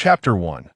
Chapter 1,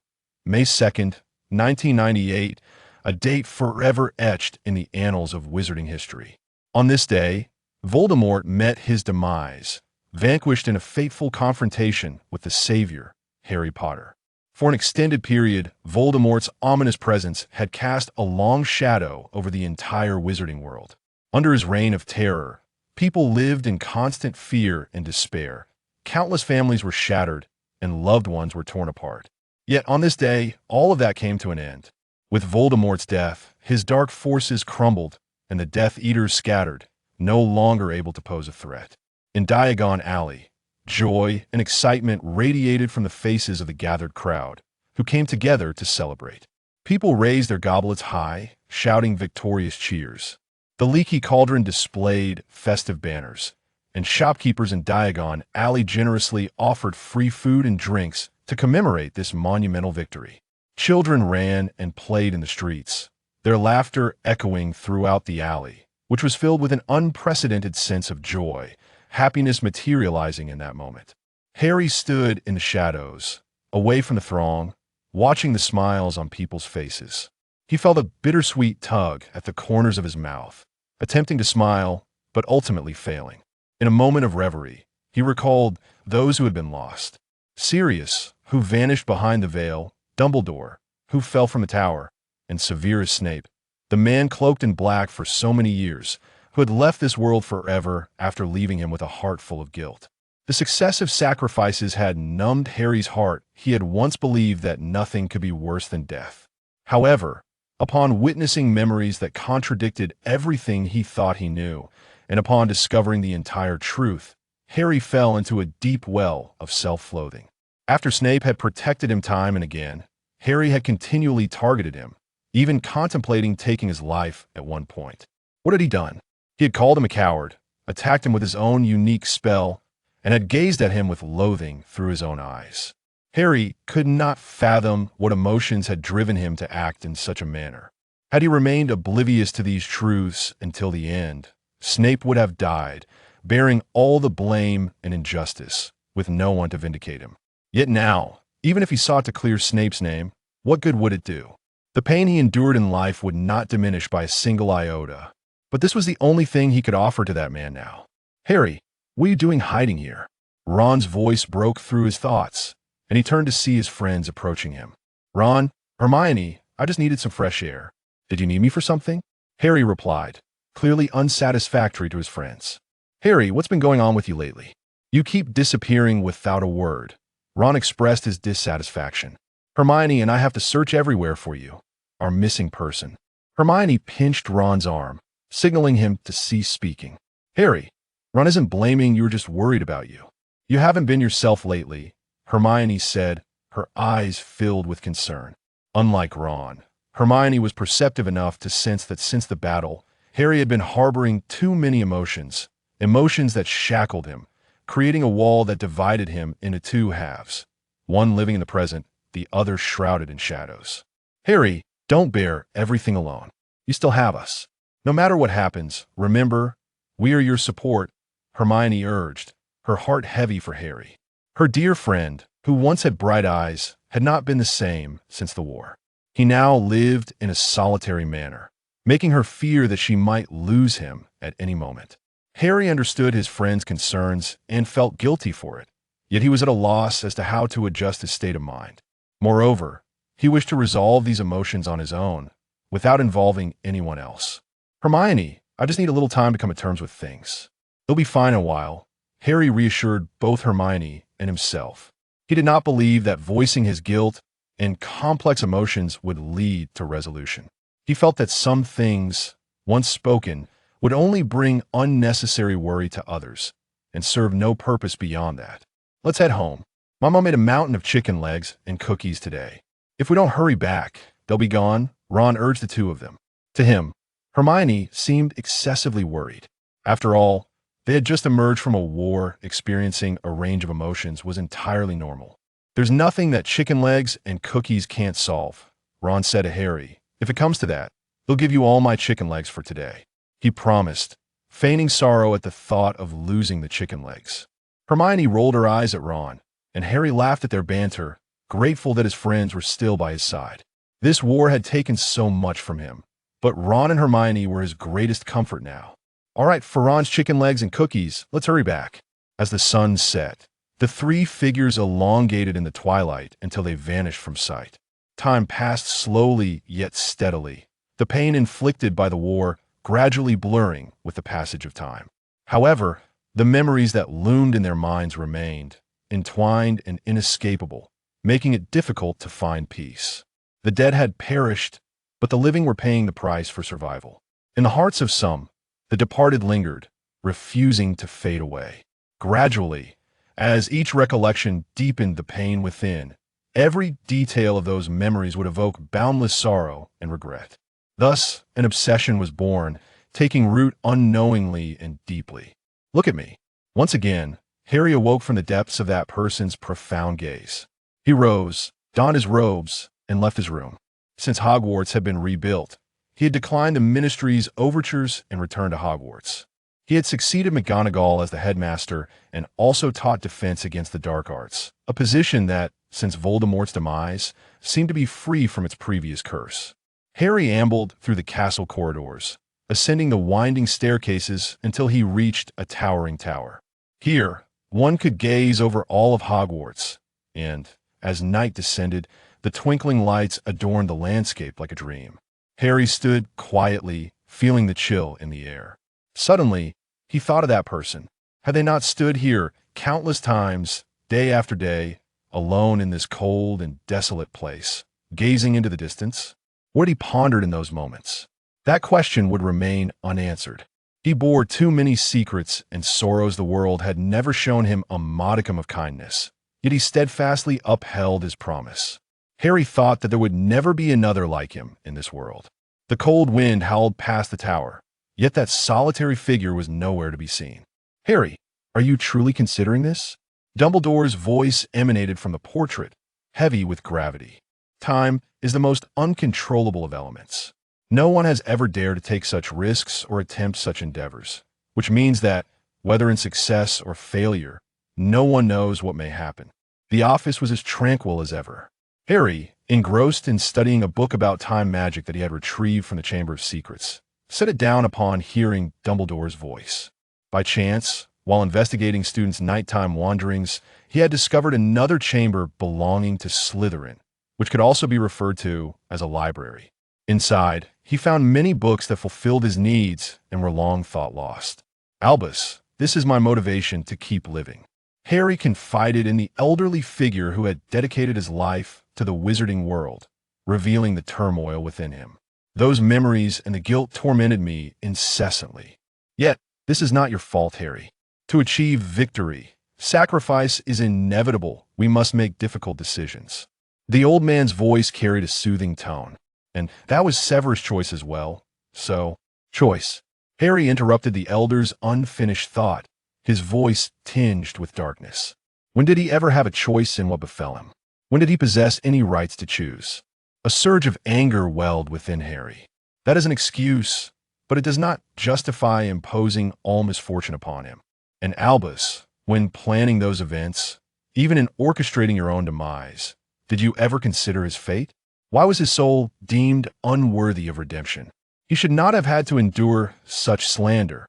May 2nd, 1998, a date forever etched in the annals of wizarding history. On this day, Voldemort met his demise, vanquished in a fateful confrontation with the savior, Harry Potter. For an extended period, Voldemort's ominous presence had cast a long shadow over the entire wizarding world. Under his reign of terror, people lived in constant fear and despair. Countless families were shattered, and loved ones were torn apart. Yet on this day, all of that came to an end. With Voldemort's death, his dark forces crumbled, and the Death Eaters scattered, no longer able to pose a threat. In Diagon Alley, joy and excitement radiated from the faces of the gathered crowd, who came together to celebrate. People raised their goblets high, shouting victorious cheers. The Leaky Cauldron displayed festive banners, and shopkeepers in Diagon Alley generously offered free food and drinks to commemorate this monumental victory. Children ran and played in the streets, their laughter echoing throughout the alley, which was filled with an unprecedented sense of joy, happiness materializing in that moment. Harry stood in the shadows, away from the throng, watching the smiles on people's faces. He felt a bittersweet tug at the corners of his mouth, attempting to smile, but ultimately failing. In a moment of reverie, he recalled those who had been lost. Sirius, who vanished behind the veil, Dumbledore, who fell from the tower, and Severus Snape, the man cloaked in black for so many years, who had left this world forever after leaving him with a heart full of guilt. The successive sacrifices had numbed Harry's heart. He had once believed that nothing could be worse than death. However, upon witnessing memories that contradicted everything he thought he knew, and upon discovering the entire truth, Harry fell into a deep well of self-loathing. After Snape had protected him time and again, Harry had continually targeted him, even contemplating taking his life at one point. What had he done? He had called him a coward, attacked him with his own unique spell, and had gazed at him with loathing through his own eyes. Harry could not fathom what emotions had driven him to act in such a manner. Had he remained oblivious to these truths until the end, Snape would have died, bearing all the blame and injustice, with no one to vindicate him. Yet now, even if he sought to clear Snape's name, what good would it do? The pain he endured in life would not diminish by a single iota. But this was the only thing he could offer to that man now. "Harry, what are you doing hiding here?" Ron's voice broke through his thoughts, and he turned to see his friends approaching him. "Ron, Hermione, I just needed some fresh air. Did you need me for something?" Harry replied, clearly unsatisfactory to his friends. "Harry, what's been going on with you lately? You keep disappearing without a word." Ron expressed his dissatisfaction. "Hermione and I have to search everywhere for you. Our missing person." Hermione pinched Ron's arm, signaling him to cease speaking. "Harry, Ron isn't blaming you, we're just worried about you. You haven't been yourself lately," Hermione said, her eyes filled with concern. Unlike Ron, Hermione was perceptive enough to sense that since the battle, Harry had been harboring too many emotions that shackled him, creating a wall that divided him into two halves, one living in the present, the other shrouded in shadows. "Harry, don't bear everything alone. You still have us. No matter what happens, remember, we are your support," Hermione urged, her heart heavy for Harry. Her dear friend, who once had bright eyes, had not been the same since the war. He now lived in a solitary manner, making her fear that she might lose him at any moment. Harry understood his friend's concerns and felt guilty for it, yet he was at a loss as to how to adjust his state of mind. Moreover, he wished to resolve these emotions on his own, without involving anyone else. "Hermione, I just need a little time to come to terms with things. It'll be fine in a while," Harry reassured both Hermione and himself. He did not believe that voicing his guilt and complex emotions would lead to resolution. He felt that some things, once spoken, would only bring unnecessary worry to others and serve no purpose beyond that. "Let's head home. Mama made a mountain of chicken legs and cookies today. If we don't hurry back, they'll be gone," Ron urged the two of them. To him, Hermione seemed excessively worried. After all, they had just emerged from a war. Experiencing a range of emotions was entirely normal. "There's nothing that chicken legs and cookies can't solve," Ron said to Harry. "If it comes to that, they'll give you all my chicken legs for today," he promised, feigning sorrow at the thought of losing the chicken legs. Hermione rolled her eyes at Ron, and Harry laughed at their banter, grateful that his friends were still by his side. This war had taken so much from him, but Ron and Hermione were his greatest comfort now. All right, for Ron's chicken legs and cookies, let's hurry back. As the sun set, the three figures elongated in the twilight until they vanished from sight. Time passed slowly yet steadily, the pain inflicted by the war gradually blurring with the passage of time. However, the memories that loomed in their minds remained, entwined and inescapable, making it difficult to find peace. The dead had perished, but the living were paying the price for survival. In the hearts of some, the departed lingered, refusing to fade away. Gradually, as each recollection deepened the pain within, every detail of those memories would evoke boundless sorrow and regret. Thus, an obsession was born, taking root unknowingly and deeply. Look at me. Once again, Harry awoke from the depths of that person's profound gaze. He rose, donned his robes, and left his room. Since Hogwarts had been rebuilt, he had declined the Ministry's overtures and returned to Hogwarts. He had succeeded McGonagall as the headmaster and also taught defense against the dark arts, a position that, since Voldemort's demise, seemed to be free from its previous curse. Harry ambled through the castle corridors, ascending the winding staircases until he reached a towering tower. Here, one could gaze over all of Hogwarts, and, as night descended, the twinkling lights adorned the landscape like a dream. Harry stood quietly, feeling the chill in the air. Suddenly, he thought of that person. Had they not stood here countless times, day after day, alone in this cold and desolate place, gazing into the distance? What he pondered in those moments? That question would remain unanswered. He bore too many secrets and sorrows. The world had never shown him a modicum of kindness, yet he steadfastly upheld his promise. Harry thought that there would never be another like him in this world. The cold wind howled past the tower, yet that solitary figure was nowhere to be seen. "Harry, are you truly considering this?" Dumbledore's voice emanated from the portrait, heavy with gravity. Time is the most uncontrollable of elements. No one has ever dared to take such risks or attempt such endeavors, which means that, whether in success or failure, no one knows what may happen. The office was as tranquil as ever. Harry, engrossed in studying a book about time magic that he had retrieved from the Chamber of Secrets, set it down upon hearing Dumbledore's voice. By chance, while investigating students' nighttime wanderings, he had discovered another chamber belonging to Slytherin, which could also be referred to as a library. Inside, he found many books that fulfilled his needs and were long thought lost. "Albus, this is my motivation to keep living." Harry confided in the elderly figure who had dedicated his life to the wizarding world, revealing the turmoil within him. "Those memories and the guilt tormented me incessantly. Yet, this is not your fault, Harry. To achieve victory, sacrifice is inevitable. We must make difficult decisions." The old man's voice carried a soothing tone, and that was Severus' choice as well. So, choice. Harry interrupted the elder's unfinished thought, his voice tinged with darkness. When did he ever have a choice in what befell him? When did he possess any rights to choose? A surge of anger welled within Harry. That is an excuse, but it does not justify imposing all misfortune upon him. And Albus, when planning those events, even in orchestrating your own demise, did you ever consider his fate? Why was his soul deemed unworthy of redemption? He should not have had to endure such slander.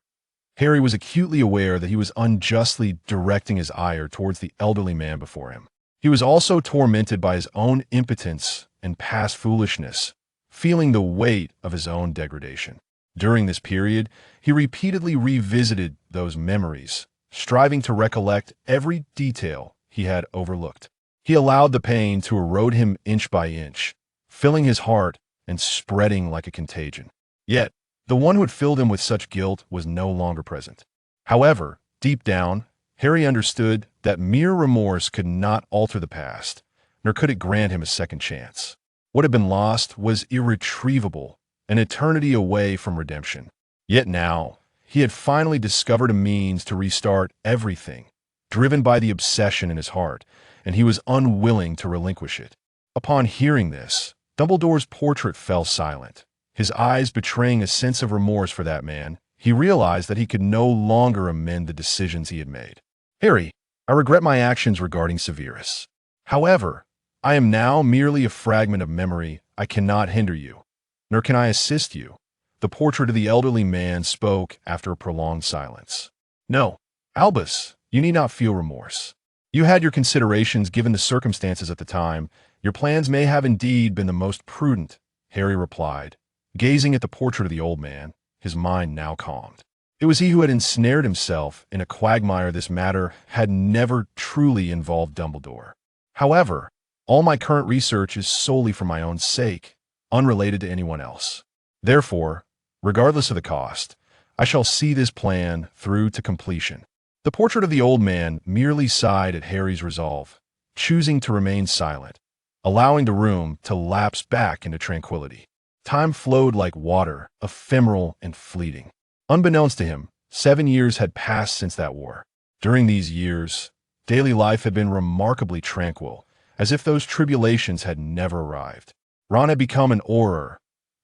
Harry was acutely aware that he was unjustly directing his ire towards the elderly man before him. He was also tormented by his own impotence and past foolishness, feeling the weight of his own degradation. During this period, he repeatedly revisited those memories, striving to recollect every detail he had overlooked. He allowed the pain to erode him inch by inch, filling his heart and spreading like a contagion. Yet, the one who had filled him with such guilt was no longer present. However, deep down, Harry understood that mere remorse could not alter the past, nor could it grant him a second chance. What had been lost was irretrievable, an eternity away from redemption. Yet now, he had finally discovered a means to restart everything, driven by the obsession in his heart, and he was unwilling to relinquish it. Upon hearing this, Dumbledore's portrait fell silent. His eyes betraying a sense of remorse for that man, he realized that he could no longer amend the decisions he had made. "Harry, I regret my actions regarding Severus. However, I am now merely a fragment of memory. I cannot hinder you, nor can I assist you. The portrait of the elderly man spoke after a prolonged silence. No, Albus, you need not feel remorse. You had your considerations given the circumstances at the time. Your plans may have indeed been the most prudent, Harry replied, gazing at the portrait of the old man, his mind now calmed. It was he who had ensnared himself in a quagmire. This matter had never truly involved Dumbledore. However, all my current research is solely for my own sake, unrelated to anyone else. Therefore, regardless of the cost, I shall see this plan through to completion. The portrait of the old man merely sighed at Harry's resolve, choosing to remain silent, allowing the room to lapse back into tranquility. Time flowed like water, ephemeral and fleeting. Unbeknownst to him, 7 years had passed since that war. During these years, daily life had been remarkably tranquil, as if those tribulations had never arrived. Ron had become an Auror,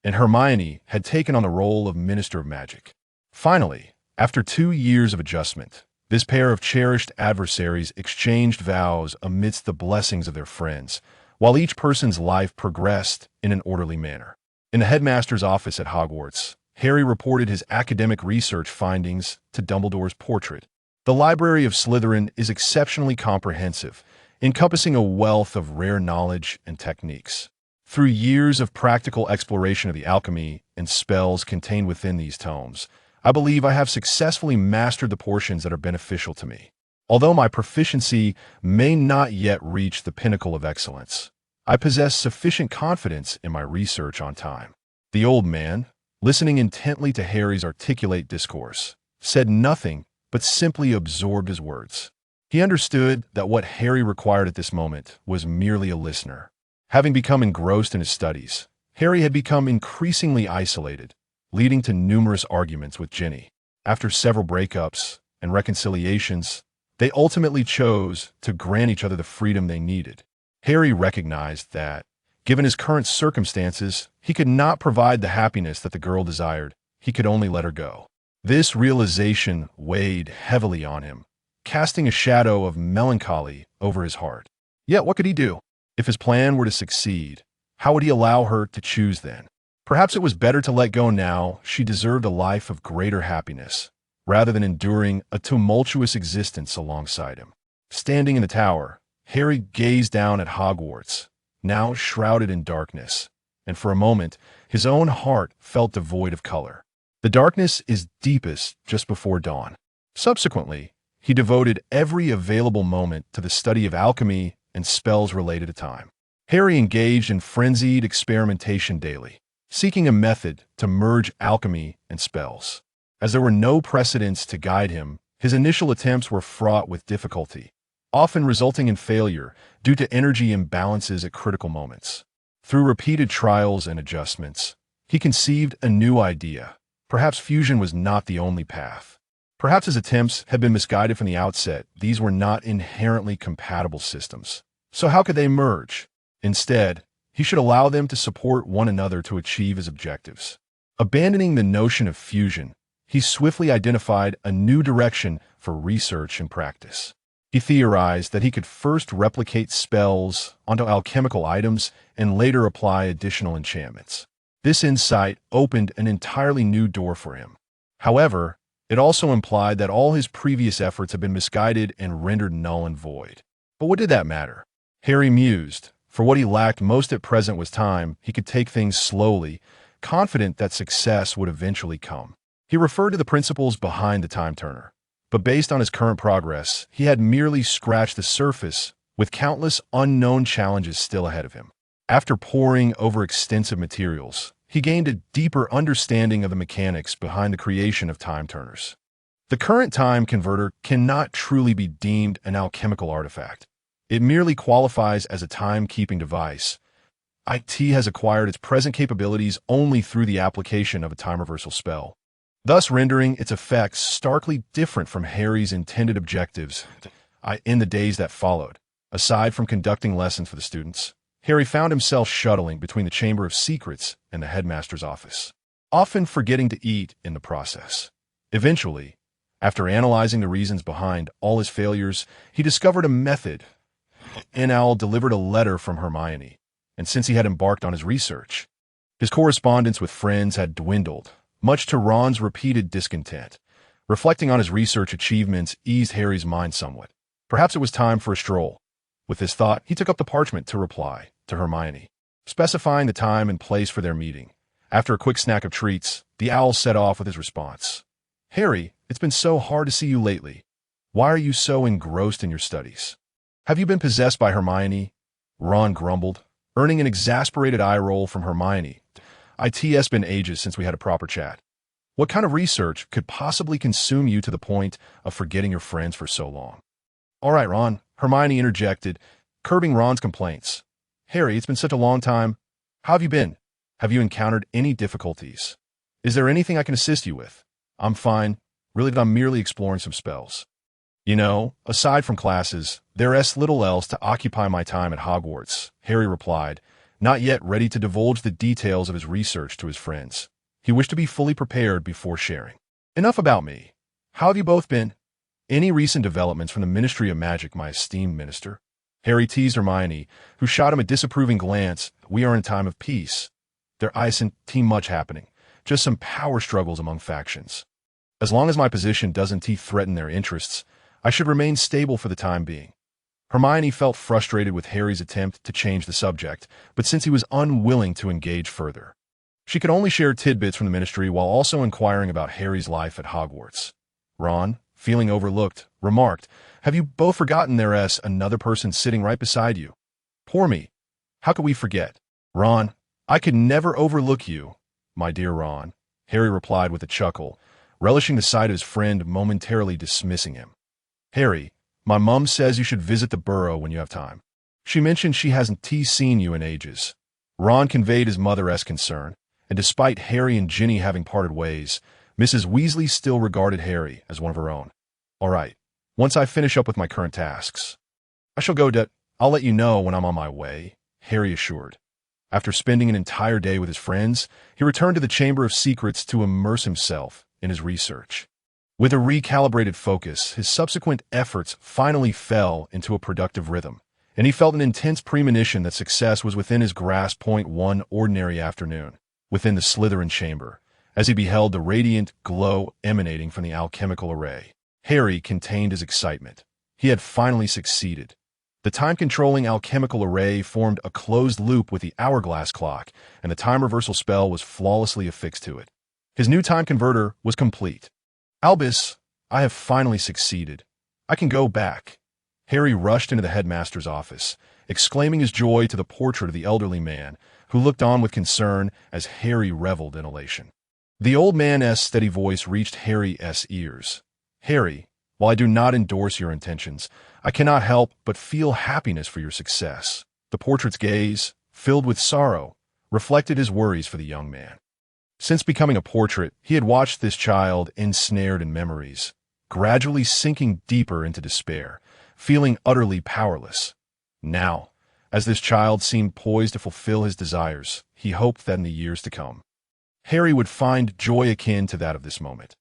and Hermione had taken on the role of Minister of Magic. Finally, after 2 years of adjustment, this pair of cherished adversaries exchanged vows amidst the blessings of their friends, while each person's life progressed in an orderly manner. In the headmaster's office at Hogwarts, Harry reported his academic research findings to Dumbledore's portrait. The Library of Slytherin is exceptionally comprehensive, encompassing a wealth of rare knowledge and techniques. Through years of practical exploration of the alchemy and spells contained within these tomes, I believe I have successfully mastered the portions that are beneficial to me. Although my proficiency may not yet reach the pinnacle of excellence, I possess sufficient confidence in my research on time. The old man, listening intently to Harry's articulate discourse, said nothing but simply absorbed his words. He understood that what Harry required at this moment was merely a listener. Having become engrossed in his studies, Harry had become increasingly isolated, leading to numerous arguments with Ginny. After several breakups and reconciliations, they ultimately chose to grant each other the freedom they needed. Harry recognized that, given his current circumstances, he could not provide the happiness that the girl desired. He could only let her go. This realization weighed heavily on him, casting a shadow of melancholy over his heart. Yet what could he do? If his plan were to succeed, how would he allow her to choose then? Perhaps it was better to let go now. She deserved a life of greater happiness, rather than enduring a tumultuous existence alongside him. Standing in the tower, Harry gazed down at Hogwarts, now shrouded in darkness, and for a moment, his own heart felt devoid of color. The darkness is deepest just before dawn. Subsequently, he devoted every available moment to the study of alchemy and spells related to time. Harry engaged in frenzied experimentation daily, seeking a method to merge alchemy and spells. As there were no precedents to guide him, his initial attempts were fraught with difficulty, often resulting in failure due to energy imbalances at critical moments. Through repeated trials and adjustments, he conceived a new idea. Perhaps fusion was not the only path. Perhaps his attempts had been misguided from the outset. These were not inherently compatible systems. So how could they merge? Instead, he should allow them to support one another to achieve his objectives. Abandoning the notion of fusion, he swiftly identified a new direction for research and practice. He theorized that he could first replicate spells onto alchemical items and later apply additional enchantments. This insight opened an entirely new door for him. However, it also implied that all his previous efforts had been misguided and rendered null and void. But what did that matter? Harry mused. For what he lacked most at present was time. He could take things slowly, confident that success would eventually come. He referred to the principles behind the time turner, but based on his current progress, he had merely scratched the surface, with countless unknown challenges still ahead of him. After poring over extensive materials, he gained a deeper understanding of the mechanics behind the creation of time turners. The current time converter cannot truly be deemed an alchemical artifact. It merely qualifies as a time-keeping device. IT has acquired its present capabilities only through the application of a time reversal spell, thus rendering its effects starkly different from Harry's intended objectives in the days that followed. Aside from conducting lessons for the students, Harry found himself shuttling between the Chamber of Secrets and the headmaster's office, often forgetting to eat in the process. Eventually, after analyzing the reasons behind all his failures, he discovered a method an owl delivered a letter from Hermione, and since he had embarked on his research, his correspondence with friends had dwindled, much to Ron's repeated discontent. Reflecting on his research achievements eased Harry's mind somewhat. Perhaps it was time for a stroll. With this thought, he took up the parchment to reply to Hermione, specifying the time and place for their meeting. After a quick snack of treats, the owl set off with his response. Harry, it's been so hard to see you lately. Why are you so engrossed in your studies? Have you been possessed by Hermione? Ron grumbled, earning an exasperated eye roll from Hermione. It's been ages since we had a proper chat. What kind of research could possibly consume you to the point of forgetting your friends for so long? All right, Ron, Hermione interjected, curbing Ron's complaints. Harry, it's been such a long time. How have you been? Have you encountered any difficulties? Is there anything I can assist you with? I'm fine. Really, I'm merely exploring some spells. You know, aside from classes, there's little else to occupy my time at Hogwarts, Harry replied, not yet ready to divulge the details of his research to his friends. He wished to be fully prepared before sharing. Enough about me. How have you both been? Any recent developments from the Ministry of Magic, my esteemed minister? Harry teased Hermione, who shot him a disapproving glance. We are in a time of peace. There isn't much happening, just some power struggles among factions. As long as my position doesn't threaten their interests, I should remain stable for the time being. Hermione felt frustrated with Harry's attempt to change the subject, but since he was unwilling to engage further, she could only share tidbits from the ministry while also inquiring about Harry's life at Hogwarts. Ron, feeling overlooked, remarked, Have you both forgotten there's another person sitting right beside you? Poor me. How could we forget? Ron, I could never overlook you, my dear Ron, Harry replied with a chuckle, relishing the sight of his friend momentarily dismissing him. Harry, my mum says you should visit the Burrow when you have time. She mentioned she hasn't seen you in ages. Ron conveyed his mother's concern, and despite Harry and Ginny having parted ways, Mrs. Weasley still regarded Harry as one of her own. All right, once I finish up with my current tasks, I shall go I'll let you know when I'm on my way, Harry assured. After spending an entire day with his friends, he returned to the Chamber of Secrets to immerse himself in his research. With a recalibrated focus, his subsequent efforts finally fell into a productive rhythm, and he felt an intense premonition that success was within his grasp. One ordinary afternoon, within the Slytherin chamber, as he beheld the radiant glow emanating from the alchemical array, Harry contained his excitement. He had finally succeeded. The time-controlling alchemical array formed a closed loop with the hourglass clock, and the time reversal spell was flawlessly affixed to it. His new time converter was complete. Albus, I have finally succeeded. I can go back. Harry rushed into the headmaster's office, exclaiming his joy to the portrait of the elderly man, who looked on with concern as Harry reveled in elation. The old man's steady voice reached Harry's ears. Harry, while I do not endorse your intentions, I cannot help but feel happiness for your success. The portrait's gaze, filled with sorrow, reflected his worries for the young man. Since becoming a portrait, he had watched this child ensnared in memories, gradually sinking deeper into despair, feeling utterly powerless. Now, as this child seemed poised to fulfill his desires, he hoped that in the years to come, Harry would find joy akin to that of this moment.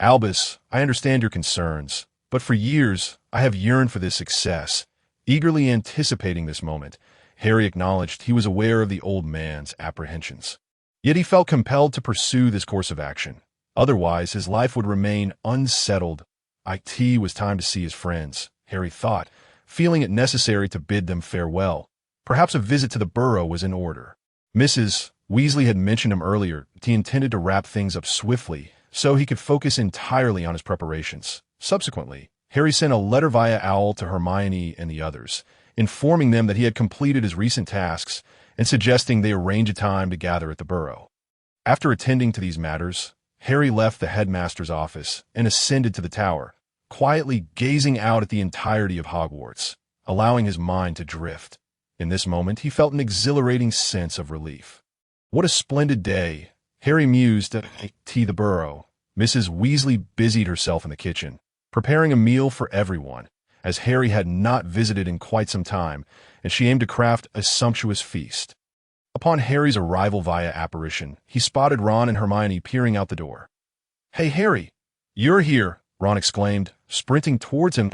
Albus, I understand your concerns, but for years I have yearned for this success. Eagerly anticipating this moment, Harry acknowledged he was aware of the old man's apprehensions. Yet he felt compelled to pursue this course of action. Otherwise, his life would remain unsettled. It was time to see his friends, Harry thought, feeling it necessary to bid them farewell. Perhaps a visit to the Burrow was in order. Mrs. Weasley had mentioned him earlier. He intended to wrap things up swiftly, so he could focus entirely on his preparations. Subsequently, Harry sent a letter via owl to Hermione and the others, informing them that he had completed his recent tasks and suggesting they arrange a time to gather at the Burrow. After attending to these matters, Harry left the headmaster's office and ascended to the tower, quietly gazing out at the entirety of Hogwarts, allowing his mind to drift. In this moment, he felt an exhilarating sense of relief. What a splendid day, Harry mused at the Burrow. Mrs. Weasley busied herself in the kitchen, preparing a meal for everyone, as Harry had not visited in quite some time, and she aimed to craft a sumptuous feast. Upon Harry's arrival via apparition, he spotted Ron and Hermione peering out the door. Hey, Harry, you're here, Ron exclaimed, sprinting towards him.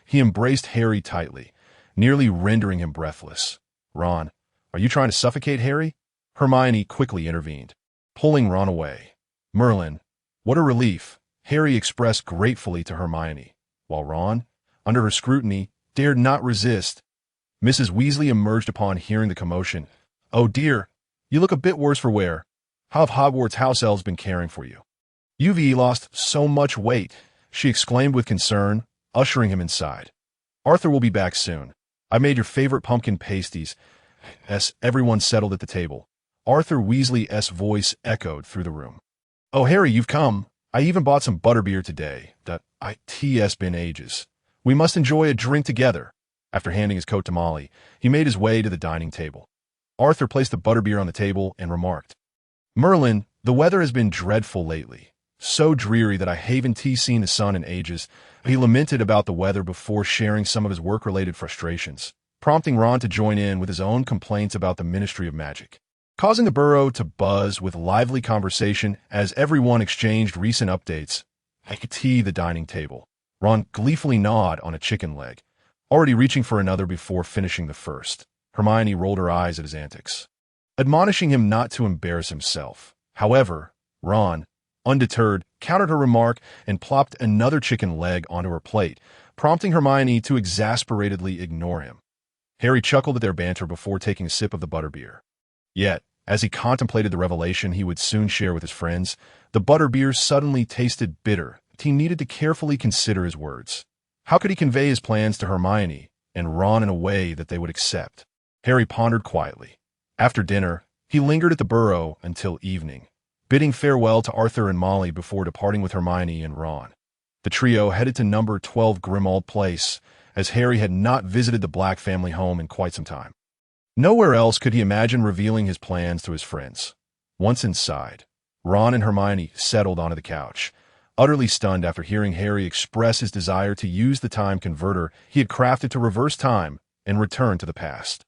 He embraced Harry tightly, nearly rendering him breathless. "Ron, are you trying to suffocate Harry?" Hermione quickly intervened, pulling Ron away. "Merlin, what a relief," Harry expressed gratefully to Hermione, while Ron, under her scrutiny, dared not resist. Mrs. Weasley emerged upon hearing the commotion. "Oh dear, you look a bit worse for wear. How have Hogwarts house elves been caring for you?" "You've lost so much weight," she exclaimed with concern, ushering him inside. "Arthur will be back soon. I made your favorite pumpkin pasties." As everyone settled at the table, Arthur Weasley's voice echoed through the room. "Oh, Harry, you've come. I even bought some butterbeer today. It's been ages. We must enjoy a drink together." After handing his coat to Molly, he made his way to the dining table. Arthur placed the butterbeer on the table and remarked, "Merlin, the weather has been dreadful lately. So dreary that I haven't seen the sun in ages." He lamented about the weather before sharing some of his work-related frustrations, prompting Ron to join in with his own complaints about the Ministry of Magic, causing the burrow to buzz with lively conversation as everyone exchanged recent updates. At the dining table, Ron gleefully gnawed on a chicken leg, already reaching for another before finishing the first. Hermione rolled her eyes at his antics, admonishing him not to embarrass himself. However, Ron, undeterred, countered her remark and plopped another chicken leg onto her plate, prompting Hermione to exasperatedly ignore him. Harry chuckled at their banter before taking a sip of the butterbeer. Yet, as he contemplated the revelation he would soon share with his friends, the butterbeer suddenly tasted bitter. He needed to carefully consider his words. How could he convey his plans to Hermione and Ron in a way that they would accept? Harry pondered quietly. After dinner, he lingered at the burrow until evening, bidding farewell to Arthur and Molly before departing with Hermione and Ron. The trio headed to number 12 Grimmauld Place, as Harry had not visited the Black family home in quite some time. Nowhere else could he imagine revealing his plans to his friends. Once inside, Ron and Hermione settled onto the couch, utterly stunned after hearing Harry express his desire to use the time converter he had crafted to reverse time and return to the past.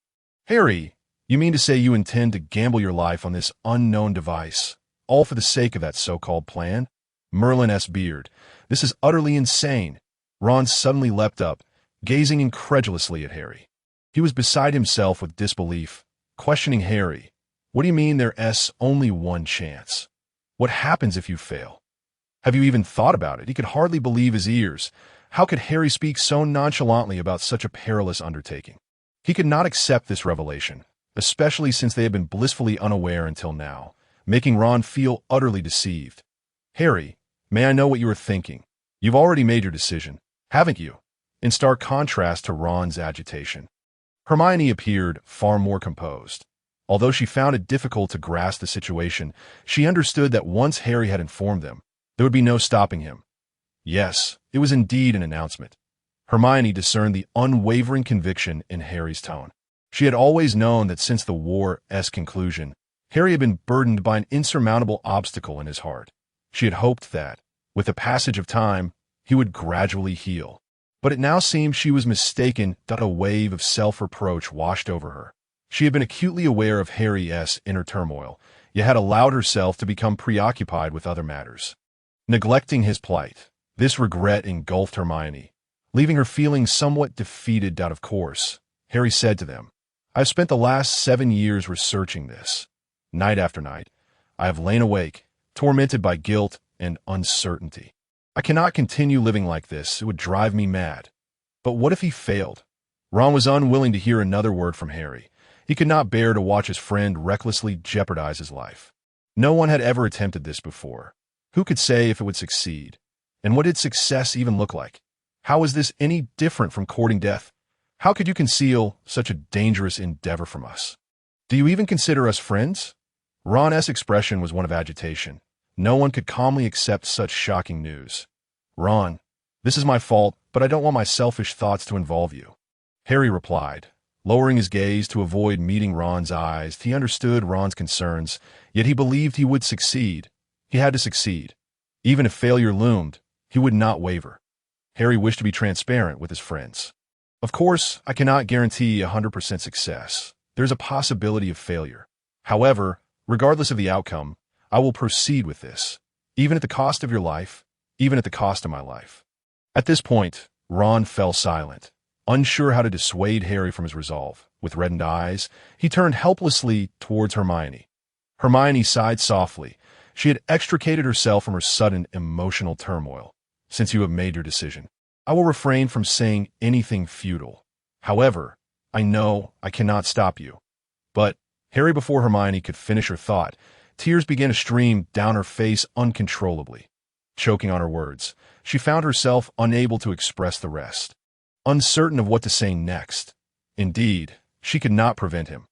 "Harry, you mean to say you intend to gamble your life on this unknown device, all for the sake of that so-called plan?" Merlin's beard. "This is utterly insane." Ron suddenly leapt up, gazing incredulously at Harry. He was beside himself with disbelief, questioning Harry. "What do you mean there's only one chance? What happens if you fail? Have you even thought about it?" He could hardly believe his ears. How could Harry speak so nonchalantly about such a perilous undertaking? He could not accept this revelation, especially since they had been blissfully unaware until now, making Ron feel utterly deceived. "Harry, may I know what you were thinking? You've already made your decision, haven't you?" In stark contrast to Ron's agitation, Hermione appeared far more composed. Although she found it difficult to grasp the situation, she understood that once Harry had informed them, there would be no stopping him. Yes, it was indeed an announcement. Hermione discerned the unwavering conviction in Harry's tone. She had always known that since the war's conclusion, Harry had been burdened by an insurmountable obstacle in his heart. She had hoped that, with the passage of time, he would gradually heal. But it now seemed she was mistaken, that a wave of self-reproach washed over her. She had been acutely aware of Harry's inner turmoil, yet had allowed herself to become preoccupied with other matters, neglecting his plight. This regret engulfed Hermione, leaving her feeling somewhat defeated. Of course, Harry said to them, "I've spent the last 7 years researching this. Night after night, I have lain awake, tormented by guilt and uncertainty. I cannot continue living like this. It would drive me mad." But what if he failed? Ron was unwilling to hear another word from Harry. He could not bear to watch his friend recklessly jeopardize his life. No one had ever attempted this before. Who could say if it would succeed? And what did success even look like? How was this any different from courting death? How could you conceal such a dangerous endeavor from us? Do you even consider us friends? Ron's expression was one of agitation. No one could calmly accept such shocking news. "Ron, this is my fault, but I don't want my selfish thoughts to involve you," Harry replied, lowering his gaze to avoid meeting Ron's eyes. He understood Ron's concerns, yet he believed he would succeed. He had to succeed. Even if failure loomed, he would not waver. Harry wished to be transparent with his friends. "Of course, I cannot guarantee 100% success. There's a possibility of failure. However, regardless of the outcome, I will proceed with this, even at the cost of your life, even at the cost of my life." At this point, Ron fell silent, Unsure how to dissuade Harry from his resolve, with reddened eyes, he turned helplessly towards Hermione. Hermione sighed softly. She had extricated herself from her sudden emotional turmoil. Since you have made your decision, I will refrain from saying anything futile. However, I know I cannot stop you. But, Harry, before Hermione could finish her thought, tears began to stream down her face uncontrollably. Choking on her words, she found herself unable to express the rest, uncertain of what to say next. Indeed, she could not prevent him.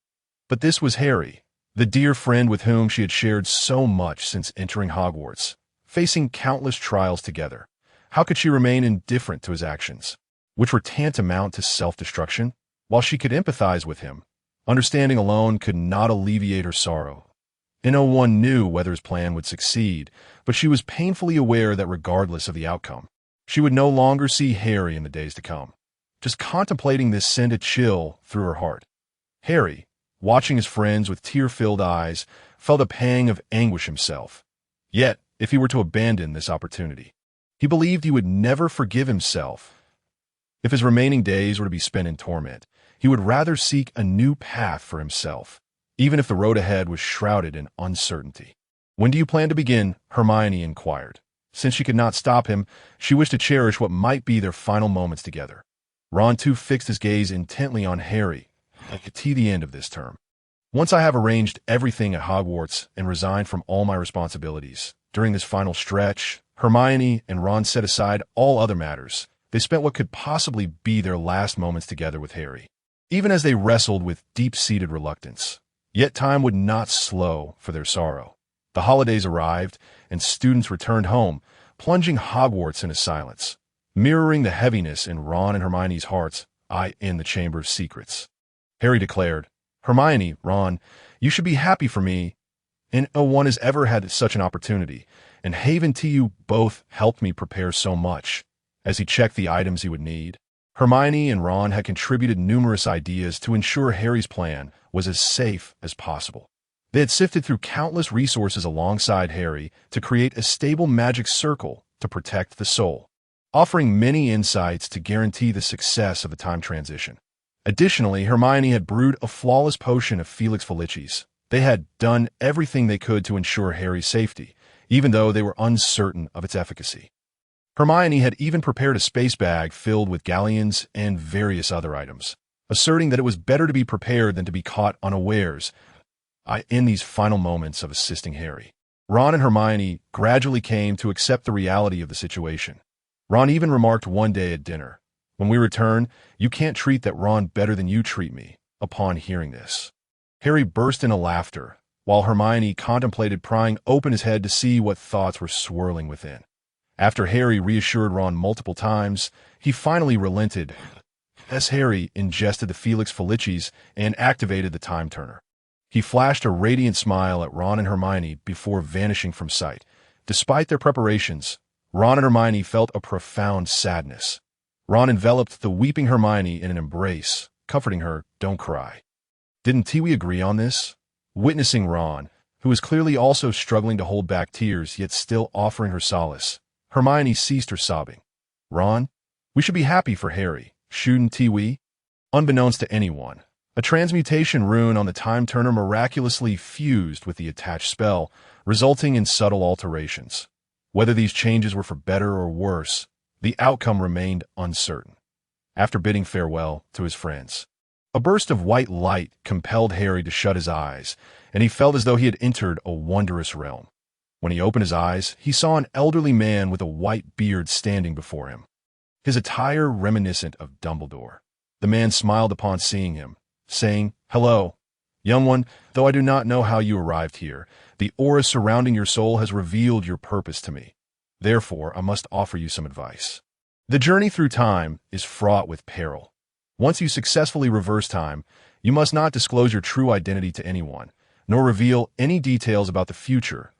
But this was Harry, the dear friend with whom she had shared so much since entering Hogwarts, facing countless trials together. How could she remain indifferent to his actions, which were tantamount to self-destruction? While she could empathize with him, understanding alone could not alleviate her sorrow. And no one knew whether his plan would succeed, but she was painfully aware that regardless of the outcome, she would no longer see Harry in the days to come. Just contemplating this sent a chill through her heart. Harry, watching his friends with tear-filled eyes, felt a pang of anguish himself. Yet, if he were to abandon this opportunity, he believed he would never forgive himself. If his remaining days were to be spent in torment, he would rather seek a new path for himself, even if the road ahead was shrouded in uncertainty. "When do you plan to begin?" Hermione inquired. Since she could not stop him, she wished to cherish what might be their final moments together. Ron too fixed his gaze intently on Harry. "I could see the end of this term. Once I have arranged everything at Hogwarts and resigned from all my responsibilities. During this final stretch, Hermione and Ron set aside all other matters. They spent what could possibly be their last moments together with Harry, even as they wrestled with deep-seated reluctance. Yet time would not slow for their sorrow. The holidays arrived, and students returned home, plunging Hogwarts into silence, mirroring the heaviness in Ron and Hermione's hearts, in the Chamber of Secrets. Harry declared, "Hermione, Ron, you should be happy for me, and no one has ever had such an opportunity, and Haven to you both helped me prepare so much." As he checked the items he would need, Hermione and Ron had contributed numerous ideas to ensure Harry's plan was as safe as possible. They had sifted through countless resources alongside Harry to create a stable magic circle to protect the soul, offering many insights to guarantee the success of the time transition. Additionally, Hermione had brewed a flawless potion of Felix Felicis. They had done everything they could to ensure Harry's safety, even though they were uncertain of its efficacy. Hermione had even prepared a space bag filled with galleons and various other items, asserting that it was better to be prepared than to be caught unawares in these final moments of assisting Harry. Ron and Hermione gradually came to accept the reality of the situation. Ron even remarked one day at dinner, "When we return, you can't treat that Ron better than you treat me." Upon hearing this, Harry burst into laughter, while Hermione contemplated prying open his head to see what thoughts were swirling within. After Harry reassured Ron multiple times, he finally relented as Harry ingested the Felix Felicis and activated the time turner. He flashed a radiant smile at Ron and Hermione before vanishing from sight. Despite their preparations, Ron and Hermione felt a profound sadness. Ron enveloped the weeping Hermione in an embrace, comforting her, "Don't cry." Didn't we agree on this? Witnessing Ron, who was clearly also struggling to hold back tears yet still offering her solace, Hermione ceased her sobbing. "Ron, we should be happy for Harry, shouldn't we?" Unbeknownst to anyone, a transmutation rune on the time turner miraculously fused with the attached spell, resulting in subtle alterations. Whether these changes were for better or worse, the outcome remained uncertain. After bidding farewell to his friends, a burst of white light compelled Harry to shut his eyes, and he felt as though he had entered a wondrous realm. When he opened his eyes, he saw an elderly man with a white beard standing before him, his attire reminiscent of Dumbledore. The man smiled upon seeing him, saying, "Hello, young one, though I do not know how you arrived here, the aura surrounding your soul has revealed your purpose to me. Therefore, I must offer you some advice. The journey through time is fraught with peril. Once you successfully reverse time, you must not disclose your true identity to anyone, nor reveal any details about the future."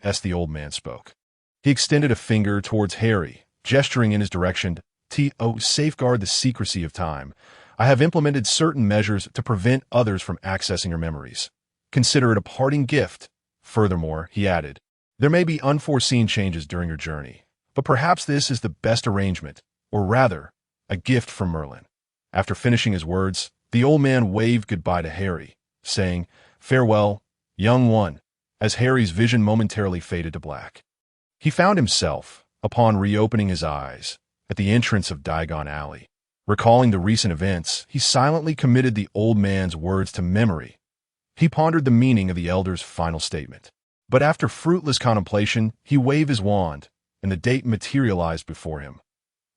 As the old man spoke, he extended a finger towards Harry, gesturing in his direction, "To safeguard the secrecy of time, I have implemented certain measures to prevent others from accessing your memories. Consider it a parting gift. Furthermore," he added, "there may be unforeseen changes during your journey, but perhaps this is the best arrangement, or rather, a gift from Merlin." After finishing his words, the old man waved goodbye to Harry, saying, "Farewell, young one," as Harry's vision momentarily faded to black. He found himself, upon reopening his eyes, at the entrance of Diagon Alley. Recalling the recent events, he silently committed the old man's words to memory. He pondered the meaning of the elder's final statement. But after fruitless contemplation, he waved his wand, and the date materialized before him.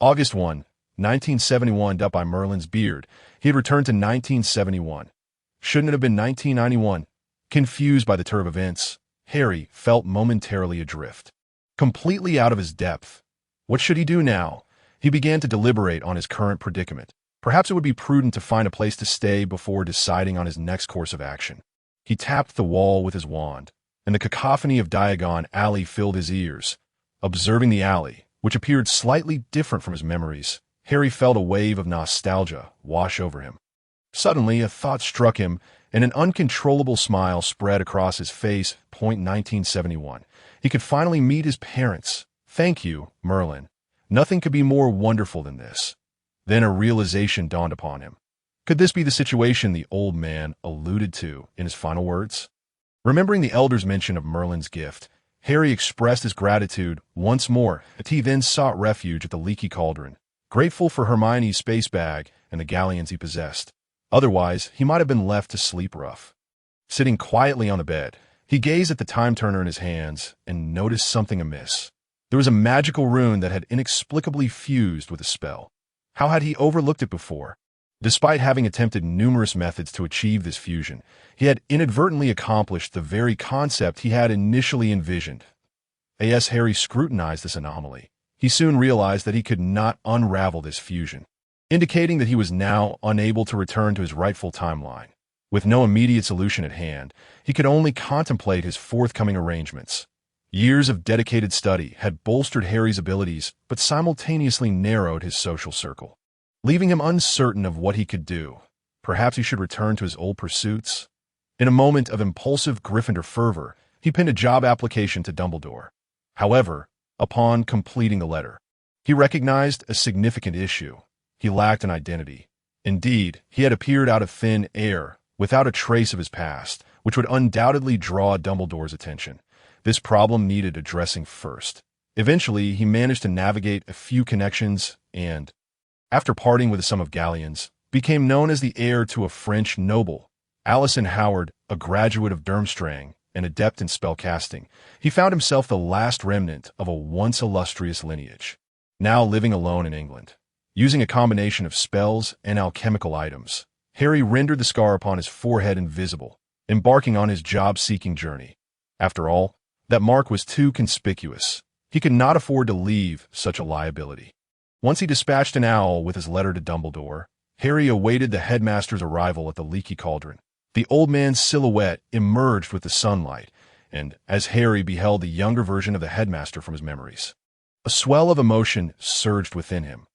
August 1, 1971. Up by Merlin's beard, he had returned to 1971. Shouldn't it have been 1991? Confused by the turn of events, Harry felt momentarily adrift. Completely out of his depth. What should he do now? He began to deliberate on his current predicament. Perhaps it would be prudent to find a place to stay before deciding on his next course of action. He tapped the wall with his wand, and the cacophony of Diagon Alley filled his ears. Observing the alley, which appeared slightly different from his memories, Harry felt a wave of nostalgia wash over him. Suddenly, a thought struck him, and an uncontrollable smile spread across his face. 1971. He could finally meet his parents. Thank you, Merlin. Nothing could be more wonderful than this. Then a realization dawned upon him. Could this be the situation the old man alluded to in his final words? Remembering the elder's mention of Merlin's gift, Harry expressed his gratitude once more, and he then sought refuge at the leaky cauldron, grateful for Hermione's space bag and the galleons he possessed. Otherwise, he might have been left to sleep rough. Sitting quietly on the bed, he gazed at the time-turner in his hands and noticed something amiss. There was a magical rune that had inexplicably fused with a spell. How had he overlooked it before? Despite having attempted numerous methods to achieve this fusion, he had inadvertently accomplished the very concept he had initially envisioned. As Harry scrutinized this anomaly, he soon realized that he could not unravel this fusion, indicating that he was now unable to return to his rightful timeline. With no immediate solution at hand, he could only contemplate his forthcoming arrangements. Years of dedicated study had bolstered Harry's abilities, but simultaneously narrowed his social circle, leaving him uncertain of what he could do. Perhaps he should return to his old pursuits? In a moment of impulsive Gryffindor fervor, he pinned a job application to Dumbledore. However, upon completing the letter, he recognized a significant issue. He lacked an identity. Indeed, he had appeared out of thin air, without a trace of his past, which would undoubtedly draw Dumbledore's attention. This problem needed addressing first. Eventually, he managed to navigate a few connections and, after parting with a sum of galleons, became known as the heir to a French noble. Alison Howard, a graduate of Durmstrang, an adept in spellcasting, he found himself the last remnant of a once illustrious lineage. Now living alone in England, using a combination of spells and alchemical items, Harry rendered the scar upon his forehead invisible, embarking on his job-seeking journey. After all, that mark was too conspicuous. He could not afford to leave such a liability. Once he dispatched an owl with his letter to Dumbledore, Harry awaited the headmaster's arrival at the leaky cauldron. The old man's silhouette emerged with the sunlight, and as Harry beheld the younger version of the headmaster from his memories, a swell of emotion surged within him.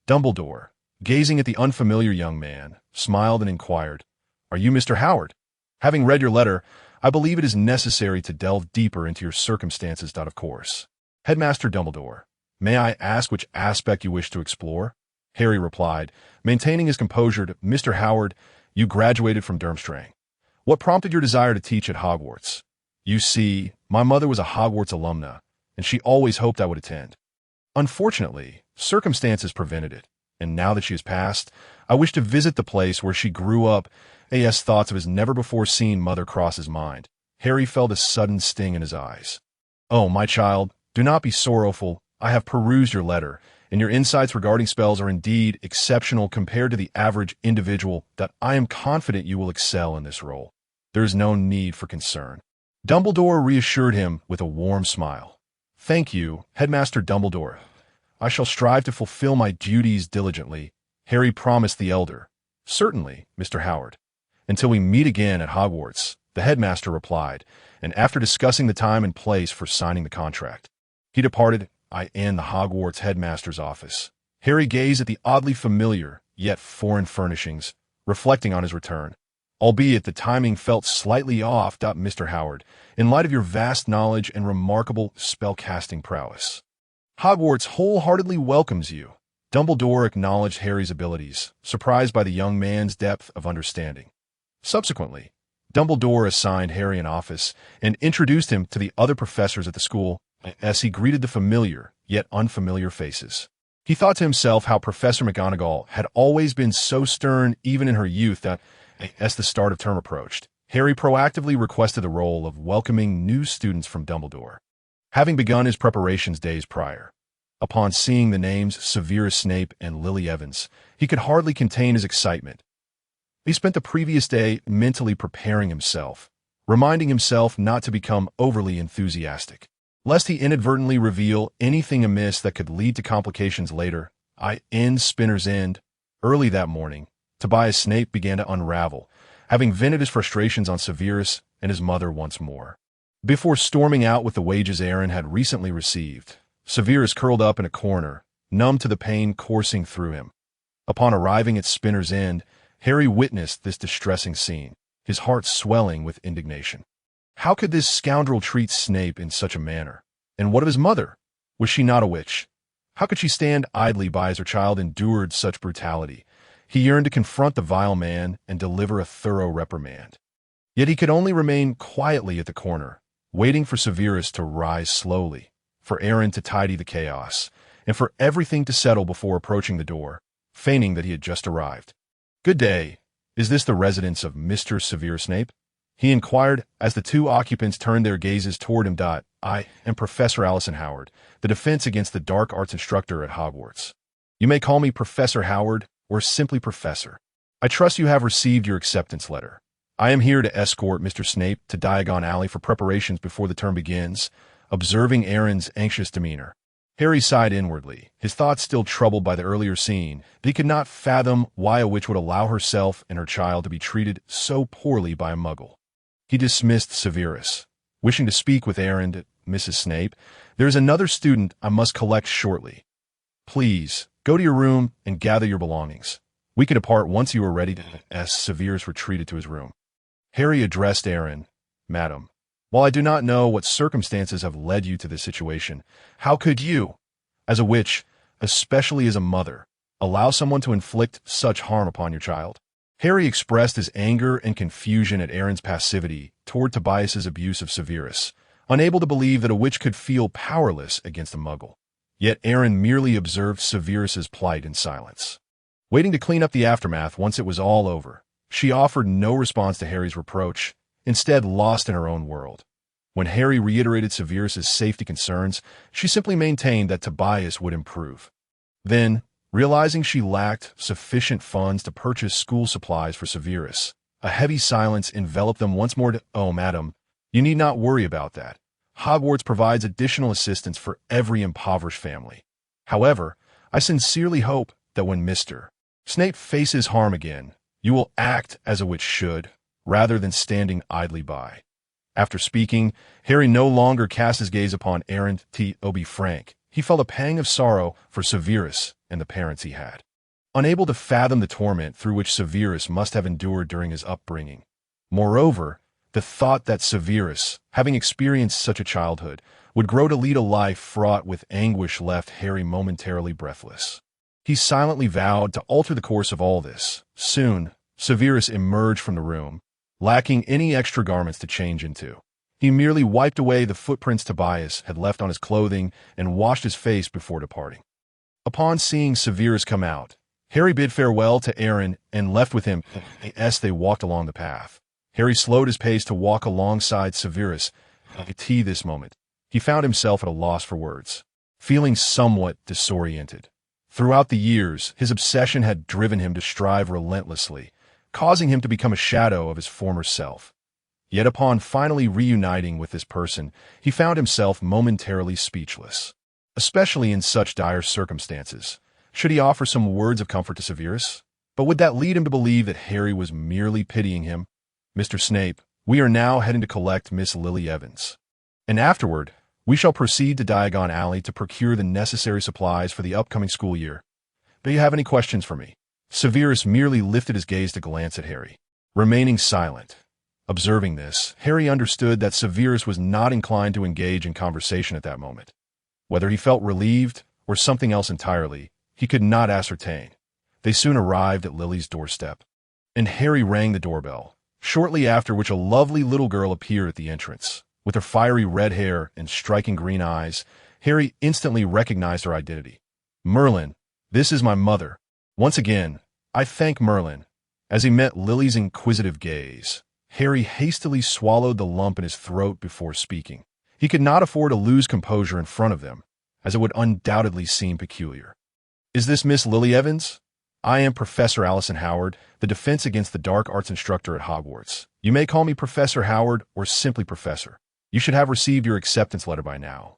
Dumbledore, gazing at the unfamiliar young man, smiled and inquired, "Are you Mr. Howard? Having read your letter, I believe it is necessary to delve deeper into your circumstances. Of course. Headmaster Dumbledore, may I ask which aspect you wish to explore?" Harry replied, maintaining his composure. "Mr. Howard, you graduated from Durmstrang. What prompted your desire to teach at Hogwarts?" "You see, my mother was a Hogwarts alumna, and she always hoped I would attend. Unfortunately, circumstances prevented it, and now that she has passed, I wish to visit the place where she grew up." As thoughts of his never-before-seen mother crossed his mind, Harry felt a sudden sting in his eyes. "Oh, my child, do not be sorrowful. I have perused your letter, and your insights regarding spells are indeed exceptional compared to the average individual. I am confident you will excel in this role. There is no need for concern." Dumbledore reassured him with a warm smile. "Thank you, Headmaster Dumbledore. I shall strive to fulfill my duties diligently," Harry promised the elder. "Certainly, Mr. Howard. Until we meet again at Hogwarts," the headmaster replied, and after discussing the time and place for signing the contract, he departed. In the Hogwarts headmaster's office, Harry gazed at the oddly familiar, yet foreign furnishings, reflecting on his return. Albeit the timing felt slightly off. "Mr. Howard, in light of your vast knowledge and remarkable spellcasting prowess, Hogwarts wholeheartedly welcomes you." Dumbledore acknowledged Harry's abilities, surprised by the young man's depth of understanding. Subsequently, Dumbledore assigned Harry an office and introduced him to the other professors at the school as he greeted the familiar, yet unfamiliar faces. He thought to himself how Professor McGonagall had always been so stern even in her youth that, as the start of term approached, Harry proactively requested the role of welcoming new students from Dumbledore. Having begun his preparations days prior, upon seeing the names Severus Snape and Lily Evans, he could hardly contain his excitement. He spent the previous day mentally preparing himself, reminding himself not to become overly enthusiastic, lest he inadvertently reveal anything amiss that could lead to complications later. In Spinner's End, early that morning, Tobias Snape began to unravel, having vented his frustrations on Severus and his mother once more. Before storming out with the wages Aaron had recently received, Severus curled up in a corner, numb to the pain coursing through him. Upon arriving at Spinner's End, Harry witnessed this distressing scene, his heart swelling with indignation. How could this scoundrel treat Snape in such a manner? And what of his mother? Was she not a witch? How could she stand idly by as her child endured such brutality? He yearned to confront the vile man and deliver a thorough reprimand. Yet he could only remain quietly at the corner, waiting for Severus to rise slowly, for Aaron to tidy the chaos, and for everything to settle before approaching the door, feigning that he had just arrived. "Good day. Is this the residence of Mr. Severus Snape?" he inquired as the two occupants turned their gazes toward him. "I am Professor Allison Howard, the Defense Against the Dark Arts instructor at Hogwarts. You may call me Professor Howard or simply Professor. I trust you have received your acceptance letter. I am here to escort Mr. Snape to Diagon Alley for preparations before the term begins." Observing Aaron's anxious demeanor, Harry sighed inwardly, his thoughts still troubled by the earlier scene, but he could not fathom why a witch would allow herself and her child to be treated so poorly by a muggle. He dismissed Severus, wishing to speak with Aaron. "Mrs. Snape, there is another student I must collect shortly. Please, go to your room and gather your belongings. We can depart once you are ready." As Severus retreated to his room, Harry addressed Aaron. "Madam, while I do not know what circumstances have led you to this situation, how could you, as a witch, especially as a mother, allow someone to inflict such harm upon your child?" Harry expressed his anger and confusion at Aaron's passivity toward Tobias's abuse of Severus, unable to believe that a witch could feel powerless against a muggle. Yet Aaron merely observed Severus's plight in silence. Waiting to clean up the aftermath once it was all over, she offered no response to Harry's reproach, instead lost in her own world. When Harry reiterated Severus's safety concerns, she simply maintained that Tobias would improve. Then, realizing she lacked sufficient funds to purchase school supplies for Severus, a heavy silence enveloped them once more. "Oh, madam, you need not worry about that. Hogwarts provides additional assistance for every impoverished family. However, I sincerely hope that when Mr. Snape faces harm again, you will act as a witch should, rather than standing idly by." After speaking, Harry no longer cast his gaze upon Aaron. To be frank, he felt a pang of sorrow for Severus and the parents he had. Unable to fathom the torment through which Severus must have endured during his upbringing. Moreover, the thought that Severus, having experienced such a childhood, would grow to lead a life fraught with anguish left Harry momentarily breathless. He silently vowed to alter the course of all this. Soon, Severus emerged from the room, lacking any extra garments to change into. He merely wiped away the footprints Tobias had left on his clothing and washed his face before departing. Upon seeing Severus come out, Harry bid farewell to Aaron and left with him as they walked along the path. Harry slowed his pace to walk alongside Severus. At this moment, he found himself at a loss for words, feeling somewhat disoriented. Throughout the years, his obsession had driven him to strive relentlessly, causing him to become a shadow of his former self. Yet upon finally reuniting with this person, he found himself momentarily speechless. Especially in such dire circumstances, should he offer some words of comfort to Severus? But would that lead him to believe that Harry was merely pitying him? "Mr. Snape, we are now heading to collect Miss Lily Evans. And afterward, we shall proceed to Diagon Alley to procure the necessary supplies for the upcoming school year. Do you have any questions for me?" Severus merely lifted his gaze to glance at Harry, remaining silent. Observing this, Harry understood that Severus was not inclined to engage in conversation at that moment. Whether he felt relieved or something else entirely, he could not ascertain. They soon arrived at Lily's doorstep, and Harry rang the doorbell, shortly after which a lovely little girl appeared at the entrance. With her fiery red hair and striking green eyes, Harry instantly recognized her identity. "Merlin, this is my mother." Once again, I thank Merlin. As he met Lily's inquisitive gaze, Harry hastily swallowed the lump in his throat before speaking. He could not afford to lose composure in front of them, as it would undoubtedly seem peculiar. "Is this Miss Lily Evans? I am Professor Allison Howard, the Defense Against the Dark Arts instructor at Hogwarts. You may call me Professor Howard or simply Professor. You should have received your acceptance letter by now.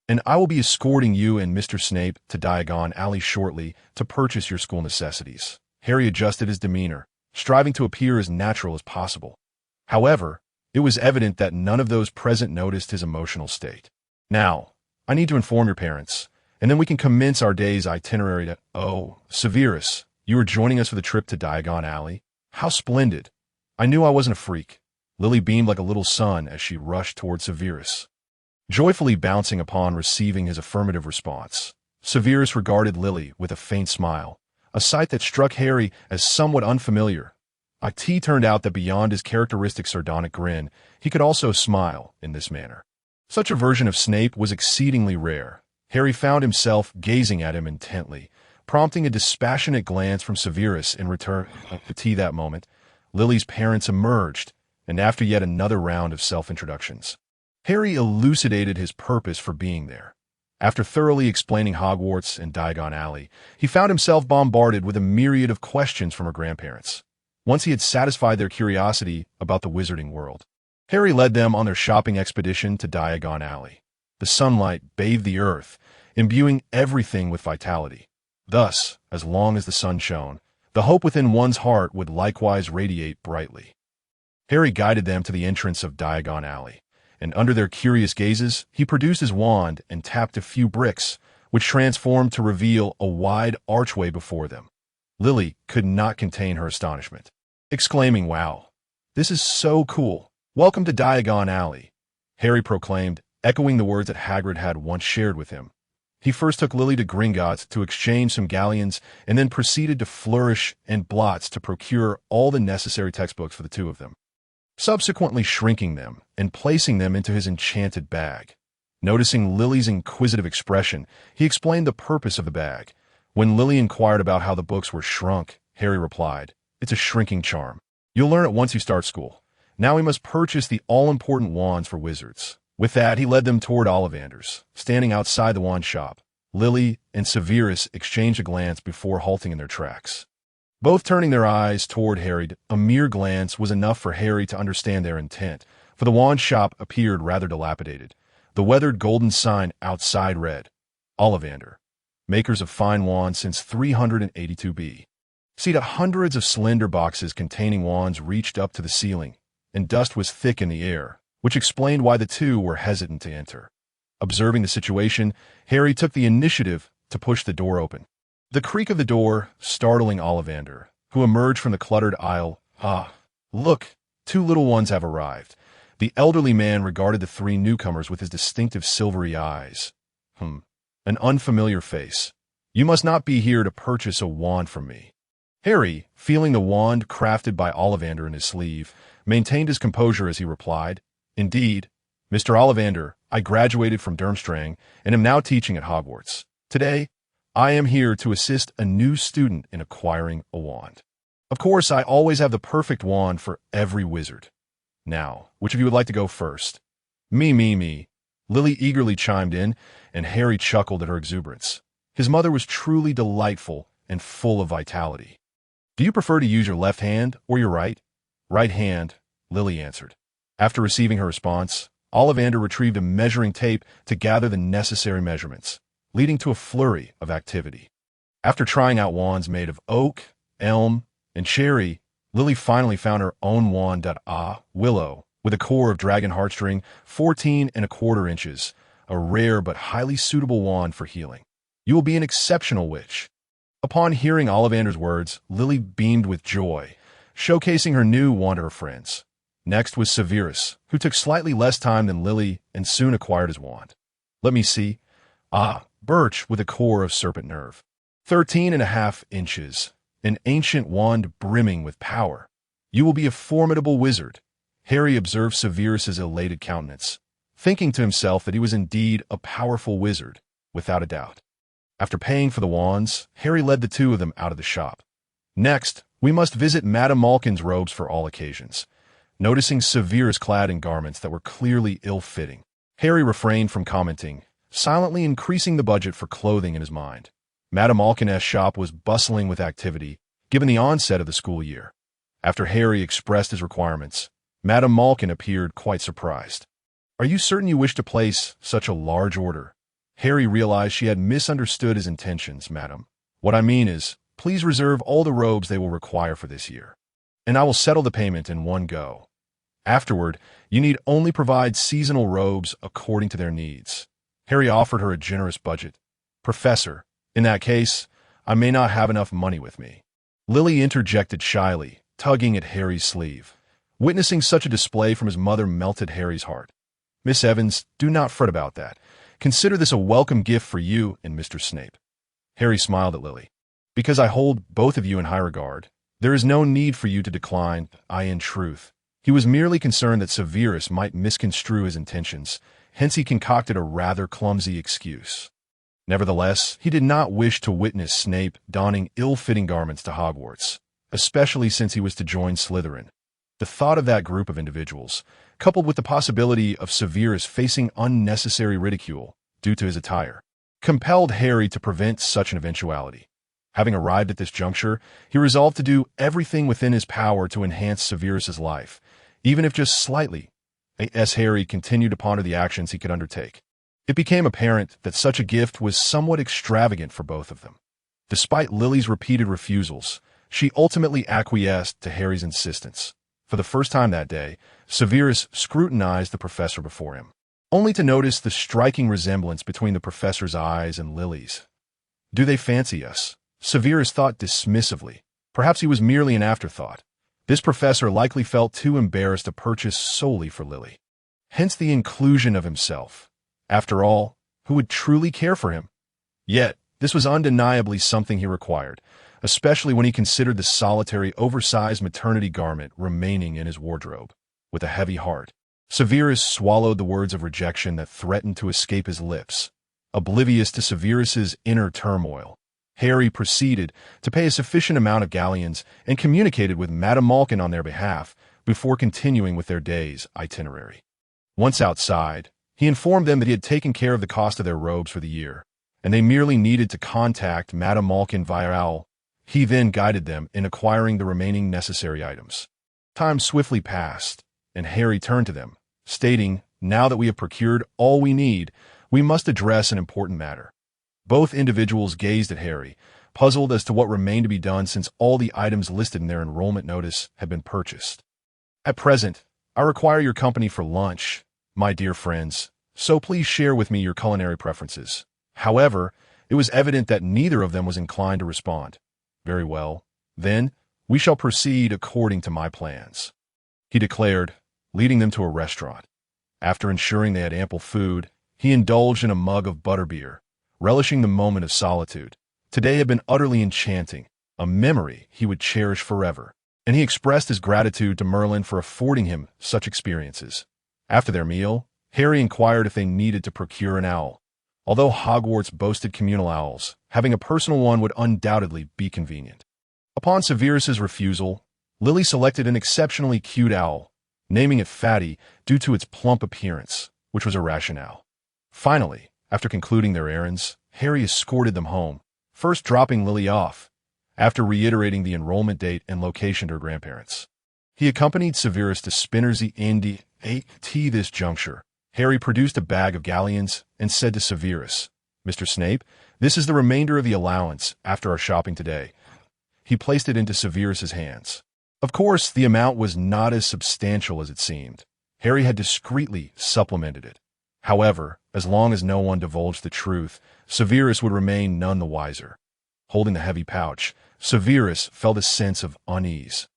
And I will be escorting you and Mr. Snape to Diagon Alley shortly to purchase your school necessities." Harry adjusted his demeanor, striving to appear as natural as possible. However, it was evident that none of those present noticed his emotional state. "Now, I need to inform your parents, and then we can commence our day's itinerary to— Oh, Severus, you are joining us for the trip to Diagon Alley? How splendid. I knew I wasn't a freak." Lily beamed like a little sun as she rushed toward Severus, joyfully bouncing upon receiving his affirmative response. Severus regarded Lily with a faint smile, a sight that struck Harry as somewhat unfamiliar. It turned out that beyond his characteristic sardonic grin, he could also smile in this manner. Such a version of Snape was exceedingly rare. Harry found himself gazing at him intently, prompting a dispassionate glance from Severus in return. At that moment, Lily's parents emerged, and after yet another round of self-introductions, Harry elucidated his purpose for being there. After thoroughly explaining Hogwarts and Diagon Alley, he found himself bombarded with a myriad of questions from her grandparents. Once he had satisfied their curiosity about the wizarding world, Harry led them on their shopping expedition to Diagon Alley. The sunlight bathed the earth, imbuing everything with vitality. Thus, as long as the sun shone, the hope within one's heart would likewise radiate brightly. Harry guided them to the entrance of Diagon Alley, and under their curious gazes, he produced his wand and tapped a few bricks, which transformed to reveal a wide archway before them. Lily could not contain her astonishment, exclaiming, "Wow, this is so cool. Welcome to Diagon Alley," Harry proclaimed, echoing the words that Hagrid had once shared with him. He first took Lily to Gringotts to exchange some galleons and then proceeded to Flourish and Blotts to procure all the necessary textbooks for the two of them, subsequently shrinking them and placing them into his enchanted bag. Noticing Lily's inquisitive expression, he explained the purpose of the bag. When Lily inquired about how the books were shrunk, Harry replied, "It's a shrinking charm. You'll learn it once you start school. Now we must purchase the all-important wands for wizards." With that, he led them toward Ollivander's, standing outside the wand shop. Lily and Severus exchanged a glance before halting in their tracks, both turning their eyes toward Harry. A mere glance was enough for Harry to understand their intent, for the wand shop appeared rather dilapidated. The weathered golden sign outside read, "Ollivander, makers of fine wands since 382 B." See, the hundreds of slender boxes containing wands reached up to the ceiling, and dust was thick in the air, which explained why the two were hesitant to enter. Observing the situation, Harry took the initiative to push the door open. The creak of the door startling Ollivander, who emerged from the cluttered aisle. "Ah, look, two little ones have arrived." The elderly man regarded the three newcomers with his distinctive silvery eyes. An unfamiliar face. "You must not be here to purchase a wand from me." Harry, feeling the wand crafted by Ollivander in his sleeve, maintained his composure as he replied, "Indeed, Mr. Ollivander, I graduated from Durmstrang and am now teaching at Hogwarts. Today, I am here to assist a new student in acquiring a wand. Of course, I always have the perfect wand for every wizard. Now, which of you would like to go first?" Me. Lily eagerly chimed in, and Harry chuckled at her exuberance. His mother was truly delightful and full of vitality. "Do you prefer to use your left hand or your right?" "Right hand," Lily answered. After receiving her response, Ollivander retrieved a measuring tape to gather the necessary measurements, leading to a flurry of activity. After trying out wands made of oak, elm, and cherry, Lily finally found her own wand willow, with a core of dragon heartstring, 14¼ inches, a rare but highly suitable wand for healing. "You will be an exceptional witch." Upon hearing Ollivander's words, Lily beamed with joy, showcasing her new wand to her friends. Next was Severus, who took slightly less time than Lily and soon acquired his wand. "Let me see. Birch with a core of serpent nerve. 13.5 inches, an ancient wand brimming with power. You will be a formidable wizard. Harry observed Severus's elated countenance, thinking to himself that he was indeed a powerful wizard, without a doubt. After paying for the wands, Harry led the two of them out of the shop. Next, we must visit Madame Malkin's robes for all occasions. Noticing Severus clad in garments that were clearly ill-fitting, Harry refrained from commenting, silently increasing the budget for clothing in his mind. Madame Malkin's shop was bustling with activity, given the onset of the school year. After Harry expressed his requirements, Madame Malkin appeared quite surprised. "Are you certain you wish to place such a large order?" Harry realized she had misunderstood his intentions. "Madam, what I mean is, please reserve all the robes they will require for this year, and I will settle the payment in one go. Afterward, you need only provide seasonal robes according to their needs." Harry offered her a generous budget. "Professor, in that case, I may not have enough money with me." Lily interjected shyly, tugging at Harry's sleeve. Witnessing such a display from his mother melted Harry's heart. "Miss Evans, do not fret about that. Consider this a welcome gift for you and Mr. Snape." Harry smiled at Lily. "Because I hold both of you in high regard, there is no need for you to decline. In truth, he was merely concerned that Severus might misconstrue his intentions, hence he concocted a rather clumsy excuse. Nevertheless, he did not wish to witness Snape donning ill-fitting garments to Hogwarts, especially since he was to join Slytherin. The thought of that group of individuals, coupled with the possibility of Severus facing unnecessary ridicule due to his attire, compelled Harry to prevent such an eventuality. Having arrived at this juncture, he resolved to do everything within his power to enhance Severus's life, even if just slightly. As Harry continued to ponder the actions he could undertake, it became apparent that such a gift was somewhat extravagant for both of them. Despite Lily's repeated refusals, she ultimately acquiesced to Harry's insistence. For the first time that day, Severus scrutinized the professor before him, only to notice the striking resemblance between the professor's eyes and Lily's. "Do they fancy us?" Severus thought dismissively. Perhaps he was merely an afterthought. This professor likely felt too embarrassed to purchase solely for Lily. Hence the inclusion of himself. After all, who would truly care for him? Yet, this was undeniably something he required, especially when he considered the solitary, oversized maternity garment remaining in his wardrobe. With a heavy heart, Severus swallowed the words of rejection that threatened to escape his lips. Oblivious to Severus's inner turmoil, Harry proceeded to pay a sufficient amount of galleons and communicated with Madame Malkin on their behalf before continuing with their day's itinerary. Once outside, he informed them that he had taken care of the cost of their robes for the year, and they merely needed to contact Madame Malkin via owl. He then guided them in acquiring the remaining necessary items. Time swiftly passed, and Harry turned to them, stating, "Now that we have procured all we need, we must address an important matter." Both individuals gazed at Harry, puzzled as to what remained to be done since all the items listed in their enrollment notice had been purchased. "At present, I require your company for lunch, my dear friends, so please share with me your culinary preferences." However, it was evident that neither of them was inclined to respond. "Very well, then, we shall proceed according to my plans," he declared, leading them to a restaurant. After ensuring they had ample food, he indulged in a mug of butterbeer, relishing the moment of solitude. Today had been utterly enchanting, a memory he would cherish forever, and he expressed his gratitude to Merlin for affording him such experiences. After their meal, Harry inquired if they needed to procure an owl. Although Hogwarts boasted communal owls, having a personal one would undoubtedly be convenient. Upon Severus's refusal, Lily selected an exceptionally cute owl, naming it Fatty due to its plump appearance, which was a rationale. Finally, after concluding their errands, Harry escorted them home, first dropping Lily off, after reiterating the enrollment date and location to her grandparents. He accompanied Severus to Spinnersy Indy at this juncture. Harry produced a bag of galleons and said to Severus, "Mr. Snape, this is the remainder of the allowance after our shopping today." He placed it into Severus's hands. Of course, the amount was not as substantial as it seemed. Harry had discreetly supplemented it. However, as long as no one divulged the truth, Severus would remain none the wiser. Holding the heavy pouch, Severus felt a sense of unease.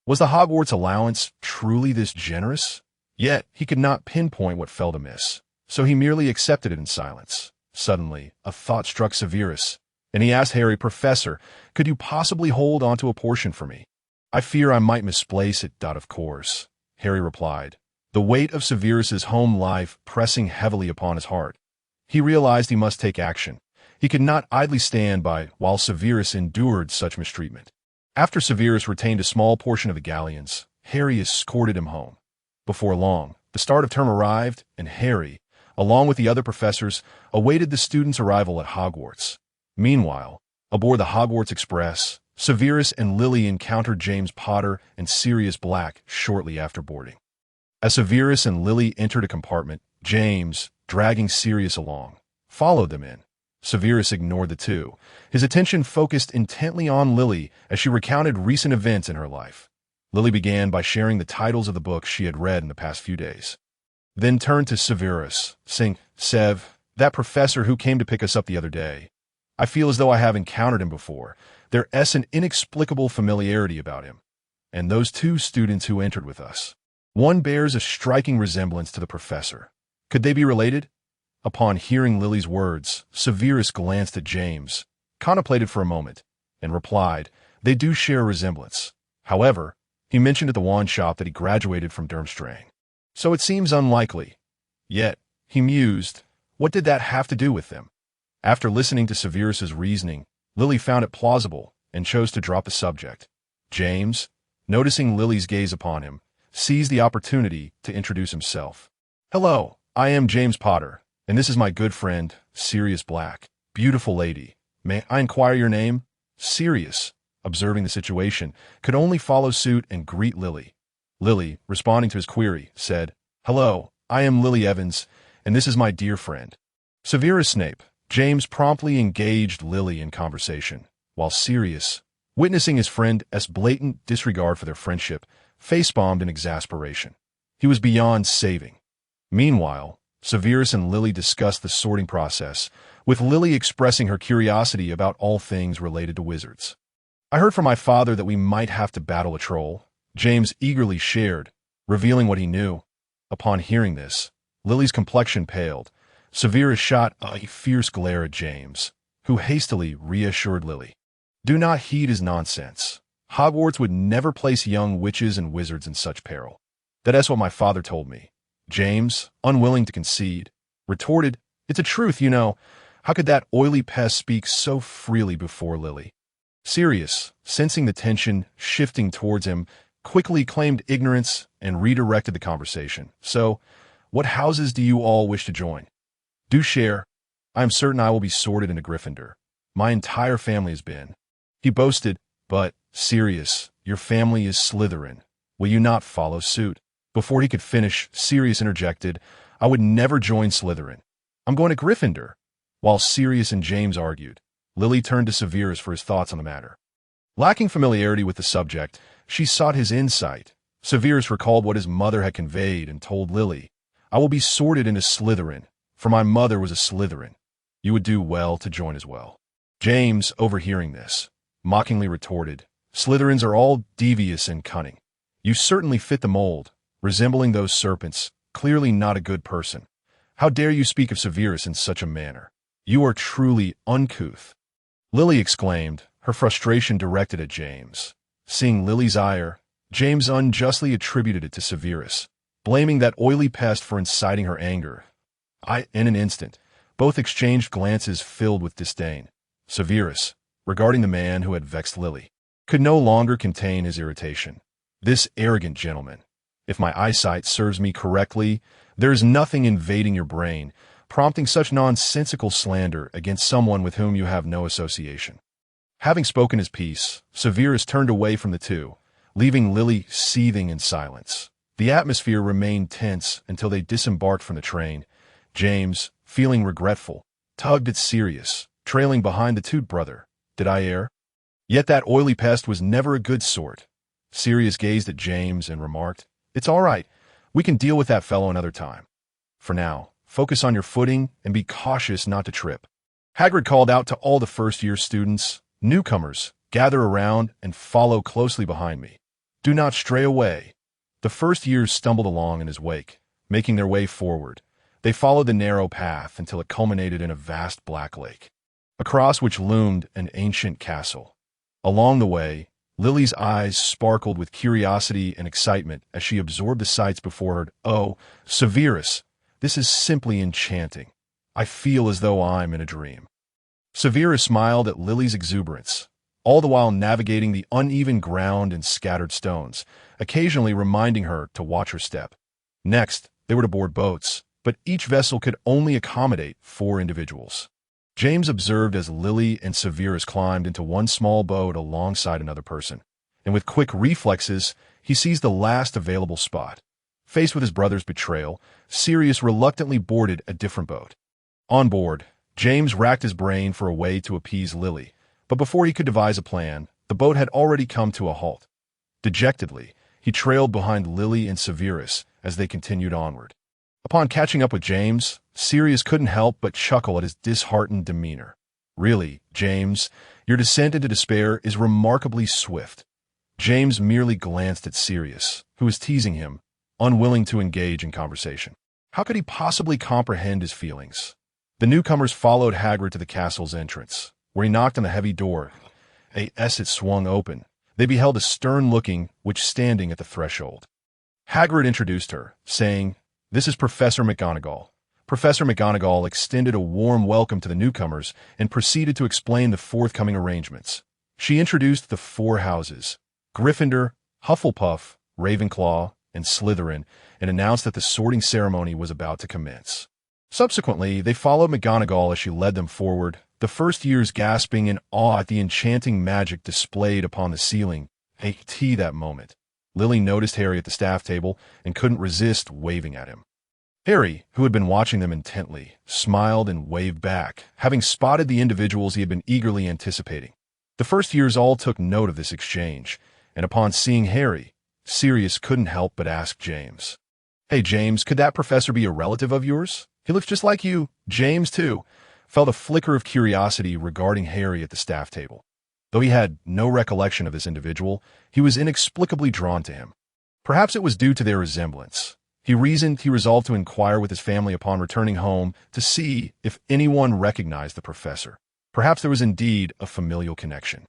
Was the Hogwarts allowance truly this generous? Yet he could not pinpoint what felt amiss, so he merely accepted it in silence. Suddenly, a thought struck Severus. And he asked Harry, "Professor, could you possibly hold onto a portion for me? I fear I might misplace it." Of course, Harry replied, the weight of Severus's home life pressing heavily upon his heart. He realized he must take action. He could not idly stand by while Severus endured such mistreatment. After Severus retained a small portion of the galleons, Harry escorted him home. Before long, the start of term arrived, and Harry, along with the other professors, awaited the students' arrival at Hogwarts. Meanwhile, aboard the Hogwarts Express, Severus and Lily encountered James Potter and Sirius Black shortly after boarding. As Severus and Lily entered a compartment, James, dragging Sirius along, followed them in. Severus ignored the two, his attention focused intently on Lily as she recounted recent events in her life. Lily began by sharing the titles of the books she had read in the past few days. Then turned to Severus, saying, "Sev, that professor who came to pick us up the other day. I feel as though I have encountered him before. There's an inexplicable familiarity about him. And those two students who entered with us. One bears a striking resemblance to the professor. Could they be related?" Upon hearing Lily's words, Severus glanced at James, contemplated for a moment, and replied, "They do share a resemblance. However, he mentioned at the wand shop that he graduated from Durmstrang. So it seems unlikely. Yet, he mused, what did that have to do with them?" After listening to Severus's reasoning, Lily found it plausible and chose to drop the subject. James, noticing Lily's gaze upon him, seized the opportunity to introduce himself. "Hello, I am James Potter, and this is my good friend, Sirius Black. Beautiful lady. May I inquire your name?" Sirius, observing the situation, could only follow suit and greet Lily. Lily, responding to his query, said, "Hello, I am Lily Evans, and this is my dear friend, Severus Snape." James promptly engaged Lily in conversation, while Sirius, witnessing his friend's blatant disregard for their friendship, face-bombed in exasperation. He was beyond saving. Meanwhile, Severus and Lily discussed the sorting process, with Lily expressing her curiosity about all things related to wizards. "I heard from my father that we might have to battle a troll," James eagerly shared, revealing what he knew. Upon hearing this, Lily's complexion paled. Severus shot a fierce glare at James, who hastily reassured Lily. "Do not heed his nonsense. Hogwarts would never place young witches and wizards in such peril. That's what my father told me." James, unwilling to concede, retorted, "It's a truth, you know. How could that oily pest speak so freely before Lily?" Sirius, sensing the tension shifting towards him, quickly claimed ignorance and redirected the conversation. "So, what houses do you all wish to join? Do share. I am certain I will be sorted into Gryffindor. My entire family has been." He boasted, "But, Sirius, your family is Slytherin. Will you not follow suit?" Before he could finish, Sirius interjected, "I would never join Slytherin. I'm going to Gryffindor." While Sirius and James argued, Lily turned to Severus for his thoughts on the matter. Lacking familiarity with the subject, she sought his insight. Severus recalled what his mother had conveyed and told Lily, "I will be sorted into Slytherin, for my mother was a Slytherin. You would do well to join as well." James, overhearing this, mockingly retorted, "Slytherins are all devious and cunning. You certainly fit the mold, resembling those serpents, clearly not a good person. How dare you speak of Severus in such a manner? You are truly uncouth." Lily exclaimed, her frustration directed at James. Seeing Lily's ire, James unjustly attributed it to Severus, blaming that oily pest for inciting her anger. In an instant, both exchanged glances filled with disdain. Severus, regarding the man who had vexed Lily, could no longer contain his irritation. This arrogant gentleman. If my eyesight serves me correctly, there is nothing invading your brain, prompting such nonsensical slander against someone with whom you have no association. Having spoken his piece, Severus turned away from the two, leaving Lily seething in silence. The atmosphere remained tense until they disembarked from the train. James, feeling regretful, tugged at Sirius, trailing behind the toot brother. Did I err? Yet that oily pest was never a good sort. Sirius gazed at James and remarked, "It's all right. We can deal with that fellow another time. For now, focus on your footing and be cautious not to trip." Hagrid called out to all the first-year students, "Newcomers, gather around and follow closely behind me. Do not stray away." The first years stumbled along in his wake, making their way forward. They followed the narrow path until it culminated in a vast black lake. across which loomed an ancient castle. Along the way, Lily's eyes sparkled with curiosity and excitement as she absorbed the sights before her. "Oh, Severus, this is simply enchanting. I feel as though I'm in a dream." Severus smiled at Lily's exuberance, all the while navigating the uneven ground and scattered stones, occasionally reminding her to watch her step. Next, they were to board boats, but each vessel could only accommodate 4 individuals. James observed as Lily and Severus climbed into one small boat alongside another person, and with quick reflexes, he seized the last available spot. Faced with his brother's betrayal, Sirius reluctantly boarded a different boat. On board, James racked his brain for a way to appease Lily, but before he could devise a plan, the boat had already come to a halt. Dejectedly, he trailed behind Lily and Severus as they continued onward. Upon catching up with James, Sirius couldn't help but chuckle at his disheartened demeanor. "Really, James, your descent into despair is remarkably swift." James merely glanced at Sirius, who was teasing him, unwilling to engage in conversation. How could he possibly comprehend his feelings? The newcomers followed Hagrid to the castle's entrance, where he knocked on the heavy door. As it swung open, they beheld a stern-looking witch standing at the threshold. Hagrid introduced her, saying, "This is Professor McGonagall." Professor McGonagall extended a warm welcome to the newcomers and proceeded to explain the forthcoming arrangements. She introduced the 4 houses, Gryffindor, Hufflepuff, Ravenclaw, and Slytherin, and announced that the sorting ceremony was about to commence. Subsequently, they followed McGonagall as she led them forward, the first years gasping in awe at the enchanting magic displayed upon the ceiling. That moment, Lily noticed Harry at the staff table and couldn't resist waving at him. Harry, who had been watching them intently, smiled and waved back, having spotted the individuals he had been eagerly anticipating. The first years all took note of this exchange, and upon seeing Harry, Sirius couldn't help but ask James, "Hey James, could that professor be a relative of yours? He looks just like you." James, too, felt a flicker of curiosity regarding Harry at the staff table. Though he had no recollection of this individual, he was inexplicably drawn to him. Perhaps it was due to their resemblance. He resolved to inquire with his family upon returning home to see if anyone recognized the professor. Perhaps there was indeed a familial connection.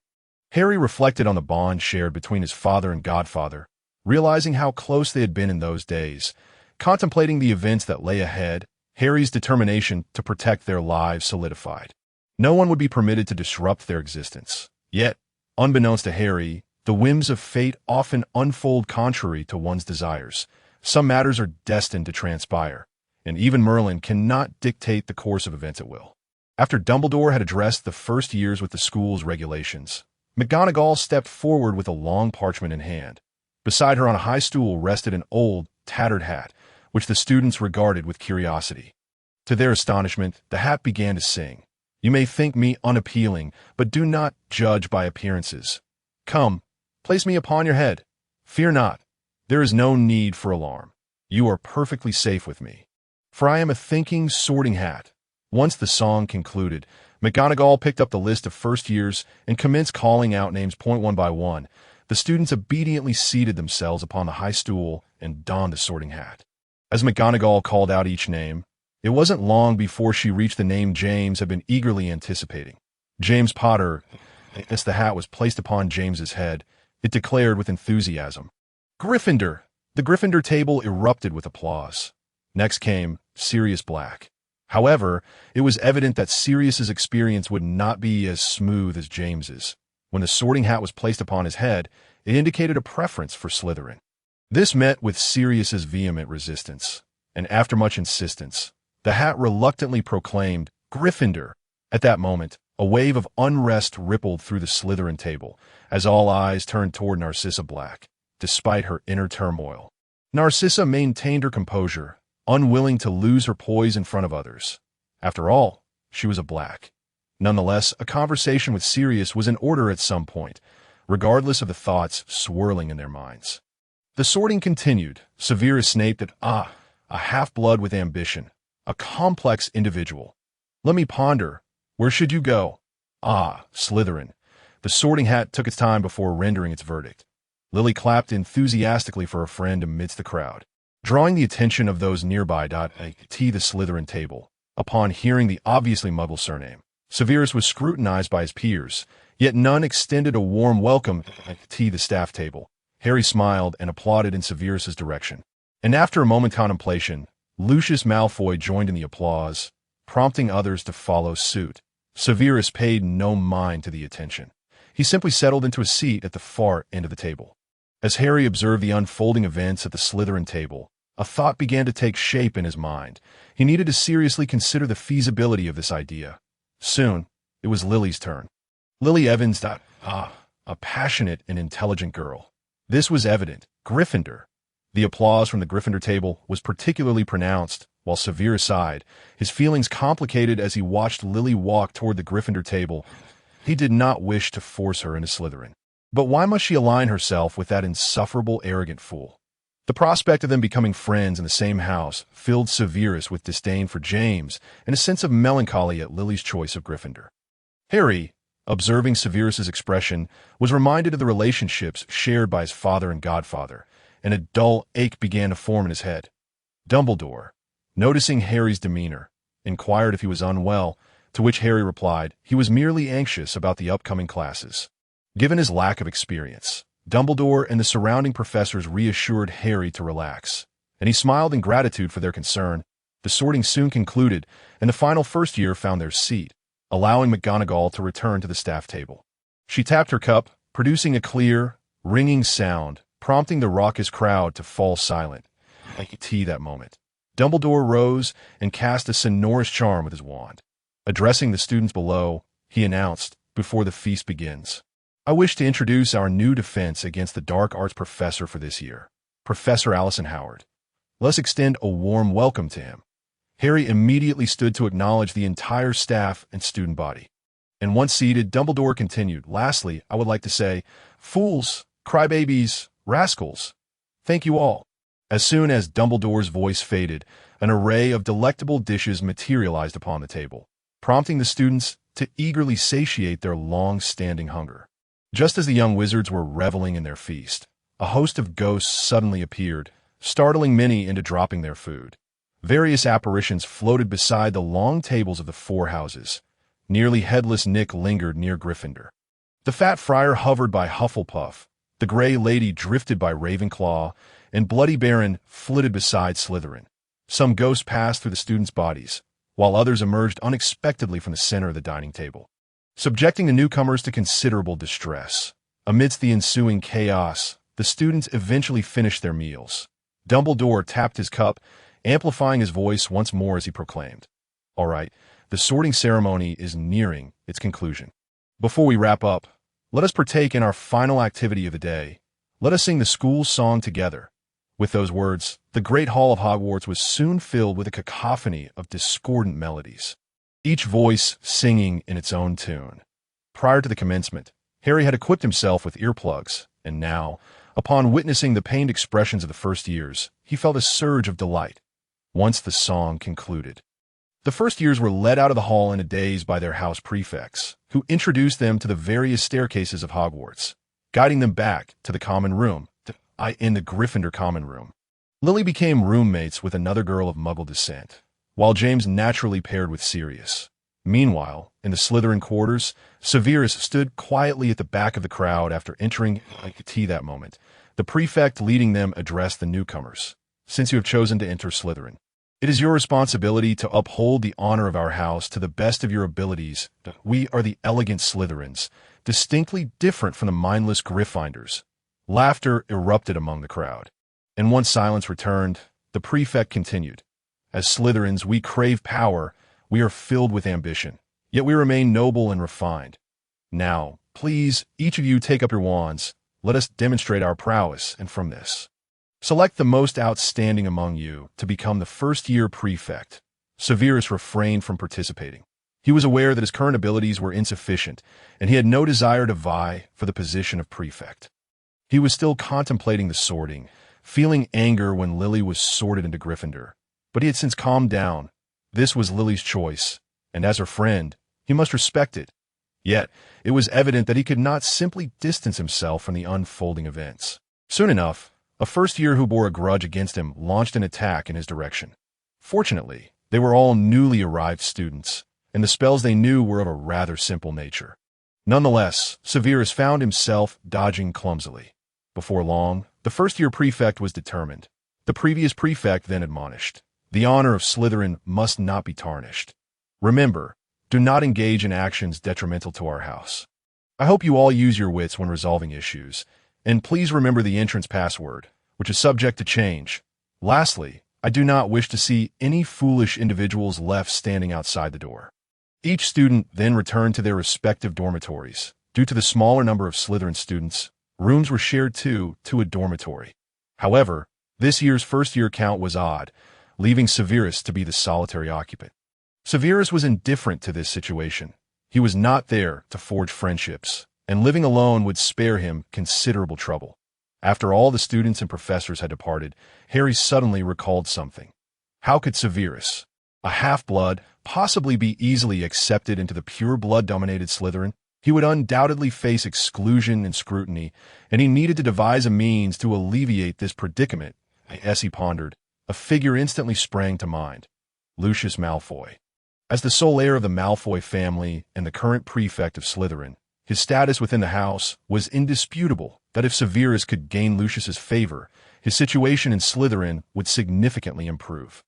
Harry reflected on the bond shared between his father and godfather, realizing how close they had been in those days. Contemplating the events that lay ahead, Harry's determination to protect their lives solidified. No one would be permitted to disrupt their existence. Yet, unbeknownst to Harry, the whims of fate often unfold contrary to one's desires. Some matters are destined to transpire, and even Merlin cannot dictate the course of events at will. After Dumbledore had addressed the first years with the school's regulations, McGonagall stepped forward with a long parchment in hand. Beside her on a high stool rested an old, tattered hat, which the students regarded with curiosity. To their astonishment, the hat began to sing. "You may think me unappealing, but do not judge by appearances. Come, place me upon your head. Fear not. There is no need for alarm. You are perfectly safe with me, for I am a thinking sorting hat." Once the song concluded, McGonagall picked up the list of first years and commenced calling out names one by one. The students obediently seated themselves upon the high stool and donned the sorting hat. As McGonagall called out each name, it wasn't long before she reached the name James had been eagerly anticipating. James Potter. As the hat was placed upon James's head, it declared with enthusiasm, "Gryffindor!" The Gryffindor table erupted with applause. Next came Sirius Black. However, it was evident that Sirius's experience would not be as smooth as James's. When the sorting hat was placed upon his head, it indicated a preference for Slytherin. This met with Sirius's vehement resistance, and after much insistence, the hat reluctantly proclaimed Gryffindor. At that moment, a wave of unrest rippled through the Slytherin table, as all eyes turned toward Narcissa Black. Despite her inner turmoil, Narcissa maintained her composure, unwilling to lose her poise in front of others. After all, she was a Black. Nonetheless, a conversation with Sirius was in order at some point, regardless of the thoughts swirling in their minds. The sorting continued. Severus Snape a half-blood with ambition, a complex individual. "Let me ponder. Where should you go?" Slytherin. The sorting hat took its time before rendering its verdict. Lily clapped enthusiastically for her friend amidst the crowd, drawing the attention of those nearby. The Slytherin table, upon hearing the obviously Muggle surname, Severus was scrutinized by his peers, yet none extended a warm welcome at the staff table. Harry smiled and applauded in Severus's direction. And after a moment's contemplation, Lucius Malfoy joined in the applause, prompting others to follow suit. Severus paid no mind to the attention. He simply settled into a seat at the far end of the table. As Harry observed the unfolding events at the Slytherin table, a thought began to take shape in his mind. He needed to seriously consider the feasibility of this idea. Soon, it was Lily's turn. Lily Evans, a passionate and intelligent girl. This was evident. Gryffindor. The applause from the Gryffindor table was particularly pronounced, while Severus sighed, his feelings complicated as he watched Lily walk toward the Gryffindor table. He did not wish to force her into Slytherin. But why must she align herself with that insufferable, arrogant fool? The prospect of them becoming friends in the same house filled Severus with disdain for James and a sense of melancholy at Lily's choice of Gryffindor. Harry, observing Severus's expression, was reminded of the relationships shared by his father and godfather, and a dull ache began to form in his head. Dumbledore, noticing Harry's demeanor, inquired if he was unwell, to which Harry replied he was merely anxious about the upcoming classes. Given his lack of experience, Dumbledore and the surrounding professors reassured Harry to relax, and he smiled in gratitude for their concern. The sorting soon concluded, and the final first year found their seat, allowing McGonagall to return to the staff table. She tapped her cup, producing a clear, ringing sound, prompting the raucous crowd to fall silent. Like tea that moment. Dumbledore rose and cast a sonorous charm with his wand. Addressing the students below, he announced, "Before the feast begins, I wish to introduce our new defense against the dark arts professor for this year, Professor Allison Howard. Let's extend a warm welcome to him." Harry immediately stood to acknowledge the entire staff and student body. And once seated, Dumbledore continued, "Lastly, I would like to say, fools, crybabies, rascals, thank you all." As soon as Dumbledore's voice faded, an array of delectable dishes materialized upon the table, prompting the students to eagerly satiate their long-standing hunger. Just as the young wizards were reveling in their feast, a host of ghosts suddenly appeared, startling many into dropping their food. Various apparitions floated beside the long tables of the four houses. Nearly headless Nick lingered near Gryffindor. The fat friar hovered by Hufflepuff, the gray lady drifted by Ravenclaw, and Bloody Baron flitted beside Slytherin. Some ghosts passed through the students' bodies, while others emerged unexpectedly from the center of the dining table, subjecting the newcomers to considerable distress. Amidst the ensuing chaos, the students eventually finished their meals. Dumbledore tapped his cup, amplifying his voice once more as he proclaimed, "All right, the sorting ceremony is nearing its conclusion. Before we wrap up, let us partake in our final activity of the day. Let us sing the school song together." With those words, the great hall of Hogwarts was soon filled with a cacophony of discordant melodies, each voice singing in its own tune. Prior to the commencement, Harry had equipped himself with earplugs, and now, upon witnessing the pained expressions of the first years, he felt a surge of delight. Once the song concluded, the first years were led out of the hall in a daze by their house prefects, who introduced them to the various staircases of Hogwarts, guiding them back to the common room, in the Gryffindor common room. Lily became roommates with another girl of Muggle descent, while James naturally paired with Sirius. Meanwhile, in the Slytherin quarters, Severus stood quietly at the back of the crowd after entering tea that moment. The prefect leading them addressed the newcomers. "Since you have chosen to enter Slytherin, it is your responsibility to uphold the honor of our house to the best of your abilities. We are the elegant Slytherins, distinctly different from the mindless Gryffindors." Laughter erupted among the crowd. And once silence returned, the prefect continued, "As Slytherins, we crave power, we are filled with ambition, yet we remain noble and refined. Now, please, each of you take up your wands, let us demonstrate our prowess, and from this, select the most outstanding among you to become the first-year prefect." Severus refrained from participating. He was aware that his current abilities were insufficient, and he had no desire to vie for the position of prefect. He was still contemplating the sorting, feeling anger when Lily was sorted into Gryffindor, but he had since calmed down. This was Lily's choice, and as her friend, he must respect it. Yet, it was evident that he could not simply distance himself from the unfolding events. Soon enough, a first year who bore a grudge against him launched an attack in his direction. Fortunately, they were all newly arrived students, and the spells they knew were of a rather simple nature. Nonetheless, Severus found himself dodging clumsily. Before long, the first-year prefect was determined. The previous prefect then admonished, "The honor of Slytherin must not be tarnished. Remember, do not engage in actions detrimental to our house. I hope you all use your wits when resolving issues, and please remember the entrance password, which is subject to change. Lastly, I do not wish to see any foolish individuals left standing outside the door." Each student then returned to their respective dormitories. Due to the smaller number of Slytherin students, rooms were shared to a dormitory. However, this year's first-year count was odd, leaving Severus to be the solitary occupant. Severus was indifferent to this situation. He was not there to forge friendships, and living alone would spare him considerable trouble. After all the students and professors had departed, Harry suddenly recalled something. How could Severus, a half-blood, possibly be easily accepted into the pure-blood-dominated Slytherin? He would undoubtedly face exclusion and scrutiny, and he needed to devise a means to alleviate this predicament. As he pondered, a figure instantly sprang to mind: Lucius Malfoy. As the sole heir of the Malfoy family and the current prefect of Slytherin, his status within the house was indisputable. That if Severus could gain Lucius's favor, his situation in Slytherin would significantly improve.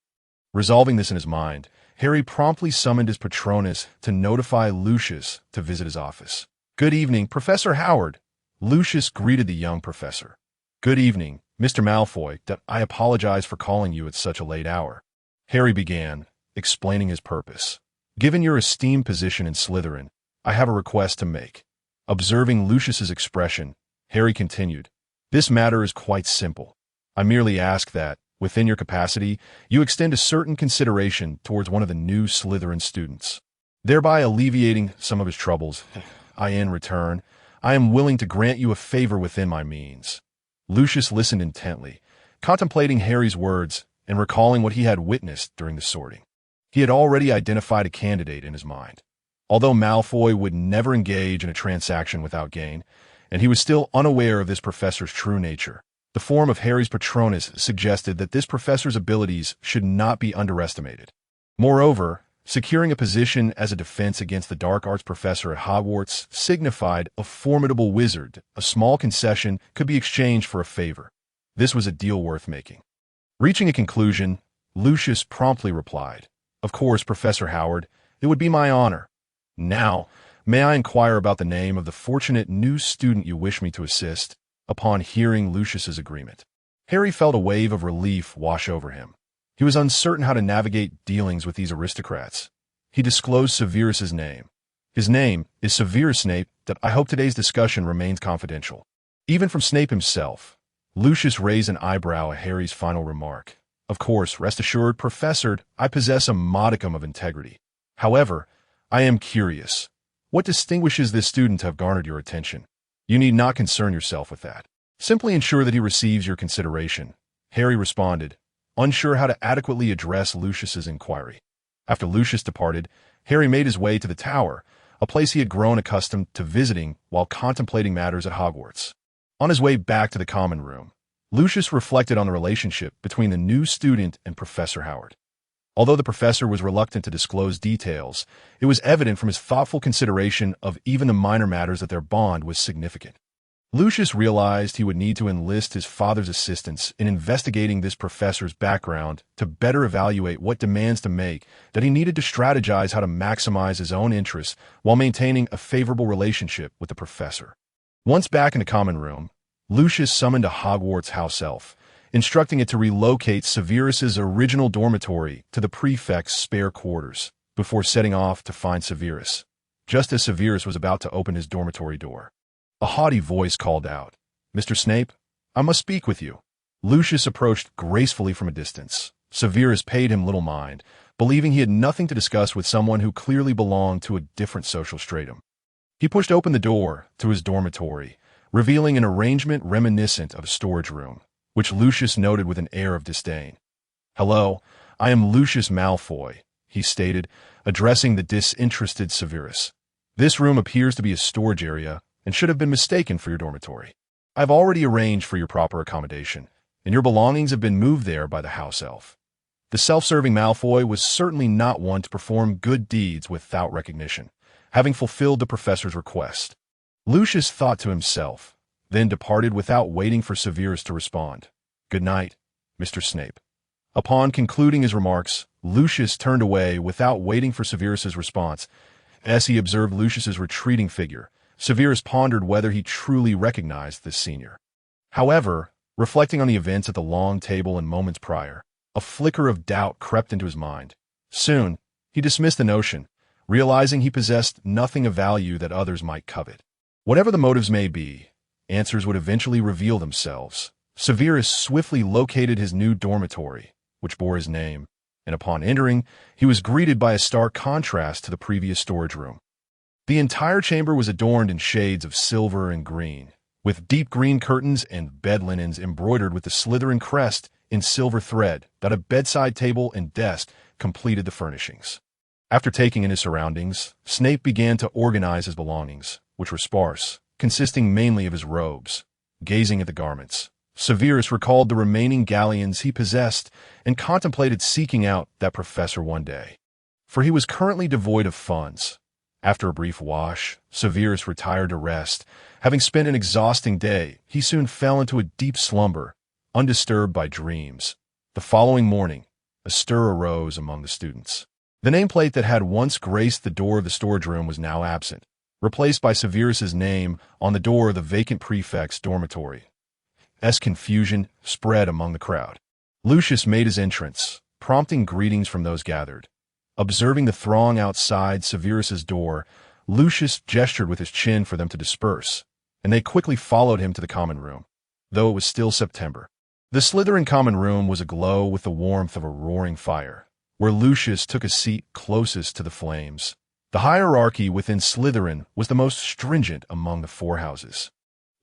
Resolving this in his mind, Harry promptly summoned his Patronus to notify Lucius to visit his office. "Good evening, Professor Howard." Lucius greeted the young professor. "Good evening, Mr. Malfoy. I apologize for calling you at such a late hour." Harry began, explaining his purpose. "Given your esteemed position in Slytherin, I have a request to make." Observing Lucius's expression, Harry continued, "This matter is quite simple. I merely ask that, within your capacity, you extend a certain consideration towards one of the new Slytherin students, thereby alleviating some of his troubles. In return, I am willing to grant you a favor within my means." Lucius listened intently, contemplating Harry's words and recalling what he had witnessed during the sorting. He had already identified a candidate in his mind. Although Malfoy would never engage in a transaction without gain, and he was still unaware of this professor's true nature, the form of Harry's Patronus suggested that this professor's abilities should not be underestimated. Moreover, securing a position as a defense against the dark arts professor at Hogwarts signified a formidable wizard. A small concession could be exchanged for a favor. This was a deal worth making. Reaching a conclusion, Lucius promptly replied, "Of course, Professor Howard, it would be my honor. Now, may I inquire about the name of the fortunate new student you wish me to assist?" Upon hearing Lucius's agreement, Harry felt a wave of relief wash over him. He was uncertain how to navigate dealings with these aristocrats. He disclosed Severus's name. "His name is Severus Snape. I hope today's discussion remains confidential." Even from Snape himself, Lucius raised an eyebrow at Harry's final remark. "Of course, rest assured, Professor, I possess a modicum of integrity. However, I am curious. What distinguishes this student to have garnered your attention? You need not concern yourself with that. Simply ensure that he receives your consideration." Harry responded, unsure how to adequately address Lucius's inquiry. After Lucius departed, Harry made his way to the tower, a place he had grown accustomed to visiting while contemplating matters at Hogwarts. On his way back to the common room, Lucius reflected on the relationship between the new student and Professor Howard. Although the professor was reluctant to disclose details, it was evident from his thoughtful consideration of even the minor matters that their bond was significant. Lucius realized he would need to enlist his father's assistance in investigating this professor's background to better evaluate what demands to make, that he needed to strategize how to maximize his own interests while maintaining a favorable relationship with the professor. Once back in the common room, Lucius summoned a Hogwarts house elf, instructing it to relocate Severus's original dormitory to the prefect's spare quarters, before setting off to find Severus. Just as Severus was about to open his dormitory door, a haughty voice called out, "Mr. Snape, I must speak with you." Lucius approached gracefully from a distance. Severus paid him little mind, believing he had nothing to discuss with someone who clearly belonged to a different social stratum. He pushed open the door to his dormitory, revealing an arrangement reminiscent of a storage room, which Lucius noted with an air of disdain. "Hello, I am Lucius Malfoy," he stated, addressing the disinterested Severus. "This room appears to be a storage area and should have been mistaken for your dormitory. I've already arranged for your proper accommodation, and your belongings have been moved there by the house elf." The self-serving Malfoy was certainly not one to perform good deeds without recognition, having fulfilled the professor's request. Lucius thought to himself, then departed without waiting for Severus to respond. "Good night, Mr. Snape." Upon concluding his remarks, Lucius turned away without waiting for Severus's response. As he observed Lucius's retreating figure, Severus pondered whether he truly recognized this senior. However, reflecting on the events at the long table and moments prior, a flicker of doubt crept into his mind. Soon, he dismissed the notion, realizing he possessed nothing of value that others might covet. Whatever the motives may be, answers would eventually reveal themselves. Severus swiftly located his new dormitory, which bore his name, and upon entering, he was greeted by a stark contrast to the previous storage room. The entire chamber was adorned in shades of silver and green, with deep green curtains and bed linens embroidered with the Slytherin crest in silver thread. That a bedside table and desk completed the furnishings. After taking in his surroundings, Snape began to organize his belongings, which were sparse, consisting mainly of his robes. Gazing at the garments, Severus recalled the remaining galleons he possessed and contemplated seeking out that professor one day. For he was currently devoid of funds. After a brief wash, Severus retired to rest. Having spent an exhausting day, he soon fell into a deep slumber, undisturbed by dreams. The following morning, a stir arose among the students. The nameplate that had once graced the door of the storage room was now absent, replaced by Severus's name on the door of the vacant prefect's dormitory. As confusion spread among the crowd, Lucius made his entrance, prompting greetings from those gathered. Observing the throng outside Severus's door, Lucius gestured with his chin for them to disperse, and they quickly followed him to the common room, though it was still September. The Slytherin common room was aglow with the warmth of a roaring fire, where Lucius took a seat closest to the flames. The hierarchy within Slytherin was the most stringent among the four houses.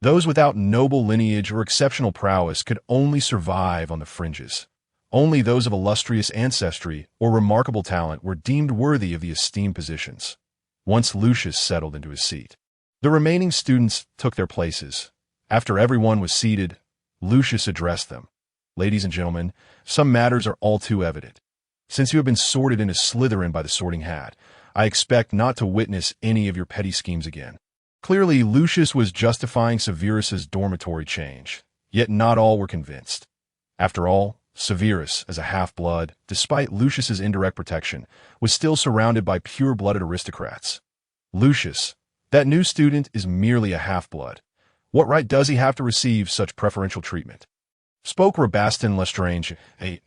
Those without noble lineage or exceptional prowess could only survive on the fringes. Only those of illustrious ancestry or remarkable talent were deemed worthy of the esteemed positions. Once Lucius settled into his seat, the remaining students took their places. After everyone was seated, Lucius addressed them. "Ladies and gentlemen, some matters are all too evident. Since you have been sorted into Slytherin by the Sorting Hat, I expect not to witness any of your petty schemes again." Clearly, Lucius was justifying Severus's dormitory change, yet not all were convinced. After all, Severus, as a half-blood, despite Lucius's indirect protection, was still surrounded by pure-blooded aristocrats. "Lucius, that new student is merely a half-blood. What right does he have to receive such preferential treatment?" Spoke Rabastin Lestrange, a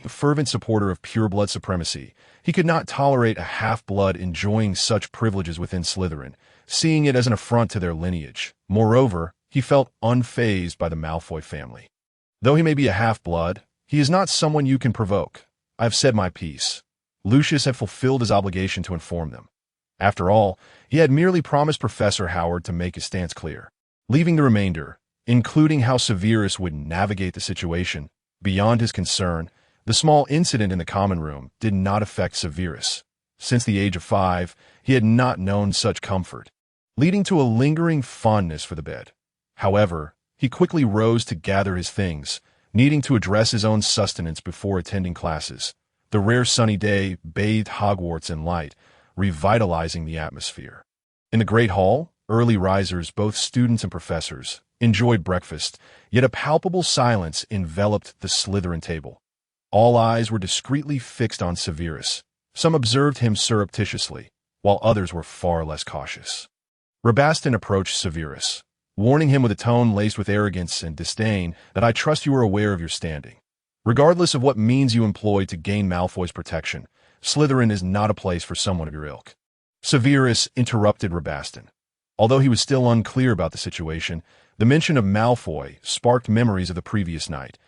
fervent supporter of pure-blood supremacy. He could not tolerate a half-blood enjoying such privileges within Slytherin, seeing it as an affront to their lineage. Moreover, he felt unfazed by the Malfoy family. "Though he may be a half-blood, he is not someone you can provoke. I have said my piece." Lucius had fulfilled his obligation to inform them. After all, he had merely promised Professor Howard to make his stance clear, leaving the remainder, including how Severus would navigate the situation, beyond his concern. The small incident in the common room did not affect Severus. Since the age of 5, he had not known such comfort, leading to a lingering fondness for the bed. However, he quickly rose to gather his things, needing to address his own sustenance before attending classes. The rare sunny day bathed Hogwarts in light, revitalizing the atmosphere. In the Great Hall, early risers, both students and professors, enjoyed breakfast, yet a palpable silence enveloped the Slytherin table. All eyes were discreetly fixed on Severus. Some observed him surreptitiously, while others were far less cautious. Rabastin approached Severus, warning him with a tone laced with arrogance and disdain that "I trust you are aware of your standing. Regardless of what means you employ to gain Malfoy's protection, Slytherin is not a place for someone of your ilk." Severus interrupted Rabastin. Although he was still unclear about the situation, the mention of Malfoy sparked memories of the previous night,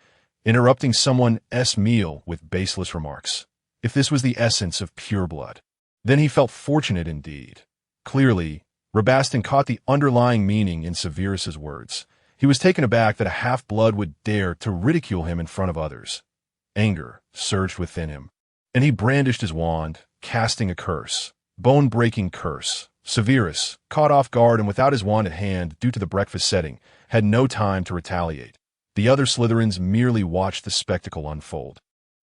interrupting someone's meal with baseless remarks. If this was the essence of pure blood, then he felt fortunate indeed. Clearly, Rabastin caught the underlying meaning in Severus's words. He was taken aback that a half-blood would dare to ridicule him in front of others. Anger surged within him, and he brandished his wand, casting a curse. Bone-breaking curse. Severus, caught off guard and without his wand at hand due to the breakfast setting, had no time to retaliate. The other Slytherins merely watched the spectacle unfold.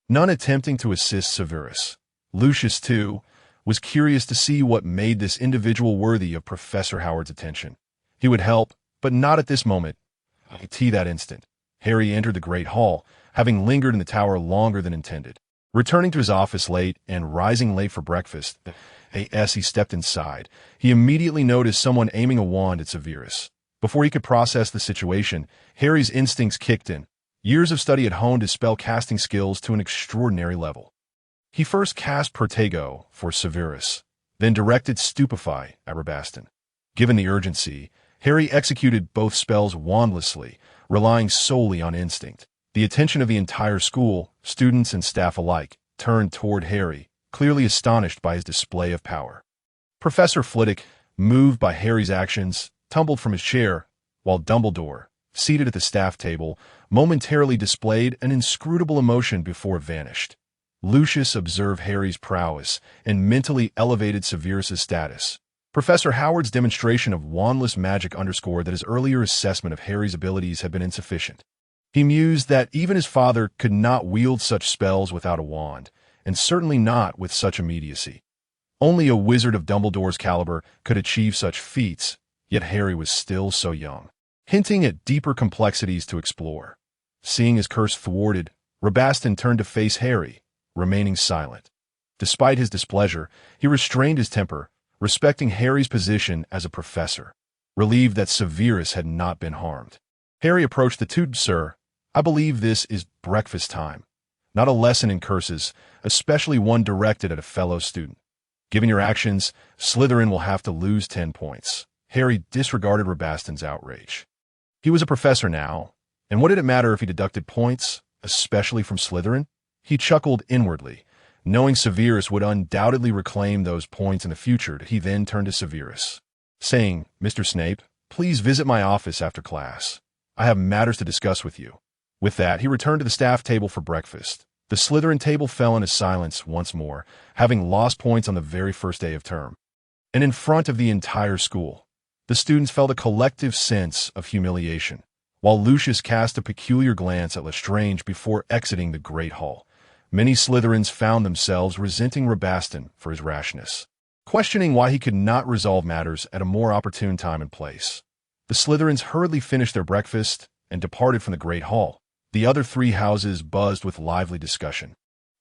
none attempting to assist Severus. Lucius, too, was curious to see what made this individual worthy of Professor Howard's attention. He would help, but not at this moment. That instant, Harry entered the Great Hall, having lingered in the tower longer than intended. Returning to his office late and rising late for breakfast, as he stepped inside, he immediately noticed someone aiming a wand at Severus. Before he could process the situation, Harry's instincts kicked in. Years of study had honed his spell-casting skills to an extraordinary level. He first cast Protego for Severus, then directed Stupefy at Rabaston. Given the urgency, Harry executed both spells wandlessly, relying solely on instinct. The attention of the entire school, students and staff alike, turned toward Harry, clearly astonished by his display of power. Professor Flitwick, moved by Harry's actions, tumbled from his chair, while Dumbledore, seated at the staff table, momentarily displayed an inscrutable emotion before it vanished. Lucius observed Harry's prowess and mentally elevated Severus's status. Professor Howard's demonstration of wandless magic underscored that his earlier assessment of Harry's abilities had been insufficient. He mused that even his father could not wield such spells without a wand, and certainly not with such immediacy. Only a wizard of Dumbledore's caliber could achieve such feats, yet Harry was still so young, hinting at deeper complexities to explore. Seeing his curse thwarted, Rabaston turned to face Harry, remaining silent. Despite his displeasure, he restrained his temper, respecting Harry's position as a professor, relieved that Severus had not been harmed. Harry approached the tutor. "Sir, I believe this is breakfast time, not a lesson in curses, especially one directed at a fellow student. Given your actions, Slytherin will have to lose 10 points. Harry disregarded Rabaston's outrage. He was a professor now, and what did it matter if he deducted points, especially from Slytherin? He chuckled inwardly, knowing Severus would undoubtedly reclaim those points in the future. He then turned to Severus, saying, "Mr. Snape, please visit my office after class. I have matters to discuss with you." With that, he returned to the staff table for breakfast. The Slytherin table fell into silence once more, having lost points on the very first day of term. And in front of the entire school, the students felt a collective sense of humiliation, while Lucius cast a peculiar glance at Lestrange before exiting the Great Hall. Many Slytherins found themselves resenting Rabaston for his rashness, questioning why he could not resolve matters at a more opportune time and place. The Slytherins hurriedly finished their breakfast and departed from the Great Hall. The other 3 houses buzzed with lively discussion,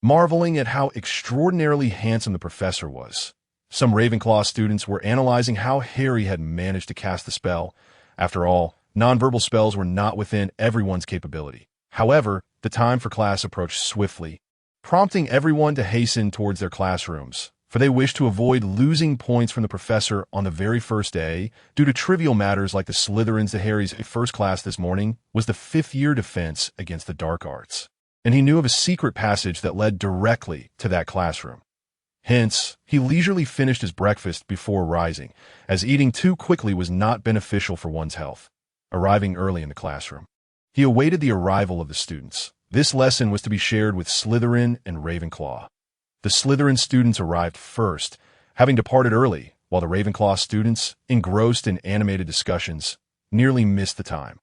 marveling at how extraordinarily handsome the professor was. Some Ravenclaw students were analyzing how Harry had managed to cast the spell. After all, nonverbal spells were not within everyone's capability. However, the time for class approached swiftly, prompting everyone to hasten towards their classrooms, for they wished to avoid losing points from the professor on the very first day due to trivial matters like the Slytherins. To Harry's first class this morning was the 5th-year defense against the dark arts, and he knew of a secret passage that led directly to that classroom. Hence, he leisurely finished his breakfast before rising, as eating too quickly was not beneficial for one's health. Arriving early in the classroom, he awaited the arrival of the students. This lesson was to be shared with Slytherin and Ravenclaw. The Slytherin students arrived first, having departed early, while the Ravenclaw students, engrossed in animated discussions, nearly missed the time.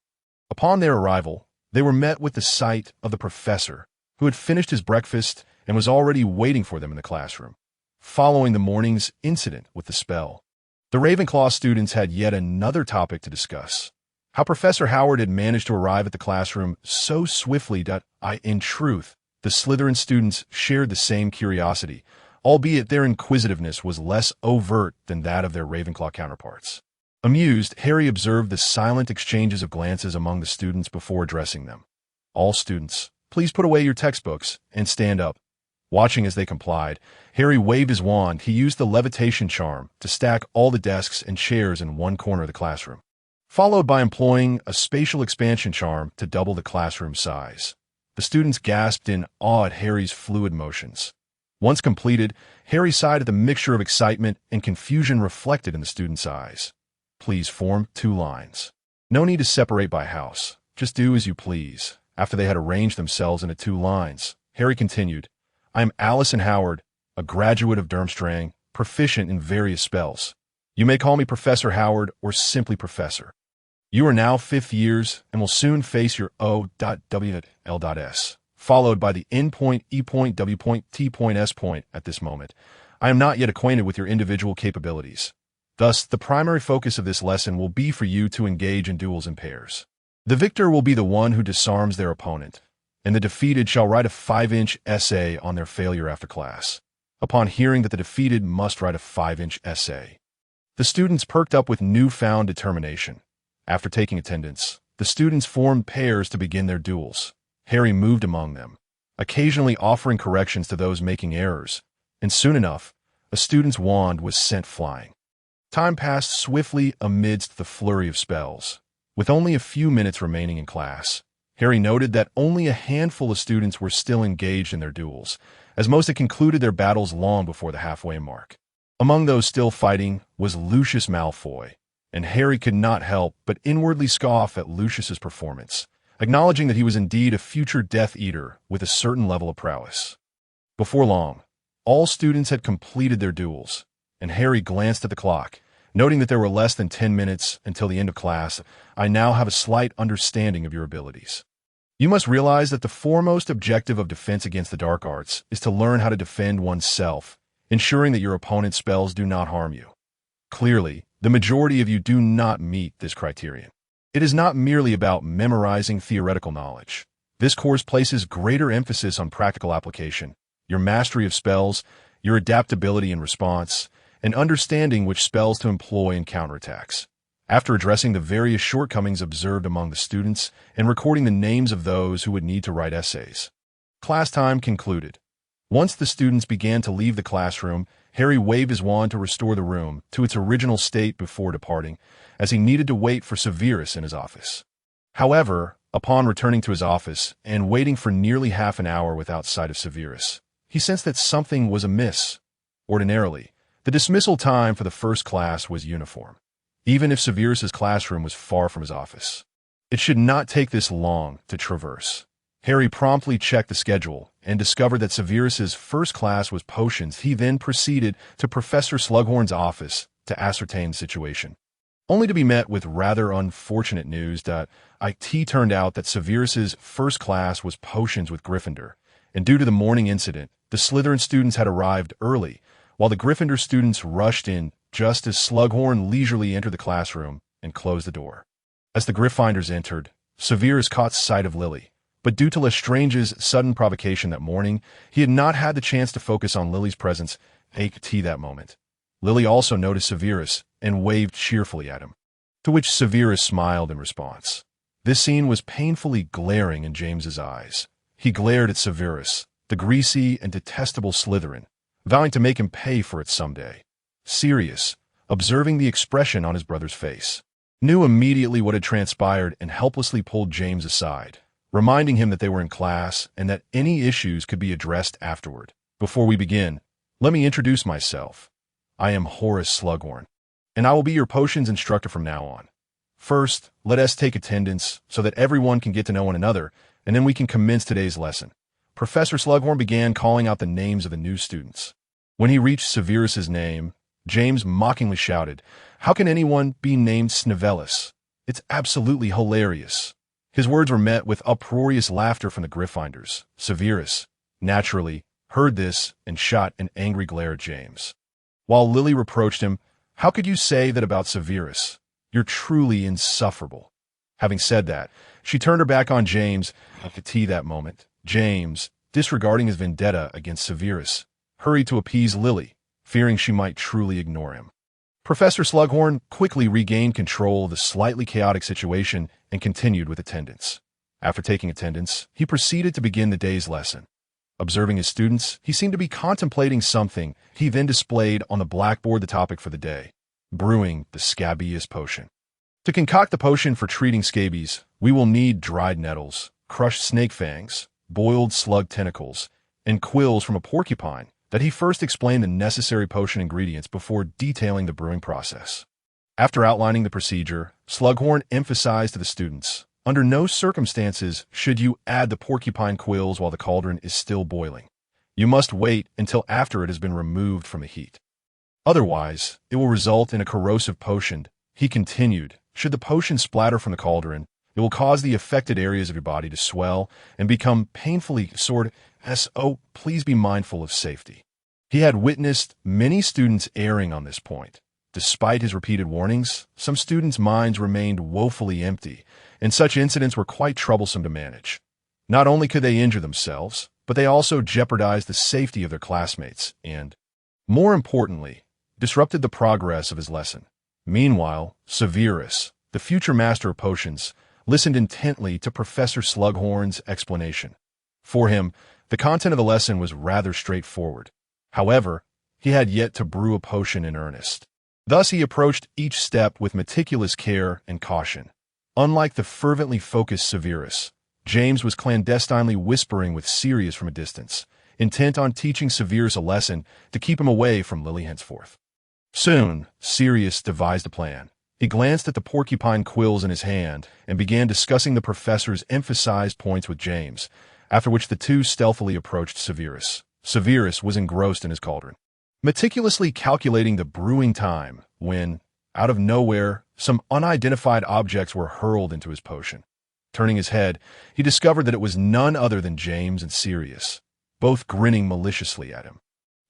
Upon their arrival, they were met with the sight of the professor, who had finished his breakfast and was already waiting for them in the classroom. Following the morning's incident with the spell, the Ravenclaw students had yet another topic to discuss: how Professor Howard had managed to arrive at the classroom so swiftly that, in truth, the Slytherin students shared the same curiosity, albeit their inquisitiveness was less overt than that of their Ravenclaw counterparts. Amused, Harry observed the silent exchanges of glances among the students before addressing them. "All students, please put away your textbooks and stand up." Watching as they complied, Harry waved his wand. He used the levitation charm to stack all the desks and chairs in one corner of the classroom, followed by employing a spatial expansion charm to double the classroom size. The students gasped in awe at Harry's fluid motions. Once completed, Harry sighed at the mixture of excitement and confusion reflected in the students' eyes. "Please form 2 lines. No need to separate by house. Just do as you please." After they had arranged themselves into 2 lines, Harry continued, "I am Alison Howard, a graduate of Durmstrang, proficient in various spells. You may call me Professor Howard or simply Professor. You are now 5th years and will soon face your O.W.L.S. followed by the N point, E point, W point, T point, S point at this moment. I am not yet acquainted with your individual capabilities. Thus, the primary focus of this lesson will be for you to engage in duels in pairs. The victor will be the one who disarms their opponent, and the defeated shall write a 5-inch essay on their failure after class. Upon hearing that the defeated must write a 5-inch essay, the students perked up with newfound determination. After taking attendance, the students formed pairs to begin their duels. Harry moved among them, occasionally offering corrections to those making errors, and soon enough, a student's wand was sent flying. Time passed swiftly amidst the flurry of spells. With only a few minutes remaining in class, Harry noted that only a handful of students were still engaged in their duels, as most had concluded their battles long before the halfway mark. Among those still fighting was Lucius Malfoy, and Harry could not help but inwardly scoff at Lucius's performance, acknowledging that he was indeed a future Death Eater with a certain level of prowess. Before long, all students had completed their duels, and Harry glanced at the clock, noting that there were less than 10 minutes until the end of class. I now have a slight understanding of your abilities. You must realize that the foremost objective of defense against the dark arts is to learn how to defend oneself, ensuring that your opponent's spells do not harm you. Clearly, the majority of you do not meet this criterion. It is not merely about memorizing theoretical knowledge. This course places greater emphasis on practical application, your mastery of spells, your adaptability in response, and understanding which spells to employ in counterattacks. After addressing the various shortcomings observed among the students and recording the names of those who would need to write essays, class time concluded. Once the students began to leave the classroom, Harry waved his wand to restore the room to its original state before departing, as he needed to wait for Severus in his office. However, upon returning to his office and waiting for nearly half an hour without sight of Severus, he sensed that something was amiss. Ordinarily, the dismissal time for the first class was uniform, even if Severus's classroom was far from his office. It should not take this long to traverse. Harry promptly checked the schedule and discovered that Severus's first class was potions. He then proceeded to Professor Slughorn's office to ascertain the situation, only to be met with rather unfortunate news that it turned out that Severus's first class was potions with Gryffindor, and due to the morning incident, the Slytherin students had arrived early, while the Gryffindor students rushed in just as Slughorn leisurely entered the classroom and closed the door. As the Gryffindors entered, Severus caught sight of Lily, but due to Lestrange's sudden provocation that morning, he had not had the chance to focus on Lily's presence that moment. Lily also noticed Severus and waved cheerfully at him, to which Severus smiled in response. This scene was painfully glaring in James's eyes. He glared at Severus, the greasy and detestable Slytherin, vowing to make him pay for it someday. Sirius, observing the expression on his brother's face, knew immediately what had transpired and helplessly pulled James aside, reminding him that they were in class and that any issues could be addressed afterward. Before we begin, let me introduce myself. I am Horace Slughorn, and I will be your potions instructor from now on. First, let us take attendance so that everyone can get to know one another, and then we can commence today's lesson. Professor Slughorn began calling out the names of the new students. When he reached Severus's name, James mockingly shouted, "How can anyone be named Snivellus? It's absolutely hilarious." His words were met with uproarious laughter from the Gryffindors. Severus, naturally, heard this and shot an angry glare at James, while Lily reproached him, "How could you say that about Severus? You're truly insufferable." Having said that, she turned her back on James at that moment. James, disregarding his vendetta against Severus, hurried to appease Lily, fearing she might truly ignore him. Professor Slughorn quickly regained control of the slightly chaotic situation and continued with attendance. After taking attendance, he proceeded to begin the day's lesson. Observing his students, he seemed to be contemplating something. He then displayed on the blackboard the topic for the day: brewing the scabious potion. To concoct the potion for treating scabies, we will need dried nettles, crushed snake fangs, boiled slug tentacles, and quills from a porcupine. That he first explained the necessary potion ingredients before detailing the brewing process. After outlining the procedure, Slughorn emphasized to the students, under no circumstances should you add the porcupine quills while the cauldron is still boiling. You must wait until after it has been removed from the heat. Otherwise, it will result in a corrosive potion. He continued, should the potion splatter from the cauldron, It will cause the affected areas of your body to swell and become painfully sore. So please be mindful of safety. He had witnessed many students erring on this point. Despite his repeated warnings, some students' minds remained woefully empty, and such incidents were quite troublesome to manage. Not only could they injure themselves, but they also jeopardized the safety of their classmates and, more importantly, disrupted the progress of his lesson. Meanwhile, Severus, the future master of potions, listened intently to Professor Slughorn's explanation. For him, the content of the lesson was rather straightforward. However, he had yet to brew a potion in earnest. Thus he approached each step with meticulous care and caution. Unlike the fervently focused Severus, James was clandestinely whispering with Sirius from a distance, intent on teaching Severus a lesson to keep him away from Lily henceforth. Soon, Sirius devised a plan. He glanced at the porcupine quills in his hand and began discussing the professor's emphasized points with James, after which the two stealthily approached Severus. Severus was engrossed in his cauldron, meticulously calculating the brewing time when, out of nowhere, some unidentified objects were hurled into his potion. Turning his head, he discovered that it was none other than James and Sirius, both grinning maliciously at him.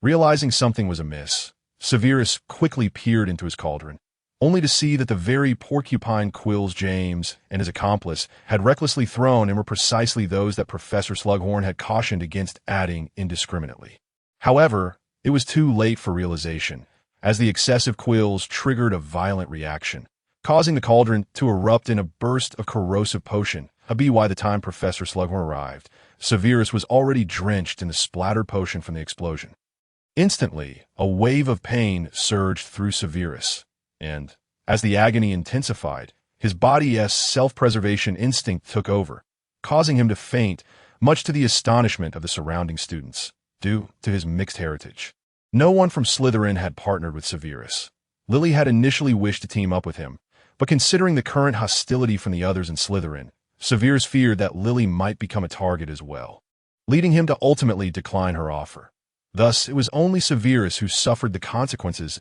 Realizing something was amiss, Severus quickly peered into his cauldron, only to see that the very porcupine quills James and his accomplice had recklessly thrown and were precisely those that Professor Slughorn had cautioned against adding indiscriminately. However, it was too late for realization, as the excessive quills triggered a violent reaction, causing the cauldron to erupt in a burst of corrosive potion. By the time Professor Slughorn arrived, Severus was already drenched in the splattered potion from the explosion. Instantly, a wave of pain surged through Severus, and, as the agony intensified, his body's self-preservation instinct took over, causing him to faint, much to the astonishment of the surrounding students, due to his mixed heritage. No one from Slytherin had partnered with Severus. Lily had initially wished to team up with him, but considering the current hostility from the others in Slytherin, Severus feared that Lily might become a target as well, leading him to ultimately decline her offer. Thus, it was only Severus who suffered the consequences.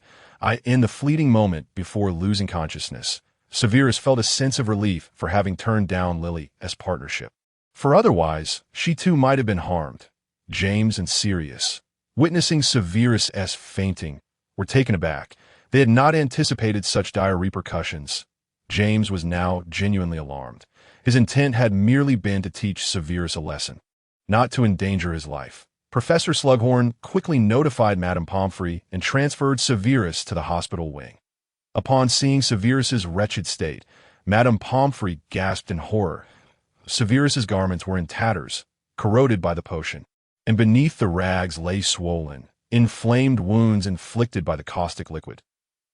In the fleeting moment before losing consciousness, Severus felt a sense of relief for having turned down Lily's partnership. For otherwise, she too might have been harmed. James and Sirius, witnessing Severus's fainting, were taken aback. They had not anticipated such dire repercussions. James was now genuinely alarmed. His intent had merely been to teach Severus a lesson, not to endanger his life. Professor Slughorn quickly notified Madame Pomfrey and transferred Severus to the hospital wing. Upon seeing Severus's wretched state, Madame Pomfrey gasped in horror. Severus's garments were in tatters, corroded by the potion, and beneath the rags lay swollen, inflamed wounds inflicted by the caustic liquid.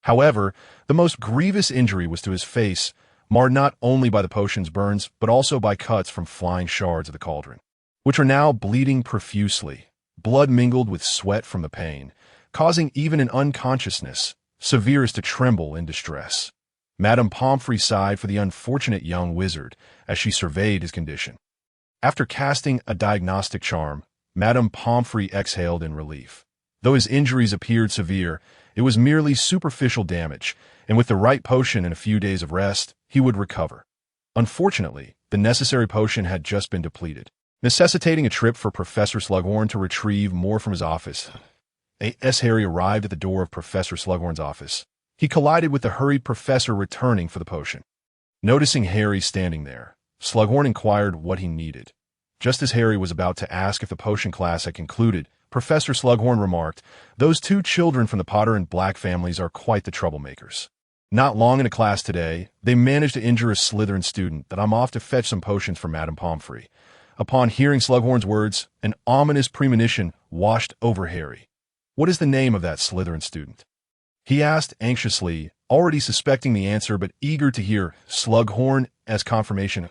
However, the most grievous injury was to his face, marred not only by the potion's burns, but also by cuts from flying shards of the cauldron, which were now bleeding profusely, blood mingled with sweat from the pain, causing even in unconsciousness Severus to tremble in distress. Madame Pomfrey sighed for the unfortunate young wizard as she surveyed his condition. After casting a diagnostic charm, Madame Pomfrey exhaled in relief. Though his injuries appeared severe, it was merely superficial damage, and with the right potion and a few days of rest, he would recover. Unfortunately, the necessary potion had just been depleted, necessitating a trip for Professor Slughorn to retrieve more from his office. As Harry arrived at the door of Professor Slughorn's office, he collided with the hurried professor returning for the potion. Noticing Harry standing there, Slughorn inquired what he needed. Just as Harry was about to ask if the potion class had concluded, Professor Slughorn remarked, "Those two children from the Potter and Black families are quite the troublemakers. Not long in a class today, they managed to injure a Slytherin student that I'm off to fetch some potions for Madame Pomfrey." Upon hearing Slughorn's words, an ominous premonition washed over Harry. "What is the name of that Slytherin student?" he asked anxiously, already suspecting the answer but eager to hear Slughorn as confirmation.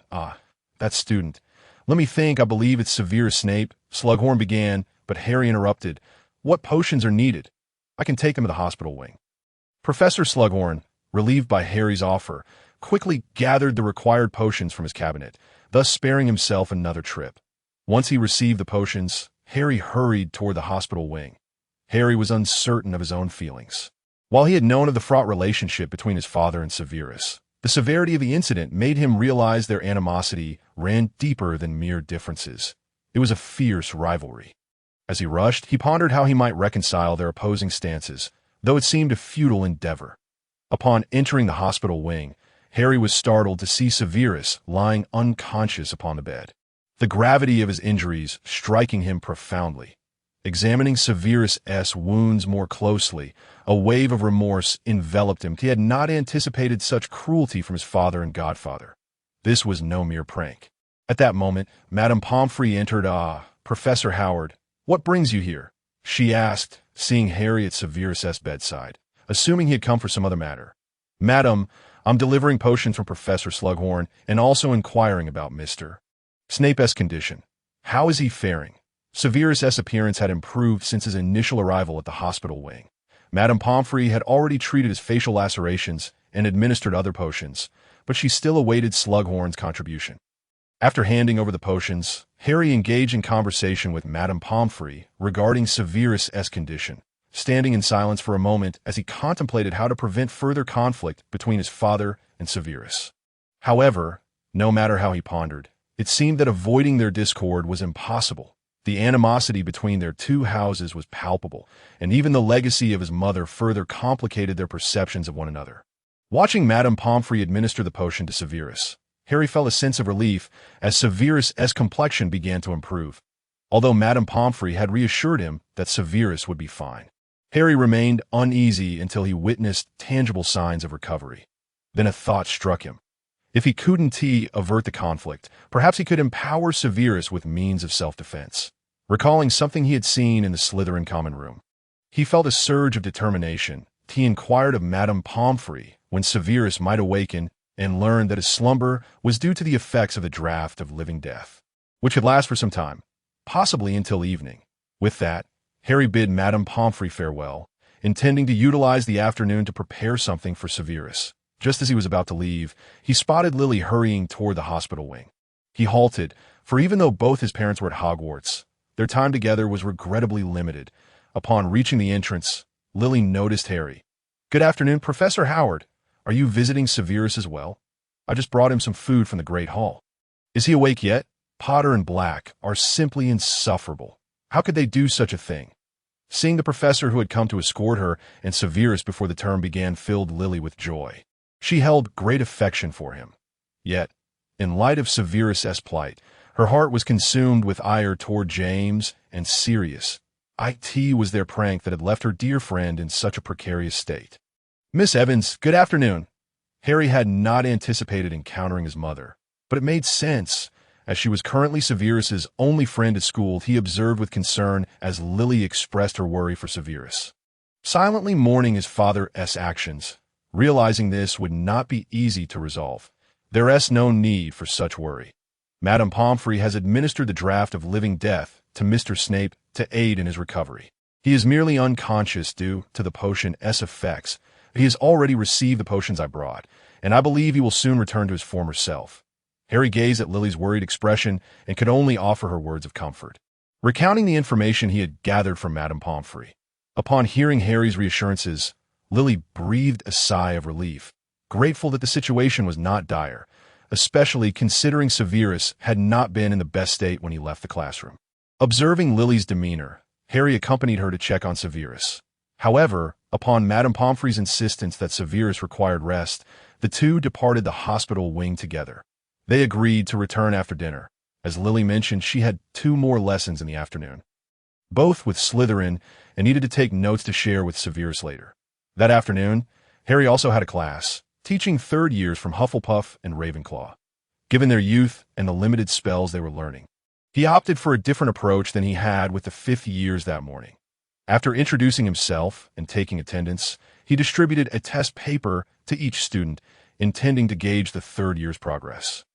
That student. Let me think, I believe it's Severus Snape," Slughorn began, but Harry interrupted. "What potions are needed? I can take them to the hospital wing." Professor Slughorn, relieved by Harry's offer, quickly gathered the required potions from his cabinet, thus sparing himself another trip. Once he received the potions, Harry hurried toward the hospital wing. Harry was uncertain of his own feelings. While he had known of the fraught relationship between his father and Severus, The severity of the incident made him realize their animosity ran deeper than mere differences. It was a fierce rivalry. As he rushed, he pondered how he might reconcile their opposing stances, though it seemed a futile endeavor. Upon entering the hospital wing, Harry was startled to see Severus lying unconscious upon the bed, the gravity of his injuries striking him profoundly. Examining Severus's wounds more closely, a wave of remorse enveloped him. He had not anticipated such cruelty from his father and godfather. This was no mere prank. At that moment, Madame Pomfrey entered. Professor Howard, what brings you here? She asked, seeing Harry at Severus's bedside, assuming he had come for some other matter. Madam, I'm delivering potions from Professor Slughorn and also inquiring about Mr. Snape's condition. How is he faring? Severus's appearance had improved since his initial arrival at the hospital wing. Madame Pomfrey had already treated his facial lacerations and administered other potions, but she still awaited Slughorn's contribution. After handing over the potions, Harry engaged in conversation with Madame Pomfrey regarding Severus's condition, standing in silence for a moment as he contemplated how to prevent further conflict between his father and Severus. However, no matter how he pondered, it seemed that avoiding their discord was impossible. The animosity between their two houses was palpable, and even the legacy of his mother further complicated their perceptions of one another. Watching Madame Pomfrey administer the potion to Severus, Harry felt a sense of relief as Severus's complexion began to improve. Although Madame Pomfrey had reassured him that Severus would be fine, Harry remained uneasy until he witnessed tangible signs of recovery. Then a thought struck him. If he couldn't avert the conflict, perhaps he could empower Severus with means of self-defense. Recalling something he had seen in the Slytherin common room, he felt a surge of determination. He inquired of Madame Pomfrey when Severus might awaken and learned that his slumber was due to the effects of the draught of living death, which could last for some time, possibly until evening. With that, Harry bid Madame Pomfrey farewell, intending to utilize the afternoon to prepare something for Severus. Just as he was about to leave, he spotted Lily hurrying toward the hospital wing. He halted, for even though both his parents were at Hogwarts, their time together was regrettably limited. Upon reaching the entrance, Lily noticed Harry. "Good afternoon, Professor Howard. Are you visiting Severus as well? I just brought him some food from the Great Hall." "Is he awake yet?" Potter and Black are simply insufferable. How could they do such a thing? Seeing the professor who had come to escort her and Severus before the term began filled Lily with joy. She held great affection for him. Yet, in light of Severus's plight, her heart was consumed with ire toward James and Sirius. It was their prank that had left her dear friend in such a precarious state. "Miss Evans, good afternoon." Harry had not anticipated encountering his mother, but it made sense. As she was currently Severus's only friend at school, he observed with concern as Lily expressed her worry for Severus, silently mourning his father's actions. Realizing this would not be easy to resolve, there's no need for such worry. Madame Pomfrey has administered the draught of living death to Mr. Snape to aid in his recovery. He is merely unconscious due to the potion's effects. He has already received the potions I brought, and I believe he will soon return to his former self. Harry gazed at Lily's worried expression and could only offer her words of comfort, recounting the information he had gathered from Madame Pomfrey. Upon hearing Harry's reassurances, Lily breathed a sigh of relief, grateful that the situation was not dire, especially considering Severus had not been in the best state when he left the classroom. Observing Lily's demeanor, Harry accompanied her to check on Severus. However, upon Madame Pomfrey's insistence that Severus required rest, the two departed the hospital wing together. They agreed to return after dinner. As Lily mentioned, she had 2 more lessons in the afternoon, both with Slytherin, and needed to take notes to share with Severus later. That afternoon, Harry also had a class, teaching third years from Hufflepuff and Ravenclaw. Given their youth and the limited spells they were learning, he opted for a different approach than he had with the fifth years that morning. After introducing himself and taking attendance, he distributed a test paper to each student, intending to gauge the third year's progress,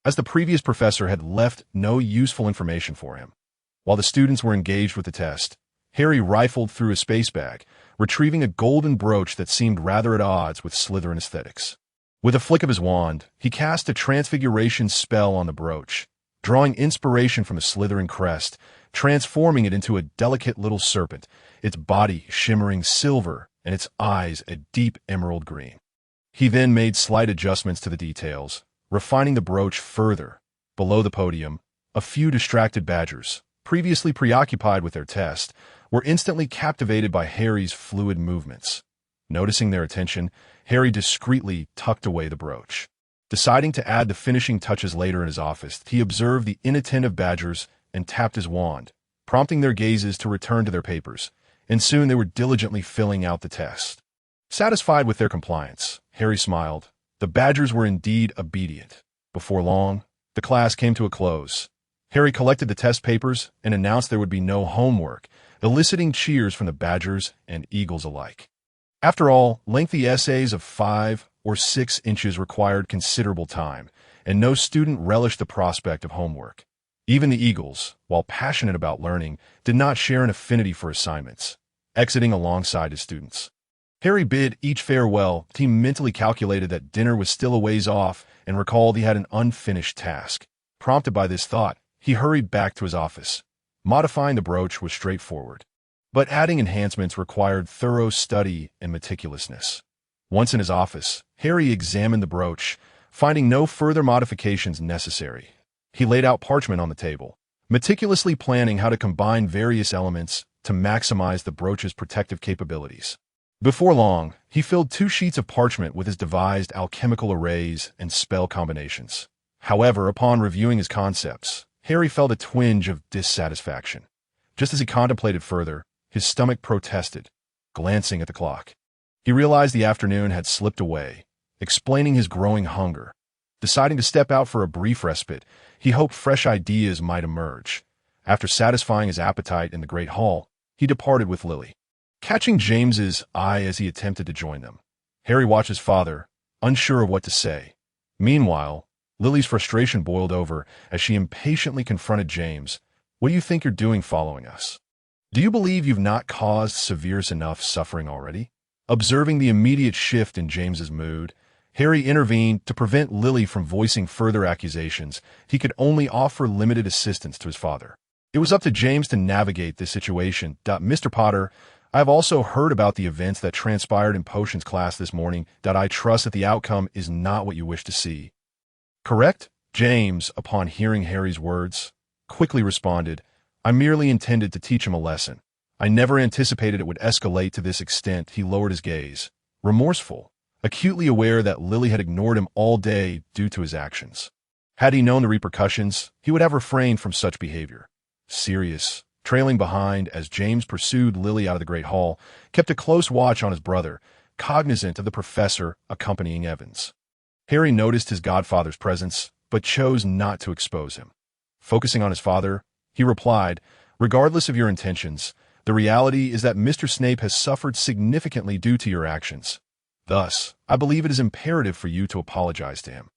as the previous professor had left no useful information for him. While the students were engaged with the test, Harry rifled through his space bag, retrieving a golden brooch that seemed rather at odds with Slytherin aesthetics. With a flick of his wand, he cast a transfiguration spell on the brooch, drawing inspiration from the Slytherin crest, transforming it into a delicate little serpent, its body shimmering silver and its eyes a deep emerald green. He then made slight adjustments to the details, refining the brooch further. Below the podium, a few distracted badgers, previously preoccupied with their test, were instantly captivated by Harry's fluid movements. Noticing their attention, Harry discreetly tucked away the brooch. Deciding to add the finishing touches later in his office, he observed the inattentive badgers and tapped his wand, prompting their gazes to return to their papers, and soon they were diligently filling out the test. Satisfied with their compliance, Harry smiled. The badgers were indeed obedient. Before long, the class came to a close. Harry collected the test papers and announced there would be no homework, eliciting cheers from the badgers and eagles alike. After all, lengthy essays of 5 or 6 inches required considerable time, and no student relished the prospect of homework. Even the eagles, while passionate about learning, did not share an affinity for assignments, exiting alongside his students. Harry bid each farewell. He mentally calculated that dinner was still a ways off and recalled he had an unfinished task. Prompted by this thought, he hurried back to his office. Modifying the brooch was straightforward, but adding enhancements required thorough study and meticulousness. Once in his office, Harry examined the brooch, finding no further modifications necessary. He laid out parchment on the table, meticulously planning how to combine various elements to maximize the brooch's protective capabilities. Before long, he filled 2 sheets of parchment with his devised alchemical arrays and spell combinations. However, upon reviewing his concepts, Harry felt a twinge of dissatisfaction. Just as he contemplated further, his stomach protested. Glancing at the clock, he realized the afternoon had slipped away, explaining his growing hunger. Deciding to step out for a brief respite, he hoped fresh ideas might emerge. After satisfying his appetite in the great hall, he departed with Lily. Catching James's eye as he attempted to join them, Harry watched his father, unsure of what to say. Meanwhile, Lily's frustration boiled over as she impatiently confronted James. "What do you think you're doing following us? Do you believe you've not caused Severus enough suffering already?" Observing the immediate shift in James's mood, Harry intervened to prevent Lily from voicing further accusations. He could only offer limited assistance to his father. It was up to James to navigate this situation. "Mr. Potter, I have also heard about the events that transpired in potions class this morning. I trust that the outcome is not what you wish to see." "Correct?" James, upon hearing Harry's words, quickly responded, "I merely intended to teach him a lesson. I never anticipated it would escalate to this extent." He lowered his gaze, remorseful, acutely aware that Lily had ignored him all day due to his actions. Had he known the repercussions, he would have refrained from such behavior. Sirius, trailing behind as James pursued Lily out of the great hall, kept a close watch on his brother, cognizant of the professor accompanying Evans. Harry noticed his godfather's presence, but chose not to expose him. Focusing on his father, he replied, "Regardless of your intentions, the reality is that Mr. Snape has suffered significantly due to your actions. Thus, I believe it is imperative for you to apologize to him."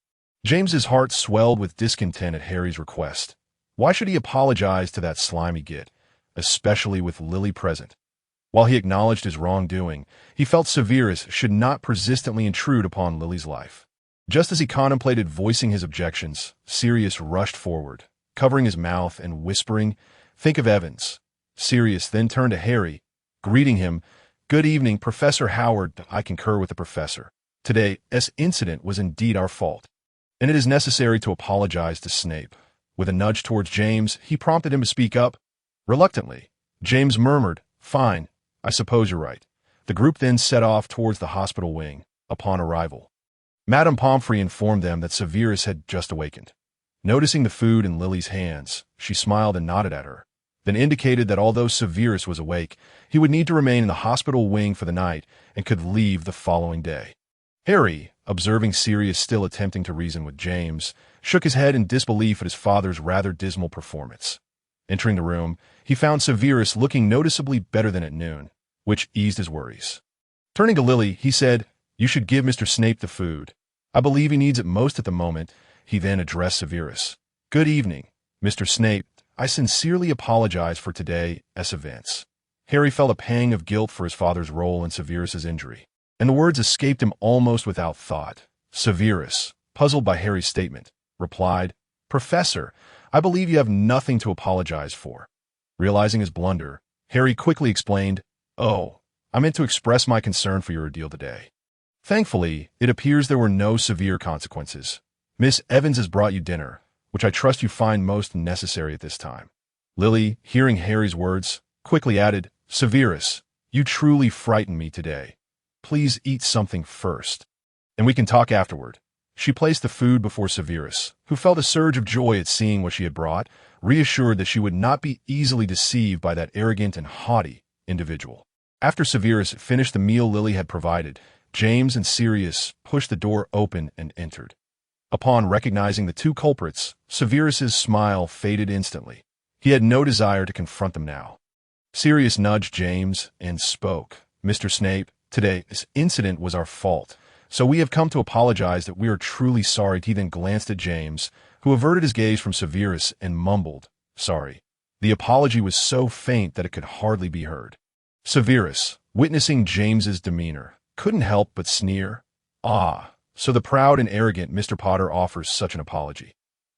James's heart swelled with discontent at Harry's request. Why should he apologize to that slimy git, especially with Lily present? While he acknowledged his wrongdoing, he felt Severus should not persistently intrude upon Lily's life. Just as he contemplated voicing his objections, Sirius rushed forward, covering his mouth and whispering, "Think of Evans." Sirius then turned to Harry, greeting him, "Good evening, Professor Howard." "I concur with the professor. Today's incident was indeed our fault, and it is necessary to apologize to Snape." With a nudge towards James, he prompted him to speak up. Reluctantly, James murmured, "Fine, I suppose you're right." The group then set off towards the hospital wing. Upon arrival, Madame Pomfrey informed them that Severus had just awakened. Noticing the food in Lily's hands, she smiled and nodded at her, then indicated that although Severus was awake, he would need to remain in the hospital wing for the night and could leave the following day. Harry, observing Sirius still attempting to reason with James, shook his head in disbelief at his father's rather dismal performance. Entering the room, he found Severus looking noticeably better than at noon, which eased his worries. Turning to Lily, he said, "You should give Mr. Snape the food. I believe he needs it most at the moment." He then addressed Severus. "Good evening, Mr. Snape. I sincerely apologize for today's events." Harry felt a pang of guilt for his father's role in Severus's injury, and the words escaped him almost without thought. Severus, puzzled by Harry's statement, replied, "Professor, I believe you have nothing to apologize for." Realizing his blunder, Harry quickly explained, "Oh, I meant to express my concern for your ordeal today." Thankfully, it appears there were no severe consequences. Miss Evans has brought you dinner, which I trust you find most necessary at this time. Lily, hearing Harry's words, quickly added, Severus, you truly frightened me today. Please eat something first, and we can talk afterward. She placed the food before Severus, who felt a surge of joy at seeing what she had brought, reassured that she would not be easily deceived by that arrogant and haughty individual. After Severus finished the meal Lily had provided, James and Sirius pushed the door open and entered. Upon recognizing the two culprits, Severus's smile faded instantly. He had no desire to confront them now. Sirius nudged James and spoke. Mr. Snape, today, this incident was our fault, so we have come to apologize that we are truly sorry. He then glanced at James, who averted his gaze from Severus and mumbled, sorry. The apology was so faint that it could hardly be heard. Severus, witnessing James's demeanor, couldn't help but sneer. Ah, so the proud and arrogant Mr. Potter offers such an apology.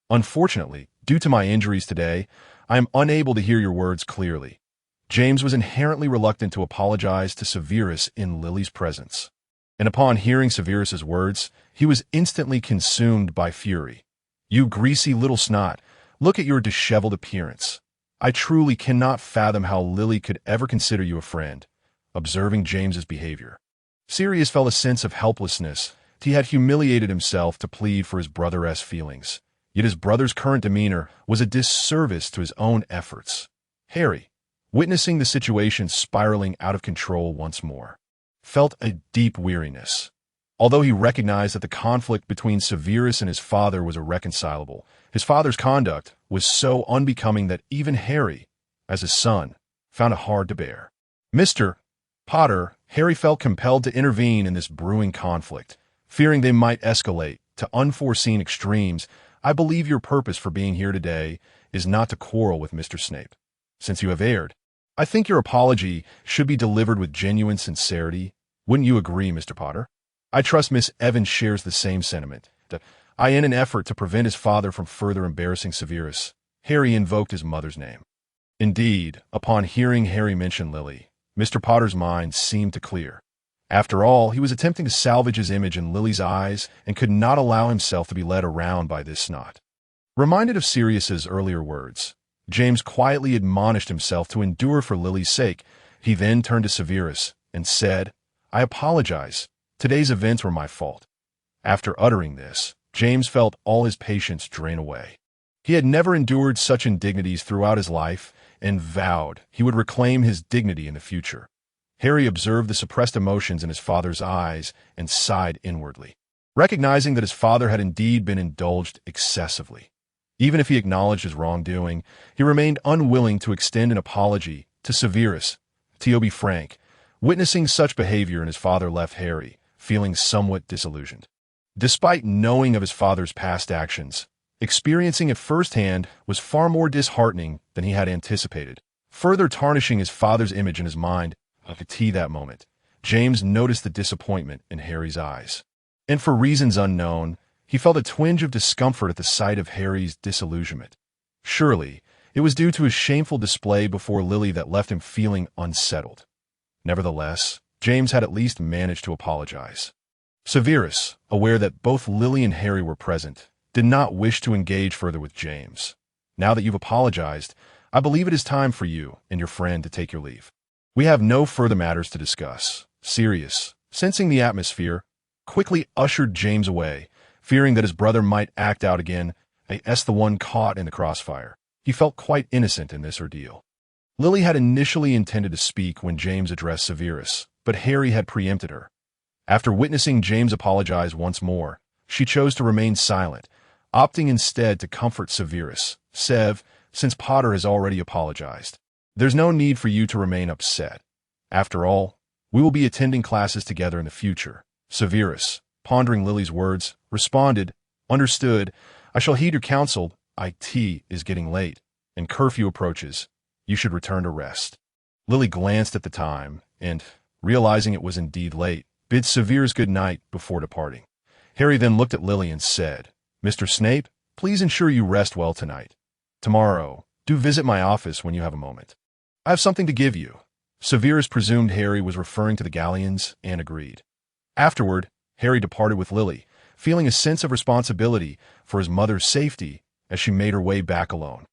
Unfortunately, due to my injuries today, I am unable to hear your words clearly. James was inherently reluctant to apologize to Severus in Lily's presence. And upon hearing Severus's words, he was instantly consumed by fury. You greasy little snot, look at your disheveled appearance. I truly cannot fathom how Lily could ever consider you a friend. Observing James's behavior, Sirius felt a sense of helplessness. He had humiliated himself to plead for his brother's feelings, yet his brother's current demeanor was a disservice to his own efforts. Harry, witnessing the situation spiraling out of control once more, felt a deep weariness. Although he recognized that the conflict between Severus and his father was irreconcilable, his father's conduct was so unbecoming that even Harry, as his son, found it hard to bear. Mr. Potter, Harry felt compelled to intervene in this brewing conflict, fearing they might escalate to unforeseen extremes. I believe your purpose for being here today is not to quarrel with Mr. Snape. Since you have erred, I think your apology should be delivered with genuine sincerity. Wouldn't you agree, Mr. Potter? I trust Miss Evans shares the same sentiment. In an effort to prevent his father from further embarrassing Severus, Harry invoked his mother's name. Indeed, upon hearing Harry mention Lily, Mr. Potter's mind seemed to clear. After all, he was attempting to salvage his image in Lily's eyes and could not allow himself to be led around by this snot. Reminded of Sirius's earlier words, James quietly admonished himself to endure for Lily's sake. He then turned to Severus and said, I apologize. Today's events were my fault. After uttering this, James felt all his patience drain away. He had never endured such indignities throughout his life and vowed he would reclaim his dignity in the future. Harry observed the suppressed emotions in his father's eyes and sighed inwardly, recognizing that his father had indeed been indulged excessively. Even if he acknowledged his wrongdoing, he remained unwilling to extend an apology to Severus. To be frank, witnessing such behavior in his father left Harry feeling somewhat disillusioned. Despite knowing of his father's past actions, experiencing it firsthand was far more disheartening than he had anticipated, further tarnishing his father's image in his mind. At that moment, James noticed the disappointment in Harry's eyes. And for reasons unknown, he felt a twinge of discomfort at the sight of Harry's disillusionment. Surely, it was due to his shameful display before Lily that left him feeling unsettled. Nevertheless, James had at least managed to apologize. Severus, aware that both Lily and Harry were present, did not wish to engage further with James. Now that you've apologized, I believe it is time for you and your friend to take your leave. We have no further matters to discuss. Sirius, sensing the atmosphere, quickly ushered James away, fearing that his brother might act out again as the one caught in the crossfire. He felt quite innocent in this ordeal. Lily had initially intended to speak when James addressed Severus, but Harry had preempted her. After witnessing James apologize once more, she chose to remain silent, opting instead to comfort Severus. Sev, since Potter has already apologized, there's no need for you to remain upset. After all, we will be attending classes together in the future. Severus, pondering Lily's words, responded, Understood. I shall heed your counsel. It is getting late, and curfew approaches. You should return to rest. Lily glanced at the time, and, realizing it was indeed late, bid Severus good night before departing. Harry then looked at Lily and said, Mr. Snape, please ensure you rest well tonight. Tomorrow, do visit my office when you have a moment. I have something to give you. Severus presumed Harry was referring to the galleons and agreed. Afterward, Harry departed with Lily, feeling a sense of responsibility for his mother's safety as she made her way back alone.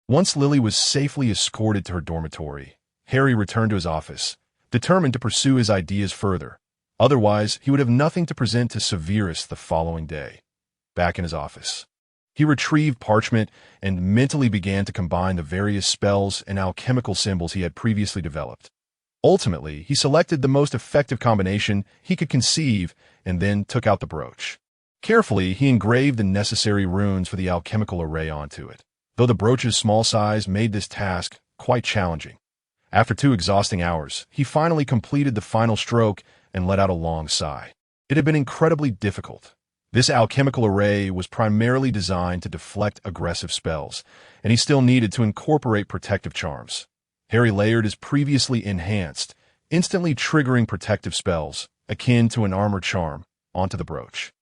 Once Lily was safely escorted to her dormitory, Harry returned to his office, determined to pursue his ideas further. Otherwise, he would have nothing to present to Severus the following day. Back in his office, he retrieved parchment and mentally began to combine the various spells and alchemical symbols he had previously developed. Ultimately, he selected the most effective combination he could conceive and then took out the brooch. Carefully, he engraved the necessary runes for the alchemical array onto it, though the brooch's small size made this task quite challenging. After 2 exhausting hours, he finally completed the final stroke and let out a long sigh. It had been incredibly difficult. This alchemical array was primarily designed to deflect aggressive spells, and he still needed to incorporate protective charms. Harry layered his previously enhanced, instantly triggering protective spells, akin to an armor charm, onto the brooch.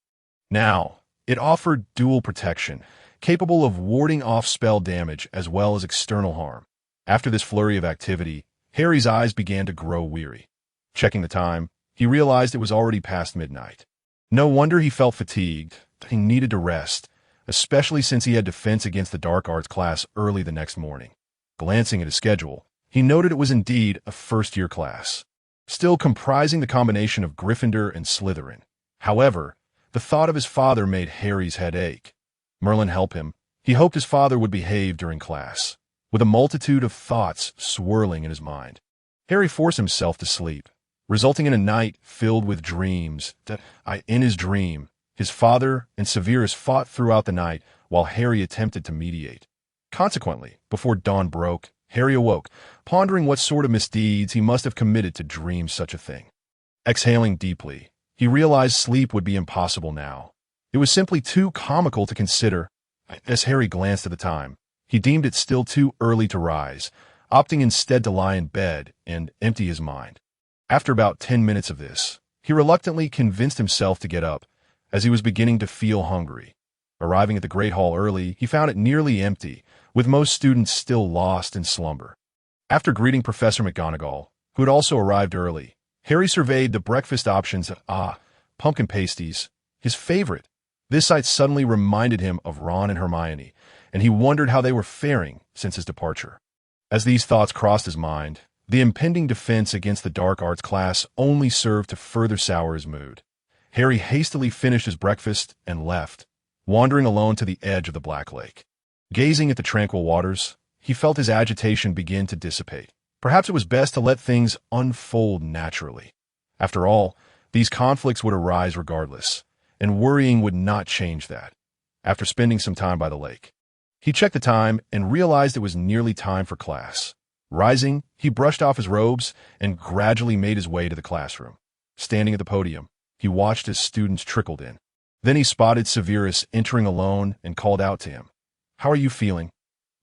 Now, it offered dual protection, capable of warding off spell damage as well as external harm. After this flurry of activity, Harry's eyes began to grow weary. Checking the time, he realized it was already past midnight. No wonder he felt fatigued. He needed to rest, especially since he had defense against the dark arts class early the next morning. Glancing at his schedule, he noted it was indeed a first-year class, still comprising the combination of Gryffindor and Slytherin. However, the thought of his father made Harry's head ache. Merlin help him. He hoped his father would behave during class. With a multitude of thoughts swirling in his mind, Harry forced himself to sleep, resulting in a night filled with dreams in his dream, his father and Severus fought throughout the night while Harry attempted to mediate. Consequently, before dawn broke, Harry awoke, pondering what sort of misdeeds he must have committed to dream such a thing. Exhaling deeply, he realized sleep would be impossible now. It was simply too comical to consider. As Harry glanced at the time, he deemed it still too early to rise, opting instead to lie in bed and empty his mind. After about 10 minutes of this, he reluctantly convinced himself to get up, as he was beginning to feel hungry. Arriving at the Great Hall early, he found it nearly empty, with most students still lost in slumber. After greeting Professor McGonagall, who had also arrived early, Harry surveyed the breakfast options. Pumpkin pasties, his favorite. This sight suddenly reminded him of Ron and Hermione, and he wondered how they were faring since his departure. As these thoughts crossed his mind, the impending defense against the dark arts class only served to further sour his mood. Harry hastily finished his breakfast and left, wandering alone to the edge of the Black Lake. Gazing at the tranquil waters, he felt his agitation begin to dissipate. Perhaps it was best to let things unfold naturally. After all, these conflicts would arise regardless, and worrying would not change that. After spending some time by the lake, he checked the time and realized it was nearly time for class. Rising, he brushed off his robes and gradually made his way to the classroom. Standing at the podium, he watched as students trickled in. Then he spotted Severus entering alone and called out to him. "How are you feeling?"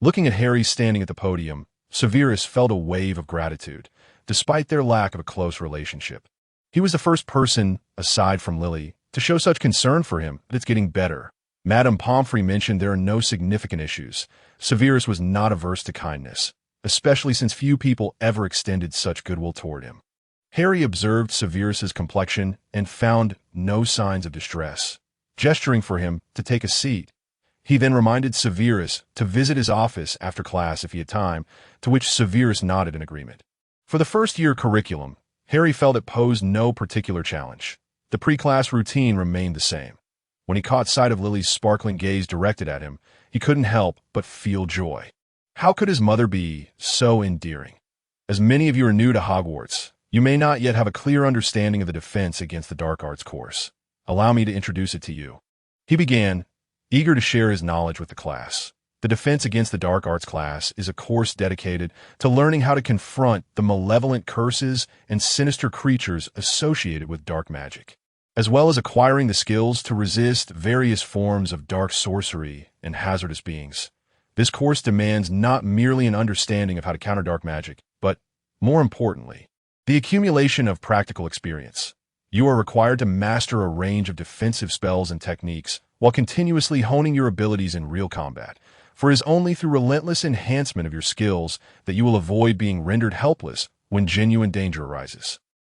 Looking at Harry standing at the podium, Severus felt a wave of gratitude, despite their lack of a close relationship. He was the first person, aside from Lily, to show such concern for him that it's getting better. Madame Pomfrey mentioned there are no significant issues. Severus was not averse to kindness, especially since few people ever extended such goodwill toward him. Harry observed Severus's complexion and found no signs of distress. Gesturing for him to take a seat, he then reminded Severus to visit his office after class if he had time, to which Severus nodded in agreement. For the first-year curriculum, Harry felt it posed no particular challenge. The pre-class routine remained the same. When he caught sight of Lily's sparkling gaze directed at him, he couldn't help but feel joy. How could his mother be so endearing? As many of you are new to Hogwarts, you may not yet have a clear understanding of the defense against the dark arts course. Allow me to introduce it to you. He began, eager to share his knowledge with the class. The defense against the dark arts class is a course dedicated to learning how to confront the malevolent curses and sinister creatures associated with dark magic, as well as acquiring the skills to resist various forms of dark sorcery and hazardous beings. This course demands not merely an understanding of how to counter dark magic, but, more importantly, the accumulation of practical experience. You are required to master a range of defensive spells and techniques while continuously honing your abilities in real combat, for it is only through relentless enhancement of your skills that you will avoid being rendered helpless when genuine danger arises.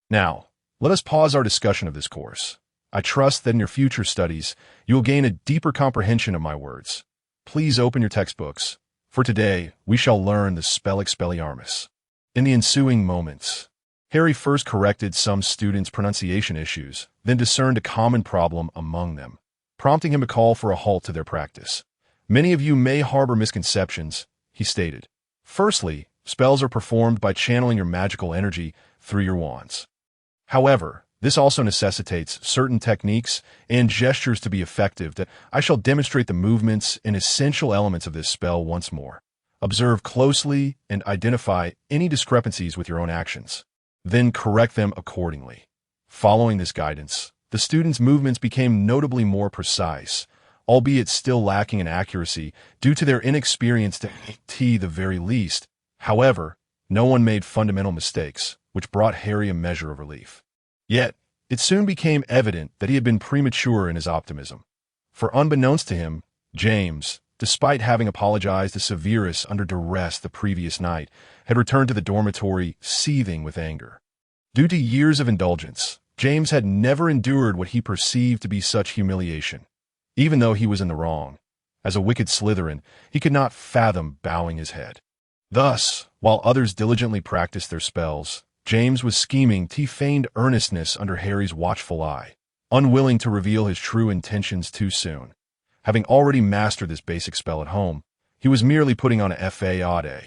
Now, let us pause our discussion of this course. I trust that in your future studies, you will gain a deeper comprehension of my words. Please open your textbooks. For today, we shall learn the spell Expelliarmus. In the ensuing moments, Harry first corrected some students' pronunciation issues, then discerned a common problem among them, prompting him to call for a halt to their practice. Many of you may harbor misconceptions, he stated. Firstly, spells are performed by channeling your magical energy through your wands. However, this also necessitates certain techniques and gestures to be effective that I shall demonstrate the movements and essential elements of this spell once more. Observe closely and identify any discrepancies with your own actions. Then correct them accordingly. Following this guidance, the students' movements became notably more precise, albeit still lacking in accuracy due to their inexperience to the very least. However, no one made fundamental mistakes, which brought Harry a measure of relief. Yet, it soon became evident that he had been premature in his optimism. For unbeknownst to him, James, despite having apologized to Severus under duress the previous night, had returned to the dormitory seething with anger. Due to years of indulgence, James had never endured what he perceived to be such humiliation. Even though he was in the wrong, as a wicked Slytherin, he could not fathom bowing his head. Thus, while others diligently practiced their spells, James was scheming to feigned earnestness under Harry's watchful eye, unwilling to reveal his true intentions too soon. Having already mastered this basic spell at home, he was merely putting on a fa.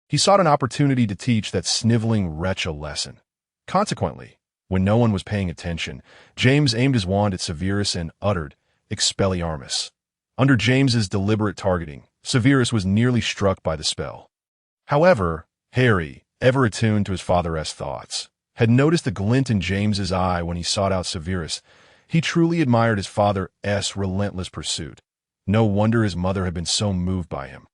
He sought an opportunity to teach that sniveling wretch a lesson. Consequently, when no one was paying attention, James aimed his wand at Severus and uttered, Expelliarmus. Under James's deliberate targeting, Severus was nearly struck by the spell. However, Harry, ever attuned to his father's thoughts, had noticed a glint in James's eye when he sought out Severus. He truly admired his father's relentless pursuit. No wonder his mother had been so moved by him.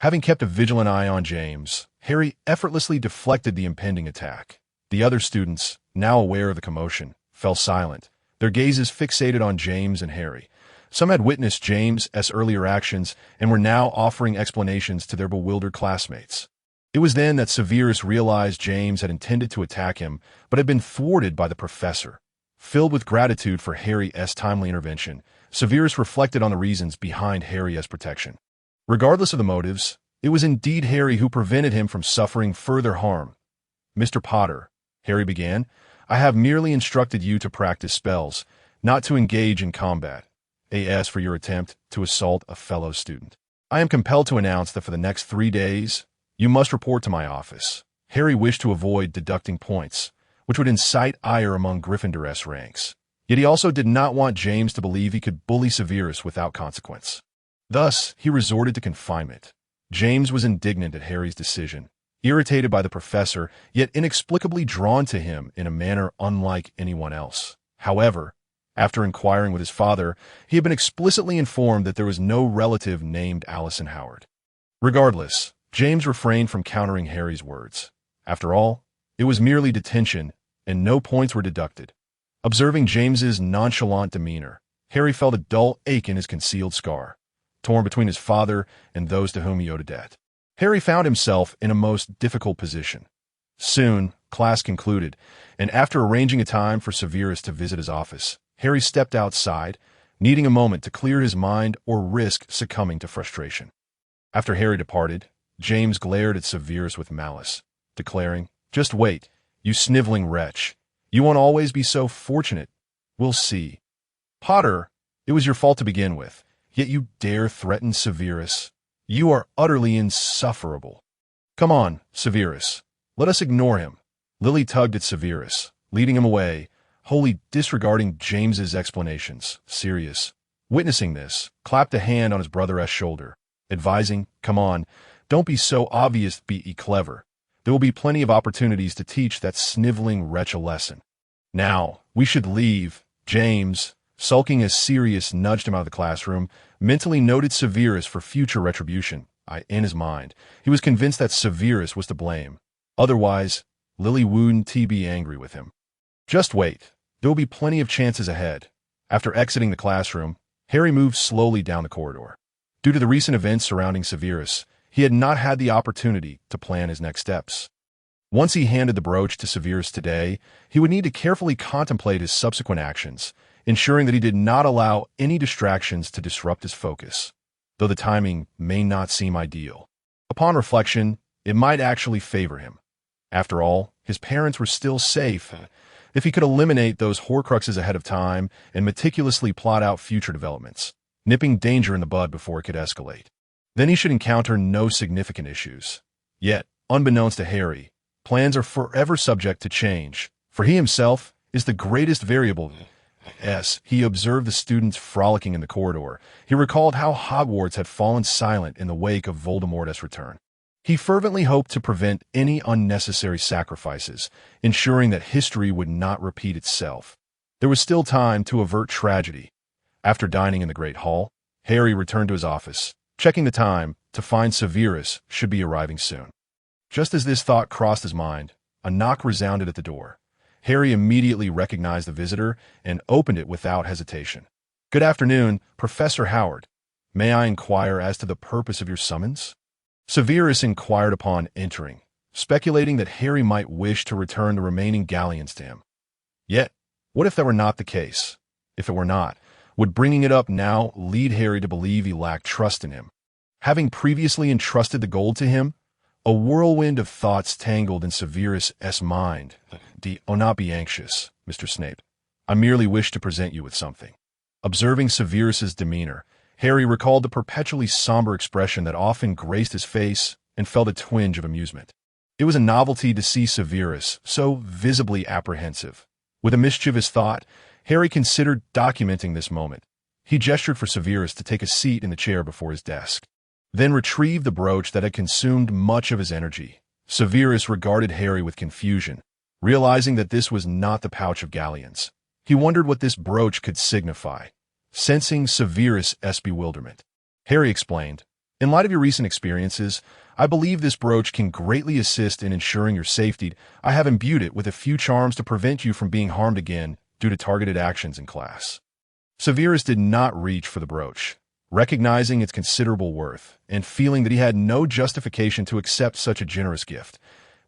Having kept a vigilant eye on James, Harry effortlessly deflected the impending attack. The other students, now aware of the commotion, fell silent, their gazes fixated on James and Harry. Some had witnessed James's earlier actions and were now offering explanations to their bewildered classmates. It was then that Severus realized James had intended to attack him, but had been thwarted by the professor. Filled with gratitude for Harry's timely intervention, Severus reflected on the reasons behind Harry's protection. Regardless of the motives, it was indeed Harry who prevented him from suffering further harm. Mr. Potter, Harry began, I have merely instructed you to practice spells, not to engage in combat. As for your attempt to assault a fellow student, I am compelled to announce that for the next 3 days, you must report to my office. Harry wished to avoid deducting points, which would incite ire among Gryffindor's ranks. Yet he also did not want James to believe he could bully Severus without consequence. Thus, he resorted to confinement. James was indignant at Harry's decision, irritated by the professor, yet inexplicably drawn to him in a manner unlike anyone else. However, after inquiring with his father, he had been explicitly informed that there was no relative named Allison Howard. Regardless, James refrained from countering Harry's words. After all, it was merely detention, and no points were deducted. Observing James's nonchalant demeanor, Harry felt a dull ache in his concealed scar, torn between his father and those to whom he owed a debt. Harry found himself in a most difficult position. Soon, class concluded, and after arranging a time for Severus to visit his office, Harry stepped outside, needing a moment to clear his mind or risk succumbing to frustration. After Harry departed, James glared at Severus with malice, declaring, Just wait, you sniveling wretch. You won't always be so fortunate. We'll see. Potter, it was your fault to begin with, yet you dare threaten Severus. You are utterly insufferable. Come on, Severus. Let us ignore him. Lily tugged at Severus, leading him away, wholly disregarding James's explanations. Sirius, witnessing this, clapped a hand on his brother's shoulder, advising, Come on, don't be so obvious, be clever. There will be plenty of opportunities to teach that sniveling wretch a lesson. Now, we should leave. James, sulking as Sirius nudged him out of the classroom, mentally noted Severus for future retribution. In his mind, he was convinced that Severus was to blame. Otherwise, Lily wouldn't be angry with him. Just wait. There will be plenty of chances ahead. After exiting the classroom, Harry moved slowly down the corridor. Due to the recent events surrounding Severus, he had not had the opportunity to plan his next steps. Once he handed the brooch to Severus today, he would need to carefully contemplate his subsequent actions, ensuring that he did not allow any distractions to disrupt his focus, though the timing may not seem ideal. Upon reflection, it might actually favor him. After all, his parents were still safe. If he could eliminate those Horcruxes ahead of time and meticulously plot out future developments, nipping danger in the bud before it could escalate, then he should encounter no significant issues. Yet, unbeknownst to Harry, plans are forever subject to change, for he himself is the greatest variable. As he observed the students frolicking in the corridor, he recalled how Hogwarts had fallen silent in the wake of Voldemort's return. He fervently hoped to prevent any unnecessary sacrifices, ensuring that history would not repeat itself. There was still time to avert tragedy. After dining in the Great Hall, Harry returned to his office, checking the time to find Severus should be arriving soon. Just as this thought crossed his mind, a knock resounded at the door. Harry immediately recognized the visitor and opened it without hesitation. "Good afternoon, Professor Howard. May I inquire as to the purpose of your summons?" Severus inquired upon entering, speculating that Harry might wish to return the remaining galleons to him. Yet, what if that were not the case? If it were not, would bringing it up now lead Harry to believe he lacked trust in him? Having previously entrusted the gold to him, a whirlwind of thoughts tangled in Severus' mind. "Oh, not be anxious, Mr. Snape. I merely wish to present you with something." Observing Severus's demeanor, Harry recalled the perpetually somber expression that often graced his face and felt a twinge of amusement. It was a novelty to see Severus so visibly apprehensive. With a mischievous thought, Harry considered documenting this moment. He gestured for Severus to take a seat in the chair before his desk, then retrieved the brooch that had consumed much of his energy. Severus regarded Harry with confusion, realizing that this was not the pouch of galleons. He wondered what this brooch could signify. Sensing Severus' bewilderment, Harry explained, "In light of your recent experiences, I believe this brooch can greatly assist in ensuring your safety. I have imbued it with a few charms to prevent you from being harmed again due to targeted actions in class." Severus did not reach for the brooch, recognizing its considerable worth and feeling that he had no justification to accept such a generous gift.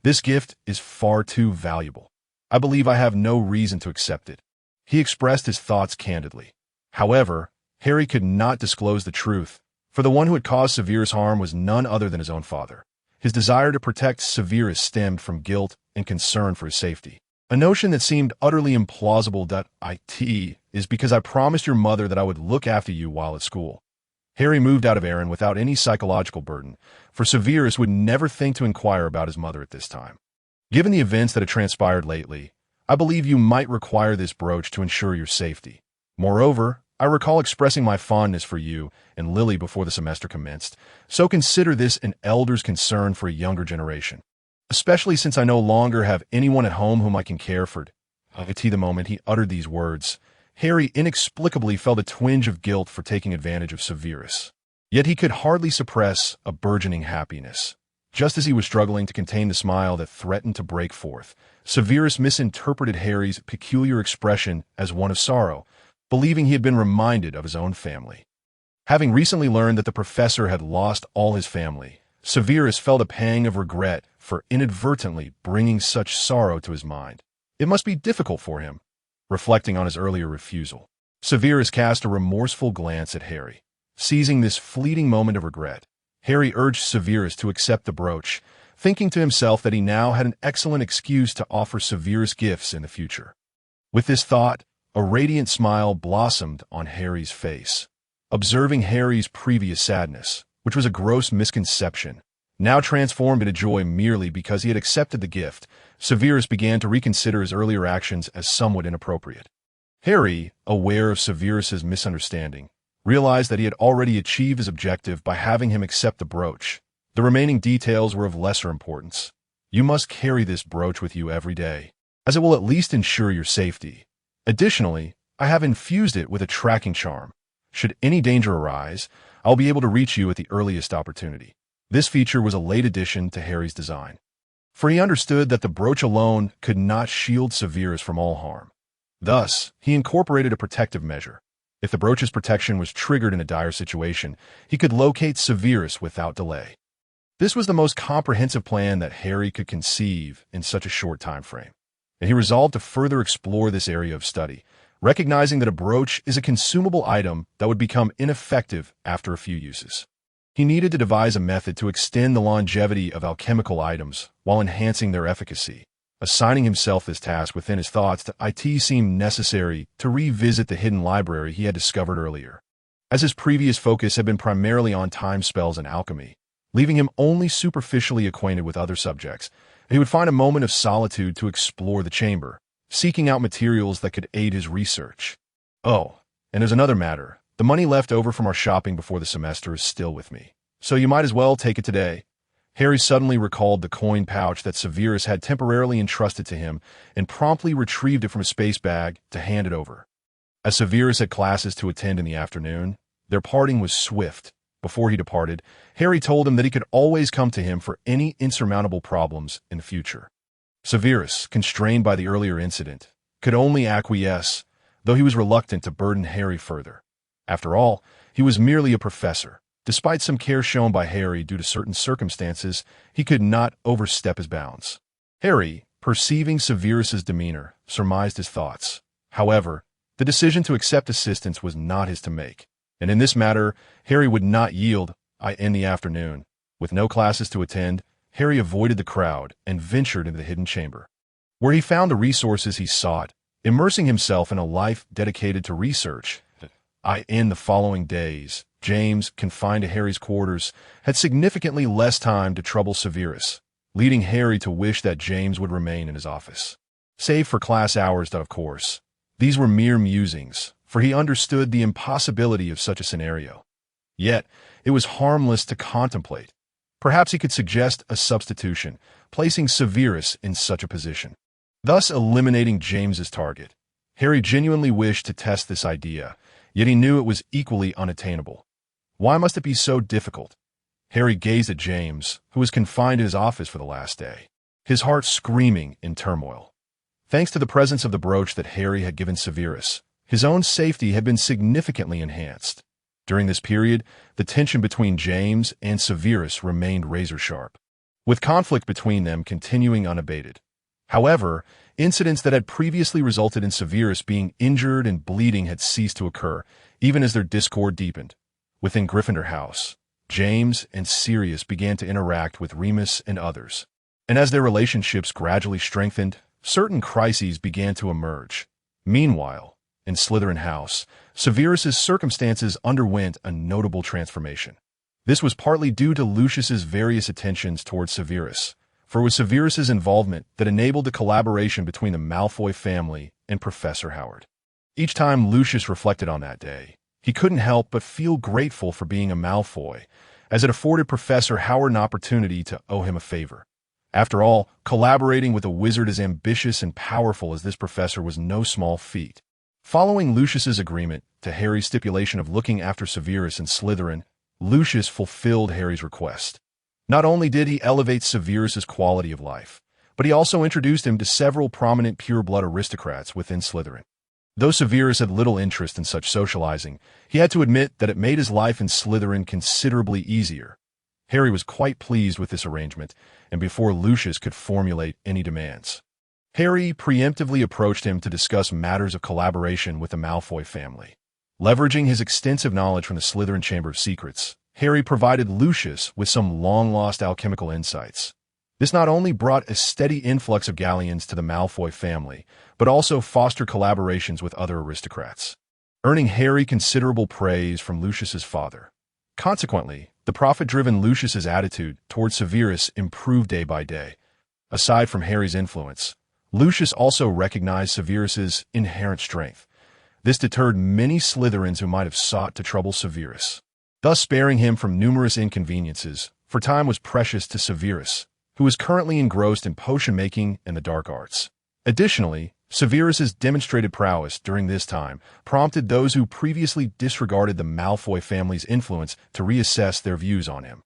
"This gift is far too valuable. I believe I have no reason to accept it." He expressed his thoughts candidly. However, Harry could not disclose the truth, for the one who had caused Severus harm was none other than his own father. His desire to protect Severus stemmed from guilt and concern for his safety, a notion that seemed utterly implausible. "It is because I promised your mother that I would look after you while at school." Harry moved out of Aaron without any psychological burden, for Severus would never think to inquire about his mother at this time. "Given the events that had transpired lately, I believe you might require this brooch to ensure your safety. Moreover, I recall expressing my fondness for you and Lily before the semester commenced, so consider this an elder's concern for a younger generation, especially since I no longer have anyone at home whom I can care for." At the moment he uttered these words, Harry inexplicably felt a twinge of guilt for taking advantage of Severus. Yet he could hardly suppress a burgeoning happiness. Just as he was struggling to contain the smile that threatened to break forth, Severus misinterpreted Harry's peculiar expression as one of sorrow, believing he had been reminded of his own family. Having recently learned that the professor had lost all his family, Severus felt a pang of regret for inadvertently bringing such sorrow to his mind. It must be difficult for him. Reflecting on his earlier refusal, Severus cast a remorseful glance at Harry. Seizing this fleeting moment of regret, Harry urged Severus to accept the brooch, thinking to himself that he now had an excellent excuse to offer Severus gifts in the future. With this thought, a radiant smile blossomed on Harry's face. Observing Harry's previous sadness, which was a gross misconception, now transformed into joy merely because he had accepted the gift, Severus began to reconsider his earlier actions as somewhat inappropriate. Harry, aware of Severus's misunderstanding, realized that he had already achieved his objective by having him accept the brooch. The remaining details were of lesser importance. "You must carry this brooch with you every day, as it will at least ensure your safety. Additionally, I have infused it with a tracking charm. Should any danger arise, I'll be able to reach you at the earliest opportunity." This feature was a late addition to Harry's design, for he understood that the brooch alone could not shield Severus from all harm. Thus, he incorporated a protective measure. If the brooch's protection was triggered in a dire situation, he could locate Severus without delay. This was the most comprehensive plan that Harry could conceive in such a short time frame, and he resolved to further explore this area of study, recognizing that a brooch is a consumable item that would become ineffective after a few uses. He needed to devise a method to extend the longevity of alchemical items while enhancing their efficacy. Assigning himself this task within his thoughts, it seemed necessary to revisit the hidden library he had discovered earlier, as his previous focus had been primarily on time spells and alchemy, leaving him only superficially acquainted with other subjects. He would find a moment of solitude to explore the chamber, seeking out materials that could aid his research. Oh, and there's another matter. The money left over from our shopping before the semester is still with me, so you might as well take it today. Harry suddenly recalled the coin pouch that Severus had temporarily entrusted to him and promptly retrieved it from a space bag to hand it over. As Severus had classes to attend in the afternoon, their parting was swift. Before he departed, Harry told him that he could always come to him for any insurmountable problems in the future. Severus, constrained by the earlier incident, could only acquiesce, though he was reluctant to burden Harry further. After all, he was merely a professor. Despite some care shown by Harry due to certain circumstances, he could not overstep his bounds. Harry, perceiving Severus's demeanor, surmised his thoughts. However, the decision to accept assistance was not his to make, and in this matter, Harry would not yield. In the afternoon, with no classes to attend, Harry avoided the crowd and ventured into the hidden chamber, where he found the resources he sought, immersing himself in a life dedicated to research. In the following days, James, confined to Harry's quarters, had significantly less time to trouble Severus, leading Harry to wish that James would remain in his office. Save for class hours, of course. These were mere musings, for he understood the impossibility of such a scenario. Yet, it was harmless to contemplate. Perhaps he could suggest a substitution, placing Severus in such a position, thus eliminating James's target. Harry genuinely wished to test this idea, yet he knew it was equally unattainable. Why must it be so difficult? Harry gazed at James, who was confined in his office for the last day, his heart screaming in turmoil. Thanks to the presence of the brooch that Harry had given Severus, his own safety had been significantly enhanced. During this period, the tension between James and Severus remained razor-sharp, with conflict between them continuing unabated. However, incidents that had previously resulted in Severus being injured and bleeding had ceased to occur, even as their discord deepened. Within Gryffindor House, James and Sirius began to interact with Remus and others, and as their relationships gradually strengthened, certain crises began to emerge. Meanwhile, in Slytherin House, Severus's circumstances underwent a notable transformation. This was partly due to Lucius's various attentions towards Severus, for it was Severus's involvement that enabled the collaboration between the Malfoy family and Professor Howard. Each time Lucius reflected on that day, he couldn't help but feel grateful for being a Malfoy, as it afforded Professor Howard an opportunity to owe him a favor. After all, collaborating with a wizard as ambitious and powerful as this professor was no small feat. Following Lucius's agreement to Harry's stipulation of looking after Severus in Slytherin, Lucius fulfilled Harry's request. Not only did he elevate Severus's quality of life, but he also introduced him to several prominent pure-blood aristocrats within Slytherin. Though Severus had little interest in such socializing, he had to admit that it made his life in Slytherin considerably easier. Harry was quite pleased with this arrangement, and before Lucius could formulate any demands, Harry preemptively approached him to discuss matters of collaboration with the Malfoy family. Leveraging his extensive knowledge from the Slytherin Chamber of Secrets, Harry provided Lucius with some long-lost alchemical insights. This not only brought a steady influx of galleons to the Malfoy family, but also fostered collaborations with other aristocrats, earning Harry considerable praise from Lucius's father. Consequently, the profit-driven Lucius's attitude towards Severus improved day by day. Aside from Harry's influence, Lucius also recognized Severus's inherent strength. This deterred many Slytherins who might have sought to trouble Severus, thus sparing him from numerous inconveniences, for time was precious to Severus, who was currently engrossed in potion-making and the dark arts. Additionally, Severus's demonstrated prowess during this time prompted those who previously disregarded the Malfoy family's influence to reassess their views on him.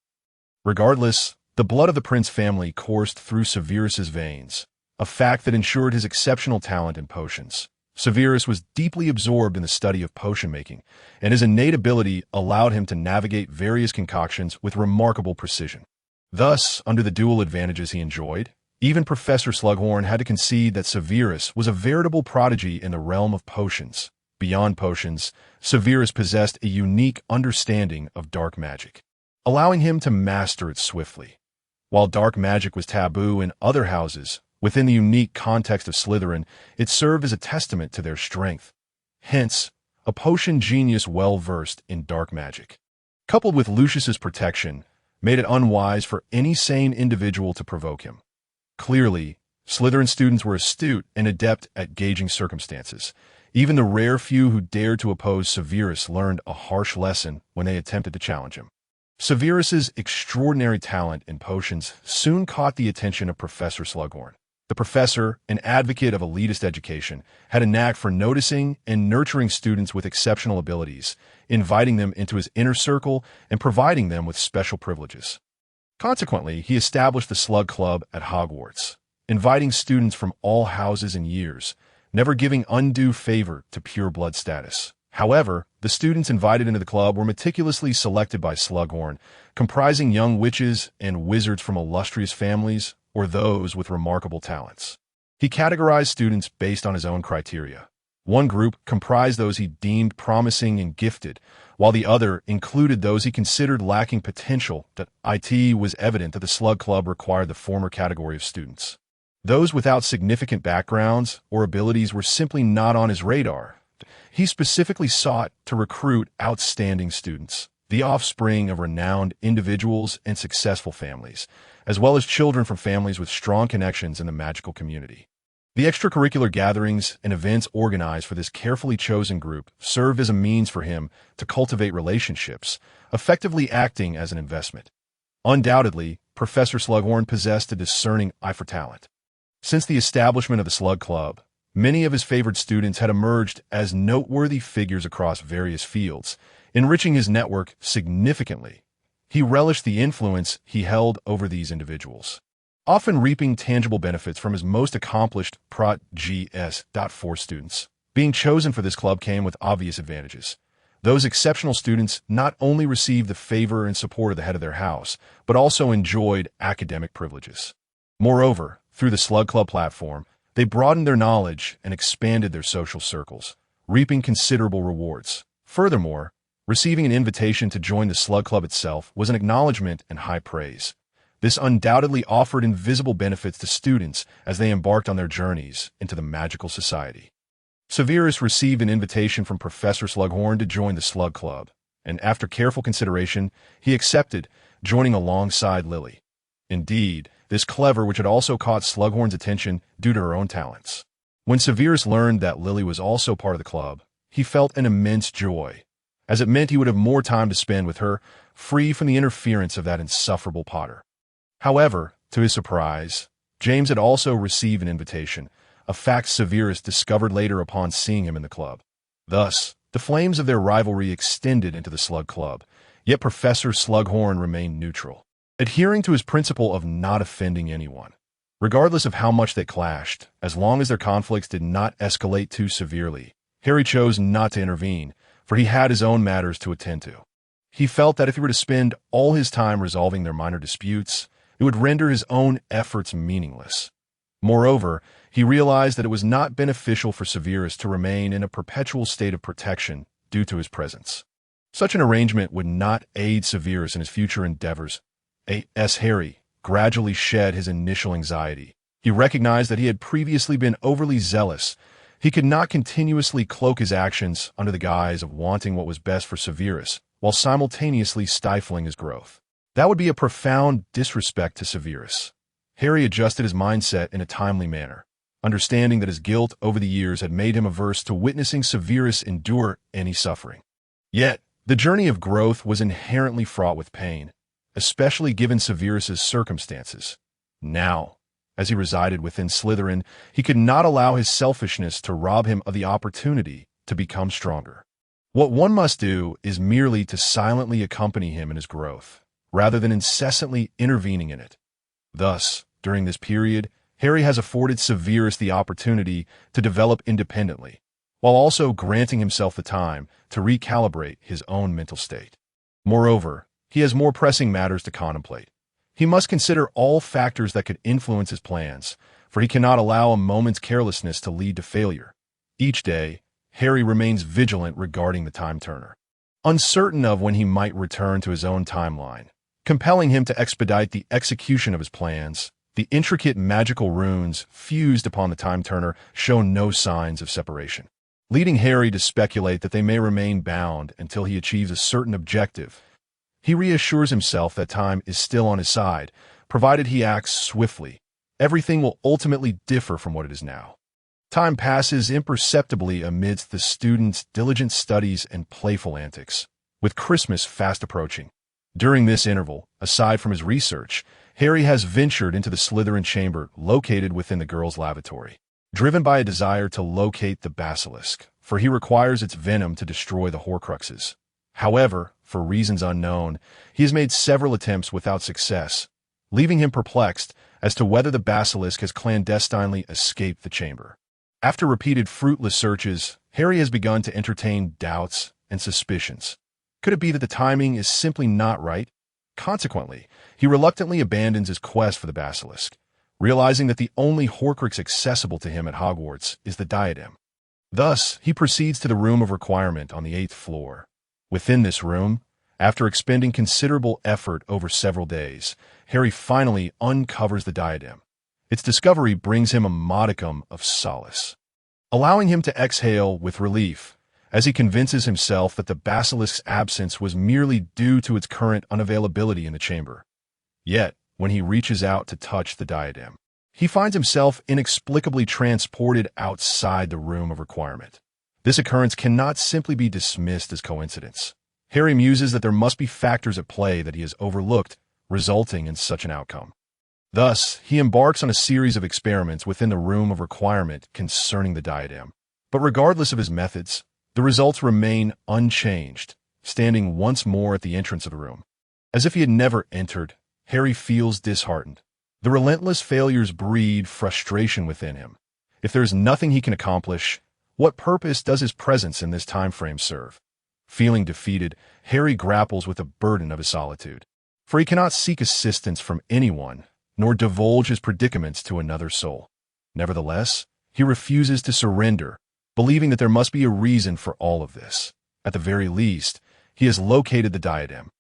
Regardless, the blood of the Prince family coursed through Severus's veins, a fact that ensured his exceptional talent in potions. Severus was deeply absorbed in the study of potion-making, and his innate ability allowed him to navigate various concoctions with remarkable precision. Thus, under the dual advantages he enjoyed, Even Professor Slughorn had to concede that Severus was a veritable prodigy in the realm of potions. Beyond potions, Severus possessed a unique understanding of dark magic, allowing him to master it swiftly. While dark magic was taboo in other houses, within the unique context of Slytherin, it served as a testament to their strength. Hence, a potion genius well-versed in dark magic, coupled with Lucius's protection, made it unwise for any sane individual to provoke him. Clearly, Slytherin students were astute and adept at gauging circumstances. Even the rare few who dared to oppose Severus learned a harsh lesson when they attempted to challenge him. Severus's extraordinary talent in potions soon caught the attention of Professor Slughorn. The professor, an advocate of elitist education, had a knack for noticing and nurturing students with exceptional abilities, inviting them into his inner circle and providing them with special privileges. Consequently, he established the Slug Club at Hogwarts, inviting students from all houses and years, never giving undue favor to pure blood status. However, the students invited into the club were meticulously selected by Slughorn, comprising young witches and wizards from illustrious families or those with remarkable talents. He categorized students based on his own criteria. One group comprised those he deemed promising and gifted, while the other included those he considered lacking potential. That it was evident that the Slug Club required the former category of students. Those without significant backgrounds or abilities were simply not on his radar. He specifically sought to recruit outstanding students, the offspring of renowned individuals and successful families, as well as children from families with strong connections in the magical community. The extracurricular gatherings and events organized for this carefully chosen group served as a means for him to cultivate relationships, effectively acting as an investment. Undoubtedly, Professor Slughorn possessed a discerning eye for talent. Since the establishment of the Slug Club, many of his favored students had emerged as noteworthy figures across various fields, enriching his network significantly. He relished the influence he held over these individuals, often reaping tangible benefits from his most accomplished Prot.Gs.4 students. Being chosen for this club came with obvious advantages. Those exceptional students not only received the favor and support of the head of their house, but also enjoyed academic privileges. Moreover, through the Slug Club platform, they broadened their knowledge and expanded their social circles, reaping considerable rewards. Furthermore, receiving an invitation to join the Slug Club itself was an acknowledgement and high praise. This undoubtedly offered invisible benefits to students as they embarked on their journeys into the magical society. Severus received an invitation from Professor Slughorn to join the Slug Club, and after careful consideration, he accepted, joining alongside Lily. Indeed, this clever which had also caught Slughorn's attention due to her own talents. When Severus learned that Lily was also part of the club, he felt an immense joy, as it meant he would have more time to spend with her, free from the interference of that insufferable Potter. However, to his surprise, James had also received an invitation, a fact Severus discovered later upon seeing him in the club. Thus, the flames of their rivalry extended into the Slug Club, yet Professor Slughorn remained neutral, adhering to his principle of not offending anyone. Regardless of how much they clashed, as long as their conflicts did not escalate too severely, Harry chose not to intervene, for he had his own matters to attend to. He felt that if he were to spend all his time resolving their minor disputes, it would render his own efforts meaningless. Moreover, he realized that it was not beneficial for Severus to remain in a perpetual state of protection due to his presence. Such an arrangement would not aid Severus in his future endeavors. As Harry gradually shed his initial anxiety, he recognized that he had previously been overly zealous. He could not continuously cloak his actions under the guise of wanting what was best for Severus, while simultaneously stifling his growth. That would be a profound disrespect to Severus. Harry adjusted his mindset in a timely manner, understanding that his guilt over the years had made him averse to witnessing Severus endure any suffering. Yet, the journey of growth was inherently fraught with pain, especially given Severus's circumstances. Now, as he resided within Slytherin, he could not allow his selfishness to rob him of the opportunity to become stronger. What one must do is merely to silently accompany him in his growth, rather than incessantly intervening in it. Thus, during this period, Harry has afforded Severus the opportunity to develop independently, while also granting himself the time to recalibrate his own mental state. Moreover, he has more pressing matters to contemplate. He must consider all factors that could influence his plans, for he cannot allow a moment's carelessness to lead to failure. Each day, Harry remains vigilant regarding the time turner, uncertain of when he might return to his own timeline, compelling him to expedite the execution of his plans. The intricate magical runes fused upon the time turner show no signs of separation, leading Harry to speculate that they may remain bound until he achieves a certain objective. He reassures himself that time is still on his side, provided he acts swiftly. Everything will ultimately differ from what it is now. Time passes imperceptibly amidst the students' diligent studies and playful antics, with Christmas fast approaching. During this interval, aside from his research, Harry has ventured into the Slytherin chamber located within the girls' lavatory, driven by a desire to locate the basilisk, for he requires its venom to destroy the Horcruxes. However, for reasons unknown, he has made several attempts without success, leaving him perplexed as to whether the basilisk has clandestinely escaped the chamber. After repeated fruitless searches, Harry has begun to entertain doubts and suspicions. Could it be that the timing is simply not right? Consequently, he reluctantly abandons his quest for the basilisk, realizing that the only Horcrux accessible to him at Hogwarts is the diadem. Thus, he proceeds to the room of requirement on the 8th floor. Within this room, after expending considerable effort over several days, Harry finally uncovers the diadem. Its discovery brings him a modicum of solace, allowing him to exhale with relief as he convinces himself that the basilisk's absence was merely due to its current unavailability in the chamber. Yet, when he reaches out to touch the diadem, he finds himself inexplicably transported outside the room of requirement. This occurrence cannot simply be dismissed as coincidence. Harry muses that there must be factors at play that he has overlooked, resulting in such an outcome. Thus, he embarks on a series of experiments within the room of requirement concerning the diadem. But regardless of his methods, the results remain unchanged, standing once more at the entrance of the room. As if he had never entered, Harry feels disheartened. The relentless failures breed frustration within him. If there is nothing he can accomplish, what purpose does his presence in this time frame serve? Feeling defeated, Harry grapples with the burden of his solitude, for he cannot seek assistance from anyone, nor divulge his predicaments to another soul. Nevertheless, he refuses to surrender, believing that there must be a reason for all of this. At the very least, he has located the diadem,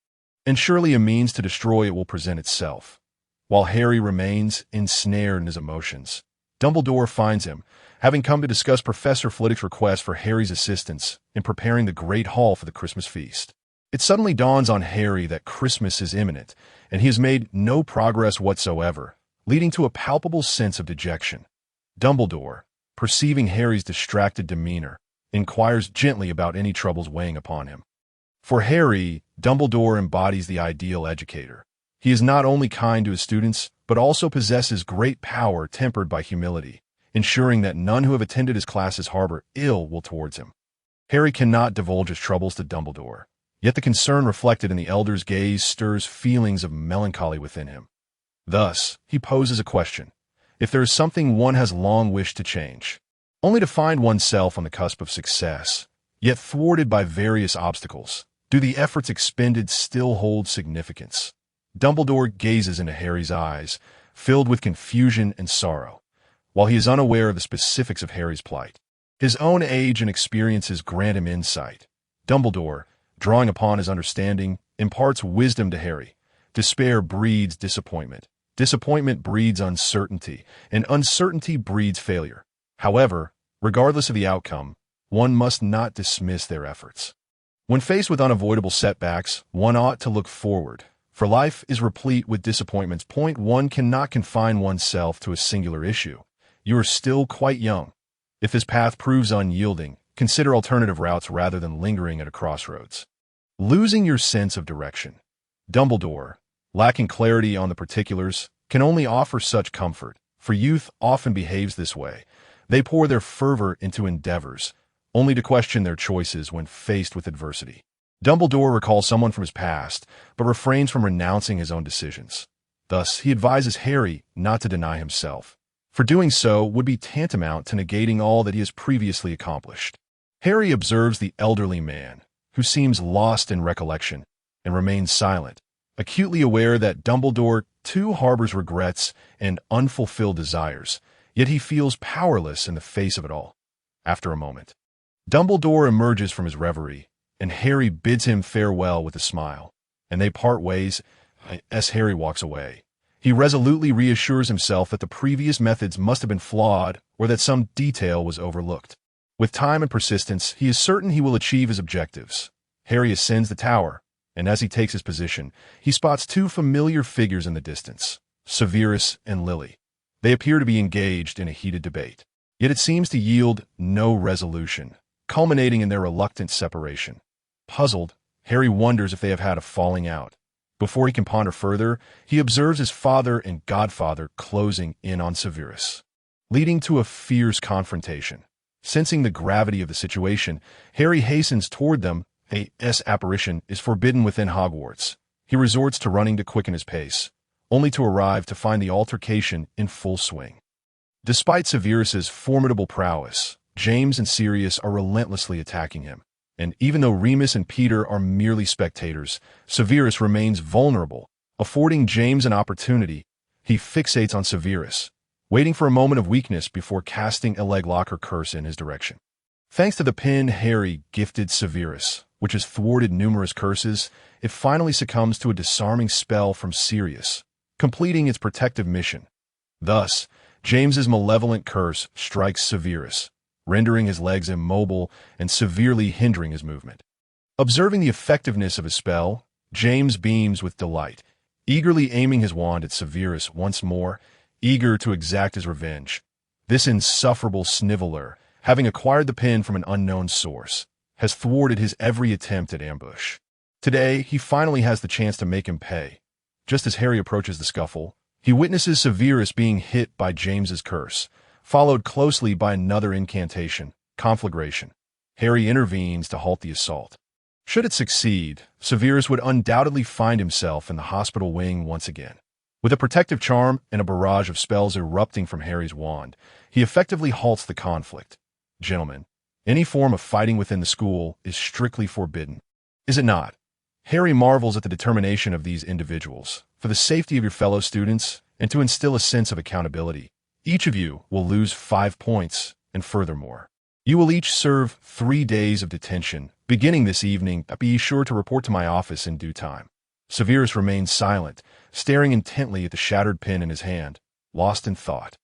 and surely a means to destroy it will present itself. While Harry remains ensnared in his emotions, Dumbledore finds him, having come to discuss Professor Flitwick's request for Harry's assistance in preparing the Great Hall for the Christmas feast. It suddenly dawns on Harry that Christmas is imminent, and he has made no progress whatsoever, leading to a palpable sense of dejection. Dumbledore, perceiving Harry's distracted demeanor, inquires gently about any troubles weighing upon him. For Harry, Dumbledore embodies the ideal educator. He is not only kind to his students, but also possesses great power tempered by humility, ensuring that none who have attended his classes harbor ill will towards him. Harry cannot divulge his troubles to Dumbledore, yet the concern reflected in the elder's gaze stirs feelings of melancholy within him. Thus, he poses a question: if there is something one has long wished to change, only to find oneself on the cusp of success, yet thwarted by various obstacles, do the efforts expended still hold significance? Dumbledore gazes into Harry's eyes, filled with confusion and sorrow, while he is unaware of the specifics of Harry's plight. His own age and experiences grant him insight. Dumbledore, drawing upon his understanding, imparts wisdom to Harry. Despair breeds disappointment. Disappointment breeds uncertainty, and uncertainty breeds failure. However, regardless of the outcome, one must not dismiss their efforts. When faced with unavoidable setbacks, one ought to look forward, for life is replete with disappointments. One cannot confine oneself to a singular issue. You are still quite young. If this path proves unyielding, consider alternative routes rather than lingering at a crossroads. Losing your sense of direction. Dumbledore, lacking clarity on the particulars, can only offer such comfort, for youth often behaves this way. They pour their fervor into endeavors, only to question their choices when faced with adversity. Dumbledore recalls someone from his past, but refrains from renouncing his own decisions. Thus, he advises Harry not to deny himself, for doing so would be tantamount to negating all that he has previously accomplished. Harry observes the elderly man, who seems lost in recollection, and remains silent, acutely aware that Dumbledore too harbors regrets and unfulfilled desires, yet he feels powerless in the face of it all. After a moment, Dumbledore emerges from his reverie, and Harry bids him farewell with a smile, and they part ways. As Harry walks away, he resolutely reassures himself that the previous methods must have been flawed or that some detail was overlooked. With time and persistence, he is certain he will achieve his objectives. Harry ascends the tower, and as he takes his position, he spots two familiar figures in the distance, Severus and Lily. They appear to be engaged in a heated debate, yet it seems to yield no resolution, culminating in their reluctant separation. Puzzled, Harry wonders if they have had a falling out. Before he can ponder further, he observes his father and godfather closing in on Severus, leading to a fierce confrontation. Sensing the gravity of the situation, Harry hastens toward them. A apparition is forbidden within Hogwarts. He resorts to running to quicken his pace, only to arrive to find the altercation in full swing. Despite Severus's formidable prowess, James and Sirius are relentlessly attacking him. And even though Remus and Peter are merely spectators, Severus remains vulnerable, affording James an opportunity. He fixates on Severus, waiting for a moment of weakness before casting a leglocker curse in his direction. Thanks to the pin Harry gifted Severus, which has thwarted numerous curses, it finally succumbs to a disarming spell from Sirius, completing its protective mission. Thus, James's malevolent curse strikes Severus, rendering his legs immobile and severely hindering his movement. Observing the effectiveness of his spell, James beams with delight, eagerly aiming his wand at Severus once more, eager to exact his revenge. This insufferable sniveler, having acquired the pin from an unknown source, has thwarted his every attempt at ambush. Today, he finally has the chance to make him pay. Just as Harry approaches the scuffle, he witnesses Severus being hit by James's curse, followed closely by another incantation, conflagration. Harry intervenes to halt the assault. Should it succeed, Severus would undoubtedly find himself in the hospital wing once again. With a protective charm and a barrage of spells erupting from Harry's wand, he effectively halts the conflict. Gentlemen, any form of fighting within the school is strictly forbidden. Is it not? Harry marvels at the determination of these individuals. For the safety of your fellow students, and to instill a sense of accountability, each of you will lose 5 points, and furthermore, you will each serve 3 days of detention, beginning this evening. Be sure to report to my office in due time. Severus remains silent, staring intently at the shattered pin in his hand, lost in thought.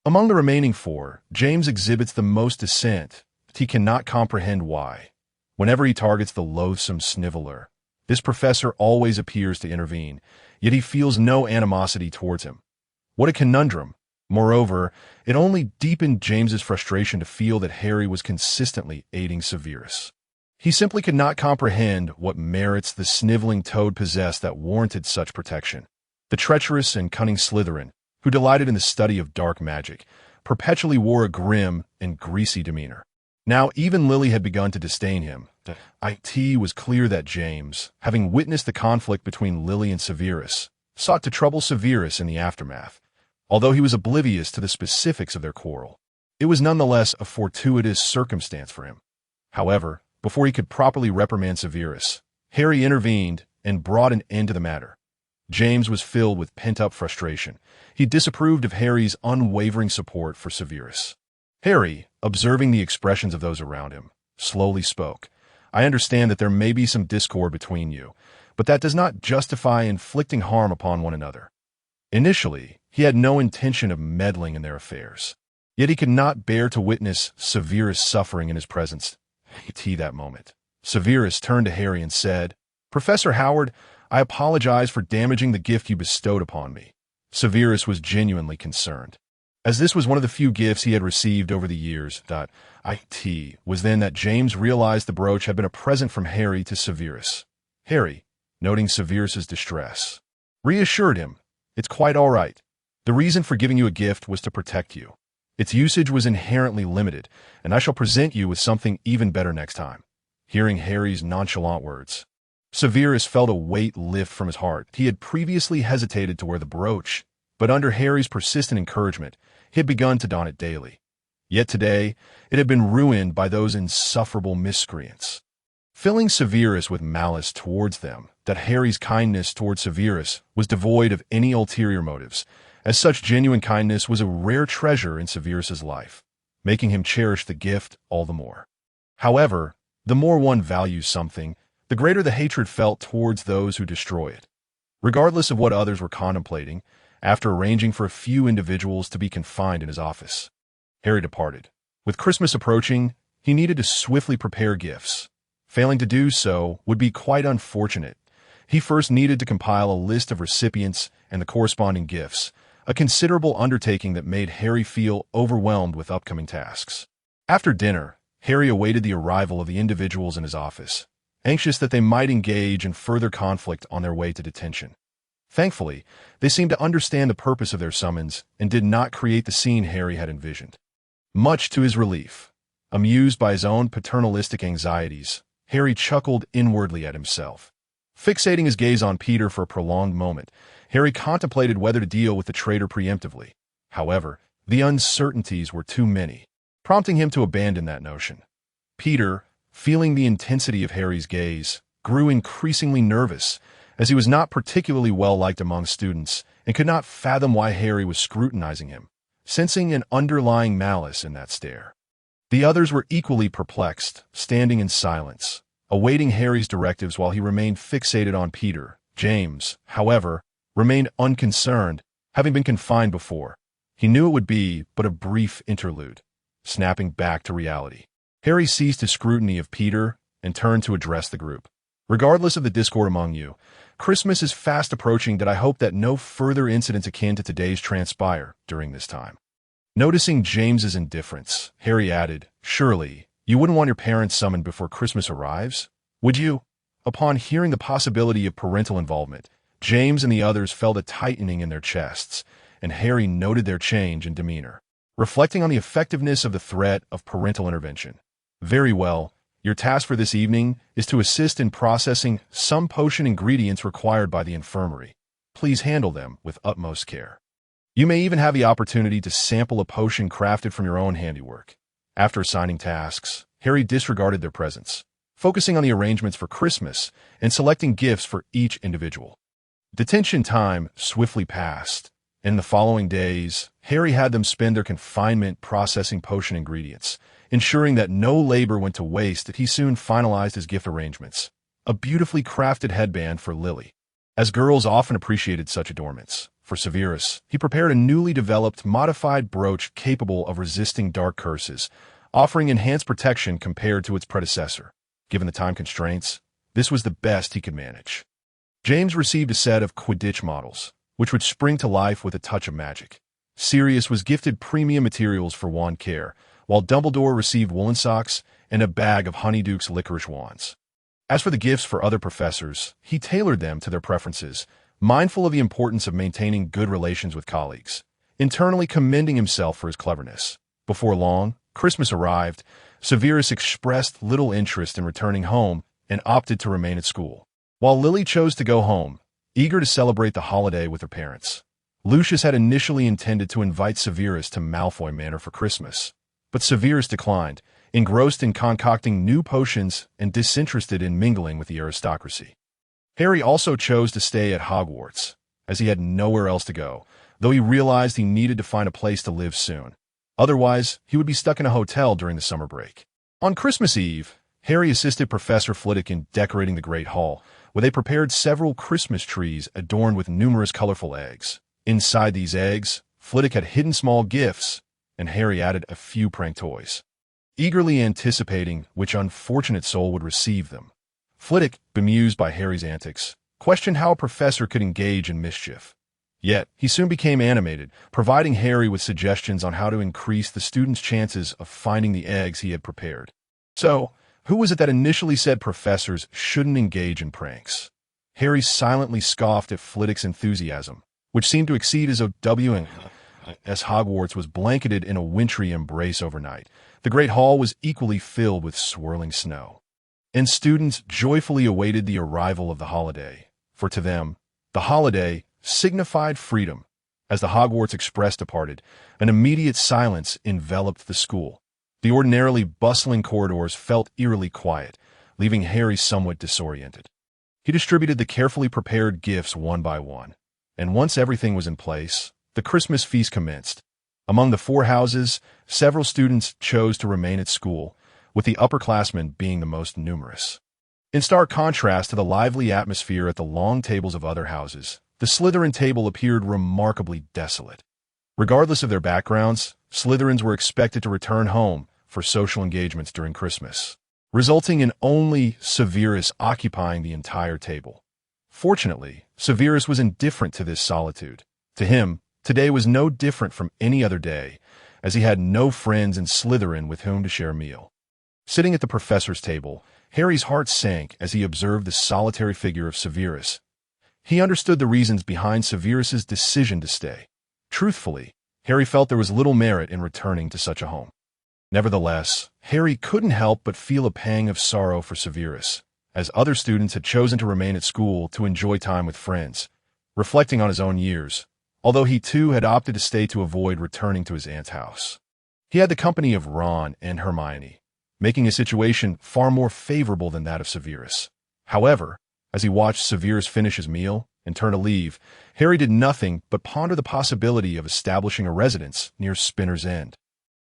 Among the remaining 4, James exhibits the most dissent, but he cannot comprehend why. Whenever he targets the loathsome sniveler, this professor always appears to intervene, yet he feels no animosity towards him. What a conundrum! Moreover, it only deepened James's frustration to feel that Harry was consistently aiding Severus. He simply could not comprehend what merits the sniveling toad possessed that warranted such protection. The treacherous and cunning Slytherin, who delighted in the study of dark magic, perpetually wore a grim and greasy demeanor. Now even Lily had begun to disdain him. It was clear that James, having witnessed the conflict between Lily and Severus, sought to trouble Severus in the aftermath. Although he was oblivious to the specifics of their quarrel, it was nonetheless a fortuitous circumstance for him. However, before he could properly reprimand Severus, Harry intervened and brought an end to the matter. James was filled with pent-up frustration. He disapproved of Harry's unwavering support for Severus. Harry, observing the expressions of those around him, slowly spoke. I understand that there may be some discord between you, but that does not justify inflicting harm upon one another. Initially, he had no intention of meddling in their affairs, yet he could not bear to witness Severus suffering in his presence. That moment, Severus turned to Harry and said, Professor Howard, I apologize for damaging the gift you bestowed upon me. Severus was genuinely concerned, as this was one of the few gifts he had received over the years. It was then that James realized the brooch had been a present from Harry to Severus. Harry, noting Severus's distress, reassured him, It's quite all right. The reason for giving you a gift was to protect you. Its usage was inherently limited, and I shall present you with something even better next time. Hearing Harry's nonchalant words, Severus felt a weight lift from his heart. He had previously hesitated to wear the brooch, but under Harry's persistent encouragement, he had begun to don it daily. Yet today, it had been ruined by those insufferable miscreants. filling Severus with malice towards them, that Harry's kindness towards Severus was devoid of any ulterior motives, as such genuine kindness was a rare treasure in Severus's life, making him cherish the gift all the more. However, the more one values something, the greater the hatred felt towards those who destroy it. Regardless of what others were contemplating, after arranging for a few individuals to be confined in his office, Harry departed. With Christmas approaching, he needed to swiftly prepare gifts. Failing to do so would be quite unfortunate. He first needed to compile a list of recipients and the corresponding gifts, a considerable undertaking that made Harry feel overwhelmed with upcoming tasks. After dinner, Harry awaited the arrival of the individuals in his office, anxious that they might engage in further conflict on their way to detention. Thankfully, they seemed to understand the purpose of their summons and did not create the scene Harry had envisioned. Much to his relief, amused by his own paternalistic anxieties, Harry chuckled inwardly at himself. Fixating his gaze on Peter for a prolonged moment, Harry contemplated whether to deal with the traitor preemptively. However, the uncertainties were too many, prompting him to abandon that notion. Peter, feeling the intensity of Harry's gaze, grew increasingly nervous, as he was not particularly well-liked among students and could not fathom why Harry was scrutinizing him, sensing an underlying malice in that stare. The others were equally perplexed, standing in silence, awaiting Harry's directives while he remained fixated on Peter. James, however, remained unconcerned, having been confined before. He knew it would be but a brief interlude. Snapping back to reality, Harry ceased his scrutiny of Peter and turned to address the group. Regardless of the discord among you, Christmas is fast approaching, that I hope that no further incidents akin to today's transpire during this time. Noticing James's indifference, Harry added, "Surely, you wouldn't want your parents summoned before Christmas arrives, would you?" Upon hearing the possibility of parental involvement, James and the others felt a tightening in their chests, and Harry noted their change in demeanor, reflecting on the effectiveness of the threat of parental intervention. "Very well. Your task for this evening is to assist in processing some potion ingredients required by the infirmary. Please handle them with utmost care. You may even have the opportunity to sample a potion crafted from your own handiwork." After assigning tasks, Harry disregarded their presence, focusing on the arrangements for Christmas and selecting gifts for each individual. Detention time swiftly passed. In the following days, Harry had them spend their confinement processing potion ingredients, ensuring that no labor went to waste. That he soon finalized his gift arrangements, a beautifully crafted headband for Lily, as girls often appreciated such adornments. For Severus, he prepared a newly developed modified brooch capable of resisting dark curses, offering enhanced protection compared to its predecessor. Given the time constraints, this was the best he could manage. James received a set of Quidditch models, which would spring to life with a touch of magic. Sirius was gifted premium materials for wand care, while Dumbledore received woolen socks and a bag of Honeyduke's licorice wands. As for the gifts for other professors, he tailored them to their preferences, mindful of the importance of maintaining good relations with colleagues, internally commending himself for his cleverness. Before long, Christmas arrived. Severus expressed little interest in returning home and opted to remain at school, while Lily chose to go home, eager to celebrate the holiday with her parents. Lucius had initially intended to invite Severus to Malfoy Manor for Christmas, but Severus declined, engrossed in concocting new potions and disinterested in mingling with the aristocracy. Harry also chose to stay at Hogwarts, as he had nowhere else to go, though he realized he needed to find a place to live soon. Otherwise, he would be stuck in a hotel during the summer break. On Christmas Eve, Harry assisted Professor Flitwick in decorating the Great Hall, where they prepared several Christmas trees adorned with numerous colorful eggs. Inside these eggs, Flitwick had hidden small gifts, and Harry added a few prank toys, eagerly anticipating which unfortunate soul would receive them. Flitwick, bemused by Harry's antics, questioned how a professor could engage in mischief. Yet, he soon became animated, providing Harry with suggestions on how to increase the student's chances of finding the eggs he had prepared. So, who was it that initially said professors shouldn't engage in pranks? Harry silently scoffed at Flitwick's enthusiasm, which seemed to exceed his OW. As Hogwarts was blanketed in a wintry embrace overnight, the Great Hall was equally filled with swirling snow, and students joyfully awaited the arrival of the holiday, for to them, the holiday signified freedom. As the Hogwarts Express departed, an immediate silence enveloped the school. The ordinarily bustling corridors felt eerily quiet, leaving Harry somewhat disoriented. He distributed the carefully prepared gifts one by one, and once everything was in place, the Christmas feast commenced. Among the four houses, several students chose to remain at school, with the upperclassmen being the most numerous. In stark contrast to the lively atmosphere at the long tables of other houses, the Slytherin table appeared remarkably desolate. Regardless of their backgrounds, Slytherins were expected to return home for social engagements during Christmas, resulting in only Severus occupying the entire table. Fortunately, Severus was indifferent to this solitude. To him, today was no different from any other day, as he had no friends in Slytherin with whom to share a meal. Sitting at the professor's table, Harry's heart sank as he observed the solitary figure of Severus. He understood the reasons behind Severus's decision to stay. Truthfully, Harry felt there was little merit in returning to such a home. Nevertheless, Harry couldn't help but feel a pang of sorrow for Severus, as other students had chosen to remain at school to enjoy time with friends. Reflecting on his own years, although he too had opted to stay to avoid returning to his aunt's house, he had the company of Ron and Hermione, making his situation far more favorable than that of Severus. However, as he watched Severus finish his meal and turn to leave, Harry did nothing but ponder the possibility of establishing a residence near Spinner's End.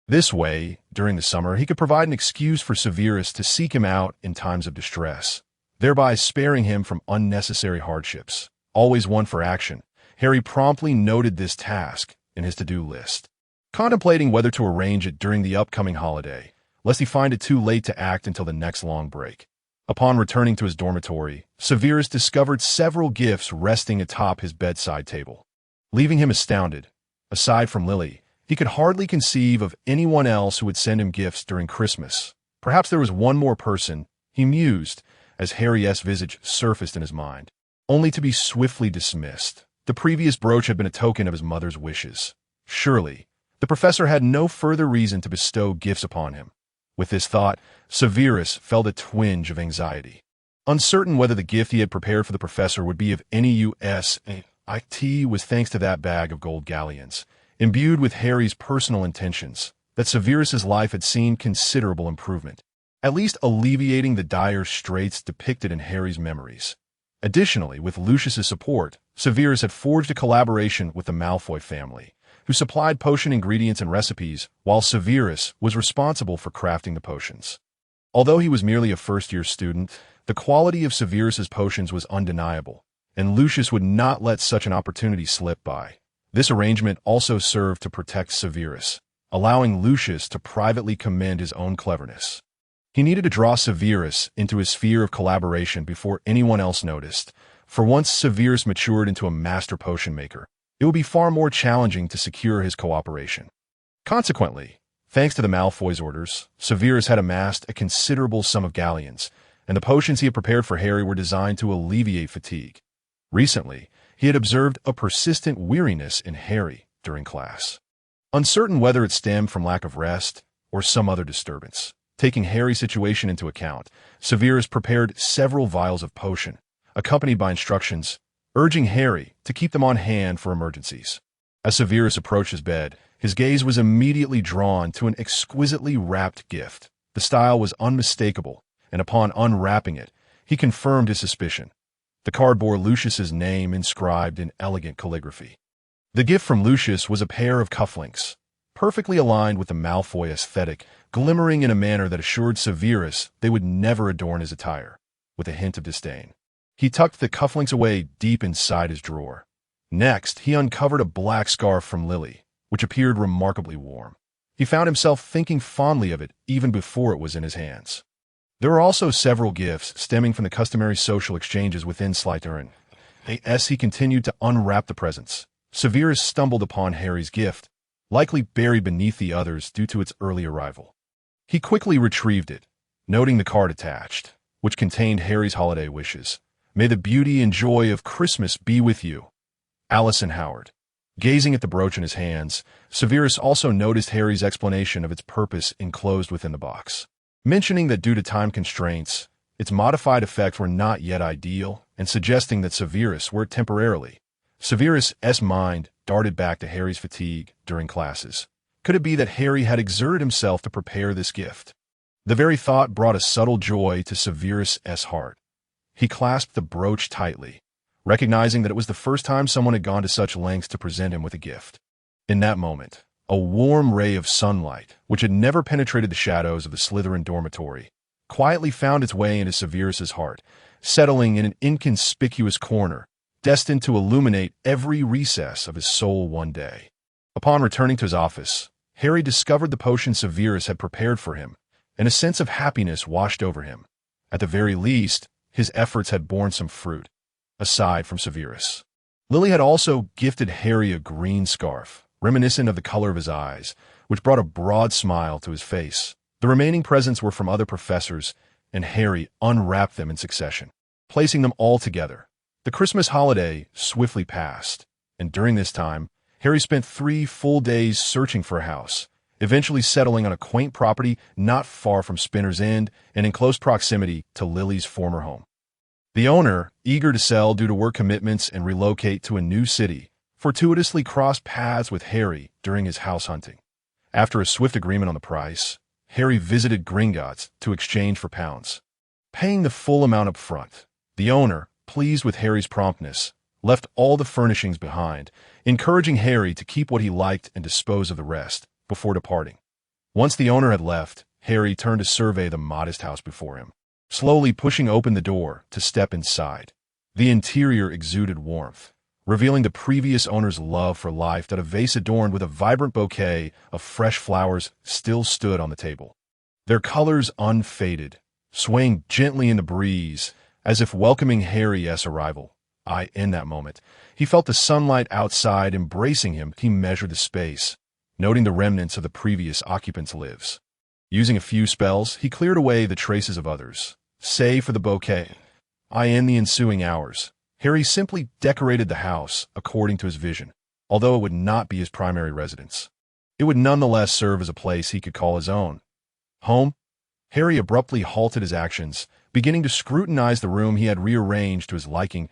This way, during the summer, he could provide an excuse for Severus to seek him out in times of distress, thereby sparing him from unnecessary hardships. Always one for action, Harry promptly noted this task in his to-do list, contemplating whether to arrange it during the upcoming holiday, lest he find it too late to act until the next long break. Upon returning to his dormitory, Severus discovered several gifts resting atop his bedside table, leaving him astounded. Aside from Lily, he could hardly conceive of anyone else who would send him gifts during Christmas. Perhaps there was one more person, he mused, as Harry's visage surfaced in his mind, only to be swiftly dismissed. The previous brooch had been a token of his mother's wishes. Surely, the professor had no further reason to bestow gifts upon him. With this thought, Severus felt a twinge of anxiety. Uncertain whether the gift he had prepared for the professor would be of any use, it was thanks to that bag of gold galleons, imbued with Harry's personal intentions, that Severus's life had seen considerable improvement, at least alleviating the dire straits depicted in Harry's memories. Additionally, with Lucius's support, Severus had forged a collaboration with the Malfoy family, who supplied potion ingredients and recipes, while Severus was responsible for crafting the potions. Although he was merely a first-year student, the quality of Severus's potions was undeniable, and Lucius would not let such an opportunity slip by. This arrangement also served to protect Severus, allowing Lucius to privately commend his own cleverness. He needed to draw Severus into his sphere of collaboration before anyone else noticed, for once Severus matured into a master potion maker, it would be far more challenging to secure his cooperation. Consequently, thanks to the Malfoy's orders, Severus had amassed a considerable sum of galleons, and the potions he had prepared for Harry were designed to alleviate fatigue. Recently, he had observed a persistent weariness in Harry during class. Uncertain whether it stemmed from lack of rest or some other disturbance, taking Harry's situation into account, Severus prepared several vials of potion, accompanied by instructions urging Harry to keep them on hand for emergencies. As Severus approached his bed, his gaze was immediately drawn to an exquisitely wrapped gift. The style was unmistakable, and upon unwrapping it, he confirmed his suspicion. The card bore Lucius's name inscribed in elegant calligraphy. The gift from Lucius was a pair of cufflinks, perfectly aligned with the Malfoy aesthetic, glimmering in a manner that assured Severus they would never adorn his attire. With a hint of disdain, he tucked the cufflinks away deep inside his drawer. Next, he uncovered a black scarf from Lily, which appeared remarkably warm. He found himself thinking fondly of it even before it was in his hands. There were also several gifts stemming from the customary social exchanges within Slytherin. As he continued to unwrap the presents, Severus stumbled upon Harry's gift, likely buried beneath the others due to its early arrival. He quickly retrieved it, noting the card attached, which contained Harry's holiday wishes. May the beauty and joy of Christmas be with you, Allison Howard. Gazing at the brooch in his hands, Severus also noticed Harry's explanation of its purpose enclosed within the box, mentioning that due to time constraints, its modified effects were not yet ideal, and suggesting that Severus worked temporarily. Severus' mind darted back to Harry's fatigue during classes. Could it be that Harry had exerted himself to prepare this gift? The very thought brought a subtle joy to Severus' heart. He clasped the brooch tightly, recognizing that it was the first time someone had gone to such lengths to present him with a gift. In that moment, a warm ray of sunlight, which had never penetrated the shadows of the Slytherin dormitory, quietly found its way into Severus's heart, settling in an inconspicuous corner, destined to illuminate every recess of his soul one day. Upon returning to his office, Harry discovered the potion Severus had prepared for him, and a sense of happiness washed over him. At the very least, his efforts had borne some fruit, aside from Severus. Lily had also gifted Harry a green scarf, reminiscent of the color of his eyes, which brought a broad smile to his face. The remaining presents were from other professors, and Harry unwrapped them in succession, placing them all together. The Christmas holiday swiftly passed, and during this time, Harry spent 3 full days searching for a house, eventually settling on a quaint property not far from Spinner's End and in close proximity to Lily's former home. The owner, eager to sell due to work commitments and relocate to a new city, fortuitously crossed paths with Harry during his house hunting. After a swift agreement on the price, Harry visited Gringotts to exchange for pounds. Paying the full amount up front, the owner, pleased with Harry's promptness, left all the furnishings behind, encouraging Harry to keep what he liked and dispose of the rest before departing. Once the owner had left, Harry turned to survey the modest house before him, slowly pushing open the door to step inside. The interior exuded warmth, revealing the previous owner's love for life that a vase adorned with a vibrant bouquet of fresh flowers still stood on the table. Their colors unfaded, swaying gently in the breeze, as if welcoming Harry's arrival. In that moment, he felt the sunlight outside embracing him. He measured the space, noting the remnants of the previous occupants' lives. Using a few spells, he cleared away the traces of others, save for the bouquet. In the ensuing hours, Harry simply decorated the house according to his vision. Although it would not be his primary residence, it would nonetheless serve as a place he could call his own. Home? Harry abruptly halted his actions, beginning to scrutinize the room he had rearranged to his liking.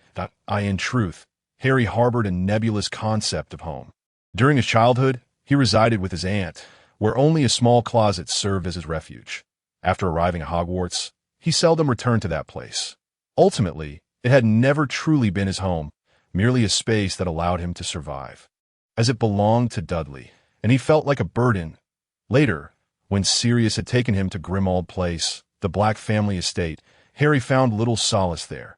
In truth, Harry harbored a nebulous concept of home. During his childhood, he resided with his aunt, where only a small closet served as his refuge. After arriving at Hogwarts, he seldom returned to that place. Ultimately, it had never truly been his home, merely a space that allowed him to survive, as it belonged to Dudley, and he felt like a burden. Later, when Sirius had taken him to Grimmauld Place, the Black family estate, Harry found little solace there.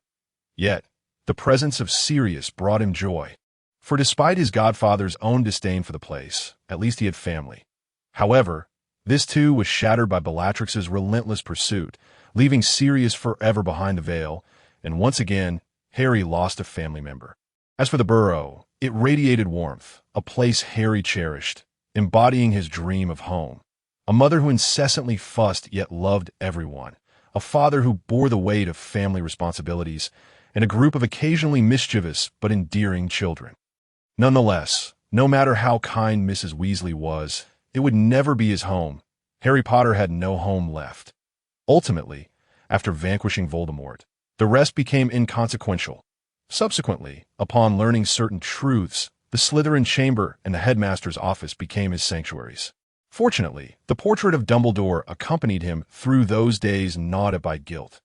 Yet, the presence of Sirius brought him joy, for despite his godfather's own disdain for the place, at least he had family. However, this too was shattered by Bellatrix's relentless pursuit, leaving Sirius forever behind the veil, and once again, Harry lost a family member. As for the burrow, it radiated warmth, a place Harry cherished, embodying his dream of home. A mother who incessantly fussed yet loved everyone, a father who bore the weight of family responsibilities, and a group of occasionally mischievous but endearing children. Nonetheless, no matter how kind Mrs. Weasley was, it would never be his home. Harry Potter had no home left. Ultimately, after vanquishing Voldemort, the rest became inconsequential. Subsequently, upon learning certain truths, the Slytherin chamber and the headmaster's office became his sanctuaries. Fortunately, the portrait of Dumbledore accompanied him through those days gnawed by guilt.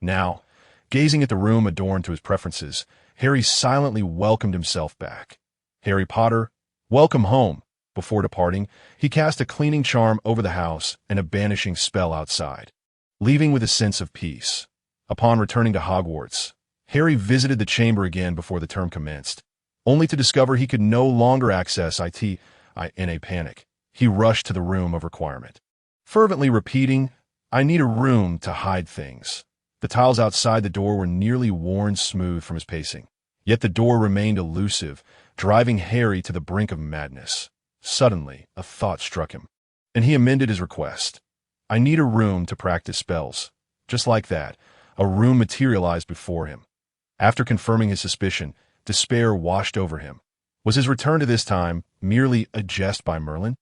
Now, gazing at the room adorned to his preferences, Harry silently welcomed himself back. Harry Potter, welcome home. Before departing, he cast a cleaning charm over the house and a banishing spell outside, leaving with a sense of peace. Upon returning to Hogwarts, Harry visited the chamber again before the term commenced, only to discover he could no longer access it. In a panic, he rushed to the room of requirement, fervently repeating, "I need a room to hide things." The tiles outside the door were nearly worn smooth from his pacing, yet the door remained elusive, driving Harry to the brink of madness. Suddenly, a thought struck him, and he amended his request. "I need a room to practice spells." Just like that, a room materialized before him. After confirming his suspicion, despair washed over him. Was his return to this time merely a jest by Merlin?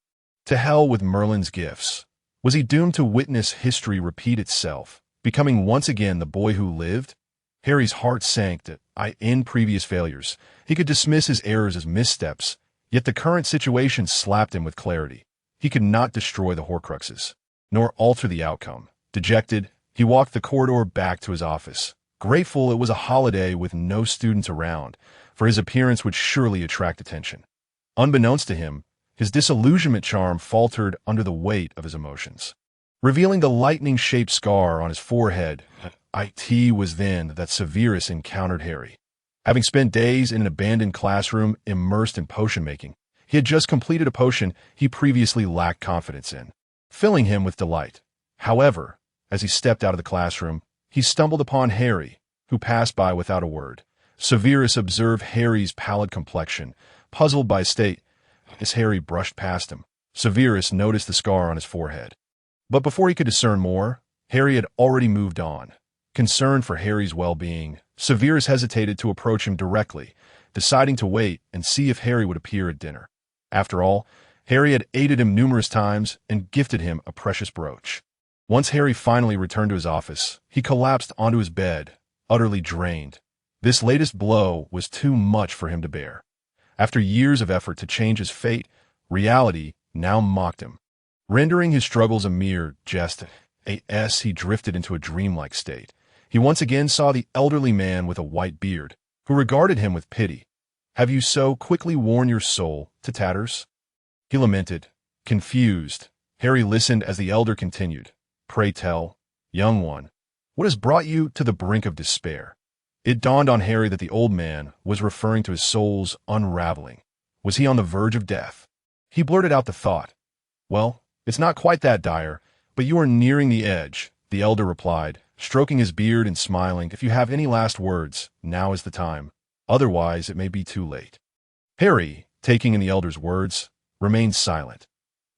To hell with Merlin's gifts. Was he doomed to witness history repeat itself, becoming once again the boy who lived? Harry's heart sank that, in previous failures, he could dismiss his errors as missteps, yet the current situation slapped him with clarity. He could not destroy the Horcruxes. nor alter the outcome. Dejected, he walked the corridor back to his office, grateful it was a holiday with no students around, for his appearance would surely attract attention. Unbeknownst to him, his disillusionment charm faltered under the weight of his emotions, revealing the lightning-shaped scar on his forehead. It was then that Severus encountered Harry. Having spent days in an abandoned classroom immersed in potion-making, he had just completed a potion he previously lacked confidence in, filling him with delight. However, as he stepped out of the classroom, he stumbled upon Harry, who passed by without a word. Severus observed Harry's pallid complexion, puzzled by his state. As Harry brushed past him, Severus noticed the scar on his forehead. But before he could discern more, Harry had already moved on. Concerned for Harry's well-being, Severus hesitated to approach him directly, deciding to wait and see if Harry would appear at dinner. After all, Harry had aided him numerous times and gifted him a precious brooch. Once Harry finally returned to his office, he collapsed onto his bed, utterly drained. This latest blow was too much for him to bear. After years of effort to change his fate, reality now mocked him. Rendering his struggles a mere jest, he drifted into a dreamlike state. He once again saw the elderly man with a white beard, who regarded him with pity. "Have you so quickly worn your soul to tatters?" he lamented, confused. Harry listened as the elder continued. "Pray tell, young one, what has brought you to the brink of despair?" It dawned on Harry that the old man was referring to his soul's unraveling. Was he on the verge of death? He blurted out the thought. "Well, it's not quite that dire, but you are nearing the edge," the elder replied, stroking his beard and smiling. "If you have any last words, now is the time. Otherwise, it may be too late." Harry, taking in the elder's words, remained silent.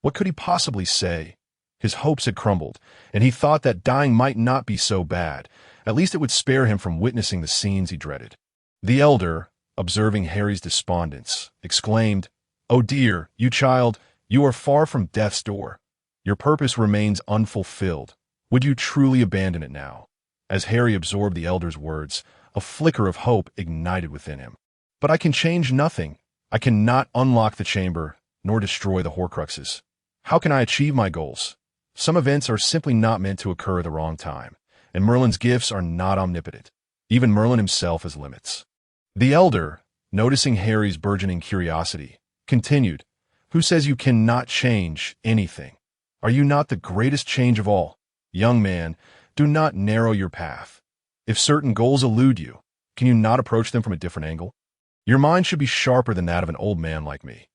What could he possibly say? His hopes had crumbled, and he thought that dying might not be so bad. At least it would spare him from witnessing the scenes he dreaded. The elder, observing Harry's despondence, exclaimed, "Oh dear, you child, you are far from death's door. Your purpose remains unfulfilled. Would you truly abandon it now?" As Harry absorbed the elder's words, a flicker of hope ignited within him. "But I can change nothing. I cannot unlock the chamber, nor destroy the Horcruxes. How can I achieve my goals? Some events are simply not meant to occur at the wrong time, and Merlin's gifts are not omnipotent. Even Merlin himself has limits." The elder, noticing Harry's burgeoning curiosity, continued, "Who says you cannot change anything? Are you not the greatest change of all? Young man, do not narrow your path. If certain goals elude you, can you not approach them from a different angle? Your mind should be sharper than that of an old man like me.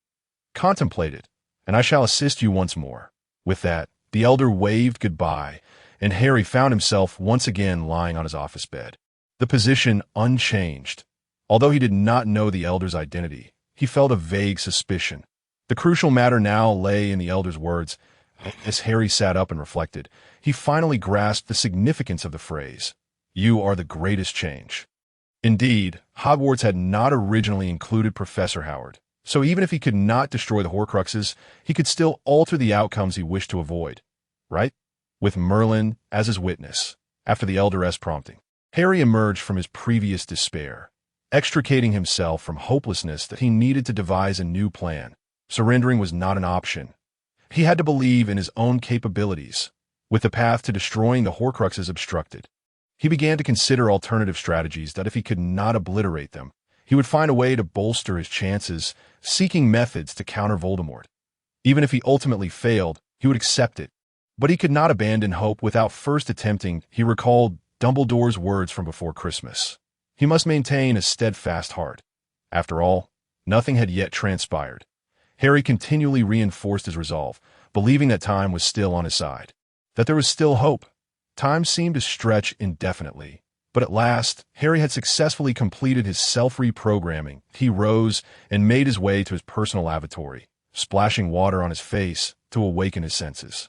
Contemplate it, and I shall assist you once more." With that, the elder waved goodbye, and Harry found himself once again lying on his office bed, the position unchanged. Although he did not know the elder's identity, he felt a vague suspicion. The crucial matter now lay in the elder's words. As Harry sat up and reflected, he finally grasped the significance of the phrase, "You are the greatest change." Indeed, Hogwarts had not originally included Professor Howard, so even if he could not destroy the Horcruxes, he could still alter the outcomes he wished to avoid, right? With Merlin as his witness, after the elder's prompting, Harry emerged from his previous despair, extricating himself from hopelessness that he needed to devise a new plan. Surrendering was not an option. He had to believe in his own capabilities. With the path to destroying the Horcruxes obstructed, he began to consider alternative strategies that if he could not obliterate them, he would find a way to bolster his chances, seeking methods to counter Voldemort. Even if he ultimately failed, he would accept it. But he could not abandon hope without first attempting. He recalled Dumbledore's words from before Christmas. He must maintain a steadfast heart. After all, nothing had yet transpired. Harry continually reinforced his resolve, believing that time was still on his side, that there was still hope. Time seemed to stretch indefinitely, but at last, Harry had successfully completed his self-reprogramming. He rose and made his way to his personal lavatory, splashing water on his face to awaken his senses.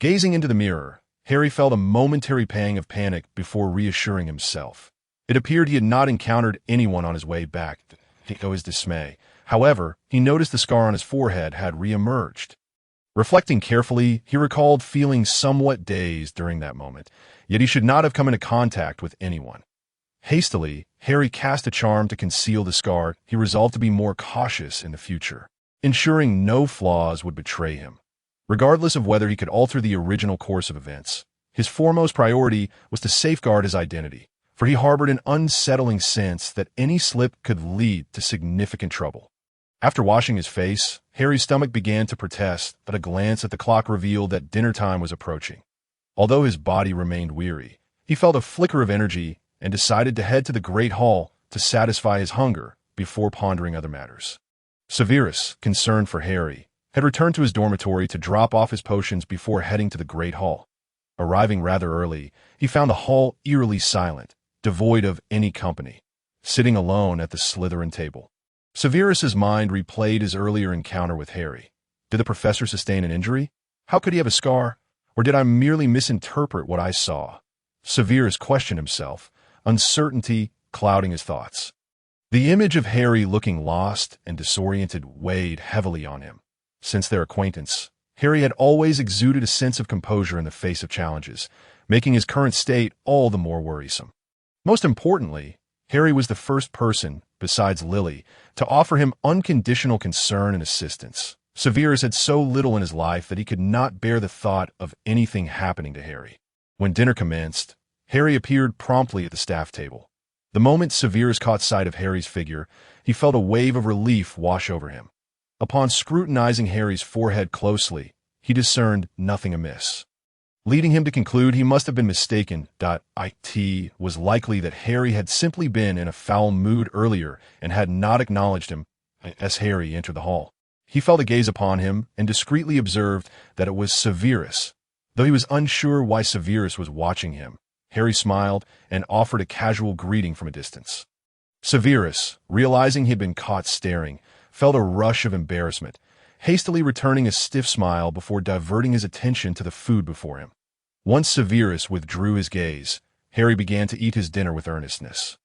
Gazing into the mirror, Harry felt a momentary pang of panic before reassuring himself. It appeared he had not encountered anyone on his way back, to his dismay. However, he noticed the scar on his forehead had re-emerged. Reflecting carefully, he recalled feeling somewhat dazed during that moment, yet he should not have come into contact with anyone. Hastily, Harry cast a charm to conceal the scar. He resolved to be more cautious in the future, ensuring no flaws would betray him. Regardless of whether he could alter the original course of events, his foremost priority was to safeguard his identity, for he harbored an unsettling sense that any slip could lead to significant trouble. After washing his face, Harry's stomach began to protest, but a glance at the clock revealed that dinner time was approaching. Although his body remained weary, he felt a flicker of energy and decided to head to the Great Hall to satisfy his hunger before pondering other matters. Severus, concerned for Harry, had returned to his dormitory to drop off his potions before heading to the Great Hall. Arriving rather early, he found the hall eerily silent, devoid of any company, sitting alone at the Slytherin table. Severus's mind replayed his earlier encounter with Harry. Did the professor sustain an injury? How could he have a scar? Or did I merely misinterpret what I saw? Severus questioned himself, uncertainty clouding his thoughts. The image of Harry looking lost and disoriented weighed heavily on him. Since their acquaintance, Harry had always exuded a sense of composure in the face of challenges, making his current state all the more worrisome. Most importantly, Harry was the first person, besides Lily, to offer him unconditional concern and assistance. Severus had so little in his life that he could not bear the thought of anything happening to Harry. When dinner commenced, Harry appeared promptly at the staff table. The moment Severus caught sight of Harry's figure, he felt a wave of relief wash over him. Upon scrutinizing Harry's forehead closely, he discerned nothing amiss, leading him to conclude he must have been mistaken. It was likely that Harry had simply been in a foul mood earlier and had not acknowledged him. As Harry entered the hall, he felt a gaze upon him and discreetly observed that it was Severus. Though he was unsure why Severus was watching him, Harry smiled and offered a casual greeting from a distance. Severus, realizing he had been caught staring, felt a rush of embarrassment, hastily returning a stiff smile before diverting his attention to the food before him. Once Severus withdrew his gaze, Harry began to eat his dinner with earnestness.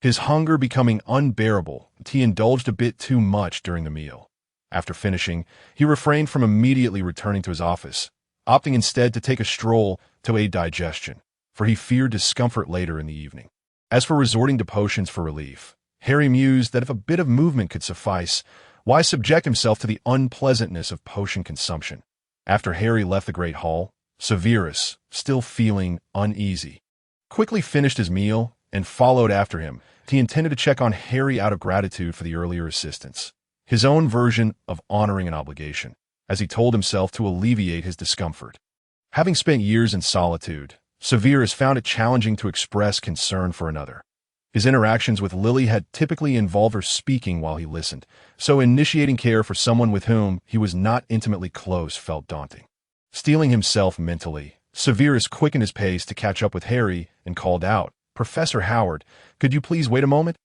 His hunger becoming unbearable, he indulged a bit too much during the meal. After finishing, he refrained from immediately returning to his office, opting instead to take a stroll to aid digestion, for he feared discomfort later in the evening. As for resorting to potions for relief, Harry mused that if a bit of movement could suffice, why subject himself to the unpleasantness of potion consumption? After Harry left the Great Hall, Severus, still feeling uneasy, quickly finished his meal and followed after him. He intended to check on Harry out of gratitude for the earlier assistance, his own version of honoring an obligation, as he told himself to alleviate his discomfort. Having spent years in solitude, Severus found it challenging to express concern for another. His interactions with Lily had typically involved her speaking while he listened, so initiating care for someone with whom he was not intimately close felt daunting. Steeling himself mentally, Severus quickened his pace to catch up with Harry and called out, "Professor Howard, could you please wait a moment?"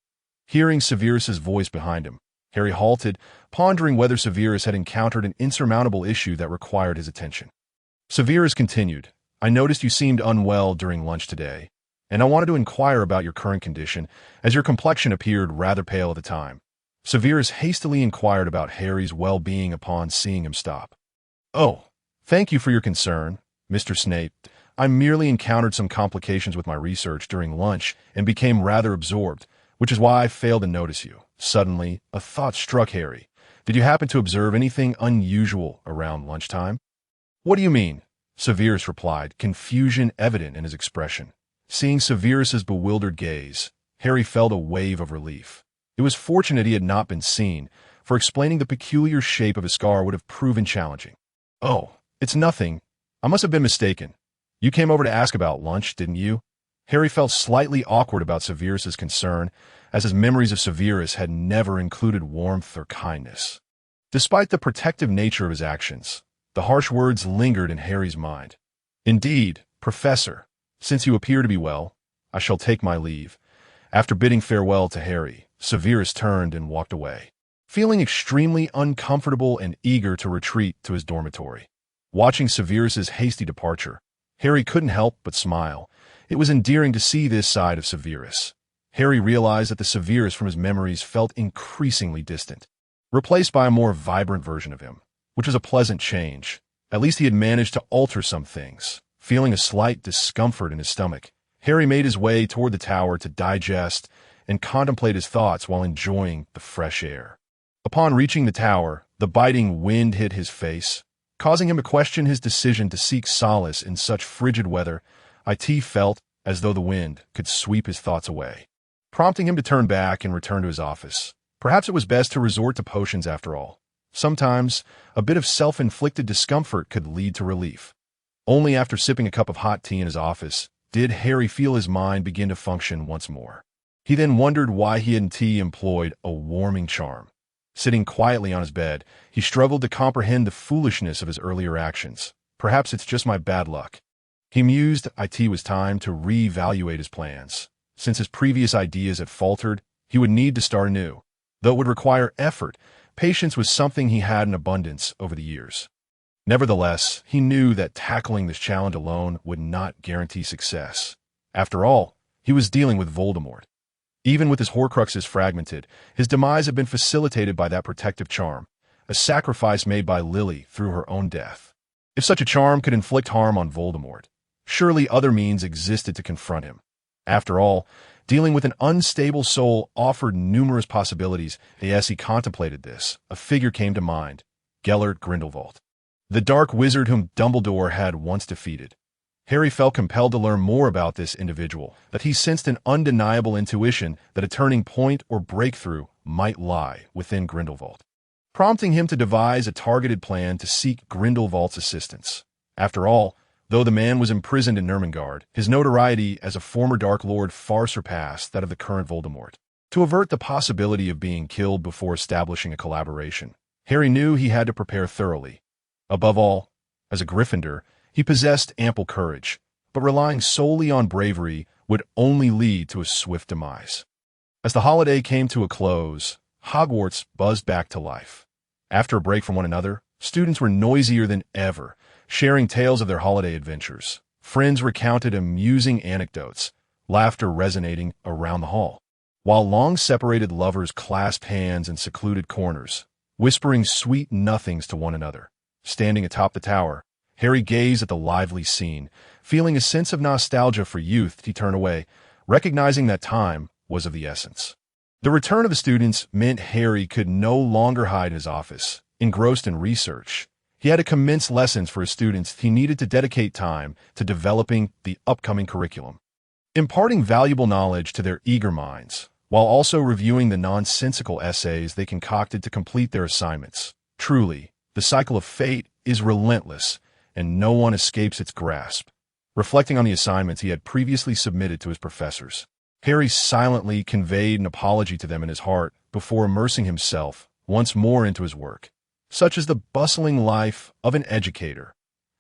Hearing Severus's voice behind him, Harry halted, pondering whether Severus had encountered an insurmountable issue that required his attention. Severus continued, "I noticed you seemed unwell during lunch today, and I wanted to inquire about your current condition, as your complexion appeared rather pale at the time." Severus hastily inquired about Harry's well-being upon seeing him stop. "Oh, thank you for your concern, Mr. Snape. I merely encountered some complications with my research during lunch and became rather absorbed, which is why I failed to notice you." Suddenly, a thought struck Harry. "Did you happen to observe anything unusual around lunchtime?" "What do you mean?" Severus replied, confusion evident in his expression. Seeing Severus's bewildered gaze, Harry felt a wave of relief. It was fortunate he had not been seen, for explaining the peculiar shape of his scar would have proven challenging. "Oh, it's nothing. I must have been mistaken. You came over to ask about lunch, didn't you?" Harry felt slightly awkward about Severus's concern, as his memories of Severus had never included warmth or kindness. Despite the protective nature of his actions, the harsh words lingered in Harry's mind. "Indeed, Professor, since you appear to be well, I shall take my leave." After bidding farewell to Harry, Severus turned and walked away, feeling extremely uncomfortable and eager to retreat to his dormitory. Watching Severus's hasty departure, Harry couldn't help but smile. It was endearing to see this side of Severus. Harry realized that the Severus from his memories felt increasingly distant, replaced by a more vibrant version of him, which was a pleasant change. At least he had managed to alter some things. Feeling a slight discomfort in his stomach, Harry made his way toward the tower to digest and contemplate his thoughts while enjoying the fresh air. Upon reaching the tower, the biting wind hit his face, Causing him to question his decision to seek solace in such frigid weather. It felt as though the wind could sweep his thoughts away, prompting him to turn back and return to his office. Perhaps it was best to resort to potions after all. Sometimes, a bit of self-inflicted discomfort could lead to relief. Only after sipping a cup of hot tea in his office did Harry feel his mind begin to function once more. He then wondered why he hadn't employed a warming charm. Sitting quietly on his bed, he struggled to comprehend the foolishness of his earlier actions. Perhaps it's just my bad luck. He mused. It was time to reevaluate his plans. Since his previous ideas had faltered, he would need to start anew. Though it would require effort, patience was something he had in abundance over the years. Nevertheless, he knew that tackling this challenge alone would not guarantee success. After all, he was dealing with Voldemort. Even with his Horcruxes fragmented, his demise had been facilitated by that protective charm, a sacrifice made by Lily through her own death. If such a charm could inflict harm on Voldemort, surely other means existed to confront him. After all, dealing with an unstable soul offered numerous possibilities. As he contemplated this, a figure came to mind: Gellert Grindelwald, the dark wizard whom Dumbledore had once defeated. Harry felt compelled to learn more about this individual, that he sensed an undeniable intuition that a turning point or breakthrough might lie within Grindelwald, prompting him to devise a targeted plan to seek Grindelwald's assistance. After all, though the man was imprisoned in Ermengarde, his notoriety as a former Dark Lord far surpassed that of the current Voldemort. To avert the possibility of being killed before establishing a collaboration, Harry knew he had to prepare thoroughly. Above all, as a Gryffindor, he possessed ample courage, but relying solely on bravery would only lead to a swift demise. As the holiday came to a close, Hogwarts buzzed back to life. After a break from one another, students were noisier than ever, sharing tales of their holiday adventures. Friends recounted amusing anecdotes, laughter resonating around the hall, while long-separated lovers clasped hands in secluded corners, whispering sweet nothings to one another. Standing atop the tower, Harry gazed at the lively scene. Feeling a sense of nostalgia for youth, he turned away, recognizing that time was of the essence. The return of the students meant Harry could no longer hide in his office, engrossed in research. He had to commence lessons for his students. He needed to dedicate time to developing the upcoming curriculum, imparting valuable knowledge to their eager minds, while also reviewing the nonsensical essays they concocted to complete their assignments. Truly, the cycle of fate is relentless, and no one escapes its grasp. Reflecting on the assignments he had previously submitted to his professors, Harry silently conveyed an apology to them in his heart before immersing himself once more into his work. Such is the bustling life of an educator,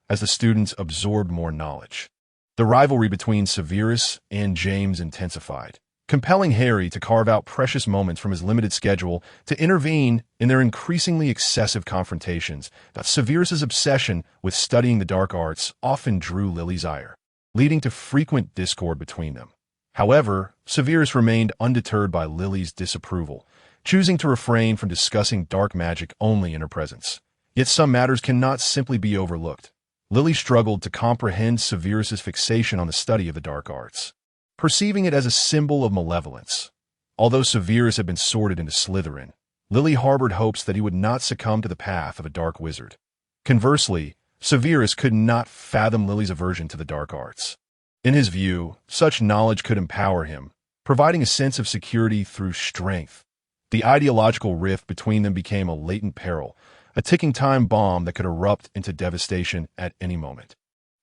as the students absorbed more knowledge. The rivalry between Severus and James intensified, compelling Harry to carve out precious moments from his limited schedule to intervene in their increasingly excessive confrontations. But Severus's obsession with studying the dark arts often drew Lily's ire, leading to frequent discord between them. However, Severus remained undeterred by Lily's disapproval, choosing to refrain from discussing dark magic only in her presence. Yet some matters cannot simply be overlooked. Lily struggled to comprehend Severus's fixation on the study of the dark arts, perceiving it as a symbol of malevolence. Although Severus had been sorted into Slytherin, Lily harbored hopes that he would not succumb to the path of a dark wizard. Conversely, Severus could not fathom Lily's aversion to the dark arts. In his view, such knowledge could empower him, providing a sense of security through strength. The ideological rift between them became a latent peril, a ticking time bomb that could erupt into devastation at any moment.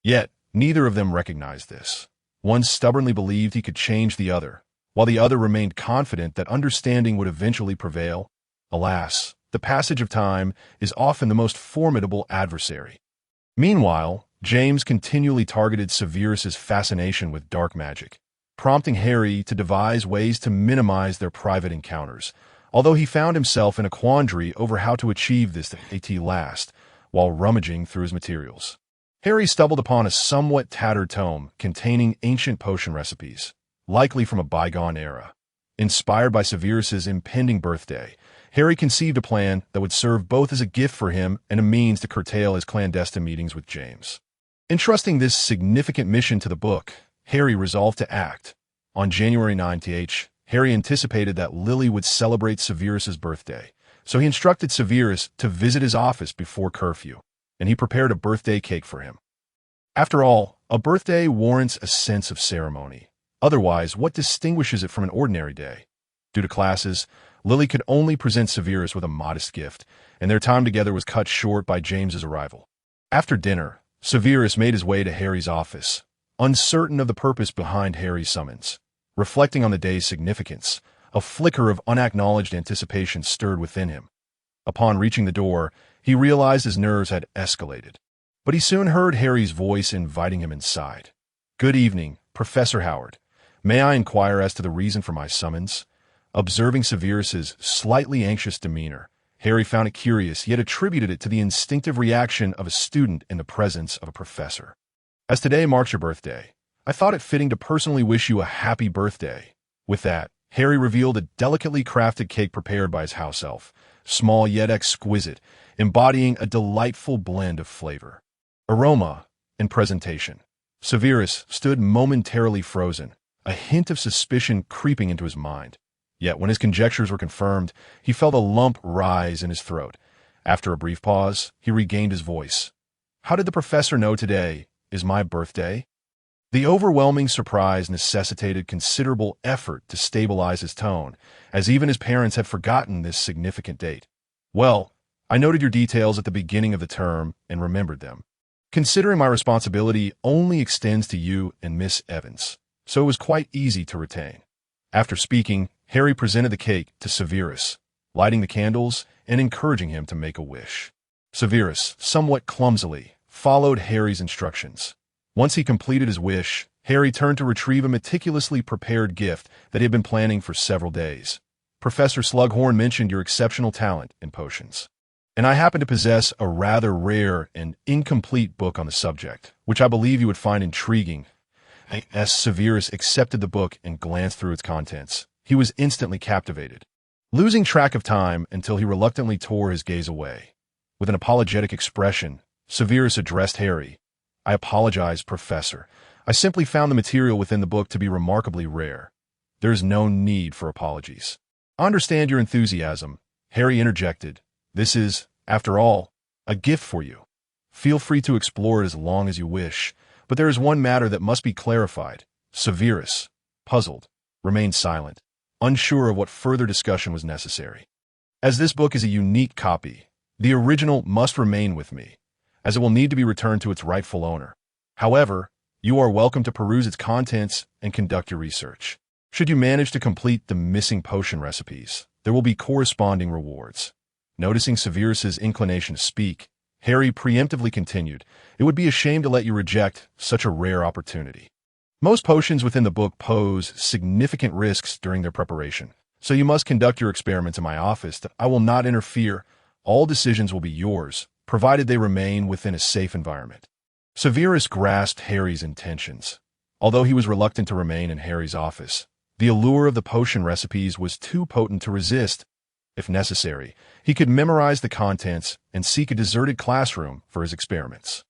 Yet, neither of them recognized this. One stubbornly believed he could change the other, while the other remained confident that understanding would eventually prevail. Alas, the passage of time is often the most formidable adversary. Meanwhile, James continually targeted Severus's fascination with dark magic, prompting Harry to devise ways to minimize their private encounters, although he found himself in a quandary over how to achieve this at last, while rummaging through his materials. Harry stumbled upon a somewhat tattered tome containing ancient potion recipes, likely from a bygone era. Inspired by Severus's impending birthday, Harry conceived a plan that would serve both as a gift for him and a means to curtail his clandestine meetings with James. Entrusting this significant mission to the book, Harry resolved to act. On January 9th, Harry anticipated that Lily would celebrate Severus's birthday, so he instructed Severus to visit his office before curfew. and he prepared a birthday cake for him. After all, a birthday warrants a sense of ceremony. Otherwise, what distinguishes it from an ordinary day? Due to classes, Lily could only present Severus with a modest gift, and their time together was cut short by James's arrival. After dinner, Severus made his way to Harry's office, uncertain of the purpose behind Harry's summons. Reflecting on the day's significance, a flicker of unacknowledged anticipation stirred within him. Upon reaching the door, he realized his nerves had escalated. But he soon heard Harry's voice inviting him inside. "Good evening, Professor Howard. May I inquire as to the reason for my summons?" Observing Severus's slightly anxious demeanor, Harry found it curious, yet attributed it to the instinctive reaction of a student in the presence of a professor. "As today marks your birthday, I thought it fitting to personally wish you a happy birthday." With that, Harry revealed a delicately crafted cake prepared by his house elf, small yet exquisite, embodying a delightful blend of flavor, aroma, and presentation. Severus stood momentarily frozen, a hint of suspicion creeping into his mind. Yet when his conjectures were confirmed, he felt a lump rise in his throat. After a brief pause, he regained his voice. "How did the professor know today is my birthday?" The overwhelming surprise necessitated considerable effort to stabilize his tone, as even his parents had forgotten this significant date. "Well, I noted your details at the beginning of the term and remembered them. Considering my responsibility only extends to you and Miss Evans, so it was quite easy to retain." After speaking, Harry presented the cake to Severus, lighting the candles and encouraging him to make a wish. Severus, somewhat clumsily, followed Harry's instructions. Once he completed his wish, Harry turned to retrieve a meticulously prepared gift that he had been planning for several days. "Professor Slughorn mentioned your exceptional talent in potions, and I happen to possess a rather rare and incomplete book on the subject, which I believe you would find intriguing." As Severus accepted the book and glanced through its contents, he was instantly captivated, losing track of time until he reluctantly tore his gaze away. With an apologetic expression, Severus addressed Harry. "I apologize, Professor. I simply found the material within the book to be remarkably rare." "There is no need for apologies. I understand your enthusiasm," Harry interjected. "This is, after all, a gift for you. Feel free to explore it as long as you wish, but there is one matter that must be clarified." Severus, puzzled, remained silent, unsure of what further discussion was necessary. "As this book is a unique copy, the original must remain with me, as it will need to be returned to its rightful owner. However, you are welcome to peruse its contents and conduct your research. Should you manage to complete the missing potion recipes, there will be corresponding rewards." Noticing Severus's inclination to speak, Harry preemptively continued, "It would be a shame to let you reject such a rare opportunity. Most potions within the book pose significant risks during their preparation, so you must conduct your experiments in my office. I will not interfere. All decisions will be yours, provided they remain within a safe environment." Severus grasped Harry's intentions. Although he was reluctant to remain in Harry's office, the allure of the potion recipes was too potent to resist. If necessary, he could memorize the contents and seek a deserted classroom for his experiments.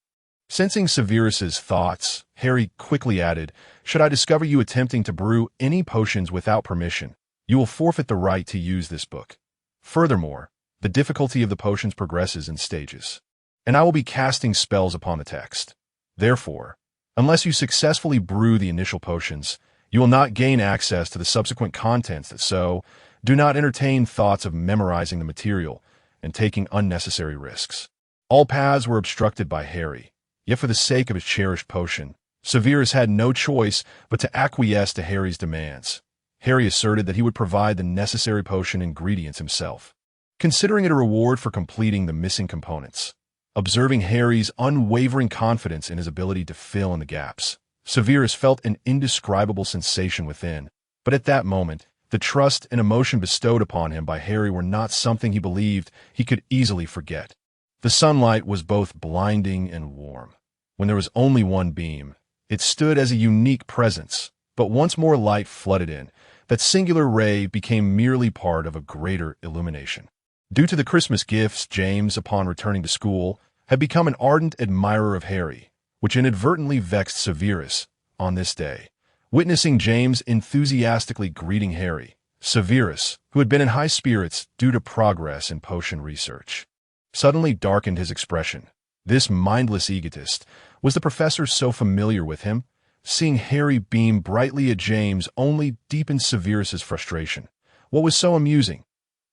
Sensing Severus's thoughts, Harry quickly added, "Should I discover you attempting to brew any potions without permission, you will forfeit the right to use this book. Furthermore, the difficulty of the potions progresses in stages, and I will be casting spells upon the text. Therefore, unless you successfully brew the initial potions, you will not gain access to the subsequent contents, so do not entertain thoughts of memorizing the material and taking unnecessary risks." All paths were obstructed by Harry, yet for the sake of his cherished potion, Severus had no choice but to acquiesce to Harry's demands. Harry asserted that he would provide the necessary potion ingredients himself, considering it a reward for completing the missing components. Observing Harry's unwavering confidence in his ability to fill in the gaps, Severus felt an indescribable sensation within, but at that moment, the trust and emotion bestowed upon him by Harry were not something he believed he could easily forget. The sunlight was both blinding and warm. When there was only one beam, it stood as a unique presence, but once more light flooded in, that singular ray became merely part of a greater illumination. Due to the Christmas gifts, James, upon returning to school, had become an ardent admirer of Harry, which inadvertently vexed Severus on this day. Witnessing James enthusiastically greeting Harry, Severus, who had been in high spirits due to progress in potion research, suddenly darkened his expression. This mindless egotist was the professor so familiar with him. Seeing Harry beam brightly at James only deepened Severus's frustration. What was so amusing?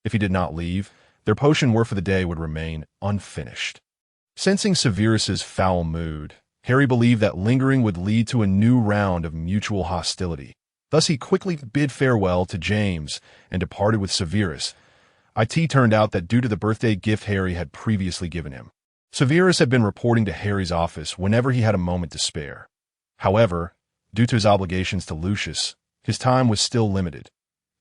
If he did not leave, their potion work for the day would remain unfinished. Sensing Severus's foul mood, Harry believed that lingering would lead to a new round of mutual hostility. Thus he quickly bid farewell to James and departed with Severus. It turned out that due to the birthday gift Harry had previously given him, Severus had been reporting to Harry's office whenever he had a moment to spare. However, due to his obligations to Lucius, his time was still limited.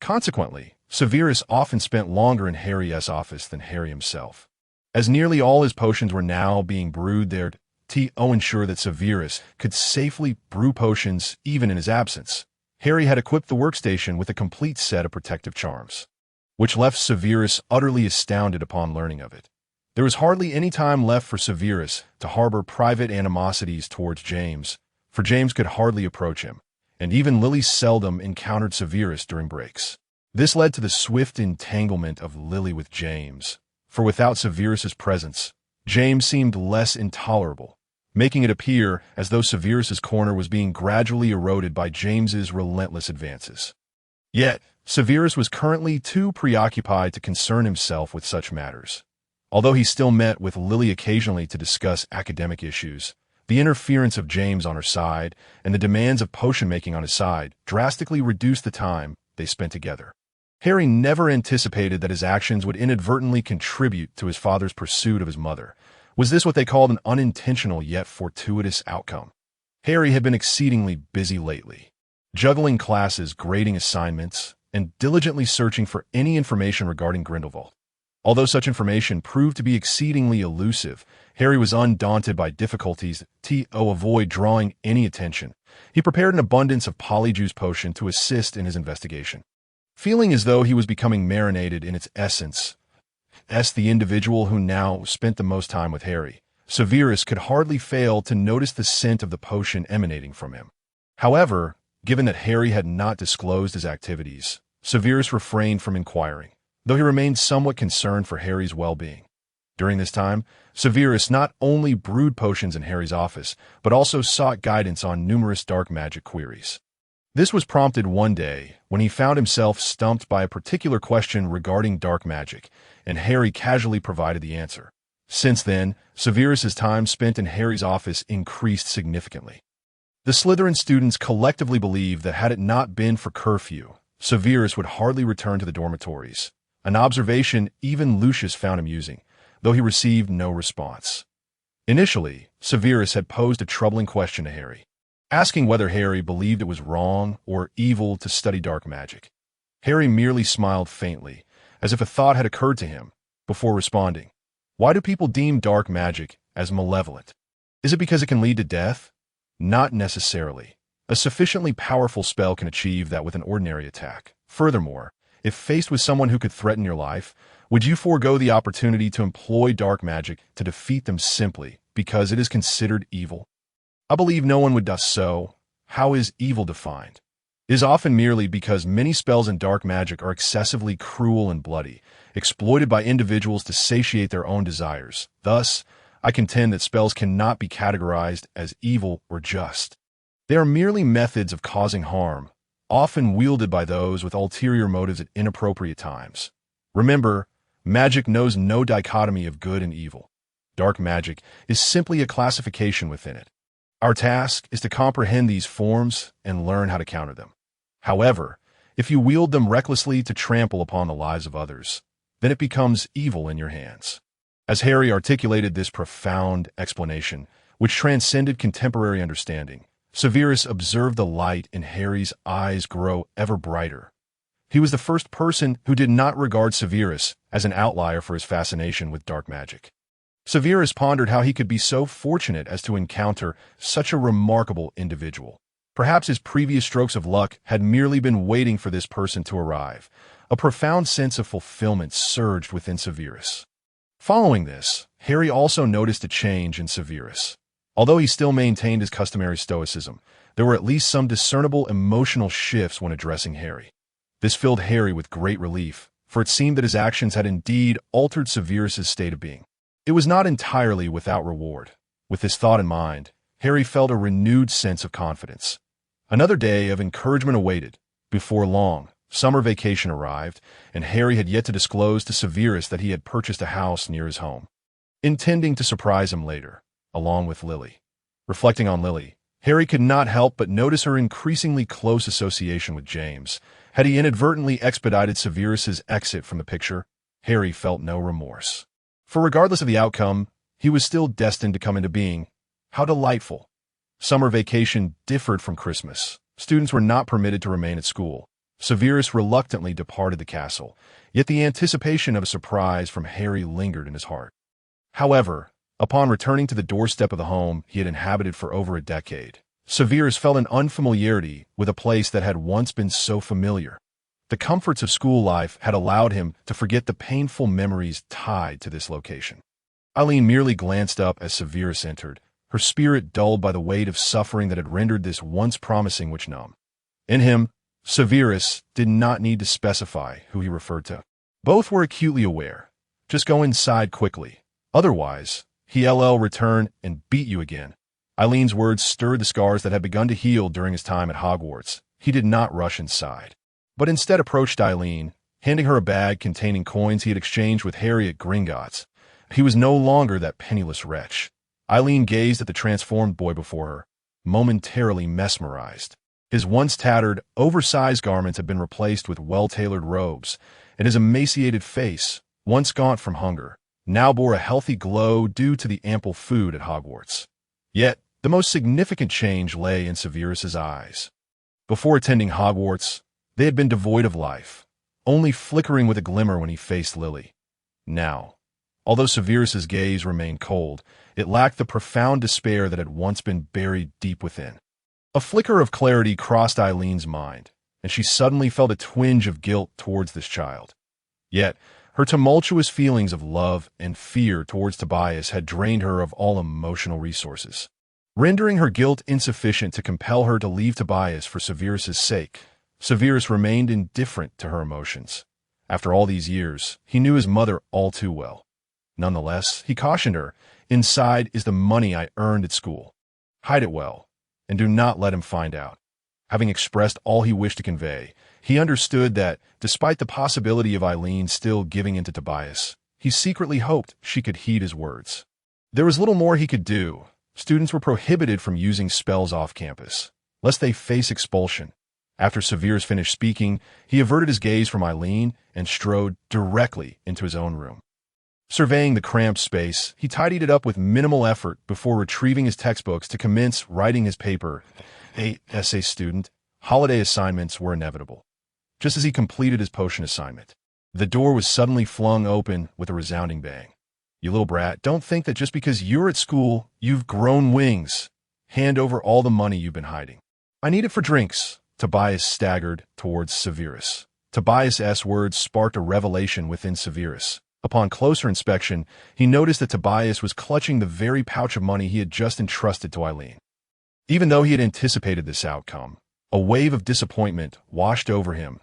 Consequently, Severus often spent longer in Harry's office than Harry himself. As nearly all his potions were now being brewed there to ensure that Severus could safely brew potions even in his absence, Harry had equipped the workstation with a complete set of protective charms, which left Severus utterly astounded upon learning of it. There was hardly any time left for Severus to harbor private animosities towards James, for James could hardly approach him, and even Lily seldom encountered Severus during breaks. This led to the swift entanglement of Lily with James, for without Severus's presence, James seemed less intolerable, making it appear as though Severus's corner was being gradually eroded by James's relentless advances. Yet, Severus was currently too preoccupied to concern himself with such matters. Although he still met with Lily occasionally to discuss academic issues, the interference of James on her side and the demands of potion-making on his side drastically reduced the time they spent together. Harry never anticipated that his actions would inadvertently contribute to his father's pursuit of his mother. Was this what they called an unintentional yet fortuitous outcome? Harry had been exceedingly busy lately, juggling classes, grading assignments, and diligently searching for any information regarding Grindelwald. Although such information proved to be exceedingly elusive, Harry was undaunted by difficulties to avoid drawing any attention. He prepared an abundance of polyjuice potion to assist in his investigation. Feeling as though he was becoming marinated in its essence, the individual who now spent the most time with Harry, Severus could hardly fail to notice the scent of the potion emanating from him. However, given that Harry had not disclosed his activities, Severus refrained from inquiring, though he remained somewhat concerned for Harry's well-being. During this time, Severus not only brewed potions in Harry's office, but also sought guidance on numerous dark magic queries. This was prompted one day when he found himself stumped by a particular question regarding dark magic, and Harry casually provided the answer. Since then, Severus's time spent in Harry's office increased significantly. The Slytherin students collectively believed that had it not been for curfew, Severus would hardly return to the dormitories, an observation even Lucius found amusing, though he received no response. Initially, Severus had posed a troubling question to Harry, asking whether Harry believed it was wrong or evil to study dark magic. Harry merely smiled faintly, as if a thought had occurred to him, before responding, "Why do people deem dark magic as malevolent? Is it because it can lead to death? Not necessarily. A sufficiently powerful spell can achieve that with an ordinary attack. Furthermore, if faced with someone who could threaten your life, would you forego the opportunity to employ dark magic to defeat them simply because it is considered evil? I believe no one would do so. How is evil defined? It is often merely because many spells in dark magic are excessively cruel and bloody, exploited by individuals to satiate their own desires. Thus, I contend that spells cannot be categorized as evil or just. They are merely methods of causing harm, often wielded by those with ulterior motives at inappropriate times. Remember, magic knows no dichotomy of good and evil. Dark magic is simply a classification within it. Our task is to comprehend these forms and learn how to counter them. However, if you wield them recklessly to trample upon the lives of others, then it becomes evil in your hands." As Harry articulated this profound explanation, which transcended contemporary understanding, Severus observed the light in Harry's eyes grow ever brighter. He was the first person who did not regard Severus as an outlier for his fascination with dark magic. Severus pondered how he could be so fortunate as to encounter such a remarkable individual. Perhaps his previous strokes of luck had merely been waiting for this person to arrive. A profound sense of fulfillment surged within Severus. Following this, Harry also noticed a change in Severus. Although he still maintained his customary stoicism, there were at least some discernible emotional shifts when addressing Harry. This filled Harry with great relief, for it seemed that his actions had indeed altered Severus's state of being. It was not entirely without reward. With this thought in mind, Harry felt a renewed sense of confidence. Another day of encouragement awaited. Before long, summer vacation arrived, and Harry had yet to disclose to Severus that he had purchased a house near his home, intending to surprise him later, along with Lily. Reflecting on Lily, Harry could not help but notice her increasingly close association with James. Had he inadvertently expedited Severus's exit from the picture, Harry felt no remorse. For regardless of the outcome, he was still destined to come into being. How delightful. Summer vacation differed from Christmas. Students were not permitted to remain at school. Severus reluctantly departed the castle, yet the anticipation of a surprise from Harry lingered in his heart. However, upon returning to the doorstep of the home he had inhabited for over a decade, Severus felt an unfamiliarity with a place that had once been so familiar. The comforts of school life had allowed him to forget the painful memories tied to this location. Eileen merely glanced up as Severus entered, her spirit dulled by the weight of suffering that had rendered this once promising witch numb. In him, Severus did not need to specify who he referred to. Both were acutely aware. Just go inside quickly. Otherwise, he'll return and beat you again. Eileen's words stirred the scars that had begun to heal during his time at Hogwarts. He did not rush inside, but instead approached Eileen, handing her a bag containing coins he had exchanged with Harry at Gringotts. He was no longer that penniless wretch. Eileen gazed at the transformed boy before her, momentarily mesmerized. His once tattered, oversized garments had been replaced with well-tailored robes, and his emaciated face, once gaunt from hunger, now bore a healthy glow due to the ample food at Hogwarts. Yet, the most significant change lay in Severus's eyes. Before attending Hogwarts, they had been devoid of life, only flickering with a glimmer when he faced Lily. Now, although Severus's gaze remained cold, it lacked the profound despair that had once been buried deep within. A flicker of clarity crossed Eileen's mind, and she suddenly felt a twinge of guilt towards this child. Yet, her tumultuous feelings of love and fear towards Tobias had drained her of all emotional resources, rendering her guilt insufficient to compel her to leave Tobias for Severus's sake. Severus remained indifferent to her emotions. After all these years, he knew his mother all too well. Nonetheless, he cautioned her, "Inside is the money I earned at school. Hide it well, and do not let him find out." Having expressed all he wished to convey, he understood that, despite the possibility of Eileen still giving in to Tobias, he secretly hoped she could heed his words. There was little more he could do. Students were prohibited from using spells off campus, lest they face expulsion. After Severus finished speaking, he averted his gaze from Eileen and strode directly into his own room. Surveying the cramped space, he tidied it up with minimal effort before retrieving his textbooks to commence writing his paper. Essay student, holiday assignments were inevitable. Just as he completed his potion assignment, the door was suddenly flung open with a resounding bang. "You little brat, don't think that just because you're at school, you've grown wings. Hand over all the money you've been hiding." "I need it for drinks." Tobias staggered towards Severus. Tobias's words sparked a revelation within Severus. Upon closer inspection, he noticed that Tobias was clutching the very pouch of money he had just entrusted to Eileen. Even though he had anticipated this outcome, a wave of disappointment washed over him.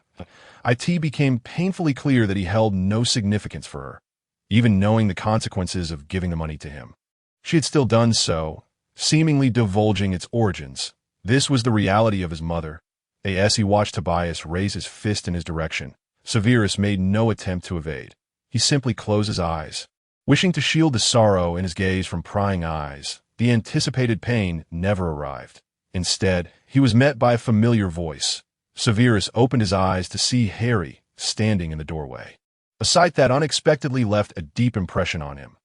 It became painfully clear that he held no significance for her, even knowing the consequences of giving the money to him. She had still done so, seemingly divulging its origins. This was the reality of his mother. As he watched Tobias raise his fist in his direction, Severus made no attempt to evade. He simply closed his eyes, wishing to shield the sorrow in his gaze from prying eyes. The anticipated pain never arrived. Instead, he was met by a familiar voice. Severus opened his eyes to see Harry standing in the doorway, a sight that unexpectedly left a deep impression on him.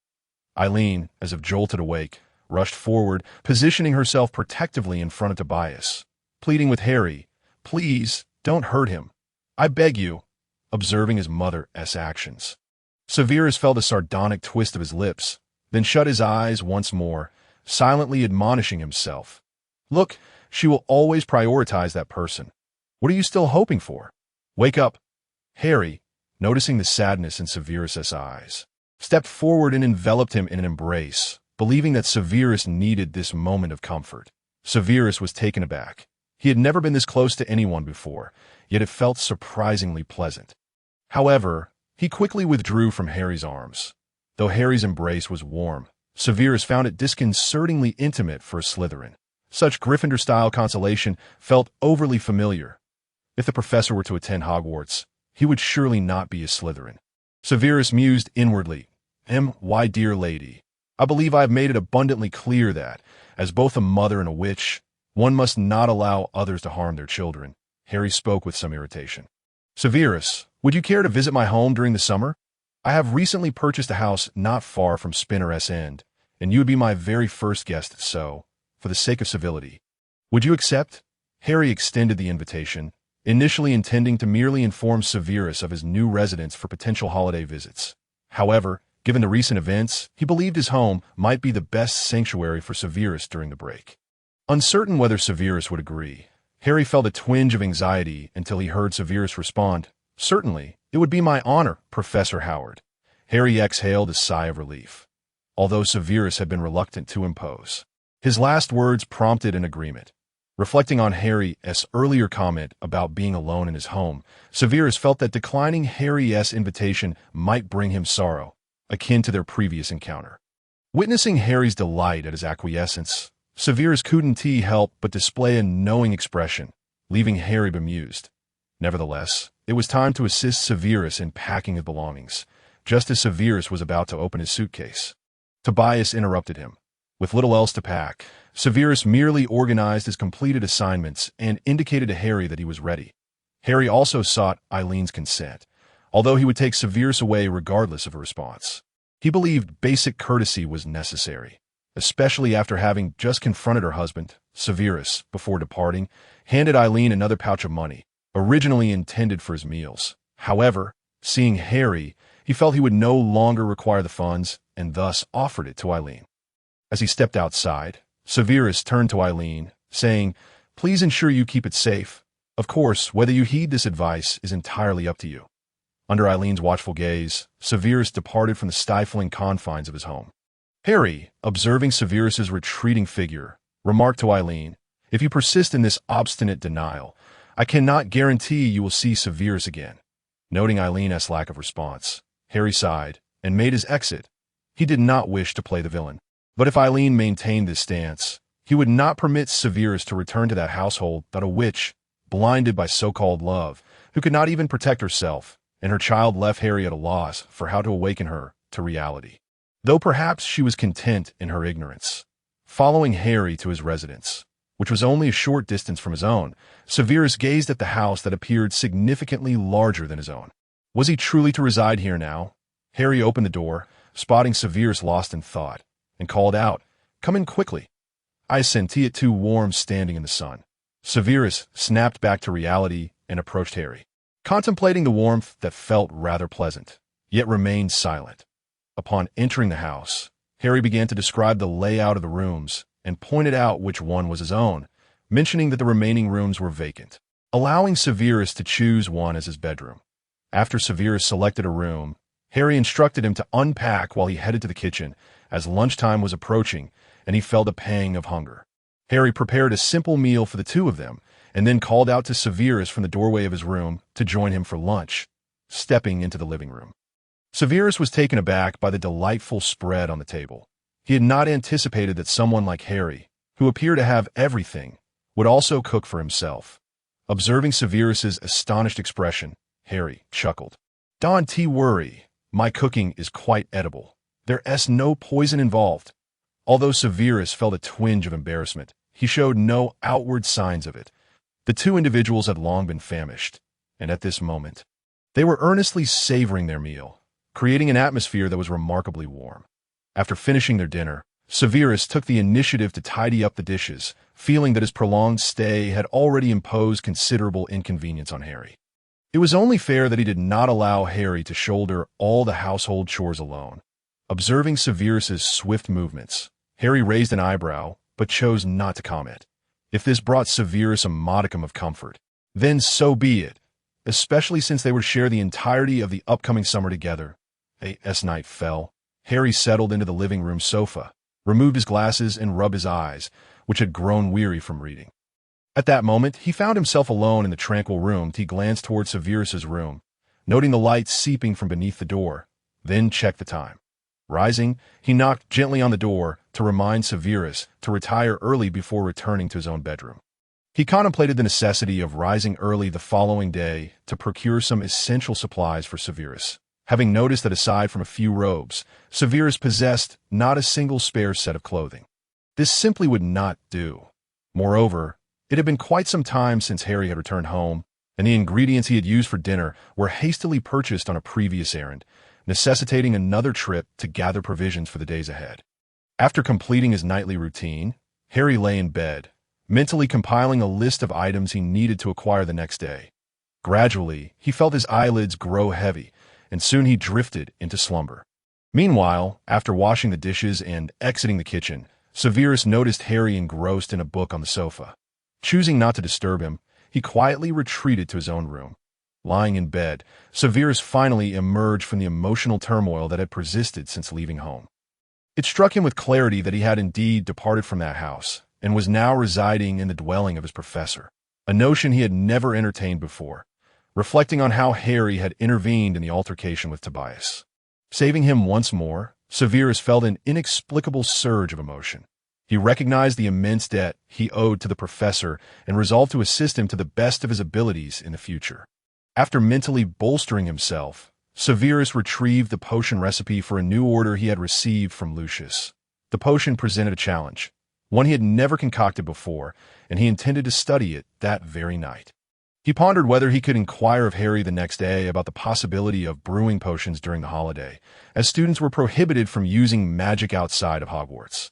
Eileen, as if jolted awake, rushed forward, positioning herself protectively in front of Tobias, pleading with Harry, "Please, don't hurt him. I beg you," observing his mother's actions. Severus felt a sardonic twist of his lips, then shut his eyes once more, silently admonishing himself. "Look, she will always prioritize that person. What are you still hoping for? Wake up." Harry, noticing the sadness in Severus's eyes, stepped forward and enveloped him in an embrace, believing that Severus needed this moment of comfort. Severus was taken aback. He had never been this close to anyone before, yet it felt surprisingly pleasant. However, he quickly withdrew from Harry's arms. Though Harry's embrace was warm, Severus found it disconcertingly intimate for a Slytherin. Such Gryffindor-style consolation felt overly familiar. If the professor were to attend Hogwarts, he would surely not be a Slytherin. Severus mused inwardly. My dear lady, I believe I have made it abundantly clear that, as both a mother and a witch, one must not allow others to harm their children. Harry spoke with some irritation. Severus, would you care to visit my home during the summer? I have recently purchased a house not far from Spinner's End, and you would be my very first guest, so, for the sake of civility, would you accept? Harry extended the invitation, initially intending to merely inform Severus of his new residence for potential holiday visits. However, given the recent events, he believed his home might be the best sanctuary for Severus during the break. Uncertain whether Severus would agree, Harry felt a twinge of anxiety until he heard Severus respond, "Certainly, it would be my honor, Professor Howard." Harry exhaled a sigh of relief, although Severus had been reluctant to impose. His last words prompted an agreement. Reflecting on Harry's earlier comment about being alone in his home, Severus felt that declining Harry's invitation might bring him sorrow, akin to their previous encounter. Witnessing Harry's delight at his acquiescence, Severus couldn't help but display a knowing expression, leaving Harry bemused. Nevertheless, it was time to assist Severus in packing his belongings, just as Severus was about to open his suitcase. Tobias interrupted him. With little else to pack, Severus merely organized his completed assignments and indicated to Harry that he was ready. Harry also sought Eileen's consent, although he would take Severus away regardless of a response. He believed basic courtesy was necessary, especially after having just confronted her husband. Severus, before departing, handed Eileen another pouch of money, originally intended for his meals. However, seeing Harry, he felt he would no longer require the funds and thus offered it to Eileen. As he stepped outside, Severus turned to Eileen, saying, "Please ensure you keep it safe. Of course, whether you heed this advice is entirely up to you." Under Eileen's watchful gaze, Severus departed from the stifling confines of his home. Harry, observing Severus's retreating figure, remarked to Eileen, "If you persist in this obstinate denial, I cannot guarantee you will see Severus again." Noting Eileen's lack of response, Harry sighed and made his exit. He did not wish to play the villain. But if Eileen maintained this stance, he would not permit Severus to return to that household without a witch, blinded by so-called love, who could not even protect herself, and her child left Harry at a loss for how to awaken her to reality. Though perhaps she was content in her ignorance. Following Harry to his residence, which was only a short distance from his own, Severus gazed at the house that appeared significantly larger than his own. Was he truly to reside here now? Harry opened the door, spotting Severus lost in thought, and called out, "Come in quickly." "I senti it too warm standing in the sun." Severus snapped back to reality and approached Harry, contemplating the warmth that felt rather pleasant, yet remained silent. Upon entering the house, Harry began to describe the layout of the rooms and pointed out which one was his own, mentioning that the remaining rooms were vacant, allowing Severus to choose one as his bedroom. After Severus selected a room, Harry instructed him to unpack while he headed to the kitchen, as lunchtime was approaching and he felt a pang of hunger. Harry prepared a simple meal for the two of them and then called out to Severus from the doorway of his room to join him for lunch, stepping into the living room. Severus was taken aback by the delightful spread on the table. He had not anticipated that someone like Harry, who appeared to have everything, would also cook for himself. Observing Severus's astonished expression, Harry chuckled. "Don't worry, my cooking is quite edible. There's no poison involved." Although Severus felt a twinge of embarrassment, he showed no outward signs of it. The two individuals had long been famished, and at this moment, they were earnestly savoring their meal, creating an atmosphere that was remarkably warm. After finishing their dinner, Severus took the initiative to tidy up the dishes, feeling that his prolonged stay had already imposed considerable inconvenience on Harry. It was only fair that he did not allow Harry to shoulder all the household chores alone. Observing Severus's swift movements, Harry raised an eyebrow, but chose not to comment. If this brought Severus a modicum of comfort, then so be it, especially since they would share the entirety of the upcoming summer together. As night fell, Harry settled into the living room sofa, removed his glasses, and rubbed his eyes, which had grown weary from reading. At that moment, he found himself alone in the tranquil room. He glanced towards Severus's room, noting the light seeping from beneath the door, then checked the time. Rising, he knocked gently on the door to remind Severus to retire early before returning to his own bedroom. He contemplated the necessity of rising early the following day to procure some essential supplies for Severus, having noticed that aside from a few robes, Severus possessed not a single spare set of clothing. This simply would not do. Moreover, it had been quite some time since Harry had returned home, and the ingredients he had used for dinner were hastily purchased on a previous errand, necessitating another trip to gather provisions for the days ahead. After completing his nightly routine, Harry lay in bed, mentally compiling a list of items he needed to acquire the next day. Gradually, he felt his eyelids grow heavy, and soon he drifted into slumber. Meanwhile, after washing the dishes and exiting the kitchen, Severus noticed Harry engrossed in a book on the sofa. Choosing not to disturb him, he quietly retreated to his own room. Lying in bed, Severus finally emerged from the emotional turmoil that had persisted since leaving home. It struck him with clarity that he had indeed departed from that house, and was now residing in the dwelling of his professor, a notion he had never entertained before, reflecting on how Harry had intervened in the altercation with Tobias. Saving him once more, Severus felt an inexplicable surge of emotion. He recognized the immense debt he owed to the professor and resolved to assist him to the best of his abilities in the future. After mentally bolstering himself, Severus retrieved the potion recipe for a new order he had received from Lucius. The potion presented a challenge, one he had never concocted before, and he intended to study it that very night. He pondered whether he could inquire of Harry the next day about the possibility of brewing potions during the holiday, as students were prohibited from using magic outside of Hogwarts.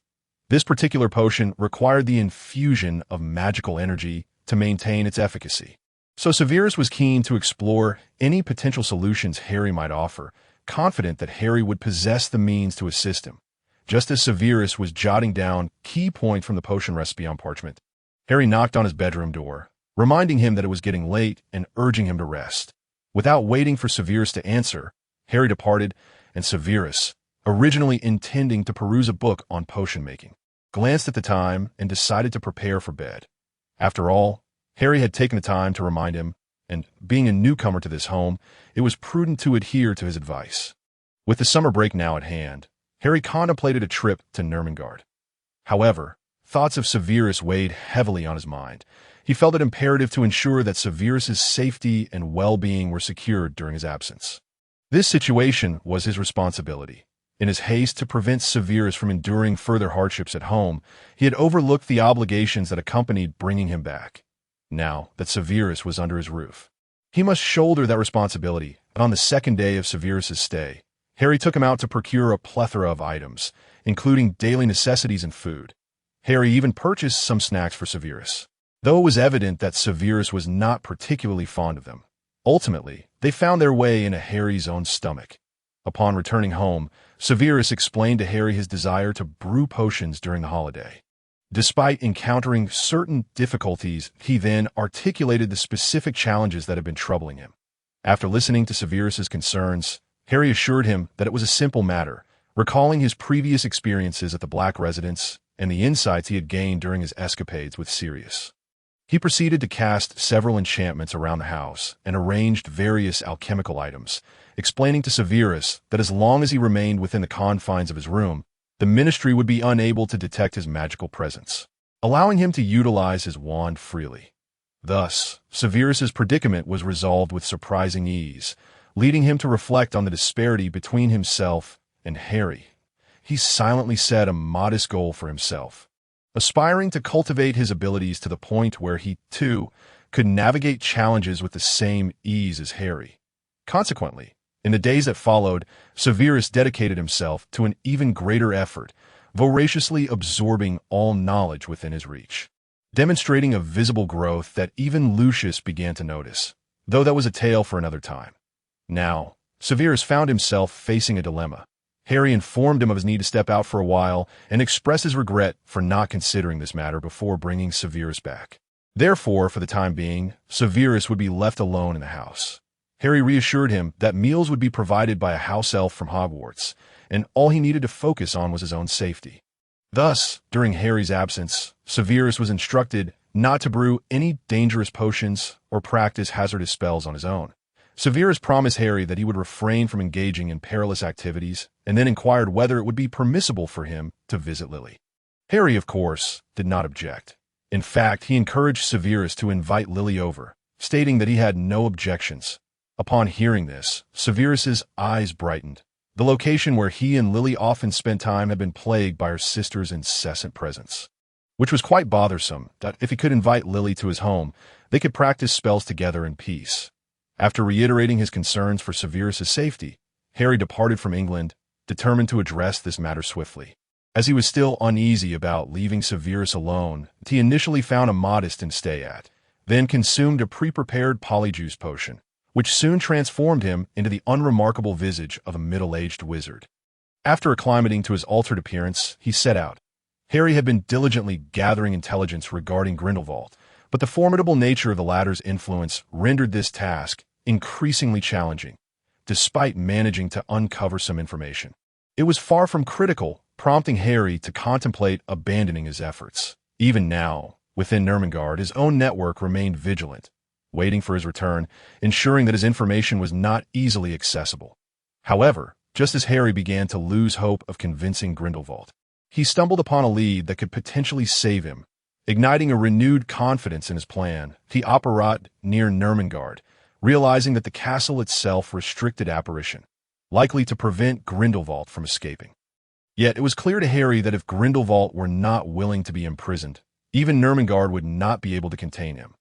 This particular potion required the infusion of magical energy to maintain its efficacy. So Severus was keen to explore any potential solutions Harry might offer, confident that Harry would possess the means to assist him. Just as Severus was jotting down key points from the potion recipe on parchment, Harry knocked on his bedroom door, reminding him that it was getting late and urging him to rest. Without waiting for Severus to answer, Harry departed, and Severus, originally intending to peruse a book on potion making, glanced at the time and decided to prepare for bed. After all, Harry had taken the time to remind him, and being a newcomer to this home, it was prudent to adhere to his advice. With the summer break now at hand, Harry contemplated a trip to Nurmengard. However, thoughts of Severus weighed heavily on his mind. He felt it imperative to ensure that Severus's safety and well-being were secured during his absence. This situation was his responsibility. In his haste to prevent Severus from enduring further hardships at home, he had overlooked the obligations that accompanied bringing him back. Now that Severus was under his roof, he must shoulder that responsibility, and on the second day of Severus's stay, Harry took him out to procure a plethora of items, including daily necessities and food. Harry even purchased some snacks for Severus, though it was evident that Severus was not particularly fond of them. Ultimately, they found their way into Harry's own stomach. Upon returning home, Severus explained to Harry his desire to brew potions during the holiday. Despite encountering certain difficulties, he then articulated the specific challenges that had been troubling him. After listening to Severus's concerns, Harry assured him that it was a simple matter, recalling his previous experiences at the Black Residence and the insights he had gained during his escapades with Sirius. He proceeded to cast several enchantments around the house and arranged various alchemical items, explaining to Severus that as long as he remained within the confines of his room, the ministry would be unable to detect his magical presence, allowing him to utilize his wand freely. Thus, Severus's predicament was resolved with surprising ease, leading him to reflect on the disparity between himself and Harry. He silently set a modest goal for himself, aspiring to cultivate his abilities to the point where he, too, could navigate challenges with the same ease as Harry. Consequently, in the days that followed, Severus dedicated himself to an even greater effort, voraciously absorbing all knowledge within his reach, demonstrating a visible growth that even Lucius began to notice, though that was a tale for another time. Now, Severus found himself facing a dilemma. Harry informed him of his need to step out for a while and expressed his regret for not considering this matter before bringing Severus back. Therefore, for the time being, Severus would be left alone in the house. Harry reassured him that meals would be provided by a house elf from Hogwarts, and all he needed to focus on was his own safety. Thus, during Harry's absence, Severus was instructed not to brew any dangerous potions or practice hazardous spells on his own, Severus promised Harry that he would refrain from engaging in perilous activities, and then inquired whether it would be permissible for him to visit Lily. Harry, of course, did not object. In fact, he encouraged Severus to invite Lily over, stating that he had no objections. Upon hearing this, Severus's eyes brightened. The location where he and Lily often spent time had been plagued by her sister's incessant presence, which was quite bothersome, that if he could invite Lily to his home, they could practice spells together in peace. After reiterating his concerns for Severus's safety, Harry departed from England, determined to address this matter swiftly. As he was still uneasy about leaving Severus alone, he initially found a modest inn to stay at, then consumed a pre-prepared polyjuice potion, which soon transformed him into the unremarkable visage of a middle-aged wizard. After acclimating to his altered appearance, he set out. Harry had been diligently gathering intelligence regarding Grindelwald, but the formidable nature of the latter's influence rendered this task increasingly challenging, despite managing to uncover some information. It was far from critical, prompting Harry to contemplate abandoning his efforts. Even now, within Nurmengard, his own network remained vigilant, waiting for his return, ensuring that his information was not easily accessible. However, just as Harry began to lose hope of convincing Grindelwald, he stumbled upon a lead that could potentially save him. Igniting a renewed confidence in his plan, he operated near Nurmengard, realizing that the castle itself restricted apparition, likely to prevent Grindelwald from escaping. Yet it was clear to Harry that if Grindelwald were not willing to be imprisoned, even Nurmengard would not be able to contain him.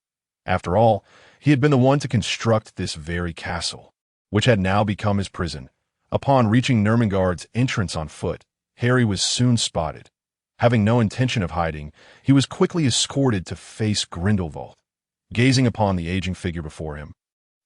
After all, he had been the one to construct this very castle, which had now become his prison. Upon reaching Nurmengard's entrance on foot, Harry was soon spotted. Having no intention of hiding, he was quickly escorted to face Grindelwald. Gazing upon the aging figure before him,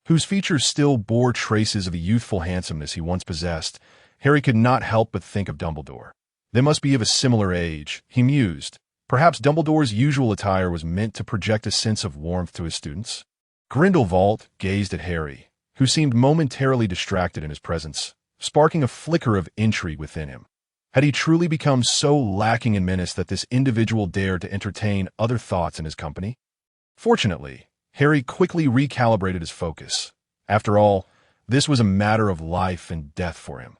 whose features still bore traces of the youthful handsomeness he once possessed, Harry could not help but think of Dumbledore. They must be of a similar age, he mused. Perhaps Dumbledore's usual attire was meant to project a sense of warmth to his students. Grindelwald gazed at Harry, who seemed momentarily distracted in his presence, sparking a flicker of intrigue within him. Had he truly become so lacking in menace that this individual dared to entertain other thoughts in his company? Fortunately, Harry quickly recalibrated his focus. After all, this was a matter of life and death for him.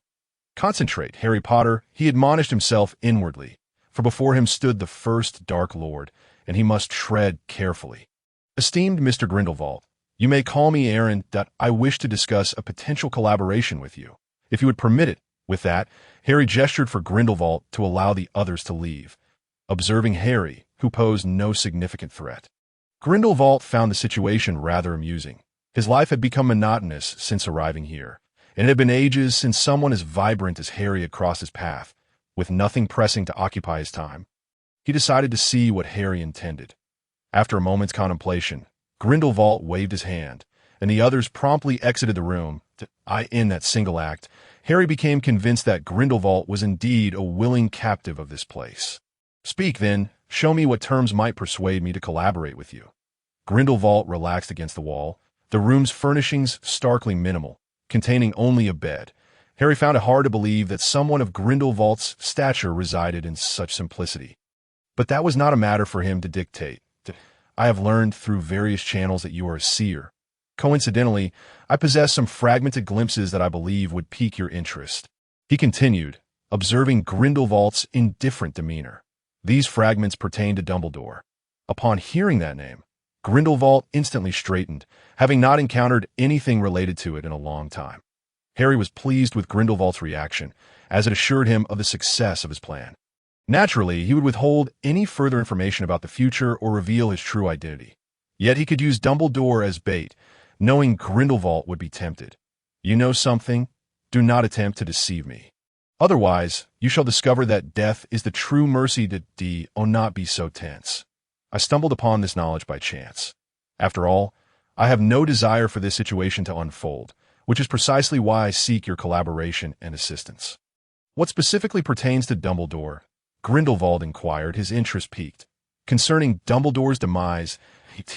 Concentrate, Harry Potter, he admonished himself inwardly, for before him stood the first Dark Lord, and he must tread carefully. Esteemed Mr. Grindelwald, you may call me Aaron. I wish to discuss a potential collaboration with you, if you would permit it. With that, Harry gestured for Grindelwald to allow the others to leave, observing Harry, who posed no significant threat. Grindelwald found the situation rather amusing. His life had become monotonous since arriving here, and it had been ages since someone as vibrant as Harry had crossed his path. With nothing pressing to occupy his time, he decided to see what Harry intended. After a moment's contemplation, Grindelwald waved his hand, and the others promptly exited the room. In that single act, Harry became convinced that Grindelwald was indeed a willing captive of this place. Speak, then. Show me what terms might persuade me to collaborate with you. Grindelwald relaxed against the wall, the room's furnishings starkly minimal, containing only a bed. Harry found it hard to believe that someone of Grindelwald's stature resided in such simplicity. But that was not a matter for him to dictate. I have learned through various channels that you are a seer. Coincidentally, I possess some fragmented glimpses that I believe would pique your interest. He continued, observing Grindelwald's indifferent demeanor. These fragments pertain to Dumbledore. Upon hearing that name, Grindelwald instantly straightened, having not encountered anything related to it in a long time. Harry was pleased with Grindelwald's reaction, as it assured him of the success of his plan. Naturally, he would withhold any further information about the future or reveal his true identity. Yet he could use Dumbledore as bait, knowing Grindelwald would be tempted. You know something? Do not attempt to deceive me. Otherwise, you shall discover that death is the true mercy to not be so tense. I stumbled upon this knowledge by chance. After all, I have no desire for this situation to unfold, which is precisely why I seek your collaboration and assistance. What specifically pertains to Dumbledore? Grindelwald inquired, his interest piqued. Concerning Dumbledore's demise,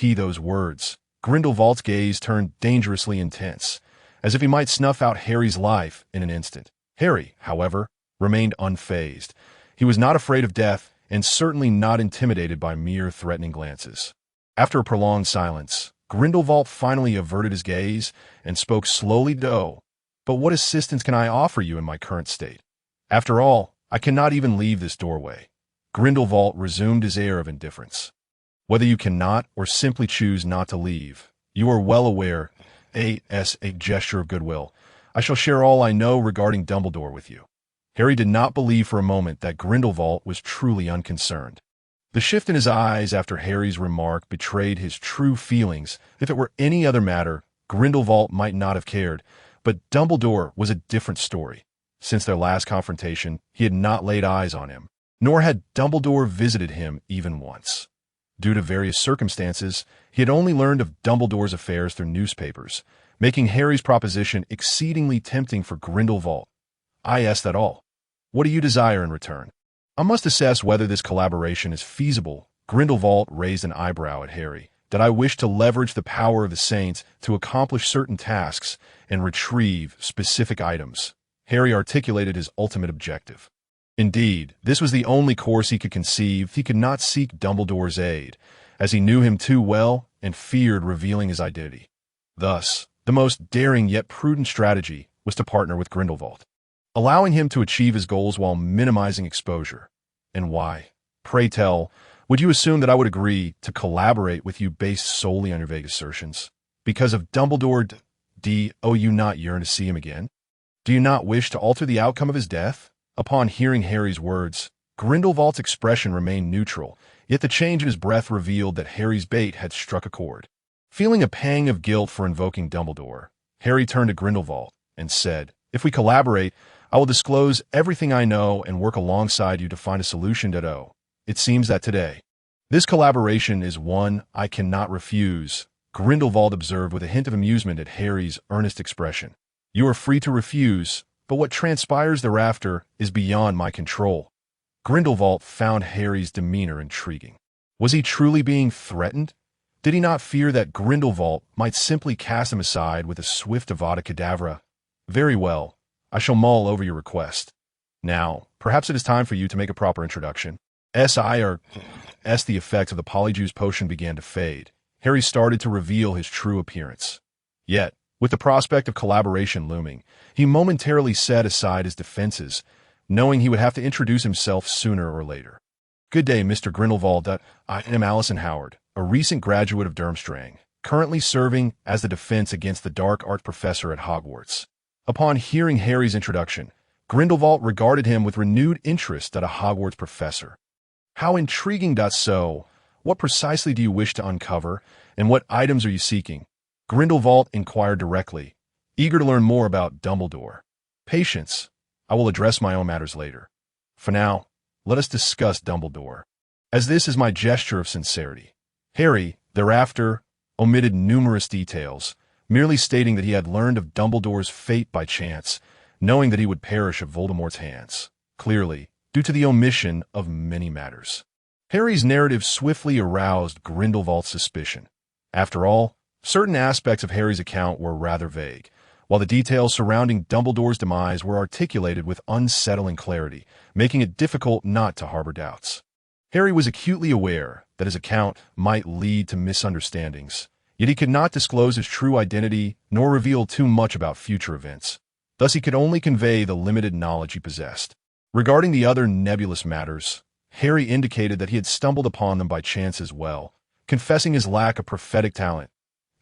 those words. Grindelwald's gaze turned dangerously intense, as if he might snuff out Harry's life in an instant. Harry, however, remained unfazed. He was not afraid of death, and certainly not intimidated by mere threatening glances. After a prolonged silence, Grindelwald finally averted his gaze and spoke slowly. But what assistance can I offer you in my current state? After all, I cannot even leave this doorway. Grindelwald resumed his air of indifference. Whether you cannot or simply choose not to leave, you are well aware, as a gesture of goodwill, I shall share all I know regarding Dumbledore with you. Harry did not believe for a moment that Grindelwald was truly unconcerned. The shift in his eyes after Harry's remark betrayed his true feelings. If it were any other matter, Grindelwald might not have cared, but Dumbledore was a different story. Since their last confrontation, he had not laid eyes on him, nor had Dumbledore visited him even once. Due to various circumstances, he had only learned of Dumbledore's affairs through newspapers, making Harry's proposition exceedingly tempting for Grindelwald. I ask that all. What do you desire in return? I must assess whether this collaboration is feasible. Grindelwald raised an eyebrow at Harry. That I wish to leverage the power of the Saints to accomplish certain tasks and retrieve specific items. Harry articulated his ultimate objective. Indeed, this was the only course he could conceive. He could not seek Dumbledore's aid, as he knew him too well and feared revealing his identity. Thus, the most daring yet prudent strategy was to partner with Grindelwald, allowing him to achieve his goals while minimizing exposure. And why? Pray tell, would you assume that I would agree to collaborate with you based solely on your vague assertions? Because of Dumbledore, do you not yearn to see him again? Do you not wish to alter the outcome of his death? Upon hearing Harry's words, Grindelwald's expression remained neutral, yet the change in his breath revealed that Harry's bait had struck a chord. Feeling a pang of guilt for invoking Dumbledore, Harry turned to Grindelwald and said, If we collaborate, I will disclose everything I know and work alongside you to find a solution to It seems that today, this collaboration is one I cannot refuse, Grindelwald observed with a hint of amusement at Harry's earnest expression. You are free to refuse, but what transpires thereafter is beyond my control. Grindelwald found Harry's demeanor intriguing. Was he truly being threatened? Did he not fear that Grindelwald might simply cast him aside with a swift Avada Kedavra? Very well, I shall mull over your request. Now, perhaps it is time for you to make a proper introduction. As the effects of the Polyjuice potion began to fade, Harry started to reveal his true appearance. Yet, with the prospect of collaboration looming, he momentarily set aside his defenses, knowing he would have to introduce himself sooner or later. Good day, Mr. Grindelwald. I am Allison Howard, a recent graduate of Durmstrang, currently serving as the defense against the dark arts professor at Hogwarts. Upon hearing Harry's introduction, Grindelwald regarded him with renewed interest as a Hogwarts professor. How intriguing! So, what precisely do you wish to uncover, and what items are you seeking? Grindelwald inquired directly, eager to learn more about Dumbledore. Patience. I will address my own matters later. For now, let us discuss Dumbledore, as this is my gesture of sincerity. Harry, thereafter, omitted numerous details, merely stating that he had learned of Dumbledore's fate by chance, knowing that he would perish at Voldemort's hands, clearly, due to the omission of many matters. Harry's narrative swiftly aroused Grindelwald's suspicion. After all, certain aspects of Harry's account were rather vague, while the details surrounding Dumbledore's demise were articulated with unsettling clarity, making it difficult not to harbor doubts. Harry was acutely aware that his account might lead to misunderstandings, yet he could not disclose his true identity nor reveal too much about future events. Thus he could only convey the limited knowledge he possessed. Regarding the other nebulous matters, Harry indicated that he had stumbled upon them by chance as well, confessing his lack of prophetic talent.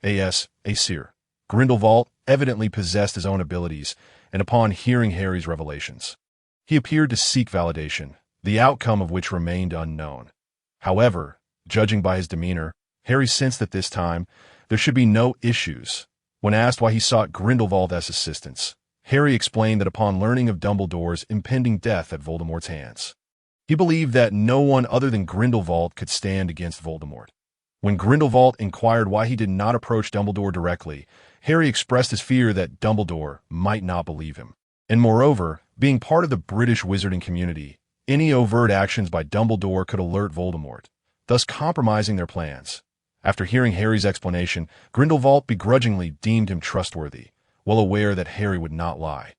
Seer. Grindelwald evidently possessed his own abilities, and upon hearing Harry's revelations, he appeared to seek validation, the outcome of which remained unknown. However, judging by his demeanor, Harry sensed that this time there should be no issues. When asked why he sought Grindelwald as assistance, Harry explained that upon learning of Dumbledore's impending death at Voldemort's hands, he believed that no one other than Grindelwald could stand against Voldemort. When Grindelwald inquired why he did not approach Dumbledore directly, Harry expressed his fear that Dumbledore might not believe him. And moreover, being part of the British wizarding community, any overt actions by Dumbledore could alert Voldemort, thus compromising their plans. After hearing Harry's explanation, Grindelwald begrudgingly deemed him trustworthy, well aware that Harry would not lie.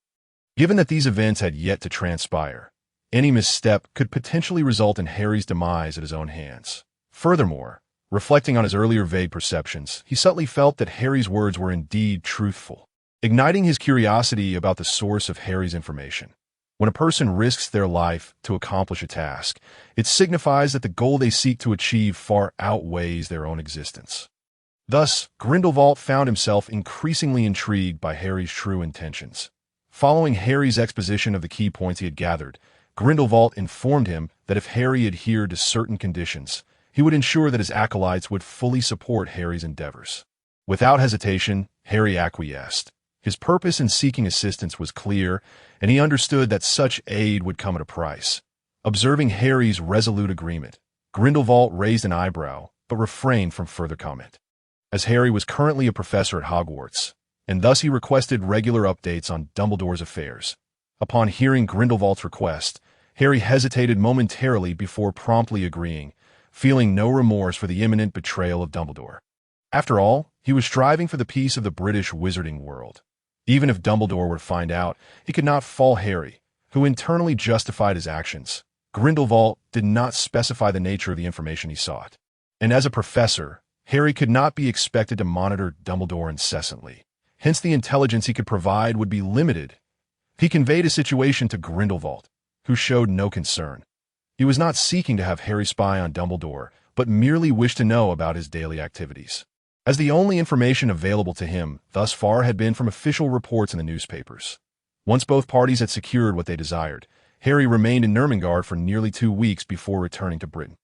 Given that these events had yet to transpire, any misstep could potentially result in Harry's demise at his own hands. Furthermore, Reflecting on his earlier vague perceptions, he subtly felt that Harry's words were indeed truthful, igniting his curiosity about the source of Harry's information. When a person risks their life to accomplish a task, it signifies that the goal they seek to achieve far outweighs their own existence. Thus, Grindelwald found himself increasingly intrigued by Harry's true intentions. Following Harry's exposition of the key points he had gathered, Grindelwald informed him that if Harry adhered to certain conditions, he would ensure that his acolytes would fully support Harry's endeavors. Without hesitation, Harry acquiesced. His purpose in seeking assistance was clear, and he understood that such aid would come at a price. Observing Harry's resolute agreement, Grindelwald raised an eyebrow, but refrained from further comment. As Harry was currently a professor at Hogwarts, and thus he requested regular updates on Dumbledore's affairs. Upon hearing Grindelwald's request, Harry hesitated momentarily before promptly agreeing, feeling no remorse for the imminent betrayal of Dumbledore. After all, he was striving for the peace of the British wizarding world. Even if Dumbledore were to find out, he could not fault Harry, who internally justified his actions. Grindelwald did not specify the nature of the information he sought. And as a professor, Harry could not be expected to monitor Dumbledore incessantly. Hence, the intelligence he could provide would be limited. He conveyed his situation to Grindelwald, who showed no concern. He was not seeking to have Harry spy on Dumbledore, but merely wished to know about his daily activities, as the only information available to him thus far had been from official reports in the newspapers. Once both parties had secured what they desired, Harry remained in Nurmengard for nearly 2 weeks before returning to Britain.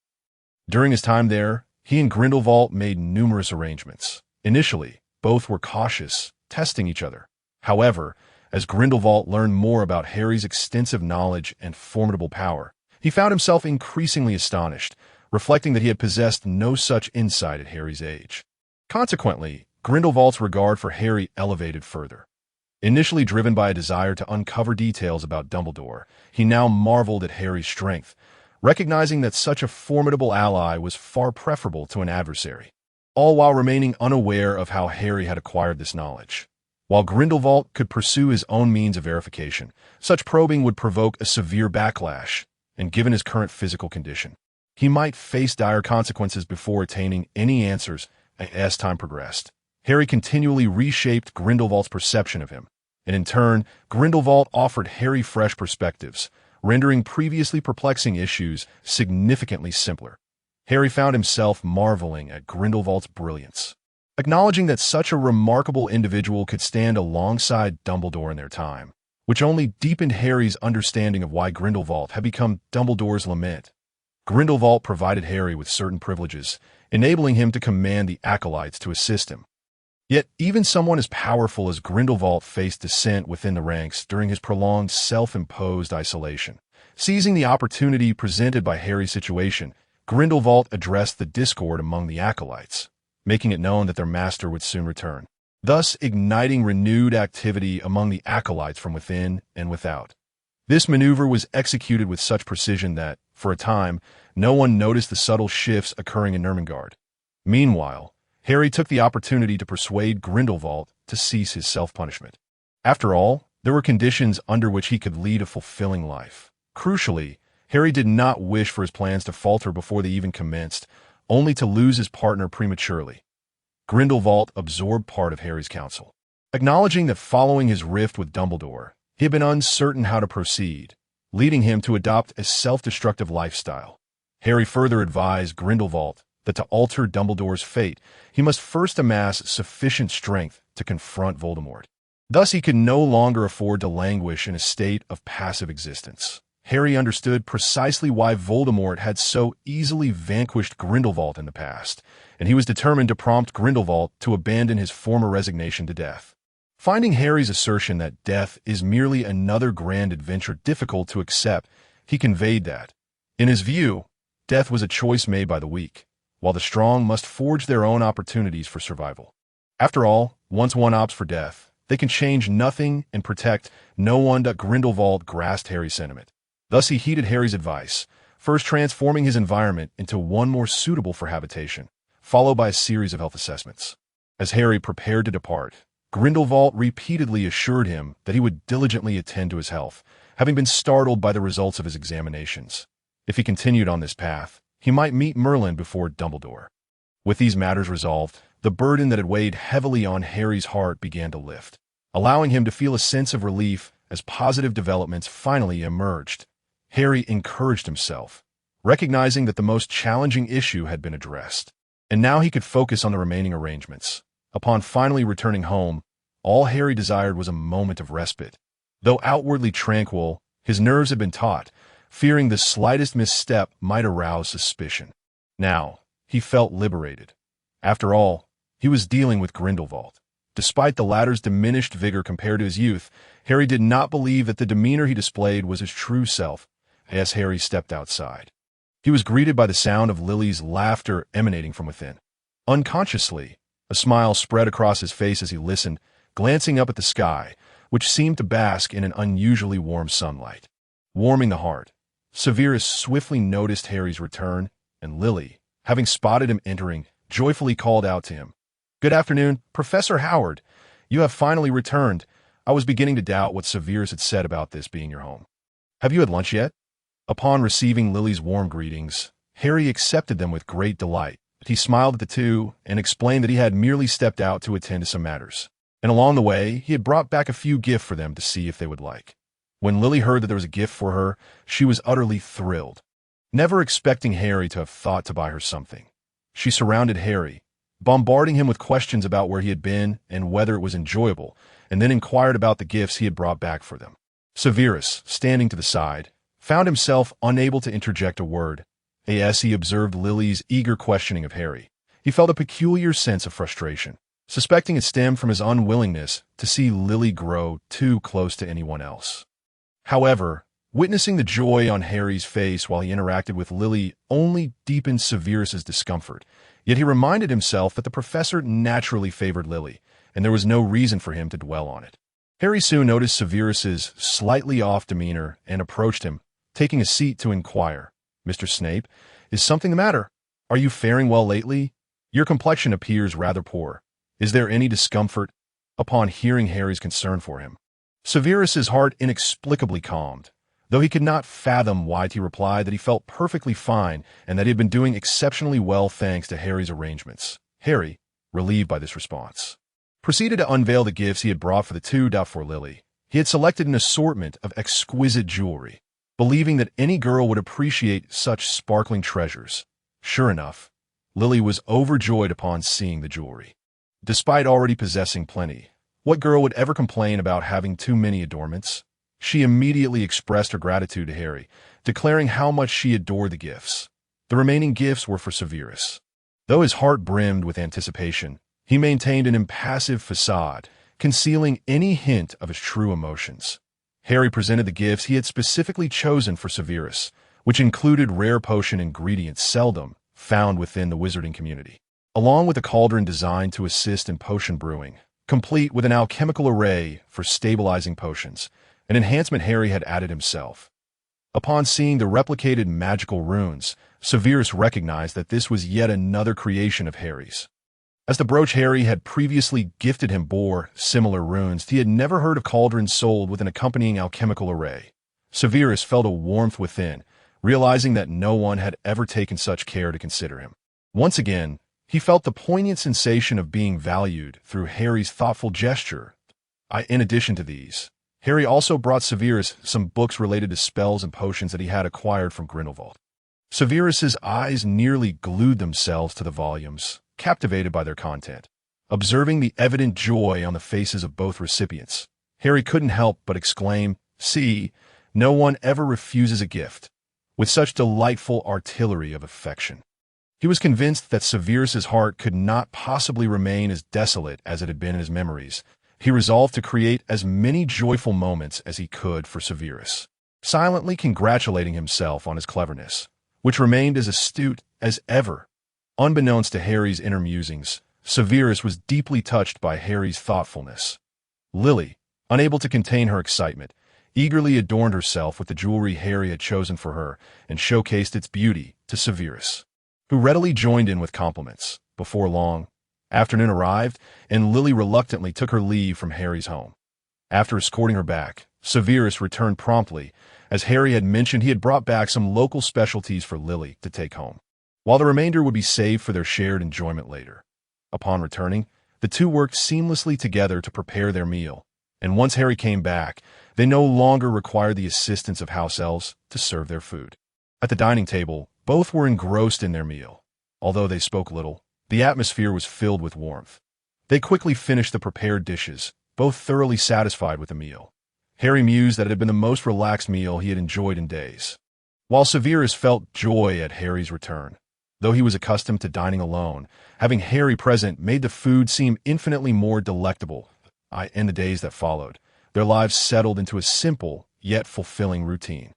During his time there, he and Grindelwald made numerous arrangements. Initially, both were cautious, testing each other. However, as Grindelwald learned more about Harry's extensive knowledge and formidable power, he found himself increasingly astonished, reflecting that he had possessed no such insight at Harry's age. Consequently, Grindelwald's regard for Harry elevated further. Initially driven by a desire to uncover details about Dumbledore, he now marveled at Harry's strength, recognizing that such a formidable ally was far preferable to an adversary, all while remaining unaware of how Harry had acquired this knowledge. While Grindelwald could pursue his own means of verification, such probing would provoke a severe backlash, and given his current physical condition, he might face dire consequences before attaining any answers as time progressed. Harry continually reshaped Grindelwald's perception of him, and in turn, Grindelwald offered Harry fresh perspectives, rendering previously perplexing issues significantly simpler. Harry found himself marveling at Grindelwald's brilliance, acknowledging that such a remarkable individual could stand alongside Dumbledore in their time, which only deepened Harry's understanding of why Grindelwald had become Dumbledore's lament. Grindelwald provided Harry with certain privileges, enabling him to command the acolytes to assist him. Yet, even someone as powerful as Grindelwald faced dissent within the ranks during his prolonged self-imposed isolation. Seizing the opportunity presented by Harry's situation, Grindelwald addressed the discord among the acolytes, making it known that their master would soon return, thus igniting renewed activity among the acolytes from within and without. This maneuver was executed with such precision that, for a time, no one noticed the subtle shifts occurring in Nurmengard. Meanwhile, Harry took the opportunity to persuade Grindelwald to cease his self-punishment. After all, there were conditions under which he could lead a fulfilling life. Crucially, Harry did not wish for his plans to falter before they even commenced, only to lose his partner prematurely. Grindelwald absorbed part of Harry's counsel, acknowledging that following his rift with Dumbledore, he had been uncertain how to proceed, leading him to adopt a self-destructive lifestyle. Harry further advised Grindelwald that to alter Dumbledore's fate, he must first amass sufficient strength to confront Voldemort. Thus, he could no longer afford to languish in a state of passive existence. Harry understood precisely why Voldemort had so easily vanquished Grindelwald in the past, and he was determined to prompt Grindelwald to abandon his former resignation to death. Finding Harry's assertion that death is merely another grand adventure difficult to accept, he conveyed that, in his view, death was a choice made by the weak, while the strong must forge their own opportunities for survival. After all, once one opts for death, they can change nothing and protect no one. Grindelwald grasped Harry's sentiment. Thus he heeded Harry's advice, first transforming his environment into one more suitable for habitation, followed by a series of health assessments. As Harry prepared to depart, Grindelwald repeatedly assured him that he would diligently attend to his health, having been startled by the results of his examinations. If he continued on this path, he might meet Merlin before Dumbledore. With these matters resolved, the burden that had weighed heavily on Harry's heart began to lift, allowing him to feel a sense of relief as positive developments finally emerged. Harry encouraged himself, recognizing that the most challenging issue had been addressed, and now he could focus on the remaining arrangements. Upon finally returning home, all Harry desired was a moment of respite. Though outwardly tranquil, his nerves had been taut, fearing the slightest misstep might arouse suspicion. Now, he felt liberated. After all, he was dealing with Grindelwald. Despite the latter's diminished vigor compared to his youth, Harry did not believe that the demeanor he displayed was his true self. As Harry stepped outside, he was greeted by the sound of Lily's laughter emanating from within. Unconsciously, a smile spread across his face as he listened, glancing up at the sky, which seemed to bask in an unusually warm sunlight. Warming the heart, Severus swiftly noticed Harry's return, and Lily, having spotted him entering, joyfully called out to him, "Good afternoon, Professor Howard. You have finally returned. I was beginning to doubt what Severus had said about this being your home. Have you had lunch yet?" Upon receiving Lily's warm greetings, Harry accepted them with great delight. He smiled at the two and explained that he had merely stepped out to attend to some matters, and along the way he had brought back a few gifts for them to see if they would like. When Lily heard that there was a gift for her, she was utterly thrilled, never expecting Harry to have thought to buy her something. She surrounded Harry, bombarding him with questions about where he had been and whether it was enjoyable, and then inquired about the gifts he had brought back for them. Severus, standing to the side, found himself unable to interject a word. As he observed Lily's eager questioning of Harry, he felt a peculiar sense of frustration, suspecting it stemmed from his unwillingness to see Lily grow too close to anyone else. However, witnessing the joy on Harry's face while he interacted with Lily only deepened Severus's discomfort, yet he reminded himself that the professor naturally favored Lily, and there was no reason for him to dwell on it. Harry soon noticed Severus's slightly off demeanor and approached him, taking a seat to inquire, "Mr. Snape, is something the matter? Are you faring well lately? Your complexion appears rather poor. Is there any discomfort?" Upon hearing Harry's concern for him, Severus's heart inexplicably calmed, though he could not fathom why he replied that he felt perfectly fine and that he had been doing exceptionally well thanks to Harry's arrangements. Harry, relieved by this response, proceeded to unveil the gifts he had brought for the two. For Lily, he had selected an assortment of exquisite jewelry, believing that any girl would appreciate such sparkling treasures. Sure enough, Lily was overjoyed upon seeing the jewelry. Despite already possessing plenty, what girl would ever complain about having too many adornments? She immediately expressed her gratitude to Harry, declaring how much she adored the gifts. The remaining gifts were for Severus. Though his heart brimmed with anticipation, he maintained an impassive facade, concealing any hint of his true emotions. Harry presented the gifts he had specifically chosen for Severus, which included rare potion ingredients seldom found within the wizarding community, along with a cauldron designed to assist in potion brewing, complete with an alchemical array for stabilizing potions, an enhancement Harry had added himself. Upon seeing the replicated magical runes, Severus recognized that this was yet another creation of Harry's. As the brooch Harry had previously gifted him bore similar runes, he had never heard of cauldrons sold with an accompanying alchemical array. Severus felt a warmth within, realizing that no one had ever taken such care to consider him. Once again, he felt the poignant sensation of being valued through Harry's thoughtful gesture. In addition to these, Harry also brought Severus some books related to spells and potions that he had acquired from Grindelwald. Severus's eyes nearly glued themselves to the volumes, captivated by their content. Observing the evident joy on the faces of both recipients, Harry couldn't help but exclaim, "See, no one ever refuses a gift," with such delightful artillery of affection. He was convinced that Severus's heart could not possibly remain as desolate as it had been in his memories. He resolved to create as many joyful moments as he could for Severus, silently congratulating himself on his cleverness, which remained as astute as ever. Unbeknownst to Harry's inner musings, Severus was deeply touched by Harry's thoughtfulness. Lily, unable to contain her excitement, eagerly adorned herself with the jewelry Harry had chosen for her and showcased its beauty to Severus, who readily joined in with compliments. Before long, afternoon arrived, and Lily reluctantly took her leave from Harry's home. After escorting her back, Severus returned promptly. As Harry had mentioned, he had brought back some local specialties for Lily to take home. while the remainder would be saved for their shared enjoyment later. Upon returning, the two worked seamlessly together to prepare their meal, and once Harry came back, they no longer required the assistance of house elves to serve their food. At the dining table, both were engrossed in their meal. Although they spoke little, the atmosphere was filled with warmth. They quickly finished the prepared dishes, both thoroughly satisfied with the meal. Harry mused that it had been the most relaxed meal he had enjoyed in days. While Severus felt joy at Harry's return, though he was accustomed to dining alone, having Harry present made the food seem infinitely more delectable. In the days that followed, their lives settled into a simple yet fulfilling routine.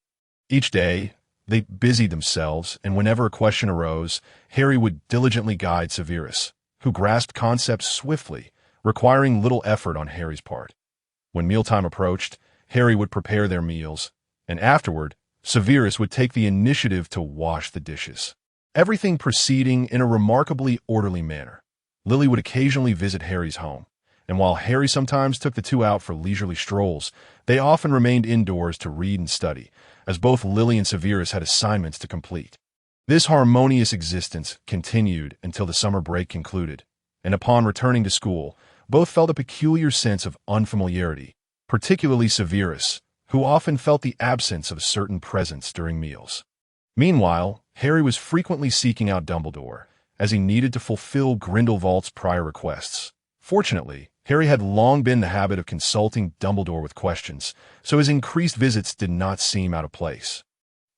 Each day, they busied themselves, and whenever a question arose, Harry would diligently guide Severus, who grasped concepts swiftly, requiring little effort on Harry's part. When mealtime approached, Harry would prepare their meals, and afterward, Severus would take the initiative to wash the dishes. Everything proceeding in a remarkably orderly manner. Lily would occasionally visit Harry's home, and while Harry sometimes took the two out for leisurely strolls, they often remained indoors to read and study, as both Lily and Severus had assignments to complete. This harmonious existence continued until the summer break concluded, and upon returning to school, both felt a peculiar sense of unfamiliarity, particularly Severus, who often felt the absence of a certain presence during meals. Meanwhile, Harry was frequently seeking out Dumbledore, as he needed to fulfill Grindelwald's prior requests. Fortunately, Harry had long been in the habit of consulting Dumbledore with questions, so his increased visits did not seem out of place.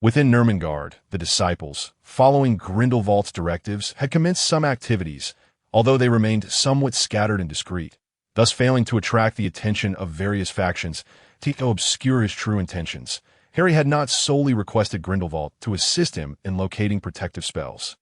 Within Nurmengard, the disciples, following Grindelwald's directives, had commenced some activities, although they remained somewhat scattered and discreet, thus failing to attract the attention of various factions to obscure his true intentions. Harry had not solely requested Grindelwald to assist him in locating protective spells,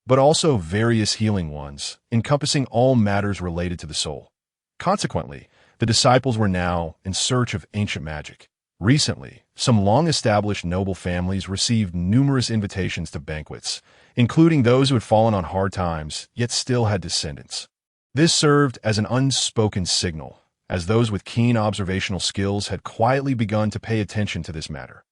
but also various healing ones, encompassing all matters related to the soul. Consequently, the disciples were now in search of ancient magic. Recently, some long-established noble families received numerous invitations to banquets, including those who had fallen on hard times, yet still had descendants. This served as an unspoken signal, as those with keen observational skills had quietly begun to pay attention to this matter.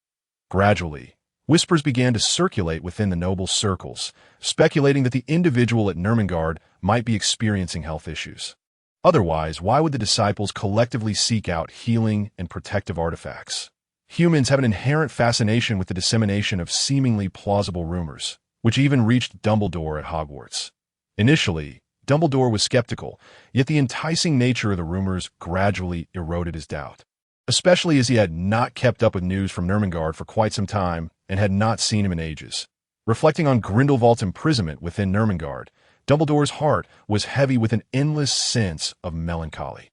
Gradually, whispers began to circulate within the noble circles, speculating that the individual at Nurmengard might be experiencing health issues. Otherwise, why would the disciples collectively seek out healing and protective artifacts? Humans have an inherent fascination with the dissemination of seemingly plausible rumors, which even reached Dumbledore at Hogwarts. Initially, Dumbledore was skeptical, yet the enticing nature of the rumors gradually eroded his doubt, especially as he had not kept up with news from Nurmengard for quite some time and had not seen him in ages. Reflecting on Grindelwald's imprisonment within Nurmengard, Dumbledore's heart was heavy with an endless sense of melancholy.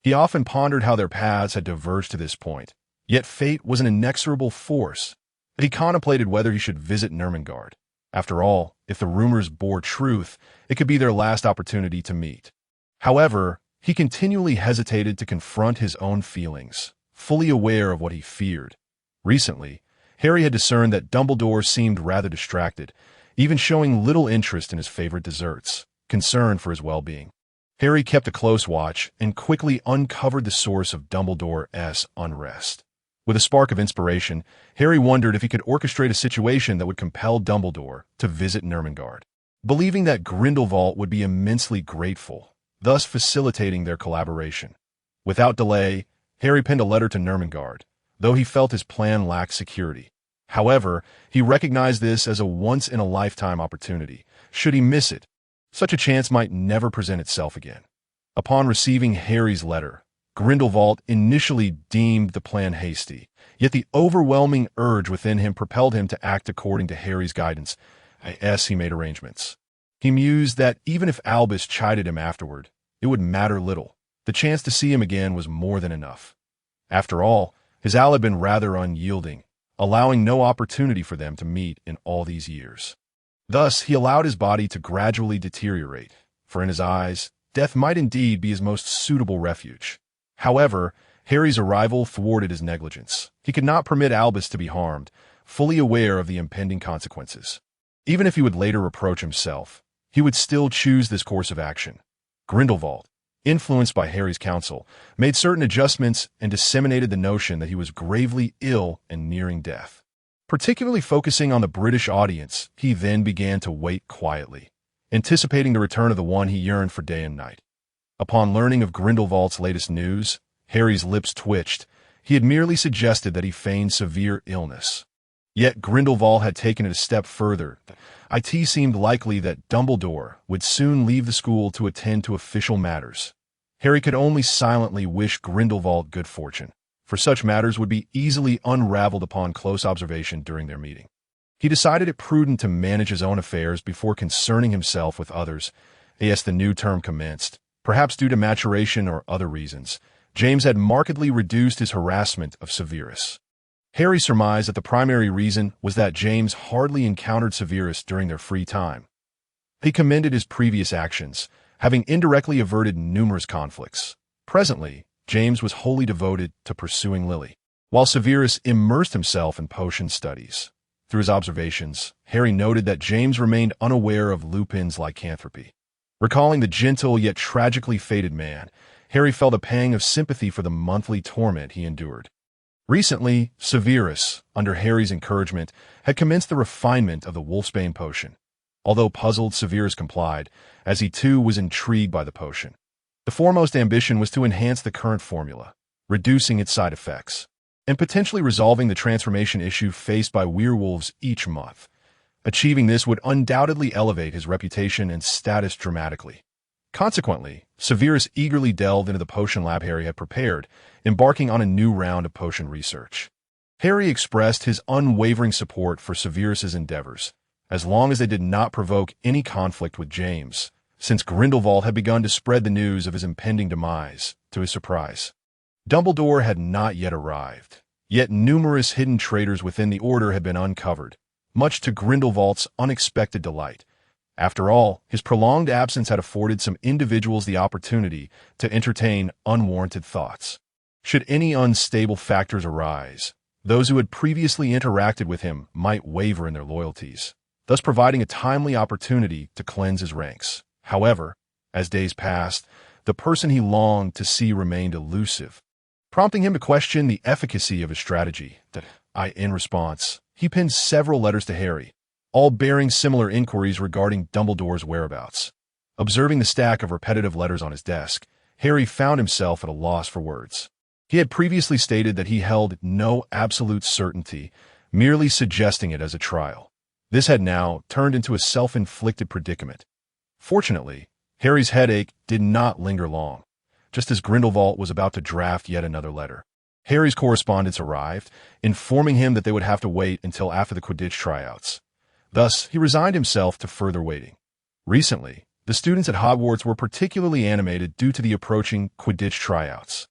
He often pondered how their paths had diverged to this point, yet fate was an inexorable force. He contemplated whether he should visit Nurmengard. After all, if the rumors bore truth, it could be their last opportunity to meet. However, he continually hesitated to confront his own feelings, fully aware of what he feared. Recently, Harry had discerned that Dumbledore seemed rather distracted, even showing little interest in his favorite desserts, concern for his well-being. Harry kept a close watch and quickly uncovered the source of Dumbledore's unrest. With a spark of inspiration, Harry wondered if he could orchestrate a situation that would compel Dumbledore to visit Nurmengard, believing that Grindelwald would be immensely grateful, thus facilitating their collaboration. Without delay, Harry penned a letter to Nurmengard, though he felt his plan lacked security. However, he recognized this as a once-in-a-lifetime opportunity. Should he miss it, such a chance might never present itself again. Upon receiving Harry's letter, Grindelwald initially deemed the plan hasty, yet the overwhelming urge within him propelled him to act according to Harry's guidance. He made arrangements. He mused that even if Albus chided him afterward, it would matter little. The chance to see him again was more than enough. After all, his owl had been rather unyielding, allowing no opportunity for them to meet in all these years. Thus, he allowed his body to gradually deteriorate, for in his eyes, death might indeed be his most suitable refuge. However, Harry's arrival thwarted his negligence. He could not permit Albus to be harmed, fully aware of the impending consequences. Even if he would later reproach himself, he would still choose this course of action. Grindelwald, influenced by Harry's counsel, made certain adjustments and disseminated the notion that he was gravely ill and nearing death. Particularly focusing on the British audience, he then began to wait quietly, anticipating the return of the one he yearned for day and night. Upon learning of Grindelwald's latest news, Harry's lips twitched. He had merely suggested that he feigned severe illness. Yet Grindelwald had taken it a step further. It seemed likely that Dumbledore would soon leave the school to attend to official matters. Harry could only silently wish Grindelwald good fortune, for such matters would be easily unraveled upon close observation during their meeting. He decided it prudent to manage his own affairs before concerning himself with others. As the new term commenced, perhaps due to maturation or other reasons, James had markedly reduced his harassment of Severus. Harry surmised that the primary reason was that James hardly encountered Severus during their free time. He commended his previous actions, having indirectly averted numerous conflicts. Presently, James was wholly devoted to pursuing Lily, while Severus immersed himself in potion studies. Through his observations, Harry noted that James remained unaware of Lupin's lycanthropy. Recalling the gentle yet tragically fated man, Harry felt a pang of sympathy for the monthly torment he endured. Recently, Severus, under Harry's encouragement, had commenced the refinement of the wolfsbane potion. Although puzzled, Severus complied, as he too was intrigued by the potion. The foremost ambition was to enhance the current formula, reducing its side effects, and potentially resolving the transformation issue faced by werewolves each month. Achieving this would undoubtedly elevate his reputation and status dramatically. Consequently, Severus eagerly delved into the potion lab Harry had prepared, embarking on a new round of potion research. Harry expressed his unwavering support for Severus's endeavors, as long as they did not provoke any conflict with James, since Grindelwald had begun to spread the news of his impending demise, to his surprise. Dumbledore had not yet arrived, yet numerous hidden traitors within the Order had been uncovered, much to Grindelwald's unexpected delight. After all, his prolonged absence had afforded some individuals the opportunity to entertain unwarranted thoughts. Should any unstable factors arise, those who had previously interacted with him might waver in their loyalties, thus providing a timely opportunity to cleanse his ranks. However, as days passed, the person he longed to see remained elusive, prompting him to question the efficacy of his strategy. In response, he penned several letters to Harry, all bearing similar inquiries regarding Dumbledore's whereabouts. Observing the stack of repetitive letters on his desk, Harry found himself at a loss for words. He had previously stated that he held no absolute certainty, merely suggesting it as a trial. This had now turned into a self-inflicted predicament. Fortunately, Harry's headache did not linger long. Just as Grindelwald was about to draft yet another letter, Harry's correspondents arrived, informing him that they would have to wait until after the Quidditch tryouts. Thus, he resigned himself to further waiting. Recently, the students at Hogwarts were particularly animated due to the approaching Quidditch tryouts,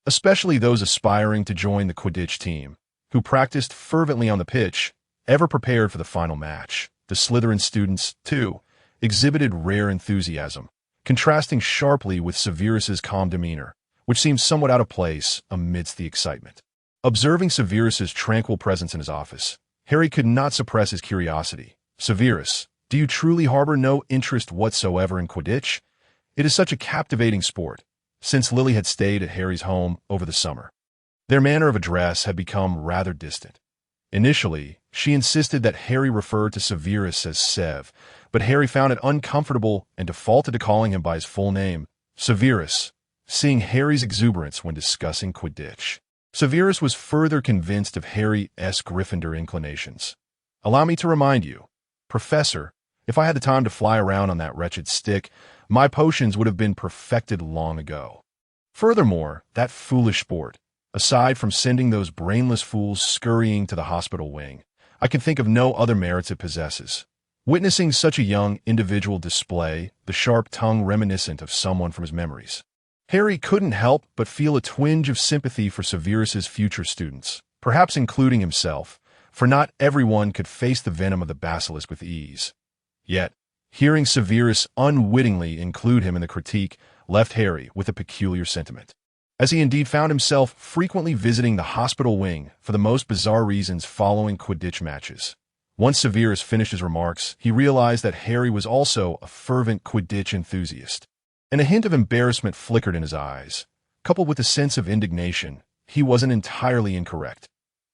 especially those aspiring to join the Quidditch team, who practiced fervently on the pitch, ever prepared for the final match. The Slytherin students, too, exhibited rare enthusiasm, contrasting sharply with Severus's calm demeanor, which seemed somewhat out of place amidst the excitement. Observing Severus's tranquil presence in his office, Harry could not suppress his curiosity. "Severus, do you truly harbor no interest whatsoever in Quidditch? It is such a captivating sport," since Lily had stayed at Harry's home over the summer. Their manner of address had become rather distant. Initially, she insisted that Harry refer to Severus as Sev, but Harry found it uncomfortable and defaulted to calling him by his full name, Severus, seeing Harry's exuberance when discussing Quidditch. Severus was further convinced of Harry's Gryffindor inclinations. "Allow me to remind you, Professor, if I had the time to fly around on that wretched stick, my potions would have been perfected long ago. Furthermore, that foolish sport, aside from sending those brainless fools scurrying to the hospital wing, I can think of no other merits it possesses." Witnessing such a young individual display the sharp tongue reminiscent of someone from his memories, Harry couldn't help but feel a twinge of sympathy for Severus's future students, perhaps including himself, for not everyone could face the venom of the basilisk with ease. Yet, hearing Severus unwittingly include him in the critique left Harry with a peculiar sentiment, as he indeed found himself frequently visiting the hospital wing for the most bizarre reasons following Quidditch matches. Once Severus finished his remarks, he realized that Harry was also a fervent Quidditch enthusiast, and a hint of embarrassment flickered in his eyes. Coupled with a sense of indignation, he wasn't entirely incorrect.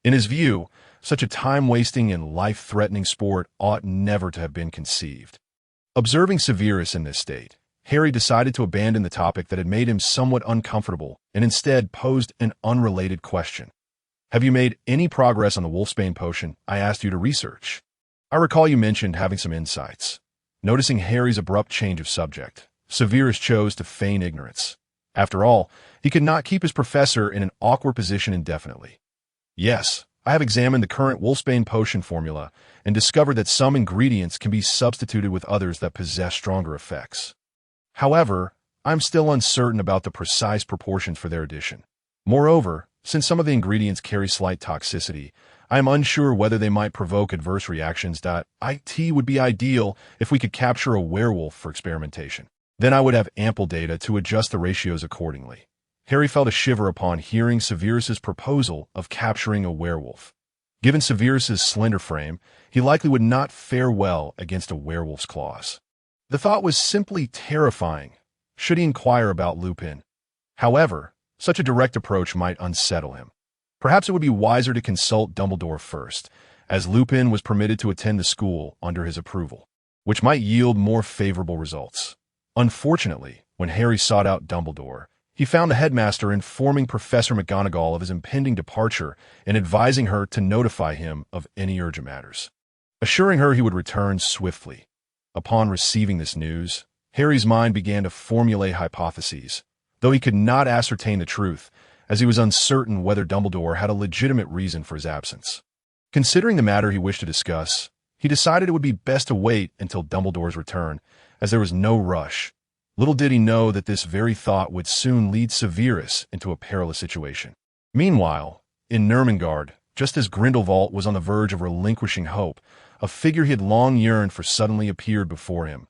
In his view, Such a time-wasting and life-threatening sport ought never to have been conceived. Observing Severus in this state, Harry decided to abandon the topic that had made him somewhat uncomfortable and instead posed an unrelated question. Have you made any progress on the wolfsbane potion I asked you to research? I recall you mentioned having some insights. Noticing Harry's abrupt change of subject, Severus chose to feign ignorance. After all, he could not keep his professor in an awkward position indefinitely. Yes, I have examined the current wolfsbane potion formula and discovered that some ingredients can be substituted with others that possess stronger effects. However, I'm still uncertain about the precise proportions for their addition. Moreover, since some of the ingredients carry slight toxicity, I am unsure whether they might provoke adverse reactions. It would be ideal if we could capture a werewolf for experimentation. Then I would have ample data to adjust the ratios accordingly. Harry felt a shiver upon hearing Severus's proposal of capturing a werewolf. Given Severus's slender frame, he likely would not fare well against a werewolf's claws. The thought was simply terrifying. Should he inquire about Lupin? However, such a direct approach might unsettle him. Perhaps it would be wiser to consult Dumbledore first, as Lupin was permitted to attend the school under his approval, which might yield more favorable results. Unfortunately, when Harry sought out Dumbledore, he found the headmaster informing Professor McGonagall of his impending departure and advising her to notify him of any urgent matters, assuring her he would return swiftly. Upon receiving this news, Harry's mind began to formulate hypotheses, though he could not ascertain the truth, as he was uncertain whether Dumbledore had a legitimate reason for his absence. Considering the matter he wished to discuss, he decided it would be best to wait until Dumbledore's return, as there was no rush. Little did he know that this very thought would soon lead Severus into a perilous situation. Meanwhile, in Nurmengard, just as Grindelwald was on the verge of relinquishing hope, a figure he had long yearned for suddenly appeared before him.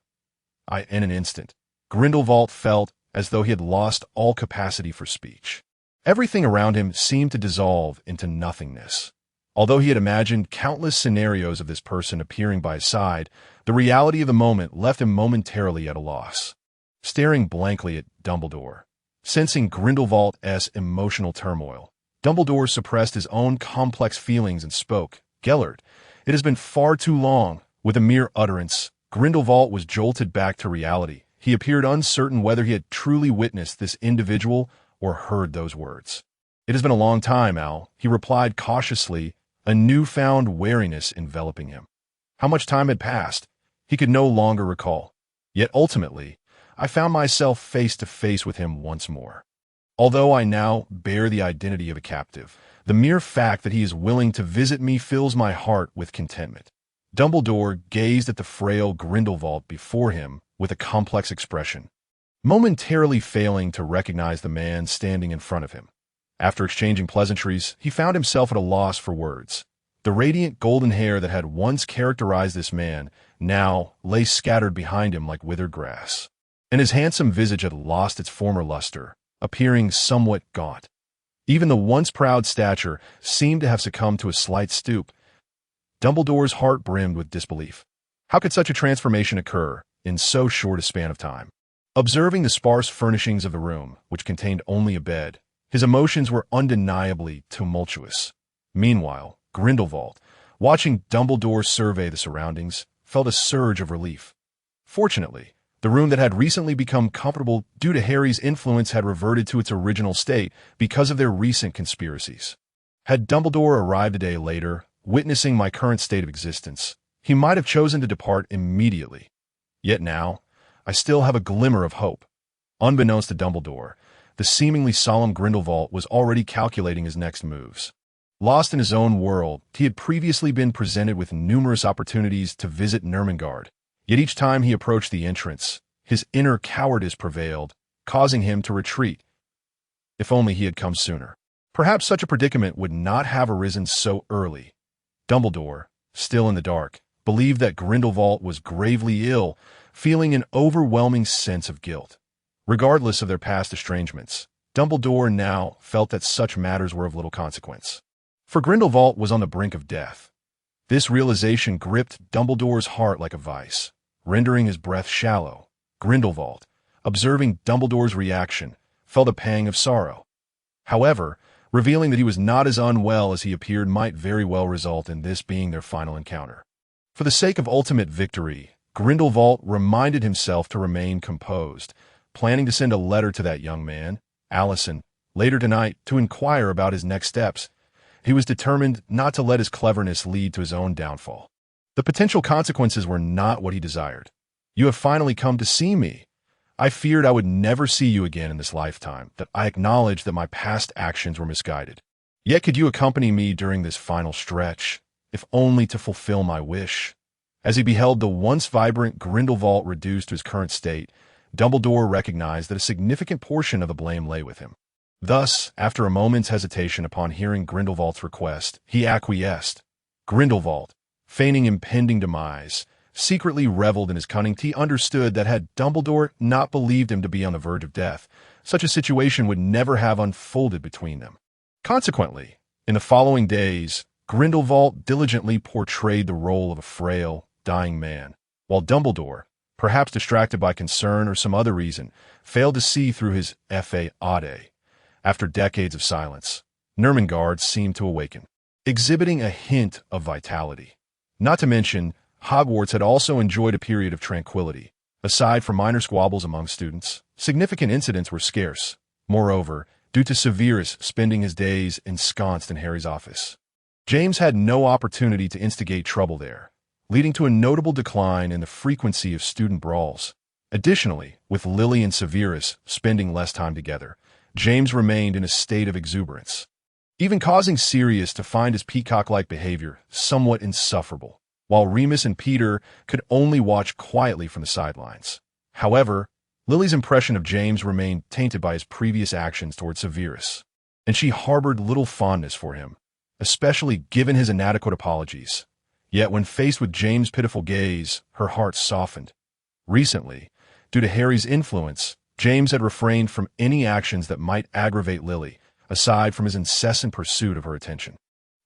In an instant, Grindelwald felt as though he had lost all capacity for speech. Everything around him seemed to dissolve into nothingness. Although he had imagined countless scenarios of this person appearing by his side, the reality of the moment left him momentarily at a loss. Staring blankly at Dumbledore, sensing Grindelwald's emotional turmoil, Dumbledore suppressed his own complex feelings and spoke. "Gellert, it has been far too long." With a mere utterance, Grindelwald was jolted back to reality. He appeared uncertain whether he had truly witnessed this individual or heard those words. "It has been a long time, Al," he replied cautiously, a newfound wariness enveloping him. How much time had passed, he could no longer recall. Yet ultimately, I found myself face to face with him once more. Although I now bear the identity of a captive, the mere fact that he is willing to visit me fills my heart with contentment. Dumbledore gazed at the frail Grindelwald before him with a complex expression, momentarily failing to recognize the man standing in front of him. After exchanging pleasantries, he found himself at a loss for words. The radiant golden hair that had once characterized this man now lay scattered behind him like withered grass, and his handsome visage had lost its former luster, appearing somewhat gaunt. Even the once proud stature seemed to have succumbed to a slight stoop. Dumbledore's heart brimmed with disbelief. How could such a transformation occur in so short a span of time? Observing the sparse furnishings of the room, which contained only a bed, his emotions were undeniably tumultuous. Meanwhile, Grindelwald, watching Dumbledore survey the surroundings, felt a surge of relief. Fortunately, the room that had recently become comfortable due to Harry's influence had reverted to its original state because of their recent conspiracies. Had Dumbledore arrived a day later, witnessing my current state of existence, he might have chosen to depart immediately. Yet now, I still have a glimmer of hope. Unbeknownst to Dumbledore, the seemingly solemn Grindelwald was already calculating his next moves. Lost in his own world, he had previously been presented with numerous opportunities to visit Nurmengard, yet each time he approached the entrance, his inner cowardice prevailed, causing him to retreat. If only he had come sooner. Perhaps such a predicament would not have arisen so early. Dumbledore, still in the dark, believed that Grindelwald was gravely ill, feeling an overwhelming sense of guilt. Regardless of their past estrangements, Dumbledore now felt that such matters were of little consequence. For Grindelwald was on the brink of death. This realization gripped Dumbledore's heart like a vice, rendering his breath shallow. Grindelwald, observing Dumbledore's reaction, felt a pang of sorrow. However, revealing that he was not as unwell as he appeared might very well result in this being their final encounter. For the sake of ultimate victory, Grindelwald reminded himself to remain composed, planning to send a letter to that young man, Allison, later tonight to inquire about his next steps. He was determined not to let his cleverness lead to his own downfall. The potential consequences were not what he desired. "You have finally come to see me. I feared I would never see you again in this lifetime, that I acknowledge that my past actions were misguided. Yet could you accompany me during this final stretch, if only to fulfill my wish?" As he beheld the once vibrant Grindelwald reduced to his current state, Dumbledore recognized that a significant portion of the blame lay with him. Thus, after a moment's hesitation upon hearing Grindelwald's request, he acquiesced. Grindelwald, feigning impending demise, secretly reveled in his cunning. He understood that had Dumbledore not believed him to be on the verge of death, such a situation would never have unfolded between them. Consequently, in the following days, Grindelwald diligently portrayed the role of a frail, dying man, while Dumbledore, perhaps distracted by concern or some other reason, failed to see through his facade. After decades of silence, Nermengard seemed to awaken, exhibiting a hint of vitality. Not to mention, Hogwarts had also enjoyed a period of tranquility. Aside from minor squabbles among students, significant incidents were scarce. Moreover, due to Severus spending his days ensconced in Harry's office, James had no opportunity to instigate trouble there, leading to a notable decline in the frequency of student brawls. Additionally, with Lily and Severus spending less time together, James remained in a state of exuberance, even causing Sirius to find his peacock-like behavior somewhat insufferable, while Remus and Peter could only watch quietly from the sidelines. However, Lily's impression of James remained tainted by his previous actions toward Severus, and she harbored little fondness for him, especially given his inadequate apologies. Yet when faced with James' pitiful gaze, her heart softened. Recently, due to Harry's influence, James had refrained from any actions that might aggravate Lily, aside from his incessant pursuit of her attention.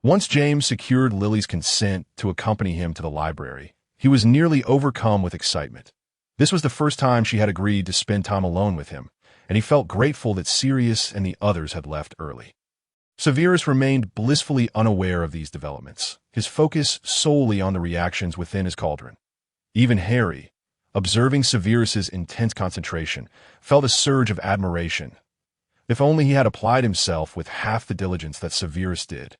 Once James secured Lily's consent to accompany him to the library, he was nearly overcome with excitement. This was the first time she had agreed to spend time alone with him, and he felt grateful that Sirius and the others had left early. Severus remained blissfully unaware of these developments, his focus solely on the reactions within his cauldron. Even Harry, observing Severus's intense concentration, felt a surge of admiration. If only he had applied himself with half the diligence that Severus did.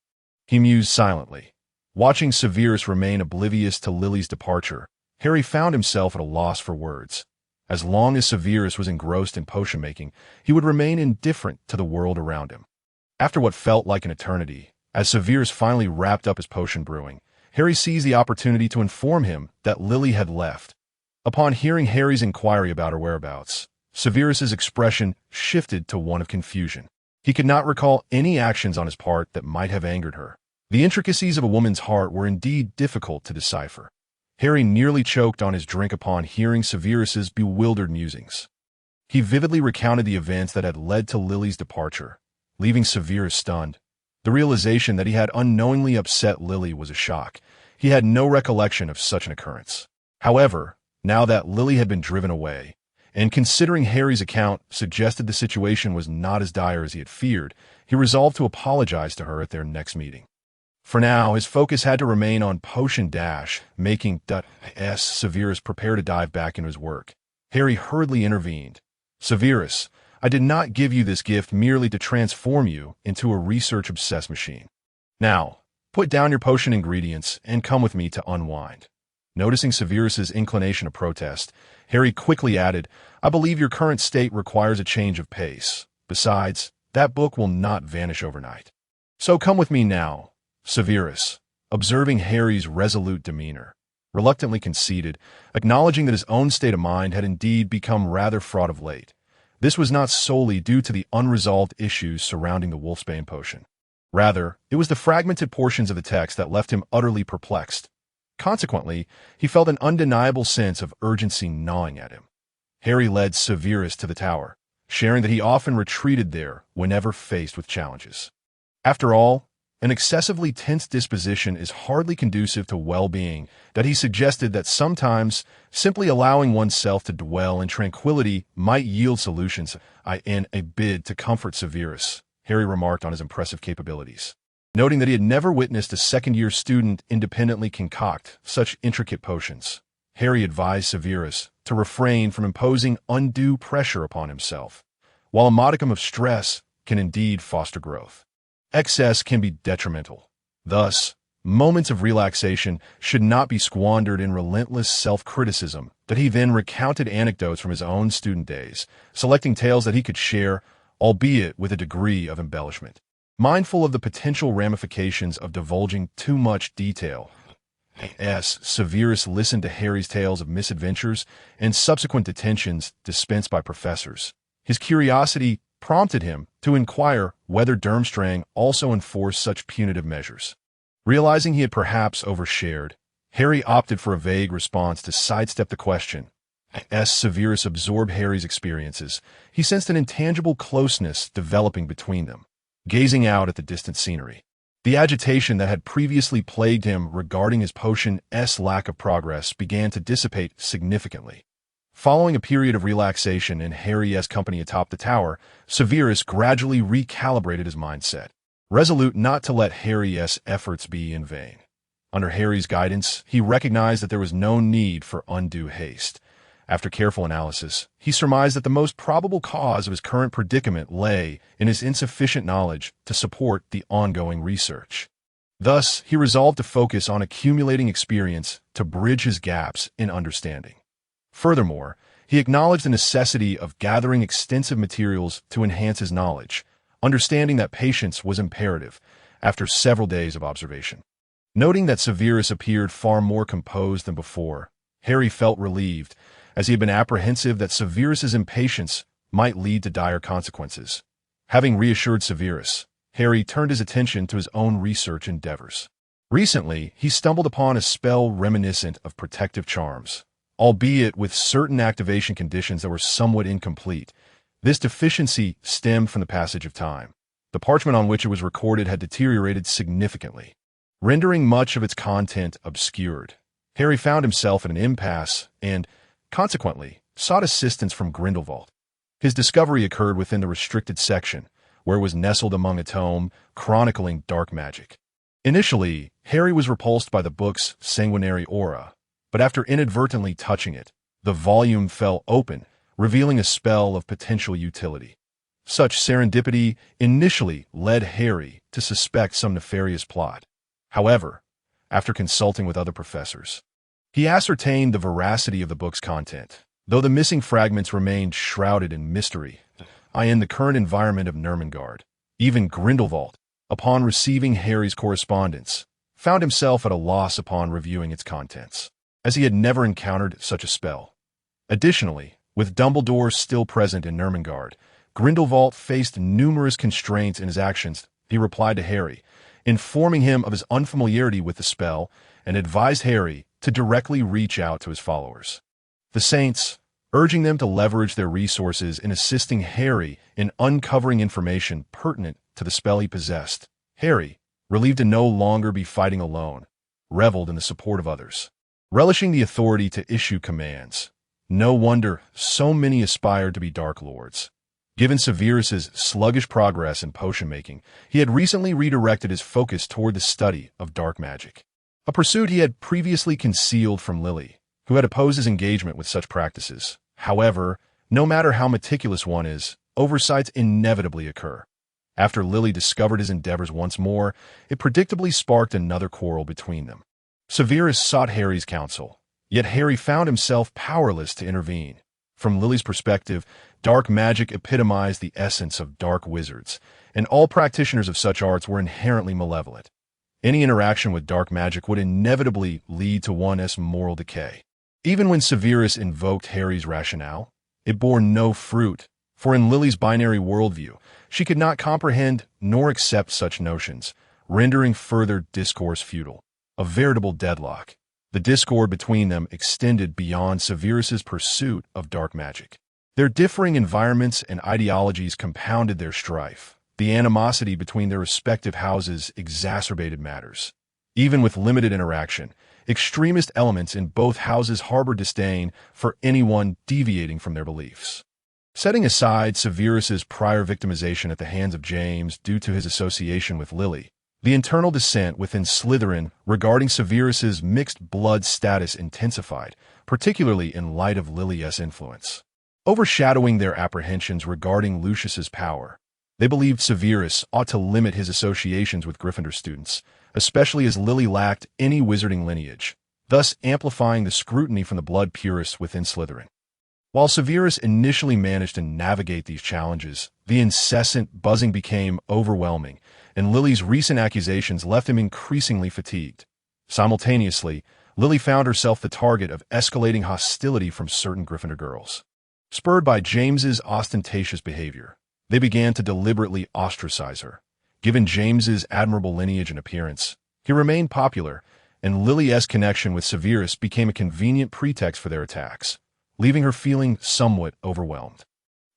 He mused silently. Watching Severus remain oblivious to Lily's departure, Harry found himself at a loss for words. As long as Severus was engrossed in potion-making, he would remain indifferent to the world around him. After what felt like an eternity, as Severus finally wrapped up his potion brewing, Harry seized the opportunity to inform him that Lily had left. Upon hearing Harry's inquiry about her whereabouts, Severus's expression shifted to one of confusion. He could not recall any actions on his part that might have angered her. The intricacies of a woman's heart were indeed difficult to decipher. Harry nearly choked on his drink upon hearing Severus's bewildered musings. He vividly recounted the events that had led to Lily's departure, leaving Severus stunned. The realization that he had unknowingly upset Lily was a shock. He had no recollection of such an occurrence. However, now that Lily had been driven away, and considering Harry's account suggested the situation was not as dire as he had feared, he resolved to apologize to her at their next meeting. For now, his focus had to remain on Potion Dash, making Severus prepare to dive back into his work. Harry hurriedly intervened. "Severus, I did not give you this gift merely to transform you into a research-obsessed machine. Now, put down your potion ingredients and come with me to unwind." Noticing Severus's inclination to protest, Harry quickly added, "I believe your current state requires a change of pace. Besides, that book will not vanish overnight. So come with me now." Severus, observing Harry's resolute demeanor, reluctantly conceded, acknowledging that his own state of mind had indeed become rather fraught of late. This was not solely due to the unresolved issues surrounding the Wolfsbane potion. Rather, it was the fragmented portions of the text that left him utterly perplexed. Consequently, he felt an undeniable sense of urgency gnawing at him. Harry led Severus to the tower, sharing that he often retreated there whenever faced with challenges. After all, an excessively tense disposition is hardly conducive to well-being, that he suggested that sometimes simply allowing oneself to dwell in tranquility might yield solutions. In a bid to comfort Severus, Harry remarked on his impressive capabilities. Noting that he had never witnessed a second-year student independently concoct such intricate potions, Harry advised Severus to refrain from imposing undue pressure upon himself. While a modicum of stress can indeed foster growth, excess can be detrimental. Thus, moments of relaxation should not be squandered in relentless self-criticism. That he then recounted anecdotes from his own student days, selecting tales that he could share, albeit with a degree of embellishment. Mindful of the potential ramifications of divulging too much detail, Severus listened to Harry's tales of misadventures and subsequent detentions dispensed by professors. His curiosity prompted him to inquire whether Durmstrang also enforced such punitive measures. Realizing he had perhaps overshared, Harry opted for a vague response to sidestep the question. As Severus absorbed Harry's experiences, he sensed an intangible closeness developing between them. Gazing out at the distant scenery, the agitation that had previously plagued him regarding his potion's lack of progress began to dissipate significantly. Following a period of relaxation in Harry's company atop the tower, Severus gradually recalibrated his mindset, resolute not to let Harry's efforts be in vain. Under Harry's guidance, he recognized that there was no need for undue haste. After careful analysis, he surmised that the most probable cause of his current predicament lay in his insufficient knowledge to support the ongoing research. Thus, he resolved to focus on accumulating experience to bridge his gaps in understanding. Furthermore, he acknowledged the necessity of gathering extensive materials to enhance his knowledge, understanding that patience was imperative after several days of observation. Noting that Severus appeared far more composed than before, Harry felt relieved, as he had been apprehensive that Severus's impatience might lead to dire consequences. Having reassured Severus, Harry turned his attention to his own research endeavors. Recently, he stumbled upon a spell reminiscent of protective charms, albeit with certain activation conditions that were somewhat incomplete. This deficiency stemmed from the passage of time. The parchment on which it was recorded had deteriorated significantly, rendering much of its content obscured. Harry found himself at an impasse and, consequently, sought assistance from Grindelwald. His discovery occurred within the restricted section, where it was nestled among a tome chronicling dark magic. Initially, Harry was repulsed by the book's sanguinary aura, but after inadvertently touching it, the volume fell open, revealing a spell of potential utility. Such serendipity initially led Harry to suspect some nefarious plot. However, after consulting with other professors, he ascertained the veracity of the book's content, though the missing fragments remained shrouded in mystery. In the current environment of Nurmengard, even Grindelwald, upon receiving Harry's correspondence, found himself at a loss upon reviewing its contents, as he had never encountered such a spell. Additionally, with Dumbledore still present in Nurmengard, Grindelwald faced numerous constraints in his actions. He replied to Harry, informing him of his unfamiliarity with the spell, and advised Harry to directly reach out to his followers, the Saints, urging them to leverage their resources in assisting Harry in uncovering information pertinent to the spell he possessed. Harry, relieved to no longer be fighting alone, reveled in the support of others, relishing the authority to issue commands. No wonder so many aspired to be Dark Lords. Given Severus's sluggish progress in potion-making, he had recently redirected his focus toward the study of dark magic, a pursuit he had previously concealed from Lily, who had opposed his engagement with such practices. However, no matter how meticulous one is, oversights inevitably occur. After Lily discovered his endeavors once more, it predictably sparked another quarrel between them. Severus sought Harry's counsel, yet Harry found himself powerless to intervene. From Lily's perspective, dark magic epitomized the essence of dark wizards, and all practitioners of such arts were inherently malevolent. Any interaction with dark magic would inevitably lead to one's moral decay. Even when Severus invoked Harry's rationale, it bore no fruit, for in Lily's binary worldview, she could not comprehend nor accept such notions, rendering further discourse futile. A veritable deadlock. The discord between them extended beyond Severus's pursuit of dark magic. Their differing environments and ideologies compounded their strife. The animosity between their respective houses exacerbated matters. Even with limited interaction, extremist elements in both houses harbored disdain for anyone deviating from their beliefs. Setting aside Severus's prior victimization at the hands of James due to his association with Lily, the internal dissent within Slytherin regarding Severus's mixed blood status intensified, particularly in light of Lily's influence. Overshadowing their apprehensions regarding Lucius's power, they believed Severus ought to limit his associations with Gryffindor students, especially as Lily lacked any wizarding lineage, thus amplifying the scrutiny from the blood purists within Slytherin. While Severus initially managed to navigate these challenges, the incessant buzzing became overwhelming, and Lily's recent accusations left him increasingly fatigued. Simultaneously, Lily found herself the target of escalating hostility from certain Gryffindor girls. Spurred by James's ostentatious behavior, they began to deliberately ostracize her. Given James's admirable lineage and appearance, he remained popular, and Lily's connection with Severus became a convenient pretext for their attacks, leaving her feeling somewhat overwhelmed.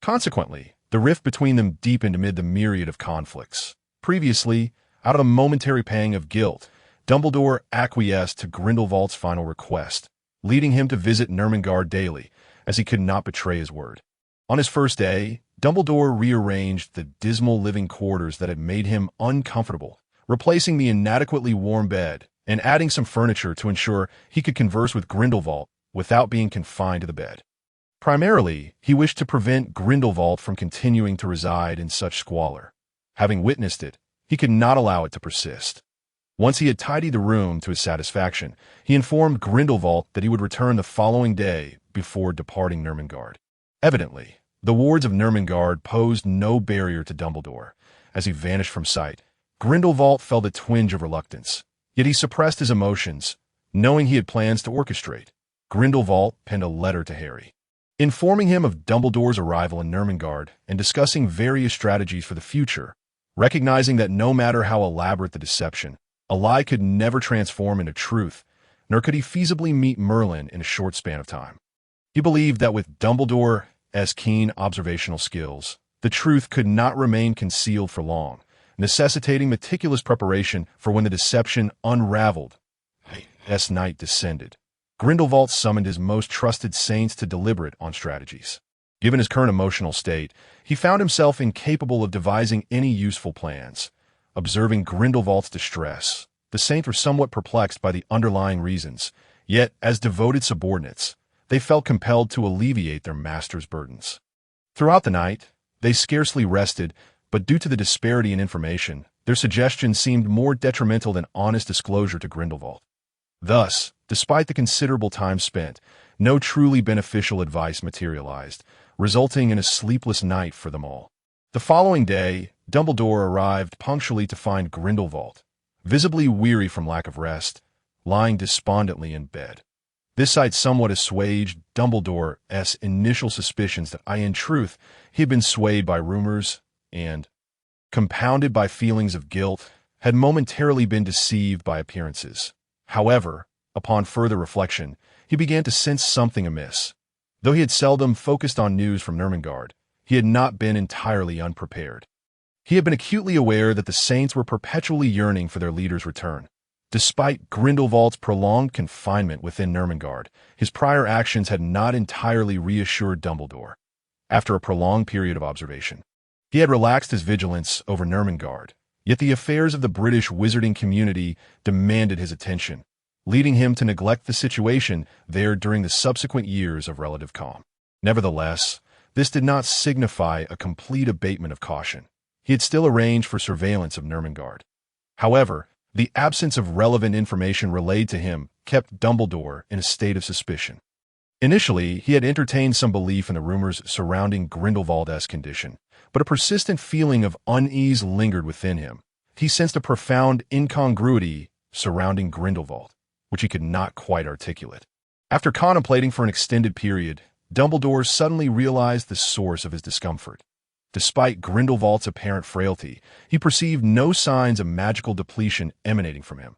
Consequently, the rift between them deepened amid the myriad of conflicts. Previously, out of a momentary pang of guilt, Dumbledore acquiesced to Grindelwald's final request, leading him to visit Nurmengard daily, as he could not betray his word. On his first day, Dumbledore rearranged the dismal living quarters that had made him uncomfortable, replacing the inadequately warm bed and adding some furniture to ensure he could converse with Grindelwald without being confined to the bed. Primarily, he wished to prevent Grindelwald from continuing to reside in such squalor. Having witnessed it, he could not allow it to persist. Once he had tidied the room to his satisfaction, he informed Grindelwald that he would return the following day before departing Nurmengard. Evidently, the wards of Nurmengard posed no barrier to Dumbledore. As he vanished from sight, Grindelwald felt a twinge of reluctance, yet he suppressed his emotions, knowing he had plans to orchestrate. Grindelwald penned a letter to Harry, informing him of Dumbledore's arrival in Nurmengard and discussing various strategies for the future, recognizing that no matter how elaborate the deception, a lie could never transform into truth, nor could he feasibly meet Merlin in a short span of time. He believed that with Dumbledore's keen observational skills, the truth could not remain concealed for long, necessitating meticulous preparation for when the deception unraveled. As night descended, Grindelwald summoned his most trusted saints to deliberate on strategies. Given his current emotional state, he found himself incapable of devising any useful plans. Observing Grindelwald's distress, the saints were somewhat perplexed by the underlying reasons, yet, as devoted subordinates, they felt compelled to alleviate their master's burdens. Throughout the night, they scarcely rested, but due to the disparity in information, their suggestions seemed more detrimental than honest disclosure to Grindelwald. Thus, despite the considerable time spent, no truly beneficial advice materialized, resulting in a sleepless night for them all. The following day, Dumbledore arrived punctually to find Grindelwald, visibly weary from lack of rest, lying despondently in bed. This sight somewhat assuaged Dumbledore's initial suspicions that in truth, he had been swayed by rumors and, compounded by feelings of guilt, had momentarily been deceived by appearances. However, upon further reflection, he began to sense something amiss. Though he had seldom focused on news from Nurmengard, he had not been entirely unprepared. He had been acutely aware that the saints were perpetually yearning for their leader's return. Despite Grindelwald's prolonged confinement within Nurmengard, his prior actions had not entirely reassured Dumbledore. After a prolonged period of observation, he had relaxed his vigilance over Nurmengard, yet the affairs of the British wizarding community demanded his attention, leading him to neglect the situation there during the subsequent years of relative calm. Nevertheless, this did not signify a complete abatement of caution. He had still arranged for surveillance of Nurmengard. However, the absence of relevant information relayed to him kept Dumbledore in a state of suspicion. Initially, he had entertained some belief in the rumors surrounding Grindelwald's condition, but a persistent feeling of unease lingered within him. He sensed a profound incongruity surrounding Grindelwald, which he could not quite articulate. After contemplating for an extended period, Dumbledore suddenly realized the source of his discomfort. Despite Grindelwald's apparent frailty, he perceived no signs of magical depletion emanating from him.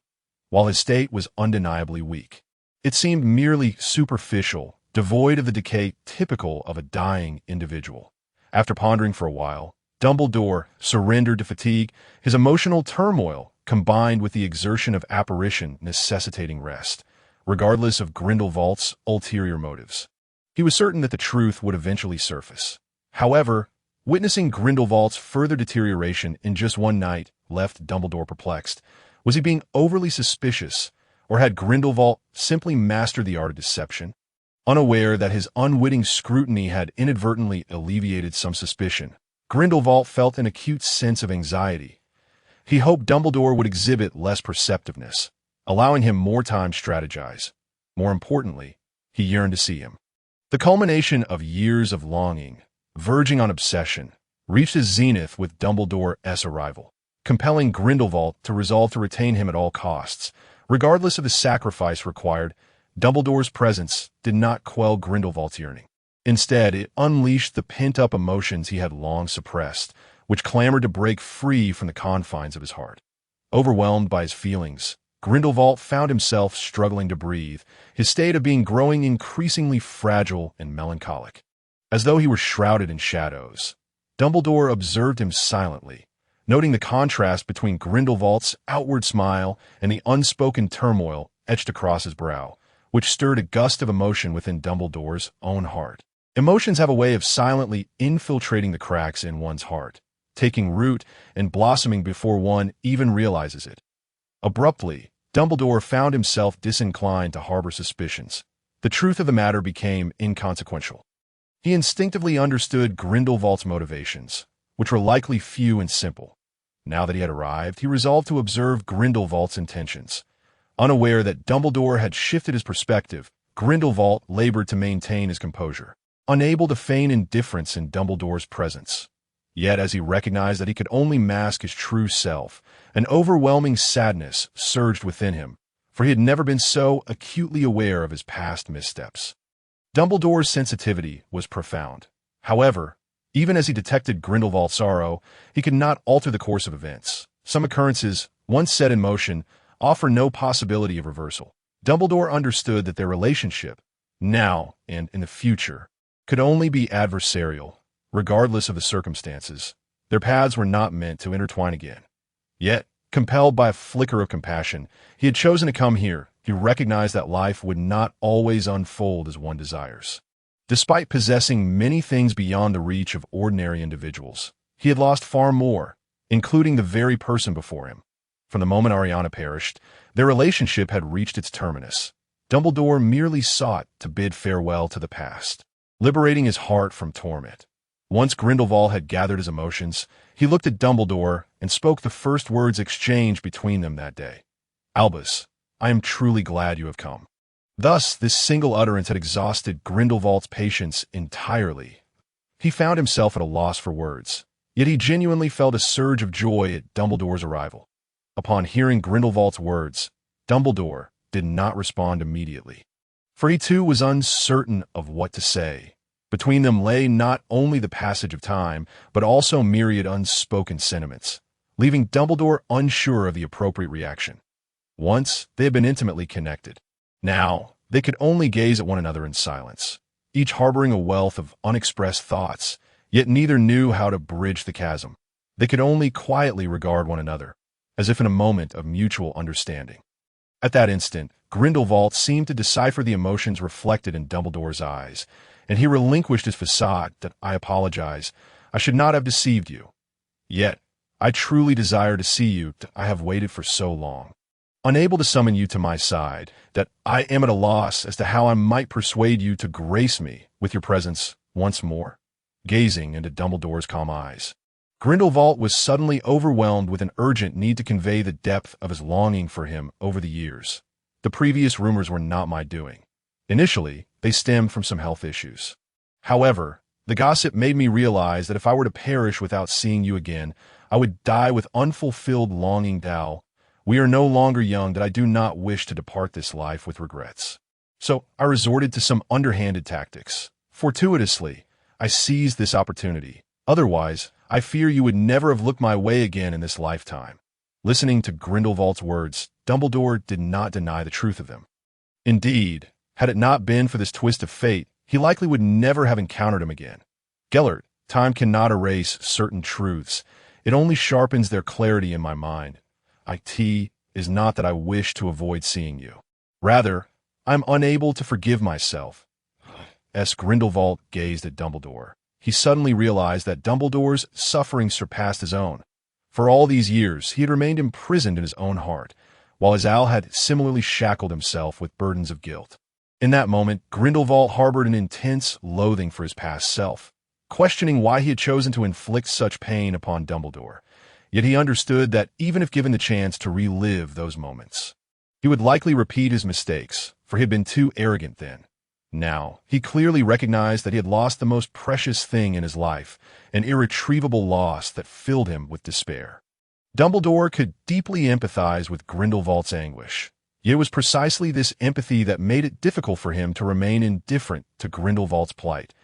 While his state was undeniably weak, it seemed merely superficial, devoid of the decay typical of a dying individual. After pondering for a while, Dumbledore surrendered to fatigue, his emotional turmoil combined with the exertion of apparition necessitating rest, regardless of Grindelwald's ulterior motives. He was certain that the truth would eventually surface. However, witnessing Grindelwald's further deterioration in just one night left Dumbledore perplexed. Was he being overly suspicious, or had Grindelwald simply mastered the art of deception? Unaware that his unwitting scrutiny had inadvertently alleviated some suspicion, Grindelwald felt an acute sense of anxiety. He hoped Dumbledore would exhibit less perceptiveness, allowing him more time to strategize. More importantly, he yearned to see him. The culmination of years of longing, verging on obsession, reached its zenith with Dumbledore's arrival, compelling Grindelwald to resolve to retain him at all costs. Regardless of the sacrifice required, Dumbledore's presence did not quell Grindelwald's yearning. Instead, it unleashed the pent-up emotions he had long suppressed, which clamored to break free from the confines of his heart. Overwhelmed by his feelings, Grindelwald found himself struggling to breathe, his state of being growing increasingly fragile and melancholic. As though he were shrouded in shadows, Dumbledore observed him silently, noting the contrast between Grindelwald's outward smile and the unspoken turmoil etched across his brow, which stirred a gust of emotion within Dumbledore's own heart. Emotions have a way of silently infiltrating the cracks in one's heart, taking root and blossoming before one even realizes it. Abruptly, Dumbledore found himself disinclined to harbor suspicions. The truth of the matter became inconsequential. He instinctively understood Grindelwald's motivations, which were likely few and simple. Now that he had arrived, he resolved to observe Grindelwald's intentions. Unaware that Dumbledore had shifted his perspective, Grindelwald labored to maintain his composure, unable to feign indifference in Dumbledore's presence. Yet as he recognized that he could only mask his true self, an overwhelming sadness surged within him, for he had never been so acutely aware of his past missteps. Dumbledore's sensitivity was profound. However, even as he detected Grindelwald's sorrow, he could not alter the course of events. Some occurrences, once set in motion, offer no possibility of reversal. Dumbledore understood that their relationship, now and in the future, could only be adversarial. Regardless of the circumstances, their paths were not meant to intertwine again. Yet, compelled by a flicker of compassion, he had chosen to come here. He recognized that life would not always unfold as one desires. Despite possessing many things beyond the reach of ordinary individuals, he had lost far more, including the very person before him. From the moment Ariana perished, their relationship had reached its terminus. Dumbledore merely sought to bid farewell to the past, liberating his heart from torment. Once Grindelwald had gathered his emotions, he looked at Dumbledore and spoke the first words exchanged between them that day. "Albus, I am truly glad you have come." Thus, this single utterance had exhausted Grindelwald's patience entirely. He found himself at a loss for words, yet he genuinely felt a surge of joy at Dumbledore's arrival. Upon hearing Grindelwald's words, Dumbledore did not respond immediately, for he too was uncertain of what to say. Between them lay not only the passage of time, but also myriad unspoken sentiments, leaving Dumbledore unsure of the appropriate reaction. Once, they had been intimately connected. Now, they could only gaze at one another in silence, each harboring a wealth of unexpressed thoughts, yet neither knew how to bridge the chasm. They could only quietly regard one another, as if in a moment of mutual understanding. At that instant, Grindelwald seemed to decipher the emotions reflected in Dumbledore's eyes, and he relinquished his facade that "I apologize, I should not have deceived you. Yet, I truly desire to see you, I have waited for so long. Unable to summon you to my side, that I am at a loss as to how I might persuade you to grace me with your presence once more." Gazing into Dumbledore's calm eyes, Grindelwald was suddenly overwhelmed with an urgent need to convey the depth of his longing for him over the years. The previous rumors were not my doing. Initially, they stemmed from some health issues. However, the gossip made me realize that if I were to perish without seeing you again, I would die with unfulfilled longing. Thou, we are no longer young, that I do not wish to depart this life with regrets. So I resorted to some underhanded tactics. Fortuitously, I seized this opportunity. Otherwise, I fear you would never have looked my way again in this lifetime. Listening to Grindelwald's words, Dumbledore did not deny the truth of them. Indeed, had it not been for this twist of fate, he likely would never have encountered him again. Gellert, time cannot erase certain truths. It only sharpens their clarity in my mind. It is not that I wish to avoid seeing you. Rather, I am unable to forgive myself. Grindelwald gazed at Dumbledore, he suddenly realized that Dumbledore's suffering surpassed his own. For all these years, he had remained imprisoned in his own heart, while his owl had similarly shackled himself with burdens of guilt. In that moment, Grindelwald harbored an intense loathing for his past self, questioning why he had chosen to inflict such pain upon Dumbledore. Yet he understood that even if given the chance to relive those moments, he would likely repeat his mistakes, for he had been too arrogant then. Now, he clearly recognized that he had lost the most precious thing in his life, an irretrievable loss that filled him with despair. Dumbledore could deeply empathize with Grindelwald's anguish, yet it was precisely this empathy that made it difficult for him to remain indifferent to Grindelwald's plight.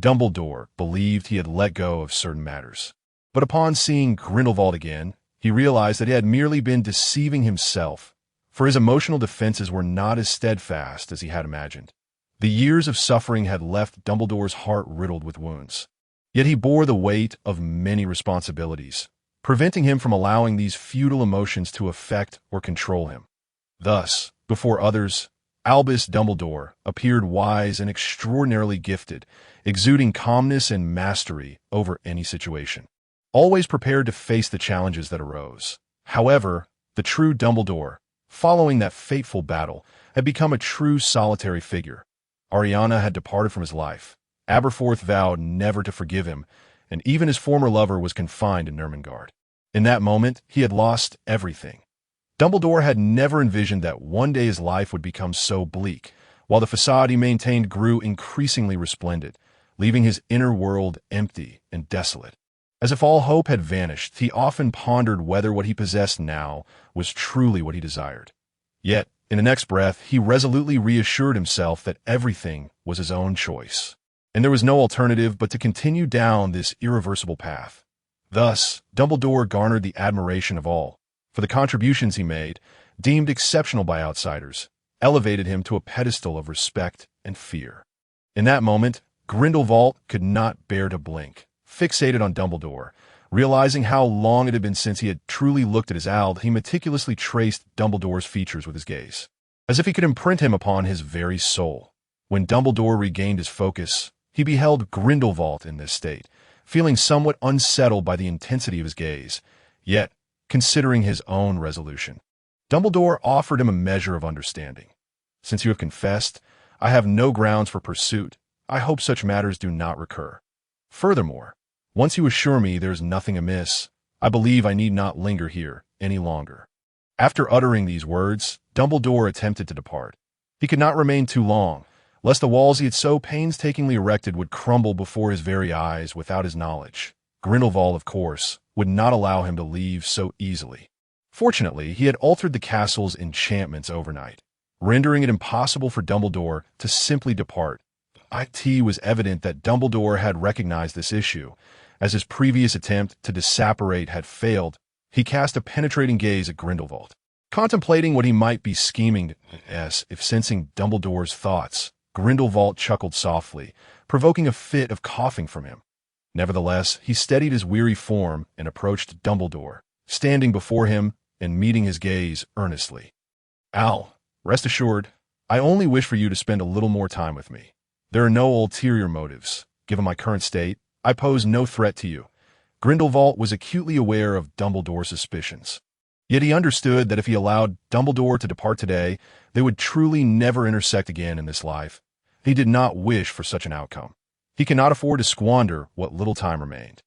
Dumbledore believed he had let go of certain matters, but upon seeing Grindelwald again, he realized that he had merely been deceiving himself, for his emotional defenses were not as steadfast as he had imagined. The years of suffering had left Dumbledore's heart riddled with wounds, yet he bore the weight of many responsibilities, preventing him from allowing these futile emotions to affect or control him. Thus, before others, Albus Dumbledore appeared wise and extraordinarily gifted, exuding calmness and mastery over any situation, always prepared to face the challenges that arose. However, the true Dumbledore, following that fateful battle, had become a true solitary figure. Ariana had departed from his life. Aberforth vowed never to forgive him, and even his former lover was confined in Ermengarde. In that moment, he had lost everything. Dumbledore had never envisioned that one day his life would become so bleak, while the facade he maintained grew increasingly resplendent, leaving his inner world empty and desolate. As if all hope had vanished, he often pondered whether what he possessed now was truly what he desired. Yet, in the next breath, he resolutely reassured himself that everything was his own choice, and there was no alternative but to continue down this irreversible path. Thus, Dumbledore garnered the admiration of all, for the contributions he made, deemed exceptional by outsiders, elevated him to a pedestal of respect and fear. In that moment, Grindelwald could not bear to blink. Fixated on Dumbledore, realizing how long it had been since he had truly looked at his owl, he meticulously traced Dumbledore's features with his gaze, as if he could imprint him upon his very soul. When Dumbledore regained his focus, he beheld Grindelwald in this state, feeling somewhat unsettled by the intensity of his gaze, yet considering his own resolution. Dumbledore offered him a measure of understanding. "Since you have confessed, I have no grounds for pursuit. I hope such matters do not recur. Furthermore, once you assure me there is nothing amiss, I believe I need not linger here any longer." After uttering these words, Dumbledore attempted to depart. He could not remain too long, lest the walls he had so painstakingly erected would crumble before his very eyes without his knowledge. Grindelwald, of course, would not allow him to leave so easily. Fortunately, he had altered the castle's enchantments overnight, rendering it impossible for Dumbledore to simply depart. It was evident that Dumbledore had recognized this issue. As his previous attempt to disapparate had failed, he cast a penetrating gaze at Grindelwald, contemplating what he might be scheming as if sensing Dumbledore's thoughts. Grindelwald chuckled softly, provoking a fit of coughing from him. Nevertheless, he steadied his weary form and approached Dumbledore, standing before him and meeting his gaze earnestly. "Al, rest assured, I only wish for you to spend a little more time with me. There are no ulterior motives. Given my current state, I pose no threat to you." Grindelwald was acutely aware of Dumbledore's suspicions. Yet he understood that if he allowed Dumbledore to depart today, they would truly never intersect again in this life. He did not wish for such an outcome. He cannot afford to squander what little time remained.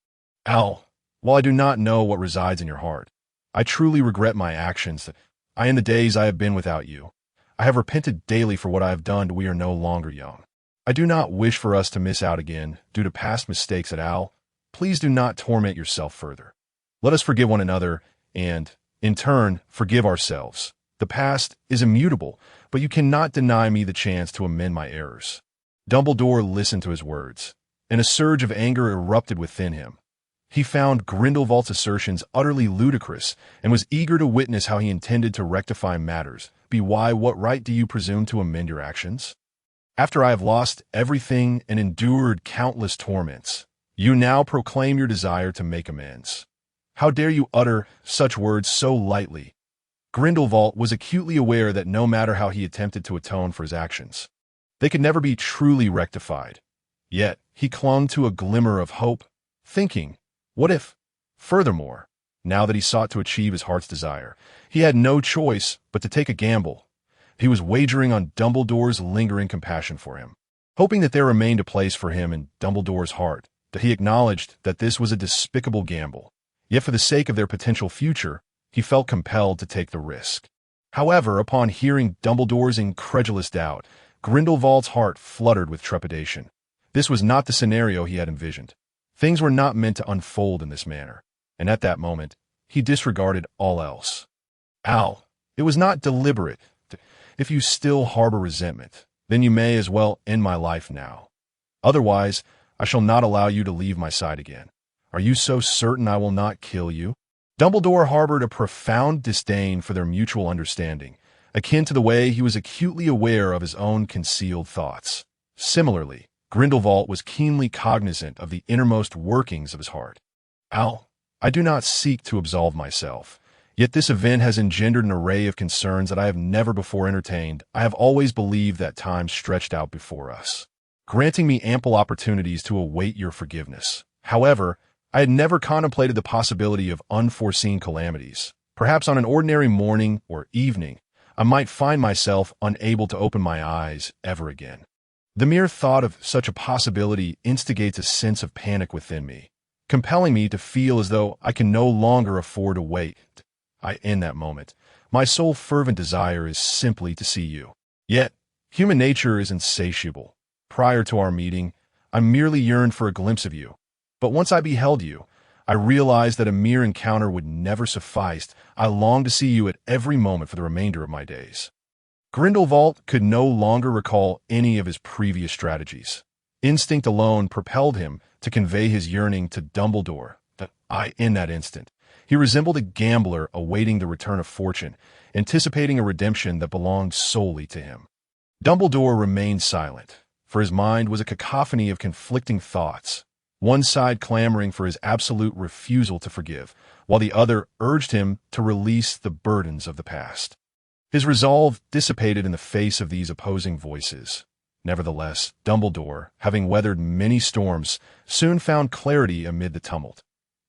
"Al, while I do not know what resides in your heart, I truly regret my actions. In the days I have been without you, I have repented daily for what I have done. We are no longer young. I do not wish for us to miss out again due to past mistakes at Al. Please do not torment yourself further. Let us forgive one another and, in turn, forgive ourselves. The past is immutable, but you cannot deny me the chance to amend my errors." Dumbledore listened to his words, and a surge of anger erupted within him. He found Grindelwald's assertions utterly ludicrous and was eager to witness how he intended to rectify matters. "Why, what right do you presume to amend your actions? After I have lost everything and endured countless torments, you now proclaim your desire to make amends. How dare you utter such words so lightly?" Grindelwald was acutely aware that no matter how he attempted to atone for his actions, they could never be truly rectified. Yet he clung to a glimmer of hope, thinking, what if? Furthermore, now that he sought to achieve his heart's desire, he had no choice but to take a gamble. He was wagering on Dumbledore's lingering compassion for him, hoping that there remained a place for him in Dumbledore's heart, that he acknowledged that this was a despicable gamble. Yet for the sake of their potential future, he felt compelled to take the risk. However, upon hearing Dumbledore's incredulous doubt, Grindelwald's heart fluttered with trepidation. This was not the scenario he had envisioned. Things were not meant to unfold in this manner, and at that moment, he disregarded all else. Al, it was not deliberate. If you still harbor resentment, then you may as well end my life now. Otherwise, I shall not allow you to leave my side again. Are you so certain I will not kill you? Dumbledore harbored a profound disdain for their mutual understanding, akin to the way he was acutely aware of his own concealed thoughts. Similarly, Grindelwald was keenly cognizant of the innermost workings of his heart. Al, I do not seek to absolve myself. Yet this event has engendered an array of concerns that I have never before entertained. I have always believed that time stretched out before us, granting me ample opportunities to await your forgiveness. However, I had never contemplated the possibility of unforeseen calamities. Perhaps on an ordinary morning or evening, I might find myself unable to open my eyes ever again. The mere thought of such a possibility instigates a sense of panic within me, compelling me to feel as though I can no longer afford to wait. In that moment, my sole fervent desire is simply to see you. Yet, human nature is insatiable. Prior to our meeting, I merely yearned for a glimpse of you. But once I beheld you, I realized that a mere encounter would never suffice. I longed to see you at every moment for the remainder of my days. Grindelwald could no longer recall any of his previous strategies. Instinct alone propelled him to convey his yearning to Dumbledore. In that instant, he resembled a gambler awaiting the return of fortune, anticipating a redemption that belonged solely to him. Dumbledore remained silent, for his mind was a cacophony of conflicting thoughts, one side clamoring for his absolute refusal to forgive, while the other urged him to release the burdens of the past. His resolve dissipated in the face of these opposing voices. Nevertheless, Dumbledore, having weathered many storms, soon found clarity amid the tumult.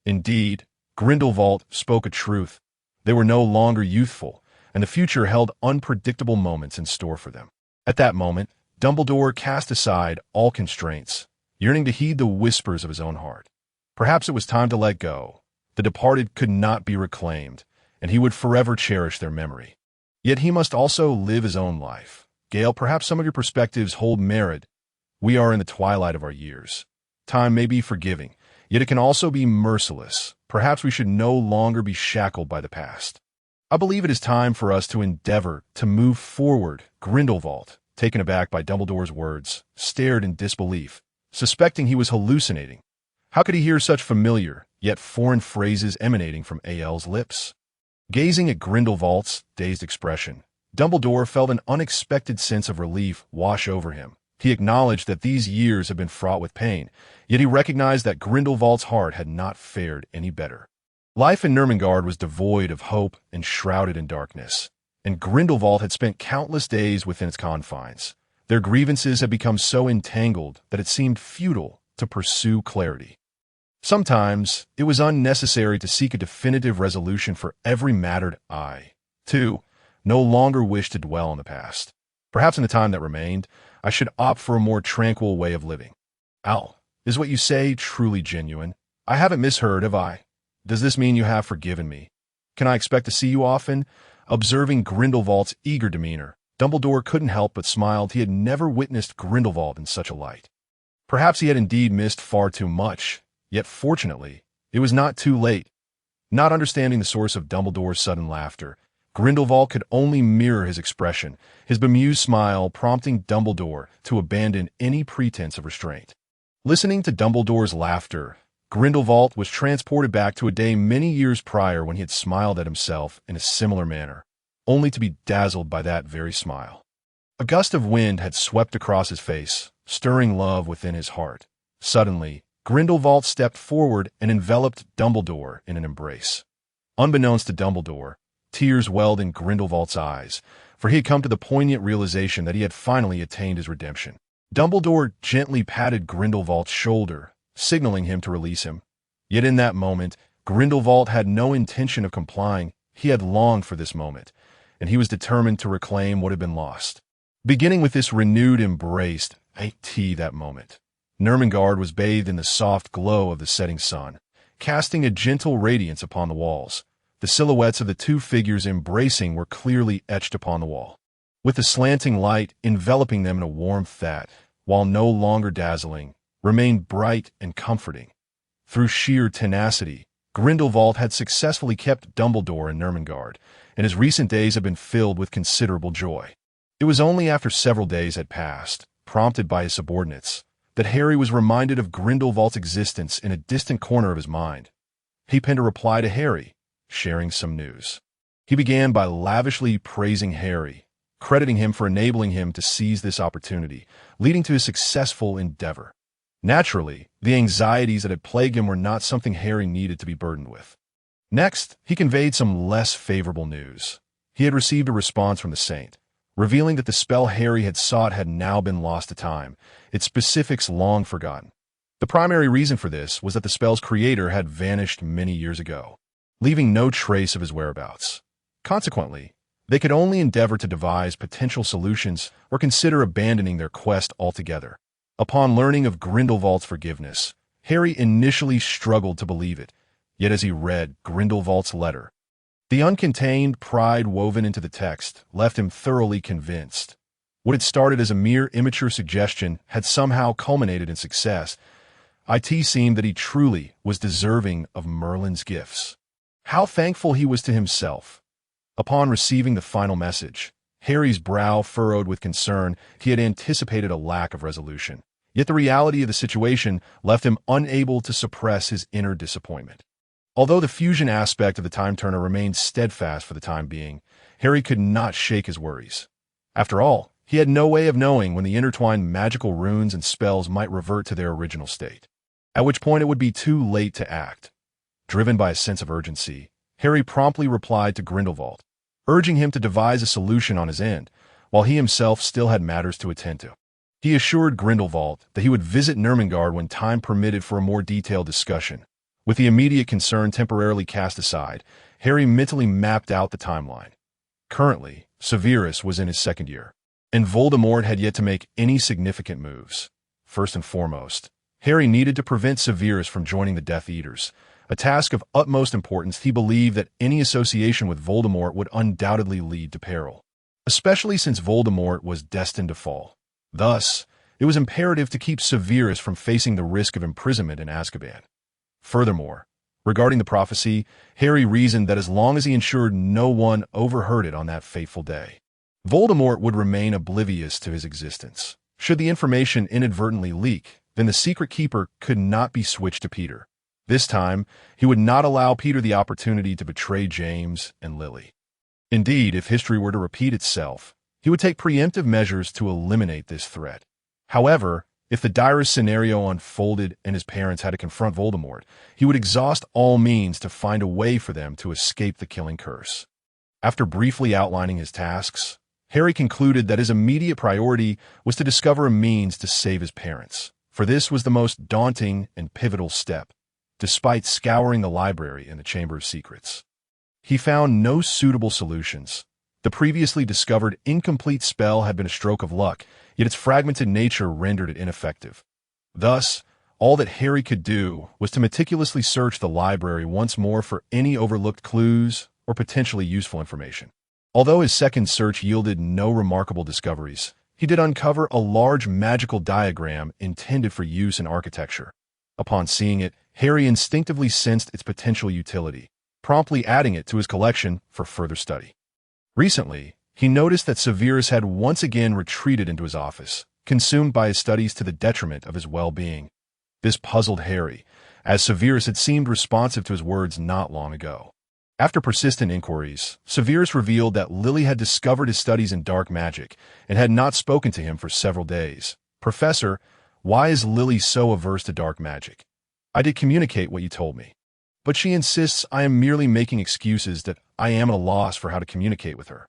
Indeed, Grindelwald spoke a truth. They were no longer youthful, and the future held unpredictable moments in store for them. At that moment, Dumbledore cast aside all constraints, yearning to heed the whispers of his own heart. Perhaps it was time to let go. The departed could not be reclaimed, and he would forever cherish their memory. Yet he must also live his own life. Gale, perhaps some of your perspectives hold merit. We are in the twilight of our years. Time may be forgiving, yet it can also be merciless. Perhaps we should no longer be shackled by the past. I believe it is time for us to endeavor to move forward. Grindelwald, taken aback by Dumbledore's words, stared in disbelief, suspecting he was hallucinating. How could he hear such familiar, yet foreign phrases emanating from A.L.'s lips? Gazing at Grindelwald's dazed expression, Dumbledore felt an unexpected sense of relief wash over him. He acknowledged that these years had been fraught with pain, yet he recognized that Grindelwald's heart had not fared any better. Life in Nurmengard was devoid of hope and shrouded in darkness, and Grindelwald had spent countless days within its confines. Their grievances had become so entangled that it seemed futile to pursue clarity. Sometimes it was unnecessary to seek a definitive resolution for every matter. I, too, no longer wished to dwell on the past. Perhaps in the time that remained, I should opt for a more tranquil way of living. Al, is what you say truly genuine? I haven't misheard, have I? Does this mean you have forgiven me? Can I expect to see you often? Observing Grindelwald's eager demeanor, Dumbledore couldn't help but smile. He had never witnessed Grindelwald in such a light. Perhaps he had indeed missed far too much, yet fortunately, it was not too late. Not understanding the source of Dumbledore's sudden laughter, Grindelwald could only mirror his expression, his bemused smile prompting Dumbledore to abandon any pretense of restraint. Listening to Dumbledore's laughter, Grindelwald was transported back to a day many years prior when he had smiled at himself in a similar manner, only to be dazzled by that very smile. A gust of wind had swept across his face, stirring love within his heart. Suddenly, Grindelwald stepped forward and enveloped Dumbledore in an embrace. Unbeknownst to Dumbledore, tears welled in Grindelwald's eyes, for he had come to the poignant realization that he had finally attained his redemption. Dumbledore gently patted Grindelwald's shoulder, signaling him to release him. Yet in that moment, Grindelwald had no intention of complying. He had longed for this moment, and he was determined to reclaim what had been lost. Beginning with this renewed embrace, that moment. Ermengarde was bathed in the soft glow of the setting sun, casting a gentle radiance upon the walls. The silhouettes of the two figures embracing were clearly etched upon the wall, with the slanting light enveloping them in a warmth that, while no longer dazzling, remained bright and comforting. Through sheer tenacity, Grindelwald had successfully kept Dumbledore and Ermengarde, and his recent days had been filled with considerable joy. It was only after several days had passed, prompted by his subordinates, that Harry was reminded of Grindelwald's existence in a distant corner of his mind. He penned a reply to Harry, sharing some news. He began by lavishly praising Harry, crediting him for enabling him to seize this opportunity, leading to his successful endeavor. Naturally, the anxieties that had plagued him were not something Harry needed to be burdened with. Next, he conveyed some less favorable news. He had received a response from the Saint, revealing that the spell Harry had sought had now been lost to time, its specifics long forgotten. The primary reason for this was that the spell's creator had vanished many years ago, leaving no trace of his whereabouts. Consequently, they could only endeavor to devise potential solutions or consider abandoning their quest altogether. Upon learning of Grindelwald's forgiveness, Harry initially struggled to believe it, yet as he read Grindelwald's letter, the uncontained pride woven into the text left him thoroughly convinced. What had started as a mere immature suggestion had somehow culminated in success. It seemed that he truly was deserving of Merlin's gifts. How thankful he was to himself. Upon receiving the final message, Harry's brow furrowed with concern. He had anticipated a lack of resolution, yet the reality of the situation left him unable to suppress his inner disappointment. Although the fusion aspect of the Time Turner remained steadfast for the time being, Harry could not shake his worries. After all, he had no way of knowing when the intertwined magical runes and spells might revert to their original state, at which point it would be too late to act. Driven by a sense of urgency, Harry promptly replied to Grindelwald, urging him to devise a solution on his end, while he himself still had matters to attend to. He assured Grindelwald that he would visit Ermengarde when time permitted for a more detailed discussion. With the immediate concern temporarily cast aside, Harry mentally mapped out the timeline. Currently, Severus was in his second year, and Voldemort had yet to make any significant moves. First and foremost, Harry needed to prevent Severus from joining the Death Eaters, a task of utmost importance. He believed that any association with Voldemort would undoubtedly lead to peril, especially since Voldemort was destined to fall. Thus, it was imperative to keep Severus from facing the risk of imprisonment in Azkaban. Furthermore, regarding the prophecy, Harry reasoned that as long as he ensured no one overheard it on that fateful day, Voldemort would remain oblivious to his existence. Should the information inadvertently leak, then the secret keeper could not be switched to Peter. This time, he would not allow Peter the opportunity to betray James and Lily. Indeed, if history were to repeat itself, he would take preemptive measures to eliminate this threat. However, if the direst scenario unfolded and his parents had to confront Voldemort, he would exhaust all means to find a way for them to escape the killing curse. After briefly outlining his tasks, Harry concluded that his immediate priority was to discover a means to save his parents, for this was the most daunting and pivotal step. Despite scouring the library and the Chamber of Secrets, he found no suitable solutions. The previously discovered incomplete spell had been a stroke of luck, yet its fragmented nature rendered it ineffective. Thus, all that Harry could do was to meticulously search the library once more for any overlooked clues or potentially useful information. Although his second search yielded no remarkable discoveries, he did uncover a large magical diagram intended for use in architecture. Upon seeing it, Harry instinctively sensed its potential utility, promptly adding it to his collection for further study. Recently, he noticed that Severus had once again retreated into his office, consumed by his studies to the detriment of his well-being. This puzzled Harry, as Severus had seemed responsive to his words not long ago. After persistent inquiries, Severus revealed that Lily had discovered his studies in dark magic and had not spoken to him for several days. "Professor, why is Lily so averse to dark magic? I did communicate what you told me, but she insists I am merely making excuses, that I am at a loss for how to communicate with her."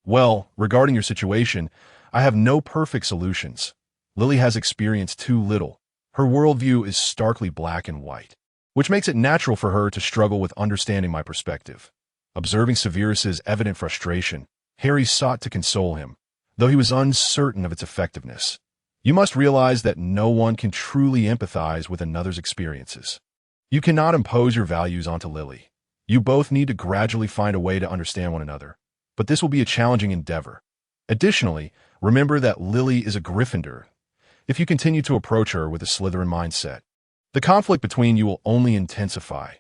"Well, regarding your situation, I have no perfect solutions. Lily has experienced too little. Her worldview is starkly black and white, which makes it natural for her to struggle with understanding my perspective. Observing Severus's evident frustration, Harry sought to console him, though he was uncertain of its effectiveness. You must realize that no one can truly empathize with another's experiences. You cannot impose your values onto Lily. You both need to gradually find a way to understand one another, but this will be a challenging endeavor. Additionally, remember that Lily is a Gryffindor. If you continue to approach her with a Slytherin mindset, the conflict between you will only intensify.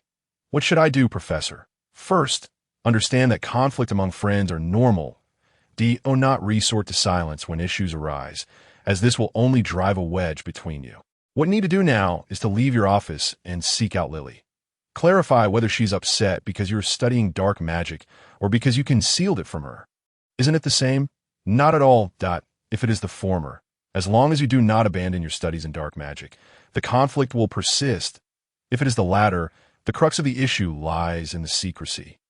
What should I do, Professor? First, understand that conflict among friends are normal. Do not resort to silence when issues arise, as this will only drive a wedge between you. What you need to do now is to leave your office and seek out Lily. Clarify whether she's upset because you're studying dark magic or because you concealed it from her. Isn't it the same? Not at all. If it is the former, as long as you do not abandon your studies in dark magic, the conflict will persist. If it is the latter, the crux of the issue lies in the secrecy,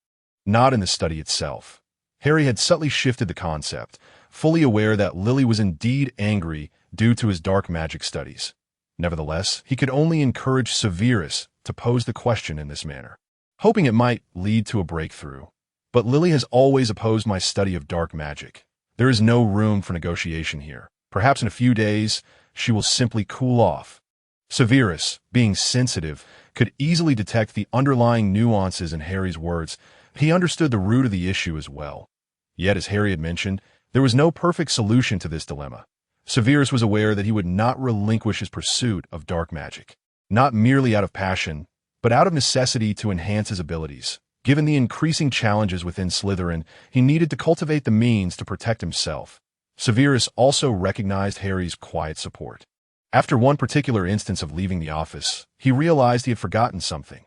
not in the study itself. Harry had subtly shifted the concept, fully aware that Lily was indeed angry due to his dark magic studies. Nevertheless, he could only encourage Severus to pose the question in this manner, hoping it might lead to a breakthrough. But Lily has always opposed my study of dark magic. There is no room for negotiation here. Perhaps in a few days, she will simply cool off. Severus, being sensitive, could easily detect the underlying nuances in Harry's words. He understood the root of the issue as well. Yet, as Harry had mentioned, there was no perfect solution to this dilemma. Severus was aware that he would not relinquish his pursuit of dark magic, not merely out of passion, but out of necessity to enhance his abilities. Given the increasing challenges within Slytherin, he needed to cultivate the means to protect himself. Severus also recognized Harry's quiet support. After one particular instance of leaving the office, he realized he had forgotten something.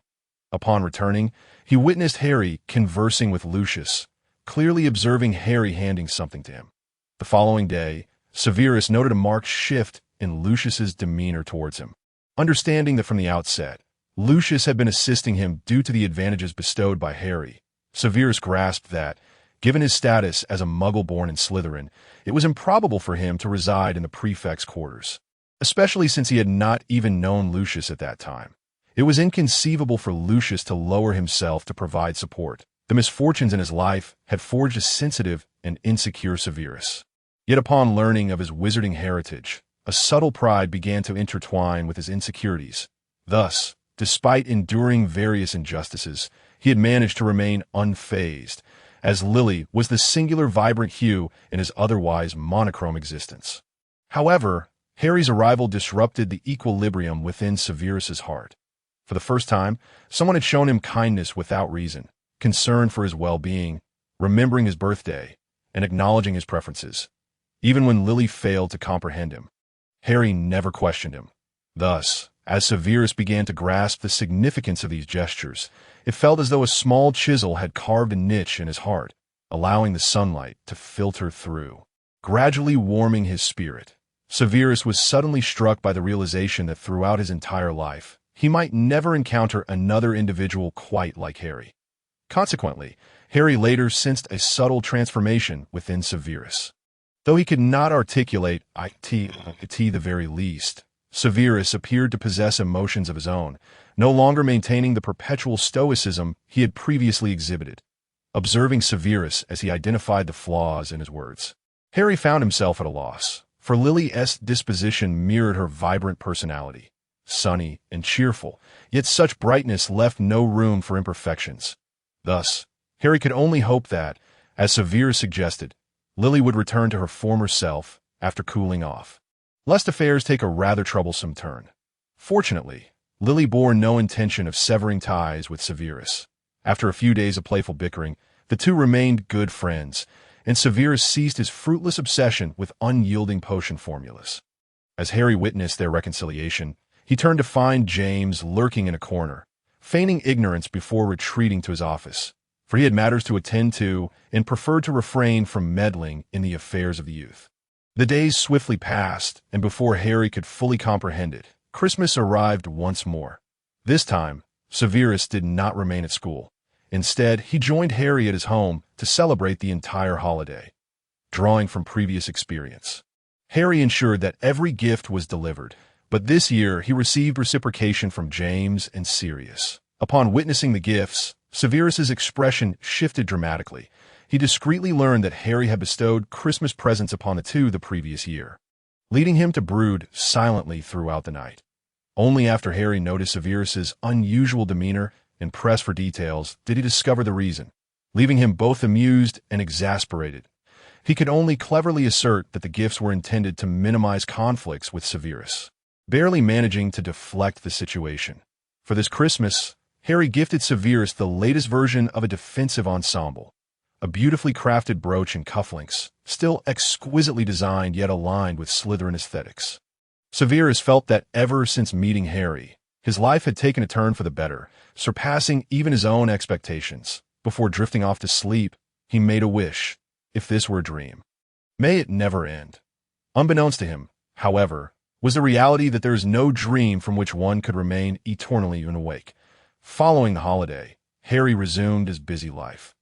Upon returning, he witnessed Harry conversing with Lucius, clearly observing Harry handing something to him. The following day, Severus noted a marked shift in Lucius's demeanor towards him. Understanding that from the outset, Lucius had been assisting him due to the advantages bestowed by Harry, Severus grasped that, given his status as a Muggle born in Slytherin, it was improbable for him to reside in the prefect's quarters, especially since he had not even known Lucius at that time. It was inconceivable for Lucius to lower himself to provide support. The misfortunes in his life had forged a sensitive and insecure Severus. Yet upon learning of his wizarding heritage, a subtle pride began to intertwine with his insecurities. Thus, despite enduring various injustices, he had managed to remain unfazed, as Lily was the singular vibrant hue in his otherwise monochrome existence. However, Harry's arrival disrupted the equilibrium within Severus's heart. For the first time, someone had shown him kindness without reason, concern for his well-being, remembering his birthday, and acknowledging his preferences. Even when Lily failed to comprehend him, Harry never questioned him. Thus, as Severus began to grasp the significance of these gestures, it felt as though a small chisel had carved a niche in his heart, allowing the sunlight to filter through, gradually warming his spirit. Severus was suddenly struck by the realization that throughout his entire life, he might never encounter another individual quite like Harry. Consequently, Harry later sensed a subtle transformation within Severus. Though he could not articulate the very least, Severus appeared to possess emotions of his own, no longer maintaining the perpetual stoicism he had previously exhibited. Observing Severus as he identified the flaws in his words, Harry found himself at a loss, for Lily's disposition mirrored her vibrant personality, sunny and cheerful, yet such brightness left no room for imperfections. Thus, Harry could only hope that, as Severus suggested, Lily would return to her former self after cooling off, lest affairs take a rather troublesome turn. Fortunately, Lily bore no intention of severing ties with Severus. After a few days of playful bickering, the two remained good friends, and Severus ceased his fruitless obsession with unyielding potion formulas. As Harry witnessed their reconciliation, he turned to find James lurking in a corner, feigning ignorance before retreating to his office, for he had matters to attend to and preferred to refrain from meddling in the affairs of the youth. The days swiftly passed, and before Harry could fully comprehend it, Christmas arrived once more. This time, Severus did not remain at school. Instead, he joined Harry at his home to celebrate the entire holiday. Drawing from previous experience, Harry ensured that every gift was delivered, but this year he received reciprocation from James and Sirius. Upon witnessing the gifts, Severus's expression shifted dramatically. He discreetly learned that Harry had bestowed Christmas presents upon the two the previous year, leading him to brood silently throughout the night. Only after Harry noticed Severus's unusual demeanor and pressed for details did he discover the reason, leaving him both amused and exasperated. He could only cleverly assert that the gifts were intended to minimize conflicts with Severus, barely managing to deflect the situation. For this Christmas, Harry gifted Severus the latest version of a defensive ensemble, a beautifully crafted brooch and cufflinks, still exquisitely designed yet aligned with Slytherin aesthetics. Severus felt that ever since meeting Harry, his life had taken a turn for the better, surpassing even his own expectations. Before drifting off to sleep, he made a wish. If this were a dream, may it never end. Unbeknownst to him, however, was the reality that there is no dream from which one could remain eternally awake. Following the holiday, Harry resumed his busy life.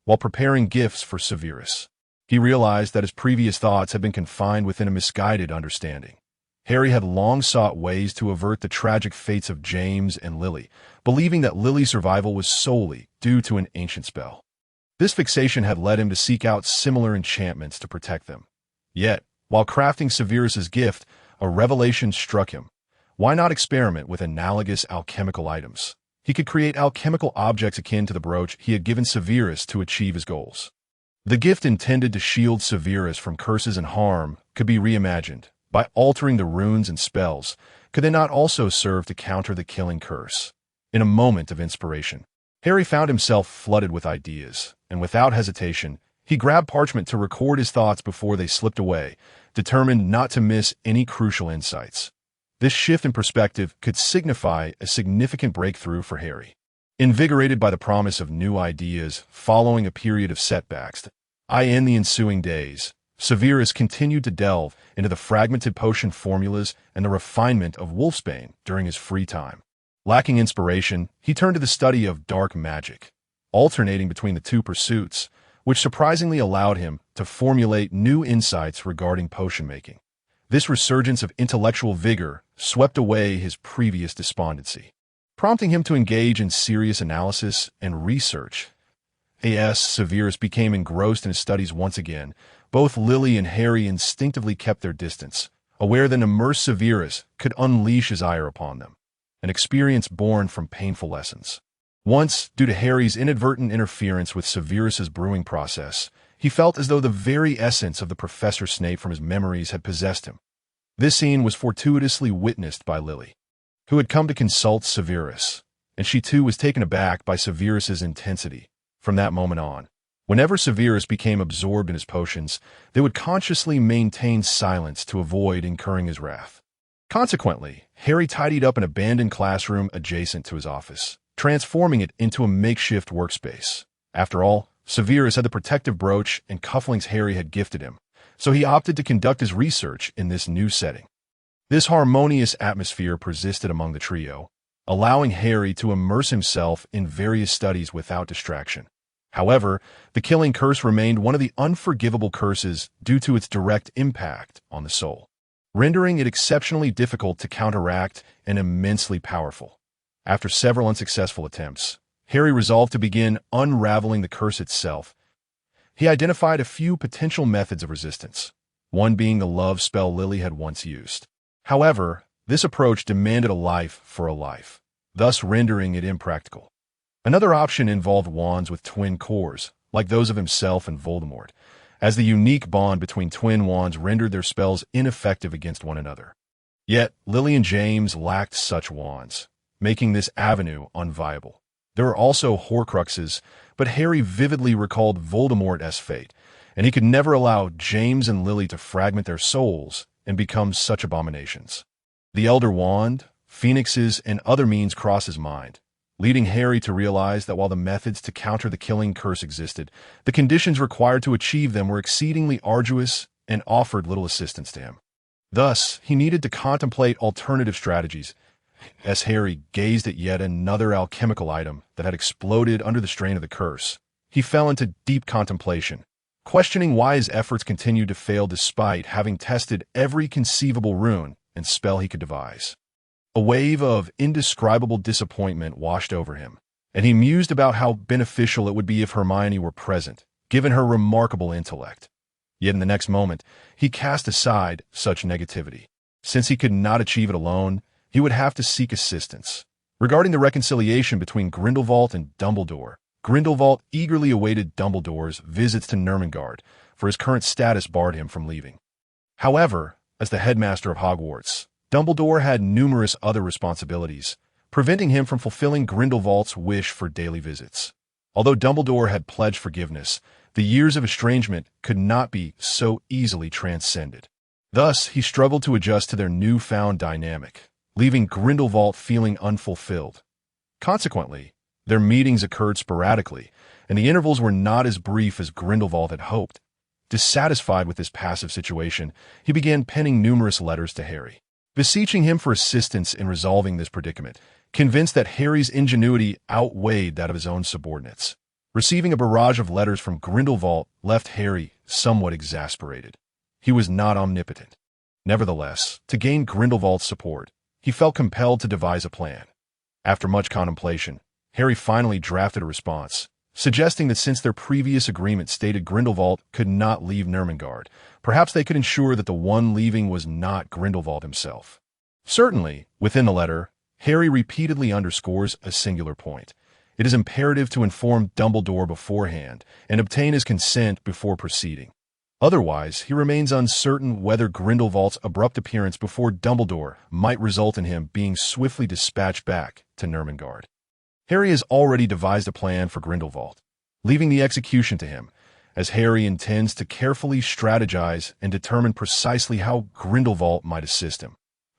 While preparing gifts for Severus, he realized that his previous thoughts had been confined within a misguided understanding. Harry had long sought ways to avert the tragic fates of James and Lily, believing that Lily's survival was solely due to an ancient spell. This fixation had led him to seek out similar enchantments to protect them. Yet, while crafting Severus's gift, a revelation struck him. Why not experiment with analogous alchemical items? He could create alchemical objects akin to the brooch he had given Severus to achieve his goals. The gift intended to shield Severus from curses and harm could be reimagined. By altering the runes and spells, could they not also serve to counter the killing curse? In a moment of inspiration, Harry found himself flooded with ideas, and without hesitation, he grabbed parchment to record his thoughts before they slipped away, determined not to miss any crucial insights. This shift in perspective could signify a significant breakthrough for Harry. Invigorated by the promise of new ideas following a period of setbacks, in the ensuing days, Severus continued to delve into the fragmented potion formulas and the refinement of wolfsbane during his free time. Lacking inspiration, he turned to the study of dark magic, alternating between the two pursuits, which surprisingly allowed him to formulate new insights regarding potion making. This resurgence of intellectual vigor swept away his previous despondency, prompting him to engage in serious analysis and research. As Severus became engrossed in his studies once again, both Lily and Harry instinctively kept their distance, aware that an immersed Severus could unleash his ire upon them, an experience born from painful lessons. Once, due to Harry's inadvertent interference with Severus's brewing process, he felt as though the very essence of the Professor Snape from his memories had possessed him. This scene was fortuitously witnessed by Lily, who had come to consult Severus, and she too was taken aback by Severus's intensity. From that moment on, whenever Severus became absorbed in his potions, they would consciously maintain silence to avoid incurring his wrath. Consequently, Harry tidied up an abandoned classroom adjacent to his office, transforming it into a makeshift workspace. After all, Severus had the protective brooch and cufflinks Harry had gifted him, so he opted to conduct his research in this new setting. This harmonious atmosphere persisted among the trio, allowing Harry to immerse himself in various studies without distraction. However, the killing curse remained one of the unforgivable curses due to its direct impact on the soul, rendering it exceptionally difficult to counteract and immensely powerful. After several unsuccessful attempts, Harry resolved to begin unraveling the curse itself. He identified a few potential methods of resistance, one being the love spell Lily had once used. However, this approach demanded a life for a life, thus rendering it impractical. Another option involved wands with twin cores, like those of himself and Voldemort, as the unique bond between twin wands rendered their spells ineffective against one another. Yet, Lily and James lacked such wands, making this avenue unviable. There were also Horcruxes, but Harry vividly recalled Voldemort's fate, and he could never allow James and Lily to fragment their souls and become such abominations. The Elder Wand, Phoenixes, and other means crossed his mind, leading Harry to realize that while the methods to counter the killing curse existed, the conditions required to achieve them were exceedingly arduous and offered little assistance to him. Thus, he needed to contemplate alternative strategies. As Harry gazed at yet another alchemical item that had exploded under the strain of the curse, he fell into deep contemplation. questioning why his efforts continued to fail despite having tested every conceivable rune and spell he could devise. A wave of indescribable disappointment washed over him, and he mused about how beneficial it would be if Hermione were present, given her remarkable intellect. Yet in the next moment, he cast aside such negativity. Since he could not achieve it alone, he would have to seek assistance. Regarding the reconciliation between Grindelwald and Dumbledore, Grindelwald eagerly awaited Dumbledore's visits to Nurmengard, for his current status barred him from leaving. However, as the headmaster of Hogwarts, Dumbledore had numerous other responsibilities, preventing him from fulfilling Grindelwald's wish for daily visits. Although Dumbledore had pledged forgiveness, the years of estrangement could not be so easily transcended. Thus, he struggled to adjust to their newfound dynamic, leaving Grindelwald feeling unfulfilled. Consequently, their meetings occurred sporadically, and the intervals were not as brief as Grindelwald had hoped. Dissatisfied with this passive situation, he began penning numerous letters to Harry, beseeching him for assistance in resolving this predicament, convinced that Harry's ingenuity outweighed that of his own subordinates. Receiving a barrage of letters from Grindelwald left Harry somewhat exasperated. He was not omnipotent. Nevertheless, to gain Grindelwald's support, he felt compelled to devise a plan. After much contemplation, Harry finally drafted a response, suggesting that since their previous agreement stated Grindelwald could not leave Nurmengard, perhaps they could ensure that the one leaving was not Grindelwald himself. Certainly, within the letter, Harry repeatedly underscores a singular point. It is imperative to inform Dumbledore beforehand and obtain his consent before proceeding. Otherwise, he remains uncertain whether Grindelwald's abrupt appearance before Dumbledore might result in him being swiftly dispatched back to Nurmengard. Harry has already devised a plan for Grindelwald, leaving the execution to him, as Harry intends to carefully strategize and determine precisely how Grindelwald might assist him.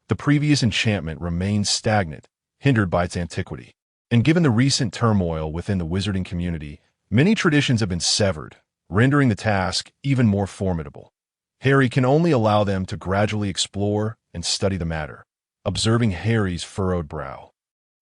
The previous enchantment remains stagnant, hindered by its antiquity, and given the recent turmoil within the wizarding community, many traditions have been severed, rendering the task even more formidable. Harry can only allow them to gradually explore and study the matter, observing Harry's furrowed brow.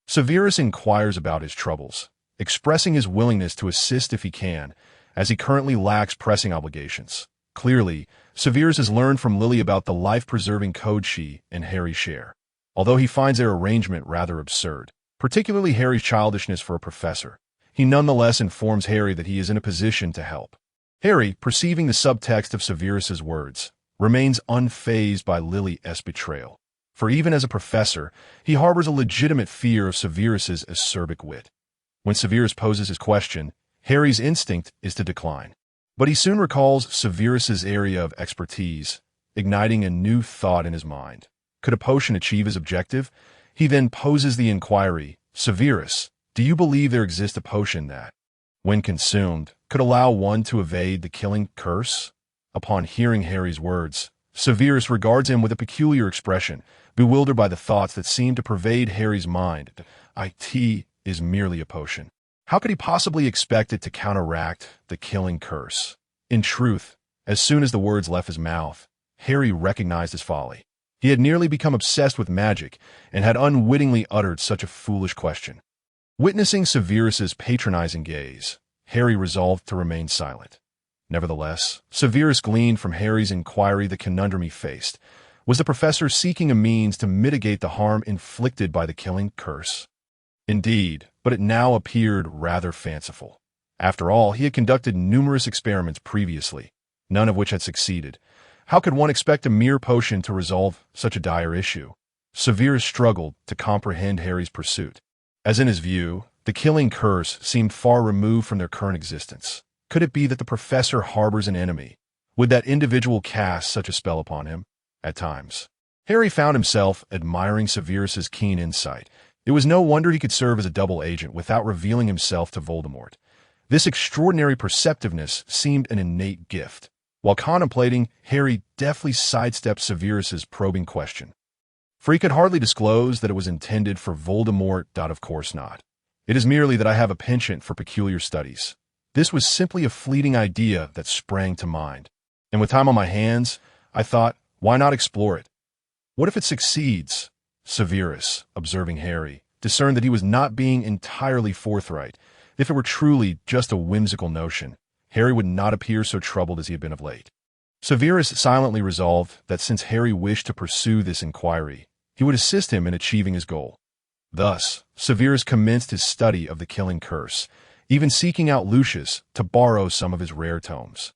Severus inquires about his troubles, expressing his willingness to assist if he can, as he currently lacks pressing obligations. Clearly, Severus has learned from Lily about the life-preserving code she and Harry share, although he finds their arrangement rather absurd, particularly Harry's childishness for a professor. He nonetheless informs Harry that he is in a position to help. Harry, perceiving the subtext of Severus's words, remains unfazed by Lily's betrayal. For even as a professor, he harbors a legitimate fear of Severus's acerbic wit. When Severus poses his question, Harry's instinct is to decline. But he soon recalls Severus's area of expertise, igniting a new thought in his mind. Could a potion achieve his objective? He then poses the inquiry, Severus, do you believe there exists a potion that, when consumed, could allow one to evade the killing curse? Upon hearing Harry's words, Severus regards him with a peculiar expression, bewildered by the thoughts that seem to pervade Harry's mind. It is merely a potion. How could he possibly expect it to counteract the killing curse? In truth, as soon as the words left his mouth, Harry recognized his folly. He had nearly become obsessed with magic and had unwittingly uttered such a foolish question. Witnessing Severus's patronizing gaze, Harry resolved to remain silent. Nevertheless, Severus gleaned from Harry's inquiry the conundrum he faced. Was the professor seeking a means to mitigate the harm inflicted by the killing curse? Indeed, but it now appeared rather fanciful. After all, he had conducted numerous experiments previously, none of which had succeeded. How could one expect a mere potion to resolve such a dire issue? Severus struggled to comprehend Harry's pursuit, as in his view, the killing curse seemed far removed from their current existence. Could it be that the professor harbors an enemy? Would that individual cast such a spell upon him? At times, Harry found himself admiring Severus's keen insight. It was no wonder he could serve as a double agent without revealing himself to Voldemort. This extraordinary perceptiveness seemed an innate gift. While contemplating, Harry deftly sidestepped Severus's probing question. For he could hardly disclose that it was intended for Voldemort. Of course not. It is merely that I have a penchant for peculiar studies. This was simply a fleeting idea that sprang to mind. And with time on my hands, I thought, why not explore it? What if it succeeds? Severus, observing Harry, discerned that he was not being entirely forthright. If it were truly just a whimsical notion, Harry would not appear so troubled as he had been of late. Severus silently resolved that since Harry wished to pursue this inquiry, he would assist him in achieving his goal. Thus, Severus commenced his study of the killing curse, even seeking out Lucius to borrow some of his rare tomes.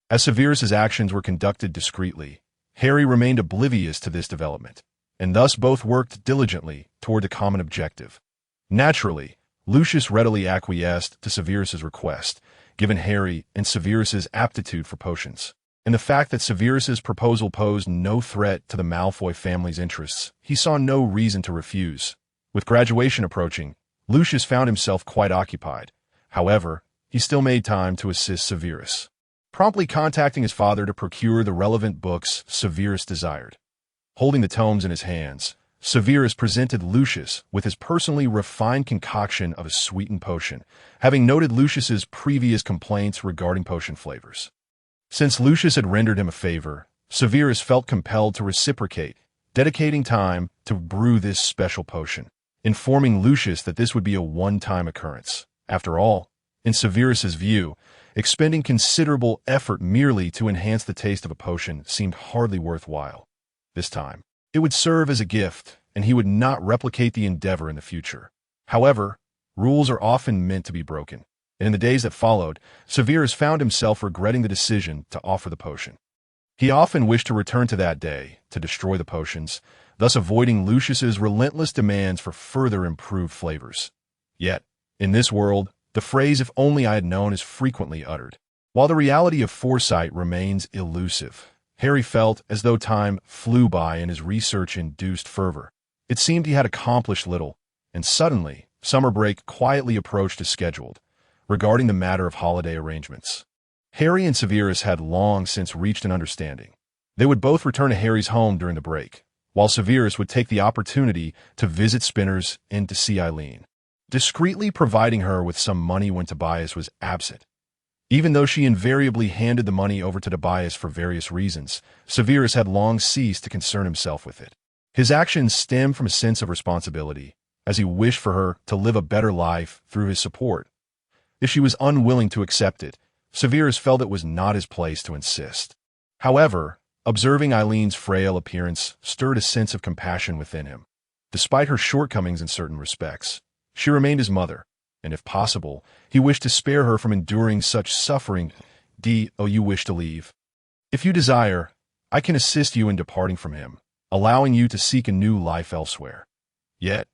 As Severus's actions were conducted discreetly, Harry remained oblivious to this development, and thus both worked diligently toward a common objective. Naturally, Lucius readily acquiesced to Severus's request, given Harry and Severus's aptitude for potions. And the fact that Severus's proposal posed no threat to the Malfoy family's interests, he saw no reason to refuse. With graduation approaching, Lucius found himself quite occupied. However, he still made time to assist Severus, promptly contacting his father to procure the relevant books Severus desired. Holding the tomes in his hands, Severus presented Lucius with his personally refined concoction of a sweetened potion, having noted Lucius's previous complaints regarding potion flavors. Since Lucius had rendered him a favor, Severus felt compelled to reciprocate, dedicating time to brew this special potion, informing Lucius that this would be a one-time occurrence. After all, in Severus's view, expending considerable effort merely to enhance the taste of a potion seemed hardly worthwhile. This time, it would serve as a gift, and he would not replicate the endeavor in the future. However, rules are often meant to be broken, and in the days that followed, Severus found himself regretting the decision to offer the potion. He often wished to return to that day to destroy the potions, thus avoiding Lucius's relentless demands for further improved flavors. Yet, in this world, the phrase "if only I had known" is frequently uttered. While the reality of foresight remains elusive, Harry felt as though time flew by in his research-induced fervor. It seemed he had accomplished little, and suddenly, summer break quietly approached as scheduled. Regarding the matter of holiday arrangements, Harry and Severus had long since reached an understanding. They would both return to Harry's home during the break, while Severus would take the opportunity to visit Spinner's and to see Eileen, discreetly providing her with some money when Tobias was absent. Even though she invariably handed the money over to Tobias for various reasons, Severus had long ceased to concern himself with it. His actions stemmed from a sense of responsibility, as he wished for her to live a better life through his support. If she was unwilling to accept it, Severus felt it was not his place to insist. However, observing Eileen's frail appearance stirred a sense of compassion within him. Despite her shortcomings in certain respects, she remained his mother, and if possible, he wished to spare her from enduring such suffering. You wish to leave? If you desire, I can assist you in departing from him, allowing you to seek a new life elsewhere. Yet,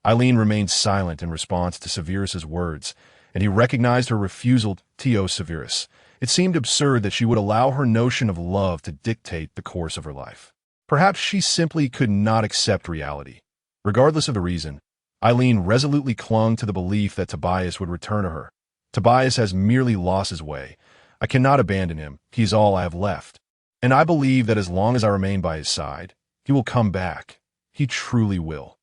Eileen remained silent in response to Severus's words, and he recognized her refusal. Severus. It seemed absurd that she would allow her notion of love to dictate the course of her life. Perhaps she simply could not accept reality. Regardless of the reason, Eileen resolutely clung to the belief that Tobias would return to her. Tobias has merely lost his way. I cannot abandon him. He is all I have left. And I believe that as long as I remain by his side, he will come back. He truly will.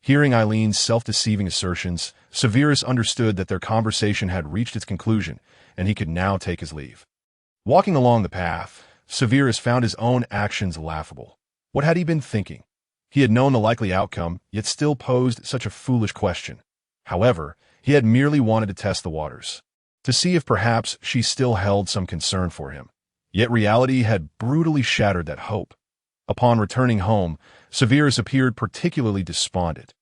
Hearing Eileen's self-deceiving assertions, Severus understood that their conversation had reached its conclusion, and he could now take his leave. Walking along the path, Severus found his own actions laughable. What had he been thinking? He had known the likely outcome, yet still posed such a foolish question. However, he had merely wanted to test the waters, to see if perhaps she still held some concern for him. Yet reality had brutally shattered that hope. Upon returning home, Severus appeared particularly despondent.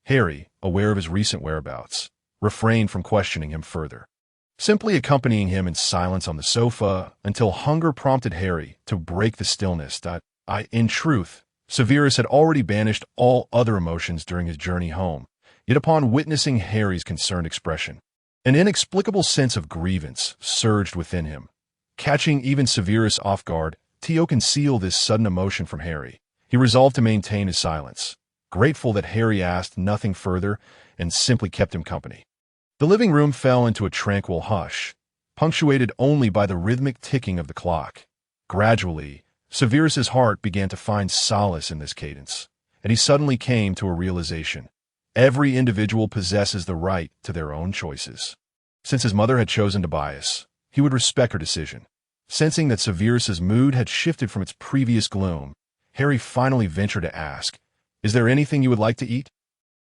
Harry, aware of his recent whereabouts, refrained from questioning him further, simply accompanying him in silence on the sofa until hunger prompted Harry to break the stillness. In truth, Severus had already banished all other emotions during his journey home, yet upon witnessing Harry's concerned expression, an inexplicable sense of grievance surged within him. Catching even Severus off guard, Tio concealed this sudden emotion from Harry. He resolved to maintain his silence, grateful that Harry asked nothing further and simply kept him company. The living room fell into a tranquil hush, punctuated only by the rhythmic ticking of the clock. Gradually, Severus's heart began to find solace in this cadence, and he suddenly came to a realization. Every individual possesses the right to their own choices. Since his mother had chosen Tobias, he would respect her decision. Sensing that Severus's mood had shifted from its previous gloom, Harry finally ventured to ask, "Is there anything you would like to eat?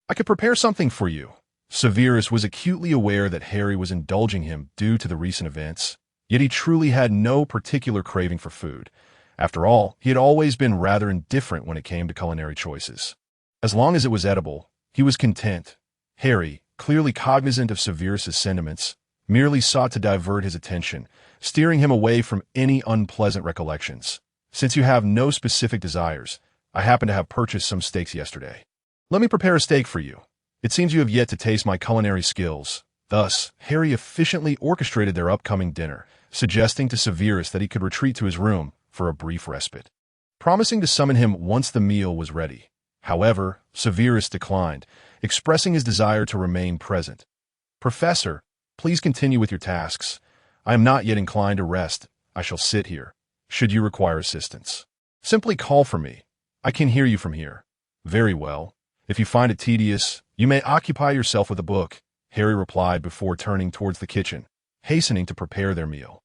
I could prepare something for you." Severus was acutely aware that Harry was indulging him due to the recent events, Yet he truly had no particular craving for food. After all, he had always been rather indifferent when it came to culinary choices. As long as it was edible, he was content. Harry, clearly cognizant of Severus's sentiments, merely sought to divert his attention, steering him away from any unpleasant recollections. Since you have no specific desires, I happen to have purchased some steaks yesterday. Let me prepare a steak for you. It seems you have yet to taste my culinary skills. Thus, Harry efficiently orchestrated their upcoming dinner, suggesting to Severus that he could retreat to his room for a brief respite, promising to summon him once the meal was ready. However, Severus declined, expressing his desire to remain present. "Professor, please continue with your tasks. I am not yet inclined to rest. I shall sit here. Should you require assistance, simply call for me. I can hear you from here." "Very well. If you find it tedious, you may occupy yourself with a book," Harry replied before turning towards the kitchen, hastening to prepare their meal.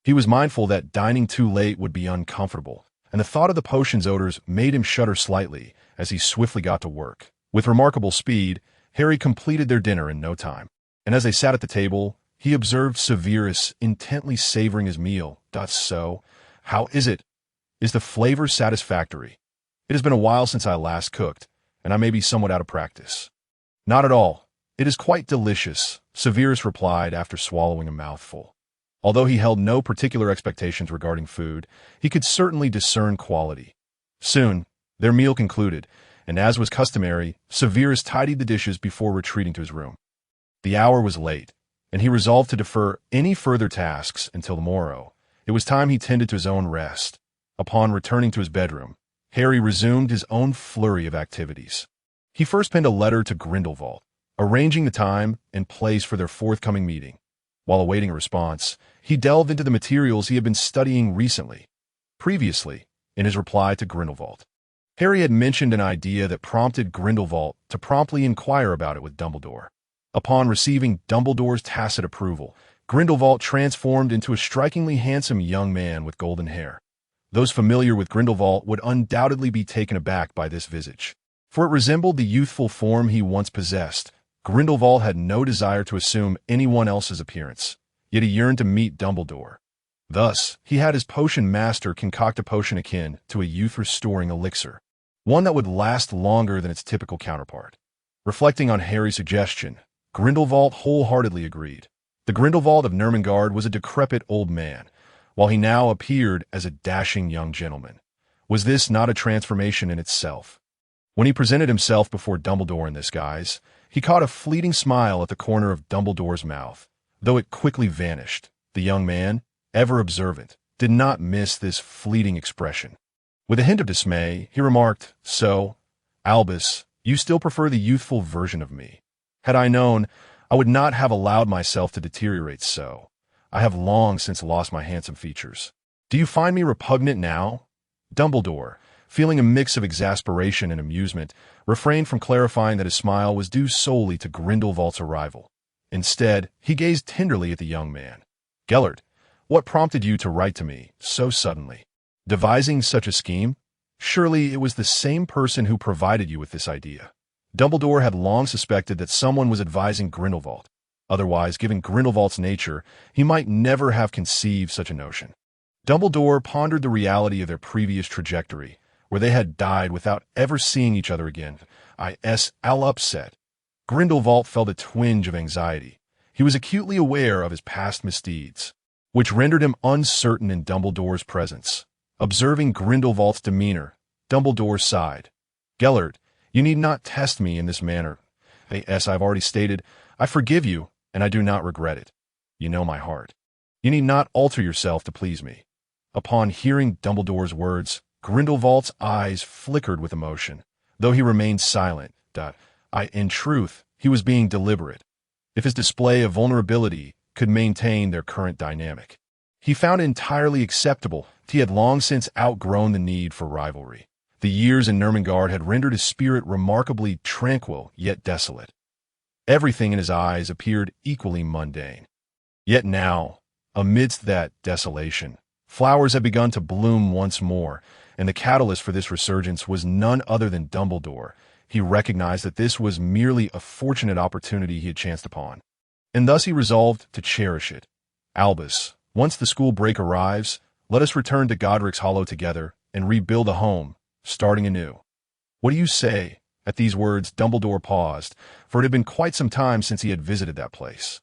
He was mindful that dining too late would be uncomfortable, and the thought of the potion's odors made him shudder slightly as he swiftly got to work. With remarkable speed, Harry completed their dinner in no time, and as they sat at the table, he observed Severus intently savoring his meal. "So, how is it? Is the flavor satisfactory? It has been a while since I last cooked, and I may be somewhat out of practice." "Not at all. It is quite delicious," Severus replied after swallowing a mouthful. Although he held no particular expectations regarding food, he could certainly discern quality. Soon, their meal concluded, and as was customary, Severus tidied the dishes before retreating to his room. The hour was late, and he resolved to defer any further tasks until the morrow. It was time he tended to his own rest. Upon returning to his bedroom, Harry resumed his own flurry of activities. He first penned a letter to Grindelwald, arranging the time and place for their forthcoming meeting. While awaiting a response, he delved into the materials he had been studying recently. Previously, in his reply to Grindelwald, Harry had mentioned an idea that prompted Grindelwald to promptly inquire about it with Dumbledore. Upon receiving Dumbledore's tacit approval, Grindelwald transformed into a strikingly handsome young man with golden hair. Those familiar with Grindelwald would undoubtedly be taken aback by this visage, for it resembled the youthful form he once possessed. Grindelwald had no desire to assume anyone else's appearance, yet he yearned to meet Dumbledore. Thus, he had his potion master concoct a potion akin to a youth-restoring elixir, one that would last longer than its typical counterpart. Reflecting on Harry's suggestion, Grindelwald wholeheartedly agreed. The Grindelwald of Nurmengard was a decrepit old man, while he now appeared as a dashing young gentleman. Was this not a transformation in itself? When he presented himself before Dumbledore in this guise, he caught a fleeting smile at the corner of Dumbledore's mouth. Though it quickly vanished, the young man, ever observant, did not miss this fleeting expression. With a hint of dismay, he remarked, "So, Albus, you still prefer the youthful version of me. Had I known, I would not have allowed myself to deteriorate so. I have long since lost my handsome features. Do you find me repugnant now?" Dumbledore, feeling a mix of exasperation and amusement, refrained from clarifying that his smile was due solely to Grindelwald's arrival. Instead, he gazed tenderly at the young man. "Gellert, what prompted you to write to me so suddenly? Devising such a scheme? Surely it was the same person who provided you with this idea." Dumbledore had long suspected that someone was advising Grindelwald. Otherwise, given Grindelwald's nature, he might never have conceived such a notion. Dumbledore pondered the reality of their previous trajectory, where they had died without ever seeing each other again. Al upset. Grindelwald felt a twinge of anxiety. He was acutely aware of his past misdeeds, which rendered him uncertain in Dumbledore's presence. Observing Grindelwald's demeanor, Dumbledore sighed. "Gellert, you need not test me in this manner. As I've already stated, I forgive you, and I do not regret it. You know my heart. You need not alter yourself to please me." Upon hearing Dumbledore's words, Grindelwald's eyes flickered with emotion, though he remained silent. In truth, he was being deliberate. If his display of vulnerability could maintain their current dynamic, he found it entirely acceptable. He had long since outgrown the need for rivalry. The years in Nurmengard had rendered his spirit remarkably tranquil yet desolate. Everything in his eyes appeared equally mundane. Yet now, amidst that desolation, flowers had begun to bloom once more, and the catalyst for this resurgence was none other than Dumbledore. He recognized that this was merely a fortunate opportunity he had chanced upon, and thus he resolved to cherish it. "Albus, Once the school break arrives, let us return to Godric's Hollow together and rebuild a home, starting anew. What do you say?" At these words, Dumbledore paused, for it had been quite some time since he had visited that place.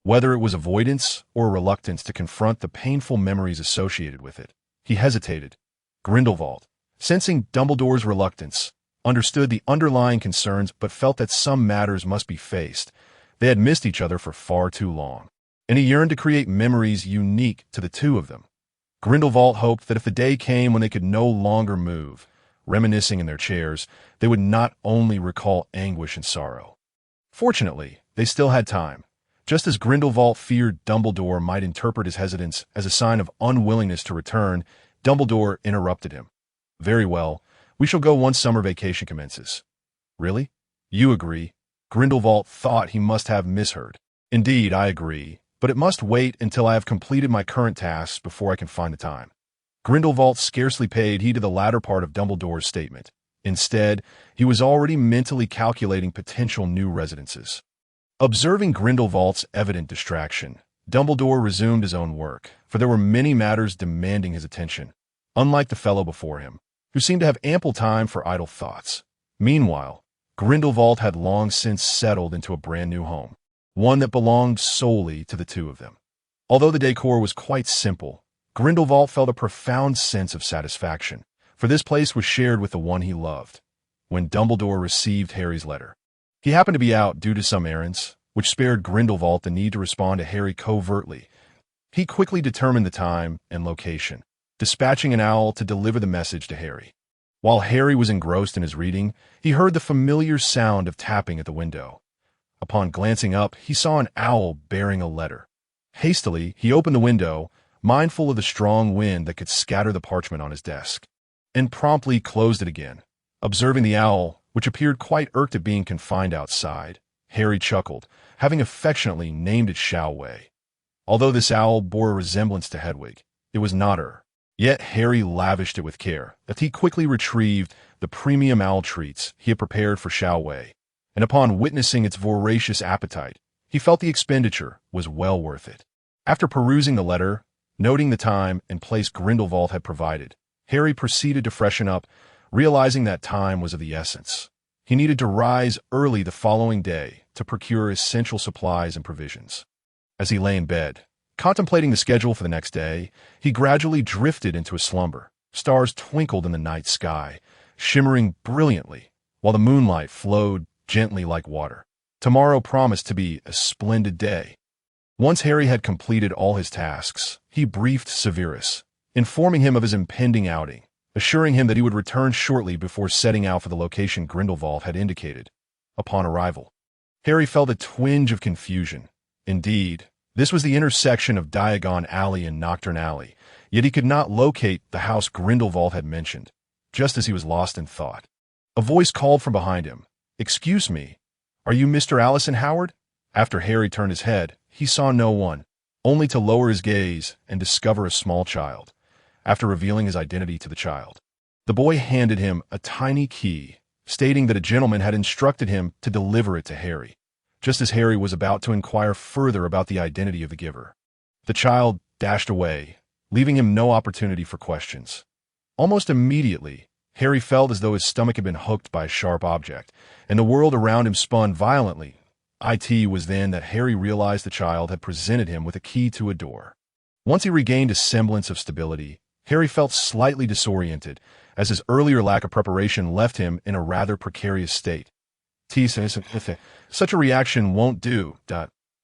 Whether it was avoidance or a reluctance to confront the painful memories associated with it, he hesitated. Grindelwald, sensing Dumbledore's reluctance, understood the underlying concerns but felt that some matters must be faced. They had missed each other for far too long, and he yearned to create memories unique to the two of them. Grindelwald hoped that if the day came when they could no longer move, reminiscing in their chairs, they would not only recall anguish and sorrow. Fortunately, they still had time. Just as Grindelwald feared Dumbledore might interpret his hesitance as a sign of unwillingness to return, Dumbledore interrupted him. "Very well, we shall go once summer vacation commences." "Really? You agree?" Grindelwald thought he must have misheard. "Indeed, I agree, but it must wait until I have completed my current tasks before I can find the time." Grindelwald scarcely paid heed to the latter part of Dumbledore's statement. Instead, he was already mentally calculating potential new residences. Observing Grindelwald's evident distraction, Dumbledore resumed his own work, for there were many matters demanding his attention, unlike the fellow before him, who seemed to have ample time for idle thoughts. Meanwhile, Grindelwald had long since settled into a brand new home, one that belonged solely to the two of them. Although the decor was quite simple, Grindelwald felt a profound sense of satisfaction, for this place was shared with the one he loved. When Dumbledore received Harry's letter, he happened to be out due to some errands, which spared Grindelwald the need to respond to Harry covertly. He quickly determined the time and location, dispatching an owl to deliver the message to Harry. While Harry was engrossed in his reading, he heard the familiar sound of tapping at the window. Upon glancing up, he saw an owl bearing a letter. Hastily, he opened the window, mindful of the strong wind that could scatter the parchment on his desk, and promptly closed it again. Observing the owl, which appeared quite irked at being confined outside, Harry chuckled, having affectionately named it Shallway. Although this owl bore a resemblance to Hedwig, it was not her. Yet Harry lavished it with care, as he quickly retrieved the premium owl treats he had prepared for Shallway, and upon witnessing its voracious appetite, he felt the expenditure was well worth it. After perusing the letter, noting the time and place Grindelwald had provided, Harry proceeded to freshen up, realizing that time was of the essence. He needed to rise early the following day to procure essential supplies and provisions. As he lay in bed, contemplating the schedule for the next day, he gradually drifted into a slumber. Stars twinkled in the night sky, shimmering brilliantly, while the moonlight flowed gently like water. Tomorrow promised to be a splendid day. Once Harry had completed all his tasks, he briefed Severus, informing him of his impending outing, assuring him that he would return shortly before setting out for the location Grindelwald had indicated. Upon arrival, Harry felt a twinge of confusion. Indeed, this was the intersection of Diagon Alley and Nocturne Alley, yet he could not locate the house Grindelwald had mentioned. Just as he was lost in thought, a voice called from behind him, "Excuse me, are you Mr. Allison Howard?" After Harry turned his head, he saw no one, only to lower his gaze and discover a small child. After revealing his identity to the child, the boy handed him a tiny key, stating that a gentleman had instructed him to deliver it to Harry. Just as Harry was about to inquire further about the identity of the giver, the child dashed away, leaving him no opportunity for questions. Almost immediately, Harry felt as though his stomach had been hooked by a sharp object, and the world around him spun violently. It was then that Harry realized the child had presented him with a key to a door. Once he regained a semblance of stability, Harry felt slightly disoriented, as his earlier lack of preparation left him in a rather precarious state. Such a reaction won't do,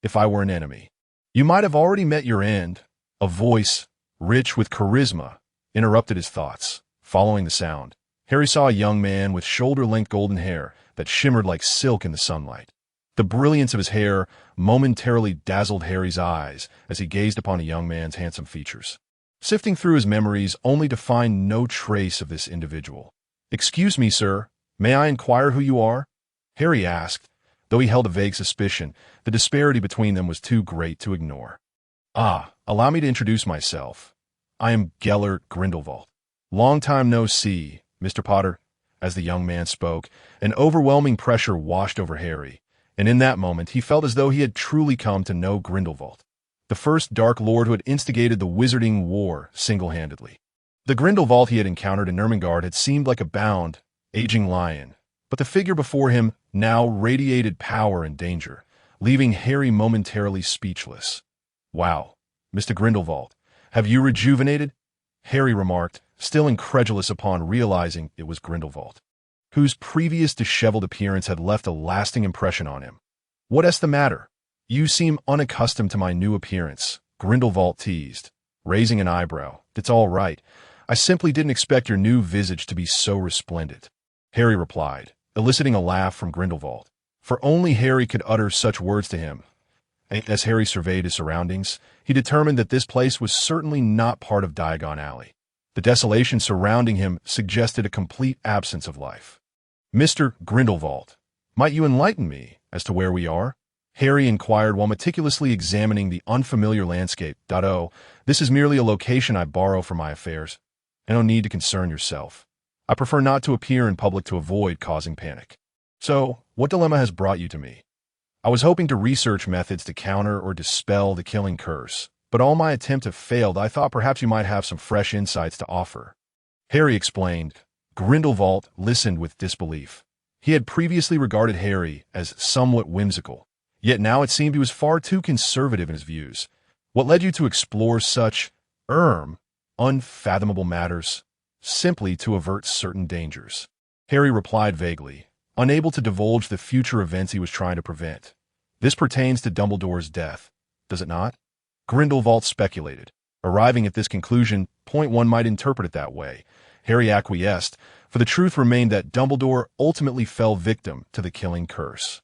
if I were an enemy. You might have already met your end. A voice, rich with charisma, interrupted his thoughts. Following the sound, Harry saw a young man with shoulder-length golden hair that shimmered like silk in the sunlight. The brilliance of his hair momentarily dazzled Harry's eyes as he gazed upon the young man's handsome features, sifting through his memories only to find no trace of this individual. "Excuse me, sir, may I inquire who you are?" Harry asked. Though he held a vague suspicion, the disparity between them was too great to ignore. Allow me to introduce myself. I am Gellert Grindelwald. Long time no see, Mr. Potter." As the young man spoke, an overwhelming pressure washed over Harry, and in that moment he felt as though he had truly come to know Grindelwald. the first Dark Lord who had instigated the Wizarding War single-handedly. The Grindelwald he had encountered in Ermengarde had seemed like a bound, aging lion, but the figure before him now radiated power and danger, leaving Harry momentarily speechless. "Wow, Mr. Grindelwald, have you rejuvenated?" Harry remarked, still incredulous upon realizing it was Grindelwald, whose previous disheveled appearance had left a lasting impression on him. "What's the matter? You seem unaccustomed to my new appearance," Grindelwald teased, raising an eyebrow. "It's all right. I simply didn't expect your new visage to be so resplendent," Harry replied, eliciting a laugh from Grindelwald, for only Harry could utter such words to him. As Harry surveyed his surroundings, he determined that this place was certainly not part of Diagon Alley. The desolation surrounding him suggested a complete absence of life. "Mr. Grindelwald, might you enlighten me as to where we are?" Harry inquired while meticulously examining the unfamiliar landscape. "Oh, this is merely a location I borrow for my affairs. And no need to concern yourself. I prefer not to appear in public to avoid causing panic. So, what dilemma has brought you to me?" "I was hoping to research methods to counter or dispel the killing curse, but all my attempts have failed. I thought perhaps you might have some fresh insights to offer," Harry explained. Grindelwald listened with disbelief. He had previously regarded Harry as somewhat whimsical, yet now it seemed he was far too conservative in his views. "What led you to explore such, unfathomable matters, simply to avert certain dangers?" Harry replied vaguely, unable to divulge the future events he was trying to prevent. "This pertains to Dumbledore's death, does it not?" Grindelwald speculated. Arriving at this conclusion, one might interpret it that way. Harry acquiesced, for the truth remained that Dumbledore ultimately fell victim to the killing curse.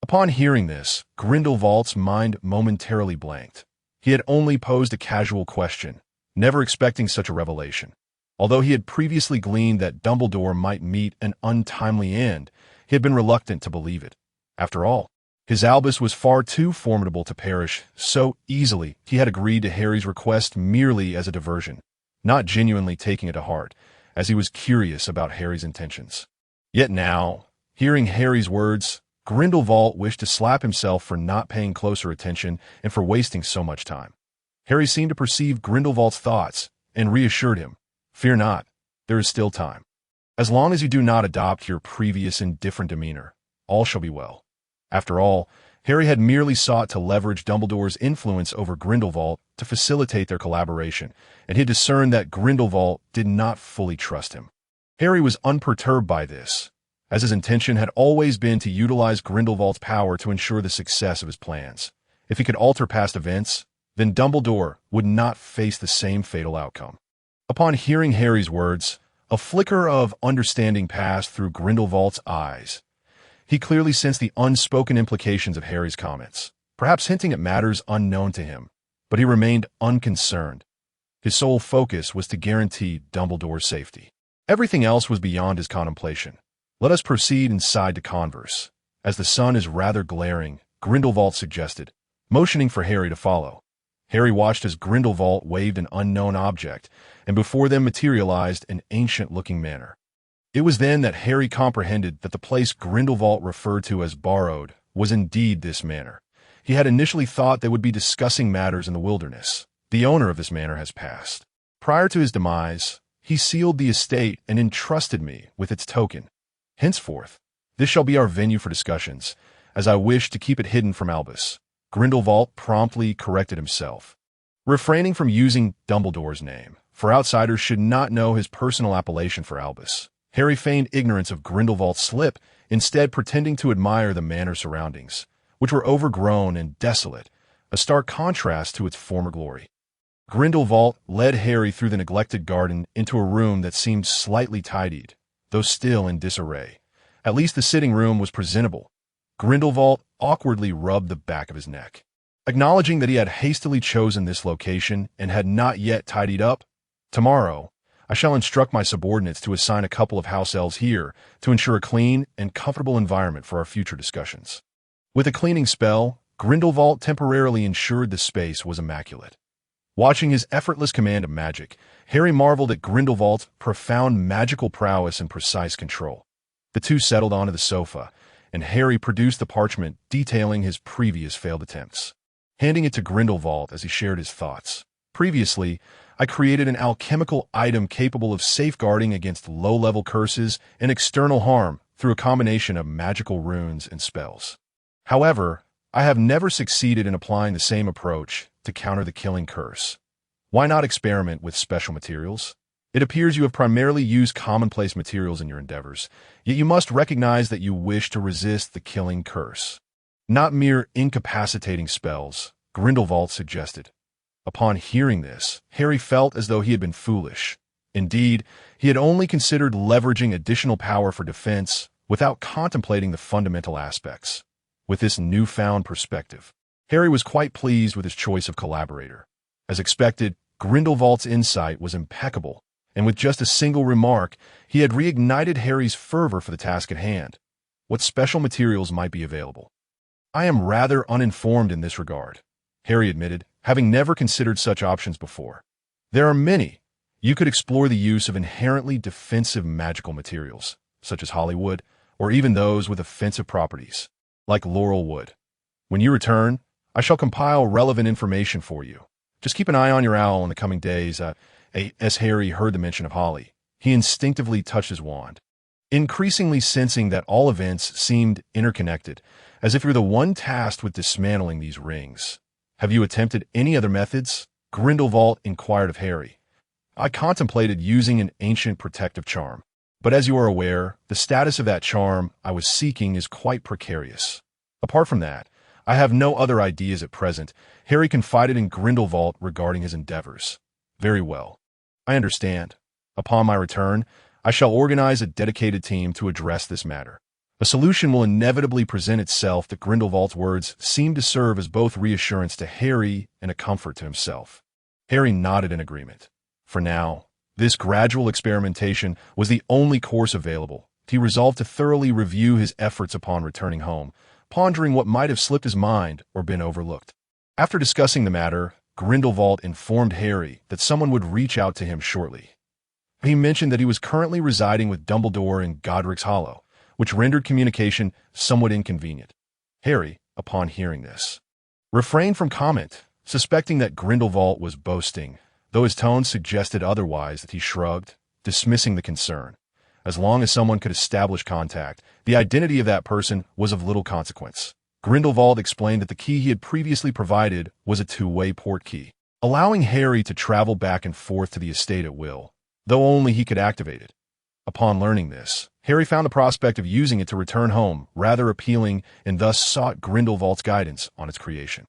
Upon hearing this, Grindelwald's mind momentarily blanked. He had only posed a casual question, never expecting such a revelation. Although he had previously gleaned that Dumbledore might meet an untimely end, he had been reluctant to believe it. After all, his Albus was far too formidable to perish so easily. He had agreed to Harry's request merely as a diversion, not genuinely taking it to heart, as he was curious about Harry's intentions. Yet now, hearing Harry's words, Grindelwald wished to slap himself for not paying closer attention and for wasting so much time. Harry seemed to perceive Grindelwald's thoughts and reassured him. "Fear not, there is still time. As long as you do not adopt your previous indifferent demeanor, all shall be well." After all, Harry had merely sought to leverage Dumbledore's influence over Grindelwald to facilitate their collaboration, and he discerned that Grindelwald did not fully trust him. Harry was unperturbed by this, as his intention had always been to utilize Grindelwald's power to ensure the success of his plans. If he could alter past events, then Dumbledore would not face the same fatal outcome. Upon hearing Harry's words, a flicker of understanding passed through Grindelwald's eyes. He clearly sensed the unspoken implications of Harry's comments, perhaps hinting at matters unknown to him, but he remained unconcerned. His sole focus was to guarantee Dumbledore's safety. Everything else was beyond his contemplation. "Let us proceed inside to converse, as the sun is rather glaring," Grindelwald suggested, motioning for Harry to follow. Harry watched as Grindelwald waved an unknown object, and before them materialized an ancient-looking manor. It was then that Harry comprehended that the place Grindelwald referred to as borrowed was indeed this manor. He had initially thought they would be discussing matters in the wilderness. The owner of this manor has passed. Prior to his demise, he sealed the estate and entrusted me with its token. Henceforth, this shall be our venue for discussions, as I wish to keep it hidden from Albus. Grindelwald promptly corrected himself, refraining from using Dumbledore's name, for outsiders should not know his personal appellation for Albus. Harry feigned ignorance of Grindelwald's slip, instead pretending to admire the manor surroundings, which were overgrown and desolate, a stark contrast to its former glory. Grindelwald led Harry through the neglected garden into a room that seemed slightly tidied, though still in disarray. At least the sitting room was presentable. Grindelwald awkwardly rubbed the back of his neck, acknowledging that he had hastily chosen this location and had not yet tidied up. "Tomorrow, I shall instruct my subordinates to assign a couple of house elves here to ensure a clean and comfortable environment for our future discussions." With a cleaning spell, Grindelwald temporarily ensured the space was immaculate. Watching his effortless command of magic, Harry marveled at Grindelwald's profound magical prowess and precise control. The two settled onto the sofa, and Harry produced the parchment detailing his previous failed attempts. handing it to Grindelwald as he shared his thoughts. "Previously, I created an alchemical item capable of safeguarding against low-level curses and external harm through a combination of magical runes and spells. However, I have never succeeded in applying the same approach to counter the killing curse. Why not experiment with special materials? It appears you have primarily used commonplace materials in your endeavors, yet you must recognize that you wish to resist the killing curse. Not mere incapacitating spells," Grindelwald suggested. Upon hearing this, Harry felt as though he had been foolish. Indeed, he had only considered leveraging additional power for defense without contemplating the fundamental aspects. With this newfound perspective, Harry was quite pleased with his choice of collaborator. As expected, Grindelwald's insight was impeccable, and with just a single remark, he had reignited Harry's fervor for the task at hand. What special materials might be available? "I am rather uninformed in this regard," Harry admitted, having never considered such options before. "There are many. You could explore the use of inherently defensive magical materials, such as hollywood, or even those with offensive properties, like laurel wood. When you return, I shall compile relevant information for you. Just keep an eye on your owl in the coming days." As Harry heard the mention of holly, he instinctively touched his wand, increasingly sensing that all events seemed interconnected, as if he were the one tasked with dismantling these rings. "Have you attempted any other methods?" Grindelwald inquired of Harry. "I contemplated using an ancient protective charm, but as you are aware, the status of that charm I was seeking is quite precarious. Apart from that, I have no other ideas at present." Harry confided in Grindelwald regarding his endeavors. "Very well. I understand. Upon my return, I shall organize a dedicated team to address this matter. A solution will inevitably present itself." That Grindelwald's words seemed to serve as both reassurance to Harry and a comfort to himself. Harry nodded in agreement. For now, this gradual experimentation was the only course available. He resolved to thoroughly review his efforts upon returning home, pondering what might have slipped his mind or been overlooked. After discussing the matter, Grindelwald informed Harry that someone would reach out to him shortly. He mentioned that he was currently residing with Dumbledore in Godric's Hollow, which rendered communication somewhat inconvenient. Harry, upon hearing this, refrained from comment, suspecting that Grindelwald was boasting, though his tone suggested otherwise. That he shrugged, dismissing the concern. As long as someone could establish contact, the identity of that person was of little consequence. Grindelwald explained that the key he had previously provided was a two-way port key, allowing Harry to travel back and forth to the estate at will, though only he could activate it. Upon learning this, Harry found the prospect of using it to return home rather appealing and thus sought Grindelwald's guidance on its creation.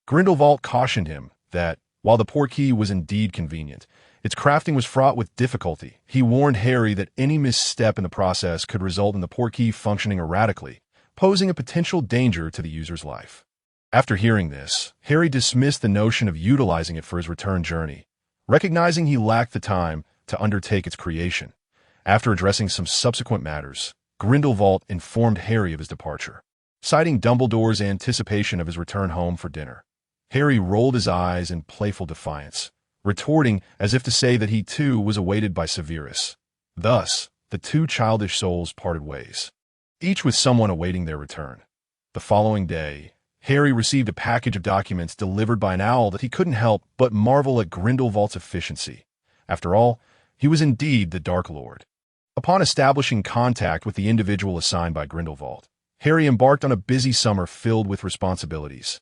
Grindelwald cautioned him that, while the port key was indeed convenient, its crafting was fraught with difficulty. He warned Harry that any misstep in the process could result in the port key functioning erratically, posing a potential danger to the user's life. After hearing this, Harry dismissed the notion of utilizing it for his return journey, recognizing he lacked the time to undertake its creation. After addressing some subsequent matters, Grindelwald informed Harry of his departure, citing Dumbledore's anticipation of his return home for dinner. Harry rolled his eyes in playful defiance, retorting as if to say that he too was awaited by Severus. Thus, the two childish souls parted ways, each with someone awaiting their return. The following day, Harry received a package of documents delivered by an owl that he couldn't help but marvel at Grindelwald's efficiency. After all, he was indeed the Dark Lord. Upon establishing contact with the individual assigned by Grindelwald, Harry embarked on a busy summer filled with responsibilities.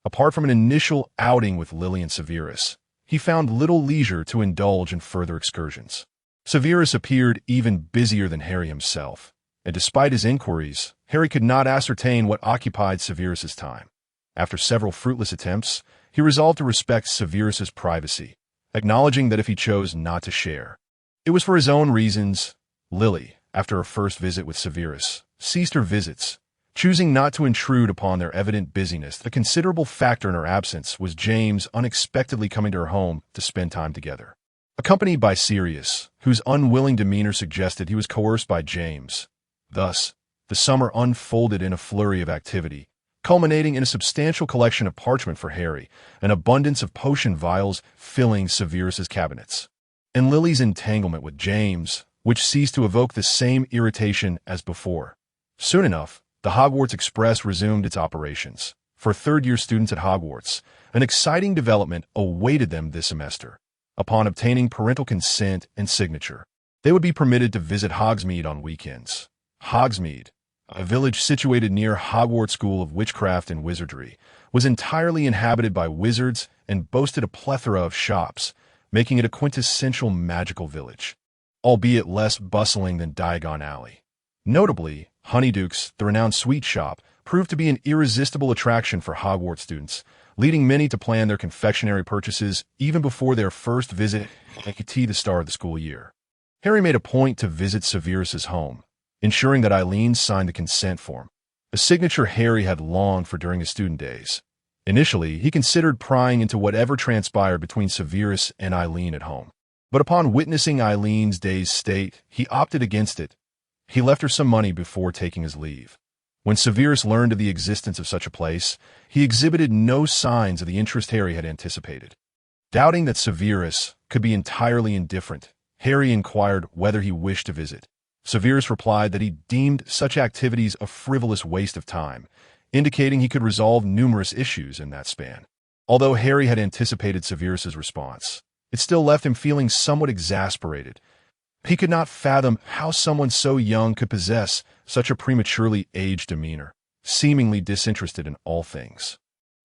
Apart from an initial outing with Lily and Severus, he found little leisure to indulge in further excursions. Severus appeared even busier than Harry himself, and despite his inquiries, Harry could not ascertain what occupied Severus's time. After several fruitless attempts, he resolved to respect Severus's privacy, acknowledging that if he chose not to share, it was for his own reasons. Lily, after her first visit with Severus, ceased her visits, choosing not to intrude upon their evident busyness. The considerable factor in her absence was James unexpectedly coming to her home to spend time together. Accompanied by Sirius, whose unwilling demeanor suggested he was coerced by James. Thus, the summer unfolded in a flurry of activity, culminating in a substantial collection of parchment for Harry, an abundance of potion vials filling Severus's cabinets, and Lily's entanglement with James, which ceased to evoke the same irritation as before. Soon enough, the Hogwarts Express resumed its operations, For third-year students at Hogwarts, an exciting development awaited them this semester. Upon obtaining parental consent and signature, they would be permitted to visit Hogsmeade on weekends. Hogsmeade, a village situated near Hogwarts School of Witchcraft and Wizardry, was entirely inhabited by wizards and boasted a plethora of shops, making it a quintessential magical village, albeit less bustling than Diagon Alley. Notably, Honeyduke's, the renowned sweet shop, proved to be an irresistible attraction for Hogwarts students, leading many to plan their confectionery purchases even before their first visit at the start of the school year. Harry made a point to visit Severus's home, ensuring that Eileen signed the consent form, a signature Harry had longed for during his student days. Initially, he considered prying into whatever transpired between Severus and Eileen at home. But upon witnessing Eileen's dazed state, he opted against it. He left her some money before taking his leave. When Severus learned of the existence of such a place, he exhibited no signs of the interest Harry had anticipated. Doubting that Severus could be entirely indifferent, Harry inquired whether he wished to visit. Severus replied that he deemed such activities a frivolous waste of time, indicating he could resolve numerous issues in that span. Although Harry had anticipated Severus's response, it still left him feeling somewhat exasperated. He could not fathom how someone so young could possess such a prematurely aged demeanor, seemingly disinterested in all things.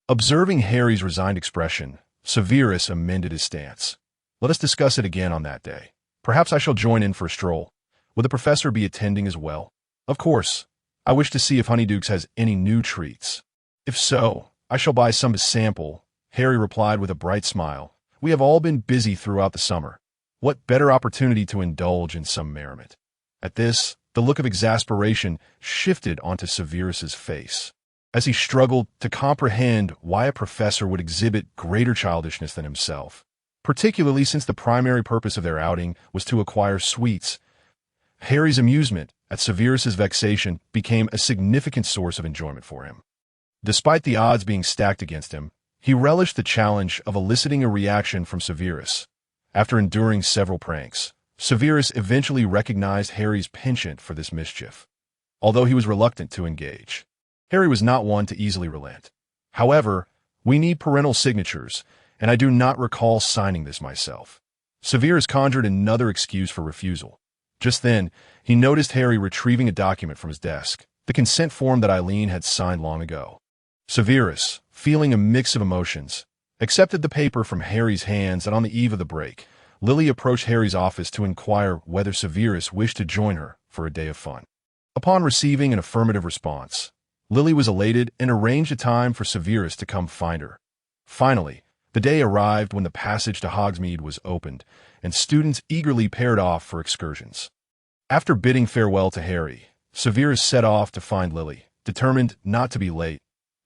Observing Harry's resigned expression, Severus amended his stance. "Let us discuss it again on that day. Perhaps I shall join in for a stroll. Will the professor be attending as well?" "Of course. I wish to see if Honeydukes has any new treats." "If so, I shall buy some to sample," Harry replied with a bright smile. "We have all been busy throughout the summer. What better opportunity to indulge in some merriment?" At this, the look of exasperation shifted onto Severus's face, as he struggled to comprehend why a professor would exhibit greater childishness than himself, particularly since the primary purpose of their outing was to acquire sweets. Harry's amusement at Severus's vexation became a significant source of enjoyment for him. Despite the odds being stacked against him, he relished the challenge of eliciting a reaction from Severus. After enduring several pranks, Severus eventually recognized Harry's penchant for this mischief, although he was reluctant to engage. Harry was not one to easily relent. "However, we need parental signatures, and I do not recall signing this myself." Severus conjured another excuse for refusal. Just then, he noticed Harry retrieving a document from his desk, the consent form that Eileen had signed long ago. Severus, feeling a mix of emotions, accepted the paper from Harry's hands, and on the eve of the break, Lily approached Harry's office to inquire whether Severus wished to join her for a day of fun. Upon receiving an affirmative response, Lily was elated and arranged a time for Severus to come find her. Finally, the day arrived when the passage to Hogsmeade was opened, and students eagerly paired off for excursions. After bidding farewell to Harry, Severus set off to find Lily, determined not to be late.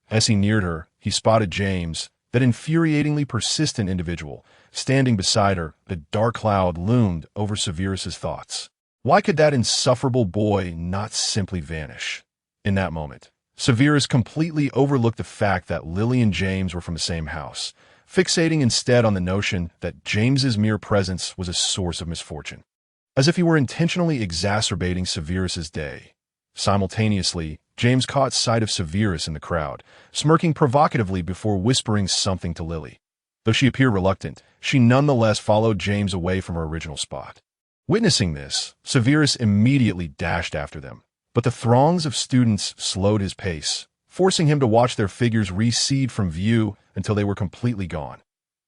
As he neared her, he spotted James, that infuriatingly persistent individual, standing beside her. A dark cloud loomed over Severus's thoughts. Why could that insufferable boy not simply vanish? In that moment, Severus completely overlooked the fact that Lily and James were from the same house, fixating instead on the notion that James's mere presence was a source of misfortune, as if he were intentionally exacerbating Severus's day. Simultaneously, James caught sight of Severus in the crowd, smirking provocatively before whispering something to Lily. Though she appeared reluctant, she nonetheless followed James away from her original spot. Witnessing this, Severus immediately dashed after them, but the throngs of students slowed his pace, forcing him to watch their figures recede from view until they were completely gone.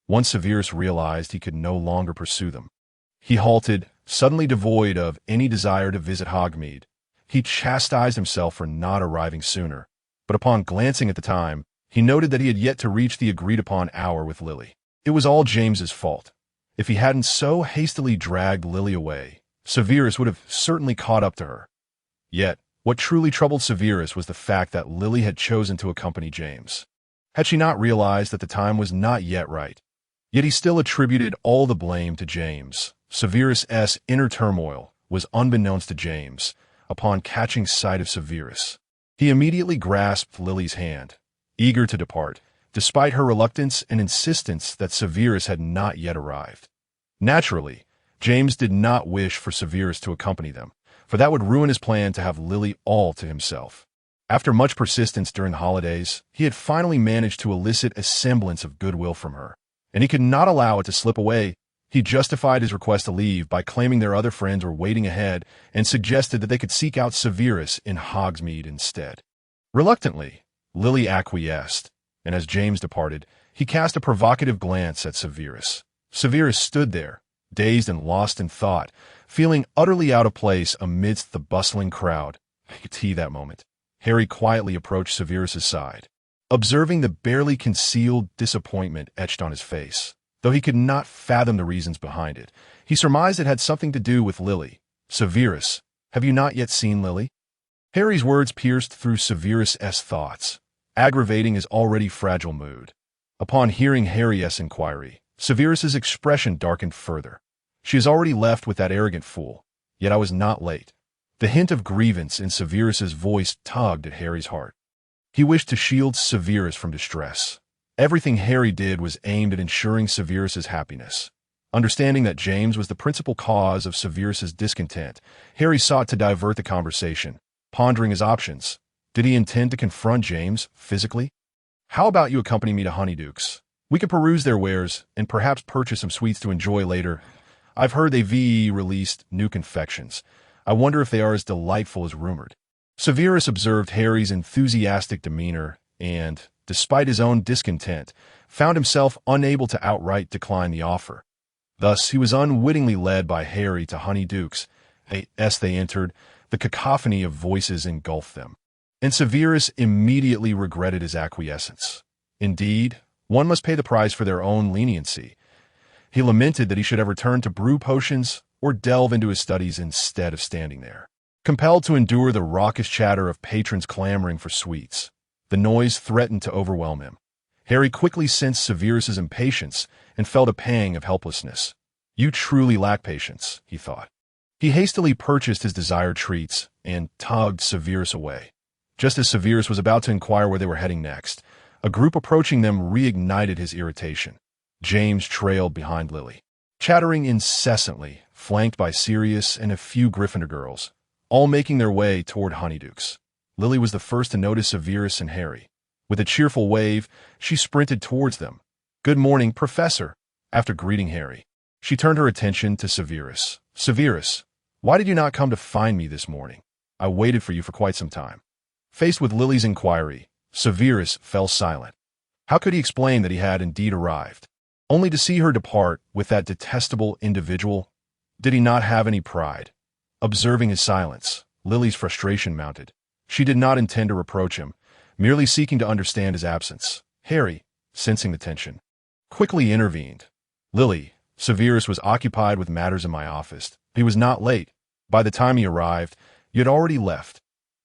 Once Severus realized he could no longer pursue them, he halted, suddenly devoid of any desire to visit Hogsmeade. He chastised himself for not arriving sooner, but upon glancing at the time, he noted that he had yet to reach the agreed-upon hour with Lily. It was all James's fault. If he hadn't so hastily dragged Lily away, Severus would have certainly caught up to her. Yet, what truly troubled Severus was the fact that Lily had chosen to accompany James. Had she not realized that the time was not yet right? Yet he still attributed all the blame to James. Severus's inner turmoil was unbeknownst to James. Upon catching sight of Severus, he immediately grasped Lily's hand, eager to depart, despite her reluctance and insistence that Severus had not yet arrived. Naturally, James did not wish for Severus to accompany them, for that would ruin his plan to have Lily all to himself. After much persistence during the holidays, he had finally managed to elicit a semblance of goodwill from her, and he could not allow it to slip away. He justified his request to leave by claiming their other friends were waiting ahead and suggested that they could seek out Severus in Hogsmeade instead. Reluctantly, Lily acquiesced, and as James departed, he cast a provocative glance at Severus. Severus stood there, dazed and lost in thought, feeling utterly out of place amidst the bustling crowd. He could see that moment. Harry quietly approached Severus's side, observing the barely concealed disappointment etched on his face. Though he could not fathom the reasons behind it, he surmised it had something to do with Lily. "Severus, have you not yet seen Lily?" Harry's words pierced through Severus's thoughts, aggravating his already fragile mood. Upon hearing Harry's inquiry, Severus's expression darkened further. "She has already left with that arrogant fool, yet I was not late." The hint of grievance in Severus's voice tugged at Harry's heart. He wished to shield Severus from distress. Everything Harry did was aimed at ensuring Severus's happiness. Understanding that James was the principal cause of Severus's discontent, Harry sought to divert the conversation, pondering his options. Did he intend to confront James physically? "How about you accompany me to Honeyduke's? We could peruse their wares and perhaps purchase some sweets to enjoy later. I've heard they've released new confections. I wonder if they are as delightful as rumored." Severus observed Harry's enthusiastic demeanor and, despite his own discontent, found himself unable to outright decline the offer. Thus, he was unwittingly led by Harry to Honeyduke's. As they entered, the cacophony of voices engulfed them, and Severus immediately regretted his acquiescence. Indeed, one must pay the price for their own leniency. He lamented that he should have returned to brew potions or delve into his studies instead of standing there, compelled to endure the raucous chatter of patrons clamoring for sweets. The noise threatened to overwhelm him. Harry quickly sensed Severus's impatience and felt a pang of helplessness. "You truly lack patience," he thought. He hastily purchased his desired treats and tugged Severus away. Just as Severus was about to inquire where they were heading next, a group approaching them reignited his irritation. James trailed behind Lily, chattering incessantly, flanked by Sirius and a few Gryffindor girls, all making their way toward Honeyduke's. Lily was the first to notice Severus and Harry. With a cheerful wave, she sprinted towards them. "Good morning, Professor." After greeting Harry, she turned her attention to Severus. "Severus, why did you not come to find me this morning? I waited for you for quite some time." Faced with Lily's inquiry, Severus fell silent. How could he explain that he had indeed arrived, only to see her depart with that detestable individual? Did he not have any pride? Observing his silence, Lily's frustration mounted. She did not intend to reproach him, merely seeking to understand his absence. Harry, sensing the tension, quickly intervened. "Lily, Severus was occupied with matters in my office. He was not late. By the time he arrived, you had already left."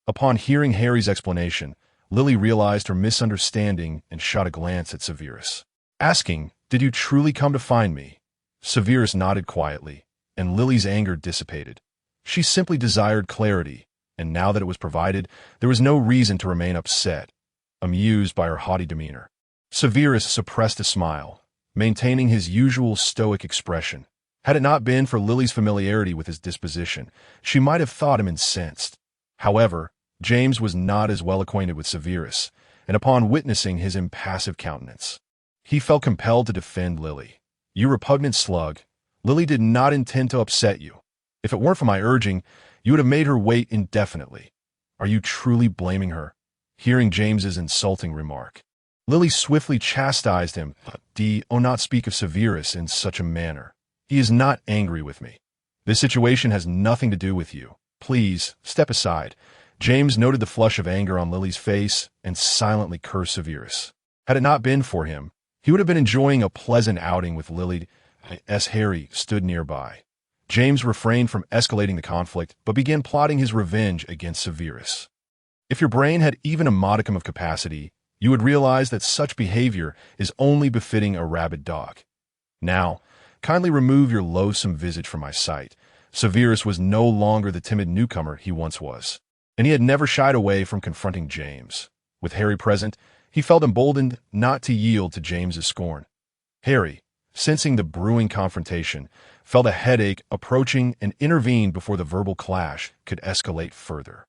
Upon hearing Harry's explanation, Lily realized her misunderstanding and shot a glance at Severus, asking, "Did you truly come to find me?" Severus nodded quietly, and Lily's anger dissipated. She simply desired clarity, and now that it was provided, there was no reason to remain upset, amused by her haughty demeanor. Severus suppressed a smile, maintaining his usual stoic expression. Had it not been for Lily's familiarity with his disposition, she might have thought him incensed. However, James was not as well acquainted with Severus, and upon witnessing his impassive countenance, he felt compelled to defend Lily. "You repugnant slug, Lily did not intend to upset you. If it weren't for my urging, you would have made her wait indefinitely. Are you truly blaming her?" Hearing James's insulting remark, Lily swiftly chastised him. "Do not speak of Severus in such a manner. He is not angry with me. This situation has nothing to do with you. Please, step aside." James noted the flush of anger on Lily's face and silently cursed Severus. Had it not been for him, he would have been enjoying a pleasant outing with Lily as Harry stood nearby. James refrained from escalating the conflict, but began plotting his revenge against Severus. If your brain had even a modicum of capacity, you would realize that such behavior is only befitting a rabid dog. Now, kindly remove your loathsome visage from my sight. Severus was no longer the timid newcomer he once was, and he had never shied away from confronting James. With Harry present, he felt emboldened not to yield to James's scorn. Harry, sensing the brewing confrontation, felt a headache approaching and intervened before the verbal clash could escalate further.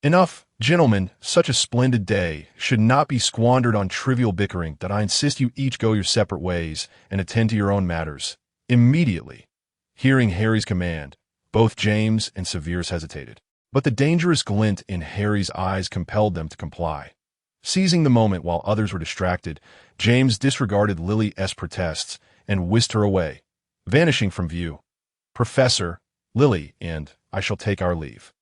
Enough, gentlemen, such a splendid day should not be squandered on trivial bickering that I insist you each go your separate ways and attend to your own matters. Immediately. Hearing Harry's command, both James and Severus hesitated. But the dangerous glint in Harry's eyes compelled them to comply. Seizing the moment while others were distracted, James disregarded Lily's protests and whisked her away, vanishing from view. Professor, Lily, and I shall take our leave.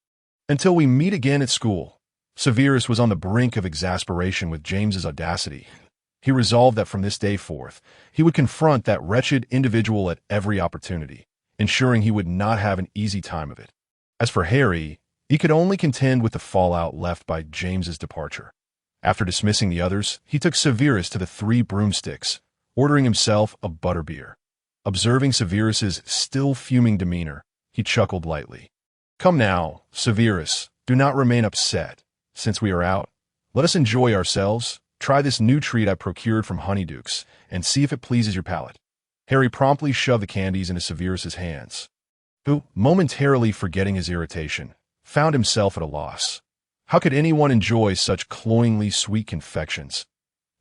Until we meet again at school. Severus was on the brink of exasperation with James's audacity. He resolved that from this day forth, he would confront that wretched individual at every opportunity, ensuring he would not have an easy time of it. As for Harry, he could only contend with the fallout left by James's departure. After dismissing the others, he took Severus to the Three Broomsticks, ordering himself a butterbeer. Observing Severus's still fuming demeanor, he chuckled lightly. Come now, Severus, do not remain upset. Since we are out, let us enjoy ourselves. Try this new treat I procured from Honeydukes, and see if it pleases your palate. Harry promptly shoved the candies into Severus's hands, who, momentarily forgetting his irritation, found himself at a loss. How could anyone enjoy such cloyingly sweet confections?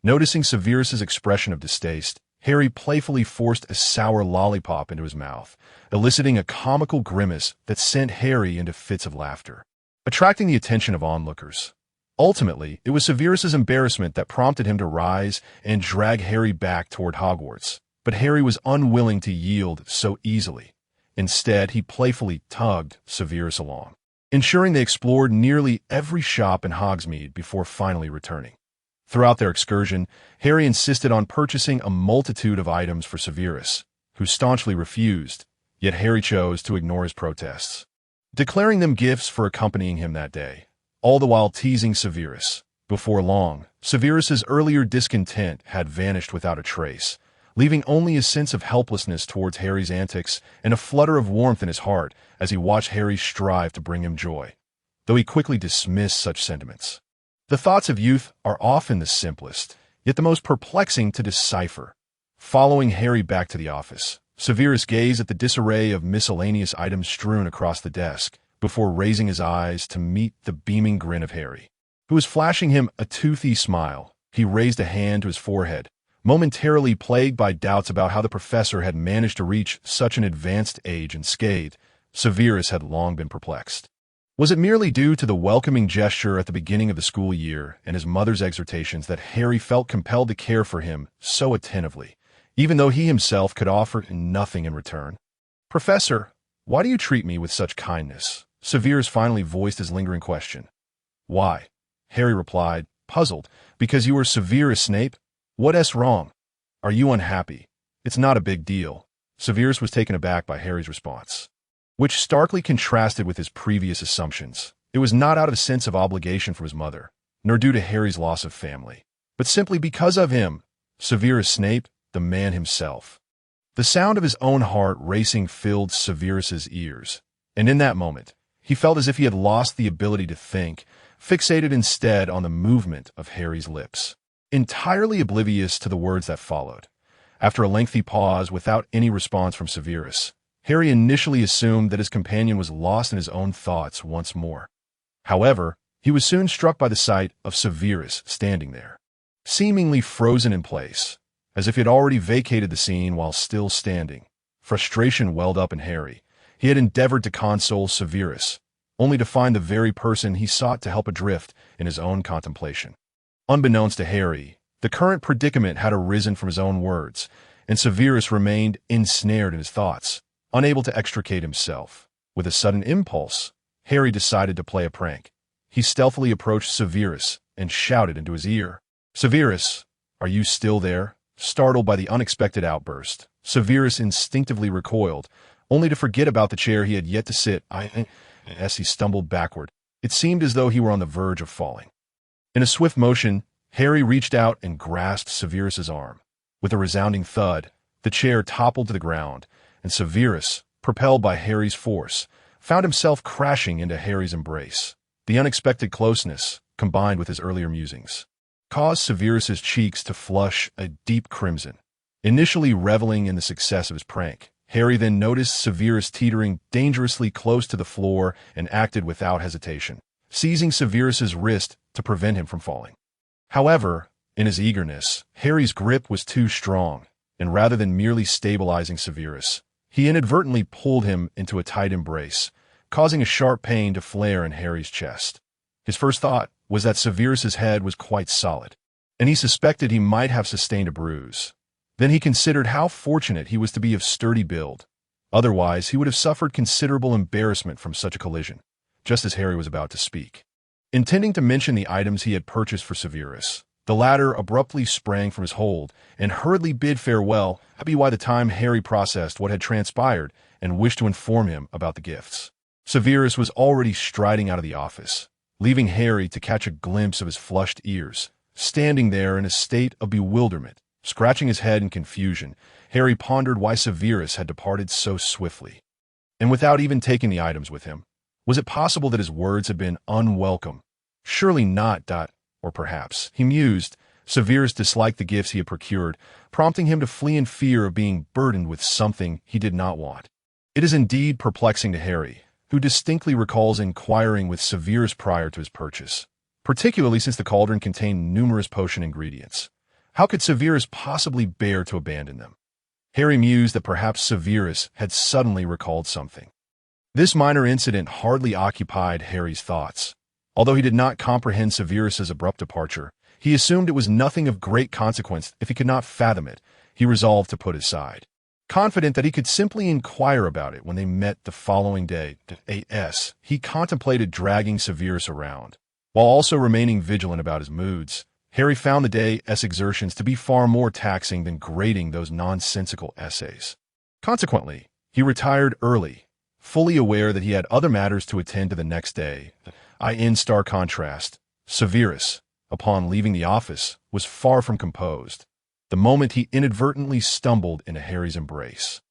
Noticing Severus's expression of distaste, Harry playfully forced a sour lollipop into his mouth, eliciting a comical grimace that sent Harry into fits of laughter, attracting the attention of onlookers. Ultimately, it was Severus's embarrassment that prompted him to rise and drag Harry back toward Hogwarts, but Harry was unwilling to yield so easily. Instead, he playfully tugged Severus along, ensuring they explored nearly every shop in Hogsmeade before finally returning. Throughout their excursion, Harry insisted on purchasing a multitude of items for Severus, who staunchly refused, yet Harry chose to ignore his protests, declaring them gifts for accompanying him that day, all the while teasing Severus. Before long, Severus's earlier discontent had vanished without a trace, leaving only a sense of helplessness towards Harry's antics and a flutter of warmth in his heart as he watched Harry strive to bring him joy, though he quickly dismissed such sentiments. The thoughts of youth are often the simplest, yet the most perplexing to decipher. Following Harry back to the office, Severus gazed at the disarray of miscellaneous items strewn across the desk before raising his eyes to meet the beaming grin of Harry, who was flashing him a toothy smile. He raised a hand to his forehead, momentarily plagued by doubts about how the professor had managed to reach such an advanced age unscathed. Severus had long been perplexed. Was it merely due to the welcoming gesture at the beginning of the school year and his mother's exhortations that Harry felt compelled to care for him so attentively, even though he himself could offer nothing in return? Professor, why do you treat me with such kindness? Severus finally voiced his lingering question. Why? Harry replied, puzzled. Because you are Severus Snape? What's wrong? Are you unhappy? It's not a big deal. Severus was taken aback by Harry's response, which starkly contrasted with his previous assumptions. It was not out of a sense of obligation for his mother, nor due to Harry's loss of family, but simply because of him, Severus Snape, the man himself. The sound of his own heart racing filled Severus's ears, and in that moment, he felt as if he had lost the ability to think, fixated instead on the movement of Harry's lips, entirely oblivious to the words that followed. After a lengthy pause without any response from Severus, Harry initially assumed that his companion was lost in his own thoughts once more. However, he was soon struck by the sight of Severus standing there, seemingly frozen in place, as if he had already vacated the scene while still standing. Frustration welled up in Harry. He had endeavored to console Severus, only to find the very person he sought to help adrift in his own contemplation. Unbeknownst to Harry, the current predicament had arisen from his own words, and Severus remained ensnared in his thoughts, unable to extricate himself. With a sudden impulse, Harry decided to play a prank. He stealthily approached Severus and shouted into his ear, Severus, are you still there? Startled by the unexpected outburst, Severus instinctively recoiled, only to forget about the chair he had yet to sit as he stumbled backward. It seemed as though he were on the verge of falling. In a swift motion, Harry reached out and grasped Severus's arm. With a resounding thud, the chair toppled to the ground, and Severus, propelled by Harry's force, found himself crashing into Harry's embrace. The unexpected closeness, combined with his earlier musings, caused Severus's cheeks to flush a deep crimson. Initially reveling in the success of his prank, Harry then noticed Severus teetering dangerously close to the floor and acted without hesitation. seizing Severus's wrist to prevent him from falling. However, in his eagerness, Harry's grip was too strong, and rather than merely stabilizing Severus, he inadvertently pulled him into a tight embrace, causing a sharp pain to flare in Harry's chest. His first thought was that Severus's head was quite solid, and he suspected he might have sustained a bruise. Then he considered how fortunate he was to be of sturdy build. Otherwise, he would have suffered considerable embarrassment from such a collision, just as Harry was about to speak. Intending to mention the items he had purchased for Severus, the latter abruptly sprang from his hold and hurriedly bid farewell, happy by the time Harry processed what had transpired and wished to inform him about the gifts. Severus was already striding out of the office, leaving Harry to catch a glimpse of his flushed ears. Standing there in a state of bewilderment, scratching his head in confusion, Harry pondered why Severus had departed so swiftly. And without even taking the items with him, was it possible that his words had been unwelcome? Surely not. Or perhaps, he mused, Severus disliked the gifts he had procured, prompting him to flee in fear of being burdened with something he did not want. It is indeed perplexing to Harry, who distinctly recalls inquiring with Severus prior to his purchase, particularly since the cauldron contained numerous potion ingredients. How could Severus possibly bear to abandon them? Harry mused that perhaps Severus had suddenly recalled something. This minor incident hardly occupied Harry's thoughts. Although he did not comprehend Severus's abrupt departure, he assumed it was nothing of great consequence. If he could not fathom it, he resolved to put it aside. Confident that he could simply inquire about it when they met the following day at he contemplated dragging Severus around. While also remaining vigilant about his moods, Harry found the day's exertions to be far more taxing than grading those nonsensical essays. Consequently, he retired early, fully aware that he had other matters to attend to the next day. In stark contrast, Severus, upon leaving the office, was far from composed, the moment he inadvertently stumbled into Harry's embrace.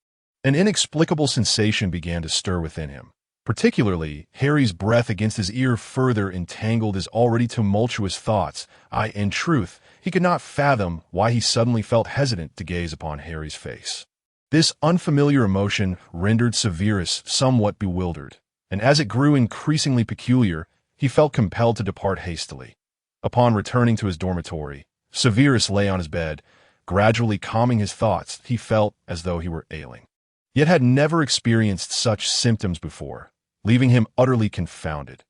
An inexplicable sensation began to stir within him. Particularly, Harry's breath against his ear further entangled his already tumultuous thoughts. In truth, he could not fathom why he suddenly felt hesitant to gaze upon Harry's face. This unfamiliar emotion rendered Severus somewhat bewildered, and as it grew increasingly peculiar, he felt compelled to depart hastily. Upon returning to his dormitory, Severus lay on his bed, gradually calming his thoughts. He felt as though he were ailing, yet had never experienced such symptoms before, leaving him utterly confounded.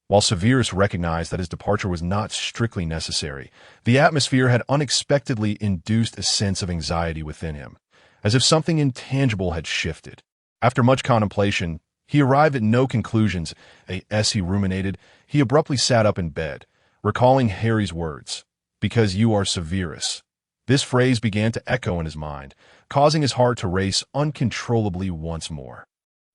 While Severus recognized that his departure was not strictly necessary, the atmosphere had unexpectedly induced a sense of anxiety within him, as if something intangible had shifted. After much contemplation, he arrived at no conclusions. As he ruminated, he abruptly sat up in bed, recalling Harry's words, "Because you are Severus." This phrase began to echo in his mind, causing his heart to race uncontrollably once more.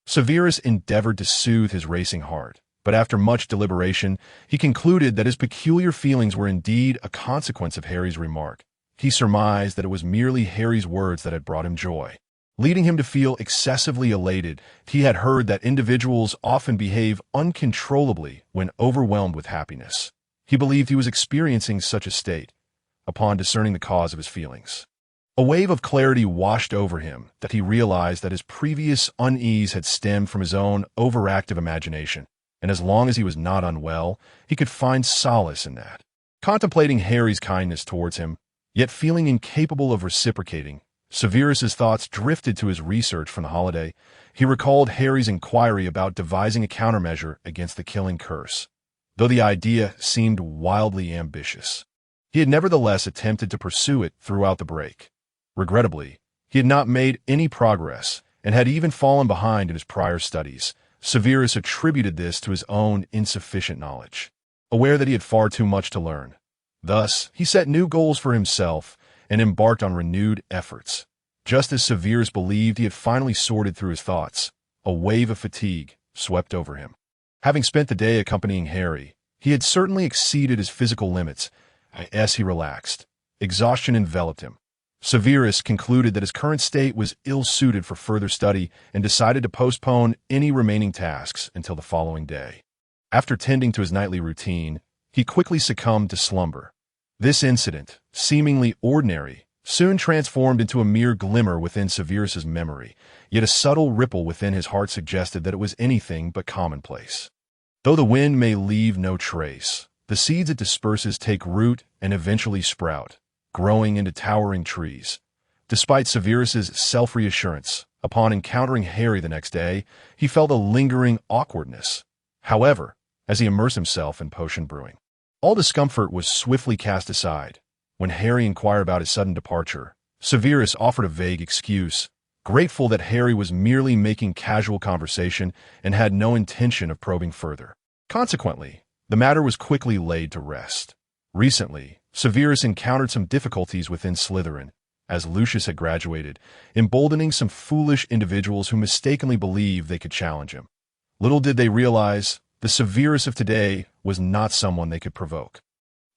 Severus endeavored to soothe his racing heart, but after much deliberation, he concluded that his peculiar feelings were indeed a consequence of Harry's remark. He surmised that it was merely Harry's words that had brought him joy, leading him to feel excessively elated. He had heard that individuals often behave uncontrollably when overwhelmed with happiness. He believed he was experiencing such a state, upon discerning the cause of his feelings. A wave of clarity washed over him that he realized that his previous unease had stemmed from his own overactive imagination, and as long as he was not unwell, he could find solace in that. Contemplating Harry's kindness towards him, yet feeling incapable of reciprocating, Severus's thoughts drifted to his research from the holiday. He recalled Harry's inquiry about devising a countermeasure against the killing curse, though the idea seemed wildly ambitious. He had nevertheless attempted to pursue it throughout the break. Regrettably, he had not made any progress and had even fallen behind in his prior studies. Severus attributed this to his own insufficient knowledge, aware that he had far too much to learn. Thus, he set new goals for himself and embarked on renewed efforts. Just as Severus believed he had finally sorted through his thoughts, a wave of fatigue swept over him. Having spent the day accompanying Harry, he had certainly exceeded his physical limits. As he relaxed, exhaustion enveloped him. Severus concluded that his current state was ill-suited for further study and decided to postpone any remaining tasks until the following day. After tending to his nightly routine, he quickly succumbed to slumber. This incident, seemingly ordinary, soon transformed into a mere glimmer within Severus's memory, yet a subtle ripple within his heart suggested that it was anything but commonplace. Though the wind may leave no trace, the seeds it disperses take root and eventually sprout, growing into towering trees. Despite Severus's self-reassurance, upon encountering Harry the next day, he felt a lingering awkwardness. However, as he immersed himself in potion brewing, all discomfort was swiftly cast aside. When Harry inquired about his sudden departure, Severus offered a vague excuse, grateful that Harry was merely making casual conversation and had no intention of probing further. Consequently, the matter was quickly laid to rest. Recently, Severus encountered some difficulties within Slytherin, as Lucius had graduated, emboldening some foolish individuals who mistakenly believed they could challenge him. Little did they realize, the Severus of today was not someone they could provoke.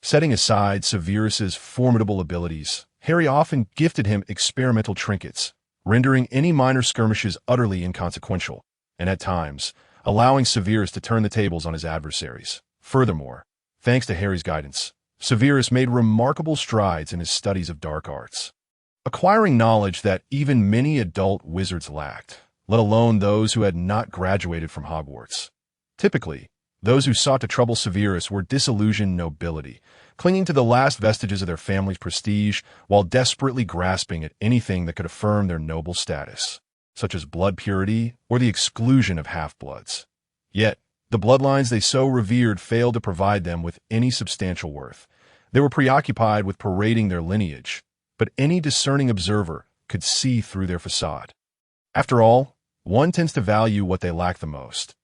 Setting aside Severus's formidable abilities, Harry often gifted him experimental trinkets, rendering any minor skirmishes utterly inconsequential, and at times, allowing Severus to turn the tables on his adversaries. Furthermore, thanks to Harry's guidance, Severus made remarkable strides in his studies of dark arts, acquiring knowledge that even many adult wizards lacked, let alone those who had not graduated from Hogwarts. Typically, those who sought to trouble Severus were disillusioned nobility, clinging to the last vestiges of their family's prestige while desperately grasping at anything that could affirm their noble status, such as blood purity or the exclusion of half-bloods. Yet, the bloodlines they so revered failed to provide them with any substantial worth. They were preoccupied with parading their lineage, but any discerning observer could see through their facade. After all, one tends to value what they lack the most.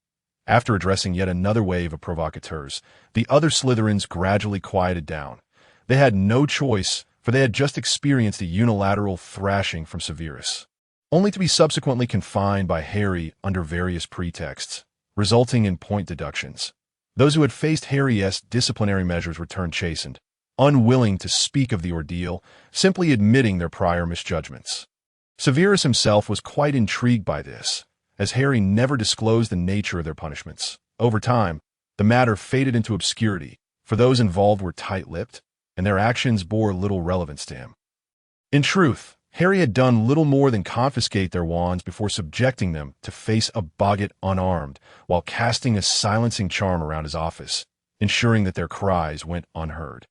After addressing yet another wave of provocateurs, the other Slytherins gradually quieted down. They had no choice, for they had just experienced a unilateral thrashing from Severus, only to be subsequently confined by Harry under various pretexts, resulting in point deductions. Those who had faced Harry's disciplinary measures returned chastened, unwilling to speak of the ordeal, simply admitting their prior misjudgments. Severus himself was quite intrigued by this, as Harry never disclosed the nature of their punishments. Over time, the matter faded into obscurity, for those involved were tight-lipped, and their actions bore little relevance to him. In truth, Harry had done little more than confiscate their wands before subjecting them to face a boggart unarmed, while casting a silencing charm around his office, ensuring that their cries went unheard.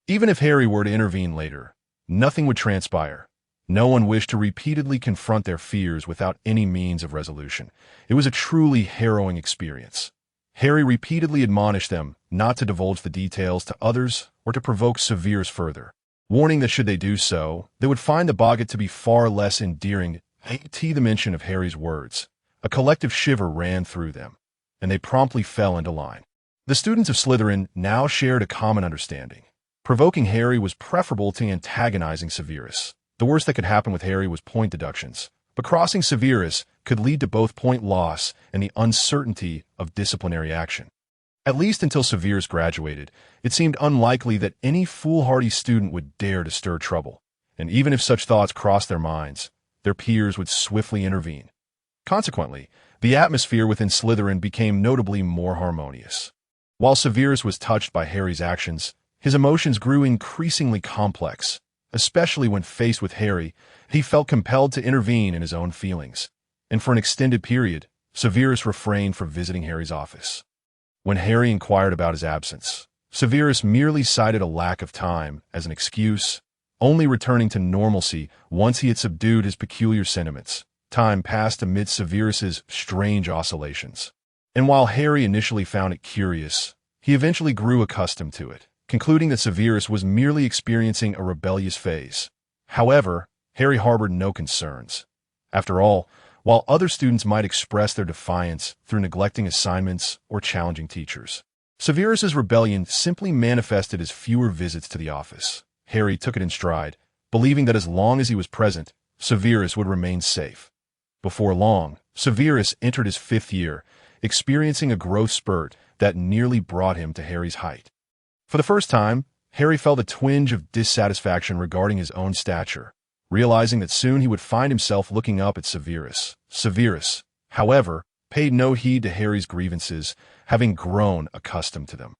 Even if Harry were to intervene later, nothing would transpire. No one wished to repeatedly confront their fears without any means of resolution. It was a truly harrowing experience. Harry repeatedly admonished them not to divulge the details to others or to provoke Severus further, warning that should they do so, they would find the boggart to be far less endearing. At the mention of Harry's words, a collective shiver ran through them, and they promptly fell into line. The students of Slytherin now shared a common understanding. Provoking Harry was preferable to antagonizing Severus. The worst that could happen with Harry was point deductions, but crossing Severus could lead to both point loss and the uncertainty of disciplinary action. At least until Severus graduated, it seemed unlikely that any foolhardy student would dare to stir trouble, and even if such thoughts crossed their minds, their peers would swiftly intervene. Consequently, the atmosphere within Slytherin became notably more harmonious. While Severus was touched by Harry's actions, his emotions grew increasingly complex. Especially when faced with Harry, he felt compelled to intervene in his own feelings, and for an extended period, Severus refrained from visiting Harry's office. When Harry inquired about his absence, Severus merely cited a lack of time as an excuse, only returning to normalcy once he had subdued his peculiar sentiments. Time passed amid Severus's strange oscillations, and while Harry initially found it curious, he eventually grew accustomed to it, concluding that Severus was merely experiencing a rebellious phase. However, Harry harbored no concerns. After all, while other students might express their defiance through neglecting assignments or challenging teachers, Severus's rebellion simply manifested as fewer visits to the office. Harry took it in stride, believing that as long as he was present, Severus would remain safe. Before long, Severus entered his 5th year, experiencing a growth spurt that nearly brought him to Harry's height. For the first time, Harry felt a twinge of dissatisfaction regarding his own stature, realizing that soon he would find himself looking up at Severus. Severus, however, paid no heed to Harry's grievances, having grown accustomed to them.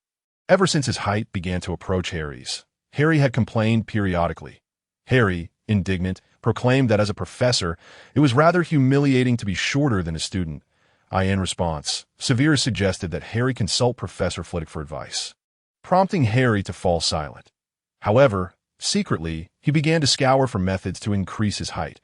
Ever since his height began to approach Harry's, Harry had complained periodically. Harry, indignant, proclaimed that as a professor, it was rather humiliating to be shorter than a student, In response, Severus suggested that Harry consult Professor Flitwick for advice, prompting Harry to fall silent. However, secretly, he began to scour for methods to increase his height.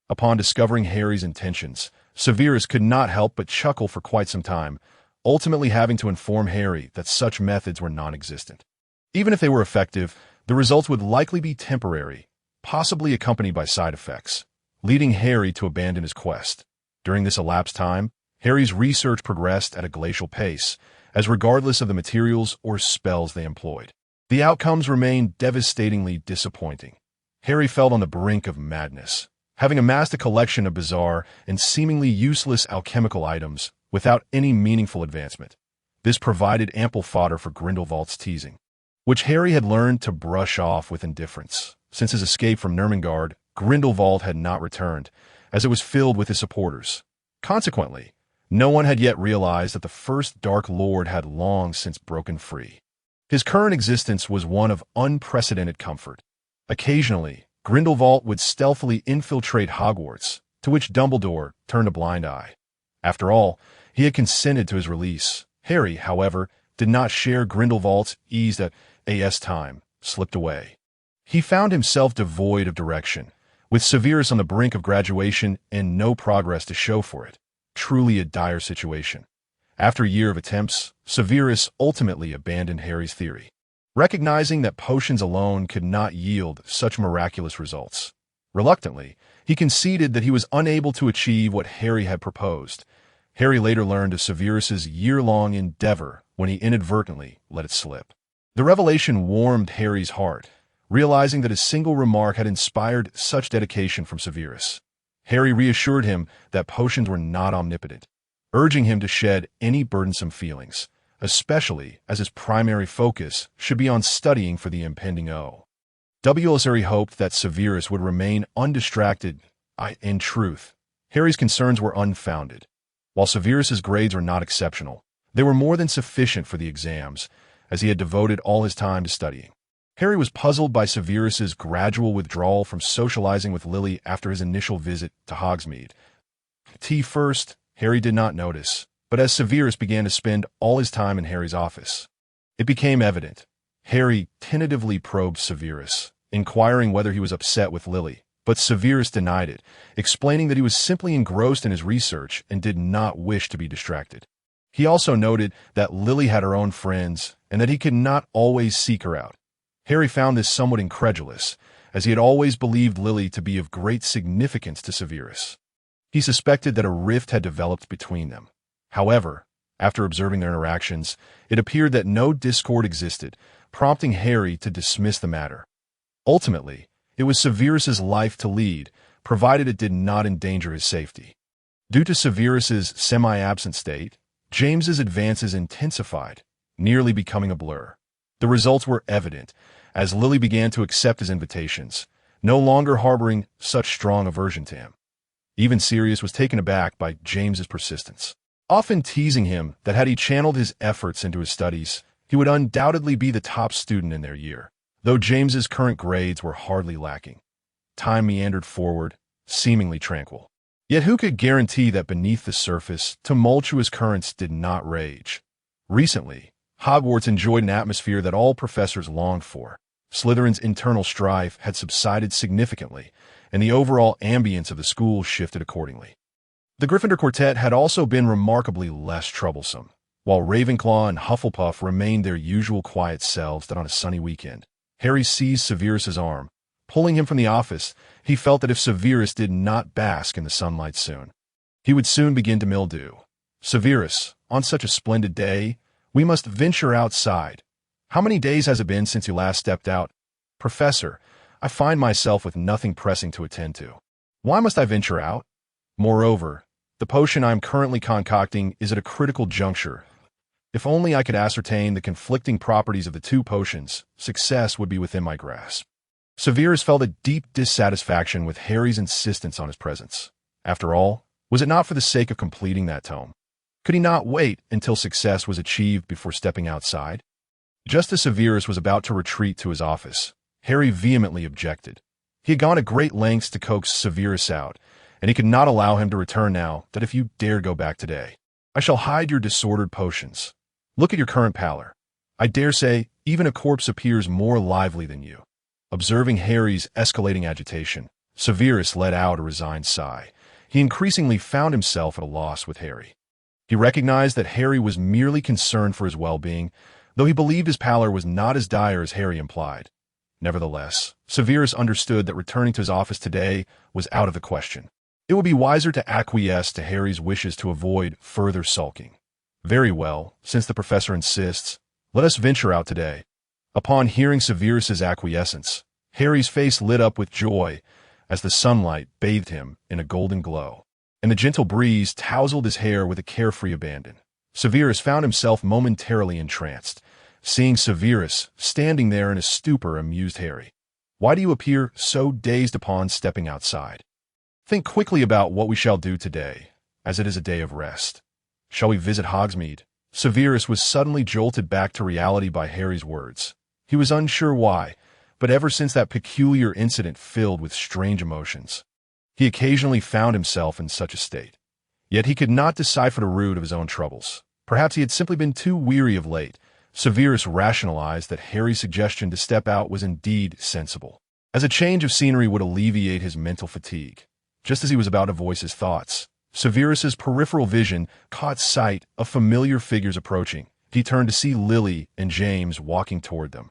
Upon discovering Harry's intentions, Severus could not help but chuckle for quite some time, ultimately having to inform Harry that such methods were non-existent. Even if they were effective, the results would likely be temporary, possibly accompanied by side effects, leading Harry to abandon his quest. During this elapsed time, Harry's research progressed at a glacial pace, as regardless of the materials or spells they employed, the outcomes remained devastatingly disappointing. Harry felt on the brink of madness, having amassed a collection of bizarre and seemingly useless alchemical items without any meaningful advancement. This provided ample fodder for Grindelwald's teasing, which Harry had learned to brush off with indifference. Since his escape from Nurmengard, Grindelwald had not returned, as it was filled with his supporters. Consequently, no one had yet realized that the first Dark Lord had long since broken free. His current existence was one of unprecedented comfort. Occasionally, Grindelwald would stealthily infiltrate Hogwarts, to which Dumbledore turned a blind eye. After all, he had consented to his release. Harry, however, did not share Grindelwald's ease that, as time slipped away, he found himself devoid of direction, with Severus on the brink of graduation and no progress to show for it. Truly a dire situation. After a year of attempts, Severus ultimately abandoned Harry's theory, recognizing that potions alone could not yield such miraculous results. Reluctantly, he conceded that he was unable to achieve what Harry had proposed. Harry later learned of Severus's year-long endeavor when he inadvertently let it slip. The revelation warmed Harry's heart, realizing that a single remark had inspired such dedication from Severus. Harry reassured him that potions were not omnipotent, urging him to shed any burdensome feelings, especially as his primary focus should be on studying for the impending Harry hoped that Severus would remain undistracted. In truth, Harry's concerns were unfounded. While Severus's grades were not exceptional, they were more than sufficient for the exams, as he had devoted all his time to studying. Harry was puzzled by Severus's gradual withdrawal from socializing with Lily after his initial visit to Hogsmeade. First, Harry did not notice, but as Severus began to spend all his time in Harry's office, it became evident. Harry tentatively probed Severus, inquiring whether he was upset with Lily, but Severus denied it, explaining that he was simply engrossed in his research and did not wish to be distracted. He also noted that Lily had her own friends and that he could not always seek her out. Harry found this somewhat incredulous, as he had always believed Lily to be of great significance to Severus. He suspected that a rift had developed between them. However, after observing their interactions, it appeared that no discord existed, prompting Harry to dismiss the matter. Ultimately, it was Severus's life to lead, provided it did not endanger his safety. Due to Severus's semi-absent state, James's advances intensified, nearly becoming a blur. The results were evident, as Lily began to accept his invitations, no longer harboring such strong aversion to him. Even Sirius was taken aback by James's persistence, often teasing him that had he channeled his efforts into his studies, he would undoubtedly be the top student in their year, though James's current grades were hardly lacking. Time meandered forward, seemingly tranquil. Yet who could guarantee that beneath the surface, tumultuous currents did not rage? Recently, Hogwarts enjoyed an atmosphere that all professors longed for. Slytherin's internal strife had subsided significantly, and the overall ambience of the school shifted accordingly. The Gryffindor quartet had also been remarkably less troublesome, while Ravenclaw and Hufflepuff remained their usual quiet selves on a sunny weekend. Harry seized Severus's arm. Pulling him from the office, he felt that if Severus did not bask in the sunlight soon, he would soon begin to mildew. "Severus, on such a splendid day, we must venture outside. How many days has it been since you last stepped out?" "Professor, I find myself with nothing pressing to attend to. Why must I venture out? Moreover, the potion I am currently concocting is at a critical juncture. If only I could ascertain the conflicting properties of the two potions, success would be within my grasp." Severus felt a deep dissatisfaction with Harry's insistence on his presence. After all, was it not for the sake of completing that tome? Could he not wait until success was achieved before stepping outside? Just as Severus was about to retreat to his office, Harry vehemently objected. He had gone to great lengths to coax Severus out, and he could not allow him to return now that if you dared go back today, I shall hide your disordered potions. Look at your current pallor. I dare say even a corpse appears more lively than you." Observing Harry's escalating agitation, Severus let out a resigned sigh. He increasingly found himself at a loss with Harry. He recognized that Harry was merely concerned for his well-being, though he believed his pallor was not as dire as Harry implied. Nevertheless, Severus understood that returning to his office today was out of the question. It would be wiser to acquiesce to Harry's wishes to avoid further sulking. "Very well, since the professor insists, let us venture out today." Upon hearing Severus's acquiescence, Harry's face lit up with joy as the sunlight bathed him in a golden glow, and the gentle breeze tousled his hair with a carefree abandon. Severus found himself momentarily entranced. Seeing Severus standing there in a stupor amused Harry. "Why do you appear so dazed upon stepping outside? Think quickly about what we shall do today, as it is a day of rest. Shall we visit Hogsmeade?" Severus was suddenly jolted back to reality by Harry's words. He was unsure why, but ever since that peculiar incident filled with strange emotions, he occasionally found himself in such a state. Yet he could not decipher the root of his own troubles. Perhaps he had simply been too weary of late. Severus rationalized that Harry's suggestion to step out was indeed sensible, as a change of scenery would alleviate his mental fatigue. Just as he was about to voice his thoughts, Severus's peripheral vision caught sight of familiar figures approaching. He turned to see Lily and James walking toward them,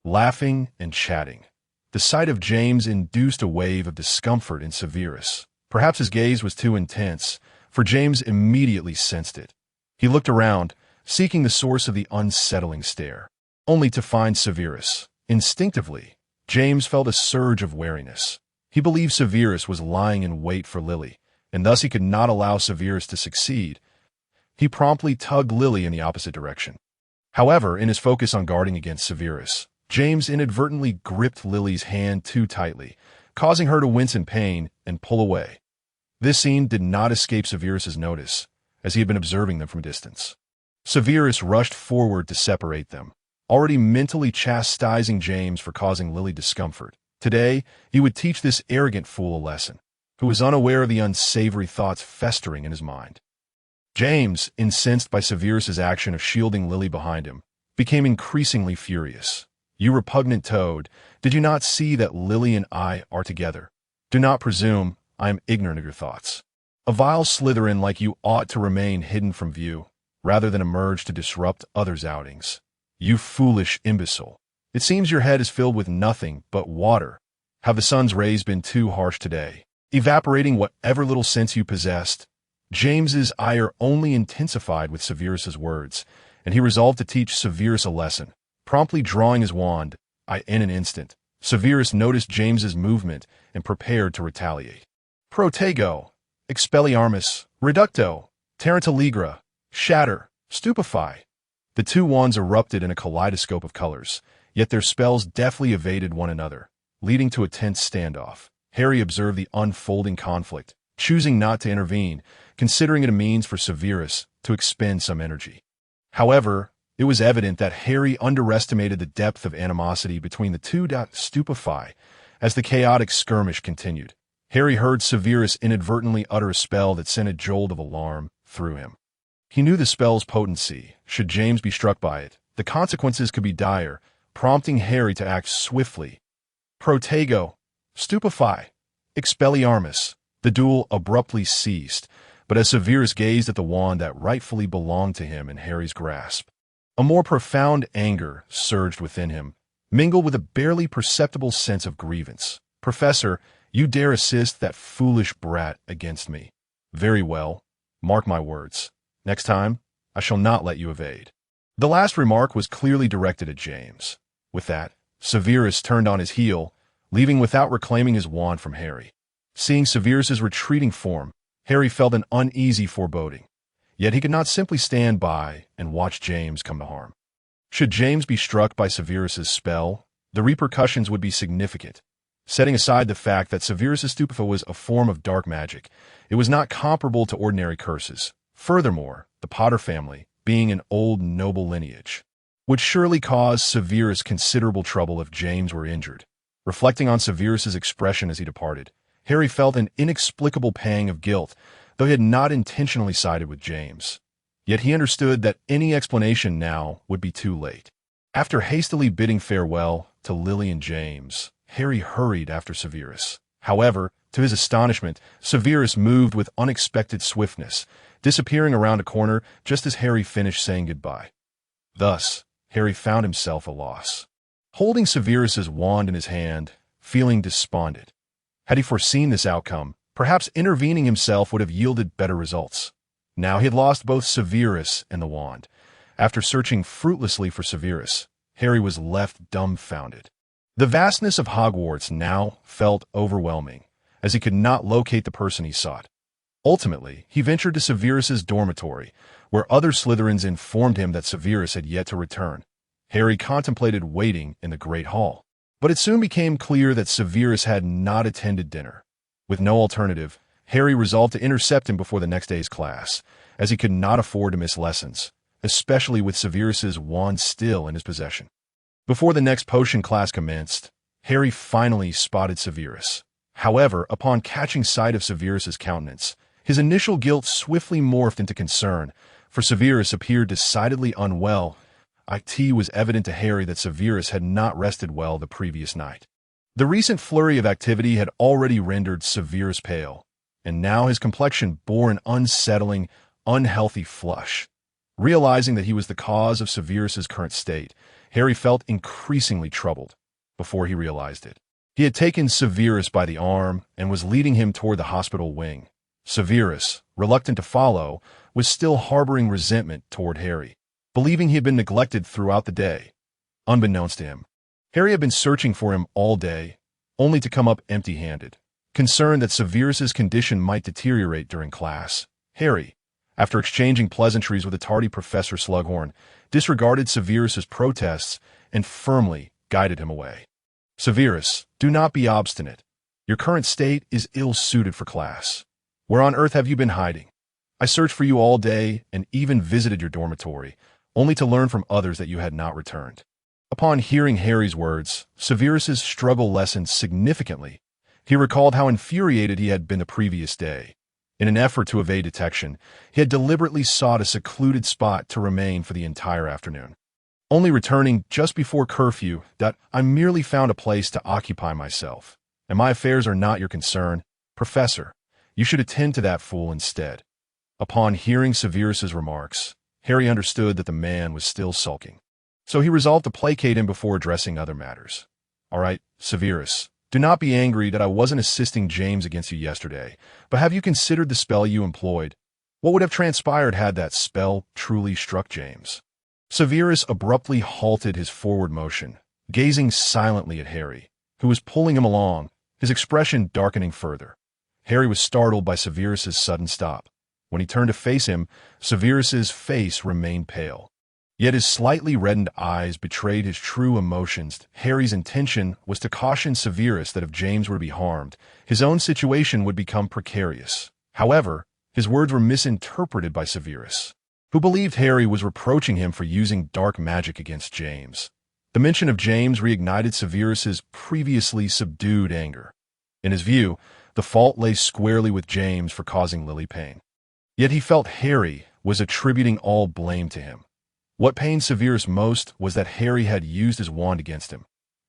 laughing and chatting. The sight of James induced a wave of discomfort in Severus. Perhaps his gaze was too intense, for James immediately sensed it. He looked around, seeking the source of the unsettling stare, only to find Severus. Instinctively, James felt a surge of wariness. He believed Severus was lying in wait for Lily, and thus he could not allow Severus to succeed. He promptly tugged Lily in the opposite direction. However, in his focus on guarding against Severus, James inadvertently gripped Lily's hand too tightly, causing her to wince in pain and pull away. This scene did not escape Severus's notice, as he had been observing them from a distance. Severus rushed forward to separate them, already mentally chastising James for causing Lily discomfort. Today, he would teach this arrogant fool a lesson, who was unaware of the unsavory thoughts festering in his mind. James, incensed by Severus's action of shielding Lily behind him, became increasingly furious. "You repugnant toad, did you not see that Lily and I are together? Do not presume I am ignorant of your thoughts. A vile Slytherin like you ought to remain hidden from view, rather than emerge to disrupt others' outings. You foolish imbecile. It seems your head is filled with nothing but water. Have the sun's rays been too harsh today, evaporating whatever little sense you possessed?" James's ire only intensified with Severus's words, and he resolved to teach Severus a lesson. Promptly drawing his wand, in an instant, Severus noticed James's movement and prepared to retaliate. "Protego, expelliarmus, reducto, tarantaligra, shatter, stupefy." The two wands erupted in a kaleidoscope of colors, yet their spells deftly evaded one another, leading to a tense standoff. Harry observed the unfolding conflict, choosing not to intervene, considering it a means for Severus to expend some energy. However, it was evident that Harry underestimated the depth of animosity between the two. Stupefy. As the chaotic skirmish continued, Harry heard Severus inadvertently utter a spell that sent a jolt of alarm through him. He knew the spell's potency. Should James be struck by it, the consequences could be dire, prompting Harry to act swiftly. "Protego, stupefy, expelliarmus." The duel abruptly ceased, but as Severus gazed at the wand that rightfully belonged to him in Harry's grasp, a more profound anger surged within him, mingled with a barely perceptible sense of grievance. "Professor, you dare assist that foolish brat against me. Very well, mark my words. Next time, I shall not let you evade." The last remark was clearly directed at James. With that, Severus turned on his heel, leaving without reclaiming his wand from Harry. Seeing Severus's retreating form, Harry felt an uneasy foreboding. Yet he could not simply stand by and watch James come to harm. Should James be struck by Severus's spell, the repercussions would be significant. Setting aside the fact that Severus's stupefy was a form of dark magic, it was not comparable to ordinary curses. Furthermore, the Potter family, being an old noble lineage, would surely cause Severus considerable trouble if James were injured. Reflecting on Severus's expression as he departed, Harry felt an inexplicable pang of guilt, though he had not intentionally sided with James. Yet he understood that any explanation now would be too late. After hastily bidding farewell to Lily and James, Harry hurried after Severus. However, to his astonishment, Severus moved with unexpected swiftness, disappearing around a corner just as Harry finished saying goodbye. Thus, Harry found himself at a loss, holding Severus's wand in his hand, feeling despondent. Had he foreseen this outcome, perhaps intervening himself would have yielded better results. Now he had lost both Severus and the wand. After searching fruitlessly for Severus, Harry was left dumbfounded. The vastness of Hogwarts now felt overwhelming, as he could not locate the person he sought. Ultimately, he ventured to Severus's dormitory, where other Slytherins informed him that Severus had yet to return. Harry contemplated waiting in the Great Hall, but it soon became clear that Severus had not attended dinner. With no alternative, Harry resolved to intercept him before the next day's class, as he could not afford to miss lessons, especially with Severus's wand still in his possession. Before the next potion class commenced, Harry finally spotted Severus. However, upon catching sight of Severus's countenance, his initial guilt swiftly morphed into concern, for Severus appeared decidedly unwell. It was evident to Harry that Severus had not rested well the previous night. The recent flurry of activity had already rendered Severus pale, and now his complexion bore an unsettling, unhealthy flush. Realizing that he was the cause of Severus's current state, Harry felt increasingly troubled. Before he realized it, he had taken Severus by the arm and was leading him toward the hospital wing. Severus, reluctant to follow, was still harboring resentment toward Harry, believing he had been neglected throughout the day. Unbeknownst to him, Harry had been searching for him all day, only to come up empty-handed. Concerned that Severus's condition might deteriorate during class, Harry, after exchanging pleasantries with the tardy Professor Slughorn, disregarded Severus's protests and firmly guided him away. "Severus, do not be obstinate. Your current state is ill-suited for class. Where on earth have you been hiding? I searched for you all day and even visited your dormitory, only to learn from others that you had not returned." Upon hearing Harry's words, Severus's struggle lessened significantly. He recalled how infuriated he had been the previous day. In an effort to evade detection, he had deliberately sought a secluded spot to remain for the entire afternoon, only returning just before curfew. "I merely found a place to occupy myself, and my affairs are not your concern. Professor, you should attend to that fool instead." Upon hearing Severus's remarks, Harry understood that the man was still sulking, so he resolved to placate him before addressing other matters. "All right, Severus, do not be angry that I wasn't assisting James against you yesterday, but have you considered the spell you employed? What would have transpired had that spell truly struck James?" Severus abruptly halted his forward motion, gazing silently at Harry, who was pulling him along, his expression darkening further. Harry was startled by Severus's sudden stop. When he turned to face him, Severus's face remained pale. Yet his slightly reddened eyes betrayed his true emotions. Harry's intention was to caution Severus that if James were to be harmed, his own situation would become precarious. However, his words were misinterpreted by Severus, who believed Harry was reproaching him for using dark magic against James. The mention of James reignited Severus's previously subdued anger. In his view, the fault lay squarely with James for causing Lily pain. Yet he felt Harry was attributing all blame to him. What pained Severus most was that Harry had used his wand against him.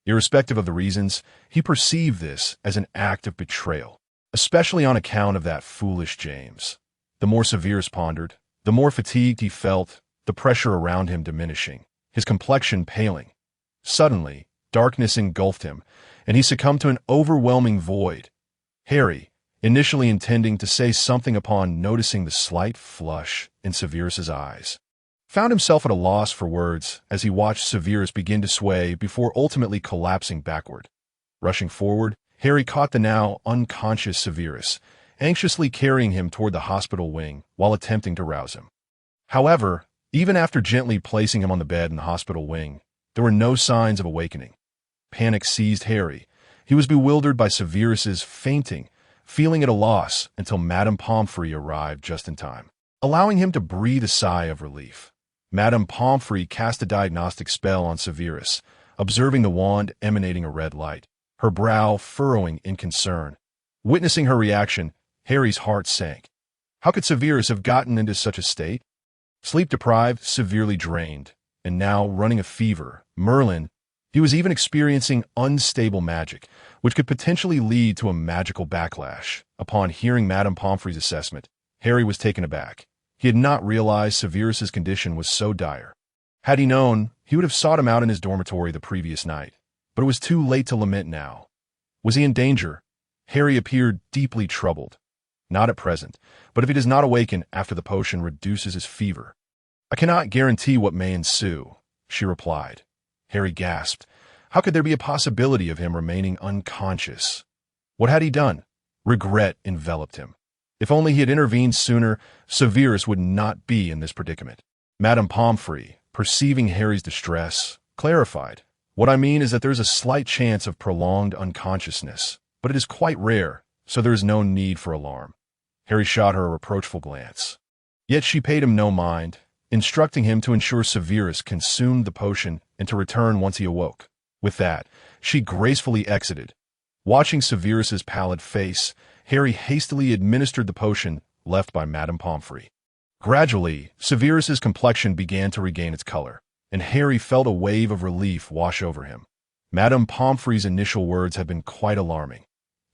Irrespective of the reasons, he perceived this as an act of betrayal, especially on account of that foolish James. The more Severus pondered, the more fatigued he felt, the pressure around him diminishing, his complexion paling. Suddenly, darkness engulfed him, and he succumbed to an overwhelming void. Harry, initially intending to say something upon noticing the slight flush in Severus's eyes, found himself at a loss for words as he watched Severus begin to sway before ultimately collapsing backward. Rushing forward, Harry caught the now unconscious Severus, anxiously carrying him toward the hospital wing while attempting to rouse him. However, even after gently placing him on the bed in the hospital wing, there were no signs of awakening. Panic seized Harry. He was bewildered by Severus's fainting, feeling at a loss until Madame Pomfrey arrived just in time, allowing him to breathe a sigh of relief. Madame Pomfrey cast a diagnostic spell on Severus, observing the wand emanating a red light, her brow furrowing in concern. Witnessing her reaction, Harry's heart sank. How could Severus have gotten into such a state? Sleep-deprived, severely drained, and now running a fever. Merlin, he was even experiencing unstable magic, which could potentially lead to a magical backlash. Upon hearing Madame Pomfrey's assessment, Harry was taken aback. He had not realized Severus's condition was so dire. Had he known, he would have sought him out in his dormitory the previous night. But it was too late to lament now. Was he in danger? Harry appeared deeply troubled. Not at present, but if he does not awaken after the potion reduces his fever. I cannot guarantee what may ensue, she replied. Harry gasped. How could there be a possibility of him remaining unconscious? What had he done? Regret enveloped him. If only he had intervened sooner, Severus would not be in this predicament. Madame Pomfrey, perceiving Harry's distress, clarified. What I mean is that there is a slight chance of prolonged unconsciousness, but it is quite rare, so there is no need for alarm. Harry shot her a reproachful glance. Yet she paid him no mind, instructing him to ensure Severus consumed the potion and to return once he awoke. With that, she gracefully exited. Watching Severus's pallid face, Harry hastily administered the potion left by Madame Pomfrey. Gradually, Severus's complexion began to regain its color, and Harry felt a wave of relief wash over him. Madame Pomfrey's initial words had been quite alarming.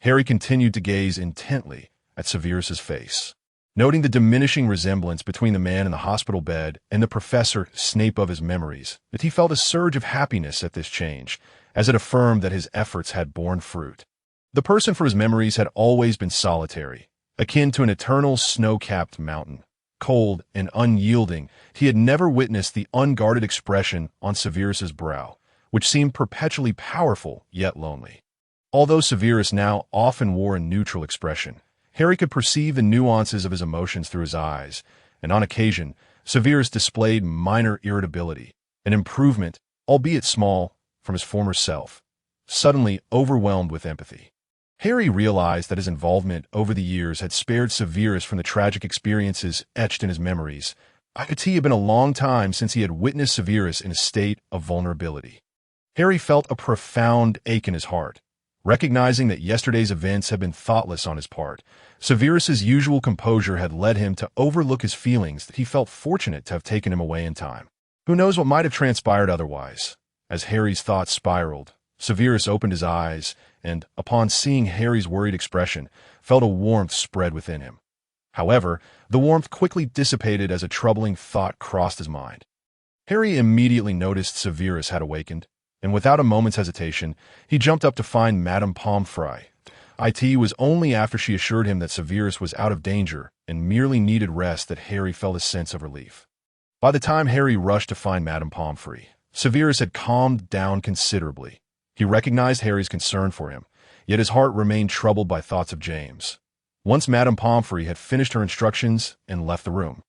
Harry continued to gaze intently at Severus's face, noting the diminishing resemblance between the man in the hospital bed and the Professor Snape of his memories, that he felt a surge of happiness at this change, as it affirmed that his efforts had borne fruit. The person for his memories had always been solitary, akin to an eternal snow-capped mountain. Cold and unyielding, he had never witnessed the unguarded expression on Severus's brow, which seemed perpetually powerful yet lonely. Although Severus now often wore a neutral expression, Harry could perceive the nuances of his emotions through his eyes, and on occasion, Severus displayed minor irritability, an improvement, albeit small, from his former self, suddenly overwhelmed with empathy. Harry realized that his involvement over the years had spared Severus from the tragic experiences etched in his memories. It had been a long time since he had witnessed Severus in a state of vulnerability. Harry felt a profound ache in his heart, recognizing that yesterday's events had been thoughtless on his part. Severus's usual composure had led him to overlook his feelings that he felt fortunate to have taken him away in time. Who knows what might have transpired otherwise? As Harry's thoughts spiraled, Severus opened his eyes and, upon seeing Harry's worried expression, felt a warmth spread within him. However, the warmth quickly dissipated as a troubling thought crossed his mind. Harry immediately noticed Severus had awakened, and without a moment's hesitation, he jumped up to find Madame Pomfrey. It was only after she assured him that Severus was out of danger and merely needed rest that Harry felt a sense of relief. By the time Harry rushed to find Madame Pomfrey, Severus had calmed down considerably. He recognized Harry's concern for him, yet his heart remained troubled by thoughts of James. Once Madame Pomfrey had finished her instructions and left the room,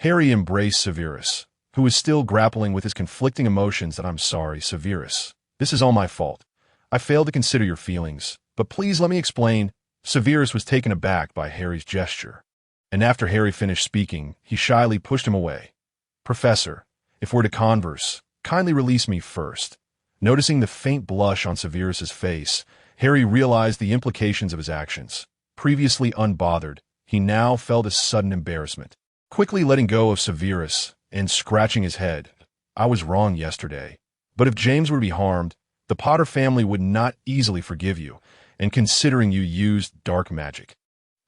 Harry embraced Severus, who was still grappling with his conflicting emotions. I'm sorry, Severus. This is all my fault. I failed to consider your feelings, but please let me explain. Severus was taken aback by Harry's gesture, and after Harry finished speaking, he shyly pushed him away. Professor, if we're to converse, kindly release me first. Noticing the faint blush on Severus's face, Harry realized the implications of his actions. Previously unbothered, he now felt a sudden embarrassment. Quickly letting go of Severus and scratching his head, I was wrong yesterday. But if James were to be harmed, the Potter family would not easily forgive you, and considering you used dark magic,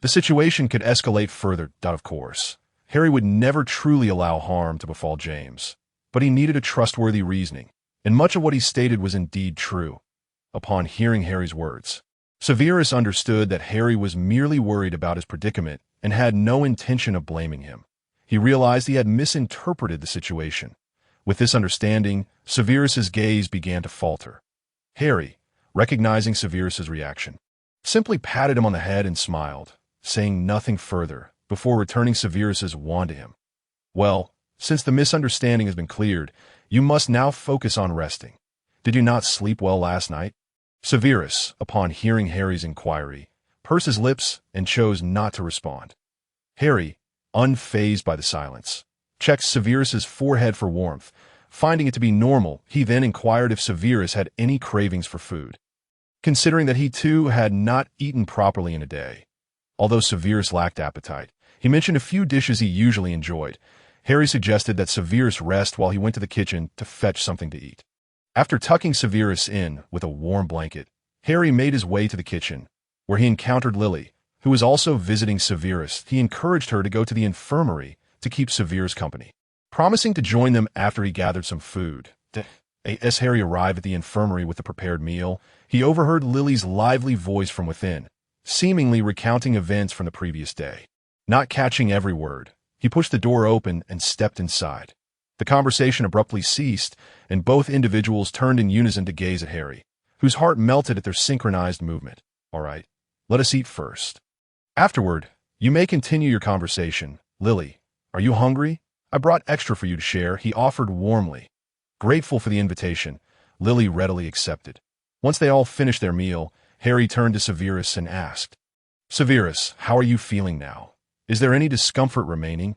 the situation could escalate further. Of course, Harry would never truly allow harm to befall James, but he needed a trustworthy reasoning, and much of what he stated was indeed true. Upon hearing Harry's words, Severus understood that Harry was merely worried about his predicament and had no intention of blaming him. He realized he had misinterpreted the situation. With this understanding, Severus's gaze began to falter. Harry, recognizing Severus's reaction, simply patted him on the head and smiled, saying nothing further before returning Severus's wand to him. Well, since the misunderstanding has been cleared, you must now focus on resting. Did you not sleep well last night? Severus, upon hearing Harry's inquiry, pursed his lips and chose not to respond. Harry, unfazed by the silence, checked Severus's forehead for warmth. Finding it to be normal, he then inquired if Severus had any cravings for food, considering that he too had not eaten properly in a day. Although Severus lacked appetite, he mentioned a few dishes he usually enjoyed. Harry suggested that Severus rest while he went to the kitchen to fetch something to eat. After tucking Severus in with a warm blanket, Harry made his way to the kitchen, where he encountered Lily, who was also visiting Severus. He encouraged her to go to the infirmary to keep Severus company, promising to join them after he gathered some food. As Harry arrived at the infirmary with the prepared meal, he overheard Lily's lively voice from within, seemingly recounting events from the previous day. Not catching every word, he pushed the door open and stepped inside. The conversation abruptly ceased, and both individuals turned in unison to gaze at Harry, whose heart melted at their synchronized movement. "All right, let us eat first. Afterward, you may continue your conversation. Lily, are you hungry? I brought extra for you to share," he offered warmly. Grateful for the invitation, Lily readily accepted. Once they all finished their meal, Harry turned to Severus and asked, "Severus, how are you feeling now? Is there any discomfort remaining?"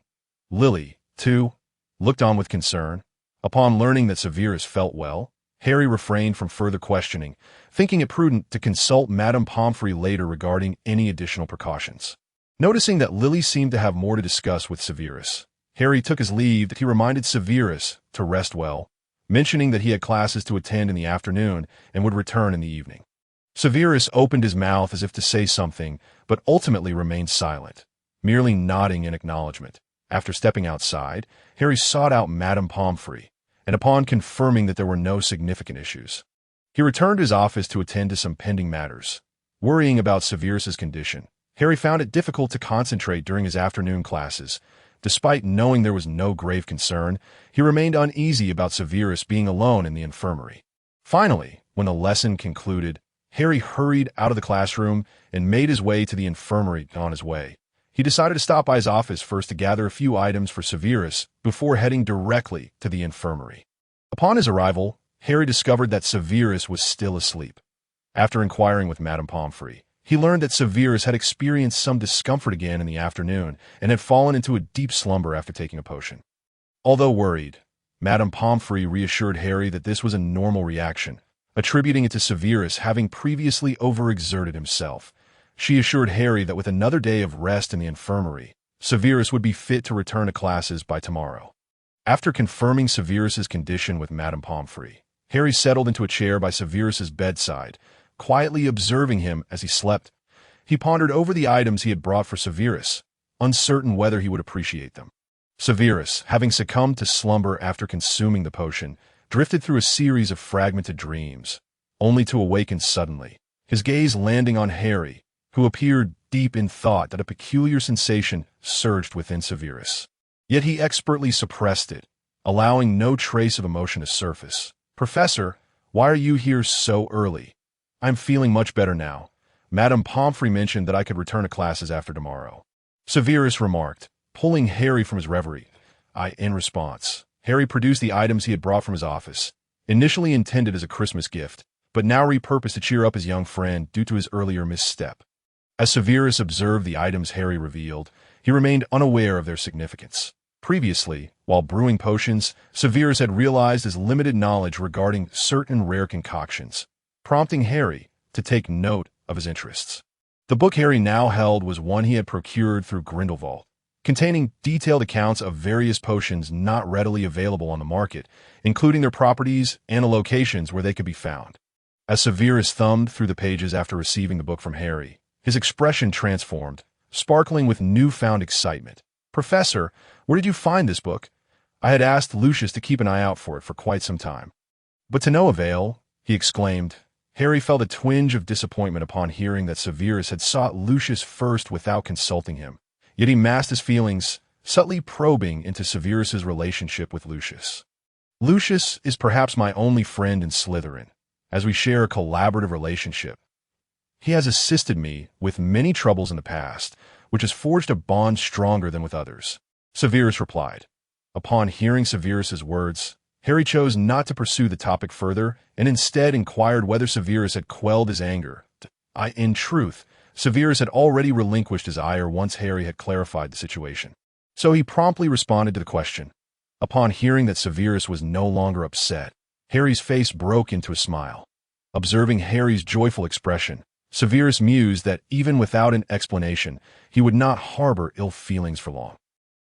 Lily, too, looked on with concern. Upon learning that Severus felt well, Harry refrained from further questioning, thinking it prudent to consult Madame Pomfrey later regarding any additional precautions. Noticing that Lily seemed to have more to discuss with Severus, Harry took his leave. He reminded Severus to rest well, mentioning that he had classes to attend in the afternoon and would return in the evening. Severus opened his mouth as if to say something, but ultimately remained silent, merely nodding in acknowledgement. After stepping outside, Harry sought out Madame Pomfrey, and upon confirming that there were no significant issues, he returned to his office to attend to some pending matters. Worrying about Severus's condition, Harry found it difficult to concentrate during his afternoon classes. Despite knowing there was no grave concern, he remained uneasy about Severus being alone in the infirmary. Finally, when the lesson concluded, Harry hurried out of the classroom and made his way to the infirmary. On his way, he decided to stop by his office first to gather a few items for Severus before heading directly to the infirmary. Upon his arrival, Harry discovered that Severus was still asleep. After inquiring with Madame Pomfrey, he learned that Severus had experienced some discomfort again in the afternoon and had fallen into a deep slumber after taking a potion. Although worried, Madame Pomfrey reassured Harry that this was a normal reaction, attributing it to Severus having previously overexerted himself. She assured Harry that with another day of rest in the infirmary, Severus would be fit to return to classes by tomorrow. After confirming Severus's condition with Madame Pomfrey, Harry settled into a chair by Severus's bedside, quietly observing him as he slept. He pondered over the items he had brought for Severus, uncertain whether he would appreciate them. Severus, having succumbed to slumber after consuming the potion, drifted through a series of fragmented dreams, only to awaken suddenly, his gaze landing on Harry, who appeared deep in thought. That a peculiar sensation surged within Severus. Yet he expertly suppressed it, allowing no trace of emotion to surface. "Professor, why are you here so early?" "I'm feeling much better now. Madame Pomfrey mentioned that I could return to classes after tomorrow," Severus remarked, pulling Harry from his reverie. In response, Harry produced the items he had brought from his office, initially intended as a Christmas gift, but now repurposed to cheer up his young friend due to his earlier misstep. As Severus observed the items Harry revealed, he remained unaware of their significance. Previously, while brewing potions, Severus had realized his limited knowledge regarding certain rare concoctions, prompting Harry to take note of his interests. The book Harry now held was one he had procured through Grindelwald, containing detailed accounts of various potions not readily available on the market, including their properties and the locations where they could be found. As Severus thumbed through the pages after receiving the book from Harry, his expression transformed, sparkling with newfound excitement. "Professor, where did you find this book? I had asked Lucius to keep an eye out for it for quite some time." "But to no avail," he exclaimed. Harry felt a twinge of disappointment upon hearing that Severus had sought Lucius first without consulting him. Yet he masked his feelings, subtly probing into Severus's relationship with Lucius. "Lucius is perhaps my only friend in Slytherin, as we share a collaborative relationship. He has assisted me with many troubles in the past, which has forged a bond stronger than with others," Severus replied. Upon hearing Severus's words, Harry chose not to pursue the topic further and instead inquired whether Severus had quelled his anger. In truth, Severus had already relinquished his ire once Harry had clarified the situation. So he promptly responded to the question. Upon hearing that Severus was no longer upset, Harry's face broke into a smile. Observing Harry's joyful expression, Severus mused that even without an explanation, he would not harbor ill feelings for long.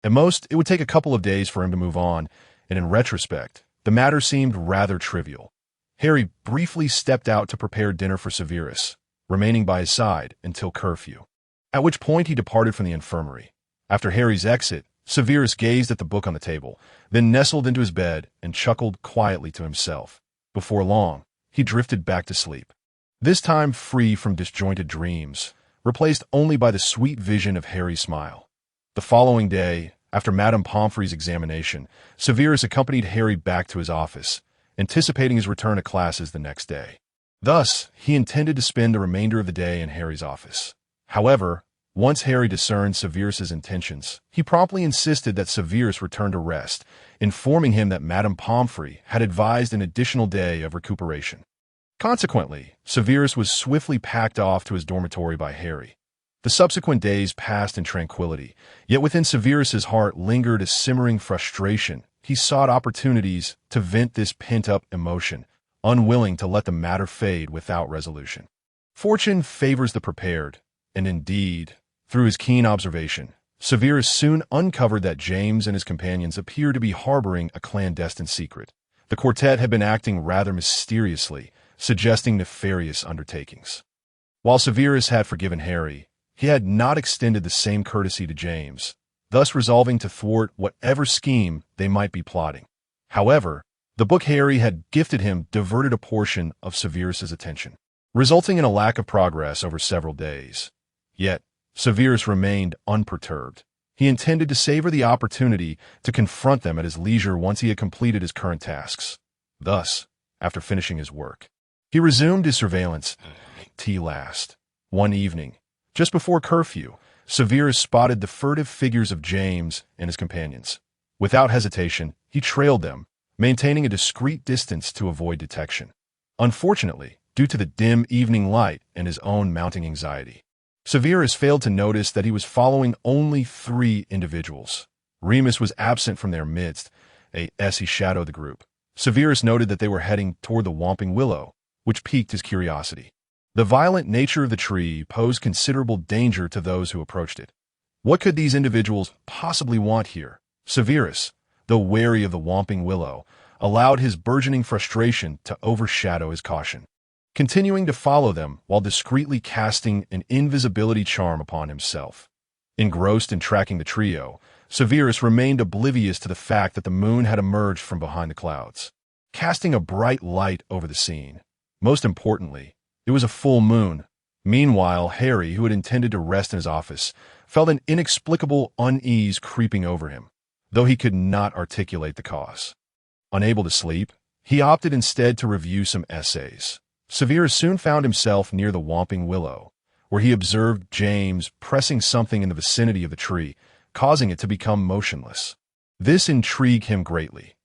At most, it would take a couple of days for him to move on, and in retrospect, the matter seemed rather trivial. Harry briefly stepped out to prepare dinner for Severus, remaining by his side until curfew, at which point he departed from the infirmary. After Harry's exit, Severus gazed at the book on the table, then nestled into his bed and chuckled quietly to himself. Before long, he drifted back to sleep, this time free from disjointed dreams, replaced only by the sweet vision of Harry's smile. The following day, after Madame Pomfrey's examination, Severus accompanied Harry back to his office, anticipating his return to classes the next day. Thus, he intended to spend the remainder of the day in Harry's office. However, once Harry discerned Severus's intentions, he promptly insisted that Severus return to rest, informing him that Madame Pomfrey had advised an additional day of recuperation. Consequently, Severus was swiftly packed off to his dormitory by Harry. The subsequent days passed in tranquility, yet within Severus's heart lingered a simmering frustration. He sought opportunities to vent this pent-up emotion, unwilling to let the matter fade without resolution. Fortune favors the prepared, and indeed, through his keen observation, Severus soon uncovered that James and his companions appeared to be harboring a clandestine secret. The quartet had been acting rather mysteriously, suggesting nefarious undertakings. While Severus had forgiven Harry, he had not extended the same courtesy to James, thus resolving to thwart whatever scheme they might be plotting. However, the book Harry had gifted him diverted a portion of Severus's attention, resulting in a lack of progress over several days. Yet, Severus remained unperturbed. He intended to savor the opportunity to confront them at his leisure once he had completed his current tasks. Thus, after finishing his work, he resumed his surveillance. Last one evening, just before curfew, Severus spotted the furtive figures of James and his companions. Without hesitation, he trailed them, maintaining a discreet distance to avoid detection. Unfortunately, due to the dim evening light and his own mounting anxiety, Severus failed to notice that he was following only 3 individuals. Remus was absent from their midst, as he shadowed the group. Severus noted that they were heading toward the Whomping Willow, which piqued his curiosity. The violent nature of the tree posed considerable danger to those who approached it. What could these individuals possibly want here? Severus, though wary of the Whomping Willow, allowed his burgeoning frustration to overshadow his caution, continuing to follow them while discreetly casting an invisibility charm upon himself. Engrossed in tracking the trio, Severus remained oblivious to the fact that the moon had emerged from behind the clouds, casting a bright light over the scene. Most importantly, it was a full moon. Meanwhile, Harry, who had intended to rest in his office, felt an inexplicable unease creeping over him, though he could not articulate the cause. Unable to sleep, he opted instead to review some essays. Severus soon found himself near the Whomping Willow, where he observed James pressing something in the vicinity of the tree, causing it to become motionless. This intrigued him greatly.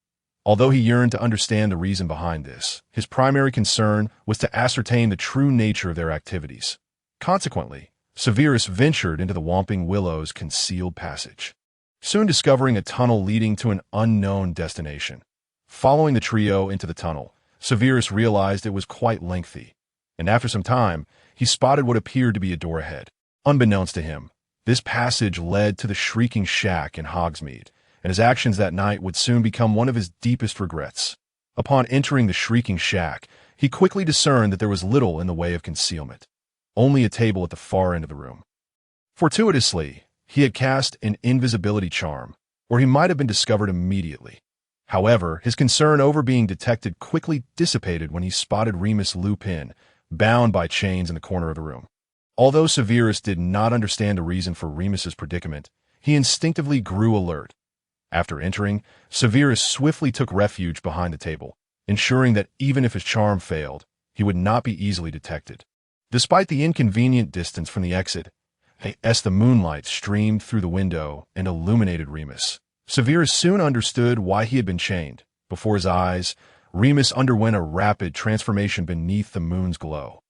Although he yearned to understand the reason behind this, his primary concern was to ascertain the true nature of their activities. Consequently, Severus ventured into the Whomping Willow's concealed passage, soon discovering a tunnel leading to an unknown destination. Following the trio into the tunnel, Severus realized it was quite lengthy, and after some time, he spotted what appeared to be a door ahead. Unbeknownst to him, this passage led to the Shrieking Shack in Hogsmeade, and his actions that night would soon become one of his deepest regrets. Upon entering the Shrieking Shack, he quickly discerned that there was little in the way of concealment, only a table at the far end of the room. Fortuitously, he had cast an invisibility charm, or he might have been discovered immediately. However, his concern over being detected quickly dissipated when he spotted Remus Lupin, bound by chains in the corner of the room. Although Severus did not understand the reason for Remus's predicament, he instinctively grew alert. After entering, Severus swiftly took refuge behind the table, ensuring that even if his charm failed, he would not be easily detected. Despite the inconvenient distance from the exit, as the moonlight streamed through the window and illuminated Remus, Severus soon understood why he had been chained. Before his eyes, Remus underwent a rapid transformation beneath the moon's glow.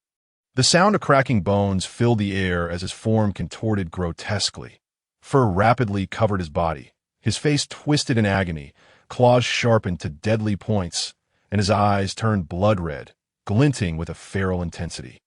The sound of cracking bones filled the air as his form contorted grotesquely. Fur rapidly covered his body. His face twisted in agony, claws sharpened to deadly points, and his eyes turned blood red, glinting with a feral intensity.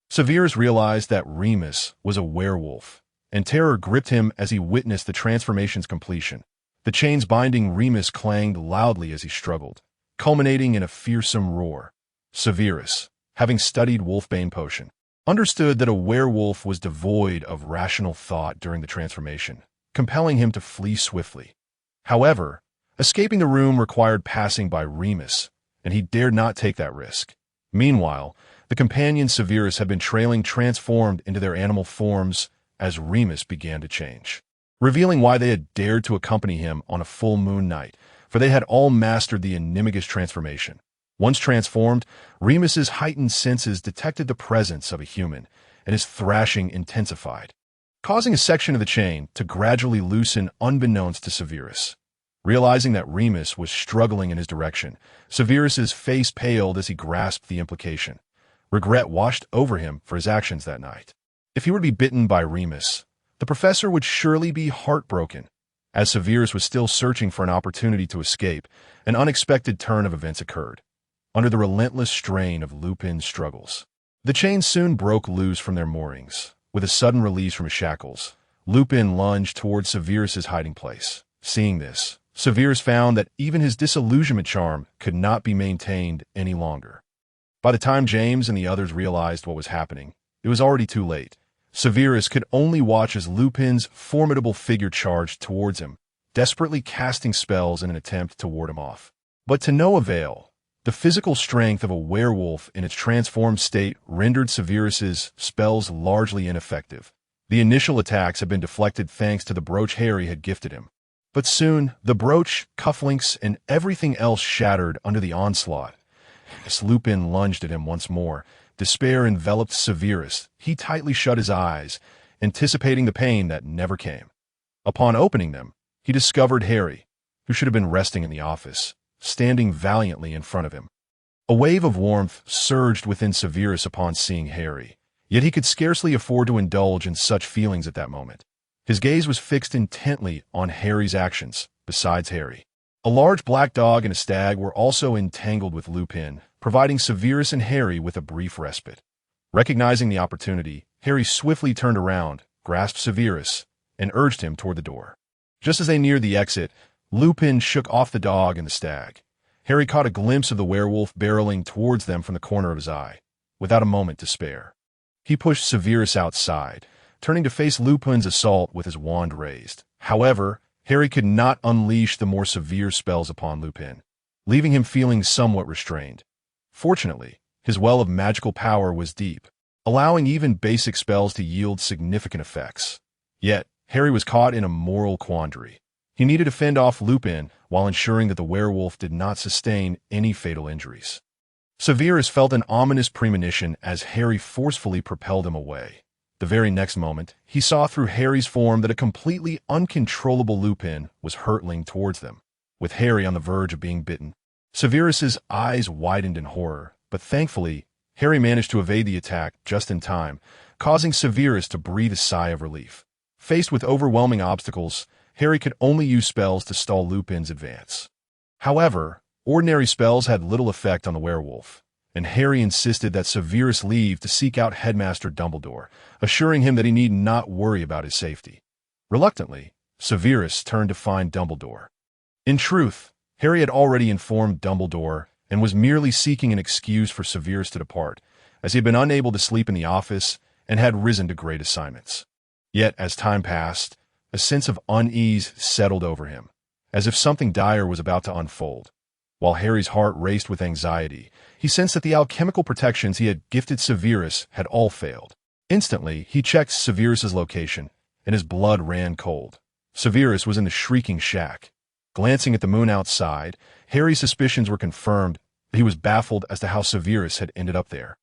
Severus realized that Remus was a werewolf, and terror gripped him as he witnessed the transformation's completion. The chains binding Remus clanged loudly as he struggled, culminating in a fearsome roar. Severus, having studied wolfbane potion, understood that a werewolf was devoid of rational thought during the transformation, compelling him to flee swiftly. However, escaping the room required passing by Remus, and he dared not take that risk. Meanwhile, the companions Severus had been trailing transformed into their animal forms as Remus began to change, revealing why they had dared to accompany him on a full moon night, for they had all mastered the enigmatic transformation. Once transformed, Remus's heightened senses detected the presence of a human, and his thrashing intensified, causing a section of the chain to gradually loosen unbeknownst to Severus. Realizing that Remus was struggling in his direction, Severus's face paled as he grasped the implication. Regret washed over him for his actions that night. If he were to be bitten by Remus, the professor would surely be heartbroken. As Severus was still searching for an opportunity to escape, an unexpected turn of events occurred. Under the relentless strain of Lupin's struggles, the chains soon broke loose from their moorings. With a sudden release from his shackles, Lupin lunged towards Severus's hiding place. Seeing this, Severus found that even his disillusionment charm could not be maintained any longer. By the time James and the others realized what was happening, it was already too late. Severus could only watch as Lupin's formidable figure charged towards him, desperately casting spells in an attempt to ward him off. But to no avail. The physical strength of a werewolf in its transformed state rendered Severus's spells largely ineffective. The initial attacks had been deflected thanks to the brooch Harry had gifted him. But soon, the brooch, cufflinks, and everything else shattered under the onslaught. As Lupin lunged at him once more, despair enveloped Severus. He tightly shut his eyes, anticipating the pain that never came. Upon opening them, he discovered Harry, who should have been resting in the office, standing valiantly in front of him. A wave of warmth surged within Severus upon seeing Harry, yet he could scarcely afford to indulge in such feelings at that moment. His gaze was fixed intently on Harry's actions. Besides Harry, a large black dog and a stag were also entangled with Lupin, providing Severus and Harry with a brief respite. Recognizing the opportunity, Harry swiftly turned around, grasped Severus, and urged him toward the door. Just as they neared the exit, Lupin shook off the dog and the stag. Harry caught a glimpse of the werewolf barreling towards them from the corner of his eye. Without a moment to spare, he pushed Severus outside, turning to face Lupin's assault with his wand raised. However, Harry could not unleash the more severe spells upon Lupin, leaving him feeling somewhat restrained. Fortunately, his well of magical power was deep, allowing even basic spells to yield significant effects. Yet, Harry was caught in a moral quandary. He needed to fend off Lupin while ensuring that the werewolf did not sustain any fatal injuries. Severus felt an ominous premonition as Harry forcefully propelled him away. The very next moment, he saw through Harry's form that a completely uncontrollable Lupin was hurtling towards them. With Harry on the verge of being bitten, Severus's eyes widened in horror, but thankfully, Harry managed to evade the attack just in time, causing Severus to breathe a sigh of relief. Faced with overwhelming obstacles, Harry could only use spells to stall Lupin's advance. However, ordinary spells had little effect on the werewolf, and Harry insisted that Severus leave to seek out Headmaster Dumbledore, assuring him that he need not worry about his safety. Reluctantly, Severus turned to find Dumbledore. In truth, Harry had already informed Dumbledore and was merely seeking an excuse for Severus to depart, as he had been unable to sleep in the office and had risen to great assignments. Yet, as time passed, a sense of unease settled over him, as if something dire was about to unfold. While Harry's heart raced with anxiety, he sensed that the alchemical protections he had gifted Severus had all failed. Instantly, he checked Severus's location, and his blood ran cold. Severus was in the Shrieking Shack. Glancing at the moon outside, Harry's suspicions were confirmed. He was baffled as to how Severus had ended up there.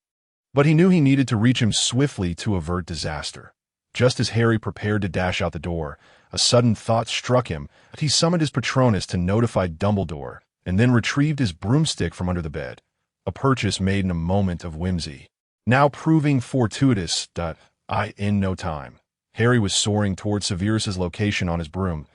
But he knew he needed to reach him swiftly to avert disaster. Just as Harry prepared to dash out the door, a sudden thought struck him that he summoned his Patronus to notify Dumbledore, and then retrieved his broomstick from under the bed, a purchase made in a moment of whimsy. Now proving fortuitous, in no time, Harry was soaring towards Severus's location on his broom.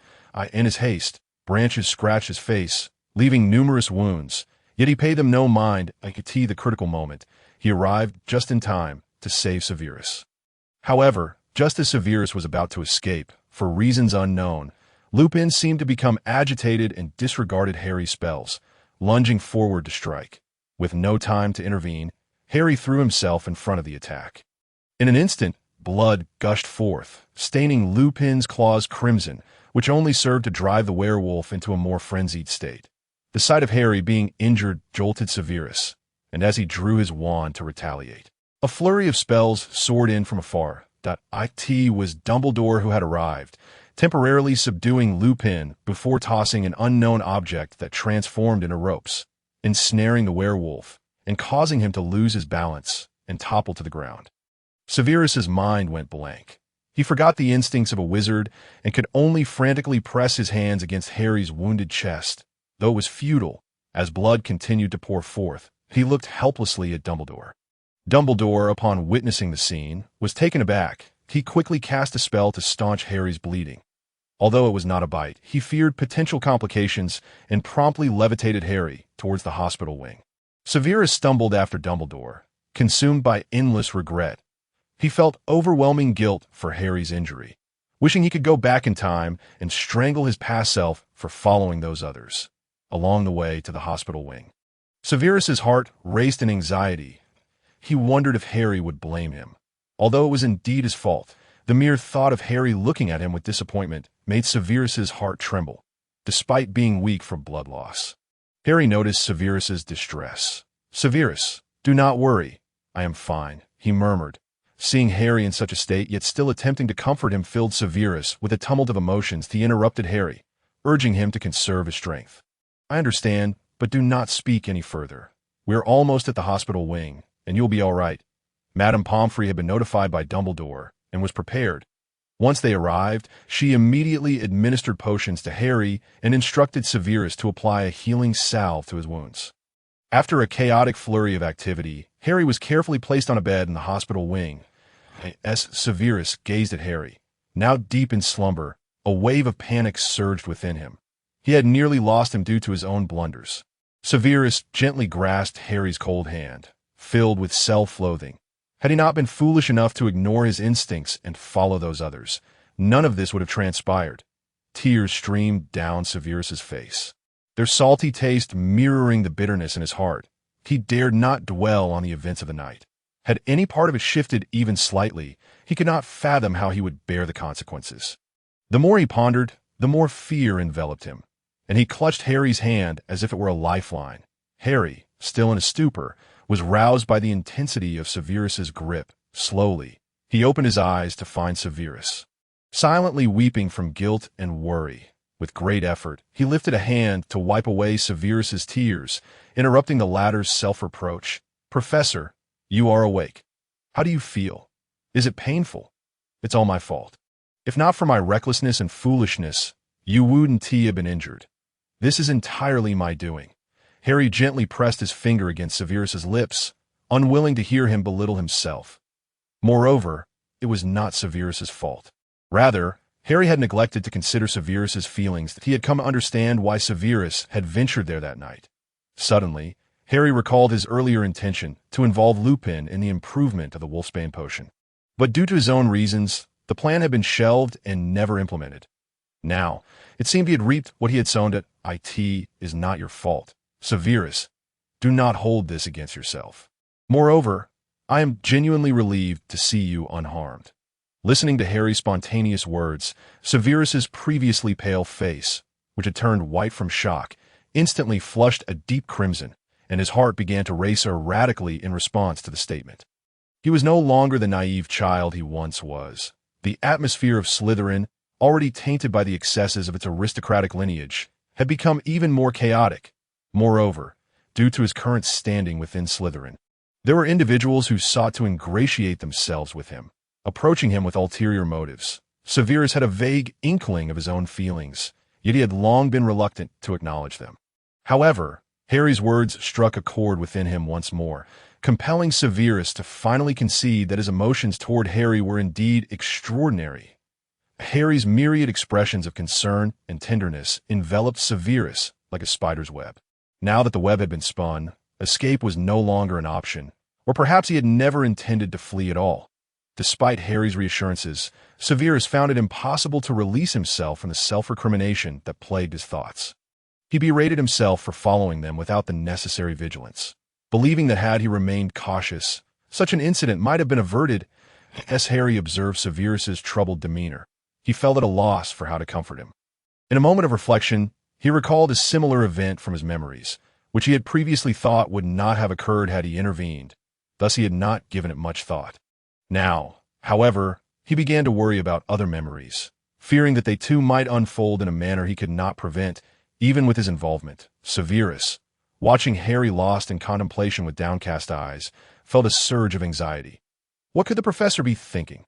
In his haste, branches scratched his face, leaving numerous wounds, yet he paid them no mind. The critical moment, he arrived just in time to save Severus. However, Just as Severus was about to escape, for reasons unknown, Lupin seemed to become agitated and disregarded Harry's spells, lunging forward to strike. With no time to intervene, Harry threw himself in front of the attack. In an instant, blood gushed forth, staining Lupin's claws crimson, which only served to drive the werewolf into a more frenzied state. The sight of Harry being injured jolted Severus, and as he drew his wand to retaliate, a flurry of spells soared in from afar. It was Dumbledore who had arrived, temporarily subduing Lupin before tossing an unknown object that transformed into ropes, ensnaring the werewolf, and causing him to lose his balance and topple to the ground. Severus's mind went blank. He forgot the instincts of a wizard and could only frantically press his hands against Harry's wounded chest. Though it was futile, as blood continued to pour forth, he looked helplessly at Dumbledore. Dumbledore, upon witnessing the scene, was taken aback. He quickly cast a spell to staunch Harry's bleeding. Although it was not a bite, he feared potential complications and promptly levitated Harry towards the hospital wing. Severus stumbled after Dumbledore, consumed by endless regret. He felt overwhelming guilt for Harry's injury, wishing he could go back in time and strangle his past self for following those others along the way to the hospital wing. Severus's heart raced in anxiety. He wondered if Harry would blame him. Although it was indeed his fault, the mere thought of Harry looking at him with disappointment made Severus's heart tremble, despite being weak from blood loss. Harry noticed Severus's distress. "Severus, do not worry. I am fine," he murmured. Seeing Harry in such a state, yet still attempting to comfort him, filled Severus with a tumult of emotions. He interrupted Harry, urging him to conserve his strength. "I understand, but do not speak any further. We are almost at the hospital wing, and you'll be all right." Madame Pomfrey had been notified by Dumbledore and was prepared. Once they arrived, she immediately administered potions to Harry and instructed Severus to apply a healing salve to his wounds. After a chaotic flurry of activity, Harry was carefully placed on a bed in the hospital wing. As Severus gazed at Harry, now deep in slumber, a wave of panic surged within him. He had nearly lost him due to his own blunders. Severus gently grasped Harry's cold hand, filled with self-loathing. Had he not been foolish enough to ignore his instincts and follow those others, none of this would have transpired. Tears streamed down Severus's face, their salty taste mirroring the bitterness in his heart. He dared not dwell on the events of the night. Had any part of it shifted even slightly, he could not fathom how he would bear the consequences. The more he pondered, the more fear enveloped him, and he clutched Harry's hand as if it were a lifeline. Harry, still in a stupor, was roused by the intensity of Severus's grip. Slowly, he opened his eyes to find Severus, silently weeping from guilt and worry. With great effort, he lifted a hand to wipe away Severus's tears, interrupting the latter's self-reproach. "Professor, you are awake. How do you feel? Is it painful? It's all my fault. If not for my recklessness and foolishness, you wouldn't have been injured. This is entirely my doing." Harry gently pressed his finger against Severus's lips, unwilling to hear him belittle himself. Moreover, it was not Severus's fault. Rather, Harry had neglected to consider Severus's feelings. He had come to understand why Severus had ventured there that night. Suddenly, Harry recalled his earlier intention to involve Lupin in the improvement of the Wolfsbane potion. But due to his own reasons, the plan had been shelved and never implemented. Now, it seemed he had reaped what he had sown. It is not your fault. Severus, do not hold this against yourself. Moreover, I am genuinely relieved to see you unharmed. Listening to Harry's spontaneous words, Severus's previously pale face, which had turned white from shock, instantly flushed a deep crimson, and his heart began to race erratically in response to the statement. He was no longer the naive child he once was. The atmosphere of Slytherin, already tainted by the excesses of its aristocratic lineage, had become even more chaotic. Moreover, due to his current standing within Slytherin, there were individuals who sought to ingratiate themselves with him, approaching him with ulterior motives. Severus had a vague inkling of his own feelings, yet he had long been reluctant to acknowledge them. However, Harry's words struck a chord within him once more, compelling Severus to finally concede that his emotions toward Harry were indeed extraordinary. Harry's myriad expressions of concern and tenderness enveloped Severus like a spider's web. Now that the web had been spun, escape was no longer an option, or perhaps he had never intended to flee at all. Despite Harry's reassurances, Severus found it impossible to release himself from the self-recrimination that plagued his thoughts. He berated himself for following them without the necessary vigilance, believing that had he remained cautious, such an incident might have been averted. As Harry observed Severus's troubled demeanor, he felt at a loss for how to comfort him. In a moment of reflection, he recalled a similar event from his memories, which he had previously thought would not have occurred had he intervened. Thus he had not given it much thought. Now, however, he began to worry about other memories, fearing that they too might unfold in a manner he could not prevent, even with his involvement. Severus, watching Harry lost in contemplation with downcast eyes, felt a surge of anxiety. What could the professor be thinking?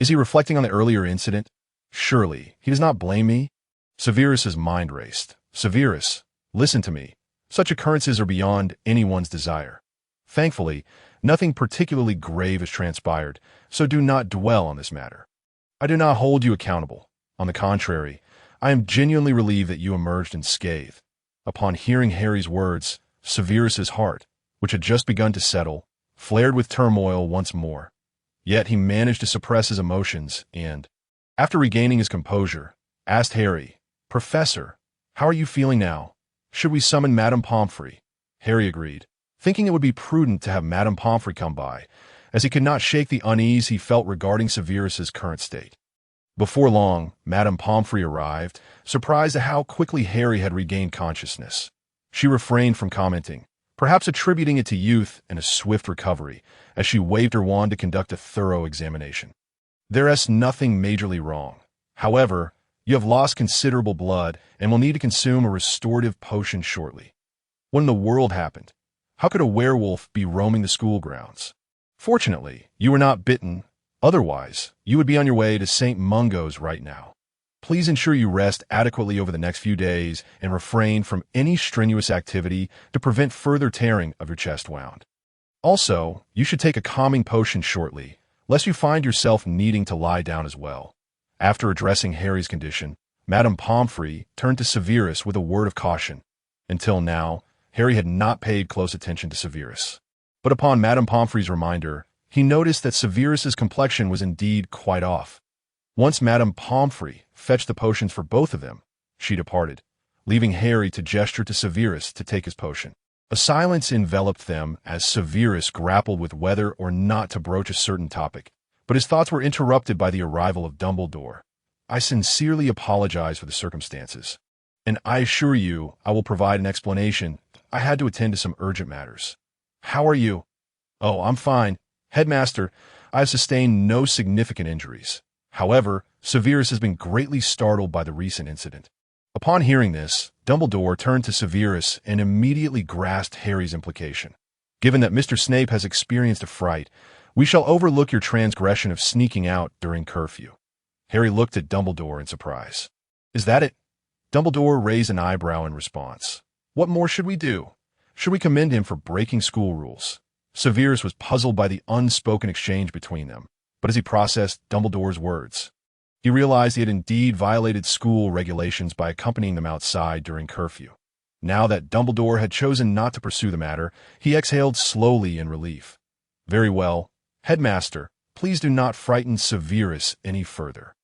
Is he reflecting on the earlier incident? Surely, he does not blame me? Severus's mind raced. Severus, listen to me. Such occurrences are beyond anyone's desire. Thankfully, nothing particularly grave has transpired, so do not dwell on this matter. I do not hold you accountable. On the contrary, I am genuinely relieved that you emerged unscathed. Upon hearing Harry's words, Severus's heart, which had just begun to settle, flared with turmoil once more. Yet he managed to suppress his emotions and, after regaining his composure, asked Harry, "Professor, how are you feeling now? Should we summon Madame Pomfrey?" Harry agreed, thinking it would be prudent to have Madame Pomfrey come by, as he could not shake the unease he felt regarding Severus's current state. Before long, Madame Pomfrey arrived, surprised at how quickly Harry had regained consciousness. She refrained from commenting, perhaps attributing it to youth and a swift recovery, as she waved her wand to conduct a thorough examination. "There is nothing majorly wrong. However, you have lost considerable blood and will need to consume a restorative potion shortly." What in the world happened? How could a werewolf be roaming the school grounds? Fortunately, you were not bitten. Otherwise, you would be on your way to St. Mungo's right now. Please ensure you rest adequately over the next few days and refrain from any strenuous activity to prevent further tearing of your chest wound. Also, you should take a calming potion shortly, lest you find yourself needing to lie down as well. After addressing Harry's condition, Madame Pomfrey turned to Severus with a word of caution. Until now, Harry had not paid close attention to Severus. But upon Madame Pomfrey's reminder, he noticed that Severus's complexion was indeed quite off. Once Madame Pomfrey fetched the potions for both of them, she departed, leaving Harry to gesture to Severus to take his potion. A silence enveloped them as Severus grappled with whether or not to broach a certain topic, but his thoughts were interrupted by the arrival of Dumbledore. "I sincerely apologize for the circumstances, and I assure you I will provide an explanation. I had to attend to some urgent matters." "How are you?" "Oh, I'm fine. Headmaster, I have sustained no significant injuries. However, Severus has been greatly startled by the recent incident." Upon hearing this, Dumbledore turned to Severus and immediately grasped Harry's implication. "Given that Mr. Snape has experienced a fright, we shall overlook your transgression of sneaking out during curfew." Harry looked at Dumbledore in surprise. "Is that it?" Dumbledore raised an eyebrow in response. "What more should we do? Should we commend him for breaking school rules?" Severus was puzzled by the unspoken exchange between them, but as he processed Dumbledore's words, he realized he had indeed violated school regulations by accompanying them outside during curfew. Now that Dumbledore had chosen not to pursue the matter, he exhaled slowly in relief. "Very well. Headmaster, please do not frighten Severus any further.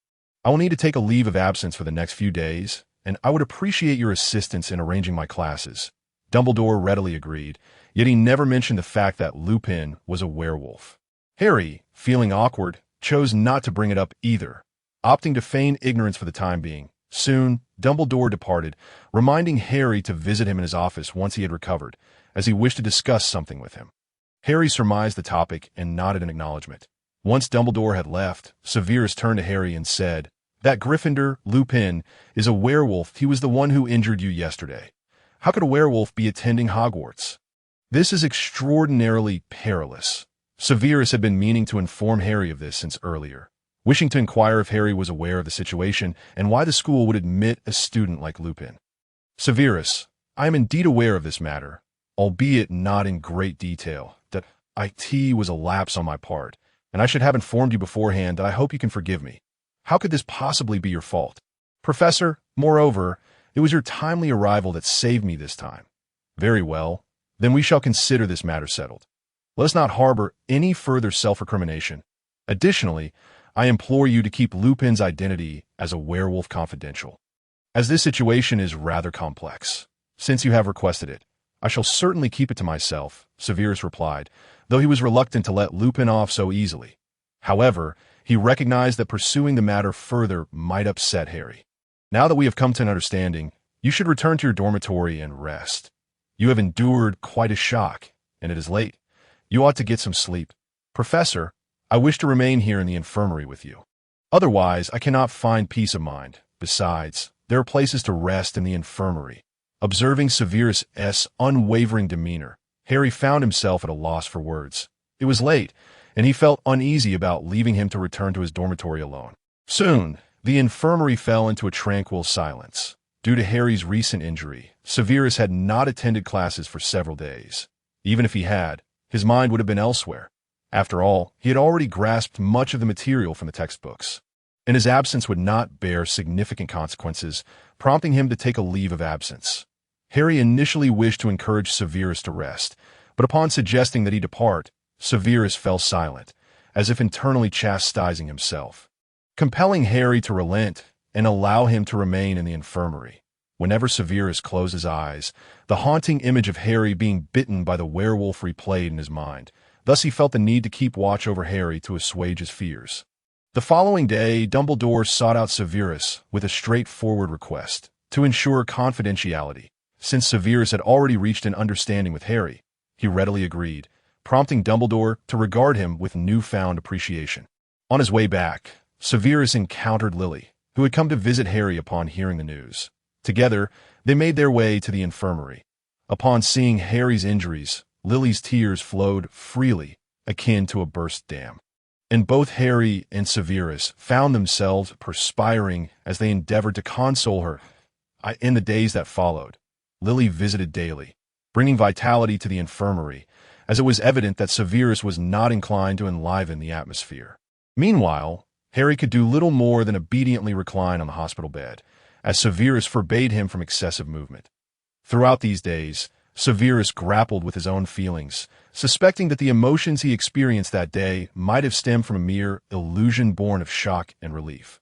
I will need to take a leave of absence for the next few days, and I would appreciate your assistance in arranging my classes." Dumbledore readily agreed, yet he never mentioned the fact that Lupin was a werewolf. Harry, feeling awkward, chose not to bring it up either, opting to feign ignorance for the time being. Soon, Dumbledore departed, reminding Harry to visit him in his office once he had recovered, as he wished to discuss something with him. Harry surmised the topic and nodded in acknowledgement. Once Dumbledore had left, Severus turned to Harry and said, "That Gryffindor, Lupin, is a werewolf. He was the one who injured you yesterday. How could a werewolf be attending Hogwarts? This is extraordinarily perilous." Severus had been meaning to inform Harry of this since earlier, wishing to inquire if Harry was aware of the situation and why the school would admit a student like Lupin. "Severus, I am indeed aware of this matter, albeit not in great detail. That it was a lapse on my part, and I should have informed you beforehand that I hope you can forgive me. How could this possibly be your fault? Professor, moreover, it was your timely arrival that saved me this time." "Very well. Then we shall consider this matter settled. Let us not harbor any further self-recrimination. Additionally, I implore you to keep Lupin's identity as a werewolf confidential, as this situation is rather complex. Since you have requested it, I shall certainly keep it to myself, Severus replied, though he was reluctant to let Lupin off so easily. However, he recognized that pursuing the matter further might upset Harry. Now that we have come to an understanding, you should return to your dormitory and rest. You have endured quite a shock, and it is late. You ought to get some sleep. Professor, I wish to remain here in the infirmary with you. Otherwise, I cannot find peace of mind. Besides, there are places to rest in the infirmary. Observing Severus' unwavering demeanor, Harry found himself at a loss for words. It was late, and he felt uneasy about leaving him to return to his dormitory alone. Soon, the infirmary fell into a tranquil silence. Due to Harry's recent injury, Severus had not attended classes for several days. Even if he had, his mind would have been elsewhere. After all, he had already grasped much of the material from the textbooks, and his absence would not bear significant consequences, prompting him to take a leave of absence. Harry initially wished to encourage Severus to rest, but upon suggesting that he depart, Severus fell silent, as if internally chastising himself, compelling Harry to relent and allow him to remain in the infirmary. Whenever Severus closed his eyes, the haunting image of Harry being bitten by the werewolf replayed in his mind. Thus he felt the need to keep watch over Harry to assuage his fears. The following day, Dumbledore sought out Severus with a straightforward request to ensure confidentiality. Since Severus had already reached an understanding with Harry, he readily agreed, prompting Dumbledore to regard him with newfound appreciation. On his way back, Severus encountered Lily, who had come to visit Harry upon hearing the news. Together, they made their way to the infirmary. Upon seeing Harry's injuries, Lily's tears flowed freely, akin to a burst dam. And both Harry and Severus found themselves perspiring as they endeavored to console her. In the days that followed, Lily visited daily, bringing vitality to the infirmary, as it was evident that Severus was not inclined to enliven the atmosphere. Meanwhile, Harry could do little more than obediently recline on the hospital bed, as Severus forbade him from excessive movement. Throughout these days, Severus grappled with his own feelings, suspecting that the emotions he experienced that day might have stemmed from a mere illusion born of shock and relief.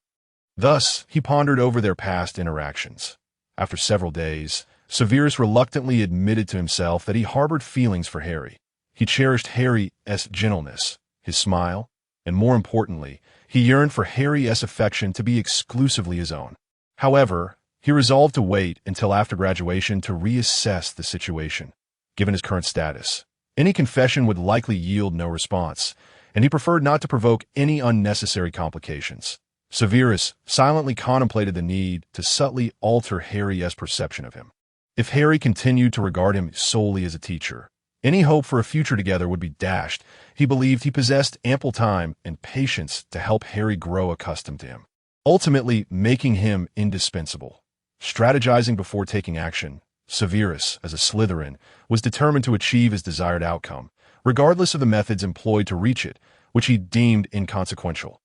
Thus, he pondered over their past interactions. After several days, Severus reluctantly admitted to himself that he harbored feelings for Harry. He cherished Harry's gentleness, his smile, and more importantly, he yearned for Harry's affection to be exclusively his own. However, he resolved to wait until after graduation to reassess the situation. Given his current status, any confession would likely yield no response, and he preferred not to provoke any unnecessary complications. Severus silently contemplated the need to subtly alter Harry's perception of him. If Harry continued to regard him solely as a teacher, any hope for a future together would be dashed. He believed he possessed ample time and patience to help Harry grow accustomed to him, ultimately making him indispensable. Strategizing before taking action, Severus, as a Slytherin, was determined to achieve his desired outcome, regardless of the methods employed to reach it, which he deemed inconsequential.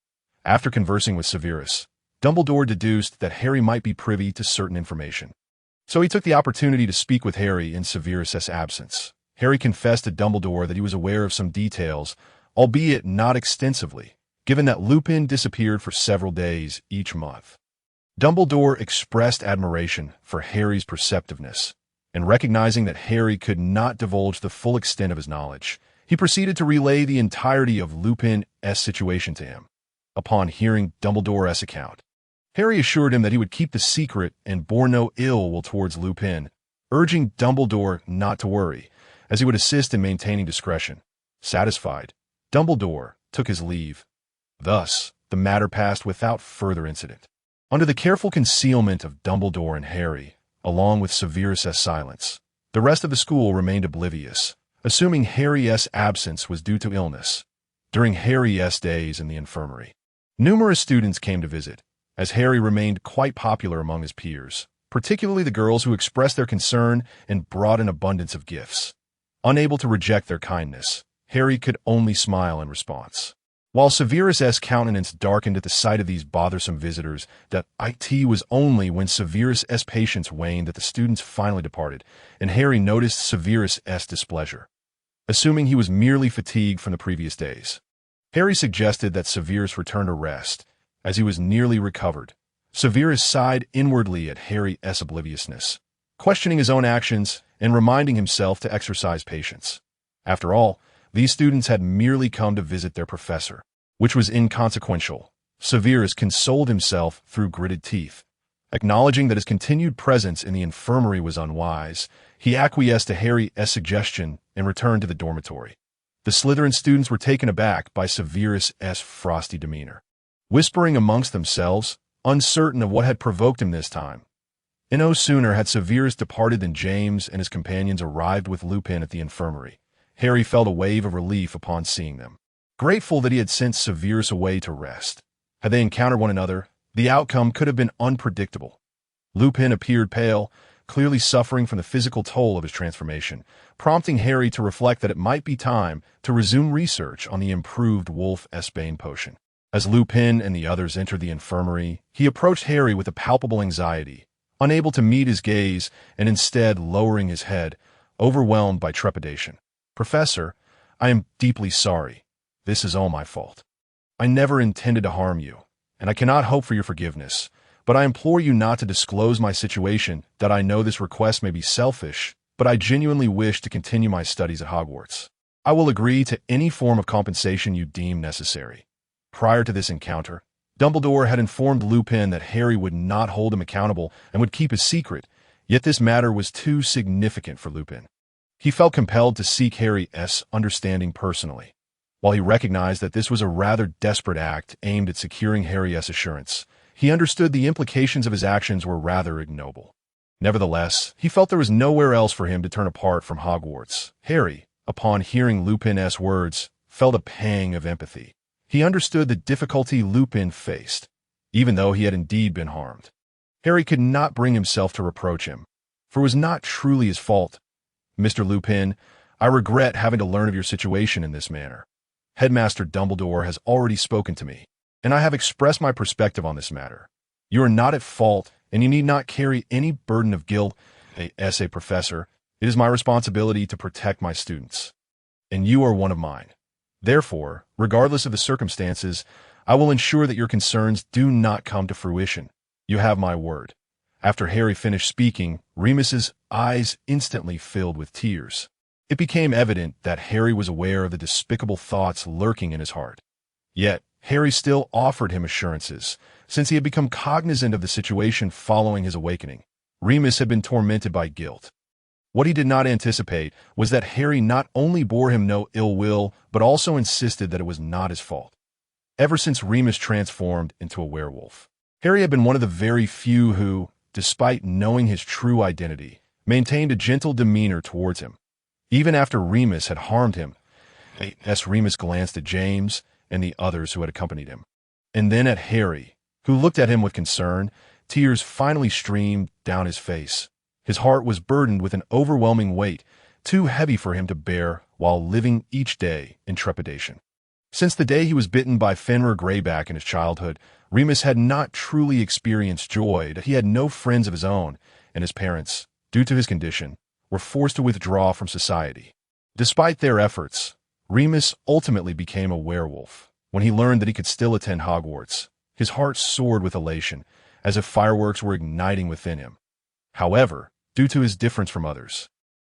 After conversing with Severus, Dumbledore deduced that Harry might be privy to certain information. So he took the opportunity to speak with Harry in Severus' absence. Harry confessed to Dumbledore that he was aware of some details, albeit not extensively, given that Lupin disappeared for several days each month. Dumbledore expressed admiration for Harry's perceptiveness, and recognizing that Harry could not divulge the full extent of his knowledge, he proceeded to relay the entirety of Lupin's situation to him. Upon hearing Dumbledore's account, Harry assured him that he would keep the secret and bore no ill will towards Lupin, urging Dumbledore not to worry, as he would assist in maintaining discretion. Satisfied, Dumbledore took his leave. Thus, the matter passed without further incident. Under the careful concealment of Dumbledore and Harry, along with Severus' silence, the rest of the school remained oblivious, assuming Harry's absence was due to illness. During Harry's days in the infirmary, numerous students came to visit, as Harry remained quite popular among his peers, particularly the girls who expressed their concern and brought an abundance of gifts. Unable to reject their kindness, Harry could only smile in response. While Severus' countenance darkened at the sight of these bothersome visitors, that it was only when Severus' patience waned that the students finally departed, and Harry noticed Severus' displeasure, assuming he was merely fatigued from the previous days. Harry suggested that Severus return to rest, as he was nearly recovered. Severus sighed inwardly at Harry's obliviousness, questioning his own actions and reminding himself to exercise patience. After all, these students had merely come to visit their professor, which was inconsequential. Severus consoled himself through gritted teeth. Acknowledging that his continued presence in the infirmary was unwise, he acquiesced to Harry's suggestion and returned to the dormitory. The Slytherin students were taken aback by Severus's frosty demeanor, whispering amongst themselves, uncertain of what had provoked him this time. And no sooner had Severus departed than James and his companions arrived with Lupin at the infirmary. Harry felt a wave of relief upon seeing them, grateful that he had sent Severus away to rest. Had they encountered one another, the outcome could have been unpredictable. Lupin appeared pale, clearly suffering from the physical toll of his transformation, prompting Harry to reflect that it might be time to resume research on the improved Wolf's Bane potion. As Lupin and the others entered the infirmary, he approached Harry with a palpable anxiety, unable to meet his gaze and instead lowering his head, overwhelmed by trepidation. "Professor, I am deeply sorry. This is all my fault. I never intended to harm you, and I cannot hope for your forgiveness, but I implore you not to disclose my situation, that I know this request may be selfish, but I genuinely wish to continue my studies at Hogwarts. I will agree to any form of compensation you deem necessary." Prior to this encounter, Dumbledore had informed Lupin that Harry would not hold him accountable and would keep his secret, yet this matter was too significant for Lupin. He felt compelled to seek Harry's understanding personally. While he recognized that this was a rather desperate act aimed at securing Harry's assurance, he understood the implications of his actions were rather ignoble. Nevertheless, he felt there was nowhere else for him to turn apart from Hogwarts. Harry, upon hearing Lupin's words, felt a pang of empathy. He understood the difficulty Lupin faced, even though he had indeed been harmed. Harry could not bring himself to reproach him, for it was not truly his fault. "Mr. Lupin, I regret having to learn of your situation in this manner. Headmaster Dumbledore has already spoken to me, and I have expressed my perspective on this matter. You are not at fault, and you need not carry any burden of guilt. As a professor, it is my responsibility to protect my students, and you are one of mine. Therefore, regardless of the circumstances, I will ensure that your concerns do not come to fruition. You have my word." After Harry finished speaking, Remus's eyes instantly filled with tears. It became evident that Harry was aware of the despicable thoughts lurking in his heart. Yet, Harry still offered him assurances, since he had become cognizant of the situation following his awakening. Remus had been tormented by guilt. What he did not anticipate was that Harry not only bore him no ill will, but also insisted that it was not his fault. Ever since Remus transformed into a werewolf, Harry had been one of the very few who, despite knowing his true identity, maintained a gentle demeanor towards him. Even after Remus had harmed him, Remus glanced at James and the others who had accompanied him, and then at Harry, who looked at him with concern. Tears finally streamed down his face. His heart was burdened with an overwhelming weight, too heavy for him to bear while living each day in trepidation. Since the day he was bitten by Fenrir Greyback in his childhood, Remus had not truly experienced joy. That he had no friends of his own, and his parents, due to his condition, were forced to withdraw from society. Despite their efforts, Remus ultimately became a werewolf. When he learned that he could still attend Hogwarts, his heart soared with elation, as if fireworks were igniting within him. However, due to his difference from others,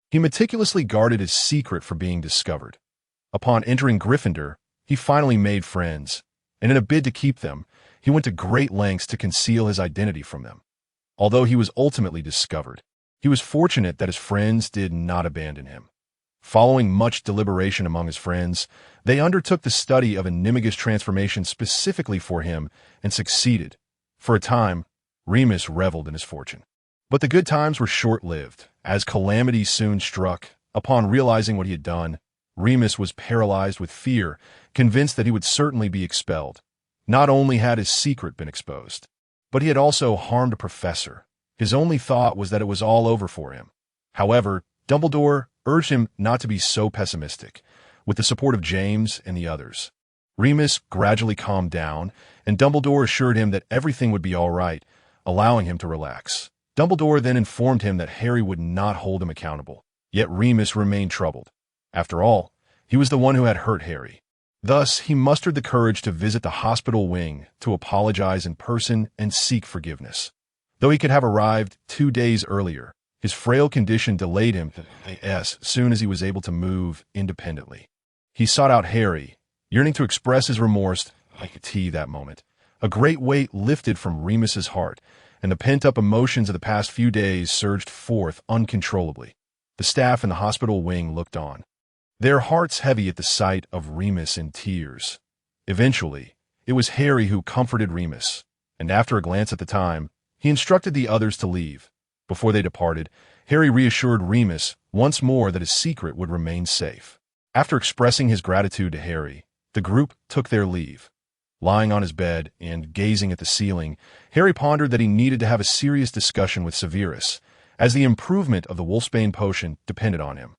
he meticulously guarded his secret from being discovered. Upon entering Gryffindor, he finally made friends, and in a bid to keep them, he went to great lengths to conceal his identity from them. Although he was ultimately discovered, he was fortunate that his friends did not abandon him. Following much deliberation among his friends, they undertook the study of Animagus transformation specifically for him and succeeded. For a time, Remus reveled in his fortune. But the good times were short-lived, as calamity soon struck. Upon realizing what he had done, Remus was paralyzed with fear, convinced that he would certainly be expelled. Not only had his secret been exposed, but he had also harmed a professor. His only thought was that it was all over for him. However, Dumbledore urged him not to be so pessimistic. With the support of James and the others, Remus gradually calmed down, and Dumbledore assured him that everything would be all right, allowing him to relax. Dumbledore then informed him that Harry would not hold him accountable, yet Remus remained troubled. After all, he was the one who had hurt Harry. Thus, he mustered the courage to visit the hospital wing to apologize in person and seek forgiveness. Though he could have arrived 2 days earlier, his frail condition delayed him as soon as he was able to move independently. He sought out Harry, yearning to express his remorse like a tea that moment. A great weight lifted from Remus's heart, and the pent-up emotions of the past few days surged forth uncontrollably. The staff in the hospital wing looked on, their hearts heavy at the sight of Remus in tears. Eventually, it was Harry who comforted Remus, and after a glance at the time, he instructed the others to leave. Before they departed, Harry reassured Remus once more that his secret would remain safe. After expressing his gratitude to Harry, the group took their leave. Lying on his bed and gazing at the ceiling, Harry pondered that he needed to have a serious discussion with Severus, as the improvement of the wolfsbane potion depended on him.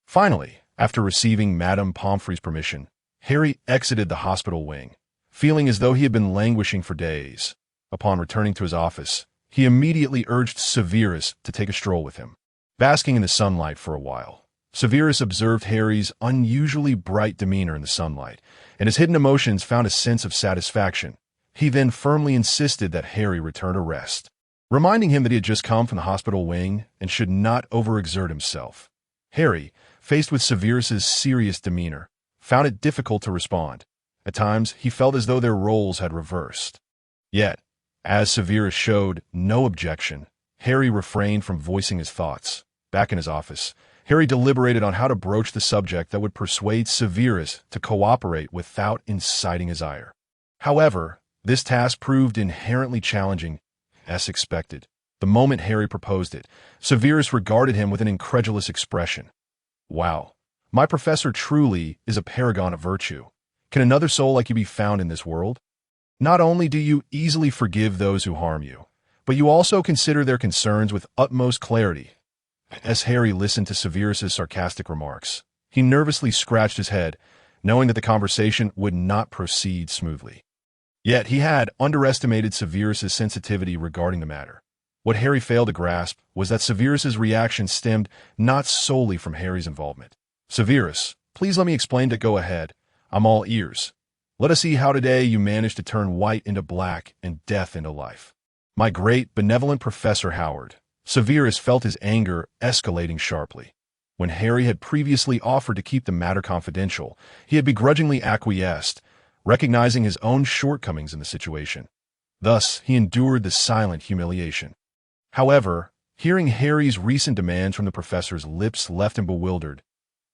Finally, after receiving Madame Pomfrey's permission, Harry exited the hospital wing, feeling as though he had been languishing for days. Upon returning to his office, he immediately urged Severus to take a stroll with him. Basking in the sunlight for a while, Severus observed Harry's unusually bright demeanor in the sunlight, and his hidden emotions found a sense of satisfaction. He then firmly insisted that Harry return to rest, reminding him that he had just come from the hospital wing and should not overexert himself. Harry, faced with Severus's serious demeanor, found it difficult to respond. At times, he felt as though their roles had reversed. Yet, as Severus showed no objection, Harry refrained from voicing his thoughts. Back in his office, Harry deliberated on how to broach the subject that would persuade Severus to cooperate without inciting his ire. However, this task proved inherently challenging, as expected. The moment Harry proposed it, Severus regarded him with an incredulous expression. "Wow, my professor truly is a paragon of virtue. Can another soul like you be found in this world? Not only do you easily forgive those who harm you, but you also consider their concerns with utmost clarity." As Harry listened to Severus's sarcastic remarks, he nervously scratched his head, knowing that the conversation would not proceed smoothly. Yet he had underestimated Severus's sensitivity regarding the matter. What Harry failed to grasp was that Severus's reaction stemmed not solely from Harry's involvement. "Severus, please let me explain to go ahead. I'm all ears. Let us see how today you managed to turn white into black and death into life." "My great, benevolent Professor Howard." Severus felt his anger escalating sharply. When Harry had previously offered to keep the matter confidential, he had begrudgingly acquiesced, recognizing his own shortcomings in the situation. Thus, he endured the silent humiliation. However, hearing Harry's recent demands from the professor's lips left him bewildered.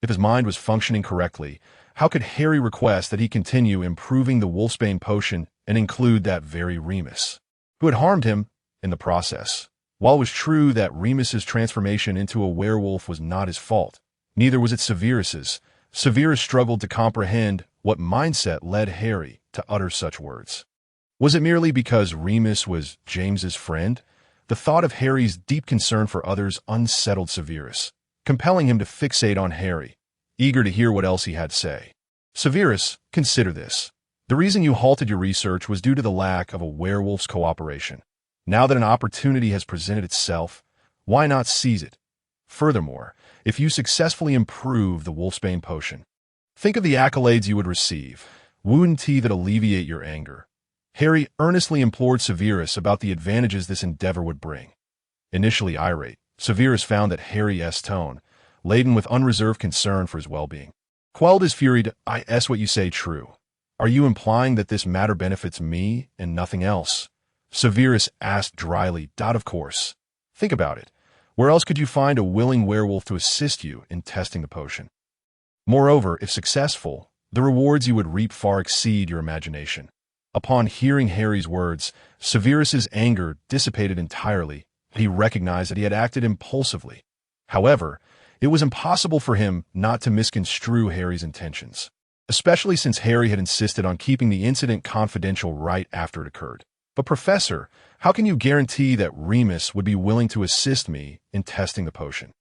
If his mind was functioning correctly, how could Harry request that he continue improving the wolfsbane potion and include that very Remus, who had harmed him in the process? While it was true that Remus's transformation into a werewolf was not his fault, neither was it Severus's. Severus struggled to comprehend what mindset led Harry to utter such words. Was it merely because Remus was James's friend? The thought of Harry's deep concern for others unsettled Severus, compelling him to fixate on Harry, eager to hear what else he had to say. "Severus, consider this. The reason you halted your research was due to the lack of a werewolf's cooperation. Now that an opportunity has presented itself, why not seize it? Furthermore, if you successfully improve the wolfsbane potion, think of the accolades you would receive. Wouldn't that alleviate your anger?" Harry earnestly implored Severus about the advantages this endeavor would bring. Initially irate, Severus found that Harry's tone, laden with unreserved concern for his well-being, quelled his fury to, "Is what you say true? Are you implying that this matter benefits me and nothing else?" Severus asked dryly. "Of course. Think about it. Where else could you find a willing werewolf to assist you in testing the potion? Moreover, if successful, the rewards you would reap far exceed your imagination." Upon hearing Harry's words, Severus's anger dissipated entirely. He recognized that he had acted impulsively. However, it was impossible for him not to misconstrue Harry's intentions, especially since Harry had insisted on keeping the incident confidential right after it occurred. "But Professor, how can you guarantee that Remus would be willing to assist me in testing the potion?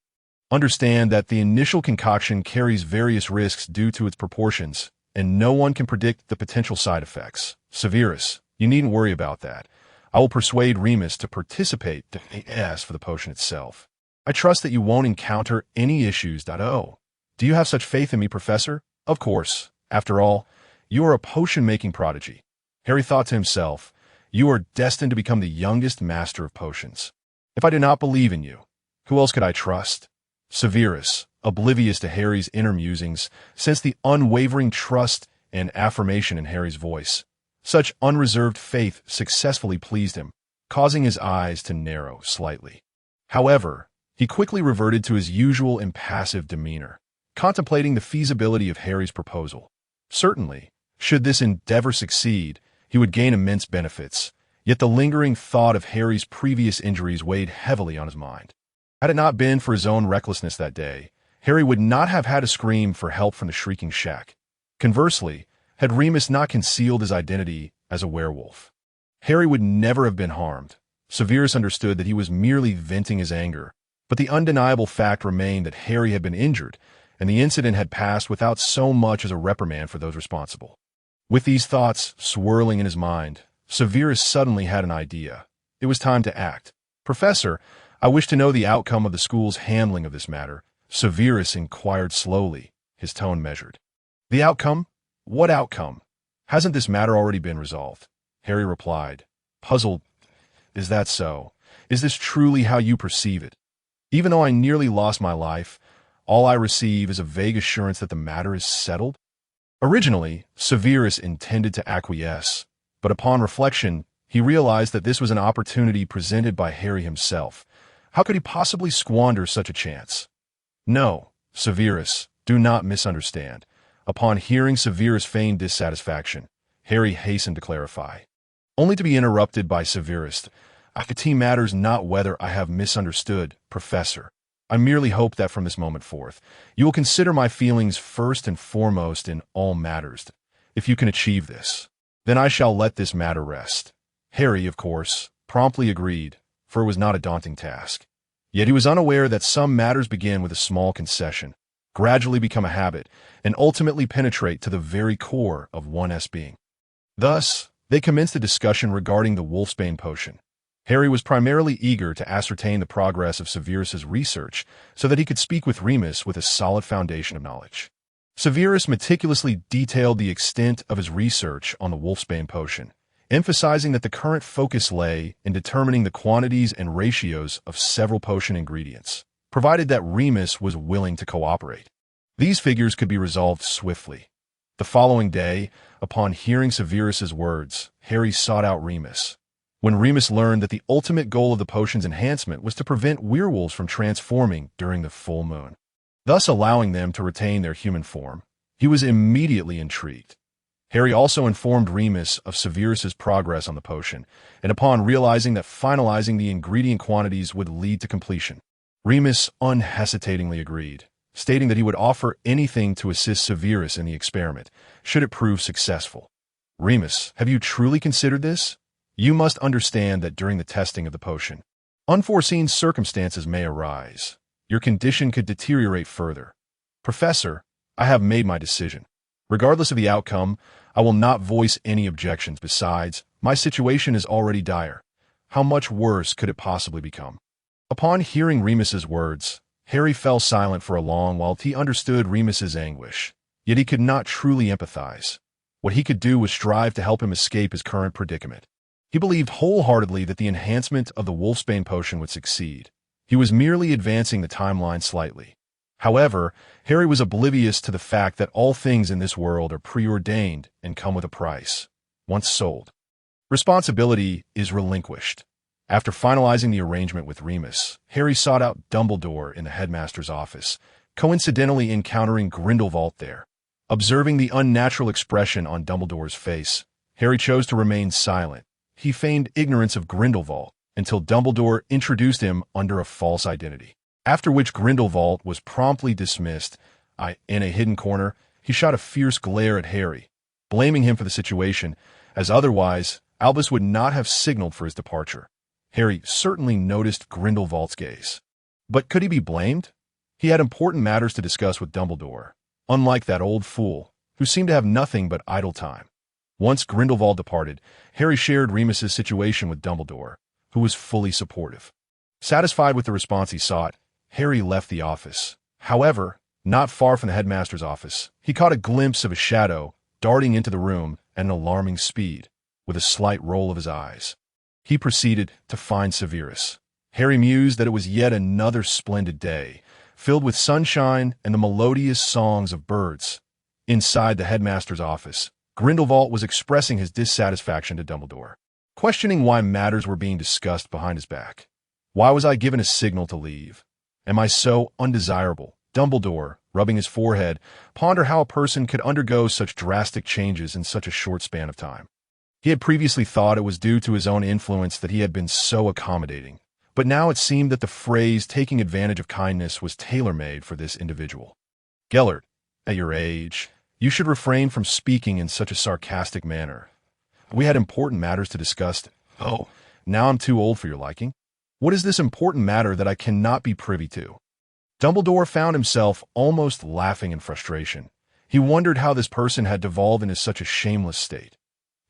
Understand that the initial concoction carries various risks due to its proportions, and no one can predict the potential side effects. Severus, you needn't worry about that. I will persuade Remus to participate for the potion itself. I trust that you won't encounter any issues. Do you have such faith in me, Professor?" "Of course. After all, You are a potion-making prodigy. Harry thought to himself, you are destined to become the youngest master of potions. If I do not believe in you, who else could I trust? Severus, oblivious to Harry's inner musings, sensed the unwavering trust and affirmation in Harry's voice. Such unreserved faith successfully pleased him, causing his eyes to narrow slightly. However, he quickly reverted to his usual impassive demeanor, contemplating the feasibility of Harry's proposal. Certainly, should this endeavor succeed, he would gain immense benefits, yet the lingering thought of Harry's previous injuries weighed heavily on his mind. Had it not been for his own recklessness that day, Harry would not have had to scream for help from the shrieking shack. Conversely, had Remus not concealed his identity as a werewolf, Harry would never have been harmed. Severus understood that he was merely venting his anger, but the undeniable fact remained that Harry had been injured, and the incident had passed without so much as a reprimand for those responsible. With these thoughts swirling in his mind, Severus suddenly had an idea. It was time to act. "Professor, I wish to know the outcome of the school's handling of this matter," Severus inquired slowly, his tone measured. "The outcome? What outcome? Hasn't this matter already been resolved?" Harry replied, puzzled. "Is that so? Is this truly how you perceive it? Even though I nearly lost my life, all I receive is a vague assurance that the matter is settled?" Originally, Severus intended to acquiesce, but upon reflection, he realized that this was an opportunity presented by Harry himself. How could he possibly squander such a chance? "No, Severus, do not misunderstand." Upon hearing Severus' feigned dissatisfaction, Harry hastened to clarify, only to be interrupted by Severus. "It matters not whether I have misunderstood, Professor. I merely hope that from this moment forth, you will consider my feelings first and foremost in all matters. If you can achieve this, then I shall let this matter rest." Harry, of course, promptly agreed, for it was not a daunting task. Yet he was unaware that some matters begin with a small concession, gradually become a habit, and ultimately penetrate to the very core of one's being. Thus, they commenced a discussion regarding the wolfsbane potion. Harry was primarily eager to ascertain the progress of Severus's research so that he could speak with Remus with a solid foundation of knowledge. Severus meticulously detailed the extent of his research on the wolfsbane potion, emphasizing that the current focus lay in determining the quantities and ratios of several potion ingredients, provided that Remus was willing to cooperate. These figures could be resolved swiftly. The following day, upon hearing Severus's words, Harry sought out Remus. When Remus learned that the ultimate goal of the potion's enhancement was to prevent werewolves from transforming during the full moon, thus allowing them to retain their human form, he was immediately intrigued. Harry also informed Remus of Severus's progress on the potion, and upon realizing that finalizing the ingredient quantities would lead to completion, Remus unhesitatingly agreed, stating that he would offer anything to assist Severus in the experiment, should it prove successful. "Remus, have you truly considered this? You must understand that during the testing of the potion, unforeseen circumstances may arise. Your condition could deteriorate further. Professor, I have made my decision. Regardless of the outcome, I will not voice any objections. Besides, my situation is already dire. How much worse could it possibly become?" Upon hearing Remus's words, Harry fell silent for a long while. He understood Remus's anguish, yet he could not truly empathize. What he could do was strive to help him escape his current predicament. He believed wholeheartedly that the enhancement of the wolfsbane potion would succeed. He was merely advancing the timeline slightly. However, Harry was oblivious to the fact that all things in this world are preordained and come with a price. Once sold, responsibility is relinquished. After finalizing the arrangement with Remus, Harry sought out Dumbledore in the headmaster's office, coincidentally encountering Grindelwald there. Observing the unnatural expression on Dumbledore's face, Harry chose to remain silent. He feigned ignorance of Grindelwald until Dumbledore introduced him under a false identity, after which Grindelwald was promptly dismissed. In a hidden corner, he shot a fierce glare at Harry, blaming him for the situation, as otherwise Albus would not have signaled for his departure. Harry certainly noticed Grindelwald's gaze. But could he be blamed? He had important matters to discuss with Dumbledore, unlike that old fool, who seemed to have nothing but idle time. Once Grindelwald departed, Harry shared Remus's situation with Dumbledore, who was fully supportive. Satisfied with the response he sought, Harry left the office. However, not far from the headmaster's office, he caught a glimpse of a shadow darting into the room at an alarming speed, with a slight roll of his eyes. He proceeded to find Severus. Harry mused that it was yet another splendid day, filled with sunshine and the melodious songs of birds. Inside the headmaster's office, Grindelwald was expressing his dissatisfaction to Dumbledore, questioning why matters were being discussed behind his back. Why was I given a signal to leave? Am I so undesirable? Dumbledore, rubbing his forehead, pondered how a person could undergo such drastic changes in such a short span of time. He had previously thought it was due to his own influence that he had been so accommodating, but now it seemed that the phrase taking advantage of kindness was tailor-made for this individual. Gellert, at your age, you should refrain from speaking in such a sarcastic manner. We had important matters to discuss. Oh, now I'm too old for your liking? What is this important matter that I cannot be privy to? Dumbledore found himself almost laughing in frustration. He wondered how this person had devolved into such a shameless state.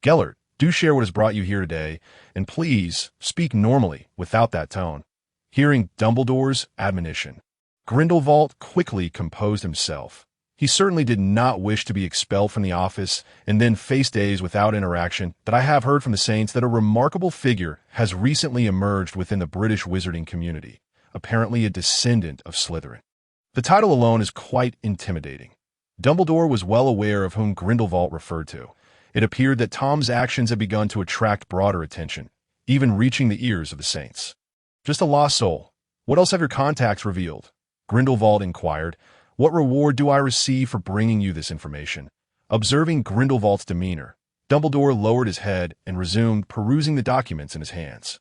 Gellert, do share what has brought you here today, and please speak normally without that tone. Hearing Dumbledore's admonition, Grindelwald quickly composed himself. He certainly did not wish to be expelled from the office and then face days without interaction. But I have heard from the Saints that a remarkable figure has recently emerged within the British wizarding community, apparently a descendant of Slytherin. The title alone is quite intimidating. Dumbledore was well aware of whom Grindelwald referred to. It appeared that Tom's actions had begun to attract broader attention, even reaching the ears of the Saints. Just a lost soul. What else have your contacts revealed? Grindelwald inquired. What reward do I receive for bringing you this information? Observing Grindelwald's demeanor, Dumbledore lowered his head and resumed perusing the documents in his hands.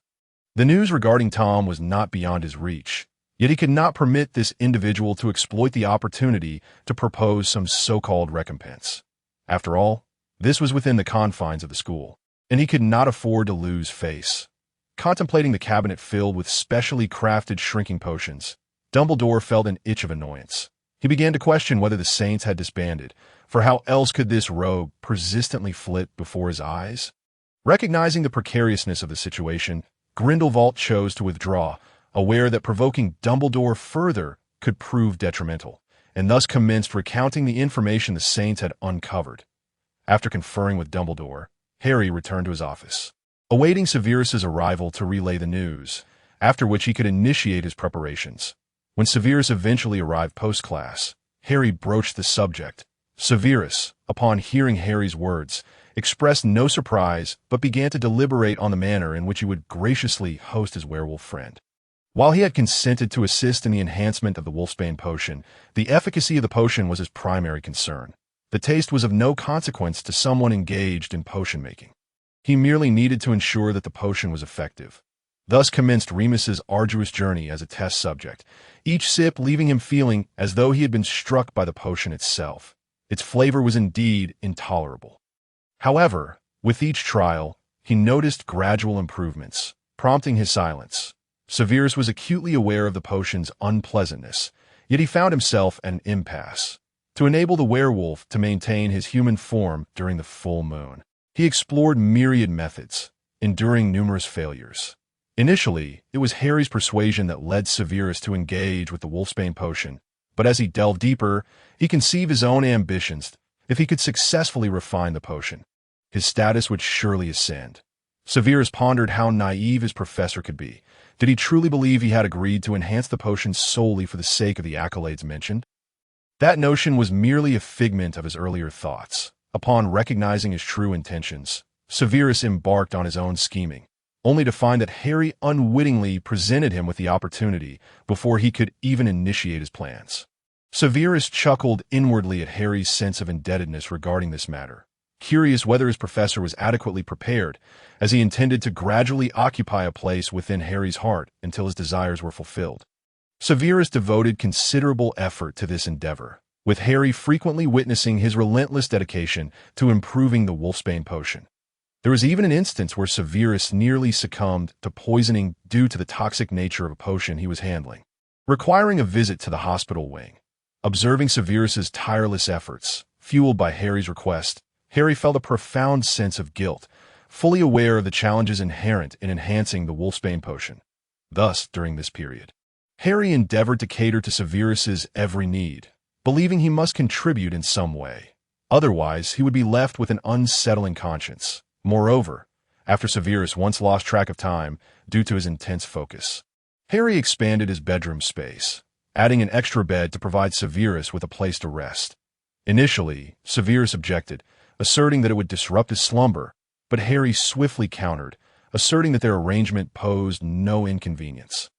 The news regarding Tom was not beyond his reach, yet he could not permit this individual to exploit the opportunity to propose some so-called recompense. After all, this was within the confines of the school, and he could not afford to lose face. Contemplating the cabinet filled with specially crafted shrinking potions, Dumbledore felt an itch of annoyance. He began to question whether the Saints had disbanded, for how else could this rogue persistently flit before his eyes? Recognizing the precariousness of the situation, Grindelwald chose to withdraw, aware that provoking Dumbledore further could prove detrimental, and thus commenced recounting the information the Saints had uncovered. After conferring with Dumbledore, Harry returned to his office, awaiting Severus's arrival to relay the news, after which he could initiate his preparations. When Severus eventually arrived post-class, Harry broached the subject. Severus, upon hearing Harry's words, expressed no surprise but began to deliberate on the manner in which he would graciously host his werewolf friend. While he had consented to assist in the enhancement of the wolfsbane potion, the efficacy of the potion was his primary concern. The taste was of no consequence to someone engaged in potion-making. He merely needed to ensure that the potion was effective. Thus commenced Remus's arduous journey as a test subject, each sip leaving him feeling as though he had been struck by the potion itself. Its flavor was indeed intolerable. However, with each trial, he noticed gradual improvements, prompting his silence. Severus was acutely aware of the potion's unpleasantness, yet he found himself at an impasse. To enable the werewolf to maintain his human form during the full moon, he explored myriad methods, enduring numerous failures. Initially, it was Harry's persuasion that led Severus to engage with the wolfsbane potion, but as he delved deeper, he conceived his own ambitions. If he could successfully refine the potion, his status would surely ascend. Severus pondered how naive his professor could be. Did he truly believe he had agreed to enhance the potion solely for the sake of the accolades mentioned? That notion was merely a figment of his earlier thoughts. Upon recognizing his true intentions, Severus embarked on his own scheming, only to find that Harry unwittingly presented him with the opportunity before he could even initiate his plans. Severus chuckled inwardly at Harry's sense of indebtedness regarding this matter, curious whether his professor was adequately prepared, as he intended to gradually occupy a place within Harry's heart until his desires were fulfilled. Severus devoted considerable effort to this endeavor, with Harry frequently witnessing his relentless dedication to improving the wolfsbane potion. There was even an instance where Severus nearly succumbed to poisoning due to the toxic nature of a potion he was handling, requiring a visit to the hospital wing. Observing Severus's tireless efforts, fueled by Harry's request, Harry felt a profound sense of guilt, fully aware of the challenges inherent in enhancing the wolfsbane potion. Thus, during this period, Harry endeavored to cater to Severus's every need, believing he must contribute in some way. Otherwise, he would be left with an unsettling conscience. Moreover, after Severus once lost track of time due to his intense focus, Harry expanded his bedroom space, adding an extra bed to provide Severus with a place to rest. Initially, Severus objected, asserting that it would disrupt his slumber, but Harry swiftly countered, asserting that their arrangement posed no inconvenience.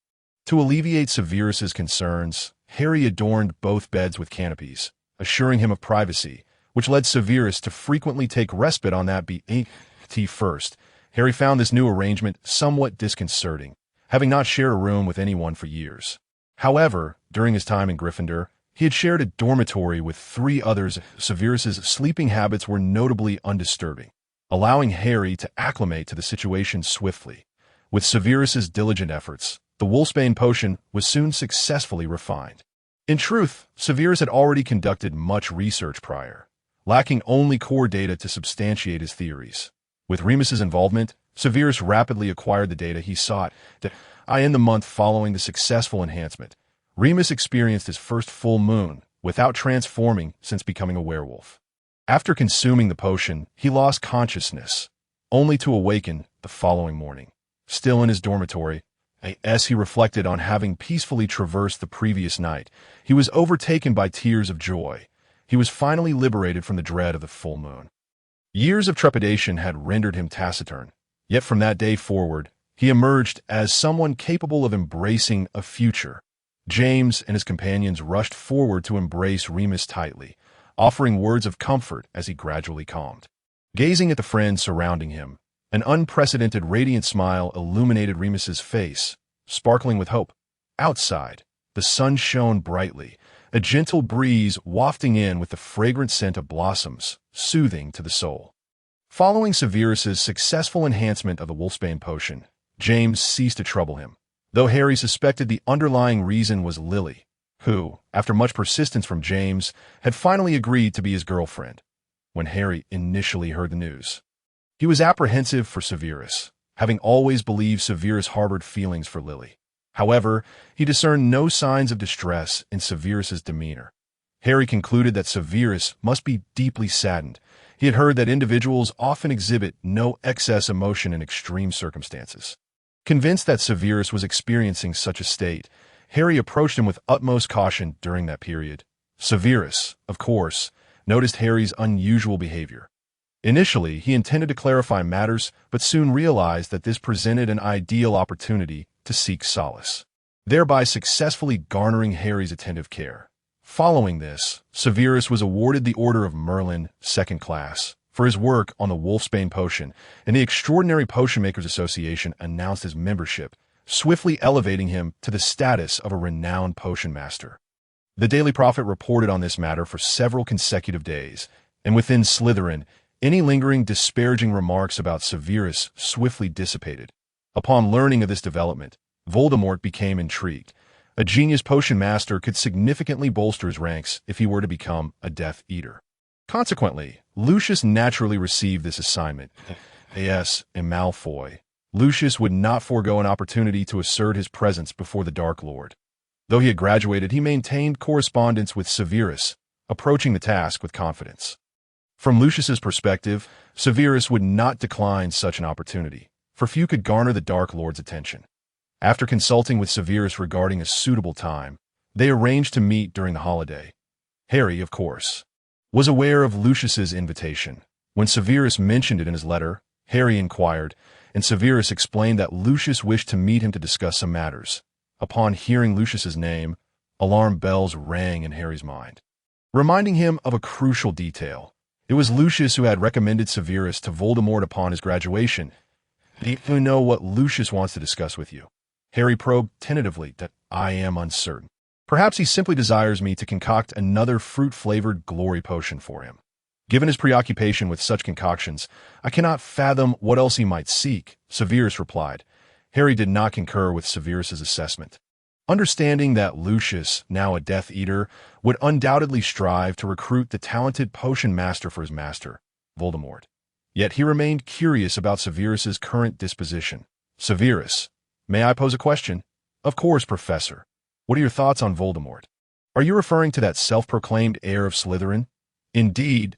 To alleviate Severus's concerns, Harry adorned both beds with canopies, assuring him of privacy, which led Severus to frequently take respite on that first. Harry found this new arrangement somewhat disconcerting, having not shared a room with anyone for years. However, during his time in Gryffindor, he had shared a dormitory with 3 others. Severus's sleeping habits were notably undisturbing, allowing Harry to acclimate to the situation swiftly. With Severus's diligent efforts, the Wolfsbane potion was soon successfully refined. In truth, Severus had already conducted much research prior, lacking only core data to substantiate his theories. With Remus's involvement, Severus rapidly acquired the data he sought. In the month following the successful enhancement, Remus experienced his first full moon without transforming since becoming a werewolf. After consuming the potion, he lost consciousness, only to awaken the following morning. Still in his dormitory, as he reflected on having peacefully traversed the previous night, he was overtaken by tears of joy. He was finally liberated from the dread of the full moon. Years of trepidation had rendered him taciturn, yet from that day forward, he emerged as someone capable of embracing a future. James and his companions rushed forward to embrace Remus tightly, offering words of comfort as he gradually calmed. Gazing at the friends surrounding him, an unprecedented radiant smile illuminated Remus's face, sparkling with hope. Outside, the sun shone brightly, a gentle breeze wafting in with the fragrant scent of blossoms, soothing to the soul. Following Severus's successful enhancement of the Wolfsbane potion, James ceased to trouble him, though Harry suspected the underlying reason was Lily, who, after much persistence from James, had finally agreed to be his girlfriend. When Harry initially heard the news, he was apprehensive for Severus, having always believed Severus harbored feelings for Lily. However, he discerned no signs of distress in Severus's demeanor. Harry concluded that Severus must be deeply saddened. He had heard that individuals often exhibit no excess emotion in extreme circumstances. Convinced that Severus was experiencing such a state, Harry approached him with utmost caution during that period. Severus, of course, noticed Harry's unusual behavior. Initially, he intended to clarify matters, but soon realized that this presented an ideal opportunity to seek solace, thereby successfully garnering Harry's attentive care. Following this, Severus was awarded the Order of Merlin, 2nd class, for his work on the Wolfsbane potion, and the Extraordinary Potion Makers Association announced his membership, swiftly elevating him to the status of a renowned potion master. The Daily Prophet reported on this matter for several consecutive days, and within Slytherin, any lingering disparaging remarks about Severus swiftly dissipated. Upon learning of this development, Voldemort became intrigued. A genius potion master could significantly bolster his ranks if he were to become a Death Eater. Consequently, Lucius naturally received this assignment. A.S. and Malfoy. Lucius would not forego an opportunity to assert his presence before the Dark Lord. Though he had graduated, he maintained correspondence with Severus, approaching the task with confidence. From Lucius's perspective, Severus would not decline such an opportunity, for few could garner the Dark Lord's attention. After consulting with Severus regarding a suitable time, they arranged to meet during the holiday. Harry, of course, was aware of Lucius's invitation. When Severus mentioned it in his letter, Harry inquired, and Severus explained that Lucius wished to meet him to discuss some matters. Upon hearing Lucius's name, alarm bells rang in Harry's mind, reminding him of a crucial detail. It was Lucius who had recommended Severus to Voldemort upon his graduation. Do you know what Lucius wants to discuss with you? Harry probed tentatively. That I am uncertain. Perhaps he simply desires me to concoct another fruit-flavored glory potion for him. Given his preoccupation with such concoctions, I cannot fathom what else he might seek, Severus replied. Harry did not concur with Severus's assessment. Understanding that Lucius, now a Death Eater, would undoubtedly strive to recruit the talented potion master for his master, Voldemort. Yet he remained curious about Severus's current disposition. Severus, may I pose a question? Of course, Professor. What are your thoughts on Voldemort? Are you referring to that self-proclaimed heir of Slytherin? Indeed,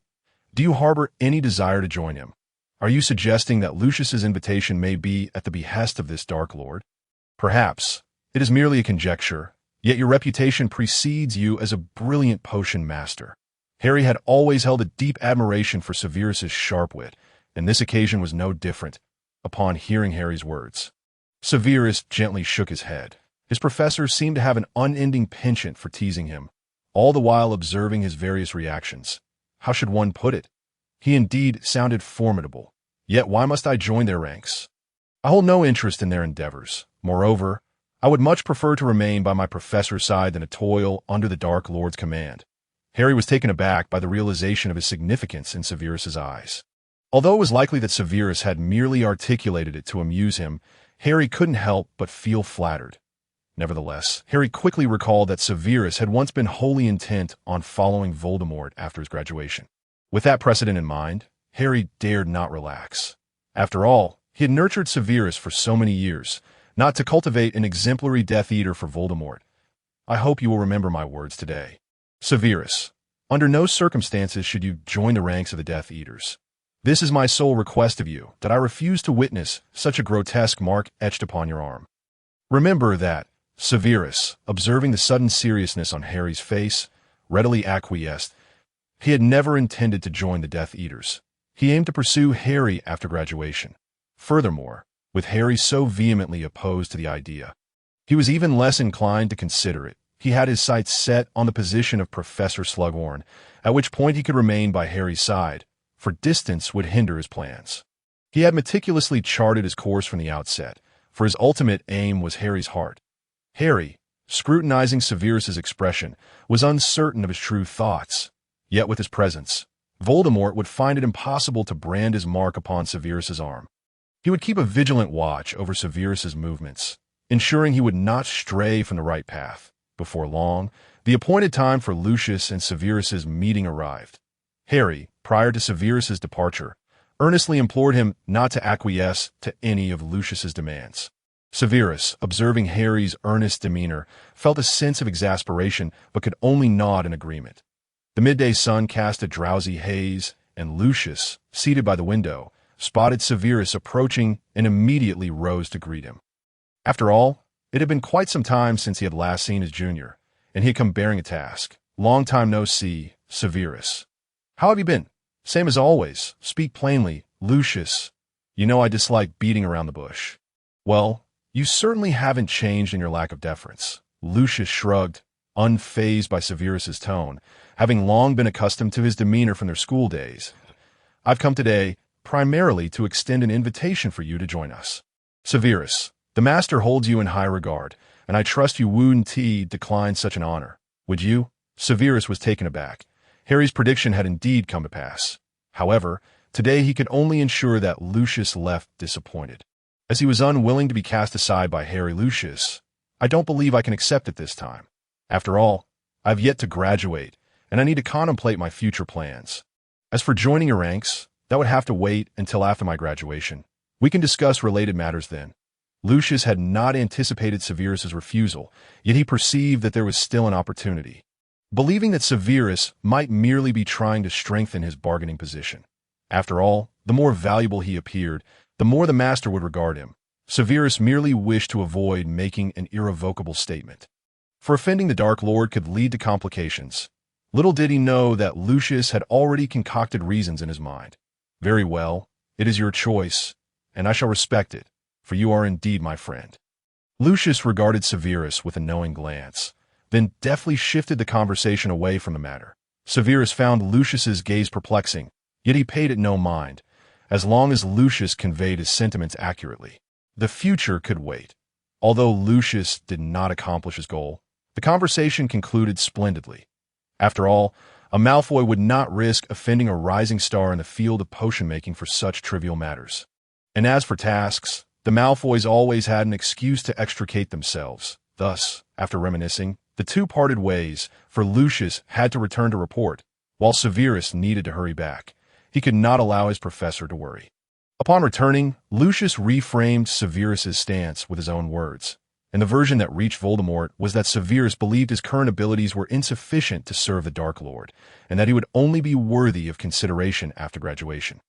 Do you harbor any desire to join him? Are you suggesting that Lucius's invitation may be at the behest of this Dark Lord? Perhaps. It is merely a conjecture, yet your reputation precedes you as a brilliant potion master. Harry had always held a deep admiration for Severus's sharp wit, and this occasion was no different upon hearing Harry's words. Severus gently shook his head. His professor seemed to have an unending penchant for teasing him, all the while observing his various reactions. How should one put it? He indeed sounded formidable. Yet why must I join their ranks? I hold no interest in their endeavors. Moreover, I would much prefer to remain by my professor's side than to toil under the Dark Lord's command. Harry was taken aback by the realization of his significance in Severus's eyes. Although it was likely that Severus had merely articulated it to amuse him, Harry couldn't help but feel flattered. Nevertheless, Harry quickly recalled that Severus had once been wholly intent on following Voldemort after his graduation. With that precedent in mind, Harry dared not relax. After all, he had nurtured Severus for so many years, not to cultivate an exemplary Death Eater for Voldemort. I hope you will remember my words today. Severus, under no circumstances should you join the ranks of the Death Eaters. This is my sole request of you, that I refuse to witness such a grotesque mark etched upon your arm. Remember that. Severus, observing the sudden seriousness on Harry's face, readily acquiesced. He had never intended to join the Death Eaters. He aimed to pursue Harry after graduation. Furthermore, with Harry so vehemently opposed to the idea, he was even less inclined to consider it. He had his sights set on the position of Professor Slughorn, at which point he could remain by Harry's side, for distance would hinder his plans. He had meticulously charted his course from the outset, for his ultimate aim was Harry's heart. Harry, scrutinizing Severus's expression, was uncertain of his true thoughts. Yet with his presence, Voldemort would find it impossible to brand his mark upon Severus's arm. He would keep a vigilant watch over Severus's movements, ensuring he would not stray from the right path. Before long, the appointed time for Lucius and Severus's meeting arrived. Harry, prior to Severus's departure, earnestly implored him not to acquiesce to any of Lucius's demands. Severus, observing Harry's earnest demeanor, felt a sense of exasperation but could only nod in agreement. The midday sun cast a drowsy haze, and Lucius, seated by the window, spotted Severus approaching and immediately rose to greet him. After all, it had been quite some time since he had last seen his junior, and he had come bearing a task. Long time no see, Severus. How have you been? Same as always. Speak plainly, Lucius. You know I dislike beating around the bush. Well, you certainly haven't changed in your lack of deference. Lucius shrugged, unfazed by Severus's tone, having long been accustomed to his demeanor from their school days. I've come today primarily to extend an invitation for you to join us. Severus, the master holds you in high regard, and I trust you wouldn't decline such an honor. Would you? Severus was taken aback. Harry's prediction had indeed come to pass. However, today he could only ensure that Lucius left disappointed. As he was unwilling to be cast aside by Harry. Lucius, I don't believe I can accept it this time. After all, I've yet to graduate, and I need to contemplate my future plans. As for joining your ranks, that would have to wait until after my graduation. We can discuss related matters then. Lucius had not anticipated Severus's refusal, yet he perceived that there was still an opportunity. Believing that Severus might merely be trying to strengthen his bargaining position. After all, the more valuable he appeared, the more the master would regard him. Severus merely wished to avoid making an irrevocable statement. For offending the Dark Lord could lead to complications. Little did he know that Lucius had already concocted reasons in his mind. Very well, it is your choice, and I shall respect it, for you are indeed my friend. Lucius regarded Severus with a knowing glance, then deftly shifted the conversation away from the matter. Severus found Lucius's gaze perplexing, yet he paid it no mind, as long as Lucius conveyed his sentiments accurately. The future could wait. Although Lucius did not accomplish his goal, the conversation concluded splendidly. After all, a Malfoy would not risk offending a rising star in the field of potion-making for such trivial matters. And as for tasks, the Malfoys always had an excuse to extricate themselves. Thus, after reminiscing, the two parted ways, for Lucius had to return to report, while Severus needed to hurry back. He could not allow his professor to worry. Upon returning, Lucius reframed Severus's stance with his own words. and the version that reached Voldemort was that Severus believed his current abilities were insufficient to serve the Dark Lord, and that he would only be worthy of consideration after graduation.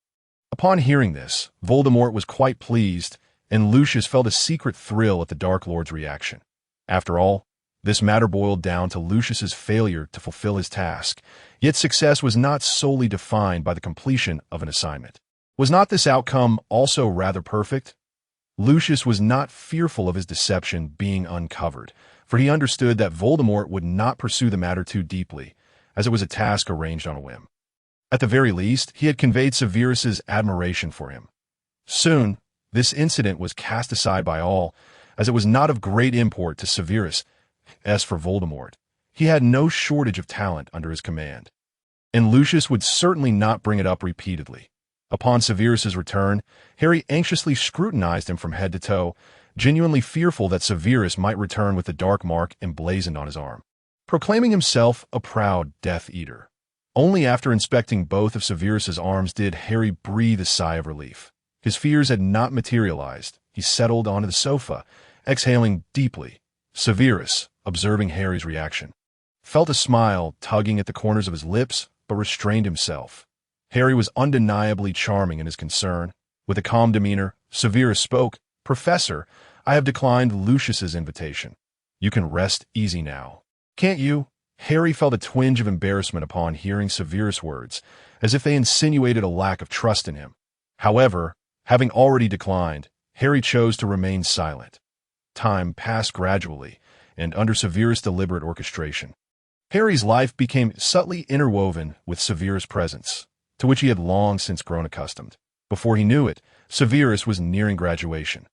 Upon hearing this, Voldemort was quite pleased, and Lucius felt a secret thrill at the Dark Lord's reaction. After all, this matter boiled down to Lucius's failure to fulfill his task, yet success was not solely defined by the completion of an assignment. Was not this outcome also rather perfect? Lucius was not fearful of his deception being uncovered, for he understood that Voldemort would not pursue the matter too deeply, as it was a task arranged on a whim. At the very least, he had conveyed Severus's admiration for him. Soon, this incident was cast aside by all, as it was not of great import to Severus. As for Voldemort, he had no shortage of talent under his command, and Lucius would certainly not bring it up repeatedly. Upon Severus's return, Harry anxiously scrutinized him from head to toe, genuinely fearful that Severus might return with the dark mark emblazoned on his arm. Proclaiming himself a proud Death Eater, only after inspecting both of Severus's arms did Harry breathe a sigh of relief. His fears had not materialized. He settled onto the sofa, exhaling deeply. Severus, observing Harry's reaction, felt a smile tugging at the corners of his lips, but restrained himself. Harry was undeniably charming in his concern. With a calm demeanor, Severus spoke, "Professor, I have declined Lucius's invitation. You can rest easy now. Can't you?" Harry felt a twinge of embarrassment upon hearing Severus' words, as if they insinuated a lack of trust in him. However, having already declined, Harry chose to remain silent. Time passed gradually, and under Severus' deliberate orchestration, Harry's life became subtly interwoven with Severus' presence, to which he had long since grown accustomed. Before he knew it, Severus was nearing graduation.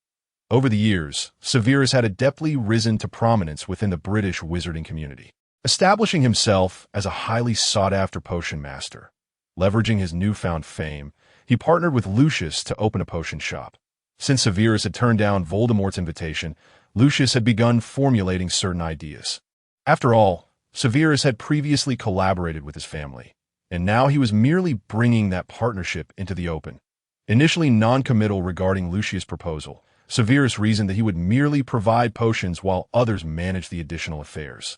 Over the years, Severus had adeptly risen to prominence within the British wizarding community, establishing himself as a highly sought-after potion master. Leveraging his newfound fame, he partnered with Lucius to open a potion shop. Since Severus had turned down Voldemort's invitation, Lucius had begun formulating certain ideas. After all, Severus had previously collaborated with his family, and now he was merely bringing that partnership into the open. Initially non-committal regarding Lucius' proposal, Severus reasoned that he would merely provide potions while others managed the additional affairs.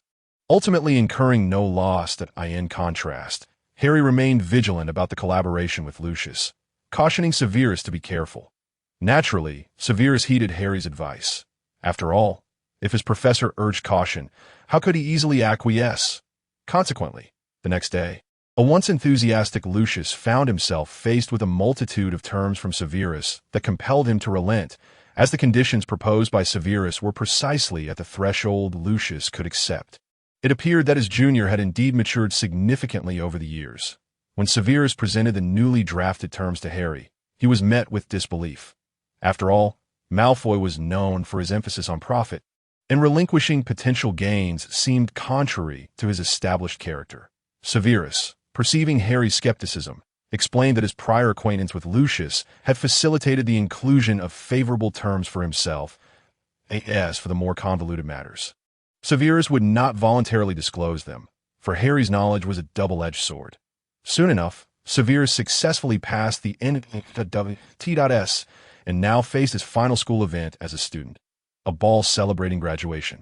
Ultimately incurring no loss that in contrast, Harry remained vigilant about the collaboration with Lucius, cautioning Severus to be careful. Naturally, Severus heeded Harry's advice. After all, if his professor urged caution, how could he easily acquiesce? Consequently, the next day, a once enthusiastic Lucius found himself faced with a multitude of terms from Severus that compelled him to relent, as the conditions proposed by Severus were precisely at the threshold Lucius could accept. It appeared that his junior had indeed matured significantly over the years. When Severus presented the newly drafted terms to Harry, he was met with disbelief. After all, Malfoy was known for his emphasis on profit, and relinquishing potential gains seemed contrary to his established character. Severus, perceiving Harry's skepticism, explained that his prior acquaintance with Lucius had facilitated the inclusion of favorable terms for himself, as for the more convoluted matters. Severus would not voluntarily disclose them, for Harry's knowledge was a double-edged sword. Soon enough, Severus successfully passed the T.S. and now faced his final school event as a student, a ball celebrating graduation.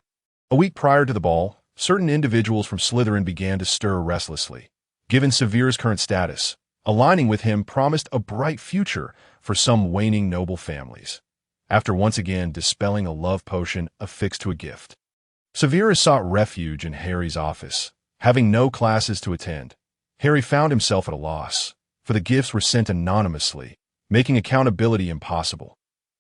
A week prior to the ball, certain individuals from Slytherin began to stir restlessly. Given Severus' current status, aligning with him promised a bright future for some waning noble families. After once again dispelling a love potion affixed to a gift, Severus sought refuge in Harry's office. Having no classes to attend, Harry found himself at a loss, for the gifts were sent anonymously, making accountability impossible,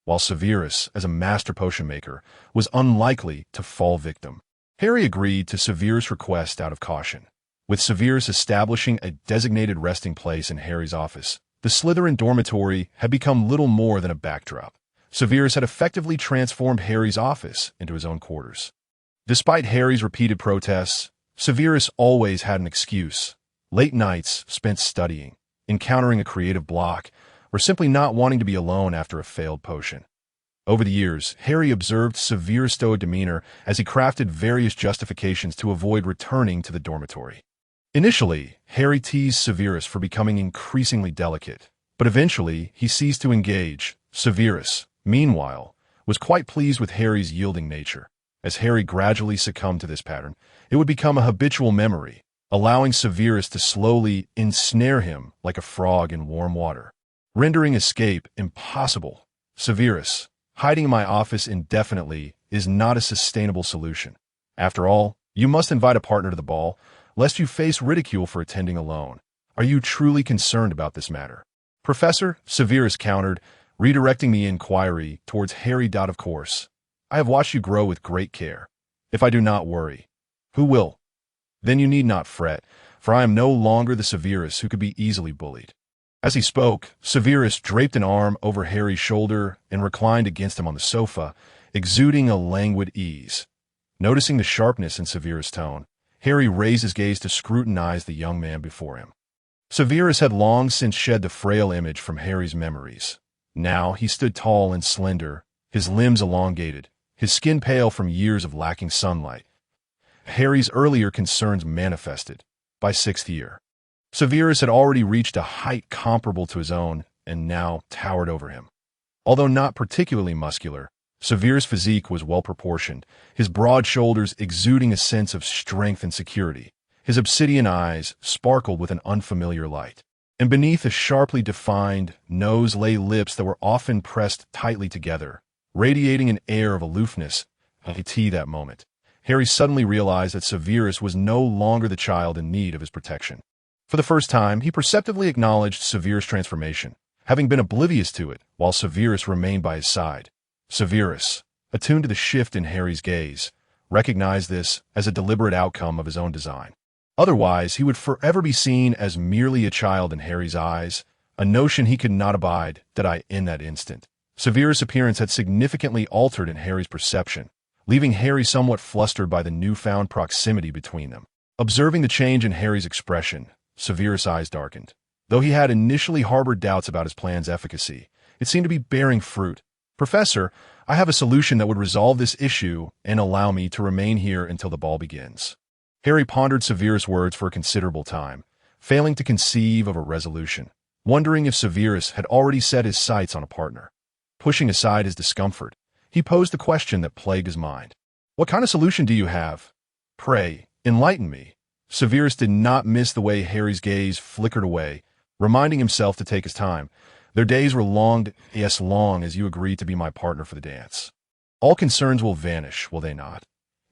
while Severus, as a master potion maker, was unlikely to fall victim. Harry agreed to Severus' request out of caution. With Severus establishing a designated resting place in Harry's office, the Slytherin dormitory had become little more than a backdrop. Severus had effectively transformed Harry's office into his own quarters. Despite Harry's repeated protests, Severus always had an excuse: late nights spent studying, encountering a creative block, or simply not wanting to be alone after a failed potion. Over the years, Harry observed Severus' stoic demeanor as he crafted various justifications to avoid returning to the dormitory. Initially, Harry teased Severus for becoming increasingly delicate, but eventually he ceased to engage. Severus, meanwhile, was quite pleased with Harry's yielding nature. As Harry gradually succumbed to this pattern, it would become a habitual memory, allowing Severus to slowly ensnare him like a frog in warm water, rendering escape impossible. Severus, hiding in my office indefinitely is not a sustainable solution. After all, you must invite a partner to the ball, lest you face ridicule for attending alone. Are you truly concerned about this matter? Professor, Severus countered, redirecting the inquiry towards Harry. Of course. I have watched you grow with great care. If I do not worry, who will? Then you need not fret, for I am no longer the Severus who could be easily bullied. As he spoke, Severus draped an arm over Harry's shoulder and reclined against him on the sofa, exuding a languid ease. Noticing the sharpness in Severus' tone, Harry raised his gaze to scrutinize the young man before him. Severus had long since shed the frail image from Harry's memories. Now he stood tall and slender, his limbs elongated, his skin pale from years of lacking sunlight. Harry's earlier concerns manifested. By 6th year, Severus had already reached a height comparable to his own and now towered over him. Although not particularly muscular, Severus' physique was well-proportioned, his broad shoulders exuding a sense of strength and security. His obsidian eyes sparkled with an unfamiliar light, and beneath a sharply defined nose lay lips that were often pressed tightly together, radiating an air of aloofness. At that moment, Harry suddenly realized that Severus was no longer the child in need of his protection. For the first time, he perceptively acknowledged Severus' transformation, having been oblivious to it while Severus remained by his side. Severus, attuned to the shift in Harry's gaze, recognized this as a deliberate outcome of his own design. Otherwise, he would forever be seen as merely a child in Harry's eyes, a notion he could not abide. In that instant, Severus' appearance had significantly altered in Harry's perception, leaving Harry somewhat flustered by the newfound proximity between them. Observing the change in Harry's expression, Severus' eyes darkened. Though he had initially harbored doubts about his plan's efficacy, it seemed to be bearing fruit. Professor, I have a solution that would resolve this issue and allow me to remain here until the ball begins. Harry pondered Severus' words for a considerable time, failing to conceive of a resolution, wondering if Severus had already set his sights on a partner. Pushing aside his discomfort, he posed the question that plagued his mind. What kind of solution do you have? Pray, enlighten me. Severus did not miss the way Harry's gaze flickered away, reminding himself to take his time. Their days were long, yes, long as you agreed to be my partner for the dance. All concerns will vanish, will they not?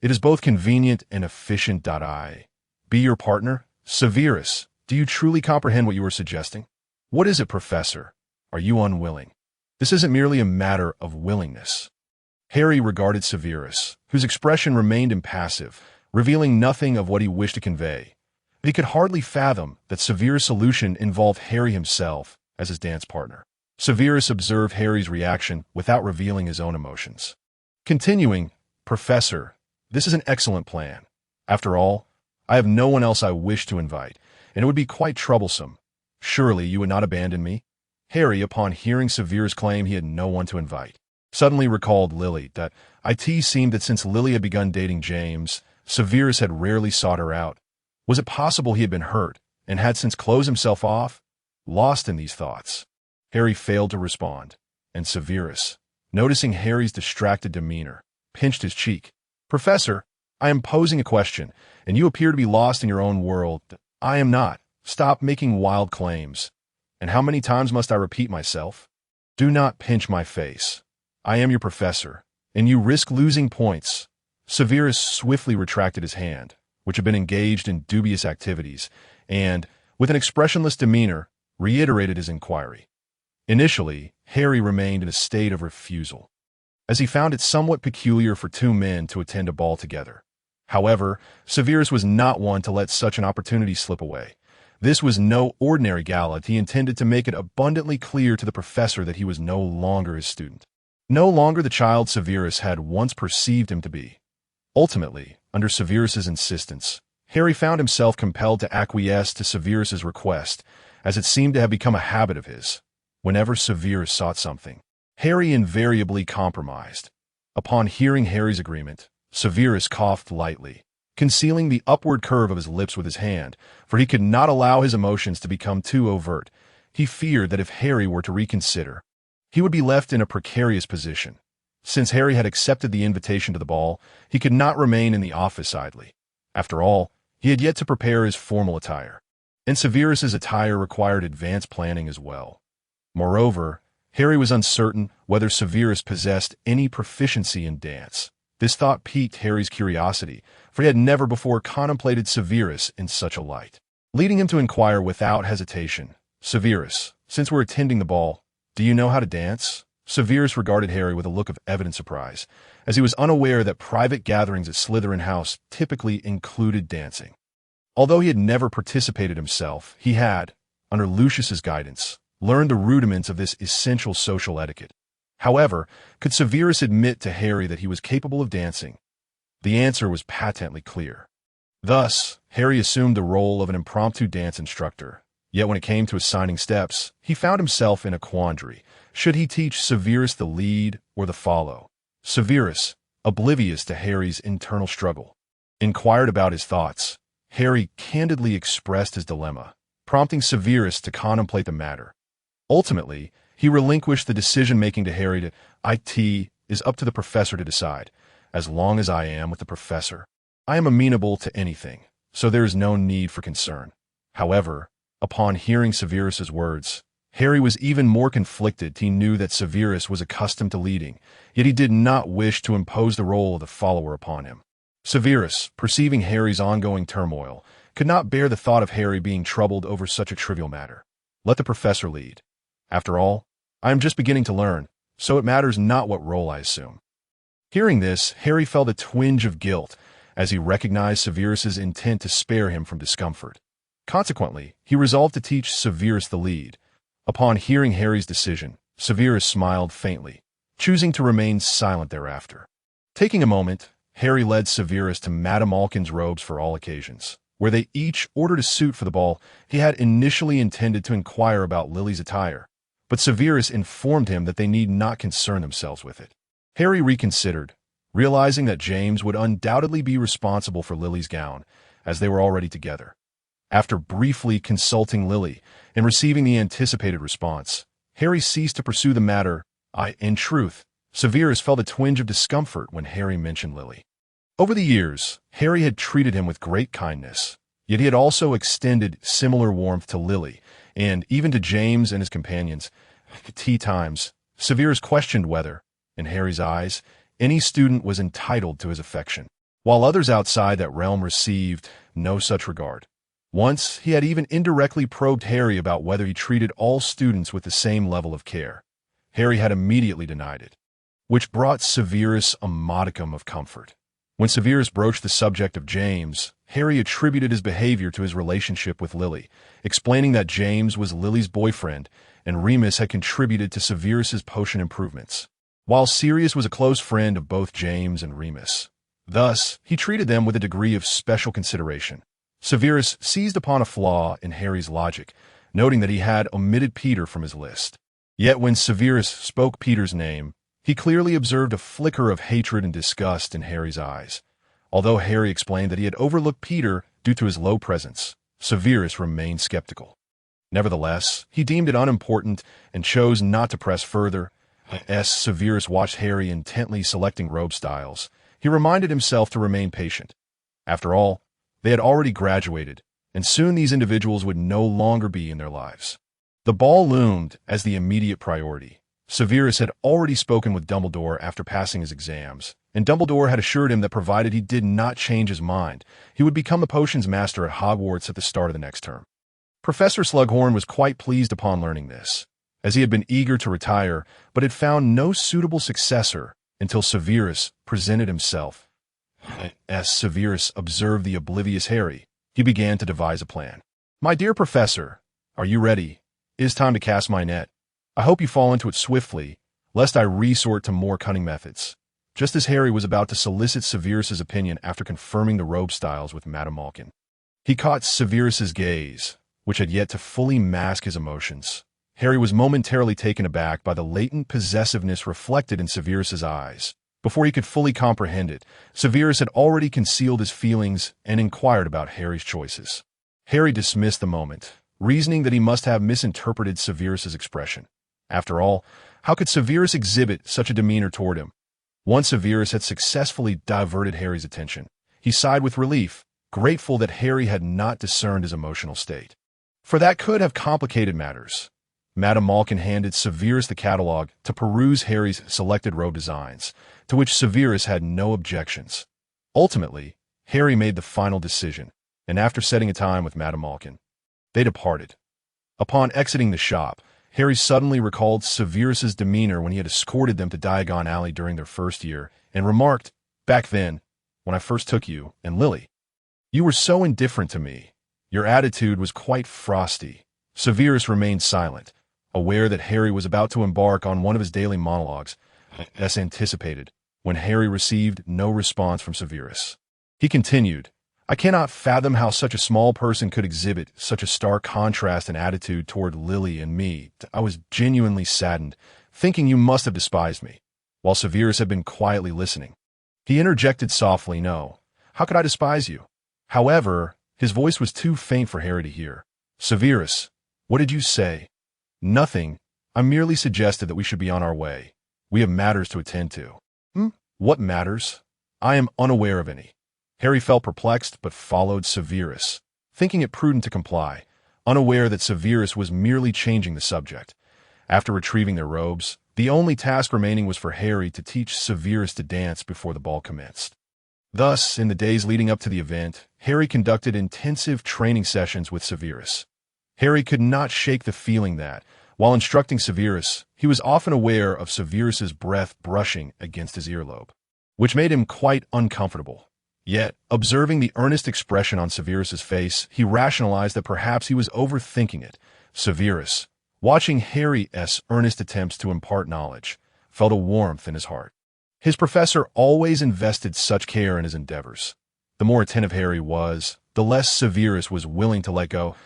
It is both convenient and efficient. I be your partner? Severus, do you truly comprehend what you are suggesting? What is it, Professor? Are you unwilling? This isn't merely a matter of willingness. Harry regarded Severus, whose expression remained impassive, revealing nothing of what he wished to convey. But he could hardly fathom that Severus' solution involved Harry himself as his dance partner. Severus observed Harry's reaction without revealing his own emotions. Continuing, Professor, this is an excellent plan. After all, I have no one else I wish to invite, and it would be quite troublesome. Surely you would not abandon me? Harry, upon hearing Severus claim he had no one to invite, suddenly recalled Lily. It seemed that since Lily had begun dating James, Severus had rarely sought her out. Was it possible he had been hurt, and had since closed himself off? Lost in these thoughts, Harry failed to respond, and Severus, noticing Harry's distracted demeanor, pinched his cheek. Professor, I am posing a question, and you appear to be lost in your own world. I am not. Stop making wild claims. And how many times must I repeat myself? Do not pinch my face. I am your professor, and you risk losing points. Severus swiftly retracted his hand, which had been engaged in dubious activities, and, with an expressionless demeanor, reiterated his inquiry. Initially, Harry remained in a state of refusal, as he found it somewhat peculiar for two men to attend a ball together. However, Severus was not one to let such an opportunity slip away. This was no ordinary gala. He intended to make it abundantly clear to the professor that he was no longer his student, no longer the child Severus had once perceived him to be. Ultimately, under Severus's insistence, Harry found himself compelled to acquiesce to Severus's request, as it seemed to have become a habit of his. Whenever Severus sought something, Harry invariably compromised. Upon hearing Harry's agreement, Severus coughed lightly, concealing the upward curve of his lips with his hand, for he could not allow his emotions to become too overt. He feared that if Harry were to reconsider, he would be left in a precarious position. Since Harry had accepted the invitation to the ball, he could not remain in the office idly. After all, he had yet to prepare his formal attire, and Severus's attire required advanced planning as well. Moreover, Harry was uncertain whether Severus possessed any proficiency in dance. This thought piqued Harry's curiosity, for he had never before contemplated Severus in such a light. Leading him to inquire without hesitation, "Severus, since we're attending the ball, do you know how to dance?" Severus regarded Harry with a look of evident surprise, as he was unaware that private gatherings at Slytherin House typically included dancing. Although he had never participated himself, he had, under Lucius's guidance, learned the rudiments of this essential social etiquette. However, could Severus admit to Harry that he was capable of dancing? The answer was patently clear. Thus, Harry assumed the role of an impromptu dance instructor. Yet when it came to assigning steps, he found himself in a quandary. Should he teach Severus the lead or the follow? Severus, oblivious to Harry's internal struggle, inquired about his thoughts. Harry candidly expressed his dilemma, prompting Severus to contemplate the matter. Ultimately, he relinquished the decision-making to Harry. "It is up to the professor to decide. As long as I am with the professor, I am amenable to anything, so there is no need for concern." However, upon hearing Severus's words, Harry was even more conflicted. He knew that Severus was accustomed to leading, yet he did not wish to impose the role of the follower upon him. Severus, perceiving Harry's ongoing turmoil, could not bear the thought of Harry being troubled over such a trivial matter. "Let the professor lead. After all, I am just beginning to learn, so it matters not what role I assume." Hearing this, Harry felt a twinge of guilt, as he recognized Severus's intent to spare him from discomfort. Consequently, he resolved to teach Severus the lead. Upon hearing Harry's decision, Severus smiled faintly, choosing to remain silent thereafter. Taking a moment, Harry led Severus to Madame Malkin's robes for all occasions, where they each ordered a suit for the ball. He had initially intended to inquire about Lily's attire, but Severus informed him that they need not concern themselves with it. Harry reconsidered, realizing that James would undoubtedly be responsible for Lily's gown, as they were already together. After briefly consulting Lily and receiving the anticipated response, Harry ceased to pursue the matter. In truth, Severus felt a twinge of discomfort when Harry mentioned Lily. Over the years, Harry had treated him with great kindness, yet he had also extended similar warmth to Lily, and even to James and his companions. At tea times, Severus questioned whether, in Harry's eyes, any student was entitled to his affection, while others outside that realm received no such regard. Once, he had even indirectly probed Harry about whether he treated all students with the same level of care. Harry had immediately denied it, which brought Severus a modicum of comfort. When Severus broached the subject of James, Harry attributed his behavior to his relationship with Lily, explaining that James was Lily's boyfriend and Remus had contributed to Severus's potion improvements, while Sirius was a close friend of both James and Remus. Thus, he treated them with a degree of special consideration. Severus seized upon a flaw in Harry's logic, noting that he had omitted Peter from his list. Yet when Severus spoke Peter's name, he clearly observed a flicker of hatred and disgust in Harry's eyes. Although Harry explained that he had overlooked Peter due to his low presence, Severus remained skeptical. Nevertheless, he deemed it unimportant and chose not to press further. As Severus watched Harry intently selecting robe styles, he reminded himself to remain patient. After all, they had already graduated, and soon these individuals would no longer be in their lives. The ball loomed as the immediate priority. Severus had already spoken with Dumbledore after passing his exams, and Dumbledore had assured him that provided he did not change his mind, he would become the potions master at Hogwarts at the start of the next term. Professor Slughorn was quite pleased upon learning this, as he had been eager to retire, but had found no suitable successor until Severus presented himself. As Severus observed the oblivious Harry, he began to devise a plan. "My dear Professor, are you ready? It is time to cast my net. I hope you fall into it swiftly, lest I resort to more cunning methods." Just as Harry was about to solicit Severus's opinion after confirming the robe styles with Madame Malkin, he caught Severus's gaze, which had yet to fully mask his emotions. Harry was momentarily taken aback by the latent possessiveness reflected in Severus's eyes. Before he could fully comprehend it, Severus had already concealed his feelings and inquired about Harry's choices. Harry dismissed the moment, reasoning that he must have misinterpreted Severus's expression. After all, how could Severus exhibit such a demeanor toward him? Once Severus had successfully diverted Harry's attention, he sighed with relief, grateful that Harry had not discerned his emotional state. For that could have complicated matters. Madame Malkin handed Severus the catalogue to peruse Harry's selected robe designs, to which Severus had no objections. Ultimately, Harry made the final decision, and after setting a time with Madame Malkin, they departed. Upon exiting the shop, Harry suddenly recalled Severus's demeanor when he had escorted them to Diagon Alley during their first year, and remarked, "Back then, when I first took you and Lily, you were so indifferent to me. Your attitude was quite frosty." Severus remained silent, aware that Harry was about to embark on one of his daily monologues, as anticipated, when Harry received no response from Severus. He continued, "I cannot fathom how such a small person could exhibit such a stark contrast in attitude toward Lily and me. I was genuinely saddened, thinking you must have despised me." While Severus had been quietly listening, he interjected softly, "No, how could I despise you?" However, his voice was too faint for Harry to hear. "Severus, what did you say?" "Nothing. I merely suggested that we should be on our way. We have matters to attend to." "What matters?" "I am unaware of any." Harry felt perplexed but followed Severus, thinking it prudent to comply, unaware that Severus was merely changing the subject. After retrieving their robes, the only task remaining was for Harry to teach Severus to dance before the ball commenced. Thus, in the days leading up to the event, Harry conducted intensive training sessions with Severus. Harry could not shake the feeling that, while instructing Severus, he was often aware of Severus's breath brushing against his earlobe, which made him quite uncomfortable. Yet, observing the earnest expression on Severus's face, he rationalized that perhaps he was overthinking it. Severus, watching Harry's earnest attempts to impart knowledge, felt a warmth in his heart. His professor always invested such care in his endeavors. The more attentive Harry was, the less Severus was willing to let go.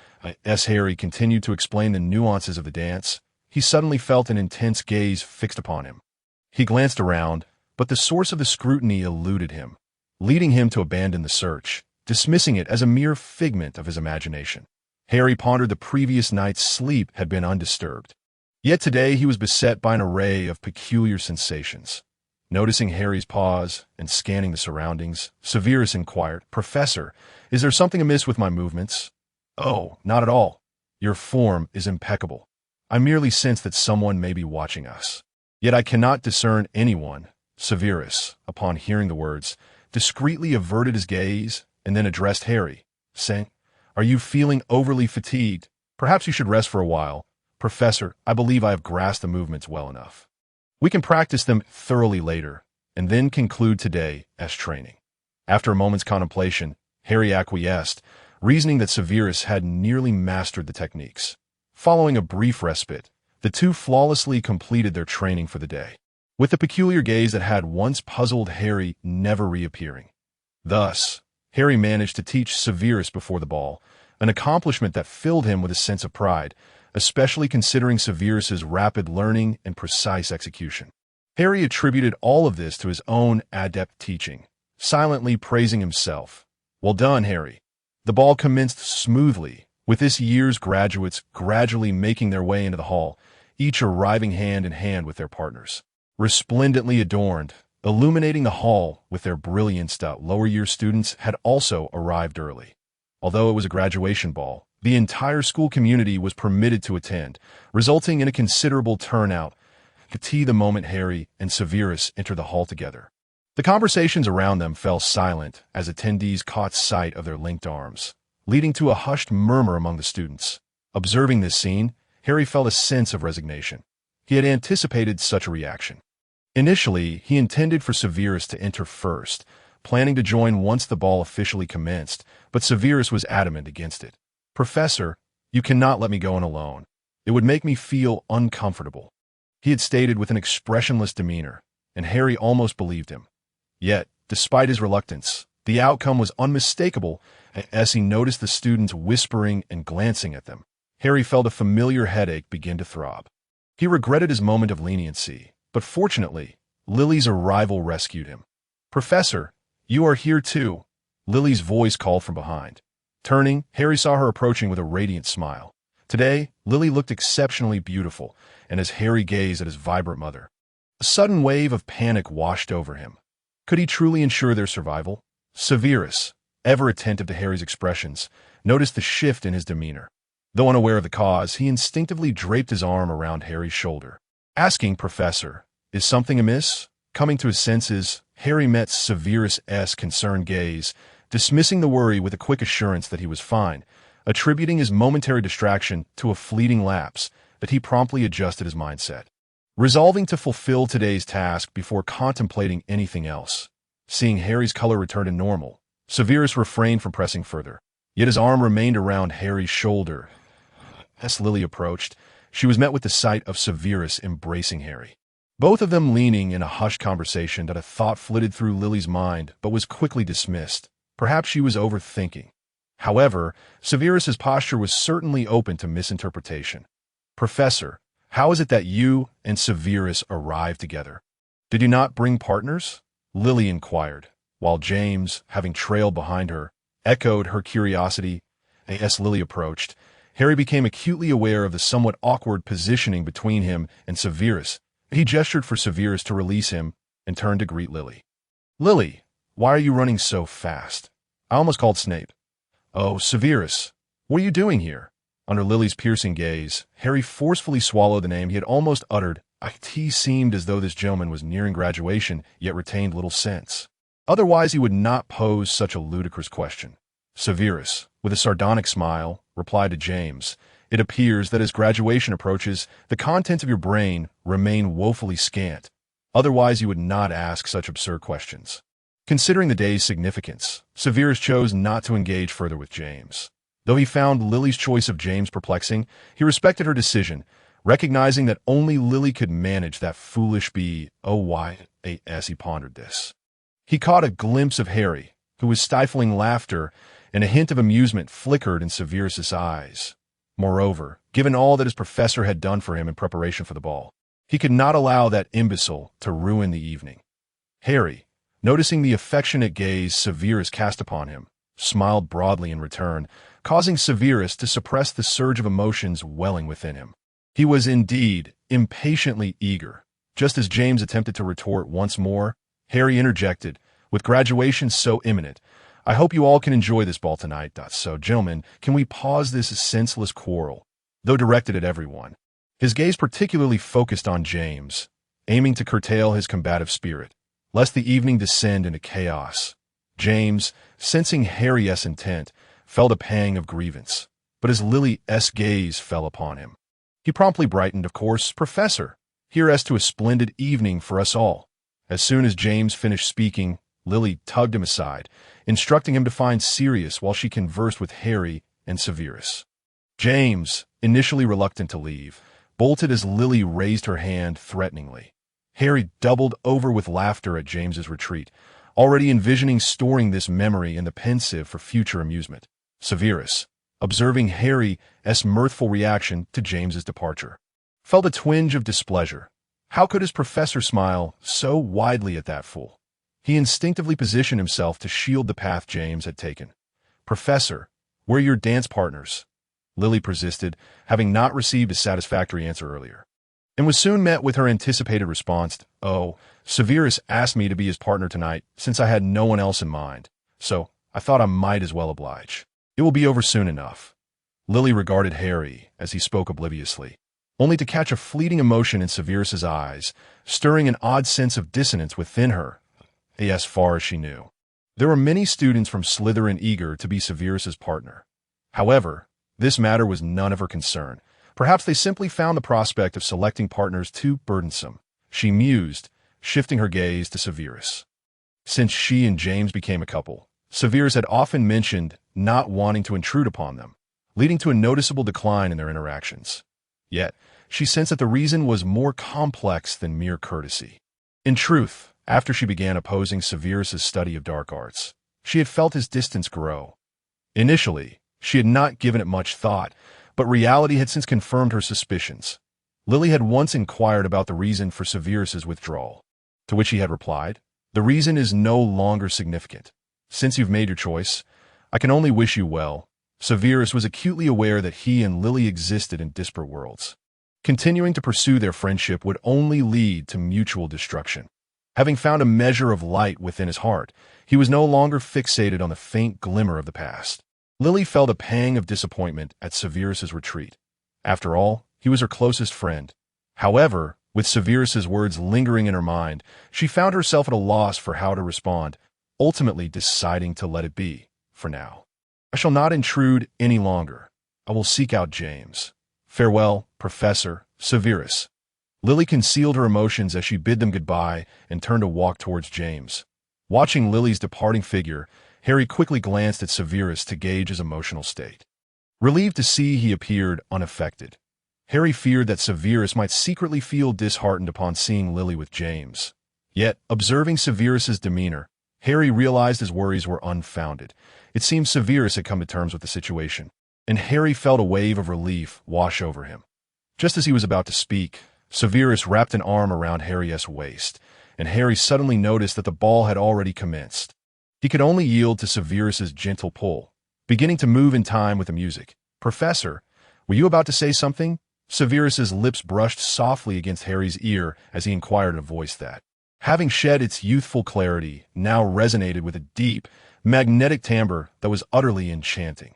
As Harry continued to explain the nuances of the dance, he suddenly felt an intense gaze fixed upon him. He glanced around, but the source of the scrutiny eluded him, leading him to abandon the search, dismissing it as a mere figment of his imagination. Harry pondered the previous night's sleep had been undisturbed. Yet today he was beset by an array of peculiar sensations. Noticing Harry's pause and scanning the surroundings, Severus inquired, "Professor, is there something amiss with my movements?" "Oh, not at all. Your form is impeccable. I merely sense that someone may be watching us. Yet I cannot discern anyone." Severus, upon hearing the words, discreetly averted his gaze and then addressed Harry, saying, "Are you feeling overly fatigued? Perhaps you should rest for a while. Professor, I believe I have grasped the movements well enough. We can practice them thoroughly later, and then conclude today as training." After a moment's contemplation, Harry acquiesced, reasoning that Severus had nearly mastered the techniques. Following a brief respite, the two flawlessly completed their training for the day, with the peculiar gaze that had once puzzled Harry never reappearing. Thus, Harry managed to teach Severus before the ball, an accomplishment that filled him with a sense of pride, especially considering Severus's rapid learning and precise execution. Harry attributed all of this to his own adept teaching, silently praising himself. "Well done, Harry." The ball commenced smoothly, with this year's graduates gradually making their way into the hall, each arriving hand in hand with their partners. Resplendently adorned, illuminating the hall with their brilliance, lower-year students had also arrived early. Although it was a graduation ball, the entire school community was permitted to attend, resulting in a considerable turnout. The moment Harry and Severus entered the hall together, the conversations around them fell silent as attendees caught sight of their linked arms, leading to a hushed murmur among the students. Observing this scene, Harry felt a sense of resignation. He had anticipated such a reaction. Initially, he intended for Severus to enter first, planning to join once the ball officially commenced, but Severus was adamant against it. "Professor, you cannot let me go in alone. It would make me feel uncomfortable," he had stated with an expressionless demeanor, and Harry almost believed him. Yet, despite his reluctance, the outcome was unmistakable as he noticed the students whispering and glancing at them. Harry felt a familiar headache begin to throb. He regretted his moment of leniency, but fortunately, Lily's arrival rescued him. "Professor, you are here too," Lily's voice called from behind. Turning, Harry saw her approaching with a radiant smile. Today, Lily looked exceptionally beautiful, and as Harry gazed at his vibrant mother, A sudden wave of panic washed over him. Could he truly ensure their survival? Severus, ever attentive to Harry's expressions, noticed the shift in his demeanor. Though unaware of the cause, he instinctively draped his arm around Harry's shoulder. Asking, "Professor, is something amiss?" Coming to his senses, Harry met Severus' concerned gaze, dismissing the worry with a quick assurance that he was fine, attributing his momentary distraction to a fleeting lapse that he promptly adjusted his mindset. Resolving to fulfill today's task before contemplating anything else. Seeing Harry's color return to normal, Severus refrained from pressing further. Yet his arm remained around Harry's shoulder. As Lily approached, she was met with the sight of Severus embracing Harry. Both of them leaning in a hushed conversation that a thought flitted through Lily's mind but was quickly dismissed. Perhaps she was overthinking. However, Severus's posture was certainly open to misinterpretation. "Professor, how is it that you and Severus arrived together? Did you not bring partners?" Lily inquired, while James, having trailed behind her, echoed her curiosity. As Lily approached, Harry became acutely aware of the somewhat awkward positioning between him and Severus. He gestured for Severus to release him and turned to greet Lily. "Lily, why are you running so fast?" "I almost called Snape." "Oh, Severus, what are you doing here?" Under Lily's piercing gaze, Harry forcefully swallowed the name he had almost uttered. It seemed as though this gentleman was nearing graduation, yet retained little sense. Otherwise, he would not pose such a ludicrous question. Severus, with a sardonic smile, replied to James, "It appears that as graduation approaches, the contents of your brain remain woefully scant. Otherwise, you would not ask such absurd questions." Considering the day's significance, Severus chose not to engage further with James. Though he found Lily's choice of James perplexing, he respected her decision, recognizing that only Lily could manage that foolish as he pondered this. He caught a glimpse of Harry, who was stifling laughter, and a hint of amusement flickered in Severus's eyes. Moreover, given all that his professor had done for him in preparation for the ball, he could not allow that imbecile to ruin the evening. Harry, noticing the affectionate gaze Severus cast upon him, smiled broadly in return, causing Severus to suppress the surge of emotions welling within him. He was indeed impatiently eager. Just as James attempted to retort once more, Harry interjected, "With graduation so imminent, I hope you all can enjoy this ball tonight. So, gentlemen, can we pause this senseless quarrel?" Though directed at everyone, his gaze particularly focused on James, aiming to curtail his combative spirit, lest the evening descend into chaos. James, sensing Harry's intent, felt a pang of grievance, but as Lily's gaze fell upon him, he promptly brightened. "Of course, Professor, here's to a splendid evening for us all." As soon as James finished speaking, Lily tugged him aside, instructing him to find Sirius while she conversed with Harry and Severus. James, initially reluctant to leave, bolted as Lily raised her hand threateningly. Harry doubled over with laughter at James's retreat, already envisioning storing this memory in the pensieve for future amusement. Severus, observing Harry's mirthful reaction to James's departure, felt a twinge of displeasure. How could his professor smile so widely at that fool? He instinctively positioned himself to shield the path James had taken. "Professor, where are your dance partners?" Lily persisted, having not received a satisfactory answer earlier, and was soon met with her anticipated response. "Oh, Severus asked me to be his partner tonight since I had no one else in mind, so I thought I might as well oblige. It will be over soon enough." Lily regarded Harry as he spoke obliviously, only to catch a fleeting emotion in Severus's eyes, stirring an odd sense of dissonance within her. As far as she knew, there were many students from Slytherin eager to be Severus's partner. However, this matter was none of her concern. Perhaps they simply found the prospect of selecting partners too burdensome. She mused, shifting her gaze to Severus. Since she and James became a couple, Severus had often mentioned not wanting to intrude upon them, leading to a noticeable decline in their interactions. Yet, she sensed that the reason was more complex than mere courtesy. In truth, after she began opposing Severus's study of dark arts, she had felt his distance grow. Initially, she had not given it much thought, but reality had since confirmed her suspicions. Lily had once inquired about the reason for Severus's withdrawal, to which he had replied, "The reason is no longer significant. Since you've made your choice, I can only wish you well." Severus was acutely aware that he and Lily existed in disparate worlds. Continuing to pursue their friendship would only lead to mutual destruction. Having found a measure of light within his heart, he was no longer fixated on the faint glimmer of the past. Lily felt a pang of disappointment at Severus's retreat. After all, he was her closest friend. However, with Severus's words lingering in her mind, she found herself at a loss for how to respond, ultimately deciding to let it be, for now. I shall not intrude any longer. I will seek out James. Farewell, Professor Severus. Lily concealed her emotions as she bid them goodbye and turned to walk towards James. Watching Lily's departing figure, Harry quickly glanced at Severus to gauge his emotional state. Relieved to see he appeared unaffected, Harry feared that Severus might secretly feel disheartened upon seeing Lily with James. Yet, observing Severus's demeanor, Harry realized his worries were unfounded. It seemed Severus had come to terms with the situation, and Harry felt a wave of relief wash over him. Just as he was about to speak, Severus wrapped an arm around Harry's waist, and Harry suddenly noticed that the ball had already commenced. He could only yield to Severus's gentle pull, beginning to move in time with the music. "Professor, were you about to say something?" Severus's lips brushed softly against Harry's ear as he inquired in a voice that, having shed its youthful clarity, now resonated with a deep, magnetic timbre that was utterly enchanting.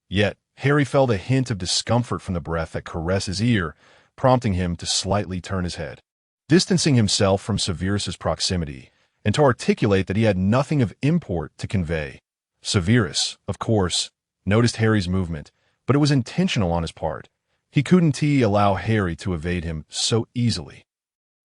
Yet, Harry felt a hint of discomfort from the breath that caressed his ear, prompting him to slightly turn his head. Distancing himself from Severus's proximity, and to articulate that he had nothing of import to convey. Severus, of course, noticed Harry's movement, but it was intentional on his part. He couldn't allow Harry to evade him so easily.